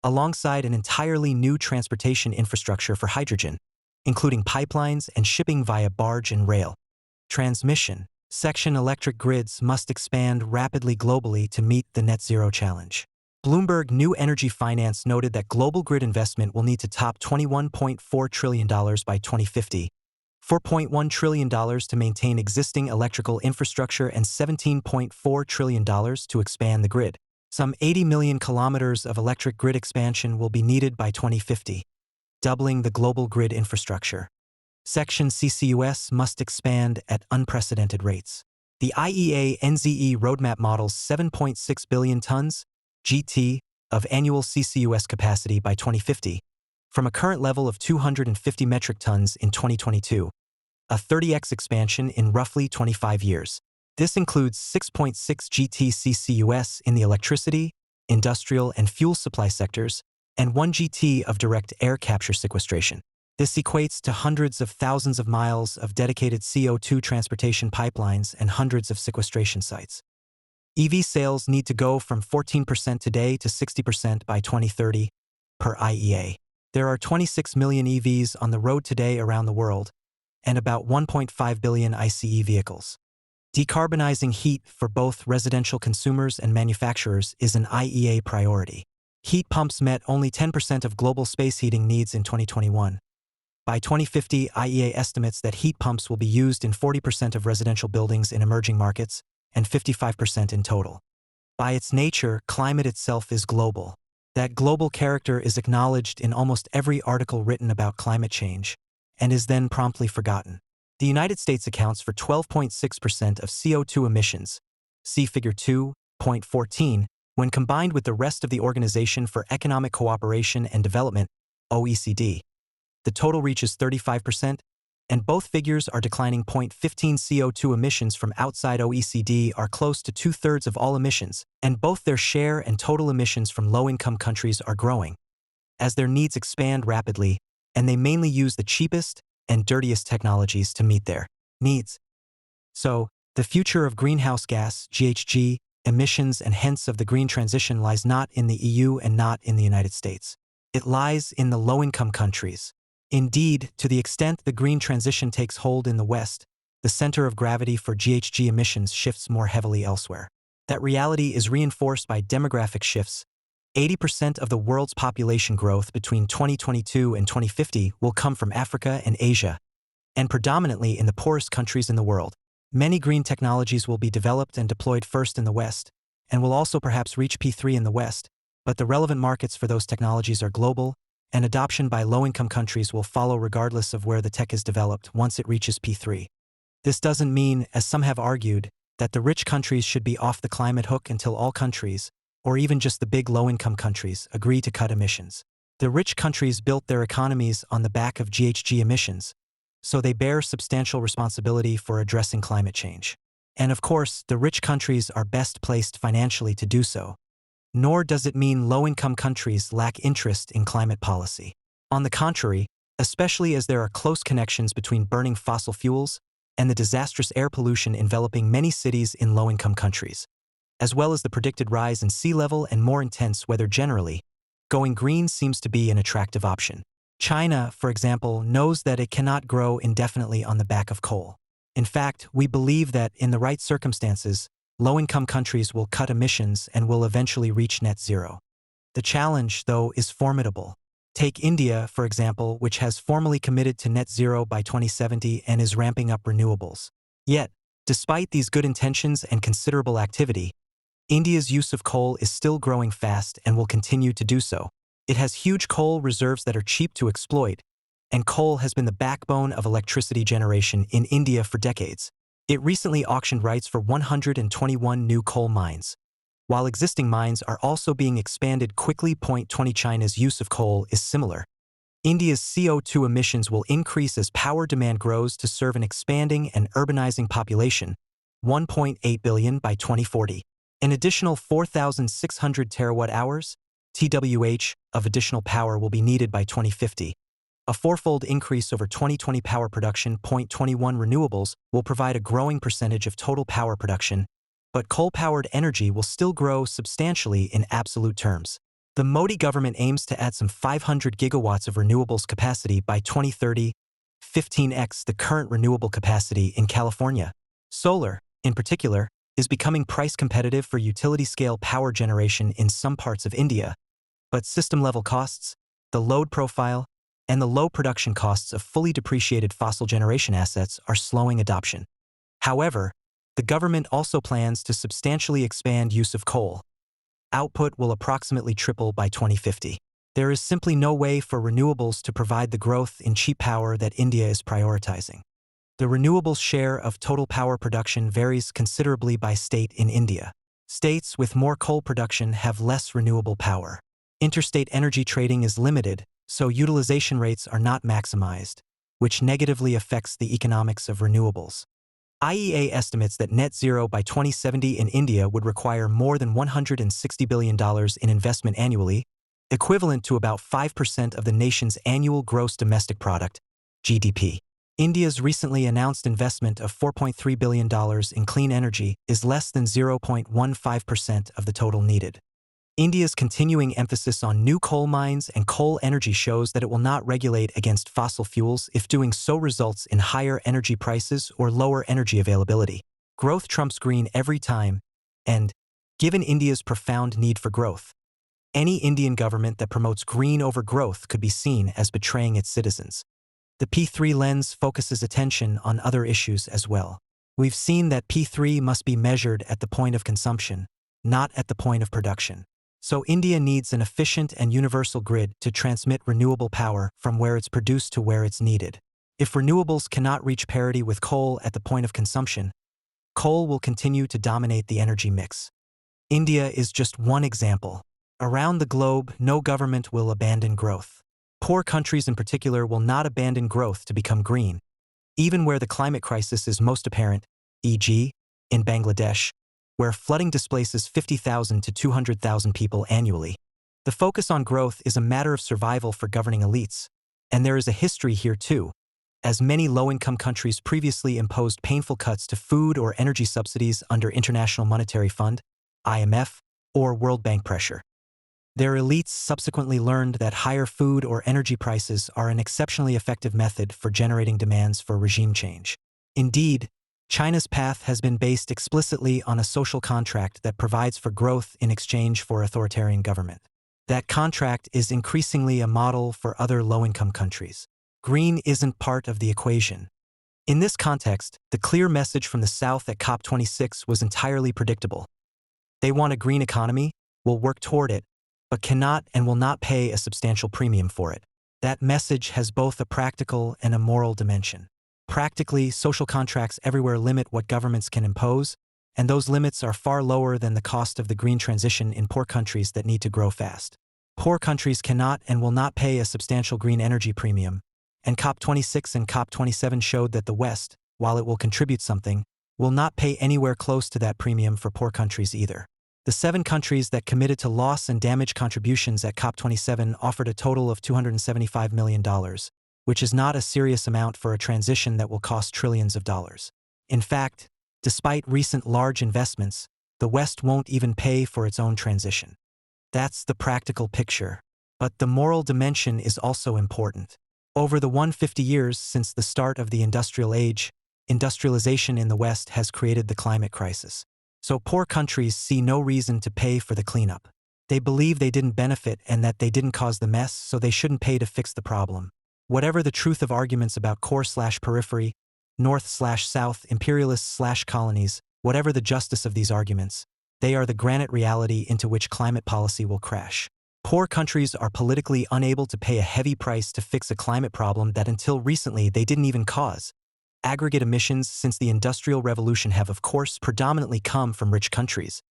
Speaker 2: alongside an entirely new transportation infrastructure for hydrogen, including pipelines and shipping via barge and rail. Transmission. Section electric grids must expand rapidly globally to meet the net zero challenge. Bloomberg New Energy Finance noted that global grid investment will need to top $21.4 trillion by 2050, $4.1 trillion to maintain existing electrical infrastructure, and $17.4 trillion to expand the grid. Some 80 million kilometers of electric grid expansion will be needed by 2050, doubling the global grid infrastructure. Section CCUS must expand at unprecedented rates. The IEA NZE roadmap models 7.6 billion tons, GT, of annual CCUS capacity by 2050, from a current level of 250 metric tons in 2022, a 30x expansion in roughly 25 years. This includes 6.6 GT CCUS in the electricity, industrial, and fuel supply sectors, and 1 GT of direct air capture sequestration. This equates to hundreds of thousands of miles of dedicated CO2 transportation pipelines and hundreds of sequestration sites. EV sales need to go from 14% today to 60% by 2030, per IEA. There are 26 million EVs on the road today around the world, and about 1.5 billion ICE vehicles. Decarbonizing heat for both residential consumers and manufacturers is an IEA priority. Heat pumps met only 10% of global space heating needs in 2021. By 2050, IEA estimates that heat pumps will be used in 40% of residential buildings in emerging markets and 55% in total. By its nature, climate itself is global. That global character is acknowledged in almost every article written about climate change, and is then promptly forgotten. The United States accounts for 12.6% of CO2 emissions, see Figure 2.14, when combined with the rest of the Organization for Economic Cooperation and Development, OECD. The total reaches 35%, and both figures are declining. 0.15 CO2 emissions from outside OECD are close to two-thirds of all emissions, and both their share and total emissions from low-income countries are growing, as their needs expand rapidly, and they mainly use the cheapest and dirtiest technologies to meet their needs. So, the future of greenhouse gas, GHG, emissions and hence of the green transition lies not in the EU and not in the United States. It lies in the low-income countries. Indeed, to the extent the green transition takes hold in the West, the center of gravity for GHG emissions shifts more heavily elsewhere. That reality is reinforced by demographic shifts. 80% of the world's population growth between 2022 and 2050 will come from Africa and Asia, and predominantly in the poorest countries in the world. Many green technologies will be developed and deployed first in the West, and will also perhaps reach P3 in the West, but the relevant markets for those technologies are global, and adoption by low-income countries will follow regardless of where the tech is developed once it reaches P3. This doesn't mean, as some have argued, that the rich countries should be off the climate hook until all countries, or even just the big low-income countries, agree to cut emissions. The rich countries built their economies on the back of GHG emissions, so they bear substantial responsibility for addressing climate change. And of course, the rich countries are best placed financially to do so. Nor does it mean low-income countries lack interest in climate policy. On the contrary, especially as there are close connections between burning fossil fuels and the disastrous air pollution enveloping many cities in low-income countries, as well as the predicted rise in sea level and more intense weather generally, going green seems to be an attractive option. China, for example, knows that it cannot grow indefinitely on the back of coal. In fact, we believe that, in the right circumstances, low-income countries will cut emissions and will eventually reach net zero. The challenge, though, is formidable. Take India, for example, which has formally committed to net zero by 2070 and is ramping up renewables. Yet, despite these good intentions and considerable activity, India's use of coal is still growing fast and will continue to do so. It has huge coal reserves that are cheap to exploit, and coal has been the backbone of electricity generation in India for decades. It recently auctioned rights for 121 new coal mines. While existing mines are also being expanded quickly. 20 China's use of coal is similar. India's CO2 emissions will increase as power demand grows to serve an expanding and urbanizing population, 1.8 billion by 2040. An additional 4,600 terawatt-hours, TWh, of additional power will be needed by 2050. A fourfold increase over 2020 power production. 21 Renewables will provide a growing percentage of total power production, but coal-powered energy will still grow substantially in absolute terms. The Modi government aims to add some 500 gigawatts of renewables capacity by 2030, 15x the current renewable capacity in California. Solar, in particular, is becoming price competitive for utility-scale power generation in some parts of India, but system-level costs, the load profile, and the low production costs of fully depreciated fossil generation assets are slowing adoption. However, the government also plans to substantially expand use of coal. Output will approximately triple by 2050. There is simply no way for renewables to provide the growth in cheap power that India is prioritizing. The renewables share of total power production varies considerably by state in India. States with more coal production have less renewable power. Interstate energy trading is limited, so utilization rates are not maximized, which negatively affects the economics of renewables. IEA estimates that net zero by 2070 in India would require more than $160 billion in investment annually, equivalent to about 5% of the nation's annual gross domestic product, GDP. India's recently announced investment of $4.3 billion in clean energy is less than 0.15% of the total needed. India's continuing emphasis on new coal mines and coal energy shows that it will not regulate against fossil fuels if doing so results in higher energy prices or lower energy availability. Growth trumps green every time, and, given India's profound need for growth, any Indian government that promotes green over growth could be seen as betraying its citizens. The P3 lens focuses attention on other issues as well. We've seen that P3 must be measured at the point of consumption, not at the point of production. So India needs an efficient and universal grid to transmit renewable power from where it's produced to where it's needed. If renewables cannot reach parity with coal at the point of consumption, coal will continue to dominate the energy mix. India is just one example. Around the globe, no government will abandon growth. Poor countries in particular will not abandon growth to become green, even where the climate crisis is most apparent, e.g., in Bangladesh, where flooding displaces 50,000 to 200,000 people annually. The focus on growth is a matter of survival for governing elites, and there is a history here too, as many low-income countries previously imposed painful cuts to food or energy subsidies under International Monetary Fund, IMF, or World Bank pressure. Their elites subsequently learned that higher food or energy prices are an exceptionally effective method for generating demands for regime change. Indeed, China's path has been based explicitly on a social contract that provides for growth in exchange for authoritarian government. That contract is increasingly a model for other low-income countries. Green isn't part of the equation. In this context, the clear message from the South at COP26 was entirely predictable. They want a green economy, will work toward it, but cannot and will not pay a substantial premium for it. That message has both a practical and a moral dimension. Practically, social contracts everywhere limit what governments can impose, and those limits are far lower than the cost of the green transition in poor countries that need to grow fast. Poor countries cannot and will not pay a substantial green energy premium, and COP26 and COP27 showed that the West, while it will contribute something, will not pay anywhere close to that premium for poor countries either. The 7 countries that committed to loss and damage contributions at COP27 offered a total of $275 million, which is not a serious amount for a transition that will cost trillions of dollars. In fact, despite recent large investments, the West won't even pay for its own transition. That's the practical picture. But the moral dimension is also important. Over the 150 years since the start of the industrial age, industrialization in the West has created the climate crisis. So poor countries see no reason to pay for the cleanup. They believe they didn't benefit and that they didn't cause the mess, so they shouldn't pay to fix the problem. Whatever the truth of arguments about core/periphery, north/south, imperialists/colonies, whatever the justice of these arguments, they are the granite reality into which climate policy will crash. Poor countries are politically unable to pay a heavy price to fix a climate problem that until recently they didn't even cause. Aggregate emissions since the Industrial Revolution have, of course, predominantly come from rich countries.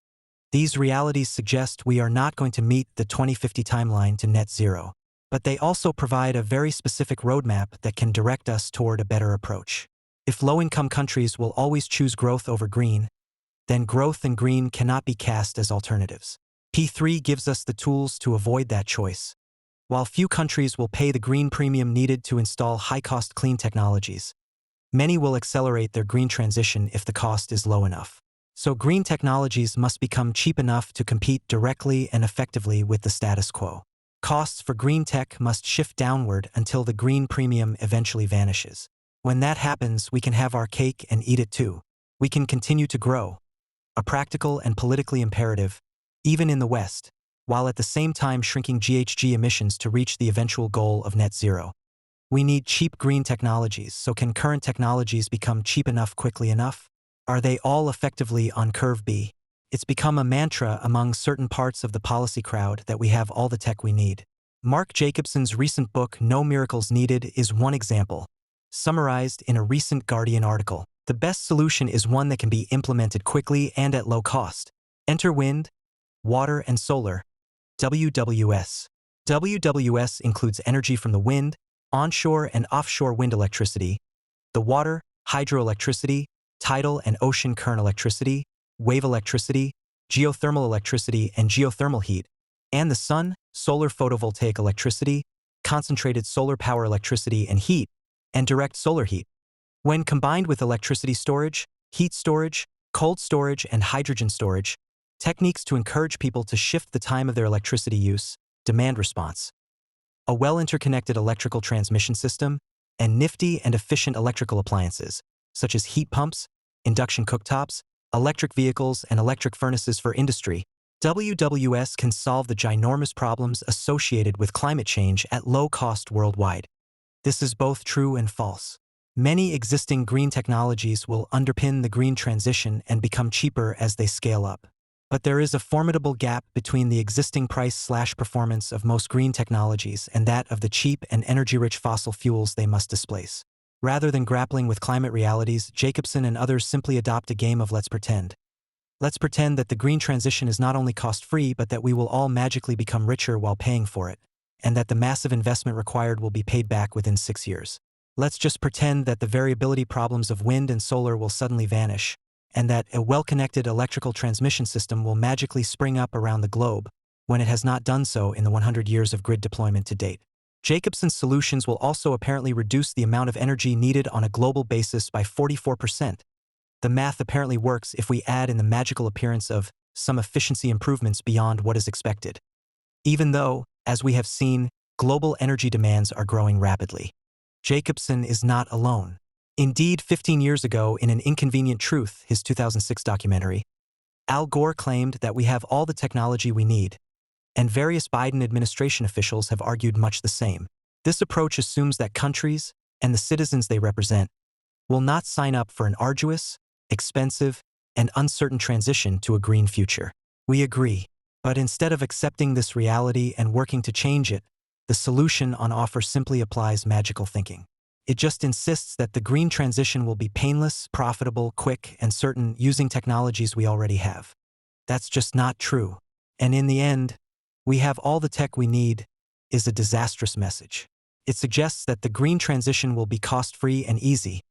Speaker 2: These realities suggest we are not going to meet the 2050 timeline to net zero, but they also provide a very specific roadmap that can direct us toward a better approach. If low-income countries will always choose growth over green, then growth and green cannot be cast as alternatives. P3 gives us the tools to avoid that choice. While few countries will pay the green premium needed to install high-cost clean technologies, many will accelerate their green transition if the cost is low enough. So green technologies must become cheap enough to compete directly and effectively with the status quo. Costs for green tech must shift downward until the green premium eventually vanishes. When that happens, we can have our cake and eat it too. We can continue to grow, a practical and politically imperative, even in the West, while at the same time shrinking GHG emissions to reach the eventual goal of net zero. We need cheap green technologies, so can current technologies become cheap enough quickly enough? Are they all effectively on curve B? It's become a mantra among certain parts of the policy crowd that we have all the tech we need. Mark Jacobson's recent book, No Miracles Needed, is one example. Summarized in a recent Guardian article, the best solution is one that can be implemented quickly and at low cost. Enter wind, water, and solar. WWS. WWS includes energy from the wind, onshore and offshore wind electricity, the water, hydroelectricity, tidal and ocean current electricity, wave electricity, geothermal electricity and geothermal heat, and the sun, solar photovoltaic electricity, concentrated solar power electricity and heat, and direct solar heat. When combined with electricity storage, heat storage, cold storage, and hydrogen storage, techniques to encourage people to shift the time of their electricity use, demand response. A well-interconnected electrical transmission system, and nifty and efficient electrical appliances, such as heat pumps, induction cooktops, electric vehicles, and electric furnaces for industry, WWS can solve the ginormous problems associated with climate change at low cost worldwide. This is both true and false. Many existing green technologies will underpin the green transition and become cheaper as they scale up. But there is a formidable gap between the existing price/performance of most green technologies and that of the cheap and energy-rich fossil fuels they must displace. Rather than grappling with climate realities, Jacobson and others simply adopt a game of let's pretend. Let's pretend that the green transition is not only cost-free but that we will all magically become richer while paying for it, and that the massive investment required will be paid back within 6 years. Let's just pretend that the variability problems of wind and solar will suddenly vanish, and that a well-connected electrical transmission system will magically spring up around the globe, when it has not done so in the 100 years of grid deployment to date. Jacobson's solutions will also apparently reduce the amount of energy needed on a global basis by 44%. The math apparently works if we add in the magical appearance of some efficiency improvements beyond what is expected. Even though, as we have seen, global energy demands are growing rapidly. Jacobson is not alone. Indeed, 15 years ago, in An Inconvenient Truth, his 2006 documentary, Al Gore claimed that we have all the technology we need, and various Biden administration officials have argued much the same. This approach assumes that countries, and the citizens they represent, will not sign up for an arduous, expensive, and uncertain transition to a green future. We agree. But instead of accepting this reality and working to change it, the solution on offer simply applies magical thinking. It just insists that the green transition will be painless, profitable, quick, and certain using technologies we already have. That's just not true. And in the end, we have all the tech we need is a disastrous message. It suggests that the green transition will be cost-free and easy.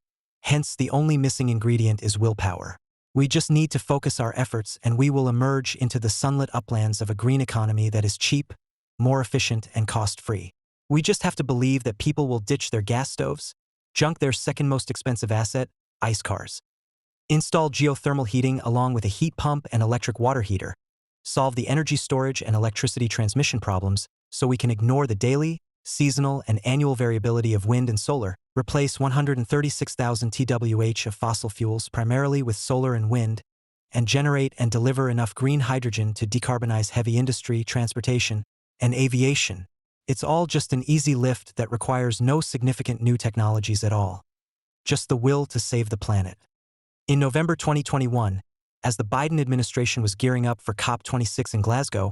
Speaker 2: Hence, the only missing ingredient is willpower. We just need to focus our efforts and we will emerge into the sunlit uplands of a green economy that is cheap, more efficient, and cost-free. We just have to believe that people will ditch their gas stoves, junk their second most expensive asset, ICE cars, install geothermal heating along with a heat pump and electric water heater, solve the energy storage and electricity transmission problems so we can ignore the daily, seasonal, and annual variability of wind and solar, replace 136,000 TWh of fossil fuels primarily with solar and wind, and generate and deliver enough green hydrogen to decarbonize heavy industry, transportation, and aviation. It's all just an easy lift that requires no significant new technologies at all. Just the will to save the planet. In November 2021, as the Biden administration was gearing up for COP26 in Glasgow,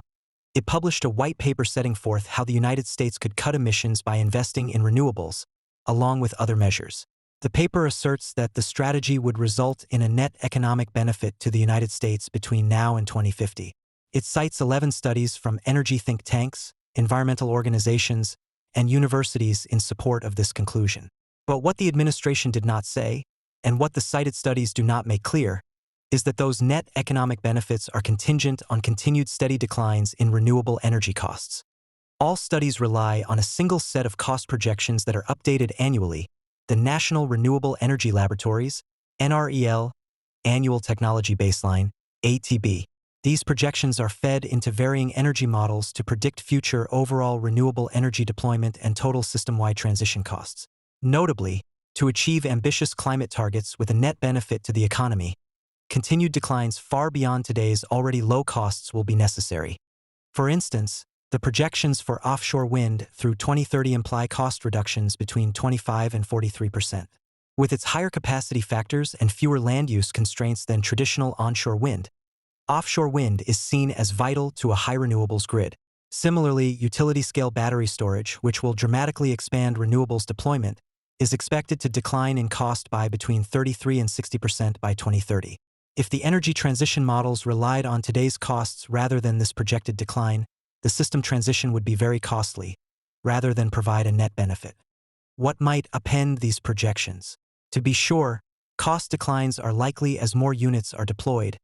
Speaker 2: it published a white paper setting forth how the United States could cut emissions by investing in renewables, along with other measures. The paper asserts that the strategy would result in a net economic benefit to the United States between now and 2050. It cites 11 studies from energy think tanks, environmental organizations, and universities in support of this conclusion. But what the administration did not say, and what the cited studies do not make clear, is that those net economic benefits are contingent on continued steady declines in renewable energy costs. All studies rely on a single set of cost projections that are updated annually, the National Renewable Energy Laboratories, NREL, Annual Technology Baseline, ATB. These projections are fed into varying energy models to predict future overall renewable energy deployment and total system-wide transition costs. Notably, to achieve ambitious climate targets with a net benefit to the economy, continued declines far beyond today's already low costs will be necessary. For instance, the projections for offshore wind through 2030 imply cost reductions between 25 and 43%. With its higher capacity factors and fewer land use constraints than traditional onshore wind, offshore wind is seen as vital to a high renewables grid. Similarly, utility-scale battery storage, which will dramatically expand renewables deployment, is expected to decline in cost by between 33 and 60% by 2030. If the energy transition models relied on today's costs rather than this projected decline, the system transition would be very costly, rather than provide a net benefit. What might append these projections? To be sure, cost declines are likely as more units are deployed,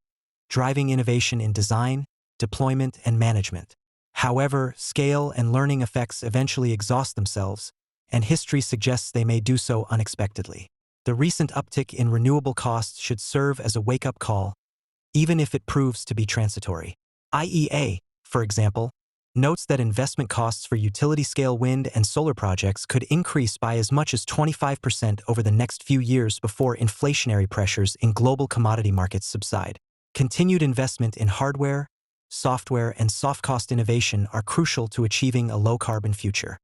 Speaker 2: driving innovation in design, deployment, and management. However, scale and learning effects eventually exhaust themselves, and history suggests they may do so unexpectedly. The recent uptick in renewable costs should serve as a wake-up call, even if it proves to be transitory. IEA, for example, notes that investment costs for utility-scale wind and solar projects could increase by as much as 25% over the next few years before inflationary pressures in global commodity markets subside. Continued investment in hardware, software, and soft-cost innovation are crucial to achieving a low-carbon future.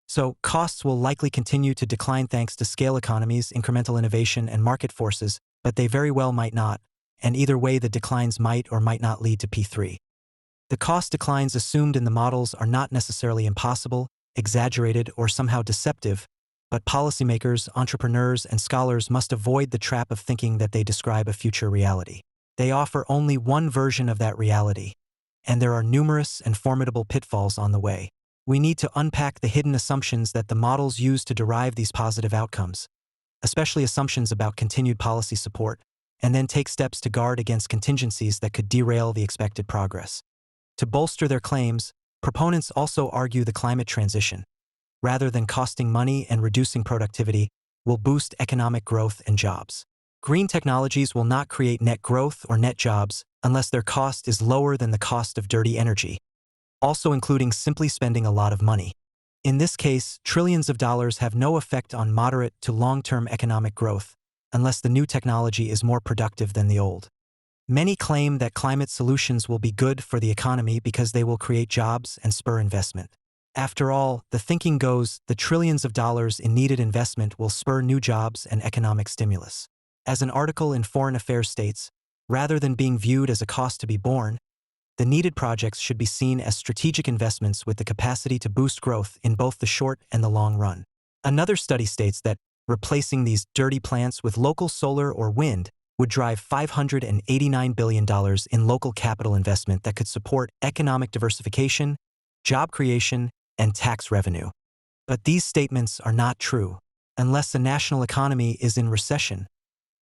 Speaker 2: So, costs will likely continue to decline thanks to scale economies, incremental innovation, and market forces, but they very well might not, and either way the declines might or might not lead to P3. The cost declines assumed in the models are not necessarily impossible, exaggerated, or somehow deceptive, but policymakers, entrepreneurs, and scholars must avoid the trap of thinking that they describe a future reality. They offer only one version of that reality, and there are numerous and formidable pitfalls on the way. We need to unpack the hidden assumptions that the models use to derive these positive outcomes, especially assumptions about continued policy support, and then take steps to guard against contingencies that could derail the expected progress. To bolster their claims, proponents also argue the climate transition, rather than costing money and reducing productivity, will boost economic growth and jobs. Green technologies will not create net growth or net jobs unless their cost is lower than the cost of dirty energy, also including simply spending a lot of money. In this case, trillions of dollars have no effect on moderate to long-term economic growth, unless the new technology is more productive than the old. Many claim that climate solutions will be good for the economy because they will create jobs and spur investment. After all, the thinking goes, the trillions of dollars in needed investment will spur new jobs and economic stimulus. As an article in Foreign Affairs states, rather than being viewed as a cost to be borne, the needed projects should be seen as strategic investments with the capacity to boost growth in both the short and the long run. Another study states that Replacing these dirty plants with local solar or wind would drive $589 billion in local capital investment that could support economic diversification, job creation, and tax revenue. But these statements are not true. Unless the national economy is in recession,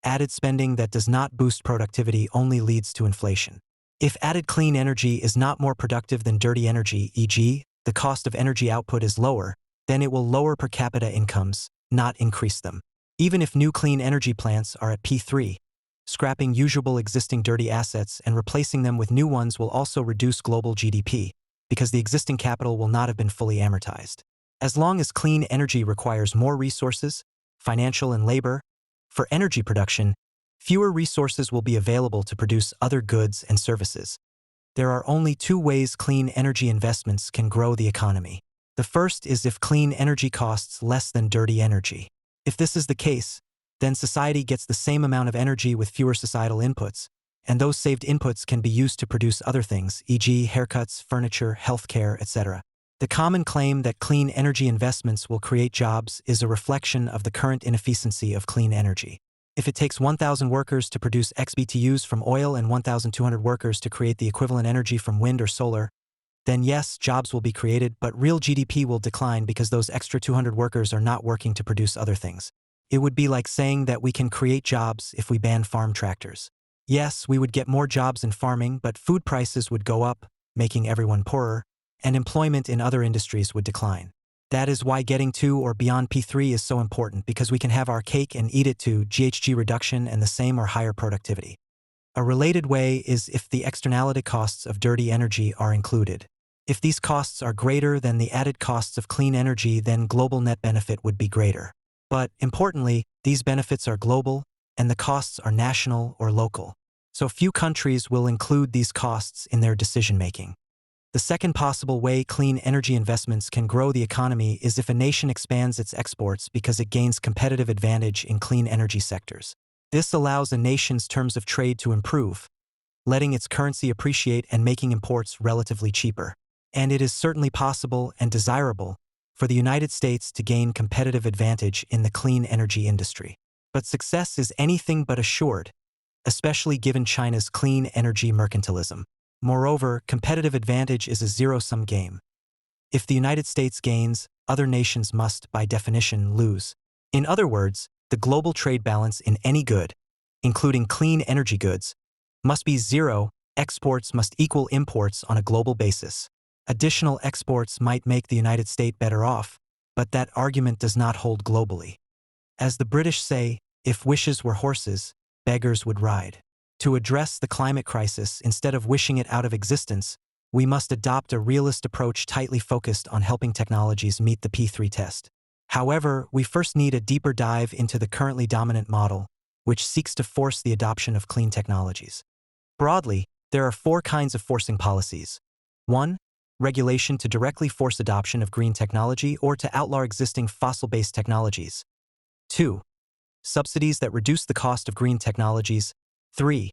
Speaker 2: added spending that does not boost productivity only leads to inflation. If added clean energy is not more productive than dirty energy, e.g., the cost of energy output is lower, then it will lower per capita incomes, not increase them. Even if new clean energy plants are at P3, scrapping usual existing dirty assets and replacing them with new ones will also reduce global GDP, because the existing capital will not have been fully amortized. As long as clean energy requires more resources, financial and labor, for energy production, fewer resources will be available to produce other goods and services. There are only two ways clean energy investments can grow the economy. The first is if clean energy costs less than dirty energy. If this is the case, then society gets the same amount of energy with fewer societal inputs, and those saved inputs can be used to produce other things, e.g. haircuts, furniture, healthcare, etc. The common claim that clean energy investments will create jobs is a reflection of the current inefficiency of clean energy. If it takes 1,000 workers to produce X BTUs from oil and 1,200 workers to create the equivalent energy from wind or solar, then yes, jobs will be created, but real GDP will decline because those extra 200 workers are not working to produce other things. It would be like saying that we can create jobs if we ban farm tractors. Yes, we would get more jobs in farming, but food prices would go up, making everyone poorer, and employment in other industries would decline. That is why getting to or beyond P3 is so important, because we can have our cake and eat it too, GHG reduction and the same or higher productivity. A related way is if the externality costs of dirty energy are included. If these costs are greater than the added costs of clean energy, then global net benefit would be greater. But, importantly, these benefits are global, and the costs are national or local. So few countries will include these costs in their decision-making. The second possible way clean energy investments can grow the economy is if a nation expands its exports because it gains competitive advantage in clean energy sectors. This allows a nation's terms of trade to improve, letting its currency appreciate and making imports relatively cheaper. And it is certainly possible and desirable for the United States to gain competitive advantage in the clean energy industry. But success is anything but assured, especially given China's clean energy mercantilism. Moreover, competitive advantage is a zero-sum game. If the United States gains, other nations must, by definition, lose. In other words, the global trade balance in any good, including clean energy goods, must be zero. Exports must equal imports on a global basis. Additional exports might make the United States better off, but that argument does not hold globally. As the British say, if wishes were horses, beggars would ride. To address the climate crisis, instead of wishing it out of existence, we must adopt a realist approach tightly focused on helping technologies meet the P3 test. However, we first need a deeper dive into the currently dominant model, which seeks to force the adoption of clean technologies. Broadly, there are four kinds of forcing policies. 1. Regulation to directly force adoption of green technology or to outlaw existing fossil-based technologies. 2. Subsidies that reduce the cost of green technologies. 3.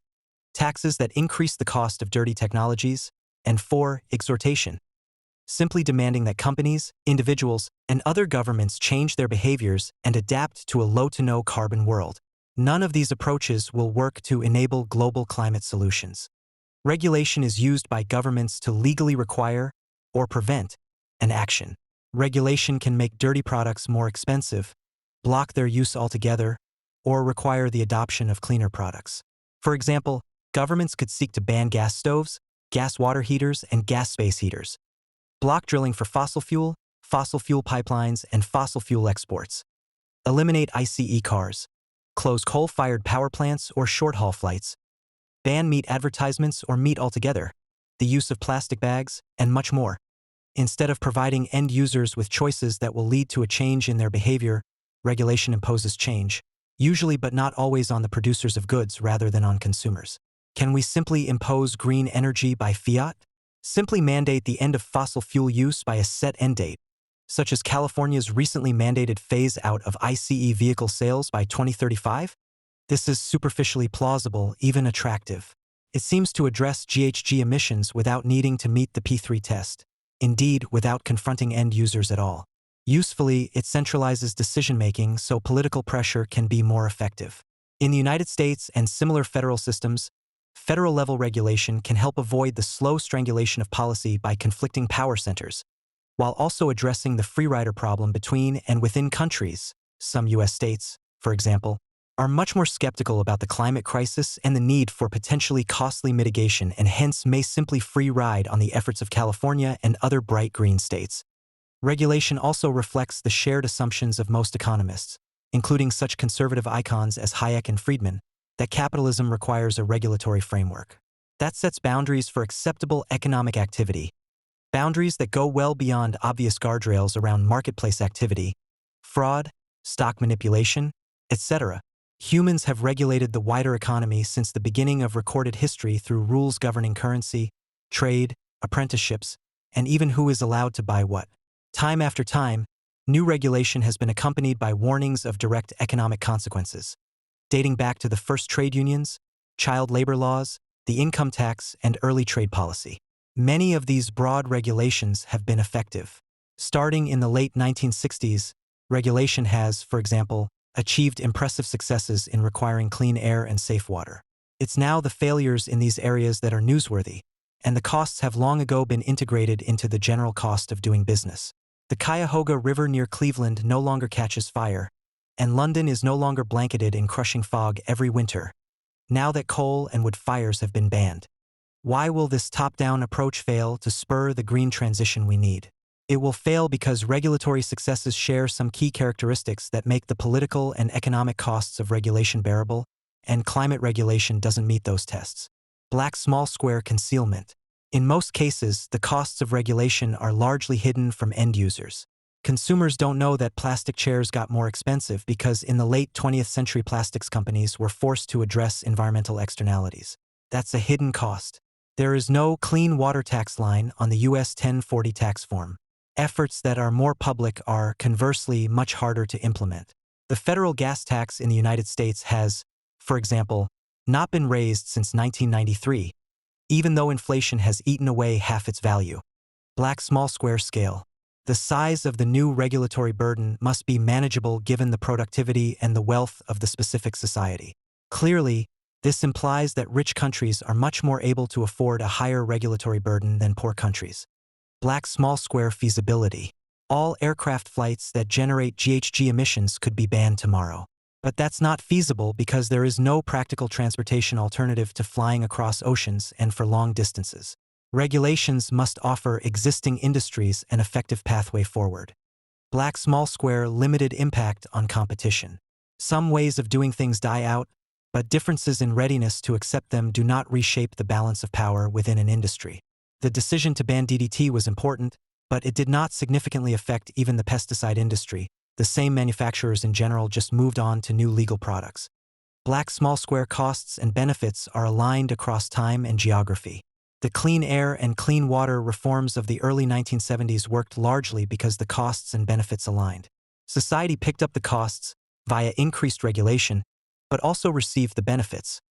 Speaker 2: Taxes that increase the cost of dirty technologies. And 4. Exhortation. Simply demanding that companies, individuals, and other governments change their behaviors and adapt to a low-to-no carbon world. None of these approaches will work to enable global climate solutions. Regulation is used by governments to legally require or prevent an action. Regulation can make dirty products more expensive, block their use altogether, or require the adoption of cleaner products. For example, governments could seek to ban gas stoves, gas water heaters, and gas space heaters, block drilling for fossil fuel pipelines, and fossil fuel exports, eliminate ICE cars, close coal-fired power plants or short-haul flights, ban meat advertisements or meat altogether, the use of plastic bags, and much more. Instead of providing end users with choices that will lead to a change in their behavior, regulation imposes change, usually but not always on the producers of goods rather than on consumers. Can we simply impose green energy by fiat? Simply mandate the end of fossil fuel use by a set end date, such as California's recently mandated phase-out of ICE vehicle sales by 2035? This is superficially plausible, even attractive. It seems to address GHG emissions without needing to meet the P3 test. Indeed, without confronting end users at all. Usefully, it centralizes decision-making so political pressure can be more effective. In the United States and similar federal systems, federal-level regulation can help avoid the slow strangulation of policy by conflicting power centers, while also addressing the free rider problem between and within countries. Some U.S. states, for example, are much more skeptical about the climate crisis and the need for potentially costly mitigation, and hence may simply free ride on the efforts of California and other bright green states. Regulation also reflects the shared assumptions of most economists, including such conservative icons as Hayek and Friedman, that capitalism requires a regulatory framework that sets boundaries for acceptable economic activity, boundaries that go well beyond obvious guardrails around marketplace activity, fraud, stock manipulation, etc. Humans have regulated the wider economy since the beginning of recorded history through rules governing currency, trade, apprenticeships, and even who is allowed to buy what. Time after time, new regulation has been accompanied by warnings of direct economic consequences, dating back to the first trade unions, child labor laws, the income tax, and early trade policy. Many of these broad regulations have been effective. Starting in the late 1960s, regulation has, for example, achieved impressive successes in requiring clean air and safe water. It's now the failures in these areas that are newsworthy, and the costs have long ago been integrated into the general cost of doing business. The Cuyahoga River near Cleveland no longer catches fire, and London is no longer blanketed in crushing fog every winter, now that coal and wood fires have been banned. Why will this top-down approach fail to spur the green transition we need? It will fail because regulatory successes share some key characteristics that make the political and economic costs of regulation bearable, and climate regulation doesn't meet those tests. Black small square concealment. In most cases, the costs of regulation are largely hidden from end users. Consumers don't know that plastic chairs got more expensive because in the late 20th century plastics companies were forced to address environmental externalities. That's a hidden cost. There is no clean water tax line on the US 1040 tax form. Efforts that are more public are, conversely, much harder to implement. The federal gas tax in the United States has, for example, not been raised since 1993, even though inflation has eaten away half its value. Black small square scale. The size of the new regulatory burden must be manageable given the productivity and the wealth of the specific society. Clearly, this implies that rich countries are much more able to afford a higher regulatory burden than poor countries. Black small square feasibility. All aircraft flights that generate GHG emissions could be banned tomorrow. But that's not feasible because there is no practical transportation alternative to flying across oceans and for long distances. Regulations must offer existing industries an effective pathway forward. Black small square limited impact on competition. Some ways of doing things die out, but differences in readiness to accept them do not reshape the balance of power within an industry. The decision to ban DDT was important, but it did not significantly affect even the pesticide industry. The same manufacturers in general just moved on to new legal products. Black small square costs and benefits are aligned across time and geography. The clean air and clean water reforms of the early 1970s worked largely because the costs and benefits aligned. Society picked up the costs via increased regulation, but also received the benefits.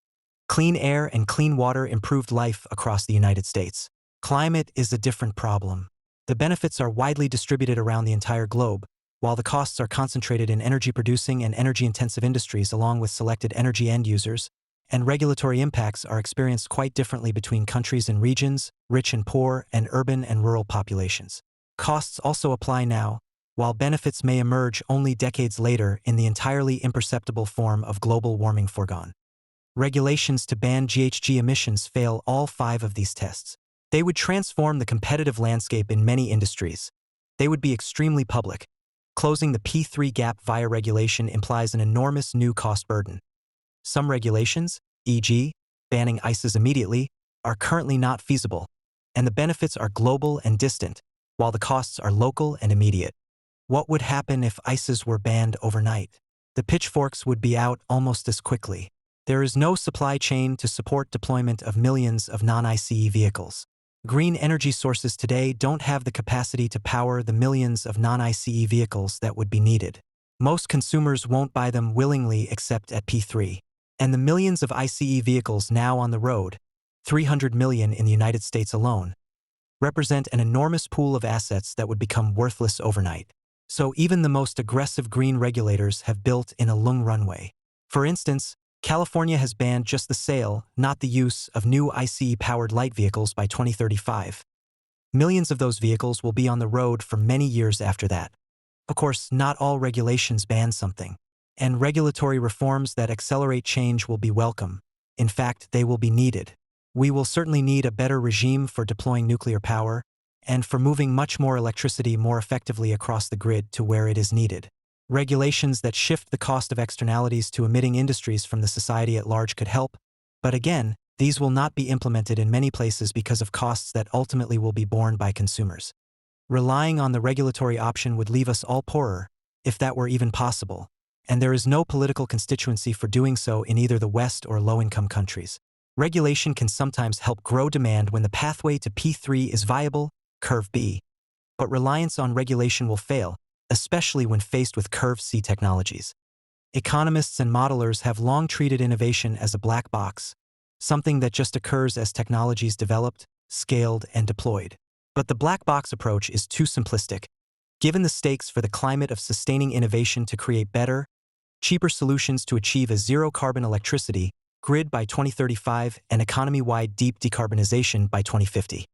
Speaker 2: Clean air and clean water improved life across the United States. Climate is a different problem. The benefits are widely distributed around the entire globe, while the costs are concentrated in energy-producing and energy-intensive industries along with selected energy end users, and regulatory impacts are experienced quite differently between countries and regions, rich and poor, and urban and rural populations. Costs also apply now, while benefits may emerge only decades later in the entirely imperceptible form of global warming foregone. Regulations to ban GHG emissions fail all 5 of these tests. They would transform the competitive landscape in many industries. They would be extremely public. Closing the P3 gap via regulation implies an enormous new cost burden. Some regulations, e.g., banning ICEs immediately, are currently not feasible, and the benefits are global and distant, while the costs are local and immediate. What would happen if ICEs were banned overnight? The pitchforks would be out almost as quickly. There is no supply chain to support deployment of millions of non-ICE vehicles. Green energy sources today don't have the capacity to power the millions of non-ICE vehicles that would be needed. Most consumers won't buy them willingly except at P3. And the millions of ICE vehicles now on the road, 300 million in the United States alone, represent an enormous pool of assets that would become worthless overnight. So even the most aggressive green regulators have built in a long runway. For instance, California has banned just the sale, not the use, of new ICE-powered light vehicles by 2035. Millions of those vehicles will be on the road for many years after that. Of course, not all regulations ban something, and regulatory reforms that accelerate change will be welcome. In fact, they will be needed. We will certainly need a better regime for deploying nuclear power, and for moving much more electricity more effectively across the grid to where it is needed. Regulations that shift the cost of externalities to emitting industries from the society at large could help, but again, these will not be implemented in many places because of costs that ultimately will be borne by consumers. Relying on the regulatory option would leave us all poorer, if that were even possible, and there is no political constituency for doing so in either the West or low-income countries. Regulation can sometimes help grow demand when the pathway to P3 is viable, curve B, but reliance on regulation will fail, especially when faced with curve C technologies. Economists and modelers have long treated innovation as a black box, something that just occurs as technologies developed, scaled, and deployed. But the black box approach is too simplistic. Given the stakes for the climate of sustaining innovation to create better, cheaper solutions to achieve a zero-carbon electricity grid by 2035 and economy-wide deep decarbonization by 2050.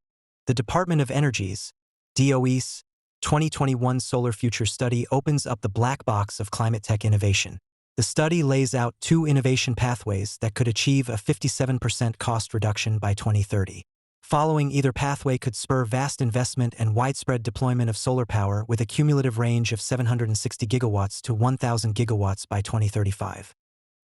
Speaker 2: The Department of Energy's, DOE's, 2021 Solar Future Study opens up the black box of climate tech innovation. The study lays out two innovation pathways that could achieve a 57% cost reduction by 2030. Following either pathway could spur vast investment and widespread deployment of solar power with a cumulative range of 760 gigawatts to 1,000 gigawatts by 2035.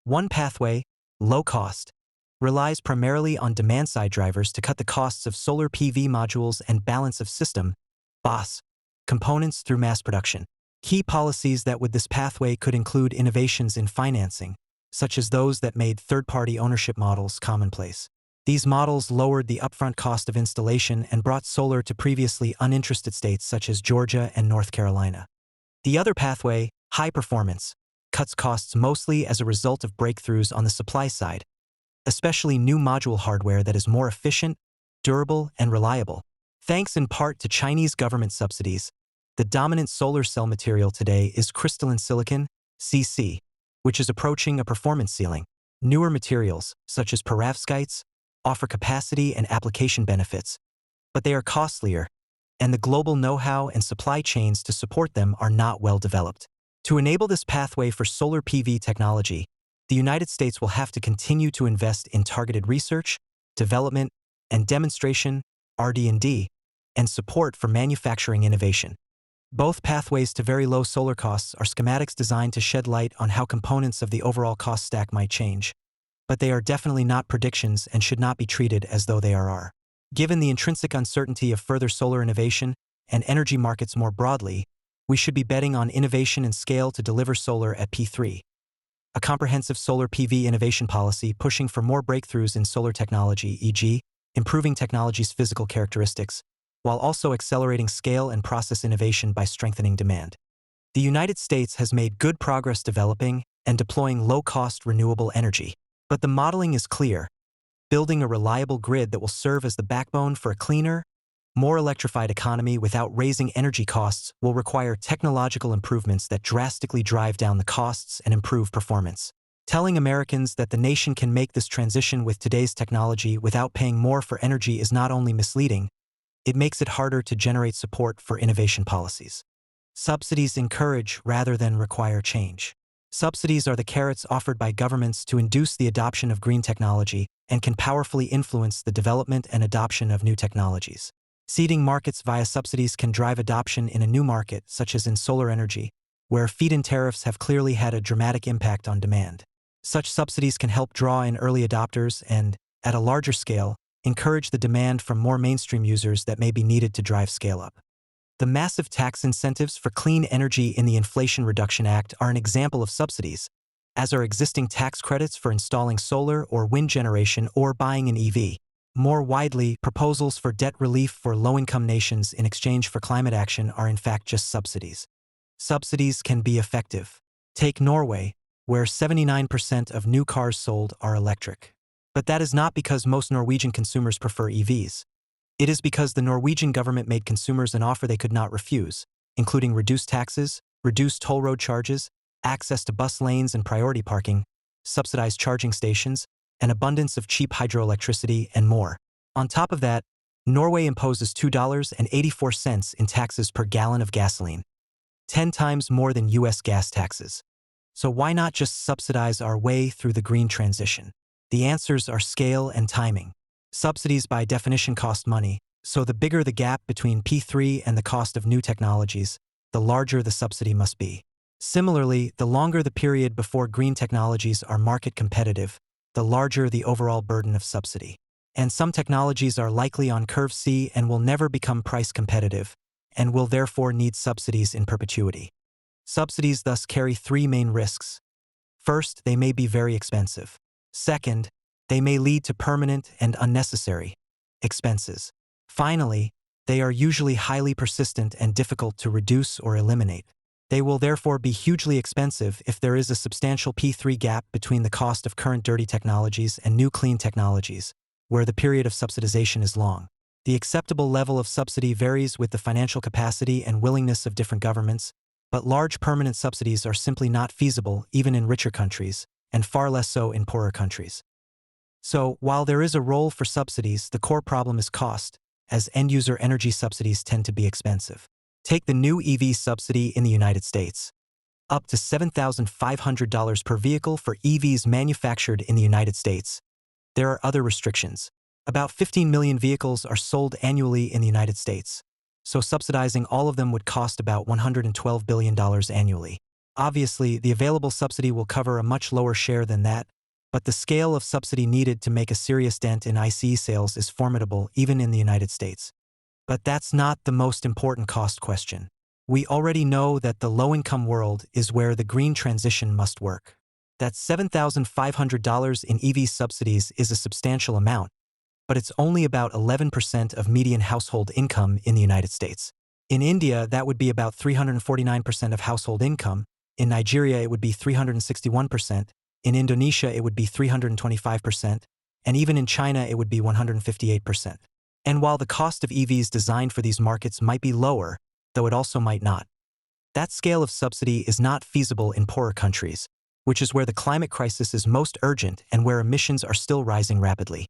Speaker 2: One pathway, low cost, relies primarily on demand-side drivers to cut the costs of solar PV modules and balance of system (BOS) components through mass production. Key policies that with this pathway could include innovations in financing, such as those that made third-party ownership models commonplace. These models lowered the upfront cost of installation and brought solar to previously uninterested states such as Georgia and North Carolina. The other pathway, high performance, cuts costs mostly as a result of breakthroughs on the supply side, especially new module hardware that is more efficient, durable, and reliable. Thanks in part to Chinese government subsidies, the dominant solar cell material today is crystalline silicon, CC, which is approaching a performance ceiling. Newer materials, such as perovskites, offer capacity and application benefits, but they are costlier, and the global know-how and supply chains to support them are not well developed. To enable this pathway for solar PV technology, the United States will have to continue to invest in targeted research, development, and demonstration, RD&D, and support for manufacturing innovation. Both pathways to very low solar costs are schematics designed to shed light on how components of the overall cost stack might change, but they are definitely not predictions and should not be treated as though they are. Given the intrinsic uncertainty of further solar innovation and energy markets more broadly, we should be betting on innovation and scale to deliver solar at P3. A comprehensive solar PV innovation policy pushing for more breakthroughs in solar technology, e.g., improving technology's physical characteristics, while also accelerating scale and process innovation by strengthening demand. The United States has made good progress developing and deploying low-cost renewable energy, but the modeling is clear. Building a reliable grid that will serve as the backbone for a cleaner, more electrified economy without raising energy costs will require technological improvements that drastically drive down the costs and improve performance. Telling Americans that the nation can make this transition with today's technology without paying more for energy is not only misleading, it makes it harder to generate support for innovation policies. Subsidies encourage rather than require change. Subsidies are the carrots offered by governments to induce the adoption of green technology and can powerfully influence the development and adoption of new technologies. Seeding markets via subsidies can drive adoption in a new market, such as in solar energy, where feed-in tariffs have clearly had a dramatic impact on demand. Such subsidies can help draw in early adopters and, at a larger scale, encourage the demand from more mainstream users that may be needed to drive scale-up. The massive tax incentives for clean energy in the Inflation Reduction Act are an example of subsidies, as are existing tax credits for installing solar or wind generation or buying an EV. More widely, proposals for debt relief for low-income nations in exchange for climate action are in fact just subsidies. Subsidies can be effective. Take Norway, where 79% of new cars sold are electric. But that is not because most Norwegian consumers prefer EVs. It is because the Norwegian government made consumers an offer they could not refuse. including reduced taxes, reduced toll road charges, access to bus lanes and priority parking, subsidized charging stations, an abundance of cheap hydroelectricity, and more. On top of that, Norway imposes $2.84 in taxes per gallon of gasoline, 10 times more than US gas taxes. So why not just subsidize our way through the green transition? The answers are scale and timing. Subsidies by definition cost money, so the bigger the gap between P3 and the cost of new technologies, the larger the subsidy must be. Similarly, the longer the period before green technologies are market competitive, the larger the overall burden of subsidy. And some technologies are likely on curve C and will never become price competitive, and will therefore need subsidies in perpetuity. Subsidies thus carry three main risks. First, they may be very expensive. Second, they may lead to permanent and unnecessary expenses. Finally, they are usually highly persistent and difficult to reduce or eliminate. They will therefore be hugely expensive if there is a substantial P3 gap between the cost of current dirty technologies and new clean technologies, where the period of subsidization is long. The acceptable level of subsidy varies with the financial capacity and willingness of different governments, but large permanent subsidies are simply not feasible even in richer countries, and far less so in poorer countries. So, while there is a role for subsidies, the core problem is cost, as end-user energy subsidies tend to be expensive. Take the new EV subsidy in the United States. Up to $7,500 per vehicle for EVs manufactured in the United States. There are other restrictions. About 15 million vehicles are sold annually in the United States, so subsidizing all of them would cost about $112 billion annually. Obviously, the available subsidy will cover a much lower share than that, but the scale of subsidy needed to make a serious dent in ICE sales is formidable even in the United States. But that's not the most important cost question. We already know that the low-income world is where the green transition must work. That $7,500 in EV subsidies is a substantial amount, but it's only about 11% of median household income in the United States. In India, that would be about 349% of household income. In Nigeria, it would be 361%. In Indonesia, it would be 325%. And even in China, it would be 158%. And while the cost of EVs designed for these markets might be lower, though it also might not, that scale of subsidy is not feasible in poorer countries, which is where the climate crisis is most urgent and where emissions are still rising rapidly.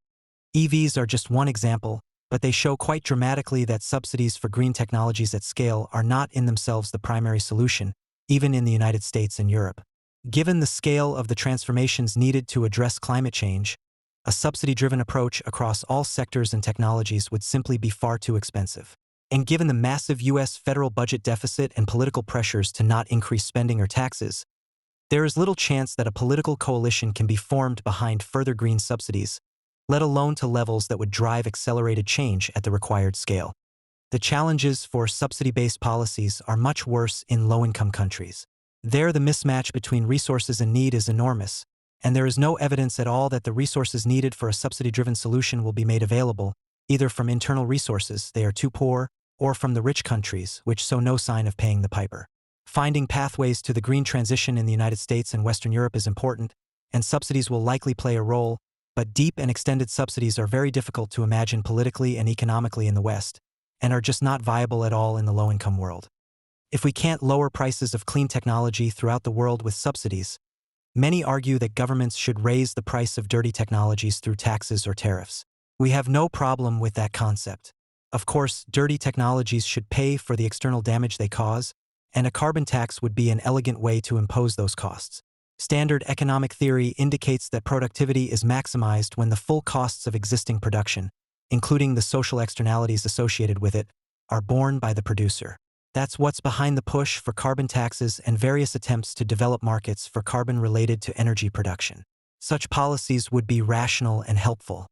Speaker 2: EVs are just one example, but they show quite dramatically that subsidies for green technologies at scale are not in themselves the primary solution, even in the United States and Europe. Given the scale of the transformations needed to address climate change, a subsidy-driven approach across all sectors and technologies would simply be far too expensive. And given the massive U.S. federal budget deficit and political pressures to not increase spending or taxes, there is little chance that a political coalition can be formed behind further green subsidies, let alone to levels that would drive accelerated change at the required scale. The challenges for subsidy-based policies are much worse in low-income countries. There, the mismatch between resources and need is enormous, and there is no evidence at all that the resources needed for a subsidy-driven solution will be made available, either from internal resources, they are too poor, or from the rich countries, which show no sign of paying the piper. Finding pathways to the green transition in the United States and Western Europe is important, and subsidies will likely play a role, but deep and extended subsidies are very difficult to imagine politically and economically in the West, and are just not viable at all in the low-income world. If we can't lower prices of clean technology throughout the world with subsidies, many argue that governments should raise the price of dirty technologies through taxes or tariffs. We have no problem with that concept. Of course, dirty technologies should pay for the external damage they cause, and a carbon tax would be an elegant way to impose those costs. Standard economic theory indicates that productivity is maximized when the full costs of existing production, including the social externalities associated with it, are borne by the producer. That's what's behind the push for carbon taxes and various attempts to develop markets for carbon related to energy production. Such policies would be rational and helpful.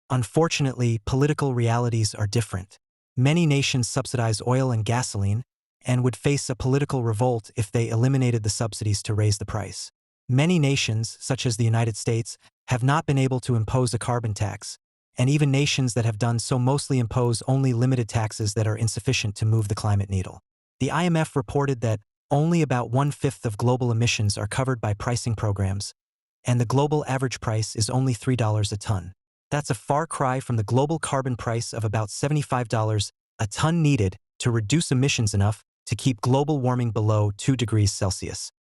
Speaker 2: Unfortunately, political realities are different. Many nations subsidize oil and gasoline, and would face a political revolt if they eliminated the subsidies to raise the price. Many nations, such as the United States, have not been able to impose a carbon tax, and even nations that have done so mostly impose only limited taxes that are insufficient to move the climate needle. The IMF reported that only about 1/5 of global emissions are covered by pricing programs, and the global average price is only $3 a ton. That's a far cry from the global carbon price of about $75 a ton needed to reduce emissions enough to keep global warming below 2 degrees Celsius.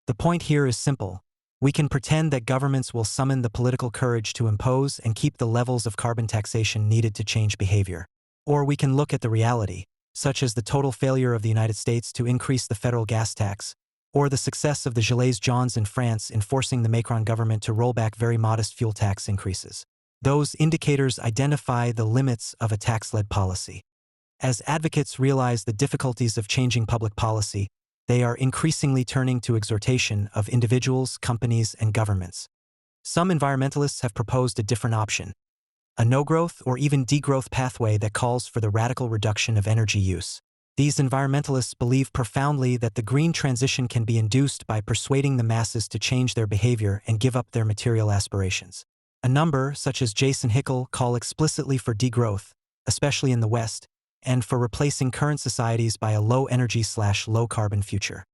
Speaker 2: The point here is simple. We can pretend that governments will summon the political courage to impose and keep the levels of carbon taxation needed to change behavior. Or we can look at the reality, such as the total failure of the United States to increase the federal gas tax, or the success of the Gilets jaunes in France in forcing the Macron government to roll back very modest fuel tax increases. Those indicators identify the limits of a tax-led policy. As advocates realize the difficulties of changing public policy, they are increasingly turning to exhortation of individuals, companies, and governments. Some environmentalists have proposed a different option, a no-growth or even degrowth pathway that calls for the radical reduction of energy use. These environmentalists believe profoundly that the green transition can be induced by persuading the masses to change their behavior and give up their material aspirations. A number, such as Jason Hickel, call explicitly for degrowth, especially in the West, and for replacing current societies by a low-energy/low-carbon future.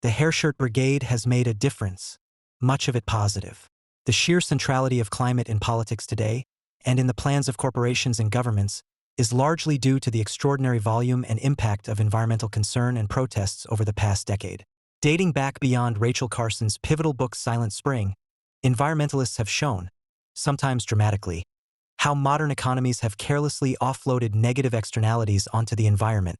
Speaker 2: The Hairshirt Brigade has made a difference, much of it positive. The sheer centrality of climate in politics today, and in the plans of corporations and governments, is largely due to the extraordinary volume and impact of environmental concern and protests over the past decade. Dating back beyond Rachel Carson's pivotal book Silent Spring, environmentalists have shown, sometimes dramatically, how modern economies have carelessly offloaded negative externalities onto the environment,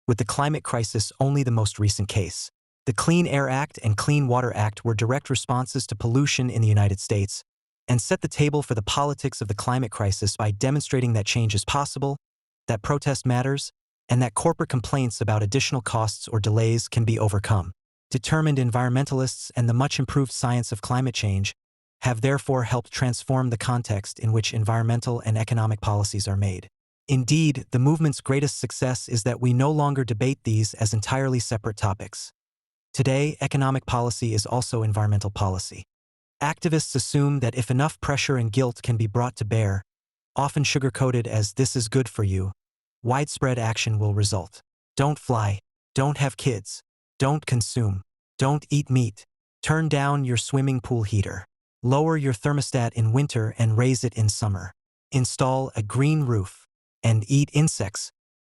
Speaker 2: with the climate crisis only the most recent case. The Clean Air Act and Clean Water Act were direct responses to pollution in the United States, and set the table for the politics of the climate crisis by demonstrating that change is possible, that protest matters, and that corporate complaints about additional costs or delays can be overcome. Determined environmentalists and the much-improved science of climate change have therefore helped transform the context in which environmental and economic policies are made. Indeed, the movement's greatest success is that we no longer debate these as entirely separate topics. Today, economic policy is also environmental policy. Activists assume that if enough pressure and guilt can be brought to bear, often sugar-coated as "this is good for you," widespread action will result. Don't fly, don't have kids, don't consume, don't eat meat, turn down your swimming pool heater, lower your thermostat in winter and raise it in summer, install a green roof, and eat insects.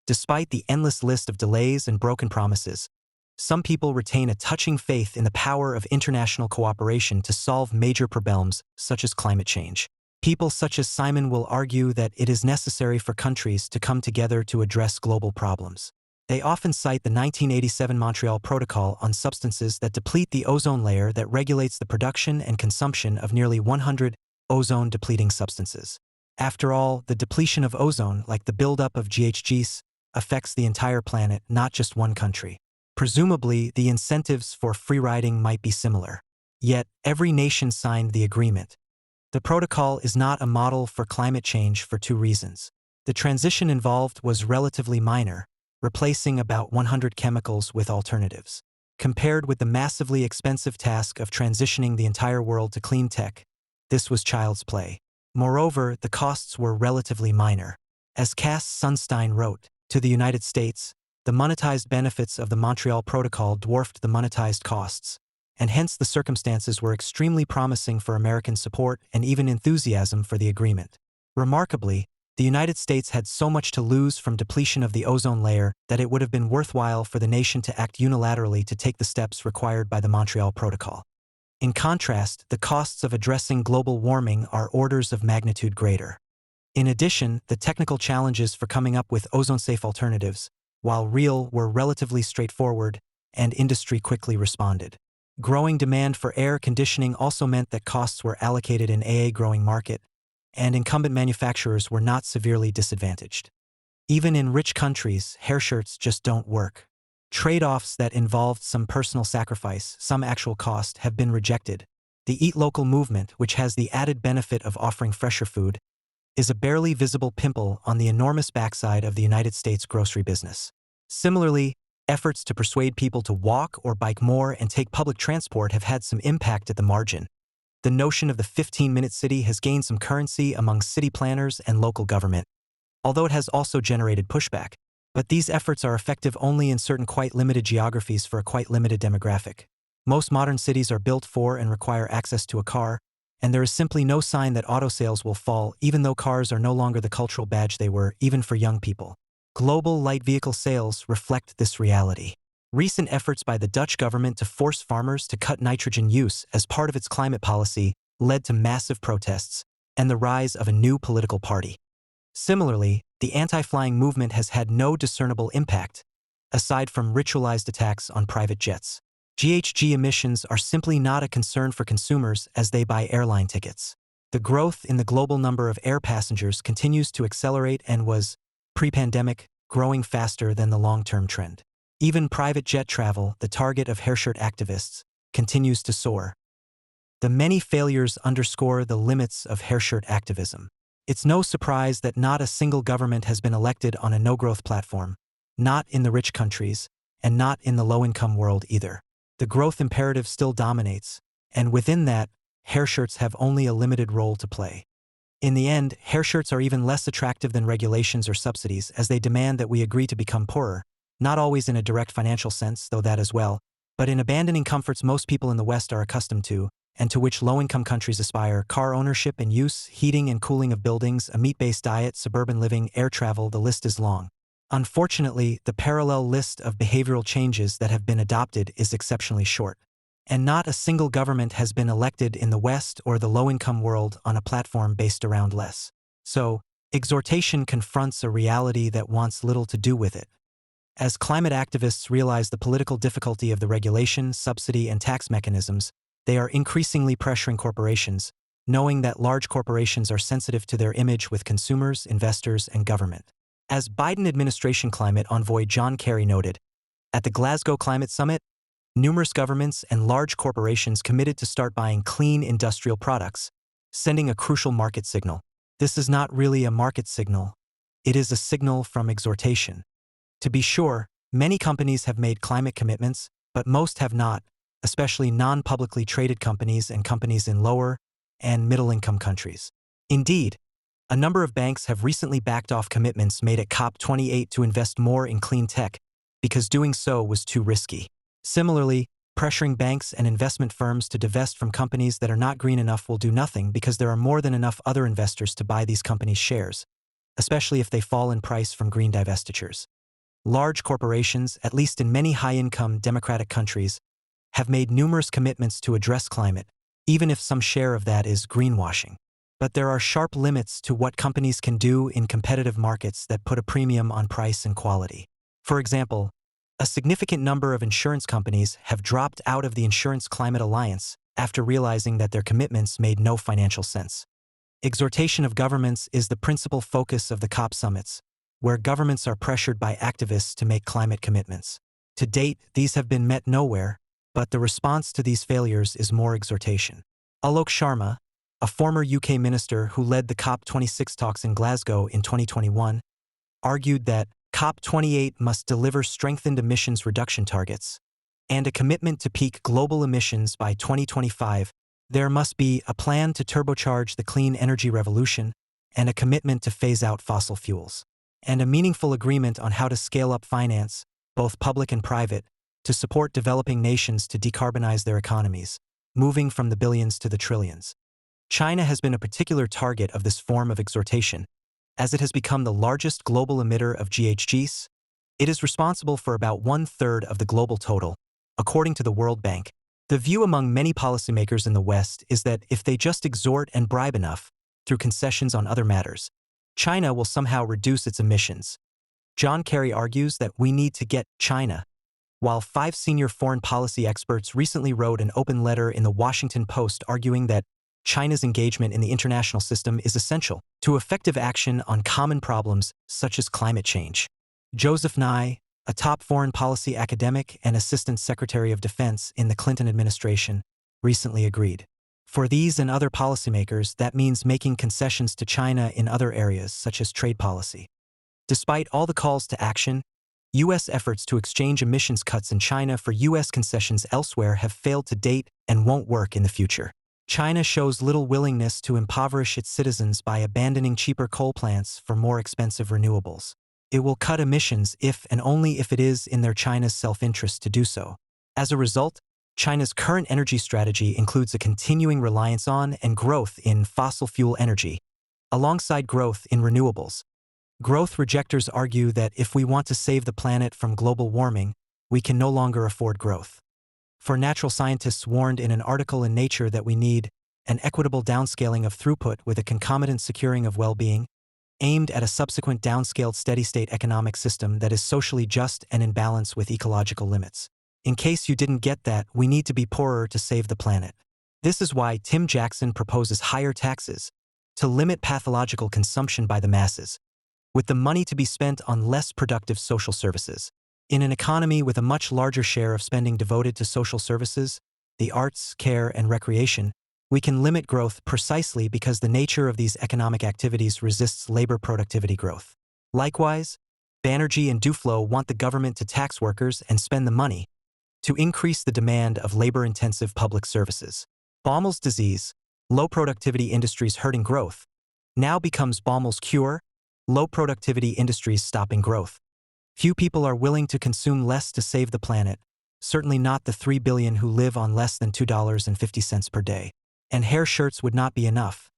Speaker 2: Despite the endless list of delays and broken promises, some people retain a touching faith in the power of international cooperation to solve major problems such as climate change. People such as Simon will argue that it is necessary for countries to come together to address global problems. They often cite the 1987 Montreal Protocol on substances that deplete the ozone layer that regulates the production and consumption of nearly 100 ozone-depleting substances. After all, the depletion of ozone, like the buildup of GHGs, affects the entire planet, not just one country. Presumably, the incentives for free-riding might be similar. Yet, every nation signed the agreement. The protocol is not a model for climate change for two reasons. The transition involved was relatively minor, replacing about 100 chemicals with alternatives. Compared with the massively expensive task of transitioning the entire world to clean tech, this was child's play. Moreover, the costs were relatively minor. As Cass Sunstein wrote, to the United States, the monetized benefits of the Montreal Protocol dwarfed the monetized costs, and hence the circumstances were extremely promising for American support and even enthusiasm for the agreement. Remarkably, the United States had so much to lose from depletion of the ozone layer that it would have been worthwhile for the nation to act unilaterally to take the steps required by the Montreal Protocol. In contrast, the costs of addressing global warming are orders of magnitude greater. In addition, the technical challenges for coming up with ozone-safe alternatives, while real, were relatively straightforward, and industry quickly responded. Growing demand for air conditioning also meant that costs were allocated in a growing market, and incumbent manufacturers were not severely disadvantaged. Even in rich countries, hairshirts just don't work. Trade-offs that involved some personal sacrifice, some actual cost, have been rejected. The Eat Local movement, which has the added benefit of offering fresher food, is a barely visible pimple on the enormous backside of the United States grocery business. Similarly, efforts to persuade people to walk or bike more and take public transport have had some impact at the margin. The notion of the 15-minute city has gained some currency among city planners and local government, although it has also generated pushback. But these efforts are effective only in certain quite limited geographies for a quite limited demographic. Most modern cities are built for and require access to a car, and there is simply no sign that auto sales will fall, even though cars are no longer the cultural badge they were, even for young people. Global light vehicle sales reflect this reality. Recent efforts by the Dutch government to force farmers to cut nitrogen use as part of its climate policy led to massive protests and the rise of a new political party. Similarly, the anti-flying movement has had no discernible impact, aside from ritualized attacks on private jets. GHG emissions are simply not a concern for consumers as they buy airline tickets. The growth in the global number of air passengers continues to accelerate and was, pre-pandemic, growing faster than the long-term trend. Even private jet travel, the target of hairshirt activists, continues to soar. The many failures underscore the limits of hairshirt activism. It's no surprise that not a single government has been elected on a no-growth platform, not in the rich countries, and not in the low-income world either. The growth imperative still dominates, and within that, hairshirts have only a limited role to play. In the end, hairshirts are even less attractive than regulations or subsidies as they demand that we agree to become poorer, not always in a direct financial sense, though that as well, but in abandoning comforts most people in the West are accustomed to, and to which low-income countries aspire: car ownership and use, heating and cooling of buildings, a meat-based diet, suburban living, air travel, the list is long. Unfortunately, the parallel list of behavioral changes that have been adopted is exceptionally short. And not a single government has been elected in the West or the low-income world on a platform based around less. So, exhortation confronts a reality that wants little to do with it. As climate activists realize the political difficulty of the regulation, subsidy, and tax mechanisms, they are increasingly pressuring corporations, knowing that large corporations are sensitive to their image with consumers, investors, and government. As Biden administration climate envoy John Kerry noted, at the Glasgow Climate Summit, numerous governments and large corporations committed to start buying clean industrial products, sending a crucial market signal. This is not really a market signal. It is a signal from exhortation. To be sure, many companies have made climate commitments, but most have not, especially non-publicly traded companies and companies in lower and middle-income countries. Indeed, a number of banks have recently backed off commitments made at COP28 to invest more in clean tech because doing so was too risky. Similarly, pressuring banks and investment firms to divest from companies that are not green enough will do nothing because there are more than enough other investors to buy these companies' shares, especially if they fall in price from green divestitures. Large corporations, at least in many high-income democratic countries, have made numerous commitments to address climate, even if some share of that is greenwashing. But there are sharp limits to what companies can do in competitive markets that put a premium on price and quality. For example, a significant number of insurance companies have dropped out of the Insurance Climate Alliance after realizing that their commitments made no financial sense. Exhortation of governments is the principal focus of the COP summits, where governments are pressured by activists to make climate commitments. To date, these have been met nowhere, but the response to these failures is more exhortation. Alok Sharma, a former UK minister who led the COP26 talks in Glasgow in 2021, argued that COP28 must deliver strengthened emissions reduction targets and a commitment to peak global emissions by 2025. There must be a plan to turbocharge the clean energy revolution and a commitment to phase out fossil fuels, and a meaningful agreement on how to scale up finance, both public and private, to support developing nations to decarbonize their economies, moving from the billions to the trillions. China has been a particular target of this form of exhortation, as it has become the largest global emitter of GHGs. It is responsible for about 1/3 of the global total, according to the World Bank. The view among many policymakers in the West is that if they just exhort and bribe enough, through concessions on other matters, China will somehow reduce its emissions. John Kerry argues that we need to get China. While 5 senior foreign policy experts recently wrote an open letter in the Washington Post arguing that China's engagement in the international system is essential to effective action on common problems such as climate change. Joseph Nye, a top foreign policy academic and Assistant Secretary of Defense in the Clinton administration, recently agreed. For these and other policymakers, that means making concessions to China in other areas such as trade policy. Despite all the calls to action, U.S. efforts to exchange emissions cuts in China for U.S. concessions elsewhere have failed to date and won't work in the future. China shows little willingness to impoverish its citizens by abandoning cheaper coal plants for more expensive renewables. It will cut emissions if and only if it is in China's self-interest to do so. As a result, China's current energy strategy includes a continuing reliance on and growth in fossil fuel energy, alongside growth in renewables. Growth rejectors argue that if we want to save the planet from global warming, we can no longer afford growth. For natural scientists warned in an article in Nature that we need an equitable downscaling of throughput with a concomitant securing of well-being, aimed at a subsequent downscaled steady-state economic system that is socially just and in balance with ecological limits. In case you didn't get that, we need to be poorer to save the planet. This is why Tim Jackson proposes higher taxes to limit pathological consumption by the masses, with the money to be spent on less productive social services. In an economy with a much larger share of spending devoted to social services, the arts, care, and recreation, we can limit growth precisely because the nature of these economic activities resists labor productivity growth. Likewise, Banerjee and Duflo want the government to tax workers and spend the money to increase the demand of labor-intensive public services. Baumel's disease, low productivity industries hurting growth, now becomes Baumel's cure, low productivity industries stopping growth. Few people are willing to consume less to save the planet, certainly not the 3 billion who live on less than $2.50 per day. And hair shirts would not be enough.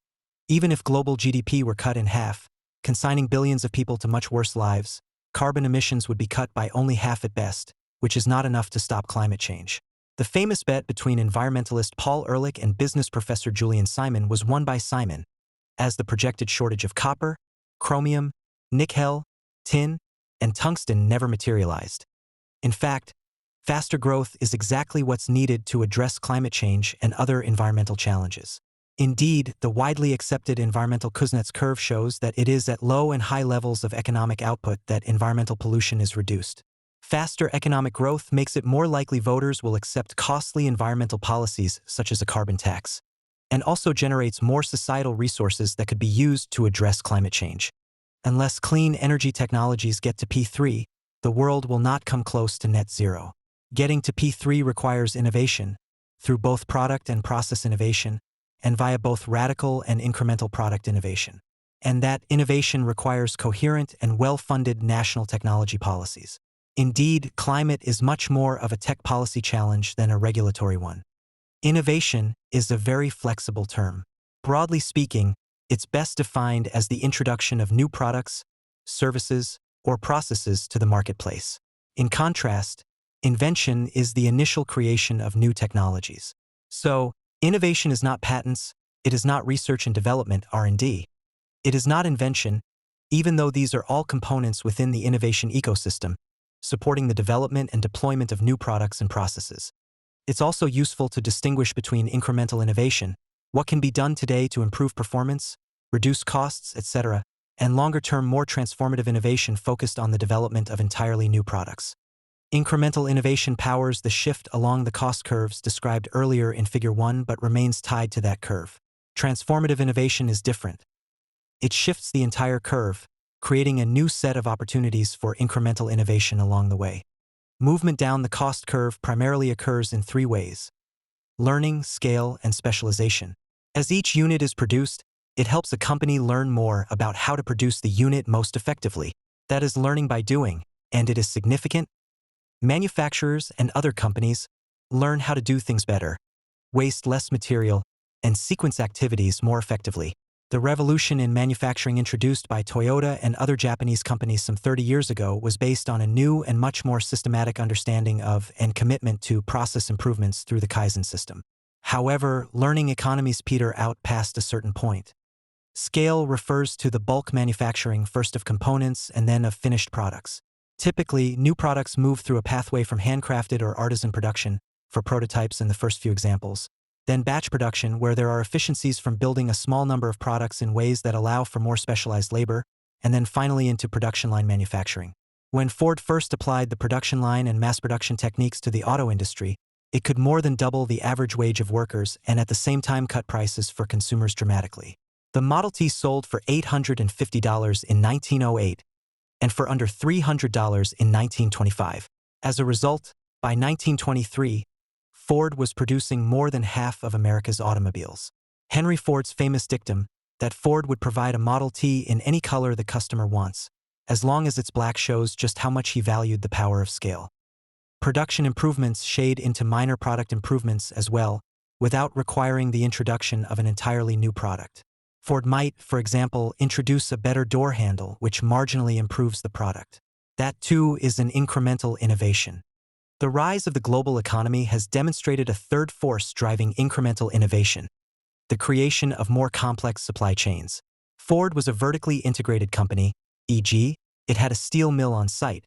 Speaker 2: Even if global GDP were cut in half, consigning billions of people to much worse lives, carbon emissions would be cut by only half at best, which is not enough to stop climate change. The famous bet between environmentalist Paul Ehrlich and business professor Julian Simon was won by Simon, as the projected shortage of copper, chromium, nickel, tin, and tungsten never materialized. In fact, faster growth is exactly what's needed to address climate change and other environmental challenges. Indeed, the widely accepted environmental Kuznets curve shows that it is at low and high levels of economic output that environmental pollution is reduced. Faster economic growth makes it more likely voters will accept costly environmental policies such as a carbon tax, and also generates more societal resources that could be used to address climate change. Unless clean energy technologies get to P3, the world will not come close to net zero. Getting to P3 requires innovation, through both product and process innovation, and via both radical and incremental product innovation. And that innovation requires coherent and well-funded national technology policies. Indeed, climate is much more of a tech policy challenge than a regulatory one. Innovation is a very flexible term. Broadly speaking, it's best defined as the introduction of new products, services, or processes to the marketplace. In contrast, invention is the initial creation of new technologies. So, innovation is not patents, it is not research and development (R&D). It is not invention, even though these are all components within the innovation ecosystem, supporting the development and deployment of new products and processes. It's also useful to distinguish between incremental innovation, what can be done today to improve performance, reduce costs, etc., and longer-term more transformative innovation focused on the development of entirely new products. Incremental innovation powers the shift along the cost curves described earlier in Figure 1 but remains tied to that curve. Transformative innovation is different. It shifts the entire curve, creating a new set of opportunities for incremental innovation along the way. Movement down the cost curve primarily occurs in three ways: learning, scale, and specialization. As each unit is produced, it helps a company learn more about how to produce the unit most effectively. That is learning by doing, and it is significant. Manufacturers and other companies learn how to do things better, waste less material, and sequence activities more effectively. The revolution in manufacturing introduced by Toyota and other Japanese companies some 30 years ago was based on a new and much more systematic understanding of and commitment to process improvements through the Kaizen system. However, learning economies peter out past a certain point. Scale refers to the bulk manufacturing first of components and then of finished products. Typically, new products move through a pathway from handcrafted or artisan production, for prototypes in the first few examples, then batch production where there are efficiencies from building a small number of products in ways that allow for more specialized labor, and then finally into production line manufacturing. When Ford first applied the production line and mass production techniques to the auto industry, it could more than double the average wage of workers and at the same time cut prices for consumers dramatically. The Model T sold for $850 in 1908 and for under $300 in 1925. As a result, by 1923, Ford was producing more than half of America's automobiles. Henry Ford's famous dictum that Ford would provide a Model T in any color the customer wants, as long as it's black, shows just how much he valued the power of scale. Production improvements shade into minor product improvements as well, without requiring the introduction of an entirely new product. Ford might, for example, introduce a better door handle which marginally improves the product. That too is an incremental innovation. The rise of the global economy has demonstrated a third force driving incremental innovation: the creation of more complex supply chains. Ford was a vertically integrated company, e.g., it had a steel mill on site,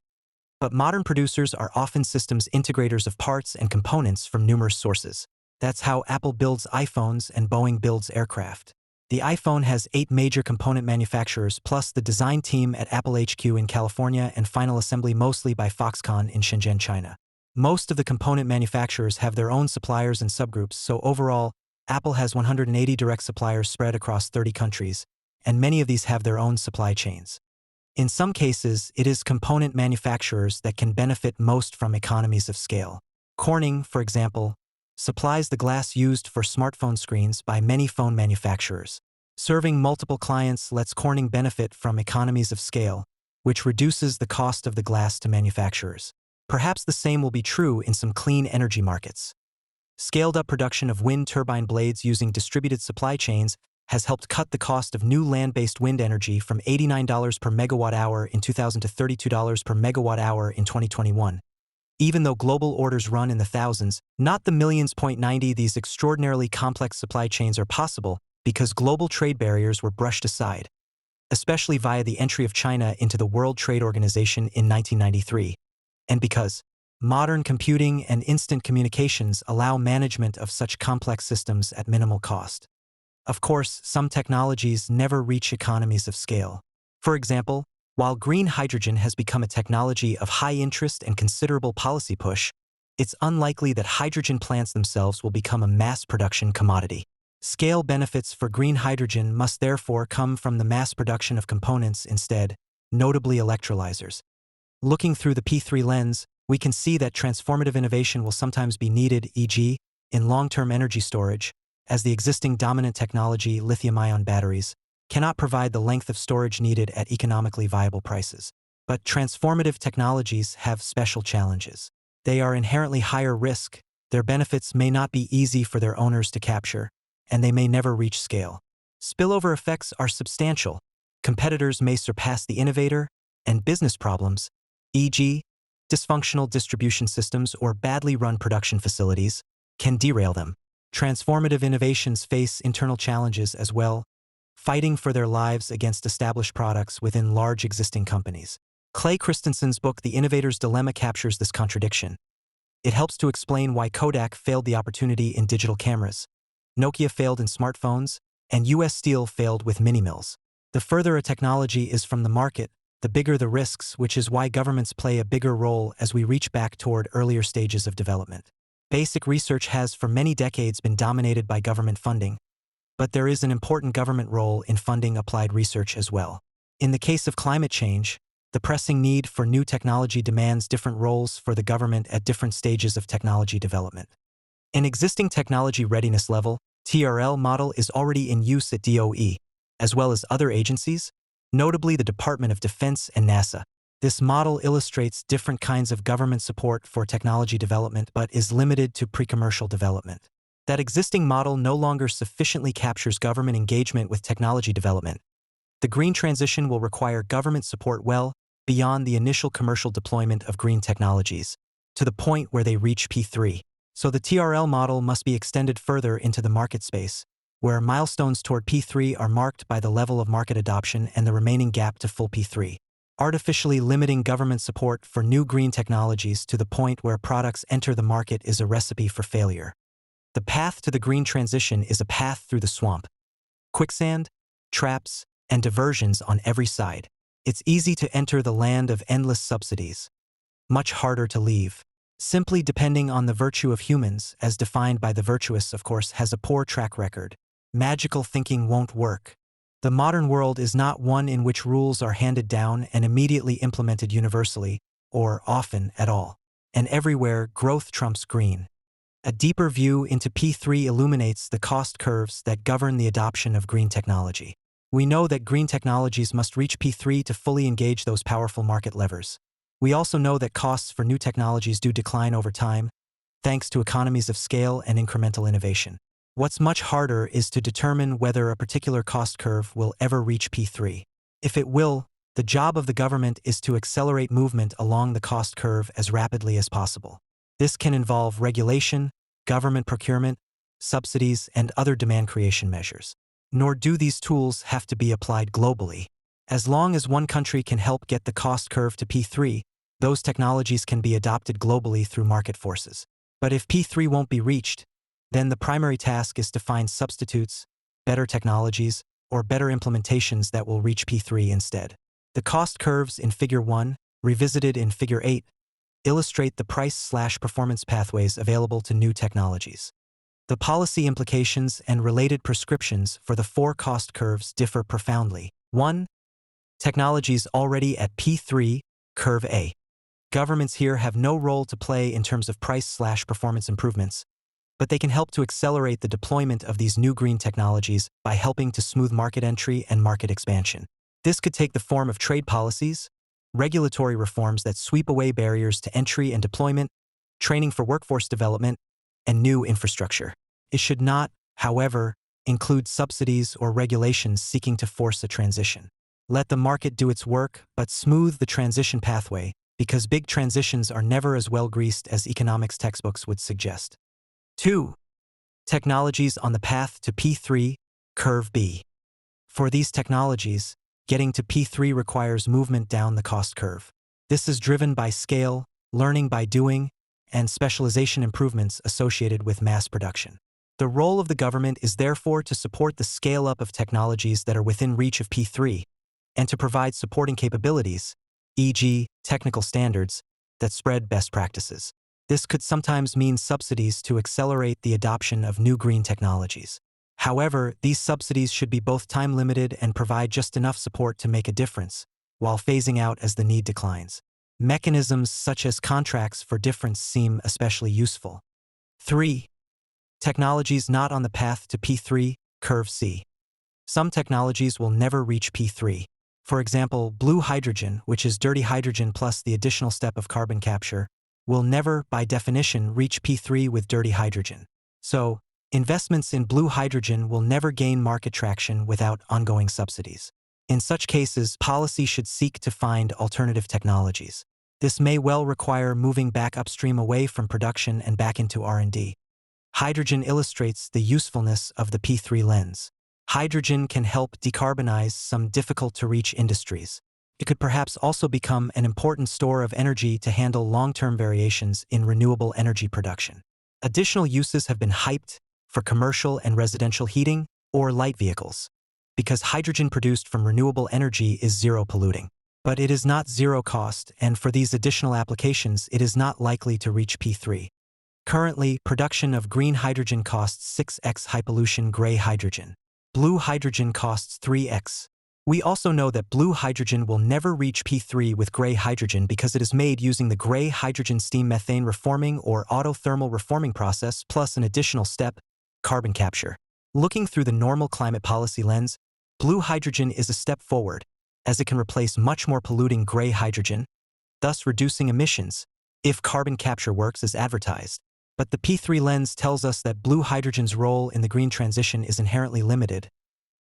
Speaker 2: but modern producers are often systems integrators of parts and components from numerous sources. That's how Apple builds iPhones and Boeing builds aircraft. The iPhone has 8 major component manufacturers plus the design team at Apple HQ in California and final assembly mostly by Foxconn in Shenzhen, China. Most of the component manufacturers have their own suppliers and subgroups, so overall, Apple has 180 direct suppliers spread across 30 countries, and many of these have their own supply chains. In some cases, it is component manufacturers that can benefit most from economies of scale. Corning, for example, supplies the glass used for smartphone screens by many phone manufacturers. Serving multiple clients lets Corning benefit from economies of scale, which reduces the cost of the glass to manufacturers. Perhaps the same will be true in some clean energy markets. Scaled-up production of wind turbine blades using distributed supply chains has helped cut the cost of new land-based wind energy from $89 per megawatt-hour in 2000 to $32 per megawatt-hour in 2021. Even though global orders run in the thousands, not the millions. 90, these extraordinarily complex supply chains are possible because global trade barriers were brushed aside, especially via the entry of China into the World Trade Organization in 1993, and because modern computing and instant communications allow management of such complex systems at minimal cost. Of course, some technologies never reach economies of scale. For example, while green hydrogen has become a technology of high interest and considerable policy push, it's unlikely that hydrogen plants themselves will become a mass production commodity. Scale benefits for green hydrogen must therefore come from the mass production of components instead, notably electrolyzers. Looking through the P3 lens, we can see that transformative innovation will sometimes be needed, e.g., in long-term energy storage, as the existing dominant technology, lithium-ion batteries, cannot provide the length of storage needed at economically viable prices. But transformative technologies have special challenges. They are inherently higher risk, their benefits may not be easy for their owners to capture, and they may never reach scale. Spillover effects are substantial. Competitors may surpass the innovator, and business problems, e.g., dysfunctional distribution systems or badly run production facilities, can derail them. Transformative innovations face internal challenges as well, fighting for their lives against established products within large existing companies. Clay Christensen's book The Innovator's Dilemma captures this contradiction. It helps to explain why Kodak failed the opportunity in digital cameras, Nokia failed in smartphones, and US Steel failed with mini-mills. The further a technology is from the market, the bigger the risks, which is why governments play a bigger role as we reach back toward earlier stages of development. Basic research has for many decades been dominated by government funding, but there is an important government role in funding applied research as well. In the case of climate change, the pressing need for new technology demands different roles for the government at different stages of technology development. An existing technology readiness level, TRL model, is already in use at DOE, as well as other agencies, notably the Department of Defense and NASA. This model illustrates different kinds of government support for technology development but is limited to pre-commercial development. That existing model no longer sufficiently captures government engagement with technology development. The green transition will require government support well beyond the initial commercial deployment of green technologies, to the point where they reach P3. So the TRL model must be extended further into the market space, where milestones toward P3 are marked by the level of market adoption and the remaining gap to full P3. Artificially limiting government support for new green technologies to the point where products enter the market is a recipe for failure. The path to the green transition is a path through the swamp. Quicksand, traps, and diversions on every side. It's easy to enter the land of endless subsidies. Much harder to leave. Simply depending on the virtue of humans, as defined by the virtuous, of course, has a poor track record. Magical thinking won't work. The modern world is not one in which rules are handed down and immediately implemented universally, or often at all. And everywhere, growth trumps green. A deeper view into P3 illuminates the cost curves that govern the adoption of green technology. We know that green technologies must reach P3 to fully engage those powerful market levers. We also know that costs for new technologies do decline over time, thanks to economies of scale and incremental innovation. What's much harder is to determine whether a particular cost curve will ever reach P3. If it will, the job of the government is to accelerate movement along the cost curve as rapidly as possible. This can involve regulation, government procurement, subsidies, and other demand creation measures. Nor do these tools have to be applied globally. As long as one country can help get the cost curve to P3, those technologies can be adopted globally through market forces. But if P3 won't be reached, then the primary task is to find substitutes, better technologies, or better implementations that will reach P3 instead. The cost curves in Figure 1, revisited in Figure 8, illustrate the price/performance pathways available to new technologies. The policy implications and related prescriptions for the four cost curves differ profoundly. 1. Technologies already at P3, Curve A. Governments here have no role to play in terms of price/performance improvements, but they can help to accelerate the deployment of these new green technologies by helping to smooth market entry and market expansion. This could take the form of trade policies, regulatory reforms that sweep away barriers to entry and deployment, training for workforce development, and new infrastructure. It should not, however, include subsidies or regulations seeking to force a transition. Let the market do its work, but smooth the transition pathway, because big transitions are never as well greased as economics textbooks would suggest. 2. Technologies on the path to P3, Curve B. For these technologies, getting to P3 requires movement down the cost curve. This is driven by scale, learning by doing, and specialization improvements associated with mass production. The role of the government is therefore to support the scale-up of technologies that are within reach of P3, and to provide supporting capabilities, e.g., technical standards, that spread best practices. This could sometimes mean subsidies to accelerate the adoption of new green technologies. However, these subsidies should be both time-limited and provide just enough support to make a difference, while phasing out as the need declines. Mechanisms such as contracts for difference seem especially useful. 3. Technologies not on the path to P3, Curve C. Some technologies will never reach P3. For example, blue hydrogen, which is dirty hydrogen plus the additional step of carbon capture, will never, by definition, reach P3 with dirty hydrogen. So, investments in blue hydrogen will never gain market traction without ongoing subsidies. In such cases, policy should seek to find alternative technologies. This may well require moving back upstream away from production and back into R&D. Hydrogen illustrates the usefulness of the P3 lens. Hydrogen can help decarbonize some difficult-to-reach industries. It could perhaps also become an important store of energy to handle long-term variations in renewable energy production. Additional uses have been hyped for commercial and residential heating or light vehicles, because hydrogen produced from renewable energy is zero polluting. But it is not zero cost, and for these additional applications it is not likely to reach P3. Currently, production of green hydrogen costs 6x high pollution gray hydrogen. Blue hydrogen costs 3x. We also know that blue hydrogen will never reach P3 with gray hydrogen because it is made using the gray hydrogen steam methane reforming or autothermal reforming process plus an additional step, carbon capture. Looking through the normal climate policy lens, blue hydrogen is a step forward, as it can replace much more polluting gray hydrogen, thus reducing emissions, if carbon capture works as advertised. But the P3 lens tells us that blue hydrogen's role in the green transition is inherently limited,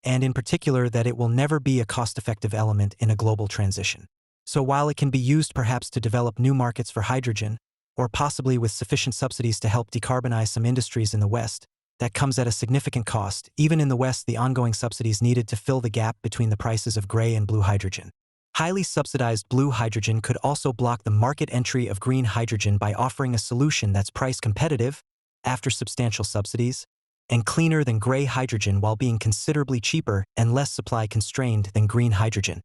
Speaker 2: and in particular that it will never be a cost-effective element in a global transition. So while it can be used perhaps to develop new markets for hydrogen, or possibly with sufficient subsidies to help decarbonize some industries in the West, that comes at a significant cost. Even in the West, the ongoing subsidies needed to fill the gap between the prices of gray and blue hydrogen. Highly subsidized blue hydrogen could also block the market entry of green hydrogen by offering a solution that's price competitive, after substantial subsidies, and cleaner than gray hydrogen while being considerably cheaper and less supply constrained than green hydrogen.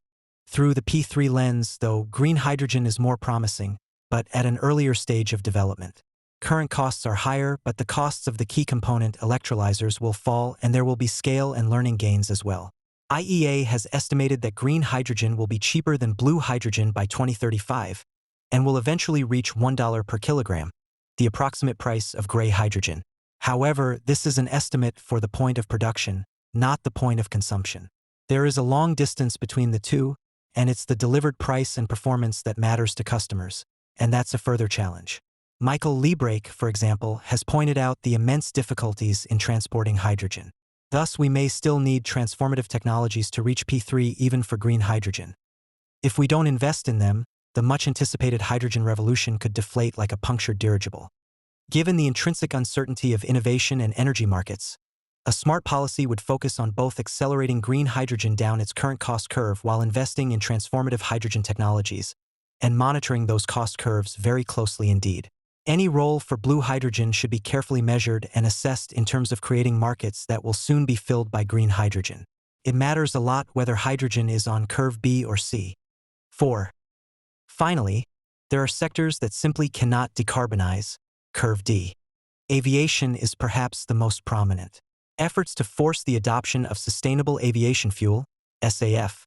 Speaker 2: Through the P3 lens, though, green hydrogen is more promising, but at an earlier stage of development. Current costs are higher, but the costs of the key component electrolyzers will fall and there will be scale and learning gains as well. IEA has estimated that green hydrogen will be cheaper than blue hydrogen by 2035 and will eventually reach $1 per kilogram, the approximate price of gray hydrogen. However, this is an estimate for the point of production, not the point of consumption. There is a long distance between the two, and it's the delivered price and performance that matters to customers, and that's a further challenge. Michael Liebrake, for example, has pointed out the immense difficulties in transporting hydrogen. Thus, we may still need transformative technologies to reach P3 even for green hydrogen. If we don't invest in them, the much-anticipated hydrogen revolution could deflate like a punctured dirigible. Given the intrinsic uncertainty of innovation and energy markets, a smart policy would focus on both accelerating green hydrogen down its current cost curve while investing in transformative hydrogen technologies, and monitoring those cost curves very closely indeed. Any role for blue hydrogen should be carefully measured and assessed in terms of creating markets that will soon be filled by green hydrogen. It matters a lot whether hydrogen is on curve B or C. 4. Finally, there are sectors that simply cannot decarbonize, curve D. Aviation is perhaps the most prominent. Efforts to force the adoption of sustainable aviation fuel, SAF,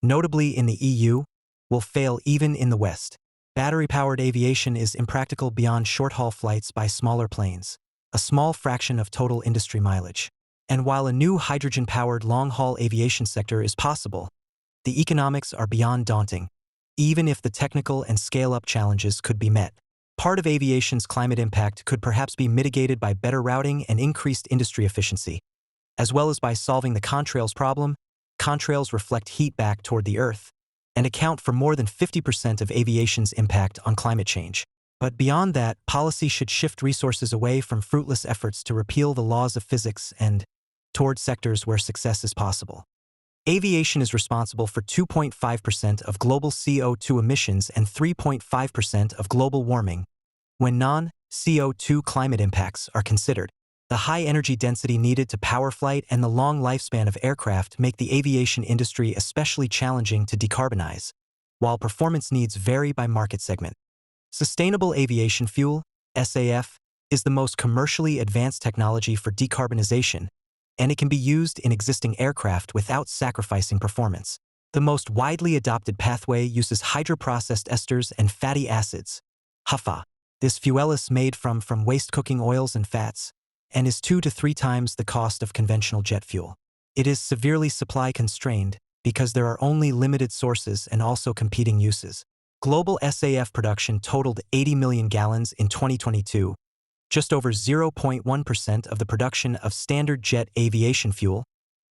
Speaker 2: notably in the EU, will fail even in the West. Battery-powered aviation is impractical beyond short-haul flights by smaller planes, a small fraction of total industry mileage. And while a new hydrogen-powered long-haul aviation sector is possible, the economics are beyond daunting, even if the technical and scale-up challenges could be met. Part of aviation's climate impact could perhaps be mitigated by better routing and increased industry efficiency, as well as by solving the contrails problem. Contrails reflect heat back toward the Earth and account for more than 50% of aviation's impact on climate change. But beyond that, policy should shift resources away from fruitless efforts to repeal the laws of physics and toward sectors where success is possible. Aviation is responsible for 2.5% of global CO2 emissions and 3.5% of global warming. When non-CO2 climate impacts are considered, the high energy density needed to power flight and the long lifespan of aircraft make the aviation industry especially challenging to decarbonize, while performance needs vary by market segment. Sustainable aviation fuel, SAF, is the most commercially advanced technology for decarbonization, and it can be used in existing aircraft without sacrificing performance. The most widely adopted pathway uses hydroprocessed esters and fatty acids, HFA. This fuel is made from waste cooking oils and fats, and is 2 to 3 times the cost of conventional jet fuel. It is severely supply constrained because there are only limited sources and also competing uses. Global SAF production totaled 80 million gallons in 2022, just over 0.1% of the production of standard jet aviation fuel,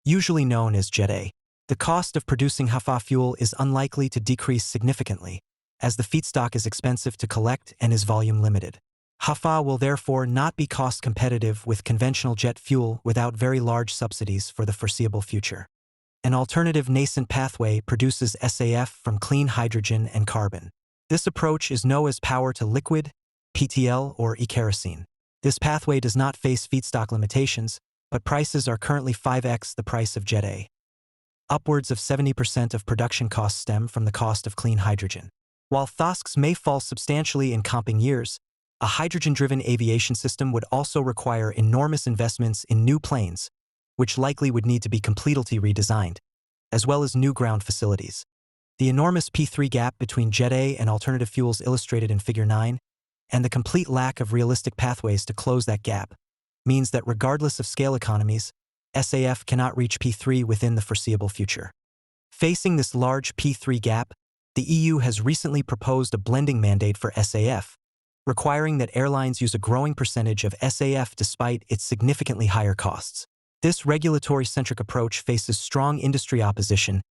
Speaker 2: usually known as Jet A. The cost of producing HFA fuel is unlikely to decrease significantly, as the feedstock is expensive to collect and is volume limited. HFA will therefore not be cost competitive with conventional jet fuel without very large subsidies for the foreseeable future. An alternative nascent pathway produces SAF from clean hydrogen and carbon. This approach is known as power-to-liquid, PTL, or e-kerosene. This pathway does not face feedstock limitations, but prices are currently 5x the price of Jet A. Upwards of 70% of production costs stem from the cost of clean hydrogen. While THOSCs may fall substantially in coming years, a hydrogen-driven aviation system would also require enormous investments in new planes, which likely would need to be completely redesigned, as well as new ground facilities. The enormous P3 gap between Jet A and alternative fuels illustrated in Figure 9, and the complete lack of realistic pathways to close that gap, means that regardless of scale economies, SAF cannot reach P3 within the foreseeable future. Facing this large P3 gap, the EU has recently proposed a blending mandate for SAF, requiring that airlines use a growing percentage of SAF despite its significantly higher costs. This regulatory-centric approach faces strong industry opposition,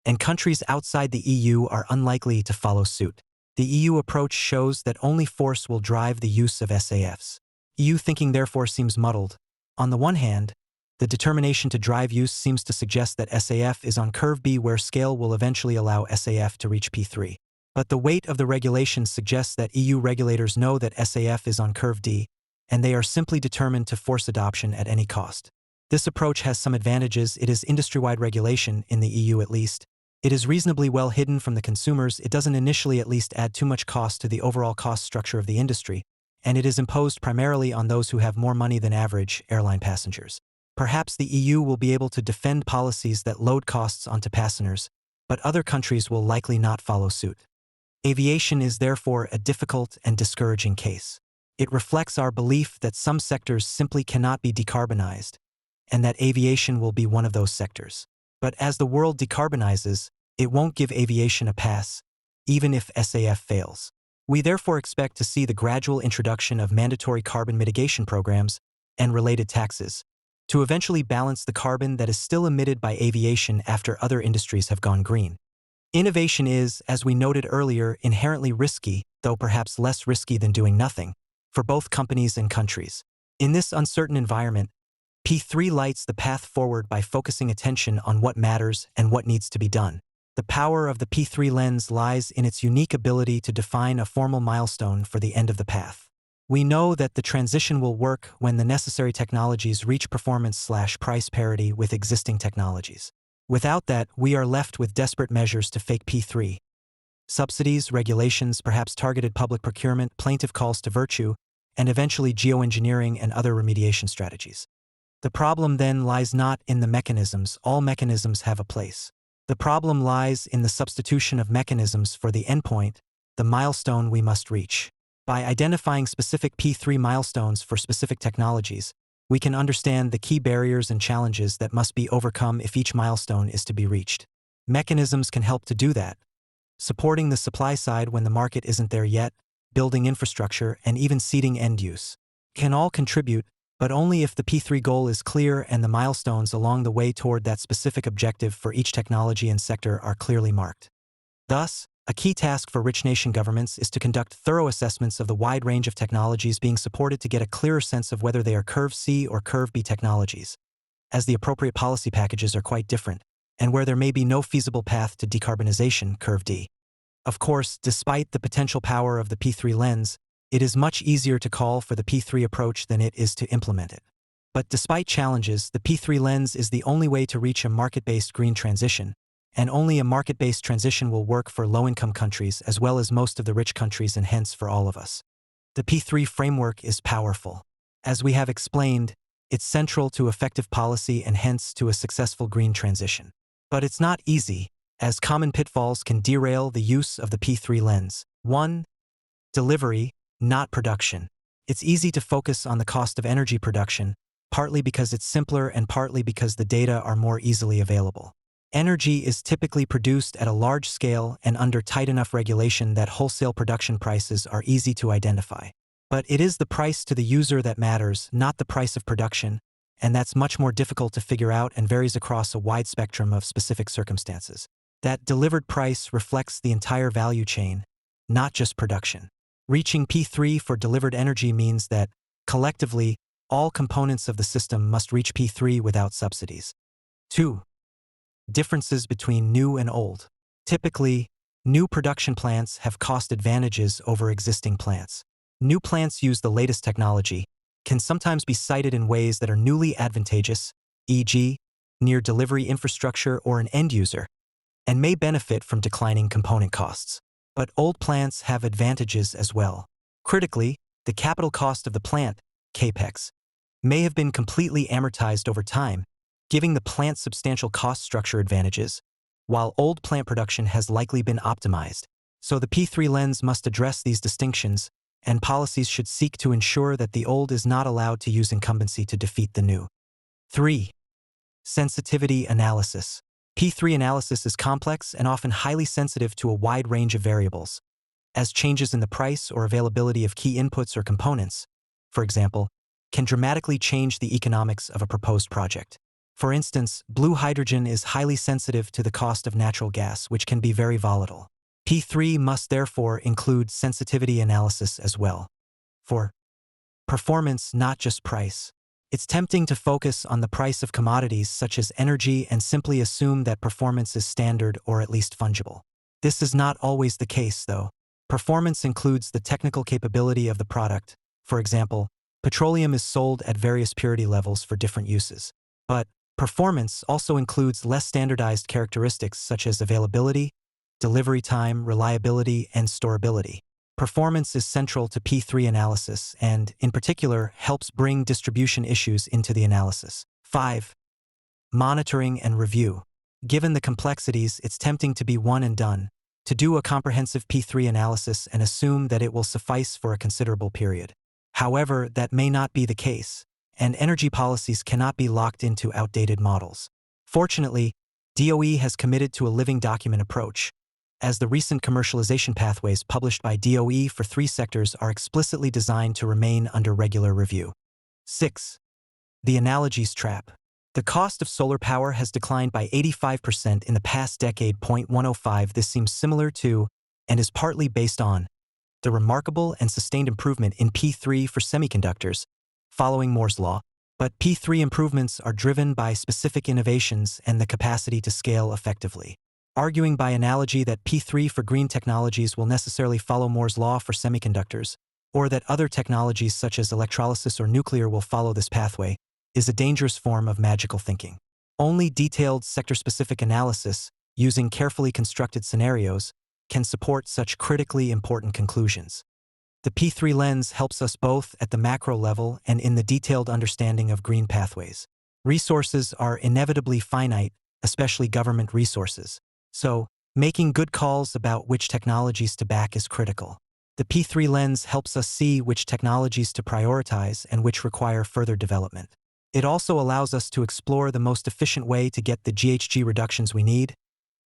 Speaker 2: and countries outside the EU are unlikely to follow suit. The EU approach shows that only force will drive the use of SAFs. EU thinking therefore seems muddled. On the one hand, the determination to drive use seems to suggest that SAF is on curve B where scale will eventually allow SAF to reach P3. But the weight of the regulations suggests that EU regulators know that SAF is on curve D, and they are simply determined to force adoption at any cost. This approach has some advantages. It is industry-wide regulation, in the EU at least. It is reasonably well hidden from the consumers. It doesn't initially at least add too much cost to the overall cost structure of the industry, and it is imposed primarily on those who have more money than average airline passengers. Perhaps the EU will be able to defend policies that load costs onto passengers, but other countries will likely not follow suit. Aviation is therefore a difficult and discouraging case. It reflects our belief that some sectors simply cannot be decarbonized, and that aviation will be one of those sectors. But as the world decarbonizes, it won't give aviation a pass, even if SAF fails. We therefore expect to see the gradual introduction of mandatory carbon mitigation programs and related taxes, to eventually balance the carbon that is still emitted by aviation after other industries have gone green. Innovation is, as we noted earlier, inherently risky, though perhaps less risky than doing nothing. for both companies and countries. In this uncertain environment, P3 lights the path forward by focusing attention on what matters and what needs to be done. The power of the P3 lens lies in its unique ability to define a formal milestone for the end of the path. We know that the transition will work when the necessary technologies reach performance/price parity with existing technologies. Without that, we are left with desperate measures to fake P3. Subsidies, regulations, perhaps targeted public procurement, plaintive calls to virtue, and eventually geoengineering and other remediation strategies. The problem then lies not in the mechanisms. All mechanisms have a place. The problem lies in the substitution of mechanisms for the endpoint, the milestone we must reach. By identifying specific P3 milestones for specific technologies, we can understand the key barriers and challenges that must be overcome if each milestone is to be reached. Mechanisms can help to do that. Supporting the supply side when the market isn't there yet, building infrastructure, and even seeding end use can all contribute, but only if the P3 goal is clear and the milestones along the way toward that specific objective for each technology and sector are clearly marked. Thus, a key task for rich nation governments is to conduct thorough assessments of the wide range of technologies being supported to get a clearer sense of whether they are Curve C or Curve B technologies, as the appropriate policy packages are quite different, and where there may be no feasible path to decarbonization, Curve D. Of course, despite the potential power of the P3 lens, it is much easier to call for the P3 approach than it is to implement it. But despite challenges, the P3 lens is the only way to reach a market-based green transition, and only a market-based transition will work for low-income countries as well as most of the rich countries and hence for all of us. The P3 framework is powerful. As we have explained, it's central to effective policy and hence to a successful green transition. But it's not easy, as common pitfalls can derail the use of the P3 lens. 1. Delivery, not production. It's easy to focus on the cost of energy production, partly because it's simpler and partly because the data are more easily available. Energy is typically produced at a large scale and under tight enough regulation that wholesale production prices are easy to identify. But it is the price to the user that matters, not the price of production, and that's much more difficult to figure out and varies across a wide spectrum of specific circumstances. That delivered price reflects the entire value chain, not just production. Reaching P3 for delivered energy means that, collectively, all components of the system must reach P3 without subsidies. 2. Differences between new and old. Typically, new production plants have cost advantages over existing plants. New plants use the latest technology, can sometimes be sited in ways that are newly advantageous, e.g., near delivery infrastructure or an end user, and may benefit from declining component costs. But old plants have advantages as well. Critically, the capital cost of the plant, CAPEX, may have been completely amortized over time, giving the plant substantial cost structure advantages, while old plant production has likely been optimized. So the P3 lens must address these distinctions, and policies should seek to ensure that the old is not allowed to use incumbency to defeat the new. 3. Sensitivity analysis. P3 analysis is complex and often highly sensitive to a wide range of variables, as changes in the price or availability of key inputs or components, for example, can dramatically change the economics of a proposed project. For instance, blue hydrogen is highly sensitive to the cost of natural gas, which can be very volatile. P3 must therefore include sensitivity analysis as well. 4. Performance, not just price. It's tempting to focus on the price of commodities such as energy and simply assume that performance is standard or at least fungible. This is not always the case, though. Performance includes the technical capability of the product. For example, petroleum is sold at various purity levels for different uses. But performance also includes less standardized characteristics such as availability, delivery time, reliability, and storability. Performance is central to P3 analysis and, in particular, helps bring distribution issues into the analysis. 5. Monitoring and review. Given the complexities, it's tempting to be one and done, to do a comprehensive P3 analysis and assume that it will suffice for a considerable period. However, that may not be the case, and energy policies cannot be locked into outdated models. Fortunately, DOE has committed to a living document approach, as the recent commercialization pathways published by DOE for 3 sectors are explicitly designed to remain under regular review. 6. The analogies trap. The cost of solar power has declined by 85% in the past decade. 105. This seems similar to, and is partly based on, the remarkable and sustained improvement in P3 for semiconductors, following Moore's law. But P3 improvements are driven by specific innovations and the capacity to scale effectively. Arguing by analogy that P3 for green technologies will necessarily follow Moore's law for semiconductors, or that other technologies such as electrolysis or nuclear will follow this pathway, is a dangerous form of magical thinking. Only detailed sector-specific analysis, using carefully constructed scenarios, can support such critically important conclusions. The P3 lens helps us both at the macro level and in the detailed understanding of green pathways. Resources are inevitably finite, especially government resources. So, making good calls about which technologies to back is critical. The P3 lens helps us see which technologies to prioritize and which require further development. It also allows us to explore the most efficient way to get the GHG reductions we need,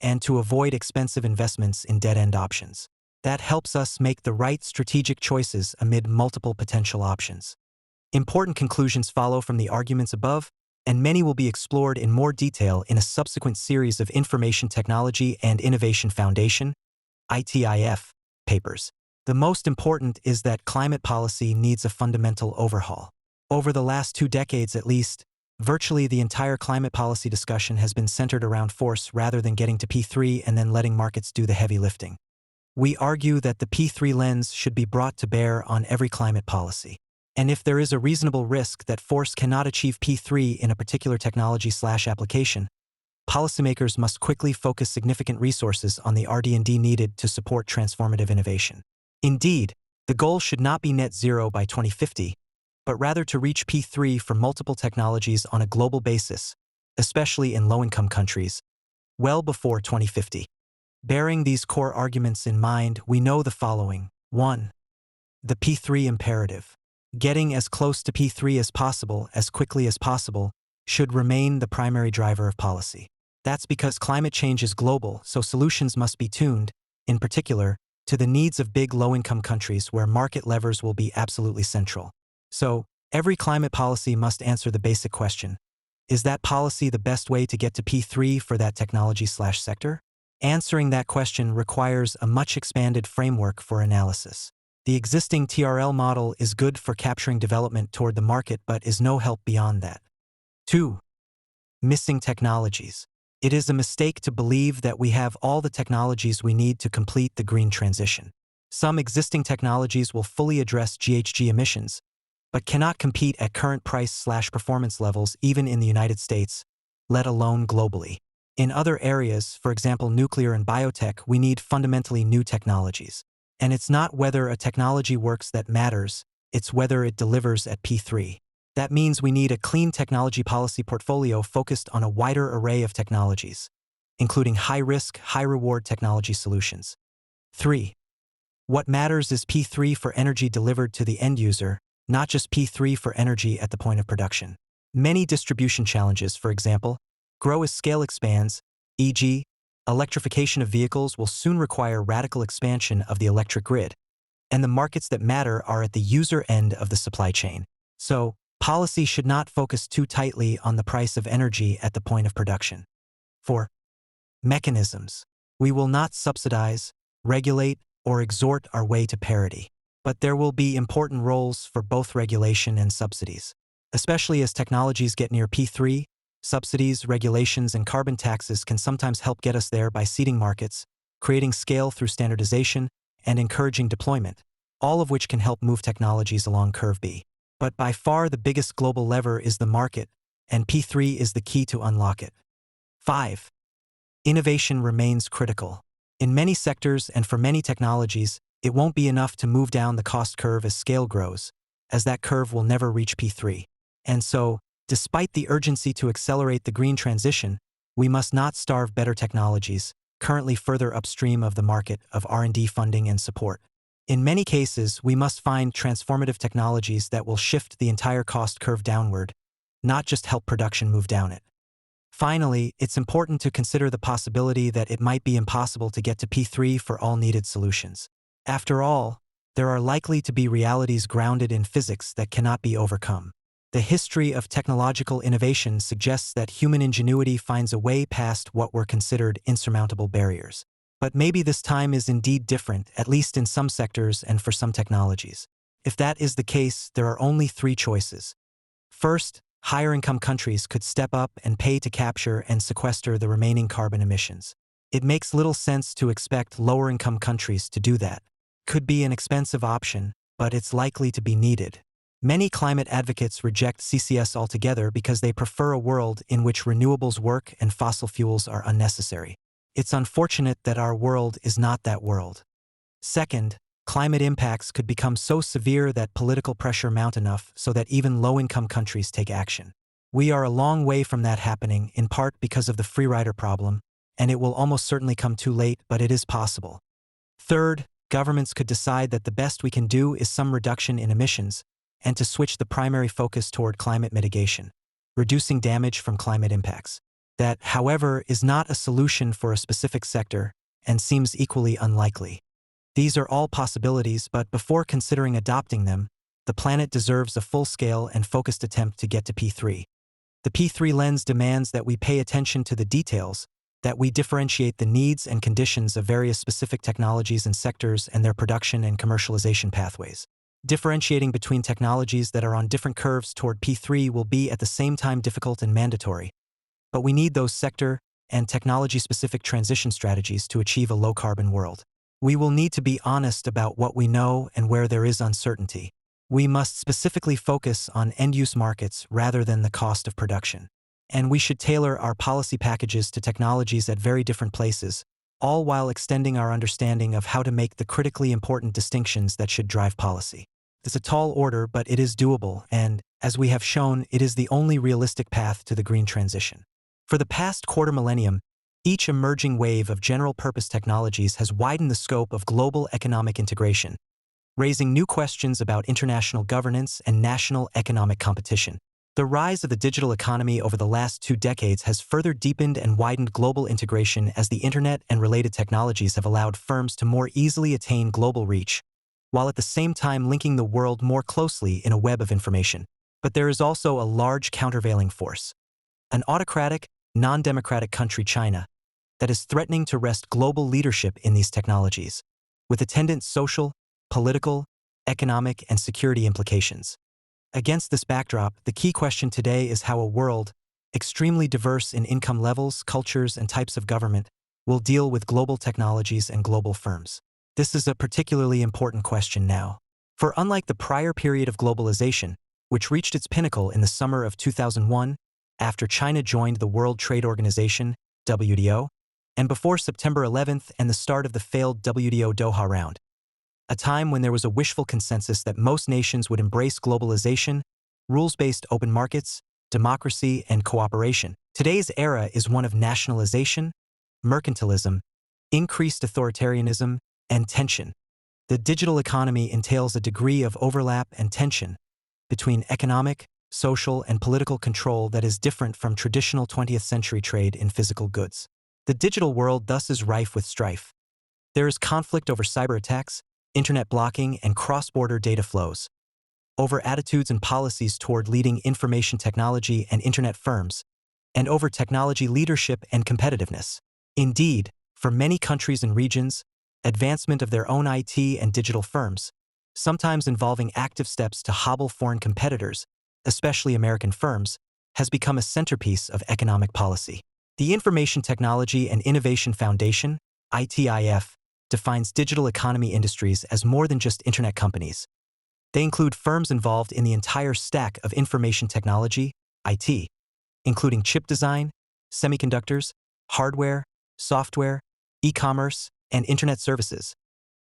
Speaker 2: and to avoid expensive investments in dead-end options. That helps us make the right strategic choices amid multiple potential options. Important conclusions follow from the arguments above, and many will be explored in more detail in a subsequent series of Information Technology and Innovation Foundation (ITIF) papers. The most important is that climate policy needs a fundamental overhaul. Over the last 2 decades at least, virtually the entire climate policy discussion has been centered around force rather than getting to P3 and then letting markets do the heavy lifting. We argue that the P3 lens should be brought to bear on every climate policy. And if there is a reasonable risk that force cannot achieve P3 in a particular technology/application, policymakers must quickly focus significant resources on the R&D needed to support transformative innovation. Indeed, the goal should not be net zero by 2050, but rather to reach P3 for multiple technologies on a global basis, especially in low-income countries, well before 2050. Bearing these core arguments in mind, we know the following. 1. The P3 imperative. Getting as close to P3 as possible, as quickly as possible, should remain the primary driver of policy. That's because climate change is global, so solutions must be tuned, in particular, to the needs of big low-income countries where market levers will be absolutely central. So, every climate policy must answer the basic question: is that policy the best way to get to P3 for that technology/sector? Answering that question requires a much expanded framework for analysis. The existing TRL model is good for capturing development toward the market but is no help beyond that. 2. Missing technologies. It is a mistake to believe that we have all the technologies we need to complete the green transition. Some existing technologies will fully address GHG emissions, but cannot compete at current price/performance levels even in the United States, let alone globally. In other areas, for example nuclear and biotech, we need fundamentally new technologies. And it's not whether a technology works that matters, it's whether it delivers at P3. That means we need a clean technology policy portfolio focused on a wider array of technologies, including high-risk, high-reward technology solutions. 3. What matters is P3 for energy delivered to the end user, not just P3 for energy at the point of production. Many distribution challenges, for example, grow as scale expands, e.g., electrification of vehicles will soon require radical expansion of the electric grid, and the markets that matter are at the user end of the supply chain. So, policy should not focus too tightly on the price of energy at the point of production. 4. Mechanisms. We will not subsidize, regulate, or exhort our way to parity. But there will be important roles for both regulation and subsidies. Especially as technologies get near P3, subsidies, regulations, and carbon taxes can sometimes help get us there by seeding markets, creating scale through standardization, and encouraging deployment, all of which can help move technologies along curve B. But by far the biggest global lever is the market, and P3 is the key to unlock it. 5. Innovation remains critical. In many sectors and for many technologies, it won't be enough to move down the cost curve as scale grows, as that curve will never reach P3. And so, despite the urgency to accelerate the green transition, we must not starve better technologies, currently further upstream of the market, of R&D funding and support. In many cases, we must find transformative technologies that will shift the entire cost curve downward, not just help production move down it. Finally, it's important to consider the possibility that it might be impossible to get to P3 for all needed solutions. After all, there are likely to be realities grounded in physics that cannot be overcome. The history of technological innovation suggests that human ingenuity finds a way past what were considered insurmountable barriers. But maybe this time is indeed different, at least in some sectors and for some technologies. If that is the case, there are only three choices. First, higher-income countries could step up and pay to capture and sequester the remaining carbon emissions. It makes little sense to expect lower-income countries to do that. Could be an expensive option, but it's likely to be needed. Many climate advocates reject CCS altogether because they prefer a world in which renewables work and fossil fuels are unnecessary. It's unfortunate that our world is not that world. Second, climate impacts could become so severe that political pressure mount enough so that even low-income countries take action. We are a long way from that happening, in part because of the free rider problem, and it will almost certainly come too late, but it is possible. Third, governments could decide that the best we can do is some reduction in emissions, and to switch the primary focus toward climate mitigation, reducing damage from climate impacts. That, however, is not a solution for a specific sector and seems equally unlikely. These are all possibilities, but before considering adopting them, the planet deserves a full-scale and focused attempt to get to P3. The P3 lens demands that we pay attention to the details, that we differentiate the needs and conditions of various specific technologies and sectors and their production and commercialization pathways. Differentiating between technologies that are on different curves toward P3 will be at the same time difficult and mandatory, but we need those sector and technology-specific transition strategies to achieve a low-carbon world. We will need to be honest about what we know and where there is uncertainty. We must specifically focus on end-use markets rather than the cost of production. And we should tailor our policy packages to technologies at very different places, all while extending our understanding of how to make the critically important distinctions that should drive policy. It's a tall order, but it is doable, and, as we have shown, it is the only realistic path to the green transition. For the past quarter millennium, each emerging wave of general-purpose technologies has widened the scope of global economic integration, raising new questions about international governance and national economic competition. The rise of the digital economy over the last 2 decades has further deepened and widened global integration as the internet and related technologies have allowed firms to more easily attain global reach, while at the same time linking the world more closely in a web of information. But there is also a large countervailing force. An autocratic, non-democratic country, China, that is threatening to wrest global leadership in these technologies, with attendant social, political, economic, and security implications. Against this backdrop, the key question today is how a world, extremely diverse in income levels, cultures, and types of government, will deal with global technologies and global firms. This is a particularly important question now. For unlike the prior period of globalization, which reached its pinnacle in the summer of 2001, after China joined the World Trade Organization, WTO, and before September 11th and the start of the failed WTO Doha round, a time when there was a wishful consensus that most nations would embrace globalization, rules-based open markets, democracy, and cooperation. Today's era is one of nationalization, mercantilism, increased authoritarianism, and tension. The digital economy entails a degree of overlap and tension between economic, social, and political control that is different from traditional 20th century trade in physical goods. The digital world thus is rife with strife. There is conflict over cyber attacks, internet blocking, and cross-border data flows, over attitudes and policies toward leading information technology and internet firms, and over technology leadership and competitiveness. Indeed, for many countries and regions, advancement of their own IT and digital firms, sometimes involving active steps to hobble foreign competitors, especially American firms, has become a centerpiece of economic policy. The Information Technology and Innovation Foundation, ITIF, defines digital economy industries as more than just internet companies. They include firms involved in the entire stack of information technology, IT, including chip design, semiconductors, hardware, software, e-commerce, and internet services.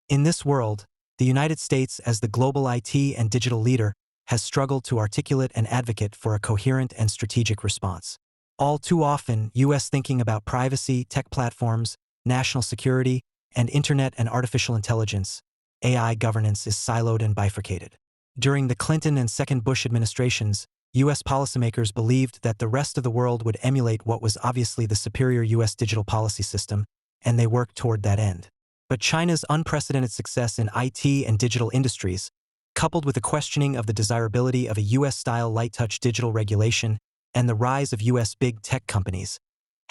Speaker 2: In this world, the United States, as the global IT and digital leader, has struggled to articulate and advocate for a coherent and strategic response. All too often, U.S. thinking about privacy, tech platforms, national security, and internet and artificial intelligence, AI governance is siloed and bifurcated. During the Clinton and second Bush administrations, U.S. policymakers believed that the rest of the world would emulate what was obviously the superior U.S. digital policy system, and they worked toward that end. But China's unprecedented success in IT and digital industries, coupled with the questioning of the desirability of a U.S.-style light-touch digital regulation and the rise of U.S. big tech companies,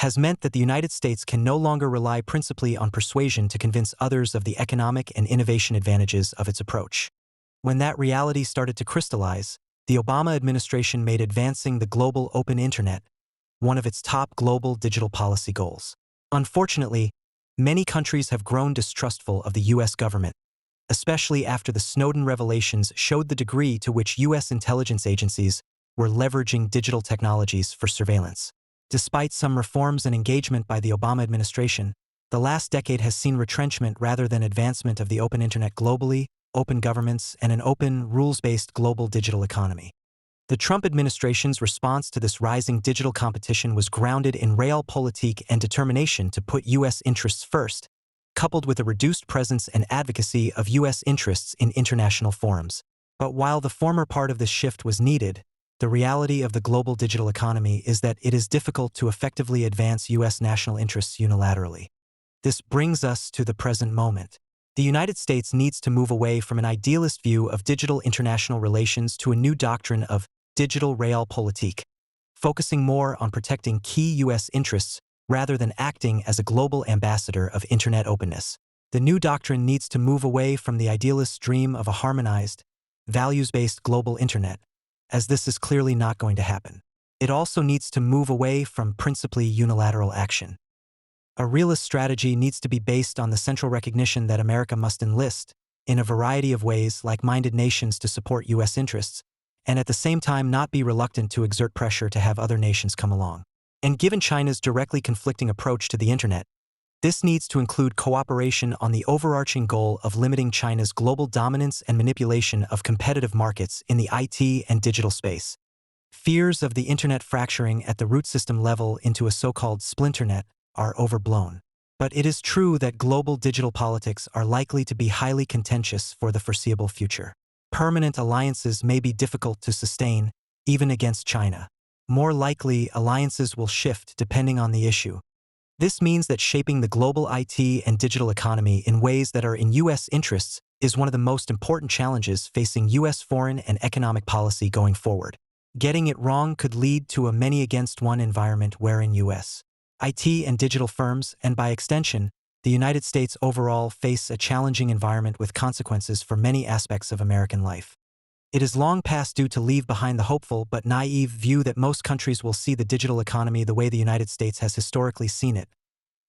Speaker 2: has meant that the United States can no longer rely principally on persuasion to convince others of the economic and innovation advantages of its approach. When that reality started to crystallize, the Obama administration made advancing the global open internet one of its top global digital policy goals. Unfortunately, many countries have grown distrustful of the U.S. government, especially after the Snowden revelations showed the degree to which U.S. intelligence agencies were leveraging digital technologies for surveillance. Despite some reforms and engagement by the Obama administration, the last decade has seen retrenchment rather than advancement of the open internet globally, open governments, and an open, rules-based global digital economy. The Trump administration's response to this rising digital competition was grounded in realpolitik and determination to put U.S. interests first, coupled with a reduced presence and advocacy of U.S. interests in international forums. But while the former part of this shift was needed, the reality of the global digital economy is that it is difficult to effectively advance U.S. national interests unilaterally. This brings us to the present moment. The United States needs to move away from an idealist view of digital international relations to a new doctrine of digital realpolitik, focusing more on protecting key U.S. interests rather than acting as a global ambassador of internet openness. The new doctrine needs to move away from the idealist dream of a harmonized, values-based global internet, as this is clearly not going to happen. It also needs to move away from principally unilateral action. A realist strategy needs to be based on the central recognition that America must enlist, in a variety of ways, like-minded nations to support U.S. interests, and at the same time not be reluctant to exert pressure to have other nations come along. And given China's directly conflicting approach to the internet, this needs to include cooperation on the overarching goal of limiting China's global dominance and manipulation of competitive markets in the IT and digital space. Fears of the internet fracturing at the root system level into a so-called splinternet are overblown. But it is true that global digital politics are likely to be highly contentious for the foreseeable future. Permanent alliances may be difficult to sustain, even against China. More likely, alliances will shift depending on the issue. This means that shaping the global IT and digital economy in ways that are in U.S. interests is one of the most important challenges facing U.S. foreign and economic policy going forward. Getting it wrong could lead to a many-against-one environment wherein U.S. IT and digital firms, and by extension, the United States overall, face a challenging environment with consequences for many aspects of American life. It is long past due to leave behind the hopeful but naive view that most countries will see the digital economy the way the United States has historically seen it,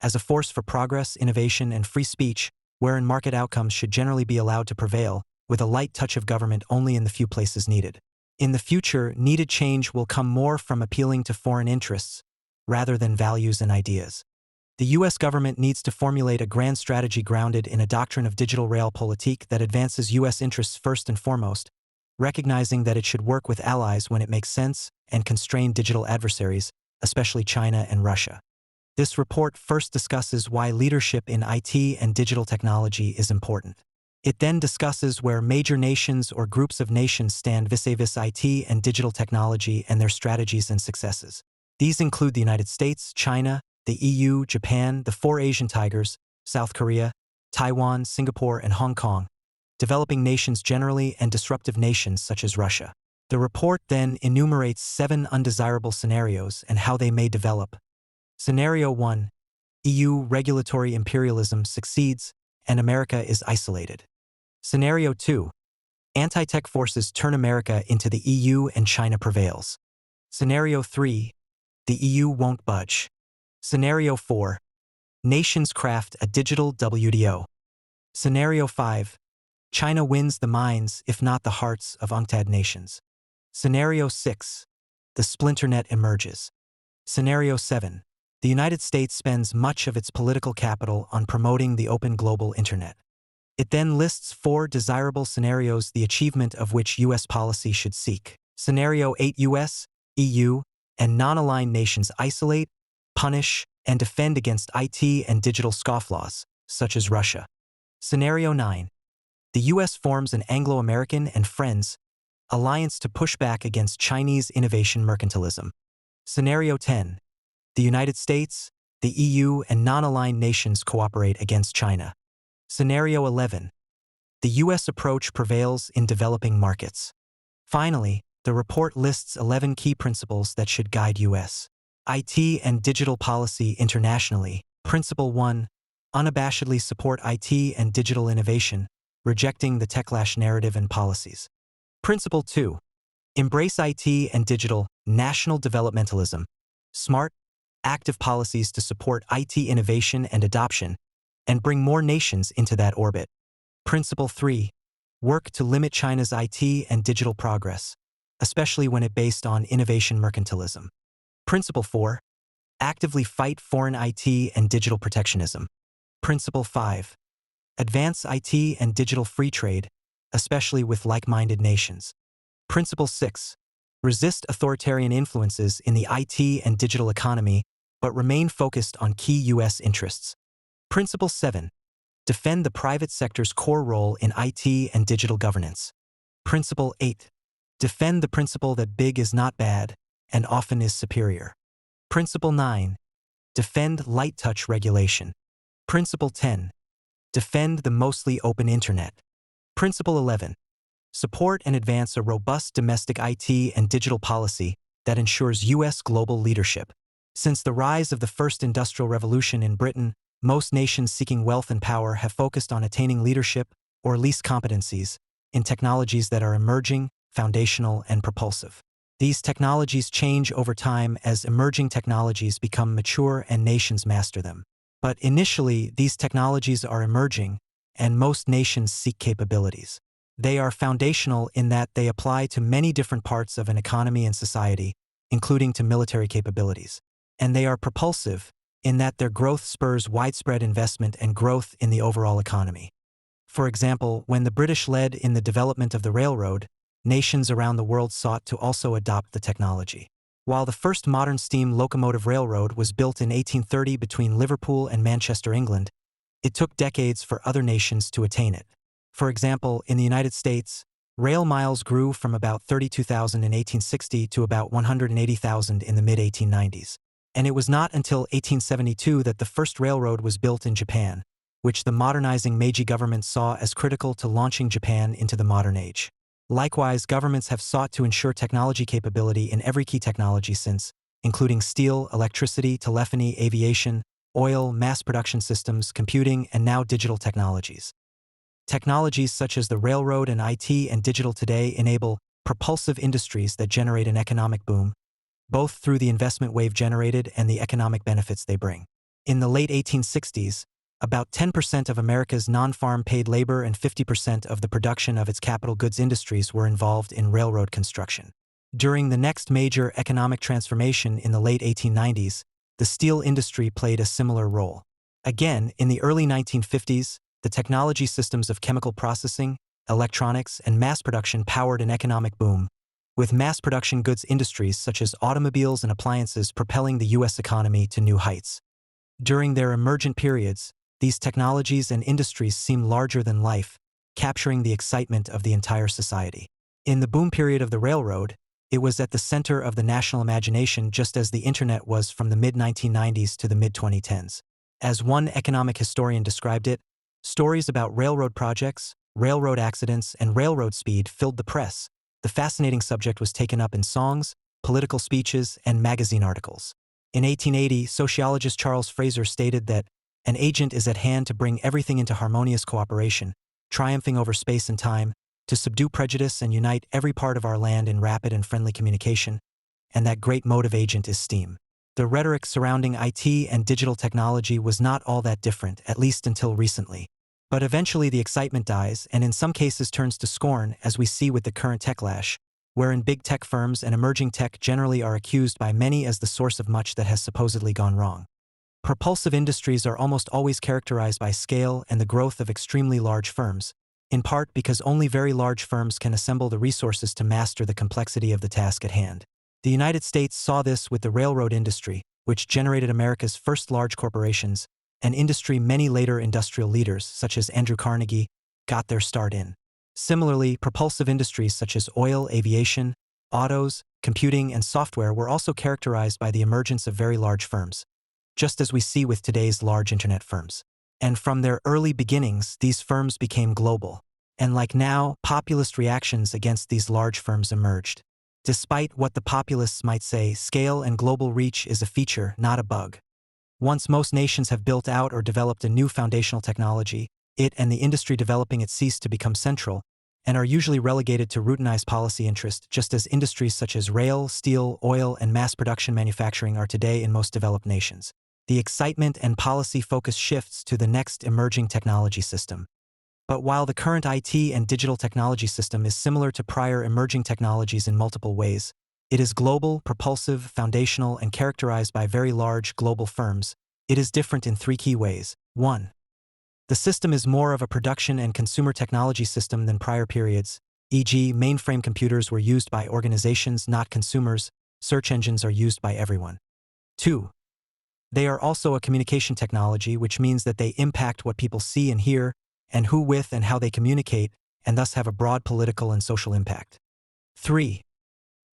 Speaker 2: as a force for progress, innovation, and free speech, wherein market outcomes should generally be allowed to prevail, with a light touch of government only in the few places needed. In the future, needed change will come more from appealing to foreign interests, rather than values and ideas. The U.S. government needs to formulate a grand strategy grounded in a doctrine of digital realpolitik that advances U.S. interests first and foremost, recognizing that it should work with allies when it makes sense and constrain digital adversaries, especially China and Russia. This report first discusses why leadership in IT and digital technology is important. It then discusses where major nations or groups of nations stand vis-a-vis IT and digital technology and their strategies and successes. These include the United States, China, the EU, Japan, the four Asian tigers, South Korea, Taiwan, Singapore, and Hong Kong, developing nations generally, and disruptive nations such as Russia. The report then enumerates 7 undesirable scenarios and how they may develop. Scenario 1. EU regulatory imperialism succeeds, and America is isolated. Scenario 2. Anti-tech forces turn America into the EU and China prevails. Scenario 3. The EU won't budge. Scenario 4. Nations craft a digital WTO. Scenario 5. China wins the minds, if not the hearts, of UNCTAD nations. Scenario 6. The splinternet emerges. Scenario 7. The United States spends much of its political capital on promoting the open global internet. It then lists 4 desirable scenarios, the achievement of which U.S. policy should seek. Scenario 8. U.S., EU, and non-aligned nations isolate, punish, and defend against IT and digital scofflaws, such as Russia. Scenario 9. The U.S. forms an Anglo-American and Friends alliance to push back against Chinese innovation mercantilism. Scenario 10. The United States, the EU, and non-aligned nations cooperate against China. Scenario 11. The U.S. approach prevails in developing markets. Finally, the report lists 11 key principles that should guide U.S. IT and digital policy internationally. Principle 1. Unabashedly support IT and digital innovation, rejecting the techlash narrative and policies. Principle 2. Embrace IT and digital, national developmentalism, smart, active policies to support IT innovation and adoption, and bring more nations into that orbit. Principle 3. Work to limit China's IT and digital progress, especially when it based on innovation mercantilism. Principle 4. Actively fight foreign IT and digital protectionism. Principle 5. Advance IT and digital free trade, especially with like-minded nations. Principle 6. Resist authoritarian influences in the IT and digital economy, but remain focused on key U.S. interests. Principle 7. Defend the private sector's core role in IT and digital governance. Principle 8. Defend the principle that big is not bad and often is superior. Principle 9. Defend light touch regulation. Principle 10. Defend the mostly open internet. Principle 11. Support and advance a robust domestic IT and digital policy that ensures U.S. global leadership. Since the rise of the first industrial revolution in Britain, most nations seeking wealth and power have focused on attaining leadership, or least competencies, in technologies that are emerging, foundational, and propulsive. These technologies change over time as emerging technologies become mature and nations master them. But initially, these technologies are emerging, and most nations seek capabilities. They are foundational in that they apply to many different parts of an economy and society, including to military capabilities. And they are propulsive in that their growth spurs widespread investment and growth in the overall economy. For example, when the British led in the development of the railroad, nations around the world sought to also adopt the technology. While the first modern steam locomotive railroad was built in 1830 between Liverpool and Manchester, England, it took decades for other nations to attain it. For example, in the United States, rail miles grew from about 32,000 in 1860 to about 180,000 in the mid-1890s. And it was not until 1872 that the first railroad was built in Japan, which the modernizing Meiji government saw as critical to launching Japan into the modern age. Likewise, governments have sought to ensure technology capability in every key technology since, including steel, electricity, telephony, aviation, oil, mass production systems, computing, and now digital technologies. Technologies such as the railroad and IT and digital today enable propulsive industries that generate an economic boom, both through the investment wave generated and the economic benefits they bring. In the late 1860s, about 10% of America's non-farm paid labor and 50% of the production of its capital goods industries were involved in railroad construction. During the next major economic transformation in the late 1890s, the steel industry played a similar role. Again, in the early 1950s, the technology systems of chemical processing, electronics, and mass production powered an economic boom, with mass production goods industries such as automobiles and appliances propelling the U.S. economy to new heights. During their emergent periods, these technologies and industries seem larger than life, capturing the excitement of the entire society. In the boom period of the railroad, it was at the center of the national imagination just as the internet was from the mid-1990s to the mid-2010s. As one economic historian described it, stories about railroad projects, railroad accidents, and railroad speed filled the press. The fascinating subject was taken up in songs, political speeches, and magazine articles. In 1880, sociologist Charles Fraser stated that an agent is at hand to bring everything into harmonious cooperation, triumphing over space and time, to subdue prejudice and unite every part of our land in rapid and friendly communication, and that great motive agent is steam. The rhetoric surrounding IT and digital technology was not all that different, at least until recently. But eventually the excitement dies and in some cases turns to scorn, as we see with the current techlash, wherein big tech firms and emerging tech generally are accused by many as the source of much that has supposedly gone wrong. Propulsive industries are almost always characterized by scale and the growth of extremely large firms, in part because only very large firms can assemble the resources to master the complexity of the task at hand. The United States saw this with the railroad industry, which generated America's first large corporations, an industry many later industrial leaders, such as Andrew Carnegie, got their start in. Similarly, propulsive industries such as oil, aviation, autos, computing, and software were also characterized by the emergence of very large firms, just as we see with today's large internet firms. And from their early beginnings, these firms became global. And like now, populist reactions against these large firms emerged. Despite what the populists might say, scale and global reach is a feature, not a bug. Once most nations have built out or developed a new foundational technology, it and the industry developing it cease to become central, and are usually relegated to routinized policy interest, just as industries such as rail, steel, oil, and mass production manufacturing are today in most developed nations. The excitement and policy focus shifts to the next emerging technology system. But while the current IT and digital technology system is similar to prior emerging technologies in multiple ways, it is global, propulsive, foundational, and characterized by very large global firms. It is different in three key ways. 1. The system is more of a production and consumer technology system than prior periods, e.g., mainframe computers were used by organizations, not consumers. Search engines are used by everyone. 2. They are also a communication technology, which means that they impact what people see and hear, and who with and how they communicate, and thus have a broad political and social impact. 3.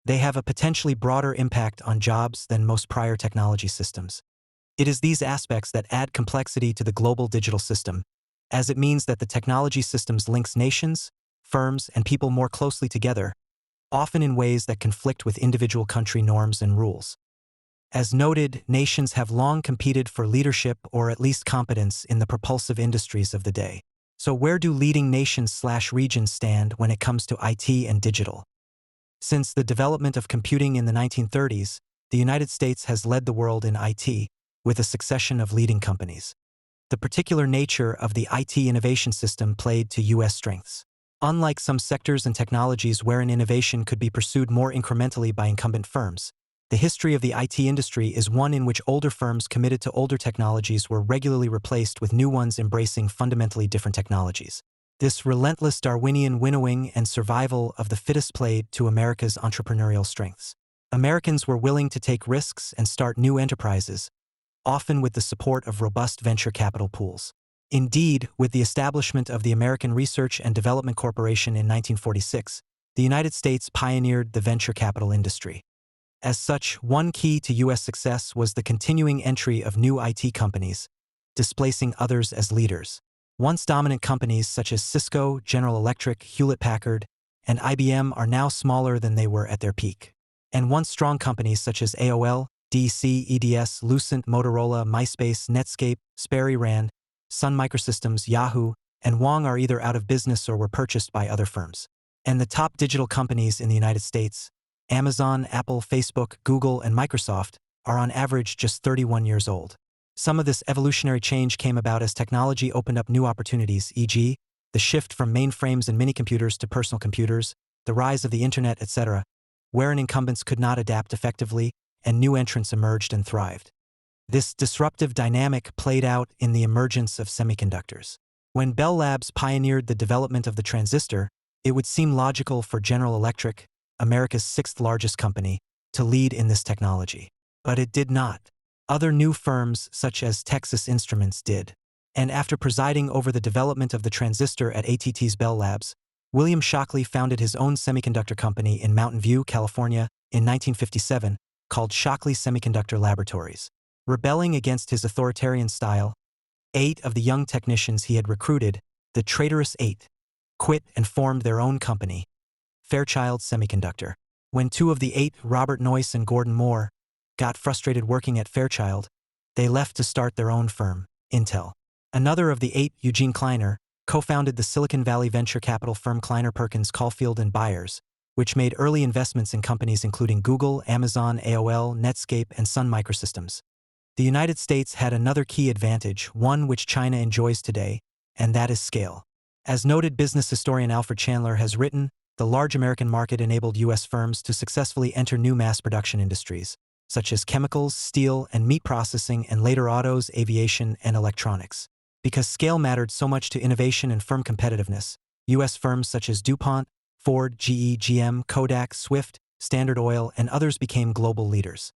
Speaker 2: They have a potentially broader impact on jobs than most prior technology systems. It is these aspects that add complexity to the global digital system, as it means that the technology systems links nations, firms, and people more closely together, often in ways that conflict with individual country norms and rules. As noted, nations have long competed for leadership or at least competence in the propulsive industries of the day. So where do leading nations/regions stand when it comes to IT and digital? Since the development of computing in the 1930s, the United States has led the world in IT, with a succession of leading companies. The particular nature of the IT innovation system played to U.S. strengths. Unlike some sectors and technologies wherein innovation could be pursued more incrementally by incumbent firms, the history of the IT industry is one in which older firms committed to older technologies were regularly replaced with new ones embracing fundamentally different technologies. This relentless Darwinian winnowing and survival of the fittest played to America's entrepreneurial strengths. Americans were willing to take risks and start new enterprises, often with the support of robust venture capital pools. Indeed, with the establishment of the American Research and Development Corporation in 1946, the United States pioneered the venture capital industry. As such, one key to U.S. success was the continuing entry of new IT companies, displacing others as leaders. Once dominant companies such as Cisco, General Electric, Hewlett-Packard, and IBM are now smaller than they were at their peak. And once strong companies such as AOL, DC, EDS, Lucent, Motorola, MySpace, Netscape, Sperry Rand, Sun Microsystems, Yahoo, and Wang are either out of business or were purchased by other firms. And the top digital companies in the United States, Amazon, Apple, Facebook, Google, and Microsoft, are on average just 31 years old. Some of this evolutionary change came about as technology opened up new opportunities, e.g., the shift from mainframes and minicomputers to personal computers, the rise of the internet, etc., wherein incumbents could not adapt effectively, and new entrants emerged and thrived. This disruptive dynamic played out in the emergence of semiconductors. When Bell Labs pioneered the development of the transistor, it would seem logical for General Electric, America's sixth largest company, to lead in this technology. But it did not. Other new firms, such as Texas Instruments, did. And after presiding over the development of the transistor at AT&T's Bell Labs, William Shockley founded his own semiconductor company in Mountain View, California, in 1957, called Shockley Semiconductor Laboratories. Rebelling against his authoritarian style, 8 of the young technicians he had recruited, the traitorous 8, quit and formed their own company, Fairchild Semiconductor. When 2 of the 8, Robert Noyce and Gordon Moore, got frustrated working at Fairchild, they left to start their own firm, Intel. Another of the 8, Eugene Kleiner, co-founded the Silicon Valley venture capital firm Kleiner Perkins Caulfield and Byers, which made early investments in companies including Google, Amazon, AOL, Netscape, and Sun Microsystems. The United States had another key advantage, one which China enjoys today, and that is scale. As noted business historian Alfred Chandler has written, the large American market enabled U.S. firms to successfully enter new mass production industries, such as chemicals, steel, and meat processing, and later autos, aviation, and electronics. Because scale mattered so much to innovation and firm competitiveness, U.S. firms such as DuPont, Ford, GE, GM, Kodak, Swift, Standard Oil, and others became global leaders.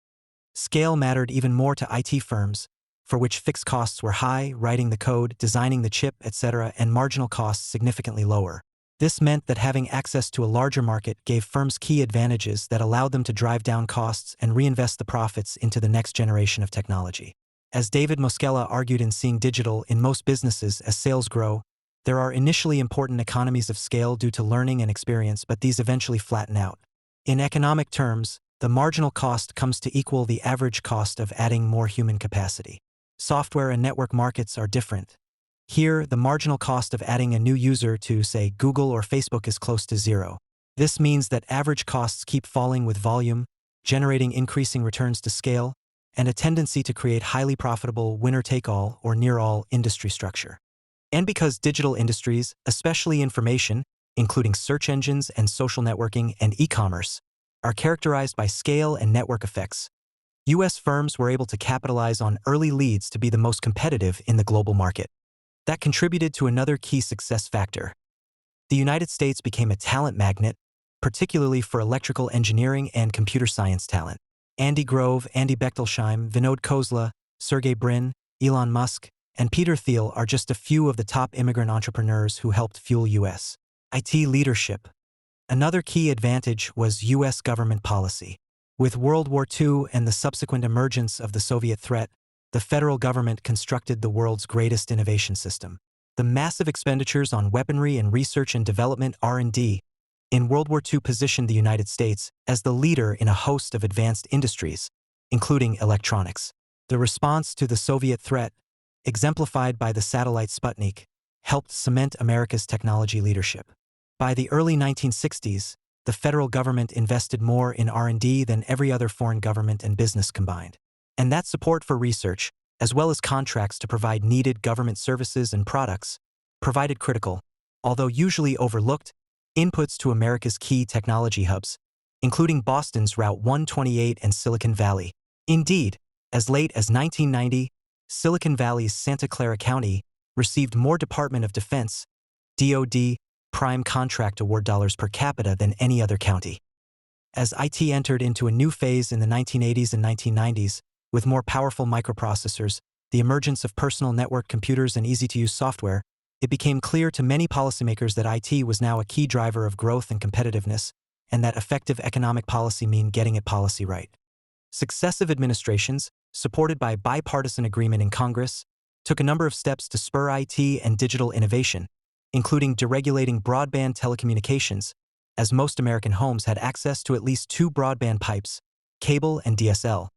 Speaker 2: Scale mattered even more to IT firms, for which fixed costs were high, writing the code, designing the chip, etc., and marginal costs significantly lower. This meant that having access to a larger market gave firms key advantages that allowed them to drive down costs and reinvest the profits into the next generation of technology. As David Moskella argued in Seeing Digital, in most businesses, as sales grow, there are initially important economies of scale due to learning and experience, but these eventually flatten out. In economic terms, the marginal cost comes to equal the average cost of adding more human capacity. Software and network markets are different. Here, the marginal cost of adding a new user to, say, Google or Facebook is close to zero. This means that average costs keep falling with volume, generating increasing returns to scale, and a tendency to create highly profitable winner-take-all or near-all industry structure. And because digital industries, especially information, including search engines and social networking and e-commerce, are characterized by scale and network effects, U.S. firms were able to capitalize on early leads to be the most competitive in the global market. That contributed to another key success factor. The United States became a talent magnet, particularly for electrical engineering and computer science talent. Andy Grove, Andy Bechtolsheim, Vinod Khosla, Sergey Brin, Elon Musk, and Peter Thiel are just a few of the top immigrant entrepreneurs who helped fuel U.S. IT leadership. Another key advantage was U.S. government policy. With World War II and the subsequent emergence of the Soviet threat, the federal government constructed the world's greatest innovation system. The massive expenditures on weaponry and research and development (R&D) in World War II positioned the United States as the leader in a host of advanced industries, including electronics. The response to the Soviet threat, exemplified by the satellite Sputnik, helped cement America's technology leadership. By the early 1960s, the federal government invested more in R&D than every other foreign government and business combined. And that support for research, as well as contracts to provide needed government services and products, provided critical, although usually overlooked, inputs to America's key technology hubs, including Boston's Route 128 and Silicon Valley. Indeed, as late as 1990, Silicon Valley's Santa Clara County received more Department of Defense (DoD) prime contract award dollars per capita than any other county. As IT entered into a new phase in the 1980s and 1990s, with more powerful microprocessors, the emergence of personal network computers and easy-to-use software, it became clear to many policymakers that IT was now a key driver of growth and competitiveness, and that effective economic policy meant getting it policy right. Successive administrations, supported by bipartisan agreement in Congress, took a number of steps to spur IT and digital innovation, including deregulating broadband telecommunications, as most American homes had access to at least two broadband pipes, cable and DSL,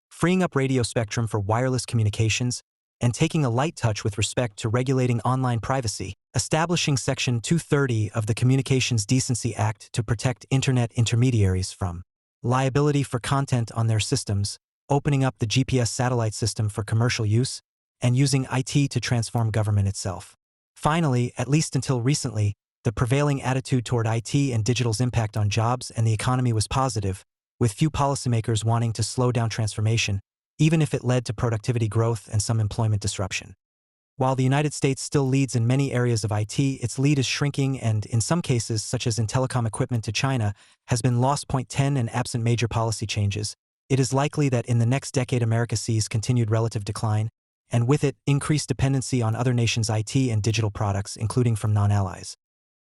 Speaker 2: freeing up radio spectrum for wireless communications, and taking a light touch with respect to regulating online privacy, establishing Section 230 of the Communications Decency Act to protect Internet intermediaries from liability for content on their systems, opening up the GPS satellite system for commercial use, and using IT to transform government itself. Finally, at least until recently, the prevailing attitude toward IT and digital's impact on jobs and the economy was positive, with few policymakers wanting to slow down transformation, even if it led to productivity growth and some employment disruption. While the United States still leads in many areas of IT, its lead is shrinking and, in some cases, such as in telecom equipment to China, has been lost. 10 and absent major policy changes, it is likely that in the next decade America sees continued relative decline, and with it, increased dependency on other nations' IT and digital products, including from non-allies.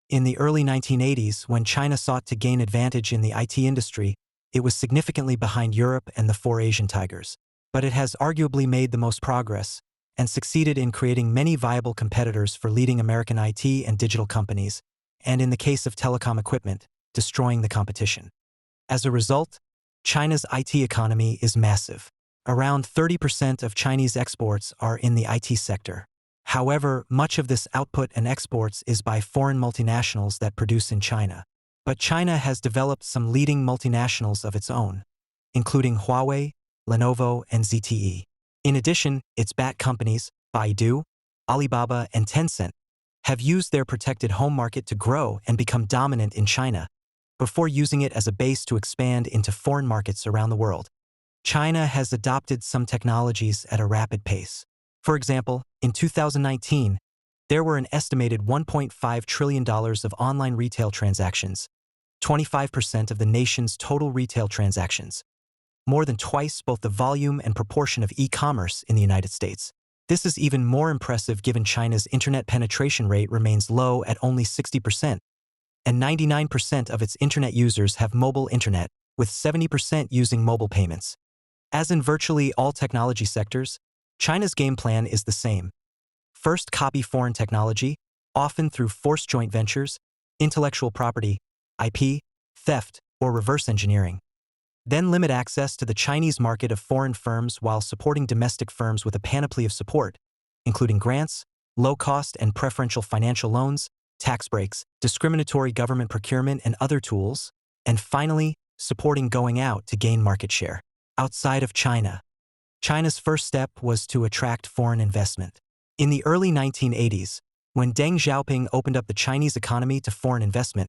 Speaker 2: In the early 1980s, when China sought to gain advantage in the IT industry, it was significantly behind Europe and the four Asian tigers. But it has arguably made the most progress, and succeeded in creating many viable competitors for leading American IT and digital companies, and in the case of telecom equipment, destroying the competition. As a result, China's IT economy is massive. Around 30% of Chinese exports are in the IT sector. However, much of this output and exports is by foreign multinationals that produce in China. But China has developed some leading multinationals of its own, including Huawei, Lenovo, and ZTE. In addition, its BAT companies, Baidu, Alibaba, and Tencent, have used their protected home market to grow and become dominant in China, before using it as a base to expand into foreign markets around the world. China has adopted some technologies at a rapid pace. For example, in 2019, there were an estimated $1.5 trillion of online retail transactions, 25% of the nation's total retail transactions, more than twice both the volume and proportion of e-commerce in the United States. This is even more impressive given China's internet penetration rate remains low at only 60%, and 99% of its internet users have mobile internet, with 70% using mobile payments. As in virtually all technology sectors, China's game plan is the same. First, copy foreign technology, often through forced joint ventures, intellectual property, IP, theft, or reverse engineering. Then limit access to the Chinese market of foreign firms while supporting domestic firms with a panoply of support, including grants, low-cost and preferential financial loans, tax breaks, discriminatory government procurement and other tools, and finally, supporting going out to gain market share. Outside of China, China's first step was to attract foreign investment. In the early 1980s, when Deng Xiaoping opened up the Chinese economy to foreign investment,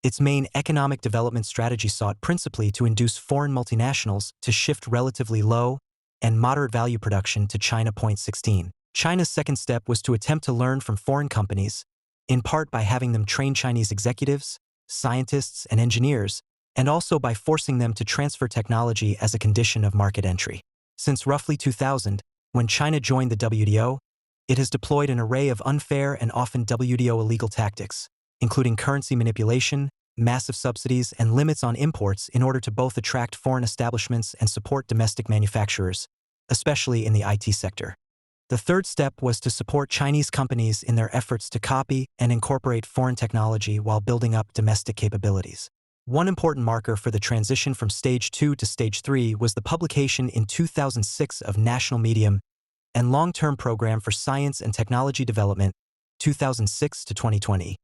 Speaker 2: its main economic development strategy sought principally to induce foreign multinationals to shift relatively low and moderate value production to China. 16. China's second step was to attempt to learn from foreign companies, in part by having them train Chinese executives, scientists, and engineers, and also by forcing them to transfer technology as a condition of market entry. Since roughly 2000, when China joined the WTO, it has deployed an array of unfair and often WTO illegal tactics, including currency manipulation, massive subsidies, and limits on imports in order to both attract foreign establishments and support domestic manufacturers, especially in the IT sector. The third step was to support Chinese companies in their efforts to copy and incorporate foreign technology while building up domestic capabilities. One important marker for the transition from Stage 2 to Stage 3 was the publication in 2006 of National Medium and Long-Term Program for Science and Technology Development, 2006 to 2020,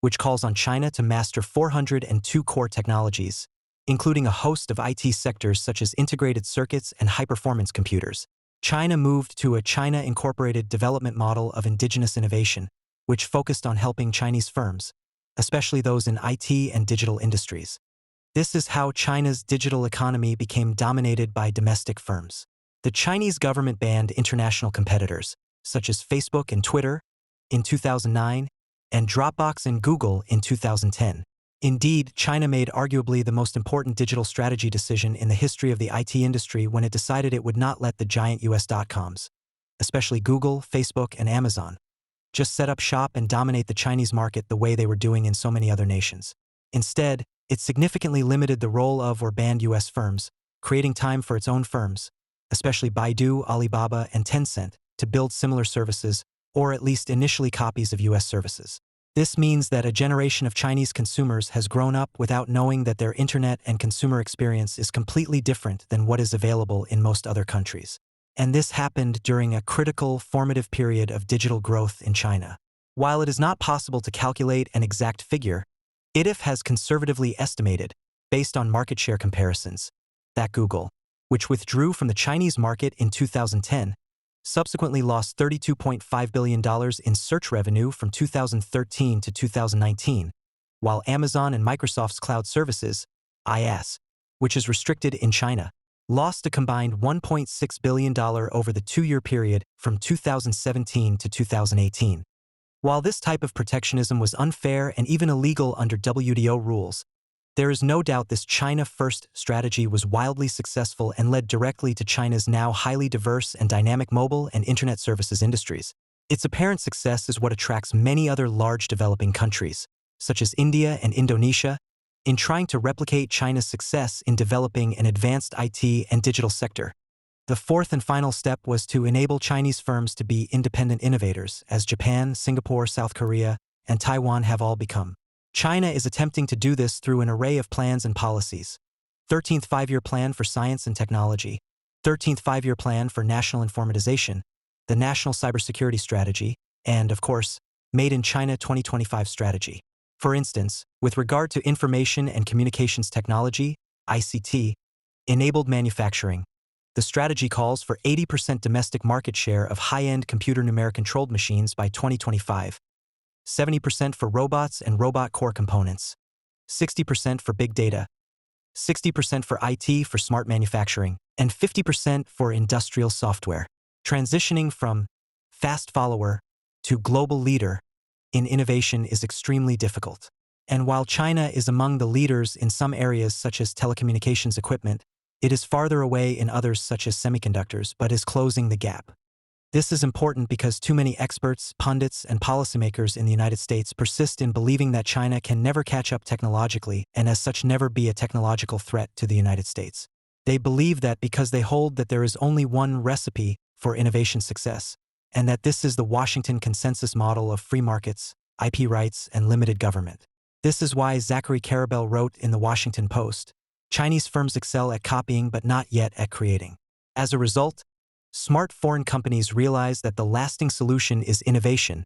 Speaker 2: which calls on China to master 402 core technologies, including a host of IT sectors such as integrated circuits and high-performance computers. China moved to a China-incorporated development model of indigenous innovation, which focused on helping Chinese firms, especially those in IT and digital industries. This is how China's digital economy became dominated by domestic firms. The Chinese government banned international competitors, such as Facebook and Twitter, in 2009, and Dropbox and Google in 2010. Indeed, China made arguably the most important digital strategy decision in the history of the IT industry when it decided it would not let the giant US dot-coms, especially Google, Facebook, and Amazon, just set up shop and dominate the Chinese market the way they were doing in so many other nations. Instead, it significantly limited the role of or banned US firms, creating time for its own firms, especially Baidu, Alibaba, and Tencent, to build similar services, or at least initially copies of US services. This means that a generation of Chinese consumers has grown up without knowing that their internet and consumer experience is completely different than what is available in most other countries. And this happened during a critical, formative period of digital growth in China. While it is not possible to calculate an exact figure, IDIF has conservatively estimated, based on market share comparisons, that Google, which withdrew from the Chinese market in 2010, subsequently lost $32.5 billion in search revenue from 2013 to 2019, while Amazon and Microsoft's cloud services, IaaS, which is restricted in China, lost a combined $1.6 billion over the two-year period from 2017 to 2018. While this type of protectionism was unfair and even illegal under WTO rules, there is no doubt this China-first strategy was wildly successful and led directly to China's now highly diverse and dynamic mobile and internet services industries. Its apparent success is what attracts many other large developing countries, such as India and Indonesia, in trying to replicate China's success in developing an advanced IT and digital sector. The fourth and final step was to enable Chinese firms to be independent innovators, as Japan, Singapore, South Korea, and Taiwan have all become. China is attempting to do this through an array of plans and policies. 13th Five-Year Plan for Science and Technology, 13th Five-Year Plan for National Informatization, the National Cybersecurity Strategy, and, of course, Made in China 2025 Strategy. For instance, with regard to information and communications technology, ICT, enabled manufacturing, the strategy calls for 80% domestic market share of high-end computer numeric-controlled machines by 2025, 70% for robots and robot core components, 60% for big data, 60% for IT for smart manufacturing, and 50% for industrial software. Transitioning from fast follower to global leader in innovation is extremely difficult. And while China is among the leaders in some areas such as telecommunications equipment, it is farther away in others such as semiconductors, but is closing the gap. This is important because too many experts, pundits, and policymakers in the United States persist in believing that China can never catch up technologically and as such never be a technological threat to the United States. They believe that because they hold that there is only one recipe for innovation success, and that this is the Washington consensus model of free markets, IP rights, and limited government. This is why Zachary Karabel wrote in the Washington Post, "Chinese firms excel at copying but not yet at creating." As a result, smart foreign companies realize that the lasting solution is innovation,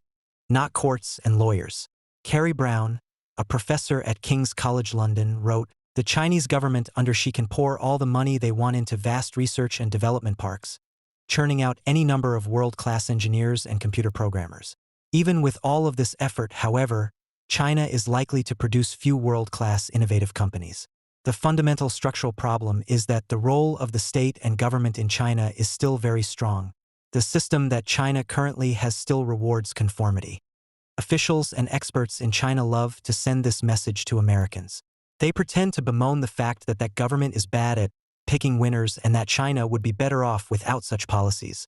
Speaker 2: not courts and lawyers. Carrie Brown, a professor at King's College London, wrote, "The Chinese government can pour all the money they want into vast research and development parks, churning out any number of world-class engineers and computer programmers. Even with all of this effort, however, China is likely to produce few world-class innovative companies. The fundamental structural problem is that the role of the state and government in China is still very strong. The system that China currently has still rewards conformity. Officials and experts in China love to send this message to Americans. They pretend to bemoan the fact that government is bad at picking winners and that China would be better off without such policies.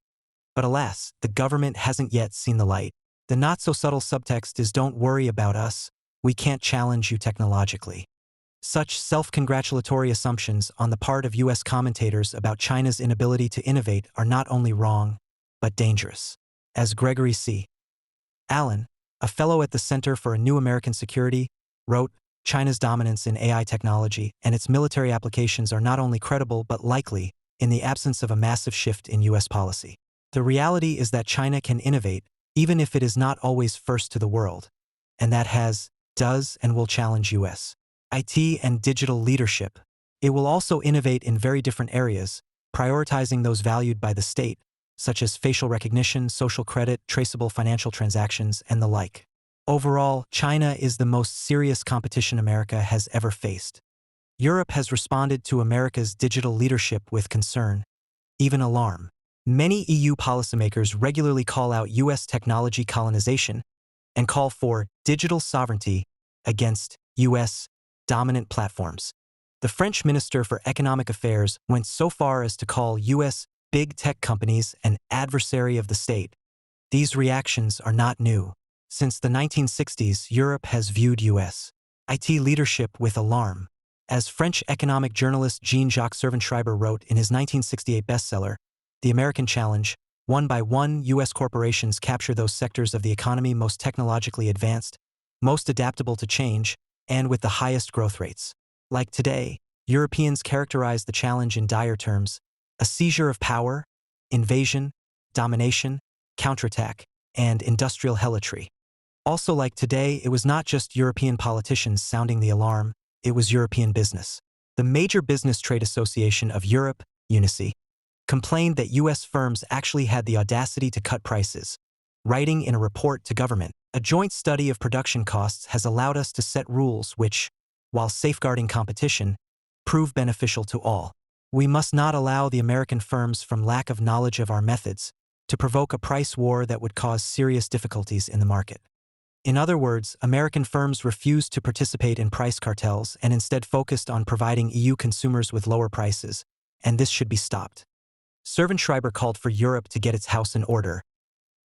Speaker 2: But alas, the government hasn't yet seen the light. The not-so-subtle subtext is, "Don't worry about us, we can't challenge you technologically." Such self-congratulatory assumptions on the part of U.S. commentators about China's inability to innovate are not only wrong, but dangerous. As Gregory C. Allen, a fellow at the Center for a New American Security, wrote, "China's dominance in AI technology and its military applications are not only credible but likely, in the absence of a massive shift in U.S. policy. The reality is that China can innovate, even if it is not always first to the world, and that does and will challenge U.S. IT and digital leadership. It will also innovate in very different areas, prioritizing those valued by the state, such as facial recognition, social credit, traceable financial transactions, and the like. Overall, China is the most serious competition America has ever faced. Europe has responded to America's digital leadership with concern, even alarm. Many EU policymakers regularly call out U.S. technology colonization and call for digital sovereignty against U.S. dominant platforms. The French Minister for Economic Affairs went so far as to call U.S. big tech companies an adversary of the state. These reactions are not new. Since the 1960s, Europe has viewed U.S. IT leadership with alarm. As French economic journalist Jean-Jacques Servan-Schreiber wrote in his 1968 bestseller, The American Challenge, one by one, U.S. corporations capture those sectors of the economy most technologically advanced, most adaptable to change, and with the highest growth rates. Like today, Europeans characterize the challenge in dire terms: a seizure of power, invasion, domination, counterattack, and industrial helotry. Also like today, it was not just European politicians sounding the alarm, it was European business. The major business trade association of Europe, UNICE, complained that U.S. firms actually had the audacity to cut prices. Writing in a report to government, "A joint study of production costs has allowed us to set rules which, while safeguarding competition, prove beneficial to all. We must not allow the American firms, from lack of knowledge of our methods, to provoke a price war that would cause serious difficulties in the market." In other words, American firms refused to participate in price cartels and instead focused on providing EU consumers with lower prices, and this should be stopped. Servan-Schreiber called for Europe to get its house in order,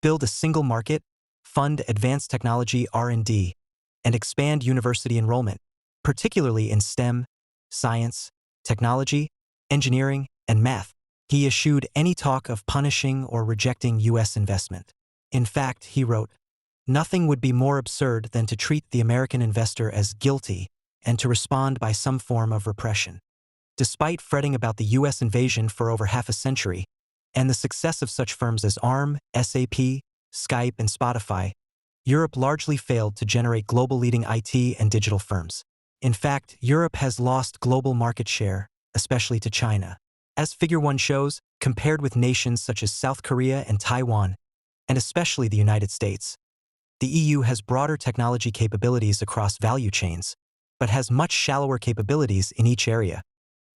Speaker 2: build a single market, fund advanced technology R&D, and expand university enrollment, particularly in STEM, science, technology, engineering, and math. He eschewed any talk of punishing or rejecting U.S. investment. In fact, he wrote, "Nothing would be more absurd than to treat the American investor as guilty and to respond by some form of repression." Despite fretting about the U.S. invasion for over half a century, and the success of such firms as ARM, SAP, Skype, and Spotify, Europe largely failed to generate global leading IT and digital firms. In fact, Europe has lost global market share, especially to China. As Figure 1 shows, compared with nations such as South Korea and Taiwan, and especially the United States, the EU has broader technology capabilities across value chains, but has much shallower capabilities in each area.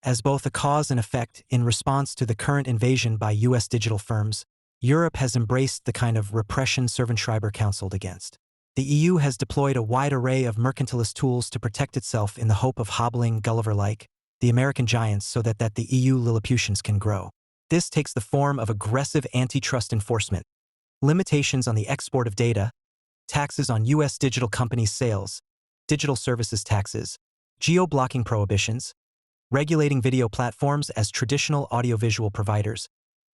Speaker 2: As both a cause and effect in response to the current invasion by U.S. digital firms, Europe has embraced the kind of repression Servan-Schreiber counseled against. The EU has deployed a wide array of mercantilist tools to protect itself in the hope of hobbling, Gulliver-like, the American giants so that the EU Lilliputians can grow. This takes the form of aggressive antitrust enforcement, limitations on the export of data, taxes on U.S. digital companies' sales, digital services taxes, geo-blocking prohibitions, regulating video platforms as traditional audiovisual providers,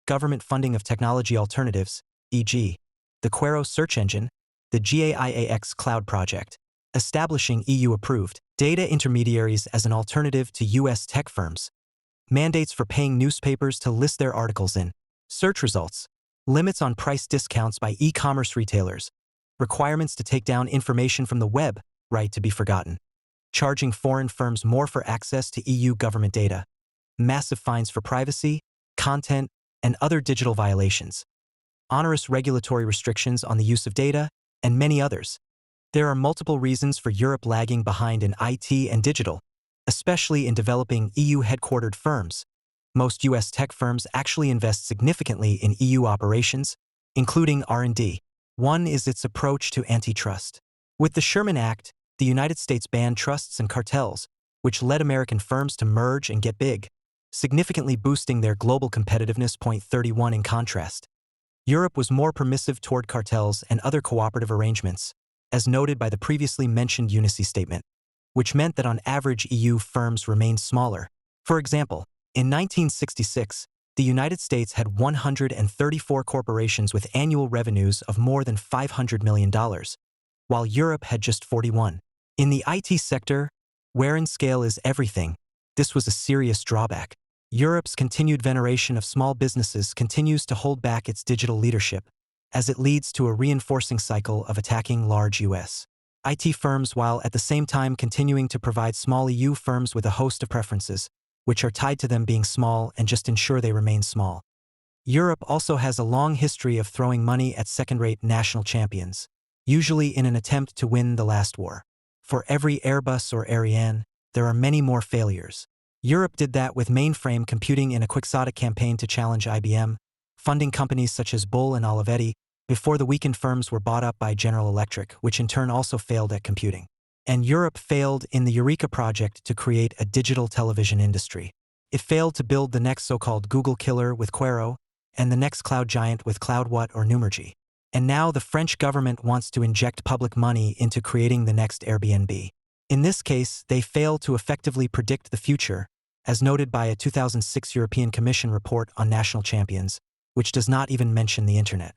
Speaker 2: government funding of technology alternatives, e.g., the Quero search engine, the GAIAX cloud project, establishing EU-approved data intermediaries as an alternative to US tech firms, mandates for paying newspapers to list their articles in search results, limits on price discounts by e-commerce retailers, requirements to take down information from the web, right to be forgotten, charging foreign firms more for access to EU government data, massive fines for privacy, content, and other digital violations, onerous regulatory restrictions on the use of data, and many others. There are multiple reasons for Europe lagging behind in IT and digital, especially in developing EU-headquartered firms. Most US tech firms actually invest significantly in EU operations, including R&D. One is its approach to antitrust. With the Sherman Act, the United States banned trusts and cartels, which led American firms to merge and get big, significantly boosting their global competitiveness. Point 31. In contrast, Europe was more permissive toward cartels and other cooperative arrangements, as noted by the previously mentioned Unici statement, which meant that on average EU firms remained smaller. For example, in 1966, the United States had 134 corporations with annual revenues of more than $500 million, while Europe had just 41. In the IT sector, wherein scale is everything, this was a serious drawback. Europe's continued veneration of small businesses continues to hold back its digital leadership, as it leads to a reinforcing cycle of attacking large US IT firms while at the same time continuing to provide small EU firms with a host of preferences, which are tied to them being small and just ensure they remain small. Europe also has a long history of throwing money at second-rate national champions, usually in an attempt to win the last war. For every Airbus or Ariane, there are many more failures. Europe did that with mainframe computing in a quixotic campaign to challenge IBM, funding companies such as Bull and Olivetti, before the weakened firms were bought up by General Electric, which in turn also failed at computing. And Europe failed in the Eureka project to create a digital television industry. It failed to build the next so-called Google killer with Quero, and the next cloud giant with CloudWhat or Numergy. And now the French government wants to inject public money into creating the next Airbnb. In this case, they fail to effectively predict the future, as noted by a 2006 European Commission report on national champions, which does not even mention the internet.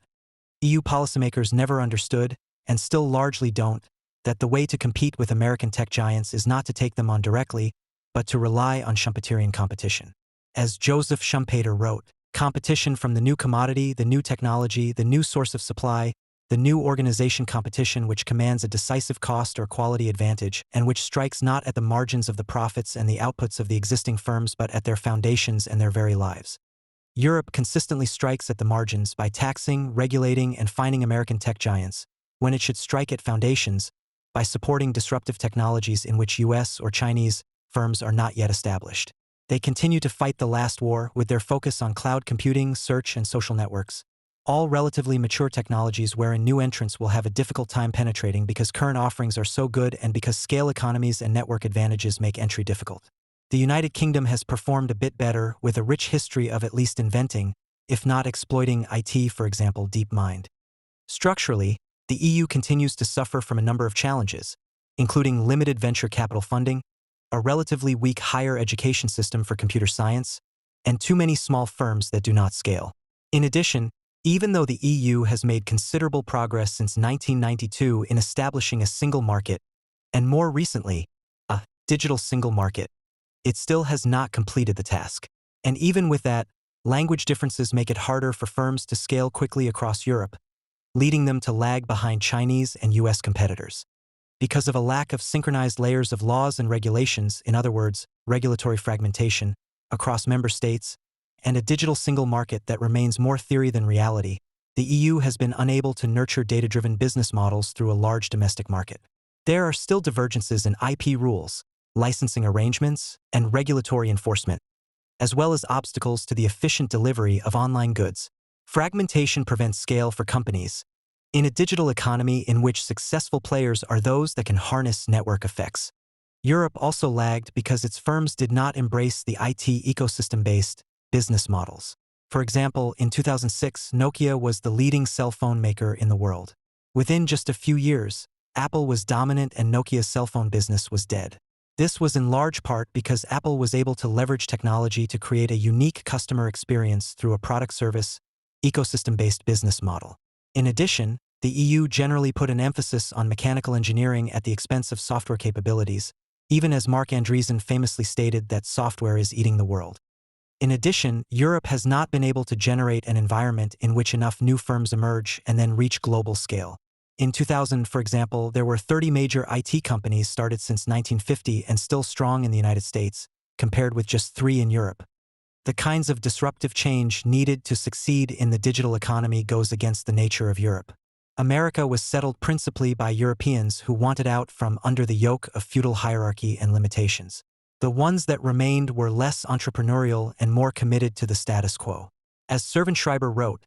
Speaker 2: EU policymakers never understood, and still largely don't, that the way to compete with American tech giants is not to take them on directly, but to rely on Schumpeterian competition. As Joseph Schumpeter wrote, competition from the new commodity, the new technology, the new source of supply, the new organization competition which commands a decisive cost or quality advantage and which strikes not at the margins of the profits and the outputs of the existing firms but at their foundations and their very lives. Europe consistently strikes at the margins by taxing, regulating, and fining American tech giants, when it should strike at foundations by supporting disruptive technologies in which US or Chinese firms are not yet established. They continue to fight the last war with their focus on cloud computing, search, and social networks, all relatively mature technologies wherein new entrants will have a difficult time penetrating because current offerings are so good and because scale economies and network advantages make entry difficult. The United Kingdom has performed a bit better with a rich history of at least inventing, if not exploiting IT, for example, DeepMind. Structurally, the EU continues to suffer from a number of challenges, including limited venture capital funding, a relatively weak higher education system for computer science, and too many small firms that do not scale. In addition, even though the EU has made considerable progress since 1992 in establishing a single market, and more recently, a digital single market, it still has not completed the task. And even with that, language differences make it harder for firms to scale quickly across Europe, leading them to lag behind Chinese and US competitors. Because of a lack of synchronized layers of laws and regulations, in other words, regulatory fragmentation, across member states, and a digital single market that remains more theory than reality, the EU has been unable to nurture data-driven business models through a large domestic market. There are still divergences in IP rules, licensing arrangements, and regulatory enforcement, as well as obstacles to the efficient delivery of online goods. Fragmentation prevents scale for companies. In a digital economy in which successful players are those that can harness network effects. Europe also lagged because its firms did not embrace the IT ecosystem-based business models. For example, in 2006, Nokia was the leading cell phone maker in the world. Within just a few years, Apple was dominant and Nokia's cell phone business was dead. This was in large part because Apple was able to leverage technology to create a unique customer experience through a product-service, ecosystem-based business model. In addition, the EU generally put an emphasis on mechanical engineering at the expense of software capabilities, even as Mark Andreessen famously stated that software is eating the world. In addition, Europe has not been able to generate an environment in which enough new firms emerge and then reach global scale. In 2000, for example, there were 30 major IT companies started since 1950 and still strong in the United States, compared with just 3 in Europe. The kinds of disruptive change needed to succeed in the digital economy goes against the nature of Europe. America was settled principally by Europeans who wanted out from under the yoke of feudal hierarchy and limitations. The ones that remained were less entrepreneurial and more committed to the status quo. As Servan-Schreiber wrote,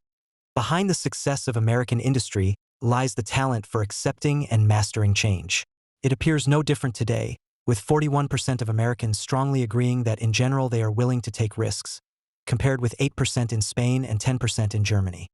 Speaker 2: "Behind the success of American industry lies the talent for accepting and mastering change." It appears no different today, with 41% of Americans strongly agreeing that in general they are willing to take risks, compared with 8% in Spain and 10% in Germany.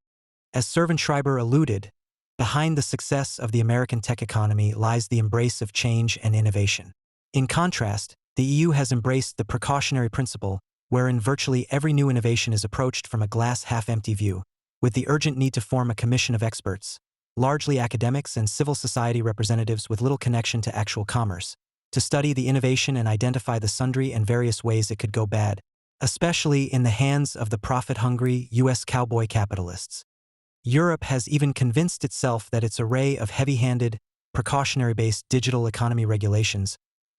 Speaker 2: As Servan-Schreiber alluded, behind the success of the American tech economy lies the embrace of change and innovation. In contrast, the EU has embraced the precautionary principle, wherein virtually every new innovation is approached from a glass-half-empty view, with the urgent need to form a commission of experts, largely academics and civil society representatives with little connection to actual commerce, to study the innovation and identify the sundry and various ways it could go bad, especially in the hands of the profit-hungry U.S. cowboy capitalists. Europe has even convinced itself that its array of heavy-handed, precautionary-based digital economy regulations,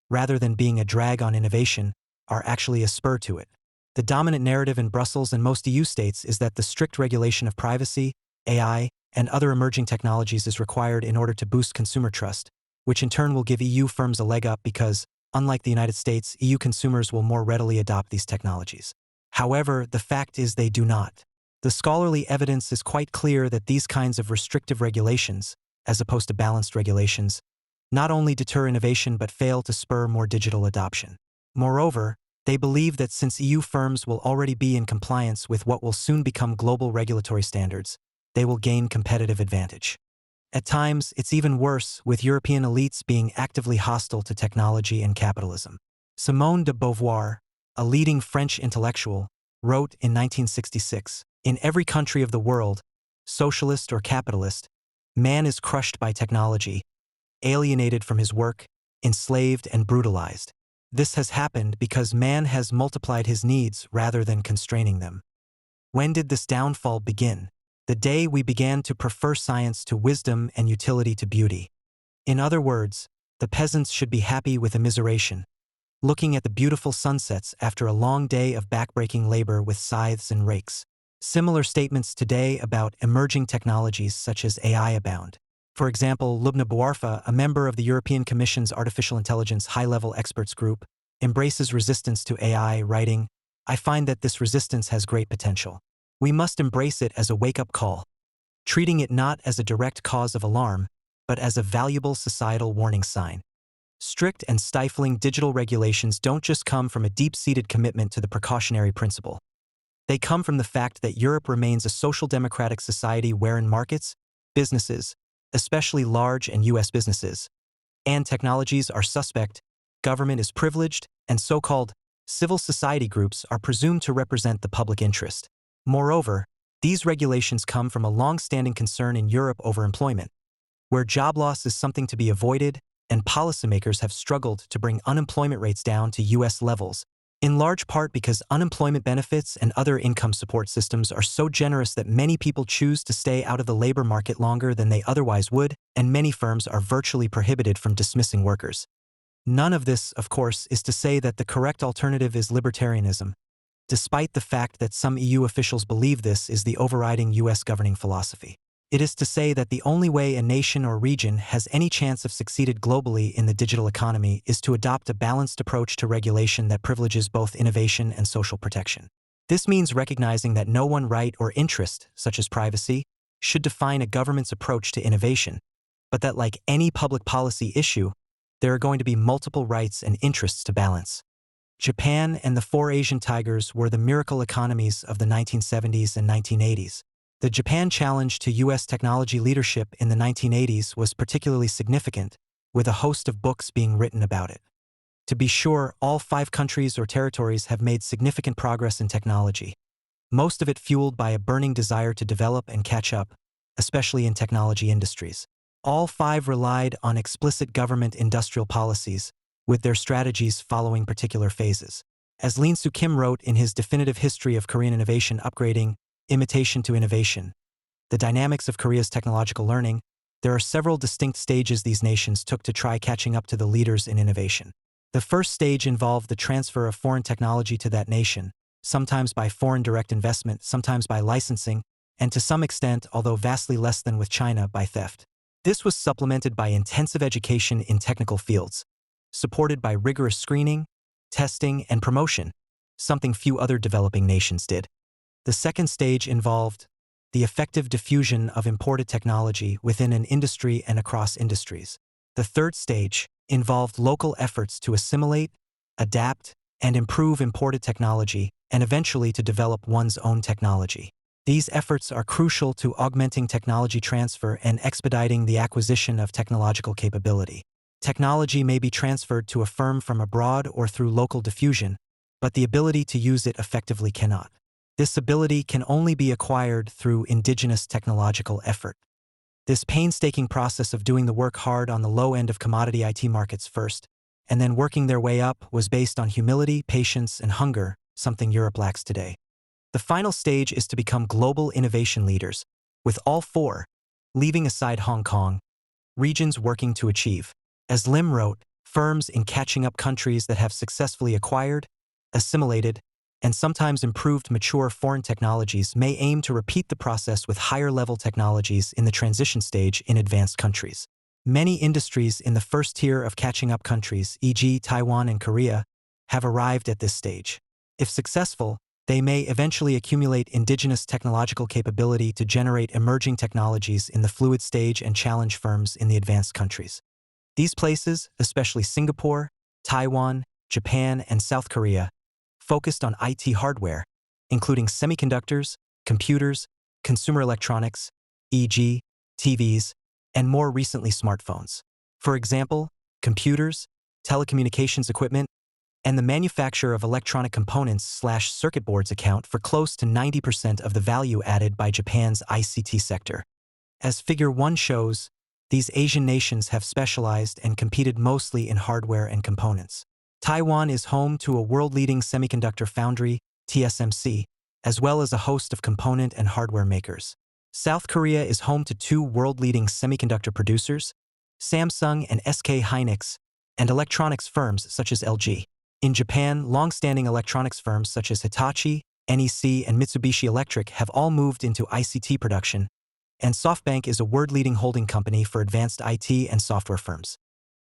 Speaker 2: rather than being a drag on innovation, are actually a spur to it. The dominant narrative in Brussels and most EU states is that the strict regulation of privacy, AI, and other emerging technologies is required in order to boost consumer trust, which in turn will give EU firms a leg up because, unlike the United States, EU consumers will more readily adopt these technologies. However, the fact is they do not. The scholarly evidence is quite clear that these kinds of restrictive regulations, as opposed to balanced regulations, not only deter innovation but fail to spur more digital adoption. Moreover, they believe that since EU firms will already be in compliance with what will soon become global regulatory standards, they will gain competitive advantage. At times, it's even worse, with European elites being actively hostile to technology and capitalism. Simone de Beauvoir, a leading French intellectual, wrote in 1966, "In every country of the world, socialist or capitalist, man is crushed by technology, alienated from his work, enslaved and brutalized. This has happened because man has multiplied his needs rather than constraining them." When did this downfall begin? The day we began to prefer science to wisdom and utility to beauty. In other words, the peasants should be happy with immiseration, looking at the beautiful sunsets after a long day of backbreaking labor with scythes and rakes. Similar statements today about emerging technologies such as AI abound. For example, Lubna Bouarfa, a member of the European Commission's Artificial Intelligence High-Level Experts Group, embraces resistance to AI, writing, "I find that this resistance has great potential. We must embrace it as a wake-up call, treating it not as a direct cause of alarm, but as a valuable societal warning sign." Strict and stifling digital regulations don't just come from a deep-seated commitment to the precautionary principle. They come from the fact that Europe remains a social democratic society wherein markets, businesses, especially large and U.S. businesses, and technologies are suspect, government is privileged, and so-called civil society groups are presumed to represent the public interest. Moreover, these regulations come from a long-standing concern in Europe over employment, where job loss is something to be avoided, and policymakers have struggled to bring unemployment rates down to U.S. levels, in large part because unemployment benefits and other income support systems are so generous that many people choose to stay out of the labor market longer than they otherwise would, and many firms are virtually prohibited from dismissing workers. None of this, of course, is to say that the correct alternative is libertarianism, despite the fact that some EU officials believe this is the overriding U.S. governing philosophy. It is to say that the only way a nation or region has any chance of succeeding globally in the digital economy is to adopt a balanced approach to regulation that privileges both innovation and social protection. This means recognizing that no one right or interest, such as privacy, should define a government's approach to innovation, but that like any public policy issue, there are going to be multiple rights and interests to balance. Japan and the 4 Asian tigers were the miracle economies of the 1970s and 1980s. The Japan challenge to U.S. technology leadership in the 1980s was particularly significant, with a host of books being written about it. To be sure, all 5 countries or territories have made significant progress in technology, most of it fueled by a burning desire to develop and catch up, especially in technology industries. All five relied on explicit government industrial policies, with their strategies following particular phases. As Leen Soo Kim wrote in his definitive history of Korean innovation upgrading, imitation to innovation, the dynamics of Korea's technological learning, there are several distinct stages these nations took to try catching up to the leaders in innovation. The first stage involved the transfer of foreign technology to that nation, sometimes by foreign direct investment, sometimes by licensing, and to some extent, although vastly less than with China, by theft. This was supplemented by intensive education in technical fields, supported by rigorous screening, testing, and promotion, something few other developing nations did. The second stage involved the effective diffusion of imported technology within an industry and across industries. The third stage involved local efforts to assimilate, adapt, and improve imported technology, and eventually to develop one's own technology. These efforts are crucial to augmenting technology transfer and expediting the acquisition of technological capability. Technology may be transferred to a firm from abroad or through local diffusion, but the ability to use it effectively cannot. This ability can only be acquired through indigenous technological effort. This painstaking process of doing the work hard on the low end of commodity IT markets first, and then working their way up, was based on humility, patience, and hunger, something Europe lacks today. The final stage is to become global innovation leaders, with all four, leaving aside Hong Kong, regions working to achieve. As Lim wrote, firms in catching up countries that have successfully acquired, assimilated, and sometimes improved mature foreign technologies may aim to repeat the process with higher-level technologies in the transition stage in advanced countries. Many industries in the first tier of catching-up countries, e.g. Taiwan and Korea, have arrived at this stage. If successful, they may eventually accumulate indigenous technological capability to generate emerging technologies in the fluid stage and challenge firms in the advanced countries. These places, especially Singapore, Taiwan, Japan, and South Korea, focused on IT hardware, including semiconductors, computers, consumer electronics, e.g., TVs, and more recently smartphones. For example, computers, telecommunications equipment, and the manufacture of electronic components/circuit boards account for close to 90% of the value added by Japan's ICT sector. As Figure 1 shows, these Asian nations have specialized and competed mostly in hardware and components. Taiwan is home to a world-leading semiconductor foundry, TSMC, as well as a host of component and hardware makers. South Korea is home to two world-leading semiconductor producers, Samsung and SK Hynix, and electronics firms such as LG. In Japan, long-standing electronics firms such as Hitachi, NEC, and Mitsubishi Electric have all moved into ICT production, and SoftBank is a world-leading holding company for advanced IT and software firms.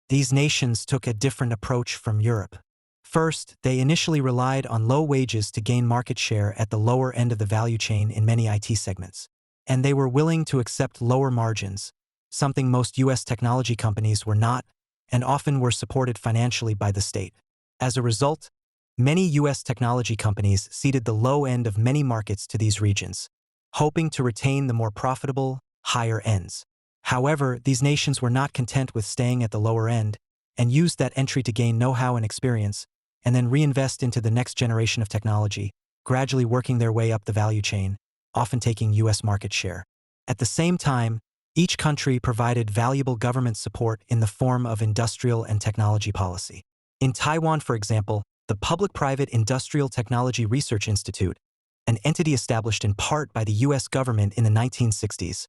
Speaker 2: These nations took a different approach from Europe. First, they initially relied on low wages to gain market share at the lower end of the value chain in many IT segments. And they were willing to accept lower margins, something most U.S. technology companies were not, and often were supported financially by the state. As a result, many U.S. technology companies ceded the low end of many markets to these regions, hoping to retain the more profitable, higher ends. However, these nations were not content with staying at the lower end, and used that entry to gain know-how and experience, and then reinvest into the next generation of technology, gradually working their way up the value chain, often taking U.S. market share. At the same time, each country provided valuable government support in the form of industrial and technology policy. In Taiwan, for example, the Public-Private Industrial Technology Research Institute, an entity established in part by the U.S. government in the 1960s,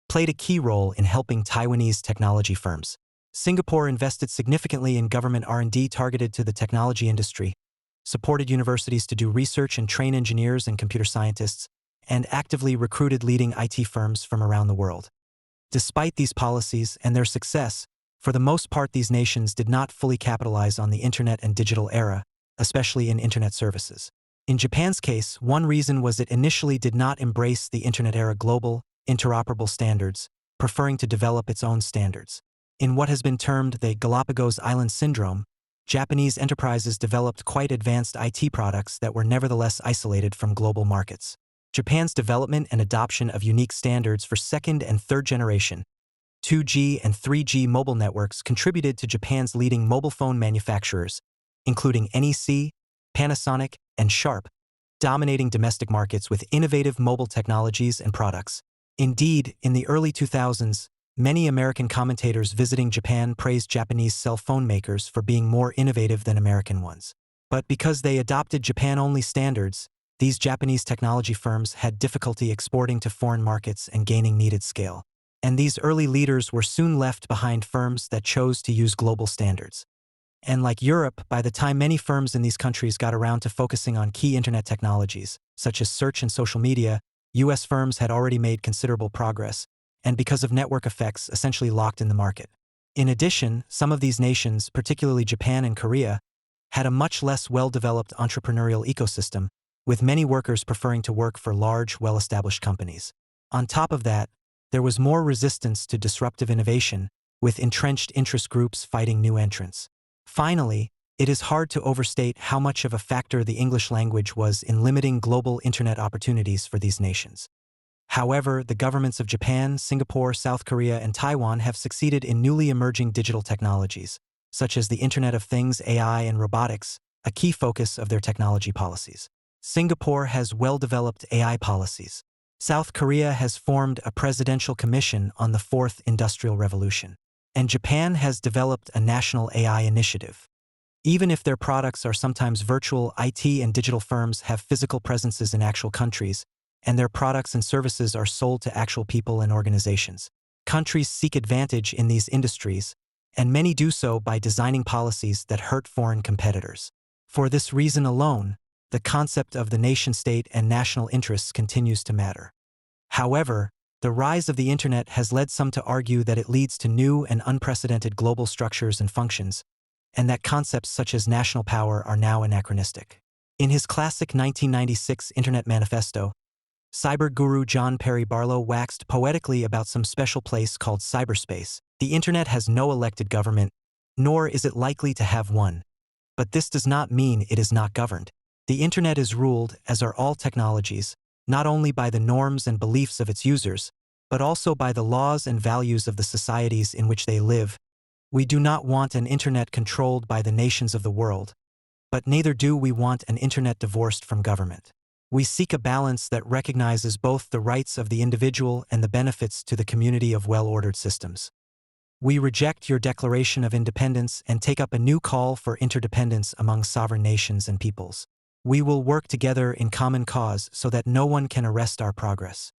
Speaker 2: played a key role in helping Taiwanese technology firms. Singapore invested significantly in government R&D targeted to the technology industry, supported universities to do research and train engineers and computer scientists, and actively recruited leading IT firms from around the world. Despite these policies and their success, for the most part these nations did not fully capitalize on the internet and digital era, especially in internet services. In Japan's case, one reason was it initially did not embrace the internet era global, interoperable standards, preferring to develop its own standards. In what has been termed the Galapagos Island Syndrome, Japanese enterprises developed quite advanced IT products that were nevertheless isolated from global markets. Japan's development and adoption of unique standards for second and third generation 2G and 3G mobile networks contributed to Japan's leading mobile phone manufacturers, including NEC, Panasonic, and Sharp, dominating domestic markets with innovative mobile technologies and products. Indeed, in the early 2000s, many American commentators visiting Japan praised Japanese cell phone makers for being more innovative than American ones. But because they adopted Japan-only standards, these Japanese technology firms had difficulty exporting to foreign markets and gaining needed scale. And these early leaders were soon left behind firms that chose to use global standards. And like Europe, by the time many firms in these countries got around to focusing on key internet technologies, such as search and social media, US firms had already made considerable progress, and because of network effects, essentially locked in the market. In addition, some of these nations, particularly Japan and Korea, had a much less well-developed entrepreneurial ecosystem, with many workers preferring to work for large, well-established companies. On top of that, there was more resistance to disruptive innovation, with entrenched interest groups fighting new entrants. Finally, it is hard to overstate how much of a factor the English language was in limiting global internet opportunities for these nations. However, the governments of Japan, Singapore, South Korea, and Taiwan have succeeded in newly emerging digital technologies, such as the Internet of Things, AI, and robotics, a key focus of their technology policies. Singapore has well-developed AI policies. South Korea has formed a presidential commission on the Fourth Industrial Revolution. And Japan has developed a national AI initiative. Even if their products are sometimes virtual, IT and digital firms have physical presences in actual countries, and their products and services are sold to actual people and organizations. Countries seek advantage in these industries, and many do so by designing policies that hurt foreign competitors. For this reason alone, the concept of the nation-state and national interests continues to matter. However, the rise of the Internet has led some to argue that it leads to new and unprecedented global structures and functions, and that concepts such as national power are now anachronistic. In his classic 1996 Internet Manifesto, cyber guru John Perry Barlow waxed poetically about some special place called cyberspace. The Internet has no elected government, nor is it likely to have one. But this does not mean it is not governed. The Internet is ruled, as are all technologies, not only by the norms and beliefs of its users, but also by the laws and values of the societies in which they live. We do not want an Internet controlled by the nations of the world, but neither do we want an Internet divorced from government. We seek a balance that recognizes both the rights of the individual and the benefits to the community of well-ordered systems. We reject your Declaration of Independence and take up a new call for interdependence among sovereign nations and peoples. We will work together in common cause so that no one can arrest our progress.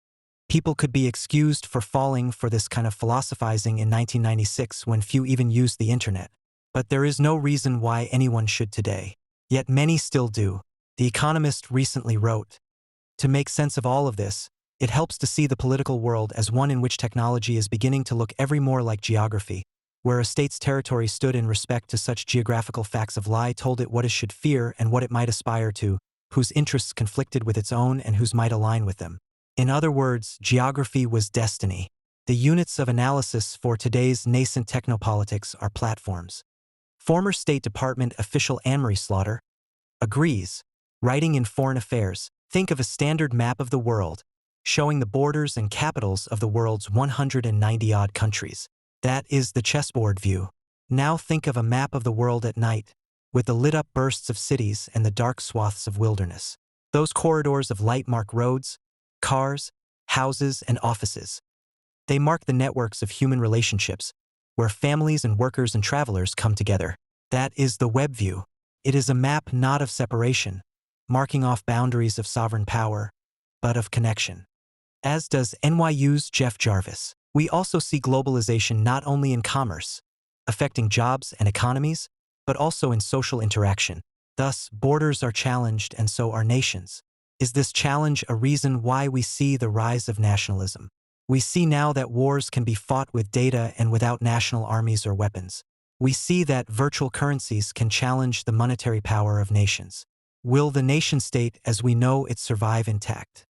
Speaker 2: People could be excused for falling for this kind of philosophizing in 1996 when few even used the Internet. But there is no reason why anyone should today. Yet many still do. The Economist recently wrote, "To make sense of all of this, it helps to see the political world as one in which technology is beginning to look every more like geography, where a state's territory stood in respect to such geographical facts of lie told it what it should fear and what it might aspire to, whose interests conflicted with its own and whose might align with them. In other words, geography was destiny. The units of analysis for today's nascent technopolitics are platforms." Former State Department official Anne-Marie Slaughter agrees, writing in Foreign Affairs, "Think of a standard map of the world, showing the borders and capitals of the world's 190-odd countries. That is the chessboard view. Now think of a map of the world at night, with the lit-up bursts of cities and the dark swaths of wilderness. Those corridors of light mark roads, cars, houses, and offices. They mark the networks of human relationships, where families and workers and travelers come together. That is the web view. It is a map not of separation, marking off boundaries of sovereign power, but of connection." As does NYU's Jeff Jarvis. We also see globalization not only in commerce, affecting jobs and economies, but also in social interaction. Thus, borders are challenged and so are nations. Is this challenge a reason why we see the rise of nationalism? We see now that wars can be fought with data and without national armies or weapons. We see that virtual currencies can challenge the monetary power of nations. Will the nation-state as we know it survive intact?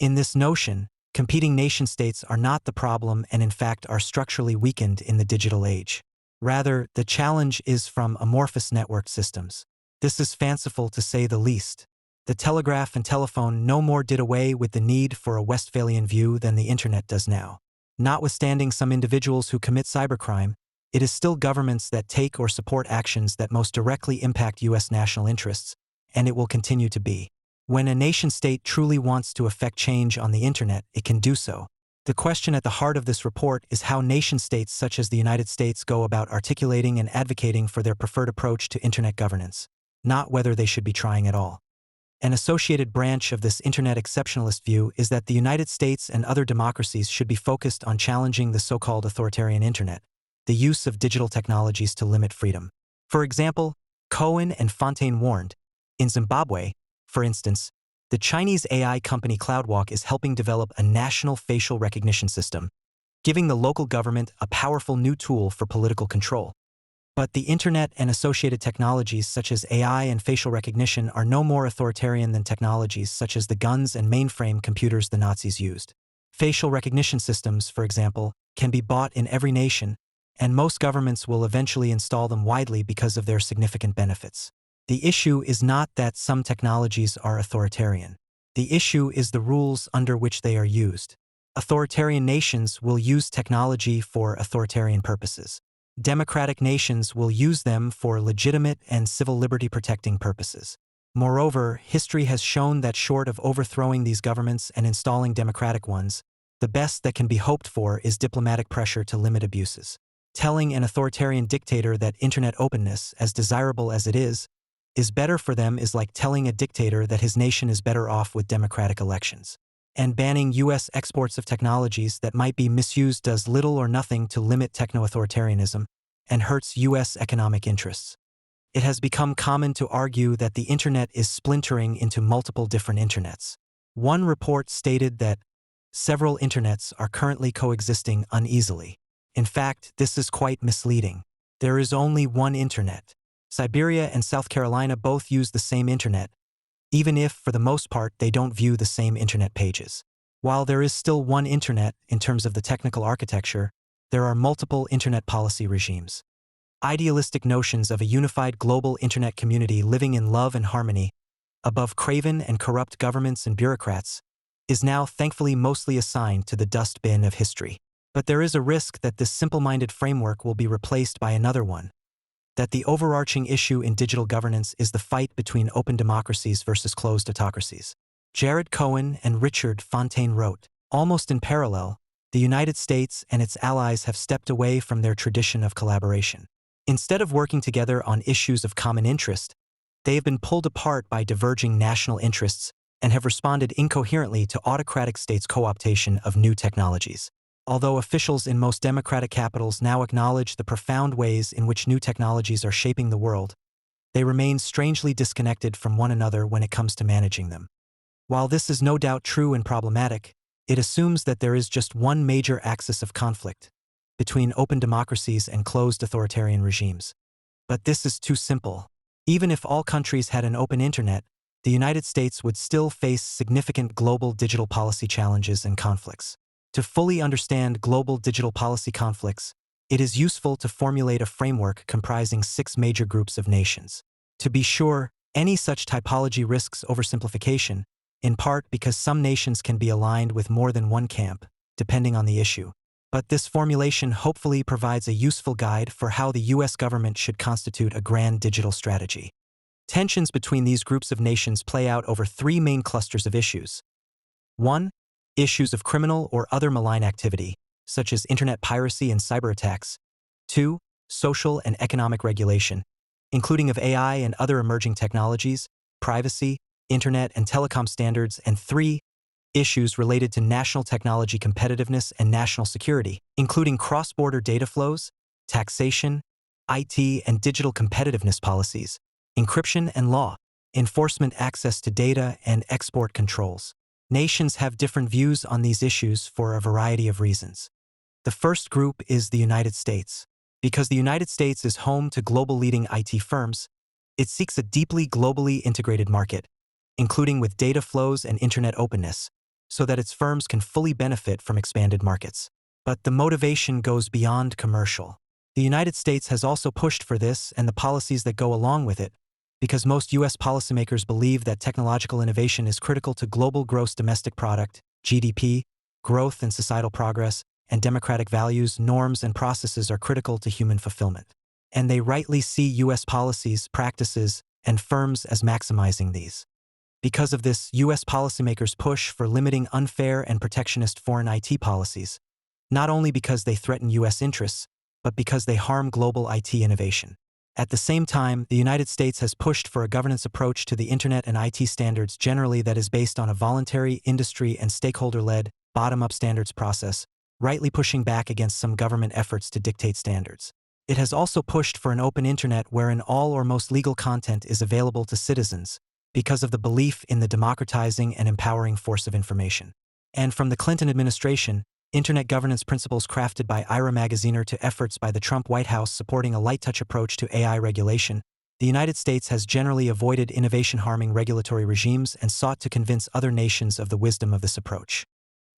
Speaker 2: In this notion, competing nation-states are not the problem and in fact are structurally weakened in the digital age. Rather, the challenge is from amorphous network systems. This is fanciful to say the least. The telegraph and telephone no more did away with the need for a Westphalian view than the Internet does now. Notwithstanding some individuals who commit cybercrime, it is still governments that take or support actions that most directly impact U.S. national interests, and it will continue to be. When a nation-state truly wants to effect change on the Internet, it can do so. The question at the heart of this report is how nation-states such as the United States go about articulating and advocating for their preferred approach to Internet governance, not whether they should be trying at all. An associated branch of this Internet exceptionalist view is that the United States and other democracies should be focused on challenging the so-called authoritarian Internet, the use of digital technologies to limit freedom. For example, Cohen and Fontaine warned, in Zimbabwe, for instance, the Chinese AI company CloudWalk is helping develop a national facial recognition system, giving the local government a powerful new tool for political control. But the Internet and associated technologies such as AI and facial recognition are no more authoritarian than technologies such as the guns and mainframe computers the Nazis used. Facial recognition systems, for example, can be bought in every nation, and most governments will eventually install them widely because of their significant benefits. The issue is not that some technologies are authoritarian. The issue is the rules under which they are used. Authoritarian nations will use technology for authoritarian purposes. Democratic nations will use them for legitimate and civil liberty-protecting purposes. Moreover, history has shown that short of overthrowing these governments and installing democratic ones, the best that can be hoped for is diplomatic pressure to limit abuses. Telling an authoritarian dictator that Internet openness, as desirable as it is better for them is like telling a dictator that his nation is better off with democratic elections. And banning U.S. exports of technologies that might be misused does little or nothing to limit techno-authoritarianism and hurts U.S. economic interests. It has become common to argue that the Internet is splintering into multiple different Internets. One report stated that several Internets are currently coexisting uneasily. In fact, this is quite misleading. There is only one Internet. Siberia and South Carolina both use the same Internet, even if, for the most part, they don't view the same Internet pages. While there is still one Internet in terms of the technical architecture, there are multiple Internet policy regimes. Idealistic notions of a unified global Internet community living in love and harmony, above craven and corrupt governments and bureaucrats, is now thankfully mostly assigned to the dustbin of history. But there is a risk that this simple-minded framework will be replaced by another one, that the overarching issue in digital governance is the fight between open democracies versus closed autocracies. Jared Cohen and Richard Fontaine wrote, almost in parallel, the United States and its allies have stepped away from their tradition of collaboration. Instead of working together on issues of common interest, they have been pulled apart by diverging national interests and have responded incoherently to autocratic states' co-optation of new technologies. Although officials in most democratic capitals now acknowledge the profound ways in which new technologies are shaping the world, they remain strangely disconnected from one another when it comes to managing them. While this is no doubt true and problematic, it assumes that there is just one major axis of conflict between open democracies and closed authoritarian regimes. But this is too simple. Even if all countries had an open Internet, the United States would still face significant global digital policy challenges and conflicts. To fully understand global digital policy conflicts, it is useful to formulate a framework comprising 6 major groups of nations. To be sure, any such typology risks oversimplification, in part because some nations can be aligned with more than one camp, depending on the issue. But this formulation hopefully provides a useful guide for how the U.S. government should constitute a grand digital strategy. Tensions between these groups of nations play out over 3 main clusters of issues. 1. Issues of criminal or other malign activity, such as Internet piracy and cyber attacks. 2. Social and economic regulation, including of AI and other emerging technologies, privacy, Internet and telecom standards. And 3. Issues related to national technology competitiveness and national security, including cross-border data flows, taxation, IT and digital competitiveness policies, encryption and law, enforcement access to data, and export controls. Nations have different views on these issues for a variety of reasons. The first group is the United States. Because the United States is home to global leading IT firms, it seeks a deeply globally integrated market, including with data flows and Internet openness, so that its firms can fully benefit from expanded markets. But the motivation goes beyond commercial. The United States has also pushed for this and the policies that go along with it, because most U.S. policymakers believe that technological innovation is critical to global gross domestic product, GDP, growth and societal progress, and democratic values, norms, and processes are critical to human fulfillment. And they rightly see U.S. policies, practices, and firms as maximizing these. Because of this, U.S. policymakers push for limiting unfair and protectionist foreign IT policies, not only because they threaten U.S. interests, but because they harm global IT innovation. At the same time, the United States has pushed for a governance approach to the Internet and IT standards generally that is based on a voluntary, industry and stakeholder-led, bottom-up standards process, rightly pushing back against some government efforts to dictate standards. It has also pushed for an open Internet wherein all or most legal content is available to citizens, because of the belief in the democratizing and empowering force of information. And from the Clinton administration, Internet governance principles crafted by Ira Magaziner to efforts by the Trump White House supporting a light-touch approach to AI regulation, the United States has generally avoided innovation-harming regulatory regimes and sought to convince other nations of the wisdom of this approach.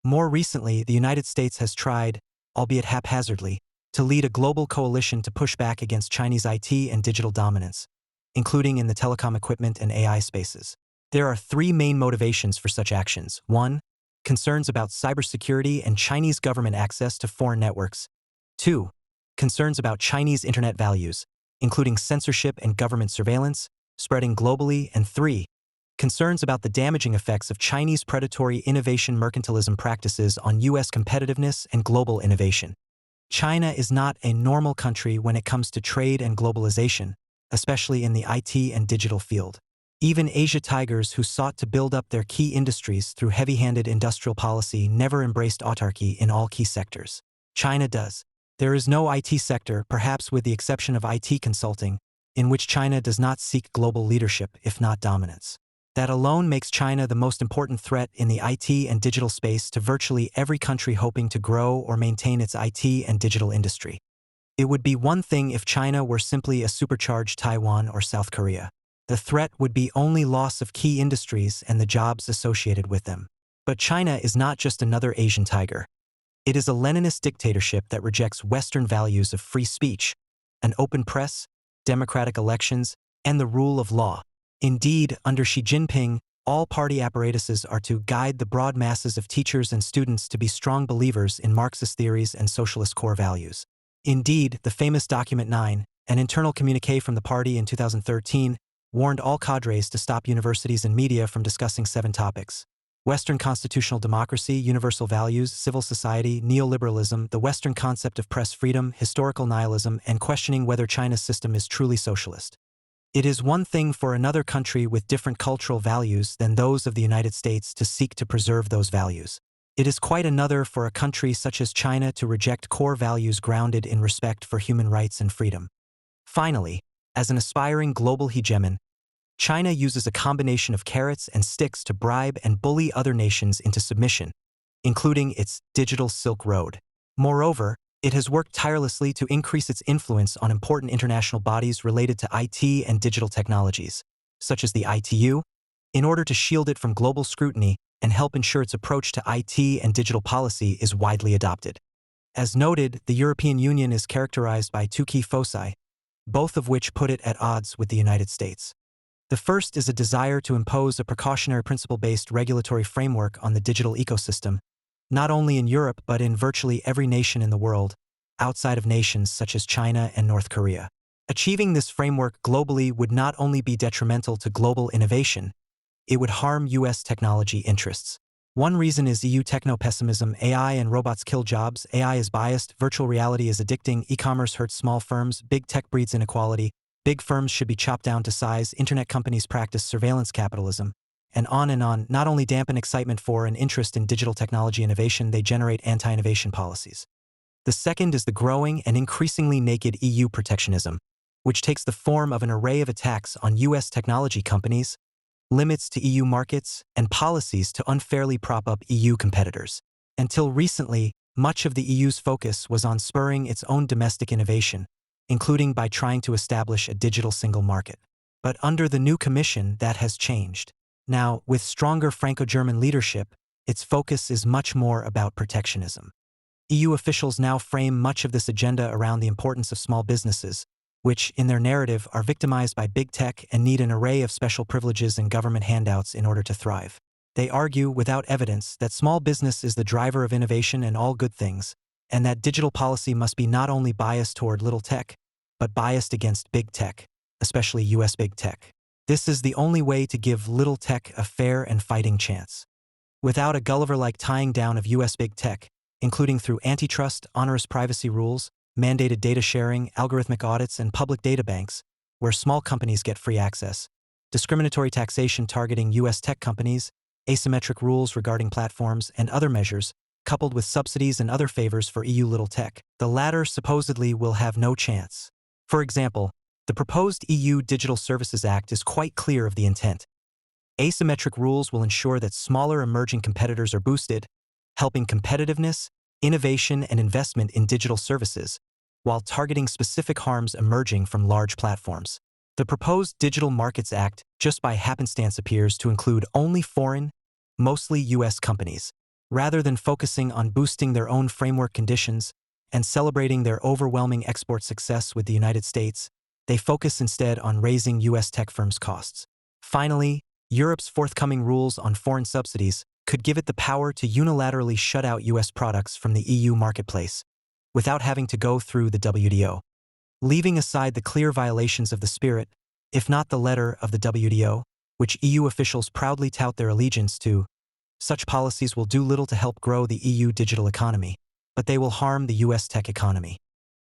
Speaker 2: More recently, the United States has tried, albeit haphazardly, to lead a global coalition to push back against Chinese IT and digital dominance, including in the telecom equipment and AI spaces. There are three main motivations for such actions. 1. Concerns about cybersecurity and Chinese government access to foreign networks. 2. Concerns about Chinese internet values, including censorship and government surveillance, spreading globally. And 3. Concerns about the damaging effects of Chinese predatory innovation mercantilism practices on U.S. competitiveness and global innovation. China is not a normal country when it comes to trade and globalization, especially in the IT and digital field. Even Asia tigers who sought to build up their key industries through heavy-handed industrial policy never embraced autarky in all key sectors. China does. There is no IT sector, perhaps with the exception of IT consulting, in which China does not seek global leadership, if not dominance. That alone makes China the most important threat in the IT and digital space to virtually every country hoping to grow or maintain its IT and digital industry. It would be one thing if China were simply a supercharged Taiwan or South Korea. The threat would be only loss of key industries and the jobs associated with them. But China is not just another Asian tiger. It is a Leninist dictatorship that rejects Western values of free speech, an open press, democratic elections, and the rule of law. Indeed, under Xi Jinping, all party apparatuses are to guide the broad masses of teachers and students to be strong believers in Marxist theories and socialist core values. Indeed, the famous Document 9, an internal communiqué from the party in 2013, warned all cadres to stop universities and media from discussing 7 topics: Western constitutional democracy, universal values, civil society, neoliberalism, the Western concept of press freedom, historical nihilism, and questioning whether China's system is truly socialist. It is one thing for another country with different cultural values than those of the United States to seek to preserve those values. It is quite another for a country such as China to reject core values grounded in respect for human rights and freedom. Finally, as an aspiring global hegemon, China uses a combination of carrots and sticks to bribe and bully other nations into submission, including its digital Silk Road. Moreover, it has worked tirelessly to increase its influence on important international bodies related to IT and digital technologies, such as the ITU, in order to shield it from global scrutiny and help ensure its approach to IT and digital policy is widely adopted. As noted, the European Union is characterized by 2 key foci, both of which put it at odds with the United States. The first is a desire to impose a precautionary principle-based regulatory framework on the digital ecosystem, not only in Europe but in virtually every nation in the world, outside of nations such as China and North Korea. Achieving this framework globally would not only be detrimental to global innovation, it would harm U.S. technology interests. One reason is EU techno-pessimism: AI and robots kill jobs, AI is biased, virtual reality is addicting, e-commerce hurts small firms, big tech breeds inequality, big firms should be chopped down to size, internet companies practice surveillance capitalism, and on, not only dampen excitement for and interest in digital technology innovation, they generate anti-innovation policies. The second is the growing and increasingly naked EU protectionism, which takes the form of an array of attacks on U.S. technology companies, limits to EU markets, and policies to unfairly prop up EU competitors. Until recently, much of the EU's focus was on spurring its own domestic innovation, including by trying to establish a digital single market. But under the new Commission, that has changed. Now, with stronger Franco-German leadership, its focus is much more about protectionism. EU officials now frame much of this agenda around the importance of small businesses, which, in their narrative, are victimized by big tech and need an array of special privileges and government handouts in order to thrive. They argue, without evidence, that small business is the driver of innovation and all good things, and that digital policy must be not only biased toward little tech, but biased against big tech, especially U.S. big tech. This is the only way to give little tech a fair and fighting chance. Without a Gulliver-like tying down of US big tech, including through antitrust, onerous privacy rules, mandated data sharing, algorithmic audits, and public data banks, where small companies get free access, discriminatory taxation targeting US tech companies, asymmetric rules regarding platforms, and other measures, coupled with subsidies and other favors for EU little tech, the latter supposedly will have no chance. For example, the proposed EU Digital Services Act is quite clear of the intent. Asymmetric rules will ensure that smaller emerging competitors are boosted, helping competitiveness, innovation, and investment in digital services, while targeting specific harms emerging from large platforms. The proposed Digital Markets Act just by happenstance appears to include only foreign, mostly US companies. Rather than focusing on boosting their own framework conditions and celebrating their overwhelming export success with the United States, they focus instead on raising US tech firms' costs. Finally, Europe's forthcoming rules on foreign subsidies could give it the power to unilaterally shut out US products from the EU marketplace, without having to go through the WTO. Leaving aside the clear violations of the spirit, if not the letter of the WTO, which EU officials proudly tout their allegiance to, such policies will do little to help grow the EU digital economy, but they will harm the US tech economy.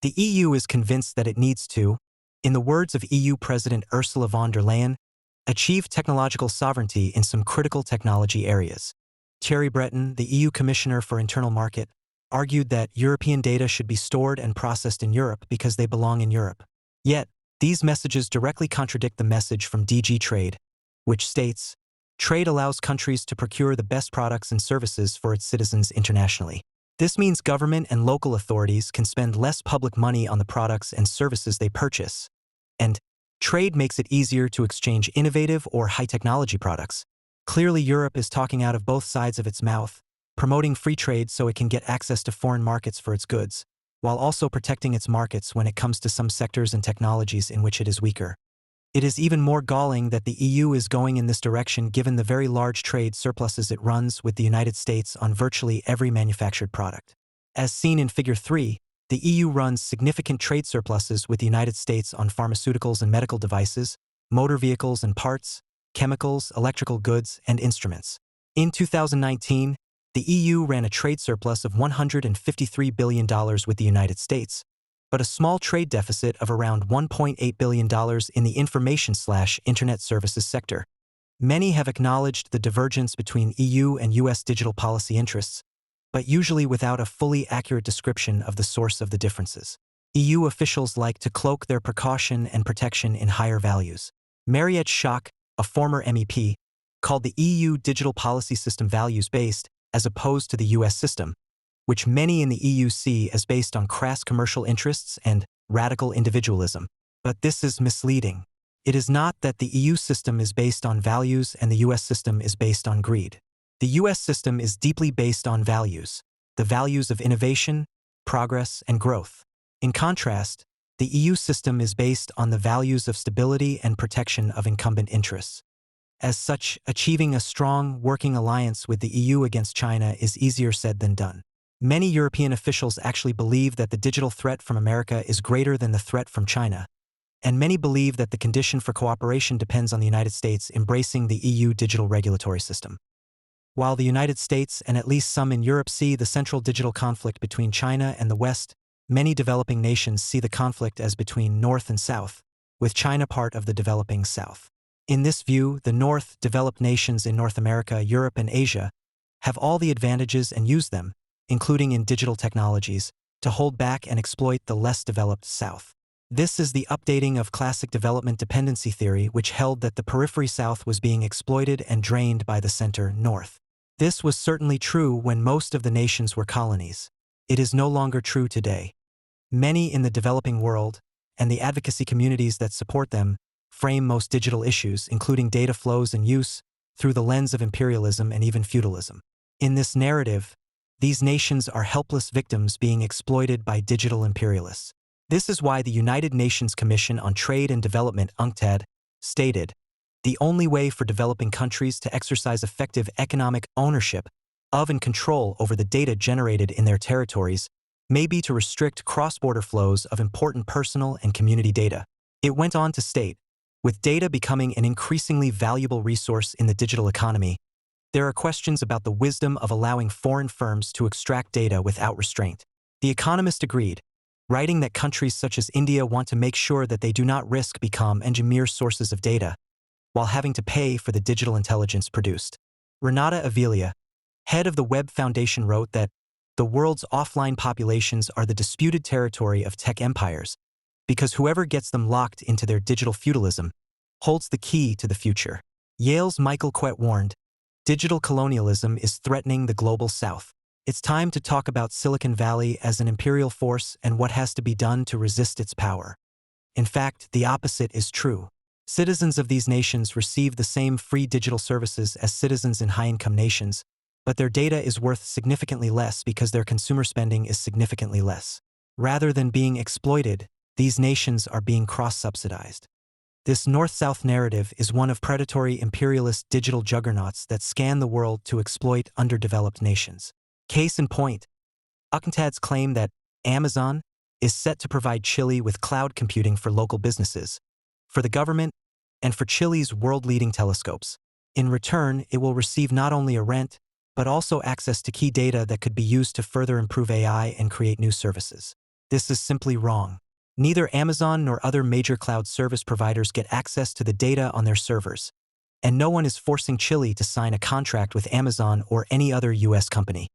Speaker 2: The EU is convinced that it needs to, in the words of EU President Ursula von der Leyen, achieve technological sovereignty in some critical technology areas. Thierry Breton, the EU Commissioner for Internal Market, argued that European data should be stored and processed in Europe because they belong in Europe. Yet, these messages directly contradict the message from DG Trade, which states, "Trade allows countries to procure the best products and services for its citizens internationally." This means government and local authorities can spend less public money on the products and services they purchase, and trade makes it easier to exchange innovative or high-technology products. Clearly, Europe is talking out of both sides of its mouth, promoting free trade so it can get access to foreign markets for its goods, while also protecting its markets when it comes to some sectors and technologies in which it is weaker. It is even more galling that the EU is going in this direction given the very large trade surpluses it runs with the United States on virtually every manufactured product. As seen in Figure 3, the EU runs significant trade surpluses with the United States on pharmaceuticals and medical devices, motor vehicles and parts, chemicals, electrical goods, and instruments. In 2019, the EU ran a trade surplus of $153 billion with the United States, but a small trade deficit of around $1.8 billion in the information/internet services sector. Many have acknowledged the divergence between EU and US digital policy interests, but usually without a fully accurate description of the source of the differences. EU officials like to cloak their precaution and protection in higher values. Mariette Schaak, a former MEP, called the EU digital policy system values-based as opposed to the US system, which many in the EU see as based on crass commercial interests and radical individualism. But this is misleading. It is not that the EU system is based on values and the US system is based on greed. The US system is deeply based on values, the values of innovation, progress, and growth. In contrast, the EU system is based on the values of stability and protection of incumbent interests. As such, achieving a strong, working alliance with the EU against China is easier said than done. Many European officials actually believe that the digital threat from America is greater than the threat from China, and many believe that the condition for cooperation depends on the United States embracing the EU digital regulatory system. While the United States and at least some in Europe see the central digital conflict between China and the West, many developing nations see the conflict as between North and South, with China part of the developing South. In this view, the North, developed nations in North America, Europe, and Asia, have all the advantages and use them, including in digital technologies, to hold back and exploit the less developed South. This is the updating of classic development dependency theory, which held that the periphery South was being exploited and drained by the center North. This was certainly true when most of the nations were colonies. It is no longer true today. Many in the developing world, and the advocacy communities that support them, frame most digital issues, including data flows and use, through the lens of imperialism and even feudalism. In this narrative, these nations are helpless victims being exploited by digital imperialists. This is why the United Nations Commission on Trade and Development, UNCTAD, stated, "The only way for developing countries to exercise effective economic ownership of and control over the data generated in their territories may be to restrict cross-border flows of important personal and community data." It went on to state, With data becoming an increasingly valuable resource in the digital economy, there are questions about the wisdom of allowing foreign firms to extract data without restraint. The Economist agreed, writing that countries such as India want to make sure that they do not risk become mere sources of data, while having to pay for the digital intelligence produced. Renata Avilia, head of the Web Foundation, wrote that the world's offline populations are the disputed territory of tech empires, because whoever gets them locked into their digital feudalism holds the key to the future. Yale's Michael Quet warned, digital colonialism is threatening the global south. It's time to talk about Silicon Valley as an imperial force and what has to be done to resist its power. In fact, the opposite is true. Citizens of these nations receive the same free digital services as citizens in high-income nations, but their data is worth significantly less because their consumer spending is significantly less. Rather than being exploited, these nations are being cross-subsidized. This North-South narrative is one of predatory imperialist digital juggernauts that scan the world to exploit underdeveloped nations. Case in point, UNCTAD's claim that Amazon is set to provide Chile with cloud computing for local businesses, for the government, and for Chile's world-leading telescopes. In return, it will receive not only a rent, but also access to key data that could be used to further improve AI and create new services. This is simply wrong. Neither Amazon nor other major cloud service providers get access to the data on their servers, and no one is forcing Chile to sign a contract with Amazon or any other U.S. company.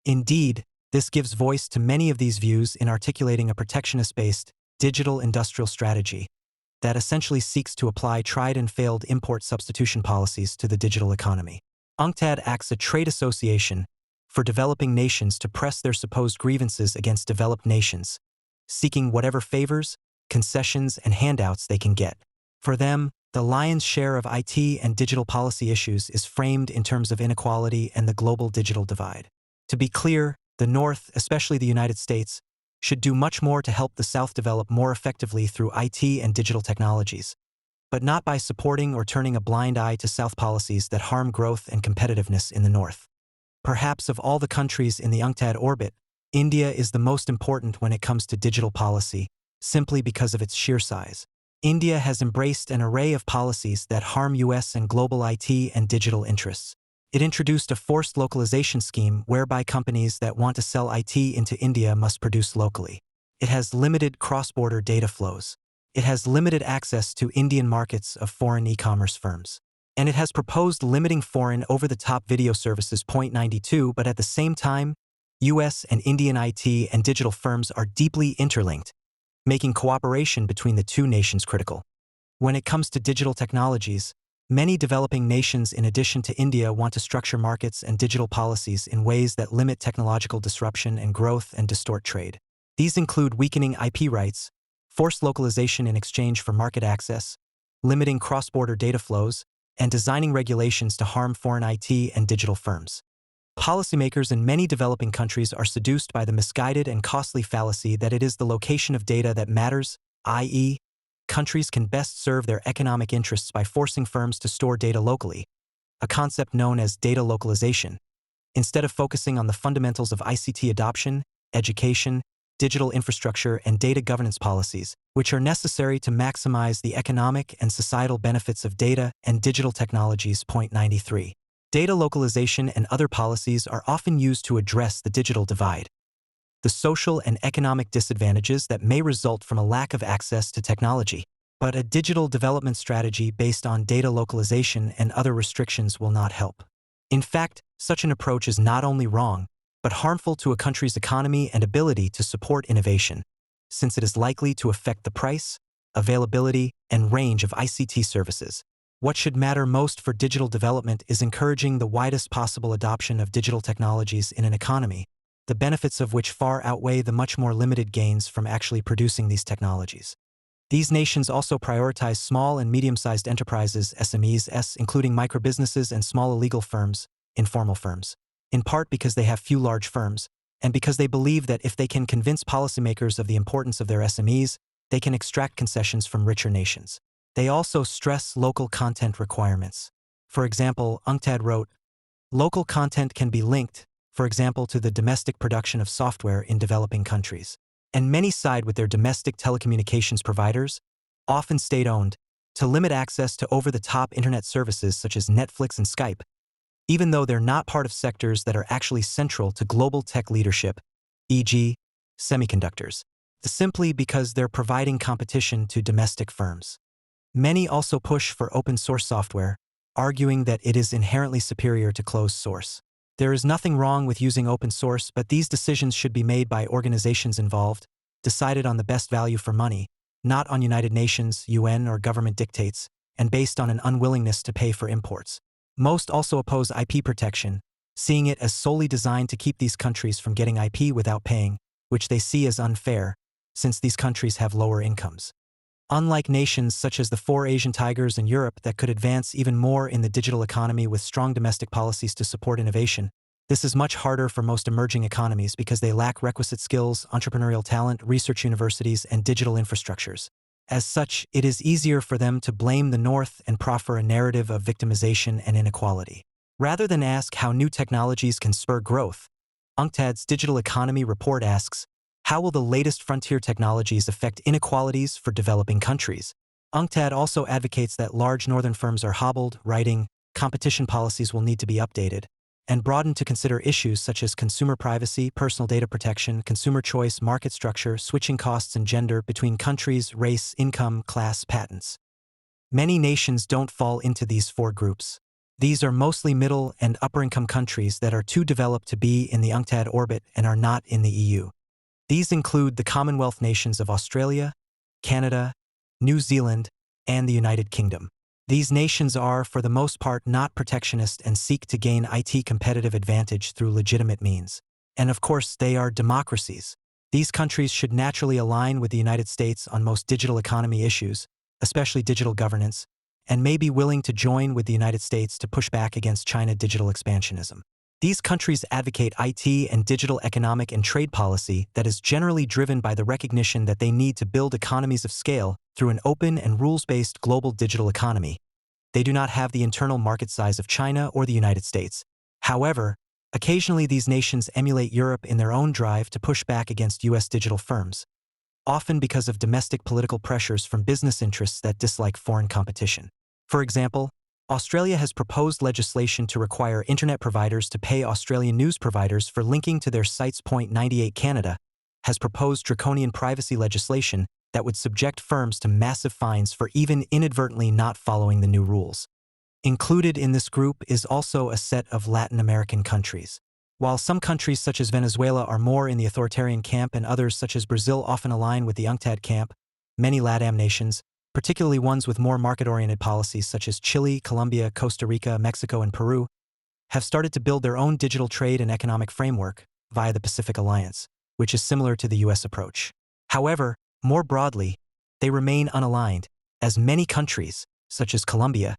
Speaker 2: Indeed, this gives voice to many of these views in articulating a protectionist-based digital industrial strategy that essentially seeks to apply tried and failed import substitution policies to the digital economy. UNCTAD acts as a trade association for developing nations to press their supposed grievances against developed nations, seeking whatever favors, concessions, and handouts they can get. For them, the lion's share of IT and digital policy issues is framed in terms of inequality and the global digital divide. To be clear, the North, especially the United States, should do much more to help the South develop more effectively through IT and digital technologies, but not by supporting or turning a blind eye to South policies that harm growth and competitiveness in the North. Perhaps of all the countries in the UNCTAD orbit, India is the most important when it comes to digital policy, simply because of its sheer size. India has embraced an array of policies that harm US and global IT and digital interests. It introduced a forced localization scheme whereby companies that want to sell IT into India must produce locally. It has limited cross-border data flows. It has limited access to Indian markets of foreign e-commerce firms. And it has proposed limiting foreign over-the-top video services. Point 92, but at the same time, US and Indian IT and digital firms are deeply interlinked, making cooperation between the two nations critical. When it comes to digital technologies, many developing nations in addition to India want to structure markets and digital policies in ways that limit technological disruption and growth and distort trade. These include weakening IP rights, forced localization in exchange for market access, limiting cross-border data flows, and designing regulations to harm foreign IT and digital firms. Policymakers in many developing countries are seduced by the misguided and costly fallacy that it is the location of data that matters, i.e., countries can best serve their economic interests by forcing firms to store data locally, a concept known as data localization, instead of focusing on the fundamentals of ICT adoption, education, digital infrastructure, and data governance policies, which are necessary to maximize the economic and societal benefits of data and digital technologies. Point 93. Data localization and other policies are often used to address the digital divide, the social and economic disadvantages that may result from a lack of access to technology. But a digital development strategy based on data localization and other restrictions will not help. In fact, such an approach is not only wrong, but harmful to a country's economy and ability to support innovation, since it is likely to affect the price, availability, and range of ICT services. What should matter most for digital development is encouraging the widest possible adoption of digital technologies in an economy, the benefits of which far outweigh the much more limited gains from actually producing these technologies. These nations also prioritize small and medium-sized enterprises, SMEs, including microbusinesses and small illegal firms, informal firms, in part because they have few large firms, and because they believe that if they can convince policymakers of the importance of their SMEs, they can extract concessions from richer nations. They also stress local content requirements. For example, UNCTAD wrote, local content can be linked, for example, to the domestic production of software in developing countries. And many side with their domestic telecommunications providers, often state-owned, to limit access to over-the-top internet services such as Netflix and Skype, even though they're not part of sectors that are actually central to global tech leadership, e.g., semiconductors, simply because they're providing competition to domestic firms. Many also push for open-source software, arguing that it is inherently superior to closed source. There is nothing wrong with using open source, but these decisions should be made by organizations involved, decided on the best value for money, not on United Nations, UN, or government dictates, and based on an unwillingness to pay for imports. Most also oppose IP protection, seeing it as solely designed to keep these countries from getting IP without paying, which they see as unfair, since these countries have lower incomes. Unlike nations such as the four Asian tigers in Europe that could advance even more in the digital economy with strong domestic policies to support innovation, this is much harder for most emerging economies because they lack requisite skills, entrepreneurial talent, research universities, and digital infrastructures. As such, it is easier for them to blame the North and proffer a narrative of victimization and inequality. Rather than ask how new technologies can spur growth, UNCTAD's Digital Economy Report asks, how will the latest frontier technologies affect inequalities for developing countries? UNCTAD also advocates that large northern firms are hobbled, writing, competition policies will need to be updated, and broadened to consider issues such as consumer privacy, personal data protection, consumer choice, market structure, switching costs and gender between countries, race, income, class, patents. Many nations don't fall into these four groups. These are mostly middle and upper-income countries that are too developed to be in the UNCTAD orbit and are not in the EU. These include the Commonwealth nations of Australia, Canada, New Zealand, and the United Kingdom. These nations are, for the most part, not protectionist and seek to gain IT competitive advantage through legitimate means. And of course, they are democracies. These countries should naturally align with the United States on most digital economy issues, especially digital governance, and may be willing to join with the United States to push back against China digital expansionism. These countries advocate IT and digital economic and trade policy that is generally driven by the recognition that they need to build economies of scale through an open and rules-based global digital economy. They do not have the internal market size of China or the United States. However, occasionally these nations emulate Europe in their own drive to push back against US digital firms, often because of domestic political pressures from business interests that dislike foreign competition. For example, Australia has proposed legislation to require internet providers to pay Australian news providers for linking to their sites. 98 Canada has proposed draconian privacy legislation that would subject firms to massive fines for even inadvertently not following the new rules. Included in this group is also a set of Latin American countries. While some countries such as Venezuela are more in the authoritarian camp and others such as Brazil often align with the UNCTAD camp, many LATAM nations, particularly ones with more market-oriented policies such as Chile, Colombia, Costa Rica, Mexico, and Peru, have started to build their own digital trade and economic framework via the Pacific Alliance, which is similar to the US approach. However, more broadly, they remain unaligned, as many countries, such as Colombia,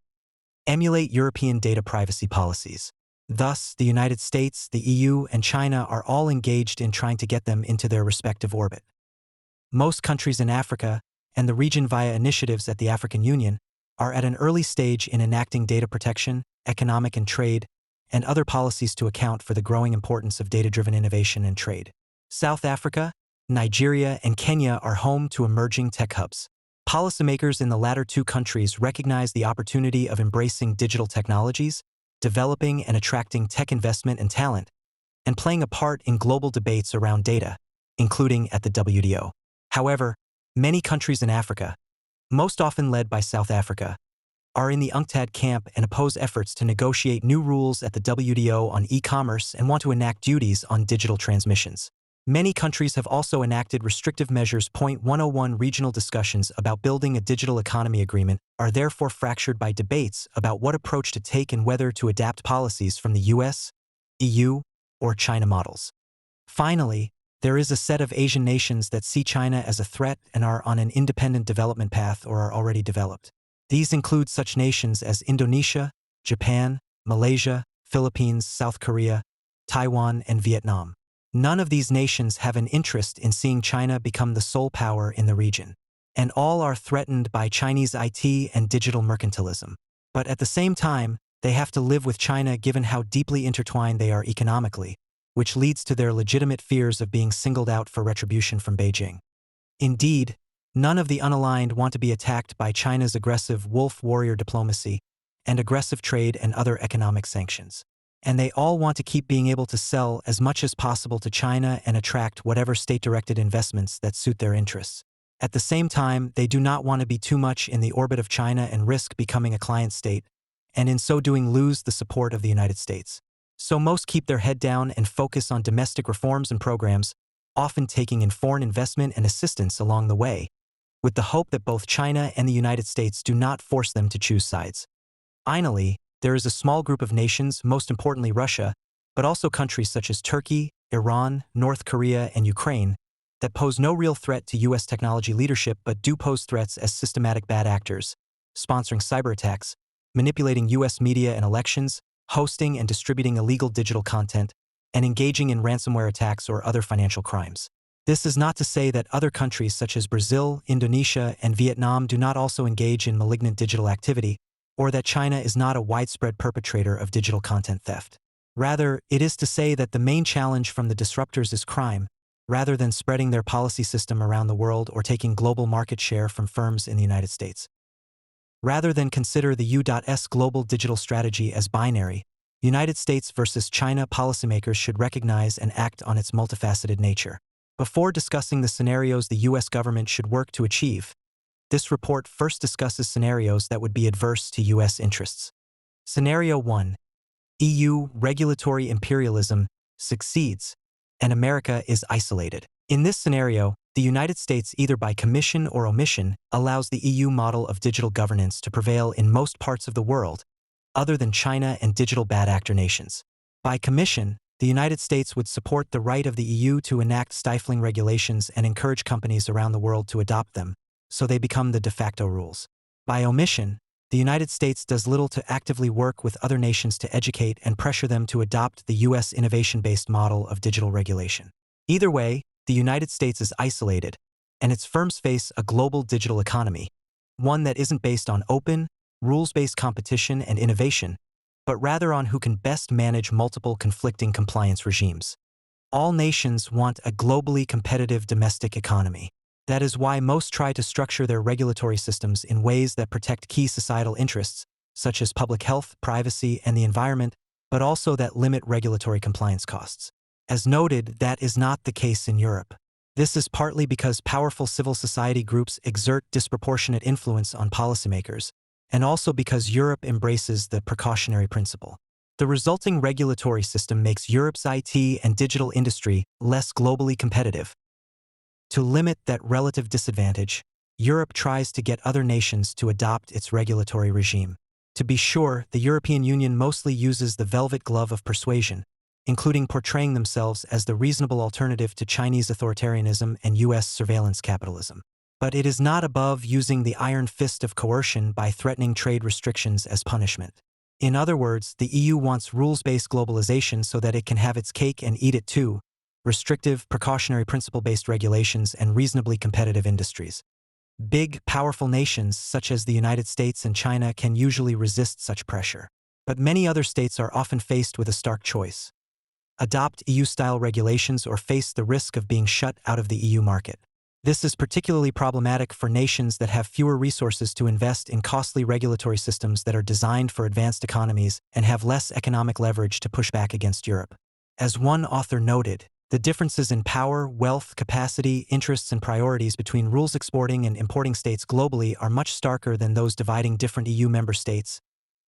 Speaker 2: emulate European data privacy policies. Thus, the United States, the EU, and China are all engaged in trying to get them into their respective orbit. Most countries in Africa, and the region via initiatives at the African Union, are at an early stage in enacting data protection, economic and trade, and other policies to account for the growing importance of data-driven innovation and trade. South Africa, Nigeria, and Kenya are home to emerging tech hubs. Policymakers in the latter two countries recognize the opportunity of embracing digital technologies, developing and attracting tech investment and talent, and playing a part in global debates around data, including at the WTO. However, many countries in Africa, most often led by South Africa, are in the UNCTAD camp and oppose efforts to negotiate new rules at the WTO on e-commerce and want to enact duties on digital transmissions. Many countries have also enacted restrictive measures. 101 Regional discussions about building a digital economy agreement are therefore fractured by debates about what approach to take and whether to adapt policies from the US, EU, or China models. Finally, there is a set of Asian nations that see China as a threat and are on an independent development path or are already developed. These include such nations as Indonesia, Japan, Malaysia, Philippines, South Korea, Taiwan, and Vietnam. None of these nations have an interest in seeing China become the sole power in the region, and all are threatened by Chinese IT and digital mercantilism. But at the same time, they have to live with China given how deeply intertwined they are economically, which leads to their legitimate fears of being singled out for retribution from Beijing. Indeed, None of the unaligned want to be attacked by China's aggressive wolf warrior diplomacy and aggressive trade and other economic sanctions. And they all want to keep being able to sell as much as possible to China and attract whatever state-directed investments that suit their interests. At the same time, they do not want to be too much in the orbit of China and risk becoming a client state, and in so doing lose the support of the United States. So most keep their head down and focus on domestic reforms and programs, often taking in foreign investment and assistance along the way, with the hope that both China and the United States do not force them to choose sides. Finally, there is a small group of nations, most importantly Russia, but also countries such as Turkey, Iran, North Korea, and Ukraine, that pose no real threat to U.S. technology leadership but do pose threats as systematic bad actors, sponsoring cyber attacks, manipulating U.S. media and elections, hosting and distributing illegal digital content, and engaging in ransomware attacks or other financial crimes. This is not to say that other countries such as Brazil, Indonesia, and Vietnam do not also engage in malignant digital activity, or that China is not a widespread perpetrator of digital content theft. Rather, it is to say that the main challenge from the disruptors is crime, rather than spreading their policy system around the world or taking global market share from firms in the United States. Rather than consider the U.S. global digital strategy as binary, United States versus China policymakers should recognize and act on its multifaceted nature. Before discussing the scenarios the U.S. government should work to achieve, this report first discusses scenarios that would be adverse to U.S. interests. Scenario 1. EU regulatory imperialism succeeds, and America is isolated. In this scenario, the United States, either by commission or omission, allows the EU model of digital governance to prevail in most parts of the world, other than China and digital bad actor nations. By commission, the United States would support the right of the EU to enact stifling regulations and encourage companies around the world to adopt them, so they become the de facto rules. By omission, the United States does little to actively work with other nations to educate and pressure them to adopt the U.S. innovation-based model of digital regulation. Either way, the United States is isolated, and its firms face a global digital economy, one that isn't based on open, rules-based competition and innovation, but rather on who can best manage multiple conflicting compliance regimes. All nations want a globally competitive domestic economy. That is why most try to structure their regulatory systems in ways that protect key societal interests, such as public health, privacy, and the environment, but also that limit regulatory compliance costs. As noted, that is not the case in Europe. This is partly because powerful civil society groups exert disproportionate influence on policymakers, and also because Europe embraces the precautionary principle. The resulting regulatory system makes Europe's IT and digital industry less globally competitive. To limit that relative disadvantage, Europe tries to get other nations to adopt its regulatory regime. To be sure, the European Union mostly uses the velvet glove of persuasion, including portraying themselves as the reasonable alternative to Chinese authoritarianism and U.S. surveillance capitalism. But it is not above using the iron fist of coercion by threatening trade restrictions as punishment. In other words, the EU wants rules-based globalization so that it can have its cake and eat it too, restrictive, precautionary principle-based regulations and reasonably competitive industries. Big, powerful nations such as the United States and China can usually resist such pressure. But many other states are often faced with a stark choice: adopt EU-style regulations or face the risk of being shut out of the EU market. This is particularly problematic for nations that have fewer resources to invest in costly regulatory systems that are designed for advanced economies and have less economic leverage to push back against Europe. As one author noted, the differences in power, wealth, capacity, interests, and priorities between rules exporting and importing states globally are much starker than those dividing different EU member states.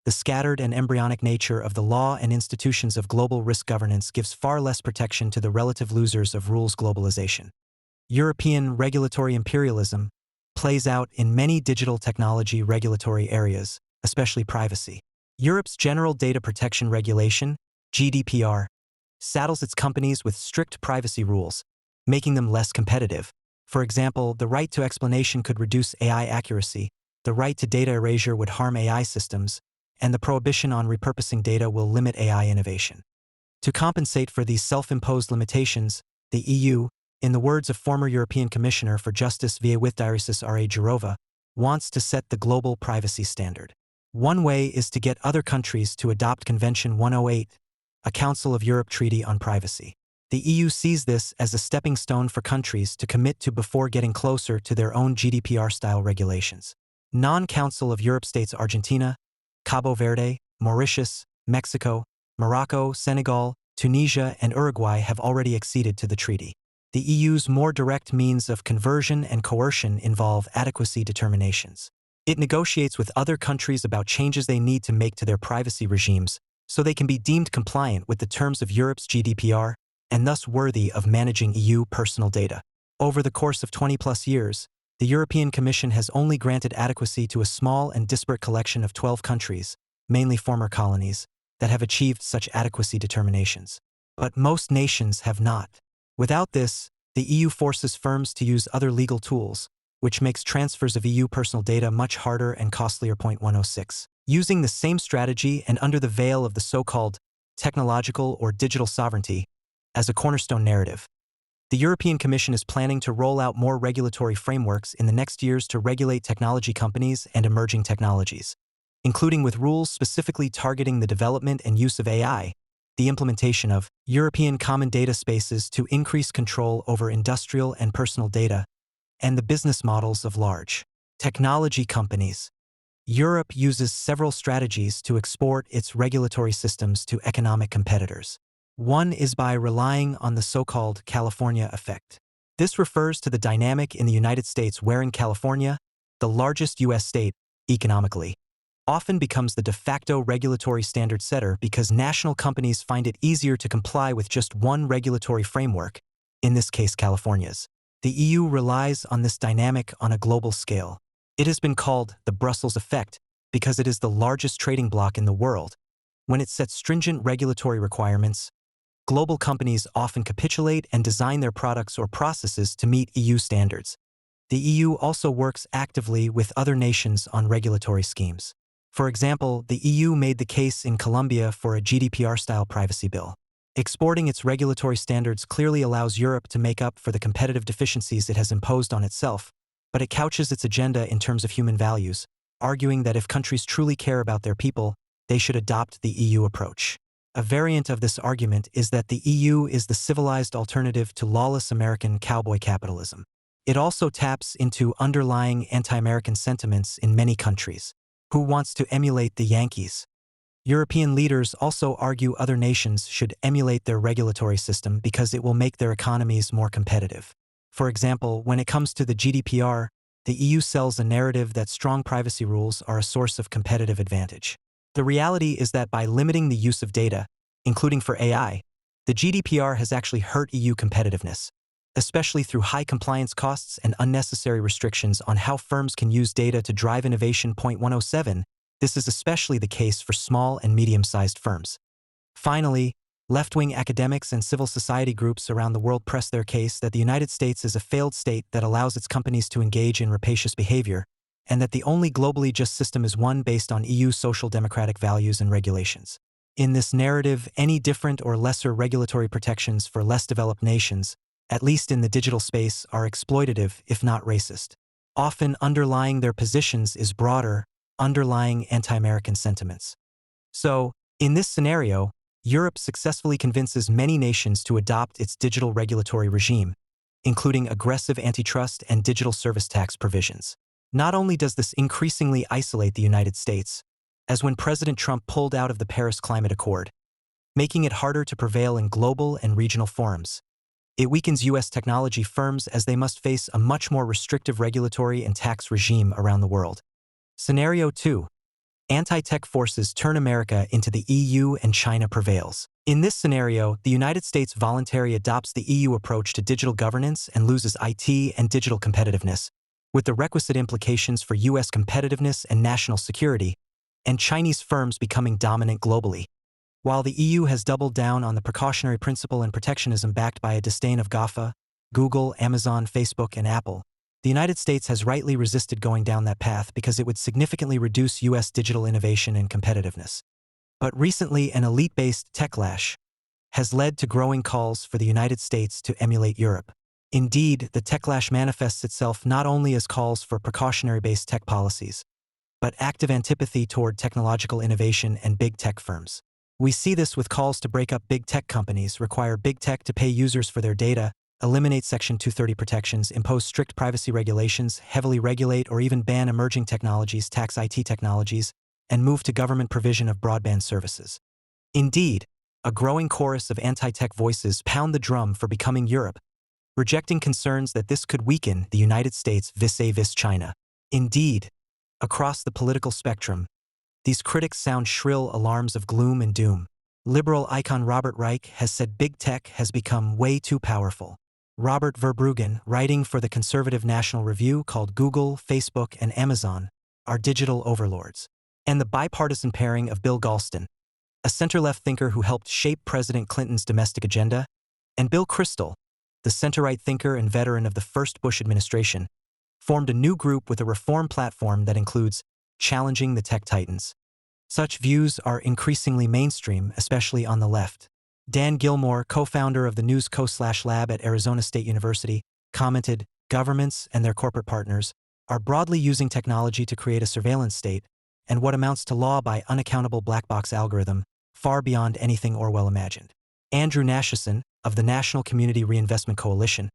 Speaker 2: The scattered and embryonic nature of the law and institutions of global risk governance gives far less protection to the relative losers of rules globalization. European regulatory imperialism plays out in many digital technology regulatory areas, especially privacy. Europe's General Data Protection Regulation, GDPR, saddles its companies with strict privacy rules, making them less competitive. For example, the right to explanation could reduce AI accuracy, the right to data erasure would harm AI systems, and the prohibition on repurposing data will limit AI innovation. To compensate for these self-imposed limitations, the EU, in the words of former European Commissioner for Justice Via-with-Diresis R.A. Jourova, wants to set the global privacy standard. One way is to get other countries to adopt Convention 108, a Council of Europe Treaty on Privacy. The EU sees this as a stepping stone for countries to commit to before getting closer to their own GDPR-style regulations. Non-Council of Europe states Argentina, Cabo Verde, Mauritius, Mexico, Morocco, Senegal, Tunisia, and Uruguay have already acceded to the treaty. The EU's more direct means of conversion and coercion involve adequacy determinations. It negotiates with other countries about changes they need to make to their privacy regimes so they can be deemed compliant with the terms of Europe's GDPR and thus worthy of managing EU personal data. Over the course of 20-plus years, the European Commission has only granted adequacy to a small and disparate collection of 12 countries, mainly former colonies, that have achieved such adequacy determinations. But most nations have not. Without this, the EU forces firms to use other legal tools, which makes transfers of EU personal data much harder and costlier. 106. Using the same strategy and under the veil of the so-called technological or digital sovereignty as a cornerstone narrative, the European Commission is planning to roll out more regulatory frameworks in the next years to regulate technology companies and emerging technologies, including with rules specifically targeting the development and use of AI, the implementation of European common data spaces to increase control over industrial and personal data, and the business models of large technology companies. Europe uses several strategies to export its regulatory systems to economic competitors. One is by relying on the so-called California effect. This refers to the dynamic in the United States wherein California, the largest U.S. state, economically, often becomes the de facto regulatory standard setter because national companies find it easier to comply with just one regulatory framework, in this case California's. The EU relies on this dynamic on a global scale. It has been called the Brussels effect because it is the largest trading bloc in the world. When it sets stringent regulatory requirements, global companies often capitulate and design their products or processes to meet EU standards. The EU also works actively with other nations on regulatory schemes. For example, the EU made the case in Colombia for a GDPR-style privacy bill. Exporting its regulatory standards clearly allows Europe to make up for the competitive deficiencies it has imposed on itself, but it couches its agenda in terms of human values, arguing that if countries truly care about their people, they should adopt the EU approach. A variant of this argument is that the EU is the civilized alternative to lawless American cowboy capitalism. It also taps into underlying anti-American sentiments in many countries. Who wants to emulate the Yankees? European leaders also argue other nations should emulate their regulatory system because it will make their economies more competitive. For example, when it comes to the GDPR, the EU sells a narrative that strong privacy rules are a source of competitive advantage. The reality is that by limiting the use of data, including for AI, the GDPR has actually hurt EU competitiveness, especially through high compliance costs and unnecessary restrictions on how firms can use data to drive innovation. 107. This is especially the case for small and medium-sized firms. Finally, left-wing academics and civil society groups around the world press their case that the United States is a failed state that allows its companies to engage in rapacious behavior, and that the only globally just system is one based on EU social democratic values and regulations. In this narrative, any different or lesser regulatory protections for less developed nations, at least in the digital space, are exploitative, if not racist. Often underlying their positions is broader, underlying anti-American sentiments. So, in this scenario, Europe successfully convinces many nations to adopt its digital regulatory regime, including aggressive antitrust and digital service tax provisions. Not only does this increasingly isolate the United States, as when President Trump pulled out of the Paris Climate Accord, making it harder to prevail in global and regional forums, it weakens U.S. technology firms as they must face a much more restrictive regulatory and tax regime around the world. Scenario 2. Anti-tech forces turn America into the EU and China prevails. In this scenario, the United States voluntarily adopts the EU approach to digital governance and loses IT and digital competitiveness, with the requisite implications for U.S. competitiveness and national security, and Chinese firms becoming dominant globally. While the EU has doubled down on the precautionary principle and protectionism backed by a disdain of GAFA, Google, Amazon, Facebook, and Apple, the United States has rightly resisted going down that path because it would significantly reduce U.S. digital innovation and competitiveness. But recently, an elite-based techlash has led to growing calls for the United States to emulate Europe. Indeed, the techlash manifests itself not only as calls for precautionary-based tech policies, but active antipathy toward technological innovation and big tech firms. We see this with calls to break up big tech companies, require big tech to pay users for their data, eliminate Section 230 protections, impose strict privacy regulations, heavily regulate or even ban emerging technologies, tax IT technologies, and move to government provision of broadband services. Indeed, a growing chorus of anti-tech voices pound the drum for becoming Europe, rejecting concerns that this could weaken the United States vis-a-vis China. Indeed, across the political spectrum, these critics sound shrill alarms of gloom and doom. Liberal icon Robert Reich has said big tech has become way too powerful. Robert Verbruggen, writing for the conservative National Review, called Google, Facebook, and Amazon are digital overlords. And the bipartisan pairing of Bill Galston, a center-left thinker who helped shape President Clinton's domestic agenda, and Bill Kristol, the center-right thinker and veteran of the first Bush administration, formed a new group with a reform platform that includes challenging the tech titans. Such views are increasingly mainstream, especially on the left. Dan Gilmore, co-founder of the News Co/Lab at Arizona State University, commented, "Governments and their corporate partners are broadly using technology to create a surveillance state and what amounts to law by unaccountable black box algorithm, far beyond anything Orwell imagined." Andrew Nashison, of the National Community Reinvestment Coalition,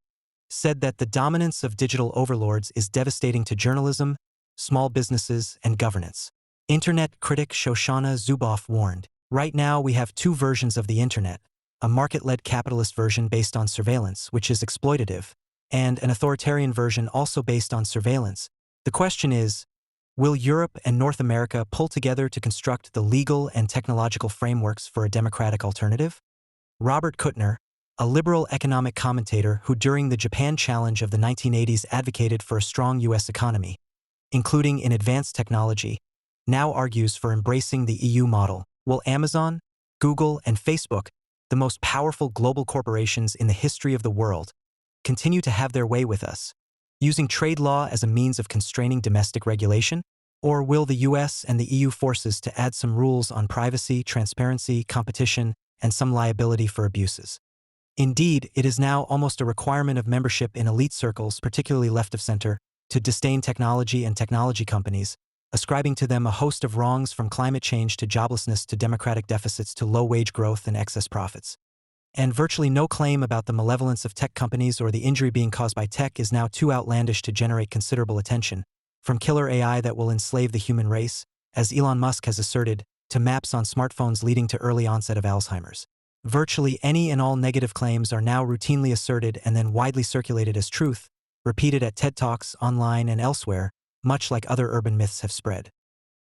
Speaker 2: said that the dominance of digital overlords is devastating to journalism, small businesses, and governance. Internet critic Shoshana Zuboff warned, "Right now we have two versions of the internet, a market-led capitalist version based on surveillance, which is exploitative, and an authoritarian version also based on surveillance. The question is, will Europe and North America pull together to construct the legal and technological frameworks for a democratic alternative?" Robert Kuttner, a liberal economic commentator who during the Japan challenge of the 1980s advocated for a strong U.S. economy, including in advanced technology, now argues for embracing the EU model. Will Amazon, Google, and Facebook, the most powerful global corporations in the history of the world, continue to have their way with us, using trade law as a means of constraining domestic regulation? Or will the US and the EU forces to add some rules on privacy, transparency, competition, and some liability for abuses? Indeed, it is now almost a requirement of membership in elite circles, particularly left of center, to disdain technology and technology companies, ascribing to them a host of wrongs from climate change to joblessness to democratic deficits to low-wage growth and excess profits. And virtually no claim about the malevolence of tech companies or the injury being caused by tech is now too outlandish to generate considerable attention, from killer AI that will enslave the human race, as Elon Musk has asserted, to maps on smartphones leading to early onset of Alzheimer's. Virtually any and all negative claims are now routinely asserted and then widely circulated as truth, repeated at TED Talks, online, and elsewhere, much like other urban myths have spread.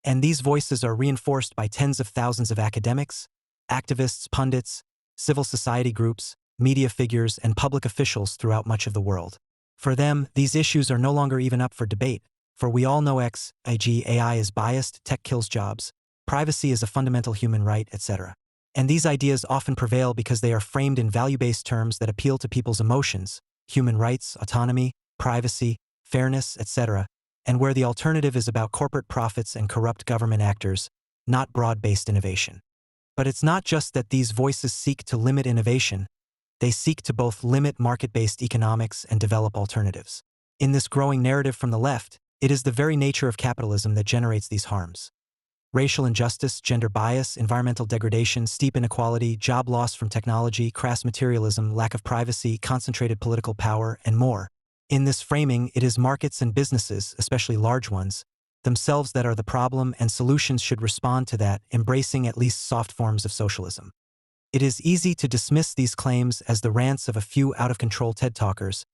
Speaker 2: And these voices are reinforced by tens of thousands of academics, activists, pundits, civil society groups, media figures, and public officials throughout much of the world. For them, these issues are no longer even up for debate, for we all know AI is biased, tech kills jobs, privacy is a fundamental human right, etc. And these ideas often prevail because they are framed in value-based terms that appeal to people's emotions, human rights, autonomy, privacy, fairness, etc., and where the alternative is about corporate profits and corrupt government actors, not broad-based innovation. But it's not just that these voices seek to limit innovation, they seek to both limit market-based economics and develop alternatives. In this growing narrative from the left, it is the very nature of capitalism that generates these harms. Racial injustice, gender bias, environmental degradation, steep inequality, job loss from technology, crass materialism, lack of privacy, concentrated political power, and more. In this framing, it is markets and businesses, especially large ones, themselves that are the problem, and solutions should respond to that, embracing at least soft forms of socialism. It is easy to dismiss these claims as the rants of a few out-of-control TED Talkers,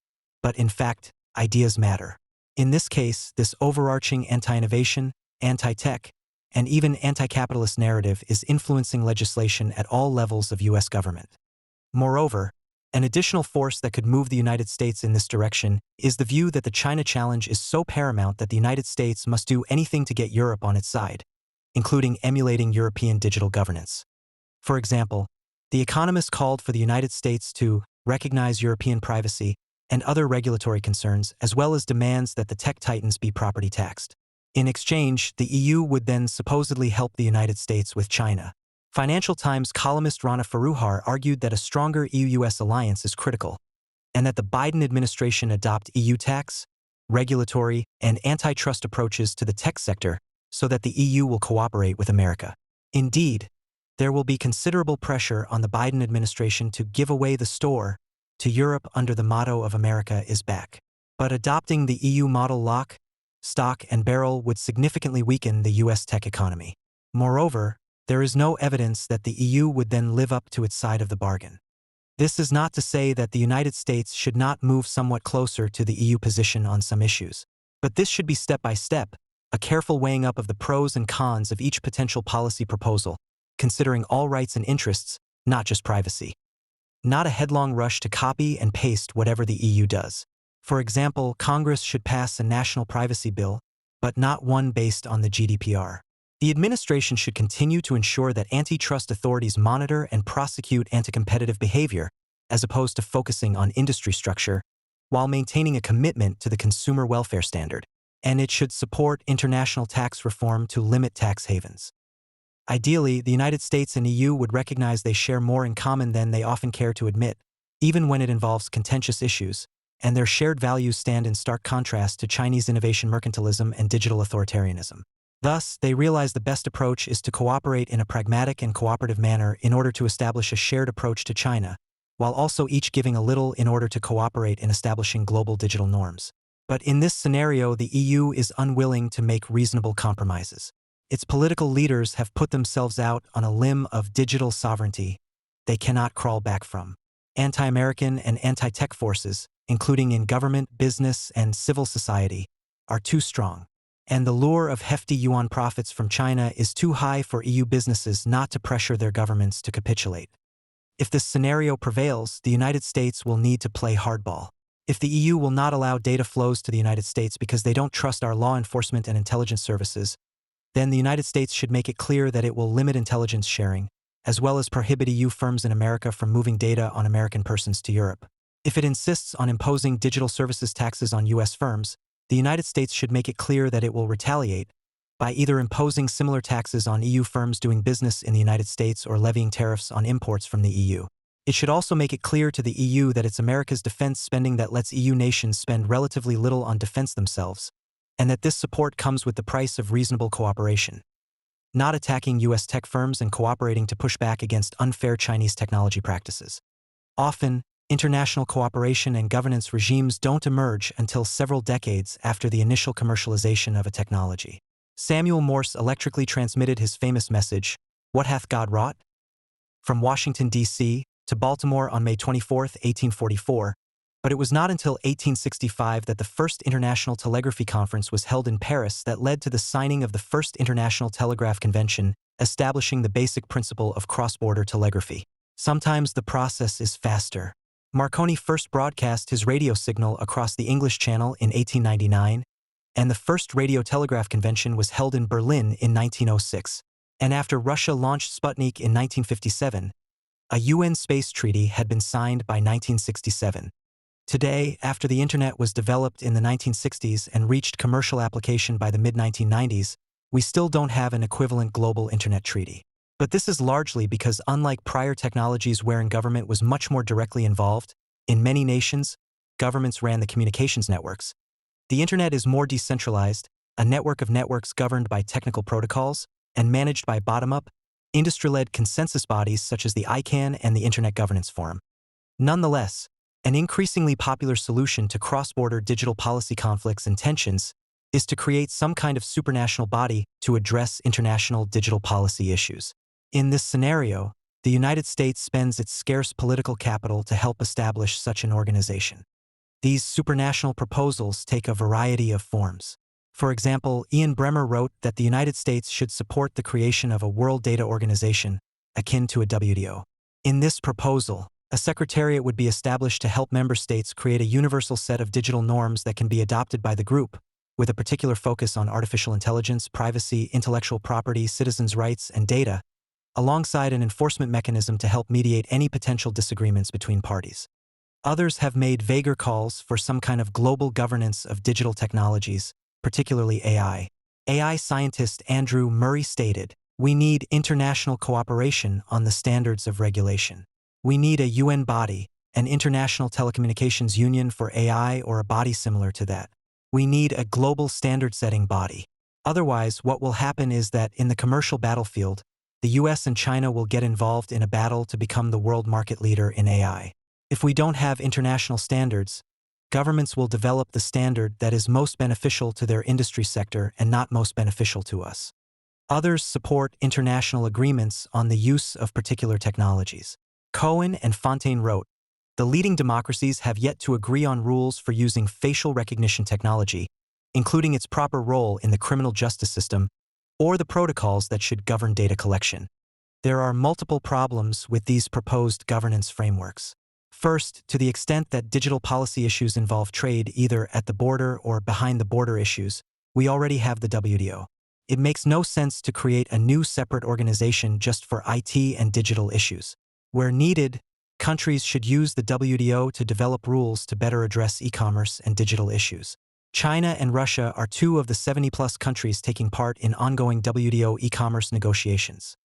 Speaker 2: but in fact, ideas matter. In this case, this overarching anti-innovation, anti-tech, and even anti-capitalist narrative is influencing legislation at all levels of U.S. government. Moreover, an additional force that could move the United States in this direction is the view that the China challenge is so paramount that the United States must do anything to get Europe on its side, including emulating European digital governance. For example, The Economist called for the United States to recognize European privacy and other regulatory concerns, as well as demands that the tech titans be property taxed. In exchange, the EU would then supposedly help the United States with China. Financial Times columnist Rana Foroohar argued that a stronger EU-US alliance is critical, and that the Biden administration adopt EU tax, regulatory, and antitrust approaches to the tech sector so that the EU will cooperate with America. Indeed, there will be considerable pressure on the Biden administration to give away the store to Europe under the motto of America is back. But adopting the EU model lock, stock, and barrel would significantly weaken the US tech economy. Moreover, there is no evidence that the EU would then live up to its side of the bargain. This is not to say that the United States should not move somewhat closer to the EU position on some issues. But this should be step by step, a careful weighing up of the pros and cons of each potential policy proposal, considering all rights and interests, not just privacy. Not a headlong rush to copy and paste whatever the EU does. For example, Congress should pass a national privacy bill, but not one based on the GDPR. The administration should continue to ensure that antitrust authorities monitor and prosecute anti-competitive behavior, as opposed to focusing on industry structure, while maintaining a commitment to the consumer welfare standard. And it should support international tax reform to limit tax havens. Ideally, the United States and EU would recognize they share more in common than they often care to admit, even when it involves contentious issues, and their shared values stand in stark contrast to Chinese innovation mercantilism and digital authoritarianism. Thus, they realize the best approach is to cooperate in a pragmatic and cooperative manner in order to establish a shared approach to China, while also each giving a little in order to cooperate in establishing global digital norms. But in this scenario, the EU is unwilling to make reasonable compromises. Its political leaders have put themselves out on a limb of digital sovereignty they cannot crawl back from. Anti-American and anti-tech forces, including in government, business, and civil society, are too strong. And the lure of hefty yuan profits from China is too high for EU businesses not to pressure their governments to capitulate. If this scenario prevails, the United States will need to play hardball. If the EU will not allow data flows to the United States because they don't trust our law enforcement and intelligence services, then the United States should make it clear that it will limit intelligence sharing, as well as prohibit EU firms in America from moving data on American persons to Europe. If it insists on imposing digital services taxes on US firms, the United States should make it clear that it will retaliate by either imposing similar taxes on EU firms doing business in the United States or levying tariffs on imports from the EU. It should also make it clear to the EU that it's America's defense spending that lets EU nations spend relatively little on defense themselves, and that this support comes with the price of reasonable cooperation. Not attacking US tech firms and cooperating to push back against unfair Chinese technology practices. Often, international cooperation and governance regimes don't emerge until several decades after the initial commercialization of a technology. Samuel Morse electrically transmitted his famous message, "What hath God wrought?" from Washington, D.C., to Baltimore on May 24, 1844, but it was not until 1865 that the first International Telegraphy Conference was held in Paris that led to the signing of the first International Telegraph Convention, establishing the basic principle of cross-border telegraphy. Sometimes the process is faster. Marconi first broadcast his radio signal across the English Channel in 1899, and the first Radio Telegraph Convention was held in Berlin in 1906. And after Russia launched Sputnik in 1957, a UN space treaty had been signed by 1967. Today, after the Internet was developed in the 1960s and reached commercial application by the mid-1990s, we still don't have an equivalent global Internet treaty. But this is largely because, unlike prior technologies wherein government was much more directly involved, in many nations, governments ran the communications networks. The Internet is more decentralized, a network of networks governed by technical protocols and managed by bottom-up, industry-led consensus bodies such as the ICANN and the Internet Governance Forum. Nonetheless, an increasingly popular solution to cross-border digital policy conflicts and tensions is to create some kind of supranational body to address international digital policy issues. In this scenario, the United States spends its scarce political capital to help establish such an organization. These supranational proposals take a variety of forms. For example, Ian Bremmer wrote that the United States should support the creation of a World Data Organization, akin to a WTO. In this proposal, a secretariat would be established to help member states create a universal set of digital norms that can be adopted by the group, with a particular focus on artificial intelligence, privacy, intellectual property, citizens' rights, and data, alongside an enforcement mechanism to help mediate any potential disagreements between parties. Others have made vaguer calls for some kind of global governance of digital technologies, particularly AI. AI scientist Andrew Murray stated, "We need international cooperation on the standards of regulation. We need a UN body, an International Telecommunications Union for AI or a body similar to that. We need a global standard-setting body. Otherwise, what will happen is that, in the commercial battlefield, the US and China will get involved in a battle to become the world market leader in AI. If we don't have international standards, governments will develop the standard that is most beneficial to their industry sector and not most beneficial to us. Others support international agreements on the use of particular technologies. Cohen and Fontaine wrote, "The leading democracies have yet to agree on rules for using facial recognition technology, including its proper role in the criminal justice system, or the protocols that should govern data collection. There are multiple problems with these proposed governance frameworks. First, to the extent that digital policy issues involve trade either at the border or behind the border issues, we already have the WTO. It makes no sense to create a new separate organization just for IT and digital issues. Where needed, countries should use the WTO to develop rules to better address e-commerce and digital issues. China and Russia are two of the 70-plus countries taking part in ongoing WTO e-commerce negotiations.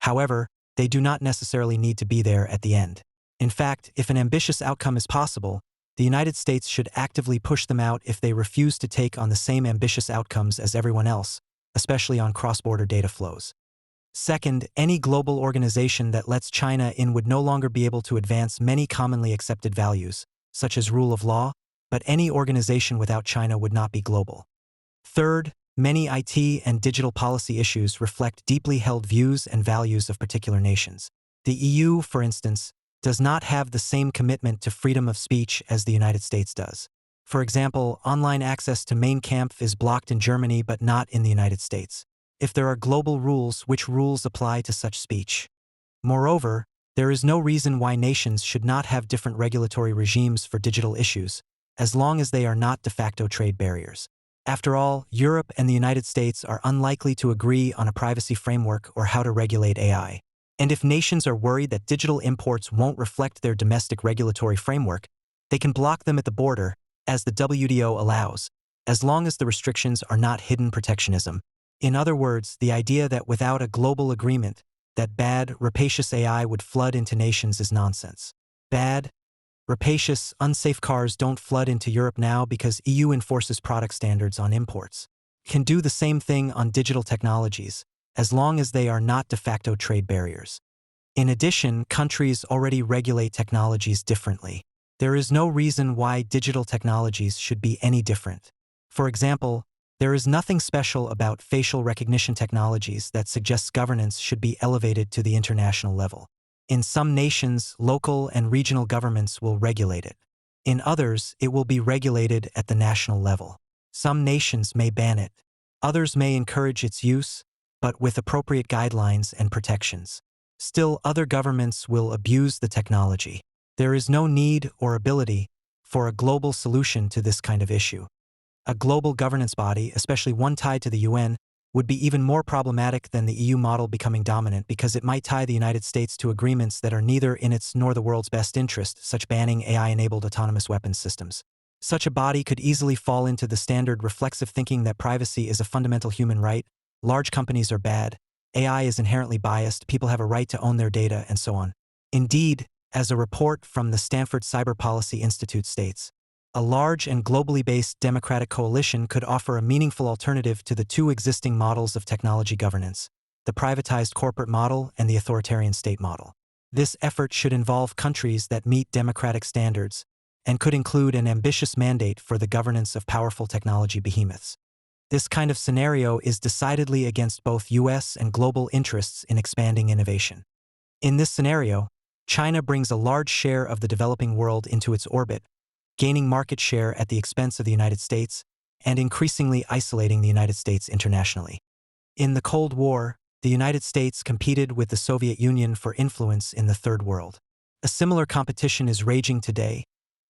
Speaker 2: However, they do not necessarily need to be there at the end. In fact, if an ambitious outcome is possible, the United States should actively push them out if they refuse to take on the same ambitious outcomes as everyone else, especially on cross-border data flows. Second, any global organization that lets China in would no longer be able to advance many commonly accepted values, such as rule of law, but any organization without China would not be global. Third, many IT and digital policy issues reflect deeply held views and values of particular nations. The EU, for instance, does not have the same commitment to freedom of speech as the United States does. For example, online access to Mein Kampf is blocked in Germany but not in the United States. If there are global rules, which rules apply to such speech? Moreover, there is no reason why nations should not have different regulatory regimes for digital issues, as long as they are not de facto trade barriers. After all, Europe and the United States are unlikely to agree on a privacy framework or how to regulate AI. And if nations are worried that digital imports won't reflect their domestic regulatory framework, they can block them at the border, as the WTO allows, as long as the restrictions are not hidden protectionism. In other words, the idea that without a global agreement, that bad, rapacious AI would flood into nations is nonsense. Bad, rapacious, unsafe cars don't flood into Europe now because EU enforces product standards on imports. Can do the same thing on digital technologies, as long as they are not de facto trade barriers. In addition, countries already regulate technologies differently. There is no reason why digital technologies should be any different. For example, there is nothing special about facial recognition technologies that suggests governance should be elevated to the international level. In some nations, local and regional governments will regulate it. In others, it will be regulated at the national level. Some nations may ban it. Others may encourage its use, but with appropriate guidelines and protections. Still, other governments will abuse the technology. There is no need or ability for a global solution to this kind of issue. A global governance body, especially one tied to the UN, would be even more problematic than the EU model becoming dominant because it might tie the United States to agreements that are neither in its nor the world's best interest, such banning AI-enabled autonomous weapons systems. Such a body could easily fall into the standard reflexive thinking that privacy is a fundamental human right, large companies are bad, AI is inherently biased, people have a right to own their data, and so on. Indeed, as a report from the Stanford Cyber Policy Institute states, a large and globally based democratic coalition could offer a meaningful alternative to the two existing models of technology governance, the privatized corporate model and the authoritarian state model. This effort should involve countries that meet democratic standards and could include an ambitious mandate for the governance of powerful technology behemoths. This kind of scenario is decidedly against both US and global interests in expanding innovation. In this scenario, China brings a large share of the developing world into its orbit, gaining market share at the expense of the United States and increasingly isolating the United States internationally. In the Cold War, the United States competed with the Soviet Union for influence in the Third World. A similar competition is raging today,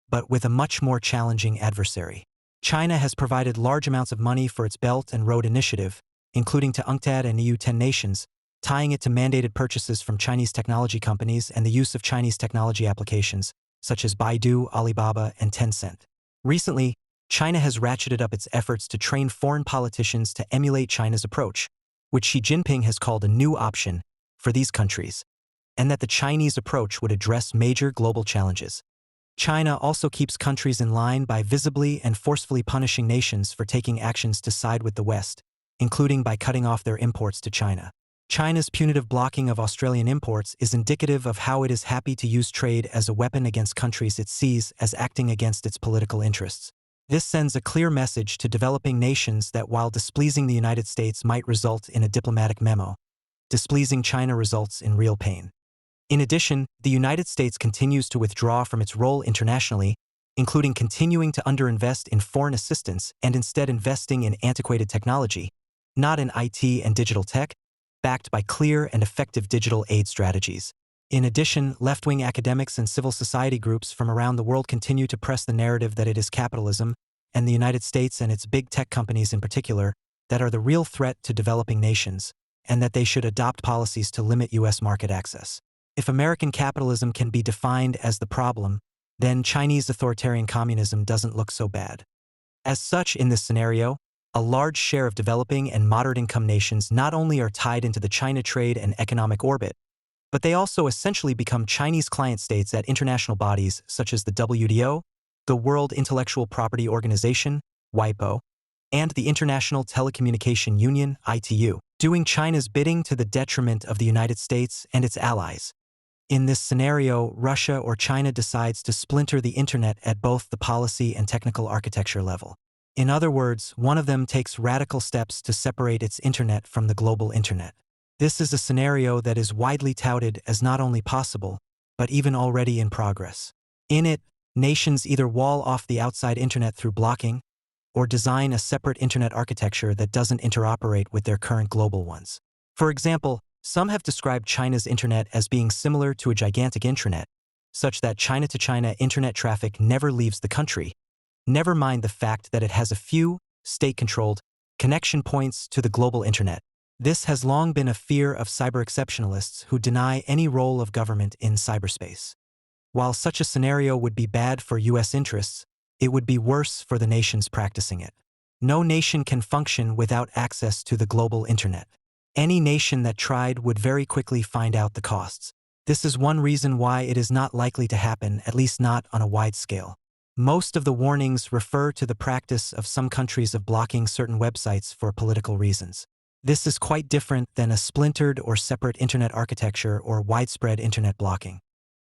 Speaker 2: but with a much more challenging adversary. China has provided large amounts of money for its Belt and Road Initiative, including to UNCTAD and EU 10 nations, tying it to mandated purchases from Chinese technology companies and the use of Chinese technology applications, such as Baidu, Alibaba, and Tencent. Recently, China has ratcheted up its efforts to train foreign politicians to emulate China's approach, which Xi Jinping has called a new option for these countries, and that the Chinese approach would address major global challenges. China also keeps countries in line by visibly and forcefully punishing nations for taking actions to side with the West, including by cutting off their imports to China. China's punitive blocking of Australian imports is indicative of how it is happy to use trade as a weapon against countries it sees as acting against its political interests. This sends a clear message to developing nations that while displeasing the United States might result in a diplomatic memo, displeasing China results in real pain. In addition, the United States continues to withdraw from its role internationally, including continuing to underinvest in foreign assistance and instead investing in antiquated technology, not in IT and digital tech, backed by clear and effective digital aid strategies. In addition, left-wing academics and civil society groups from around the world continue to press the narrative that it is capitalism, and the United States and its big tech companies in particular, that are the real threat to developing nations, and that they should adopt policies to limit U.S. market access. If American capitalism can be defined as the problem, then Chinese authoritarian communism doesn't look so bad. As such, in this scenario, a large share of developing and moderate-income nations not only are tied into the China trade and economic orbit, but they also essentially become Chinese client states at international bodies such as the WTO, the World Intellectual Property Organization, WIPO, and the International Telecommunication Union, ITU, doing China's bidding to the detriment of the United States and its allies. In this scenario, Russia or China decides to splinter the internet at both the policy and technical architecture level. In other words, one of them takes radical steps to separate its internet from the global internet. This is a scenario that is widely touted as not only possible, but even already in progress. In it, nations either wall off the outside internet through blocking, or design a separate internet architecture that doesn't interoperate with their current global ones. For example, some have described China's internet as being similar to a gigantic intranet, such that China-to-China internet traffic never leaves the country, never mind the fact that it has a few, state-controlled, connection points to the global internet. This has long been a fear of cyber-exceptionalists who deny any role of government in cyberspace. While such a scenario would be bad for U.S. interests, it would be worse for the nations practicing it. No nation can function without access to the global internet. Any nation that tried would very quickly find out the costs. This is one reason why it is not likely to happen, at least not on a wide scale. Most of the warnings refer to the practice of some countries of blocking certain websites for political reasons. This is quite different than a splintered or separate internet architecture or widespread internet blocking.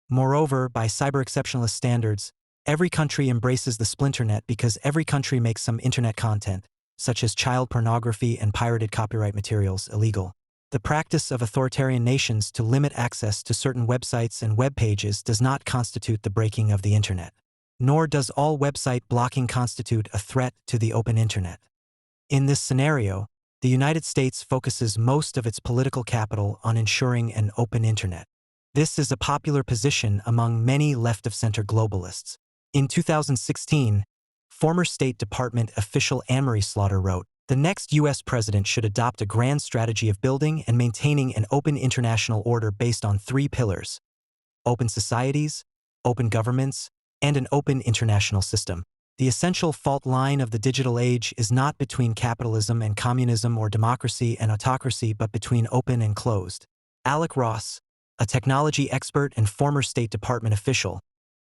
Speaker 2: Moreover, by cyber-exceptionalist standards, every country embraces the splinternet because every country makes some internet content, such as child pornography and pirated copyright materials, illegal. The practice of authoritarian nations to limit access to certain websites and web pages does not constitute the breaking of the internet. Nor does all website blocking constitute a threat to the open internet. In this scenario, the United States focuses most of its political capital on ensuring an open internet. This is a popular position among many left-of-center globalists. In 2016, former State Department official Anne-Marie Slaughter wrote, "The next U.S. president should adopt a grand strategy of building and maintaining an open international order based on 3 pillars: open societies, open governments, and an open international system. The essential fault line of the digital age is not between capitalism and communism or democracy and autocracy, but between open and closed." Alec Ross, a technology expert and former State Department official,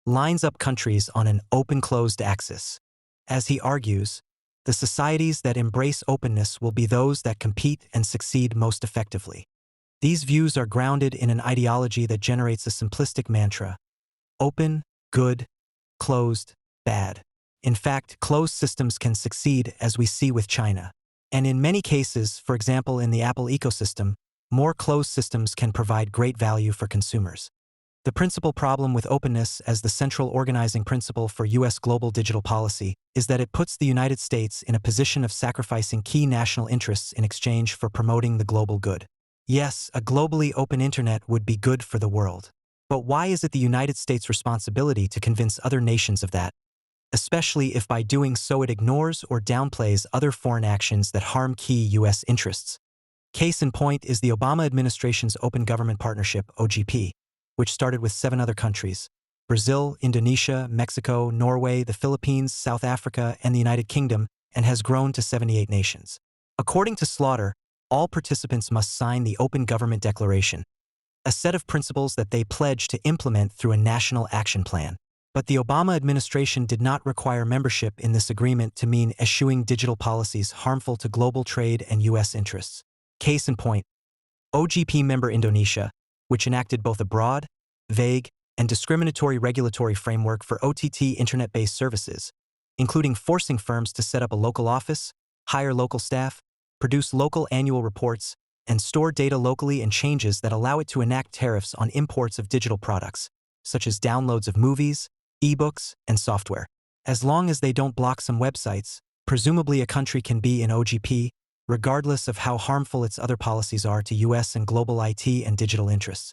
Speaker 2: lines up countries on an open-closed axis. As he argues, the societies that embrace openness will be those that compete and succeed most effectively. These views are grounded in an ideology that generates a simplistic mantra: open, good; closed, bad. In fact, closed systems can succeed, as we see with China. And in many cases, for example in the Apple ecosystem, more closed systems can provide great value for consumers. The principal problem with openness as the central organizing principle for U.S. global digital policy is that it puts the United States in a position of sacrificing key national interests in exchange for promoting the global good. Yes, a globally open internet would be good for the world. But why is it the United States' responsibility to convince other nations of that, especially if by doing so it ignores or downplays other foreign actions that harm key U.S. interests? Case in point is the Obama administration's Open Government Partnership, OGP, which started with 7 other countries: Brazil, Indonesia, Mexico, Norway, the Philippines, South Africa, and the United Kingdom, and has grown to 78 nations. According to Slaughter, all participants must sign the Open Government Declaration, a set of principles that they pledge to implement through a national action plan. But the Obama administration did not require membership in this agreement to mean eschewing digital policies harmful to global trade and U.S. interests. Case in point, OGP member Indonesia, which enacted both a broad, vague, and discriminatory regulatory framework for OTT internet-based services, including forcing firms to set up a local office, hire local staff, produce local annual reports, and store data locally, and changes that allow it to enact tariffs on imports of digital products, such as downloads of movies, ebooks, and software. As long as they don't block some websites, presumably a country can be in OGP, regardless of how harmful its other policies are to US and global IT and digital interests.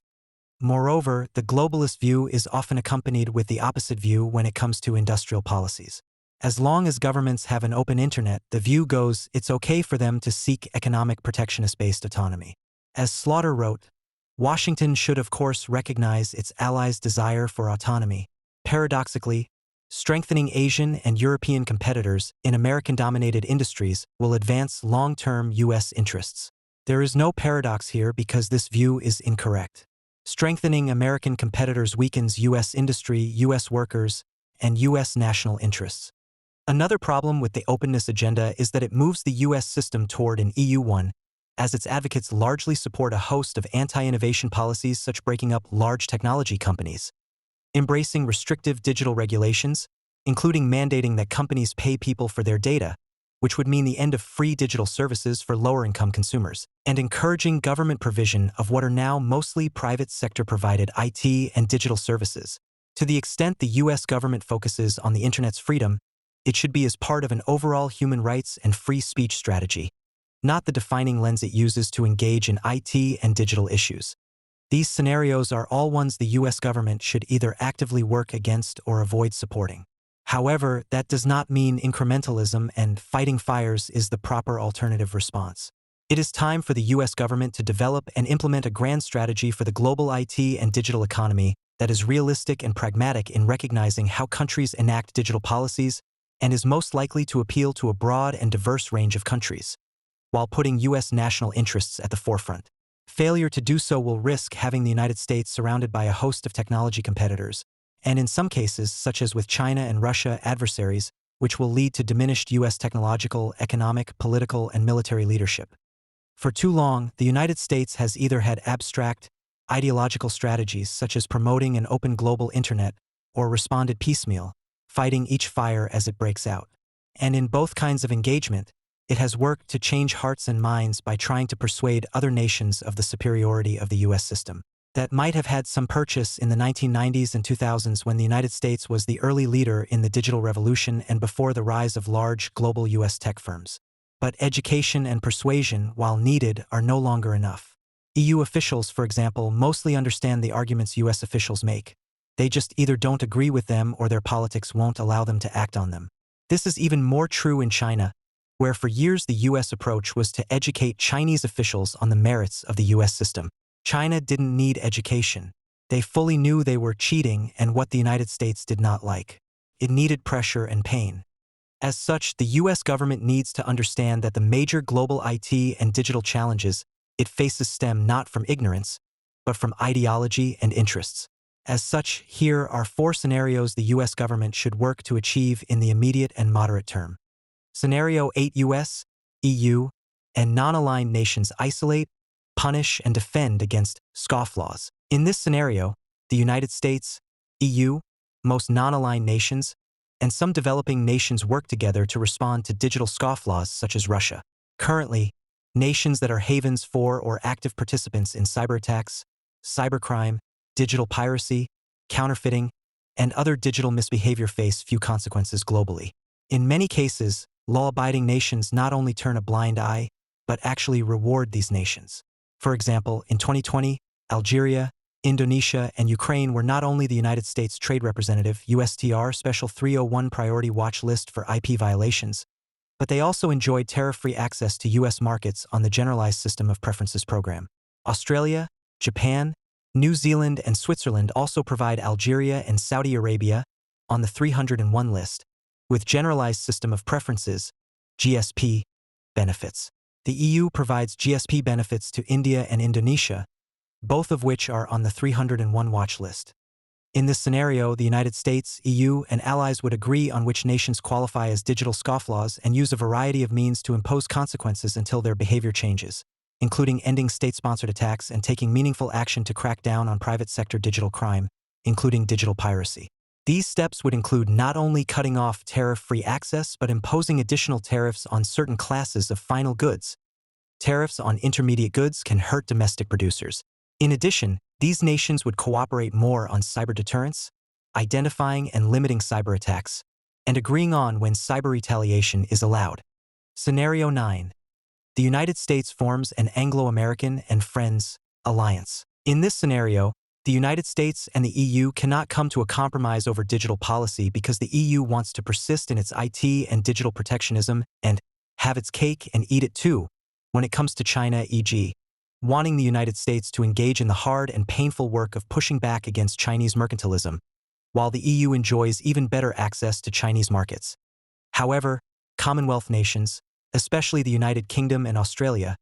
Speaker 2: Moreover, the globalist view is often accompanied with the opposite view when it comes to industrial policies. As long as governments have an open internet, the view goes, it's okay for them to seek economic protectionist-based autonomy. As Slaughter wrote, Washington should of course recognize its allies' desire for autonomy. Paradoxically, strengthening Asian and European competitors in American-dominated industries will advance long-term U.S. interests. There is no paradox here because this view is incorrect. Strengthening American competitors weakens U.S. industry, U.S. workers, and U.S. national interests. Another problem with the openness agenda is that it moves the U.S. system toward an EU one, as its advocates largely support a host of anti-innovation policies such as breaking up large technology companies, embracing restrictive digital regulations, including mandating that companies pay people for their data, which would mean the end of free digital services for lower-income consumers, and encouraging government provision of what are now mostly private sector-provided IT and digital services. To the extent the U.S. government focuses on the Internet's freedom, it should be as part of an overall human rights and free speech strategy, not the defining lens it uses to engage in IT and digital issues. These scenarios are all ones the U.S. government should either actively work against or avoid supporting. However, that does not mean incrementalism and fighting fires is the proper alternative response. It is time for the U.S. government to develop and implement a grand strategy for the global IT and digital economy that is realistic and pragmatic in recognizing how countries enact digital policies and is most likely to appeal to a broad and diverse range of countries, while putting U.S. national interests at the forefront. Failure to do so will risk having the United States surrounded by a host of technology competitors, and in some cases, such as with China and Russia, adversaries, which will lead to diminished U.S. technological, economic, political, and military leadership. For too long, the United States has either had abstract, ideological strategies such as promoting an open global internet, or responded piecemeal, fighting each fire as it breaks out. And in both kinds of engagement, it has worked to change hearts and minds by trying to persuade other nations of the superiority of the U.S. system. That might have had some purchase in the 1990s and 2000s when the United States was the early leader in the digital revolution and before the rise of large global U.S. tech firms. But education and persuasion, while needed, are no longer enough. EU officials, for example, mostly understand the arguments U.S. officials make. They just either don't agree with them or their politics won't allow them to act on them. This is even more true in China, where for years the U.S. approach was to educate Chinese officials on the merits of the U.S. system. China didn't need education. They fully knew they were cheating and what the United States did not like. It needed pressure and pain. As such, the U.S. government needs to understand that the major global IT and digital challenges it faces stem not from ignorance, but from ideology and interests. As such, here are 4 scenarios the U.S. government should work to achieve in the immediate and moderate term. Scenario 8: U.S., EU, and non-aligned nations isolate, punish, and defend against scofflaws. In this scenario, the United States, EU, most non-aligned nations, and some developing nations work together to respond to digital scofflaws such as Russia. Currently, nations that are havens for or active participants in cyberattacks, cybercrime, digital piracy, counterfeiting, and other digital misbehavior face few consequences globally. In many cases, law-abiding nations not only turn a blind eye, but actually reward these nations. For example, in 2020, Algeria, Indonesia, and Ukraine were not only the United States Trade Representative (USTR) Special 301 Priority Watch List for IP violations, but they also enjoyed tariff-free access to U.S. markets on the Generalized System of Preferences program. Australia, Japan, New Zealand, and Switzerland also provide Algeria and Saudi Arabia on the 301 list, with Generalized System of Preferences (GSP) benefits. The EU provides GSP benefits to India and Indonesia, both of which are on the 301 watch list. In this scenario, the United States, EU, and allies would agree on which nations qualify as digital scofflaws and use a variety of means to impose consequences until their behavior changes. including ending state-sponsored attacks and taking meaningful action to crack down on private sector digital crime, including digital piracy. These steps would include not only cutting off tariff-free access but imposing additional tariffs on certain classes of final goods. Tariffs on intermediate goods can hurt domestic producers. In addition, these nations would cooperate more on cyber deterrence, identifying and limiting cyber attacks, and agreeing on when cyber retaliation is allowed. Scenario 9. The United States forms an Anglo-American and Friends alliance. In this scenario, the United States and the EU cannot come to a compromise over digital policy because the EU wants to persist in its IT and digital protectionism and have its cake and eat it too when it comes to China, e.g., wanting the United States to engage in the hard and painful work of pushing back against Chinese mercantilism, while the EU enjoys even better access to Chinese markets. However, Commonwealth nations, especially the United Kingdom and Australia,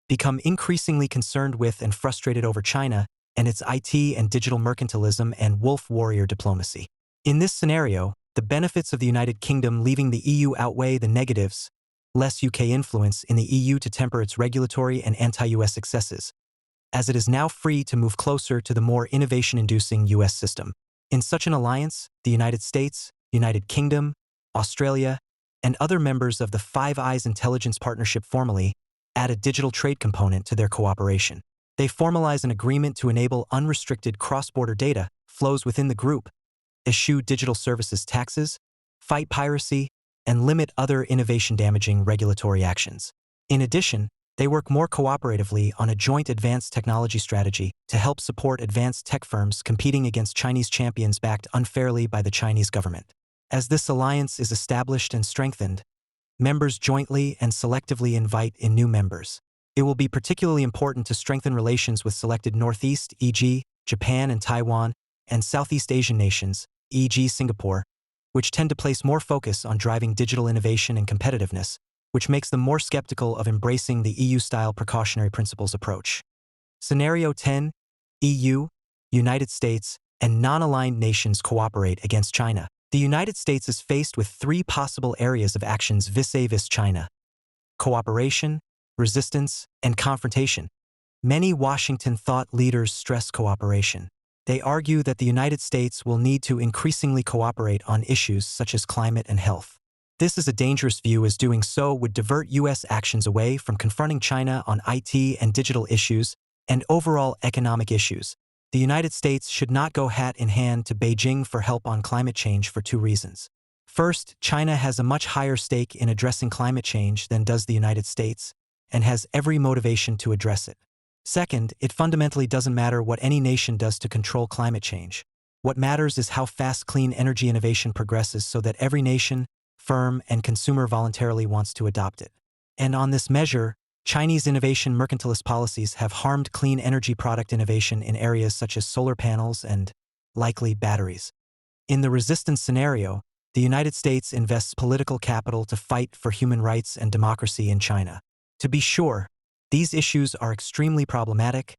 Speaker 2: become increasingly concerned with and frustrated over China and its IT and digital mercantilism and wolf warrior diplomacy. In this scenario, the benefits of the United Kingdom leaving the EU outweigh the negatives, less UK influence in the EU to temper its regulatory and anti-US excesses, as it is now free to move closer to the more innovation-inducing US system. In such an alliance, the United States, United Kingdom, Australia, and other members of the Five Eyes Intelligence Partnership formally add a digital trade component to their cooperation. They formalize an agreement to enable unrestricted cross-border data flows within the group, eschew digital services taxes, fight piracy, and limit other innovation-damaging regulatory actions. In addition, they work more cooperatively on a joint advanced technology strategy to help support advanced tech firms competing against Chinese champions backed unfairly by the Chinese government. As this alliance is established and strengthened, members jointly and selectively invite in new members. It will be particularly important to strengthen relations with selected Northeast, e.g., Japan and Taiwan, and Southeast Asian nations, e.g., Singapore, which tend to place more focus on driving digital innovation and competitiveness, which makes them more skeptical of embracing the EU-style precautionary principles approach. Scenario 10. EU, United States, and non-aligned nations cooperate against China. The United States is faced with three possible areas of actions vis-a-vis China: cooperation, resistance, and confrontation. Many Washington thought leaders stress cooperation. They argue that the United States will need to increasingly cooperate on issues such as climate and health. This is a dangerous view, as doing so would divert U.S. actions away from confronting China on IT and digital issues and overall economic issues. The United States should not go hat in hand to Beijing for help on climate change for two reasons. First, China has a much higher stake in addressing climate change than does the United States, and has every motivation to address it. Second, it fundamentally doesn't matter what any nation does to control climate change. What matters is how fast clean energy innovation progresses so that every nation, firm, and consumer voluntarily wants to adopt it. And on this measure, Chinese innovation mercantilist policies have harmed clean energy product innovation in areas such as solar panels and, likely, batteries. In the resistance scenario, the United States invests political capital to fight for human rights and democracy in China. To be sure, these issues are extremely problematic,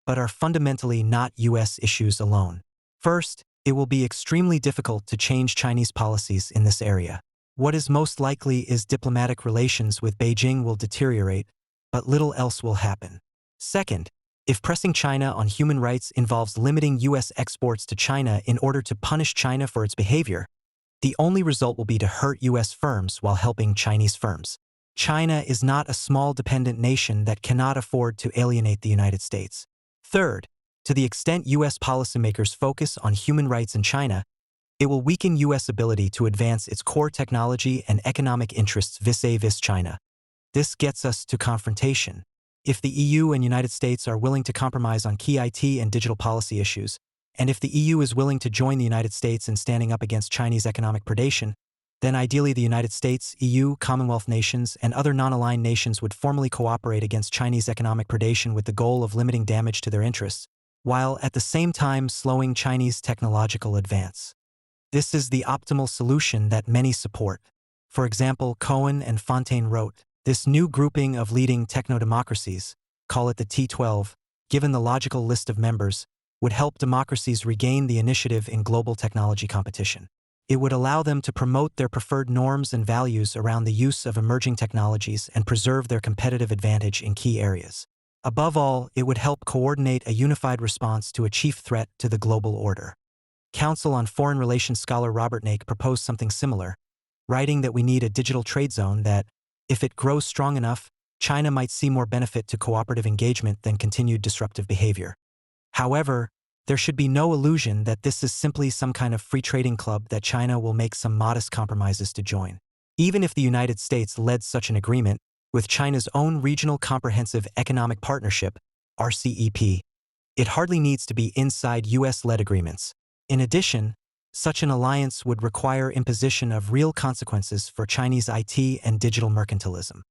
Speaker 2: but are fundamentally not U.S. issues alone. First, it will be extremely difficult to change Chinese policies in this area. What is most likely is diplomatic relations with Beijing will deteriorate, but little else will happen. Second, if pressing China on human rights involves limiting U.S. exports to China in order to punish China for its behavior, the only result will be to hurt U.S. firms while helping Chinese firms. China is not a small dependent nation that cannot afford to alienate the United States. Third, to the extent U.S. policymakers focus on human rights in China, it will weaken U.S. ability to advance its core technology and economic interests vis-a-vis China. This gets us to confrontation. If the EU and United States are willing to compromise on key IT and digital policy issues, and if the EU is willing to join the United States in standing up against Chinese economic predation, then ideally the United States, EU, Commonwealth nations, and other non-aligned nations would formally cooperate against Chinese economic predation with the goal of limiting damage to their interests, while at the same time slowing Chinese technological advance. This is the optimal solution that many support. For example, Cohen and Fontaine wrote, "This new grouping of leading techno-democracies, call it the T12, given the logical list of members, would help democracies regain the initiative in global technology competition. It would allow them to promote their preferred norms and values around the use of emerging technologies and preserve their competitive advantage in key areas. Above all, it would help coordinate a unified response to a chief threat to the global order. Council on Foreign Relations scholar Robert Naik proposed something similar, writing that we need a digital trade zone that, if it grows strong enough, China might see more benefit to cooperative engagement than continued disruptive behavior. However, there should be no illusion that this is simply some kind of free trading club that China will make some modest compromises to join. Even if the United States led such an agreement, with China's own Regional Comprehensive Economic Partnership, RCEP, it hardly needs to be inside US-led agreements. In addition, such an alliance would require imposition of real consequences for Chinese IT and digital mercantilism.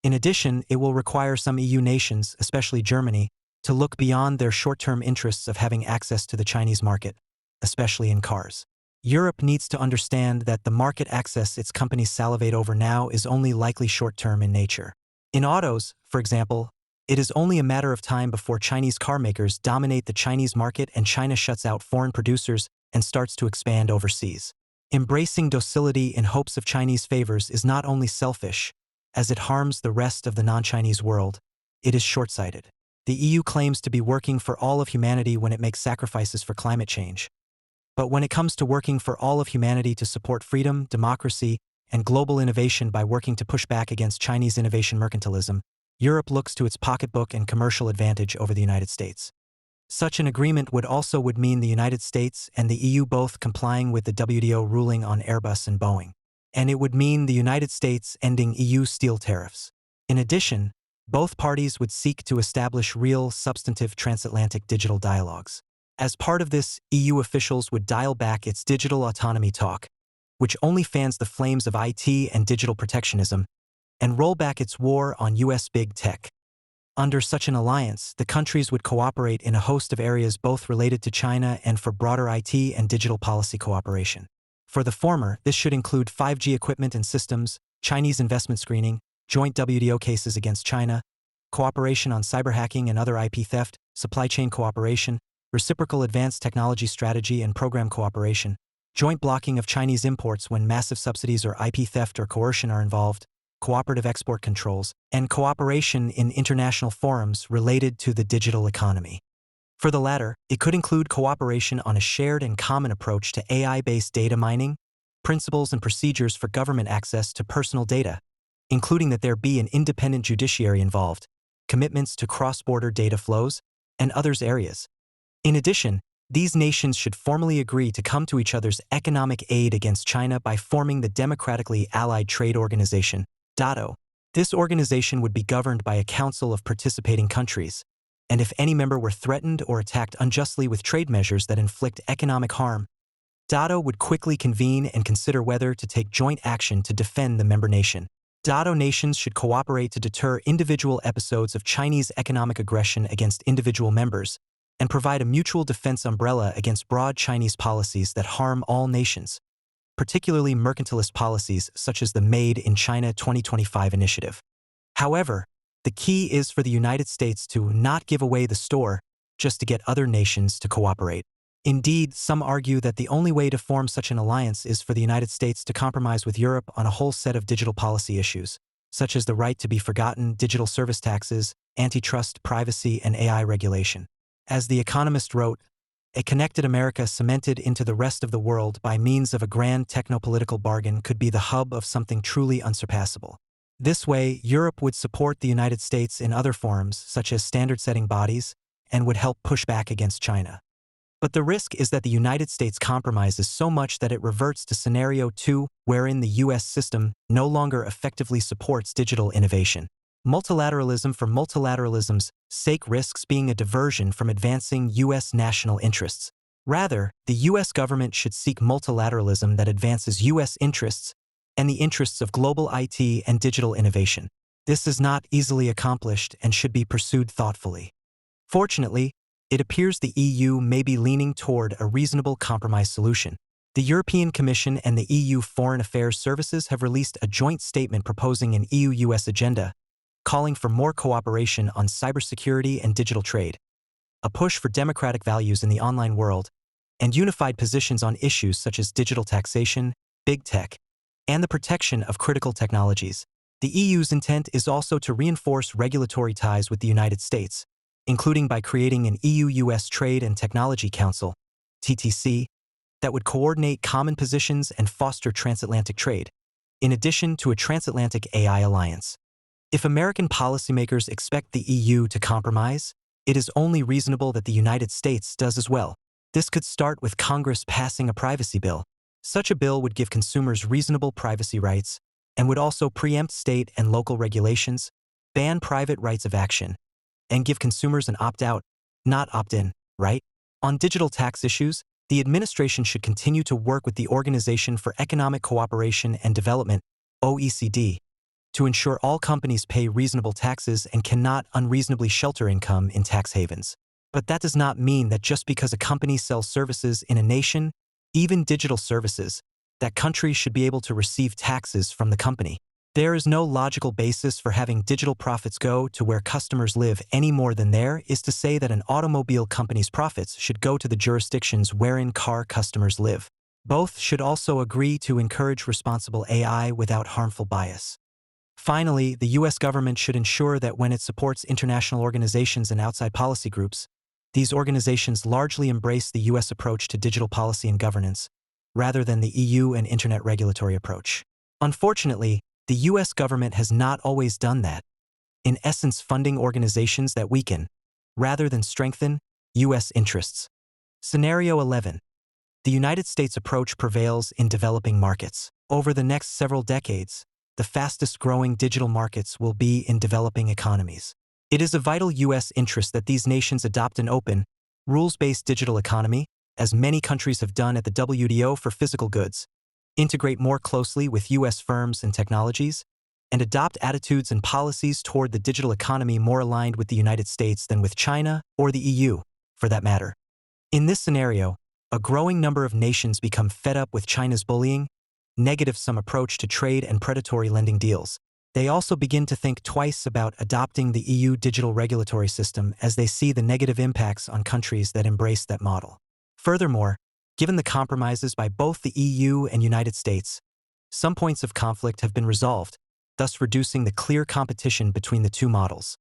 Speaker 2: In addition, it will require some EU nations, especially Germany, to look beyond their short-term interests of having access to the Chinese market, especially in cars. Europe needs to understand that the market access its companies salivate over now is only likely short-term in nature. In autos, for example, it is only a matter of time before Chinese car makers dominate the Chinese market and China shuts out foreign producers and starts to expand overseas. Embracing docility in hopes of Chinese favors is not only selfish, as it harms the rest of the non-Chinese world, it is short-sighted. The EU claims to be working for all of humanity when it makes sacrifices for climate change. But when it comes to working for all of humanity to support freedom, democracy, and global innovation by working to push back against Chinese innovation mercantilism, Europe looks to its pocketbook and commercial advantage over the United States. Such an agreement would mean the United States and the EU both complying with the WTO ruling on Airbus and Boeing. And it would mean the United States ending EU steel tariffs. In addition, both parties would seek to establish real, substantive transatlantic digital dialogues. As part of this, EU officials would dial back its digital autonomy talk, which only fans the flames of IT and digital protectionism, and roll back its war on US big tech. Under such an alliance, the countries would cooperate in a host of areas both related to China and for broader IT and digital policy cooperation. For the former, this should include 5G equipment and systems, Chinese investment screening, joint WTO cases against China, cooperation on cyber hacking and other IP theft, supply chain cooperation, reciprocal advanced technology strategy and program cooperation, joint blocking of Chinese imports when massive subsidies or IP theft or coercion are involved, cooperative export controls, and cooperation in international forums related to the digital economy. For the latter, it could include cooperation on a shared and common approach to AI-based data mining, principles and procedures for government access to personal data, including that there be an independent judiciary involved, commitments to cross-border data flows, and others areas. In addition, these nations should formally agree to come to each other's economic aid against China by forming the Democratically Allied Trade Organization, DATO. This organization would be governed by a council of participating countries, and if any member were threatened or attacked unjustly with trade measures that inflict economic harm, DATO would quickly convene and consider whether to take joint action to defend the member nation. DATO nations should cooperate to deter individual episodes of Chinese economic aggression against individual members, and provide a mutual defense umbrella against broad Chinese policies that harm all nations, particularly mercantilist policies such as the Made in China 2025 initiative. However, the key is for the United States to not give away the store just to get other nations to cooperate. Indeed, some argue that the only way to form such an alliance is for the United States to compromise with Europe on a whole set of digital policy issues, such as the right to be forgotten, digital service taxes, antitrust, privacy, and AI regulation. As The Economist wrote, a connected America cemented into the rest of the world by means of a grand techno-political bargain could be the hub of something truly unsurpassable. This way, Europe would support the United States in other forums, such as standard-setting bodies, and would help push back against China. But the risk is that the United States compromises so much that it reverts to scenario 2, wherein the U.S. system no longer effectively supports digital innovation. Multilateralism for multilateralism's sake risks being a diversion from advancing U.S. national interests. Rather, the U.S. government should seek multilateralism that advances U.S. interests and the interests of global IT and digital innovation. This is not easily accomplished and should be pursued thoughtfully. Fortunately, it appears the EU may be leaning toward a reasonable compromise solution. The European Commission and the EU Foreign Affairs Services have released a joint statement proposing an EU-US agenda, calling for more cooperation on cybersecurity and digital trade, a push for democratic values in the online world, and unified positions on issues such as digital taxation, big tech, and the protection of critical technologies. The EU's intent is also to reinforce regulatory ties with the United States, including by creating an EU-US Trade and Technology Council, TTC, that would coordinate common positions and foster transatlantic trade, in addition to a transatlantic AI alliance. If American policymakers expect the EU to compromise, it is only reasonable that the United States does as well. This could start with Congress passing a privacy bill. Such a bill would give consumers reasonable privacy rights and would also preempt state and local regulations, ban private rights of action, and give consumers an opt-out, not opt-in, right? On digital tax issues, the administration should continue to work with the Organization for Economic Cooperation and Development, OECD, to ensure all companies pay reasonable taxes and cannot unreasonably shelter income in tax havens. But that does not mean that just because a company sells services in a nation, even digital services, that countries should be able to receive taxes from the company. There is no logical basis for having digital profits go to where customers live any more than there is to say that an automobile company's profits should go to the jurisdictions wherein car customers live. Both should also agree to encourage responsible AI without harmful bias. Finally, the U.S. government should ensure that when it supports international organizations and outside policy groups, these organizations largely embrace the U.S. approach to digital policy and governance, rather than the EU and Internet regulatory approach. Unfortunately, the U.S. government has not always done that, in essence funding organizations that weaken, rather than strengthen, U.S. interests. Scenario 11. The United States approach prevails in developing markets. Over the next several decades, the fastest-growing digital markets will be in developing economies. It is a vital U.S. interest that these nations adopt an open, rules-based digital economy, as many countries have done at the WTO for physical goods, integrate more closely with U.S. firms and technologies, and adopt attitudes and policies toward the digital economy more aligned with the United States than with China or the EU, for that matter. In this scenario, a growing number of nations become fed up with China's bullying, negative-sum approach to trade and predatory lending deals. They also begin to think twice about adopting the EU digital regulatory system as they see the negative impacts on countries that embrace that model. Furthermore, given the compromises by both the EU and United States, some points of conflict have been resolved, thus reducing the clear competition between the two models.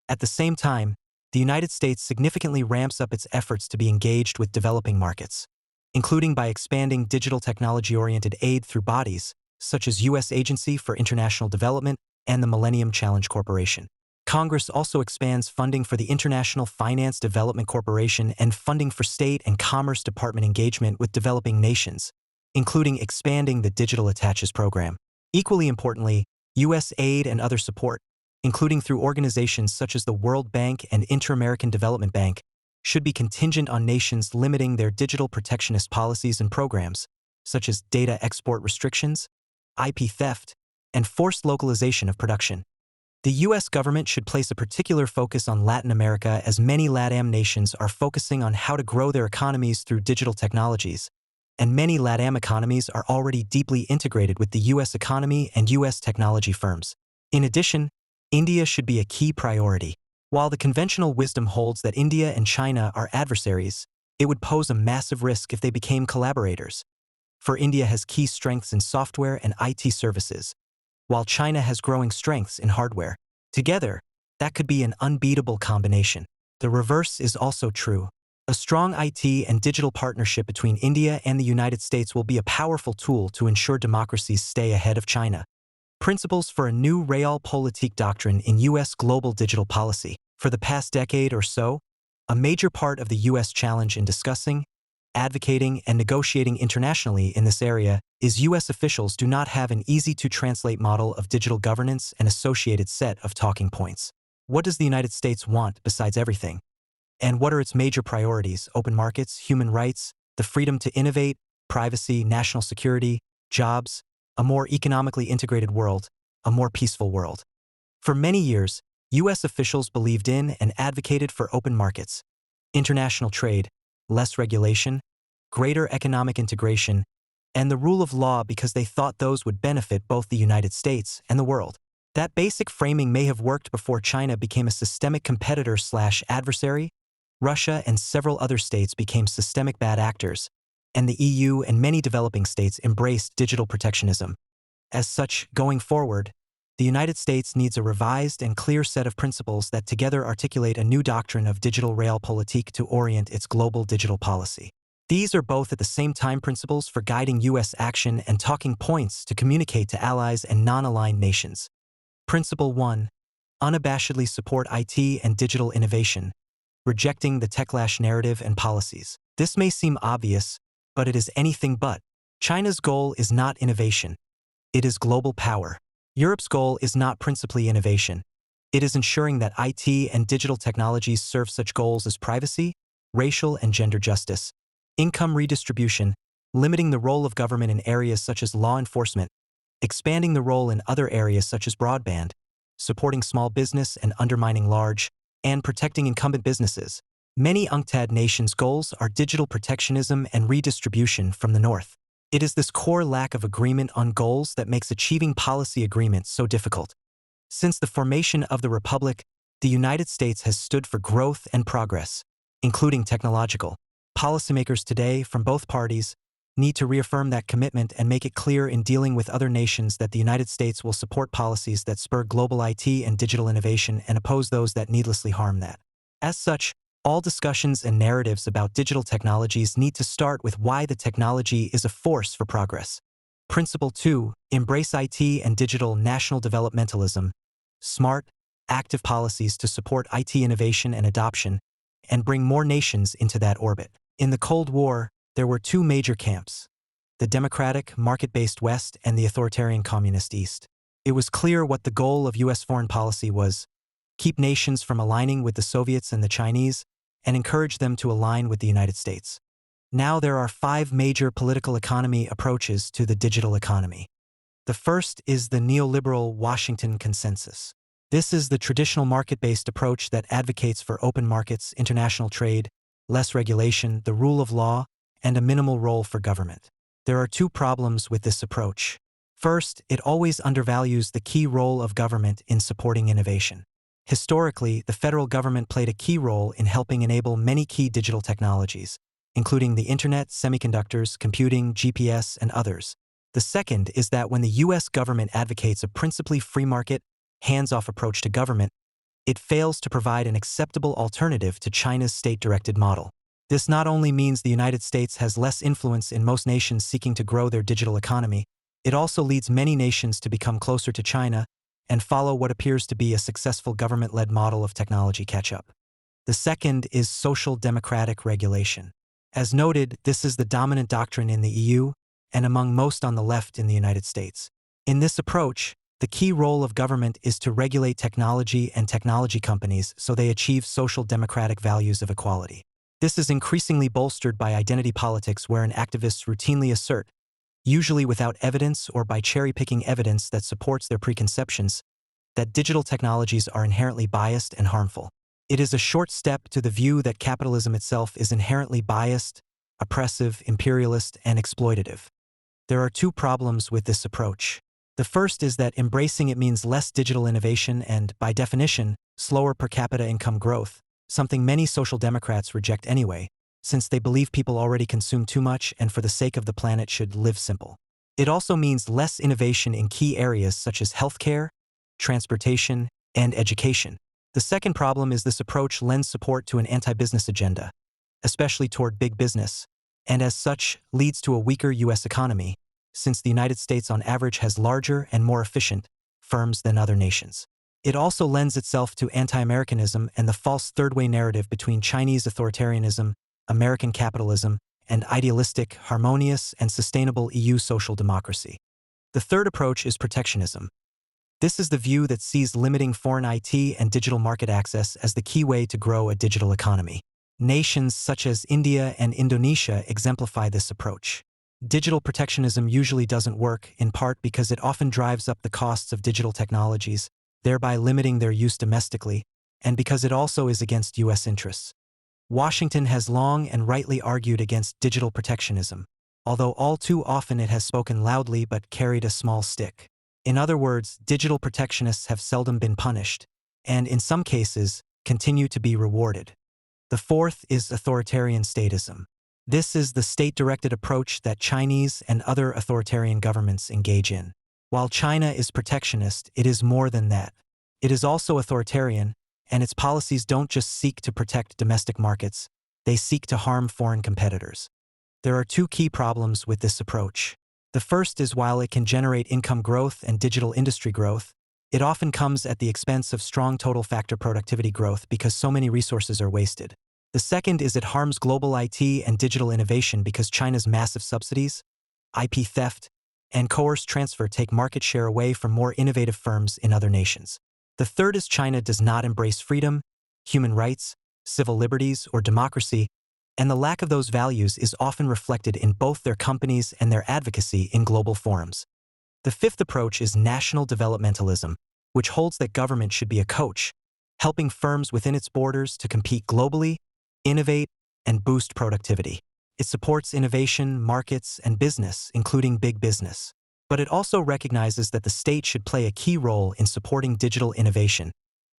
Speaker 2: At the same time, the United States significantly ramps up its efforts to be engaged with developing markets, including by expanding digital technology-oriented aid through bodies, such as U.S. Agency for International Development and the Millennium Challenge Corporation. Congress also expands funding for the International Finance Development Corporation and funding for State and Commerce Department engagement with developing nations, including expanding the Digital Attaches program. Equally importantly, U.S. aid and other support, including through organizations such as the World Bank and Inter-American Development Bank, should be contingent on nations limiting their digital protectionist policies and programs, such as data export restrictions, IP theft, and forced localization of production. The U.S. government should place a particular focus on Latin America as many LATAM nations are focusing on how to grow their economies through digital technologies, and many LATAM economies are already deeply integrated with the U.S. economy and U.S. technology firms. In addition, India should be a key priority. While the conventional wisdom holds that India and China are adversaries, it would pose a massive risk if they became collaborators. For India has key strengths in software and IT services, while China has growing strengths in hardware. Together, that could be an unbeatable combination. The reverse is also true. A strong IT and digital partnership between India and the United States will be a powerful tool to ensure democracies stay ahead of China. Principles for a new realpolitik doctrine in U.S. global digital policy. For the past decade or so, a major part of the U.S. challenge in discussing, advocating, and negotiating internationally in this area is U.S. officials do not have an easy-to-translate model of digital governance and associated set of talking points. What does the United States want besides everything? And what are its major priorities? Open markets, human rights, the freedom to innovate, privacy, national security, jobs, a more economically integrated world, a more peaceful world. For many years, U.S. officials believed in and advocated for open markets, international trade, less regulation, greater economic integration, and the rule of law because they thought those would benefit both the United States and the world. That basic framing may have worked before China became a systemic competitor/adversary, Russia and several other states became systemic bad actors, and the EU and many developing states embraced digital protectionism. As such, going forward, the United States needs a revised and clear set of principles that together articulate a new doctrine of digital realpolitik to orient its global digital policy. These are both at the same time principles for guiding U.S. action and talking points to communicate to allies and non-aligned nations. Principle 1. Unabashedly support IT and digital innovation, rejecting the techlash narrative and policies. This may seem obvious, but it is anything but. China's goal is not innovation. It is global power. Europe's goal is not principally innovation. It is ensuring that IT and digital technologies serve such goals as privacy, racial and gender justice, income redistribution, limiting the role of government in areas such as law enforcement, expanding the role in other areas such as broadband, supporting small business and undermining large, and protecting incumbent businesses. Many UNCTAD nations' goals are digital protectionism and redistribution from the North. It is this core lack of agreement on goals that makes achieving policy agreements so difficult. Since the formation of the Republic, the United States has stood for growth and progress, including technological. Policymakers today, from both parties, need to reaffirm that commitment and make it clear in dealing with other nations that the United States will support policies that spur global IT and digital innovation and oppose those that needlessly harm that. As such, all discussions and narratives about digital technologies need to start with why the technology is a force for progress. Principle 2. Embrace IT and digital national developmentalism, smart, active policies to support IT innovation and adoption, and bring more nations into that orbit. In the Cold War, there were two major camps: the democratic, market-based West and the authoritarian communist East. It was clear what the goal of U.S. foreign policy was: keep nations from aligning with the Soviets and the Chinese, and encourage them to align with the United States. Now there are 5 major political economy approaches to the digital economy. The first is the neoliberal Washington consensus. This is the traditional market-based approach that advocates for open markets, international trade, less regulation, the rule of law, and a minimal role for government. There are 2 problems with this approach. First, it always undervalues the key role of government in supporting innovation. Historically, the federal government played a key role in helping enable many key digital technologies, including the internet, semiconductors, computing, GPS, and others. The second is that when the U.S. government advocates a principally free market, hands-off approach to government, it fails to provide an acceptable alternative to China's state-directed model. This not only means the United States has less influence in most nations seeking to grow their digital economy, it also leads many nations to become closer to China and follow what appears to be a successful government-led model of technology catch-up. The second is social democratic regulation. As noted, this is the dominant doctrine in the EU and among most on the left in the United States. In this approach, the key role of government is to regulate technology and technology companies so they achieve social democratic values of equality. This is increasingly bolstered by identity politics wherein activists routinely assert, usually without evidence or by cherry-picking evidence that supports their preconceptions, that digital technologies are inherently biased and harmful. It is a short step to the view that capitalism itself is inherently biased, oppressive, imperialist, and exploitative. There are 2 problems with this approach. The first is that embracing it means less digital innovation and, by definition, slower per capita income growth, something many social democrats reject anyway, since they believe people already consume too much and for the sake of the planet should live simple. It also means less innovation in key areas such as healthcare, transportation, and education. The second problem is this approach lends support to an anti-business agenda, especially toward big business, and as such leads to a weaker U.S. economy, since the United States on average has larger and more efficient firms than other nations. It also lends itself to anti-Americanism and the false third-way narrative between Chinese authoritarianism, American capitalism, and idealistic, harmonious, and sustainable EU social democracy. The third approach is protectionism. This is the view that sees limiting foreign IT and digital market access as the key way to grow a digital economy. Nations such as India and Indonesia exemplify this approach. Digital protectionism usually doesn't work, in part because it often drives up the costs of digital technologies, thereby limiting their use domestically, and because it also is against U.S. interests. Washington has long and rightly argued against digital protectionism, although all too often it has spoken loudly but carried a small stick. In other words, digital protectionists have seldom been punished, and in some cases, continue to be rewarded. The fourth is authoritarian statism. This is the state-directed approach that Chinese and other authoritarian governments engage in. While China is protectionist, it is more than that. It is also authoritarian, and its policies don't just seek to protect domestic markets, they seek to harm foreign competitors. There are two key problems with this approach. The first is while it can generate income growth and digital industry growth, it often comes at the expense of strong total factor productivity growth because so many resources are wasted. The second is it harms global IT and digital innovation because China's massive subsidies, IP theft, and coerced transfer take market share away from more innovative firms in other nations. The third is China does not embrace freedom, human rights, civil liberties, or democracy, and the lack of those values is often reflected in both their companies and their advocacy in global forums. The fifth approach is national developmentalism, which holds that government should be a coach, helping firms within its borders to compete globally, innovate, and boost productivity. It supports innovation, markets, and business, including big business. But it also recognizes that the state should play a key role in supporting digital innovation,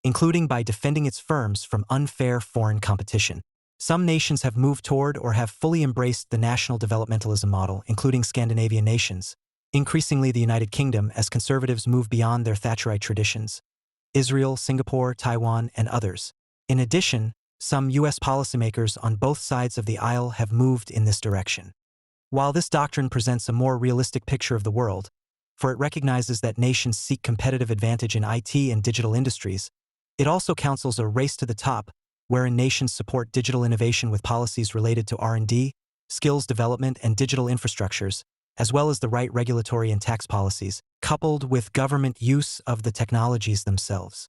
Speaker 2: including by defending its firms from unfair foreign competition. Some nations have moved toward or have fully embraced the national developmentalism model, including Scandinavian nations, increasingly the United Kingdom as conservatives move beyond their Thatcherite traditions, Israel, Singapore, Taiwan, and others. In addition, some U.S. policymakers on both sides of the aisle have moved in this direction. While this doctrine presents a more realistic picture of the world, for it recognizes that nations seek competitive advantage in IT and digital industries, it also counsels a race to the top, wherein nations support digital innovation with policies related to R&D, skills development, and digital infrastructures, as well as the right regulatory and tax policies, coupled with government use of the technologies themselves.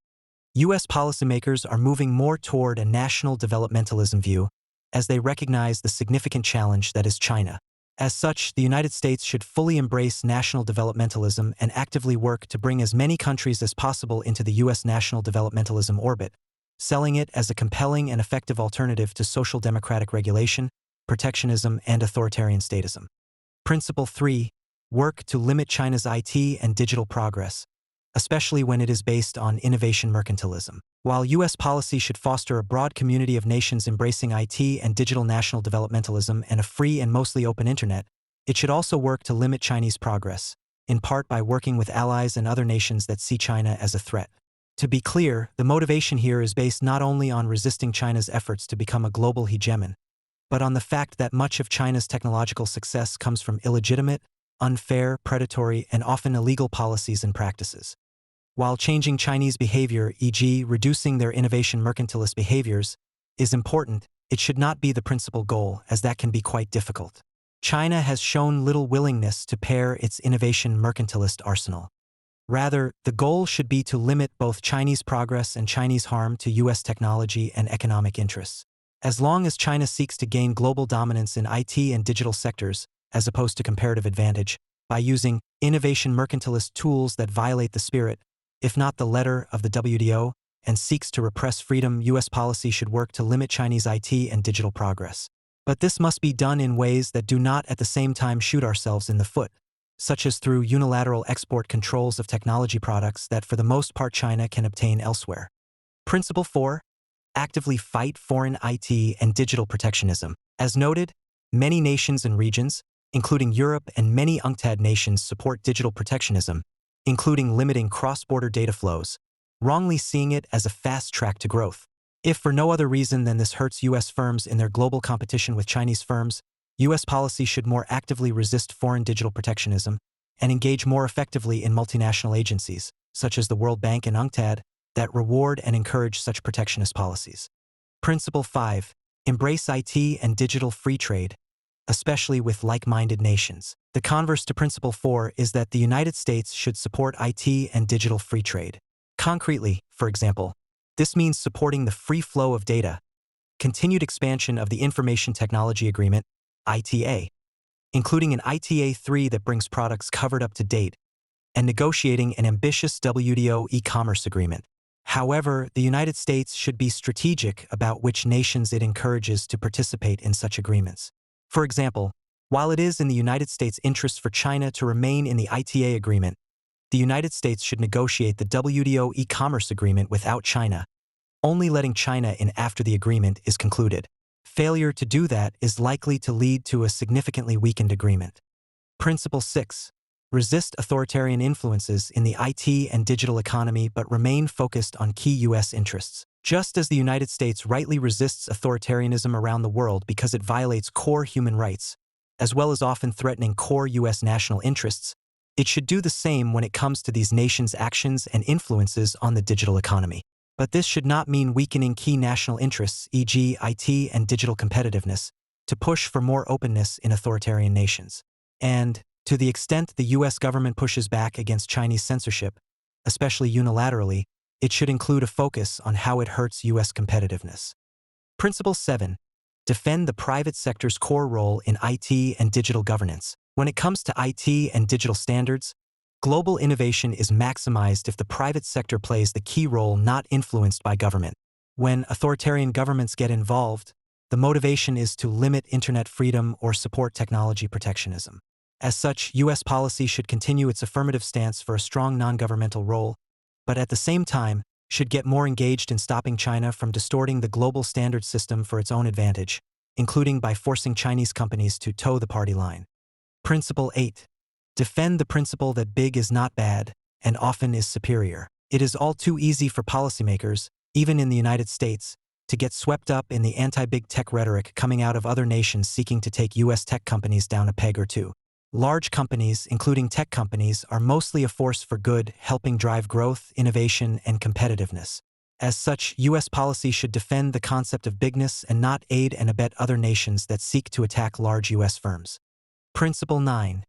Speaker 2: U.S. policymakers are moving more toward a national developmentalism view as they recognize the significant challenge that is China. As such, the United States should fully embrace national developmentalism and actively work to bring as many countries as possible into the U.S. national developmentalism orbit, selling it as a compelling and effective alternative to social democratic regulation, protectionism, and authoritarian statism. Principle 3. Work to limit China's IT and digital progress, especially when it is based on innovation mercantilism. While U.S. policy should foster a broad community of nations embracing IT and digital national developmentalism and a free and mostly open internet, it should also work to limit Chinese progress, in part by working with allies and other nations that see China as a threat. To be clear, the motivation here is based not only on resisting China's efforts to become a global hegemon, but on the fact that much of China's technological success comes from illegitimate, unfair, predatory, and often illegal policies and practices. While changing Chinese behavior, e.g., reducing their innovation mercantilist behaviors, is important, it should not be the principal goal, as that can be quite difficult. China has shown little willingness to pair its innovation mercantilist arsenal. Rather, the goal should be to limit both Chinese progress and Chinese harm to U.S. technology and economic interests. As long as China seeks to gain global dominance in IT and digital sectors, as opposed to comparative advantage, by using innovation mercantilist tools that violate the spirit, if not the letter, of the WTO, and seeks to repress freedom, U.S. policy should work to limit Chinese IT and digital progress. But this must be done in ways that do not at the same time shoot ourselves in the foot, such as through unilateral export controls of technology products that for the most part China can obtain elsewhere. Principle 4. Actively fight foreign IT and digital protectionism. As noted, many nations and regions, including Europe and many UNCTAD nations, support digital protectionism, including limiting cross-border data flows, wrongly seeing it as a fast track to growth. If for no other reason than this hurts U.S. firms in their global competition with Chinese firms, U.S. policy should more actively resist foreign digital protectionism and engage more effectively in multinational agencies, such as the World Bank and UNCTAD, that reward and encourage such protectionist policies. Principle 5. Embrace IT and digital free trade, especially with like-minded nations. The converse to Principle 4 is that the United States should support IT and digital free trade. Concretely, for example, this means supporting the free flow of data, continued expansion of the Information Technology Agreement, ITA, including an ITA 3 that brings products covered up to date, and negotiating an ambitious WTO e-commerce agreement. However, the United States should be strategic about which nations it encourages to participate in such agreements. For example, while it is in the United States' interest for China to remain in the ITA agreement, the United States should negotiate the WTO e-commerce agreement without China, only letting China in after the agreement is concluded. Failure to do that is likely to lead to a significantly weakened agreement. Principle 6. resist authoritarian influences in the IT and digital economy but remain focused on key U.S. interests. Just as the United States rightly resists authoritarianism around the world because it violates core human rights, as well as often threatening core U.S. national interests, it should do the same when it comes to these nations' actions and influences on the digital economy. But this should not mean weakening key national interests, e.g. IT and digital competitiveness, to push for more openness in authoritarian nations. And, to the extent the U.S. government pushes back against Chinese censorship, especially unilaterally, it should include a focus on how it hurts U.S. competitiveness. Principle 7. Defend the private sector's core role in IT and digital governance. When it comes to IT and digital standards, global innovation is maximized if the private sector plays the key role not influenced by government. When authoritarian governments get involved, the motivation is to limit internet freedom or support technology protectionism. As such, U.S. policy should continue its affirmative stance for a strong non-governmental role, but at the same time, should get more engaged in stopping China from distorting the global standard system for its own advantage, including by forcing Chinese companies to toe the party line. Principle 8. Defend the principle that big is not bad, and often is superior. It is all too easy for policymakers, even in the United States, to get swept up in the anti-big tech rhetoric coming out of other nations seeking to take U.S. tech companies down a peg or two. Large companies, including tech companies, are mostly a force for good, helping drive growth, innovation, and competitiveness. As such, U.S. policy should defend the concept of bigness and not aid and abet other nations that seek to attack large U.S. firms. Principle 9.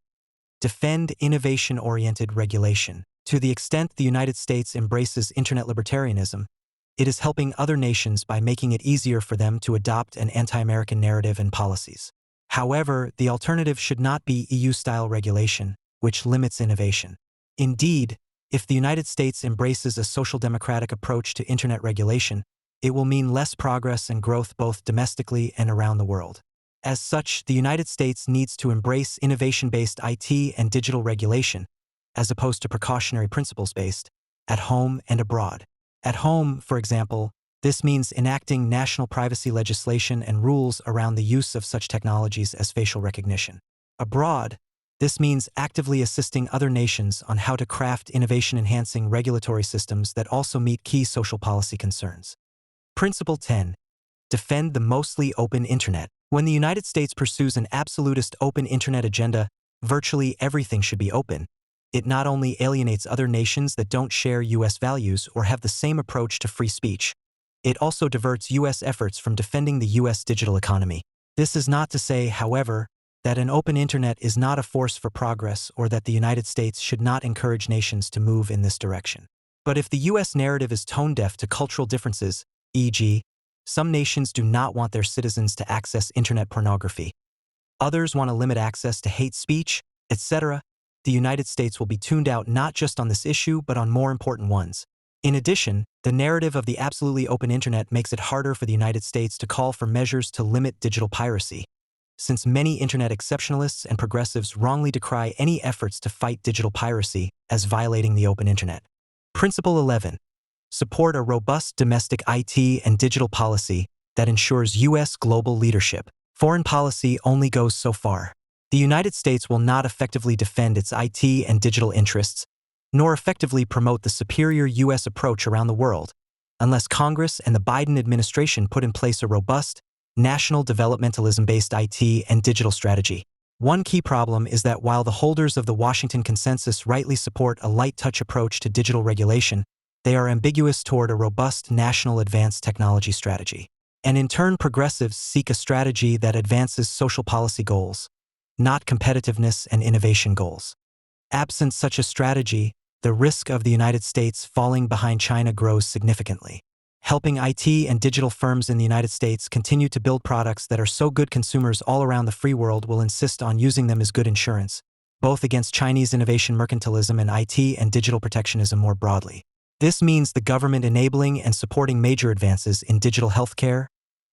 Speaker 2: Defend innovation-oriented regulation. To the extent the United States embraces internet libertarianism, it is helping other nations by making it easier for them to adopt an anti-American narrative and policies. However, the alternative should not be EU-style regulation, which limits innovation. Indeed, if the United States embraces a social democratic approach to internet regulation, it will mean less progress and growth both domestically and around the world. As such, the United States needs to embrace innovation-based IT and digital regulation, as opposed to precautionary principles-based, at home and abroad. At home, for example, this means enacting national privacy legislation and rules around the use of such technologies as facial recognition. Abroad, this means actively assisting other nations on how to craft innovation-enhancing regulatory systems that also meet key social policy concerns. Principle 10. Defend the mostly open internet. When the United States pursues an absolutist open internet agenda, virtually everything should be open. It not only alienates other nations that don't share U.S. values or have the same approach to free speech, it also diverts U.S. efforts from defending the U.S. digital economy. This is not to say, however, that an open internet is not a force for progress or that the United States should not encourage nations to move in this direction. But if the U.S. narrative is tone-deaf to cultural differences, e.g., some nations do not want their citizens to access internet pornography, others want to limit access to hate speech, etc., the United States will be tuned out not just on this issue but on more important ones. In addition, the narrative of the absolutely open internet makes it harder for the United States to call for measures to limit digital piracy, since many internet exceptionalists and progressives wrongly decry any efforts to fight digital piracy as violating the open internet. Principle 11. Support a robust domestic IT and digital policy that ensures U.S. global leadership. Foreign policy only goes so far. The United States will not effectively defend its IT and digital interests, nor effectively promote the superior U.S. approach around the world, unless Congress and the Biden administration put in place a robust, national developmentalism-based IT and digital strategy. One key problem is that while the holders of the Washington Consensus rightly support a light-touch approach to digital regulation, they are ambiguous toward a robust national advanced technology strategy. And in turn, progressives seek a strategy that advances social policy goals, not competitiveness and innovation goals. Absent such a strategy, the risk of the United States falling behind China grows significantly. Helping IT and digital firms in the United States continue to build products that are so good consumers all around the free world will insist on using them as good insurance, both against Chinese innovation mercantilism and IT and digital protectionism more broadly. This means the government enabling and supporting major advances in digital healthcare,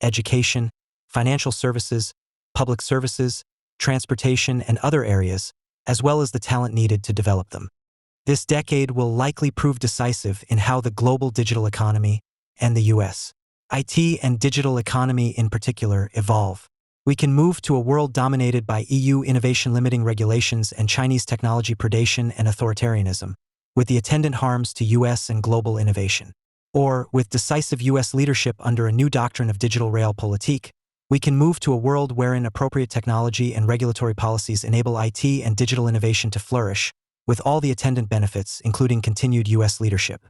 Speaker 2: education, financial services, public services, transportation, and other areas, as well as the talent needed to develop them. This decade will likely prove decisive in how the global digital economy and the U.S. IT and digital economy in particular evolve. We can move to a world dominated by EU innovation-limiting regulations and Chinese technology predation and authoritarianism, with the attendant harms to US and global innovation. Or, with decisive US leadership under a new doctrine of digital realpolitik, we can move to a world wherein appropriate technology and regulatory policies enable IT and digital innovation to flourish, with all the attendant benefits, including continued US leadership.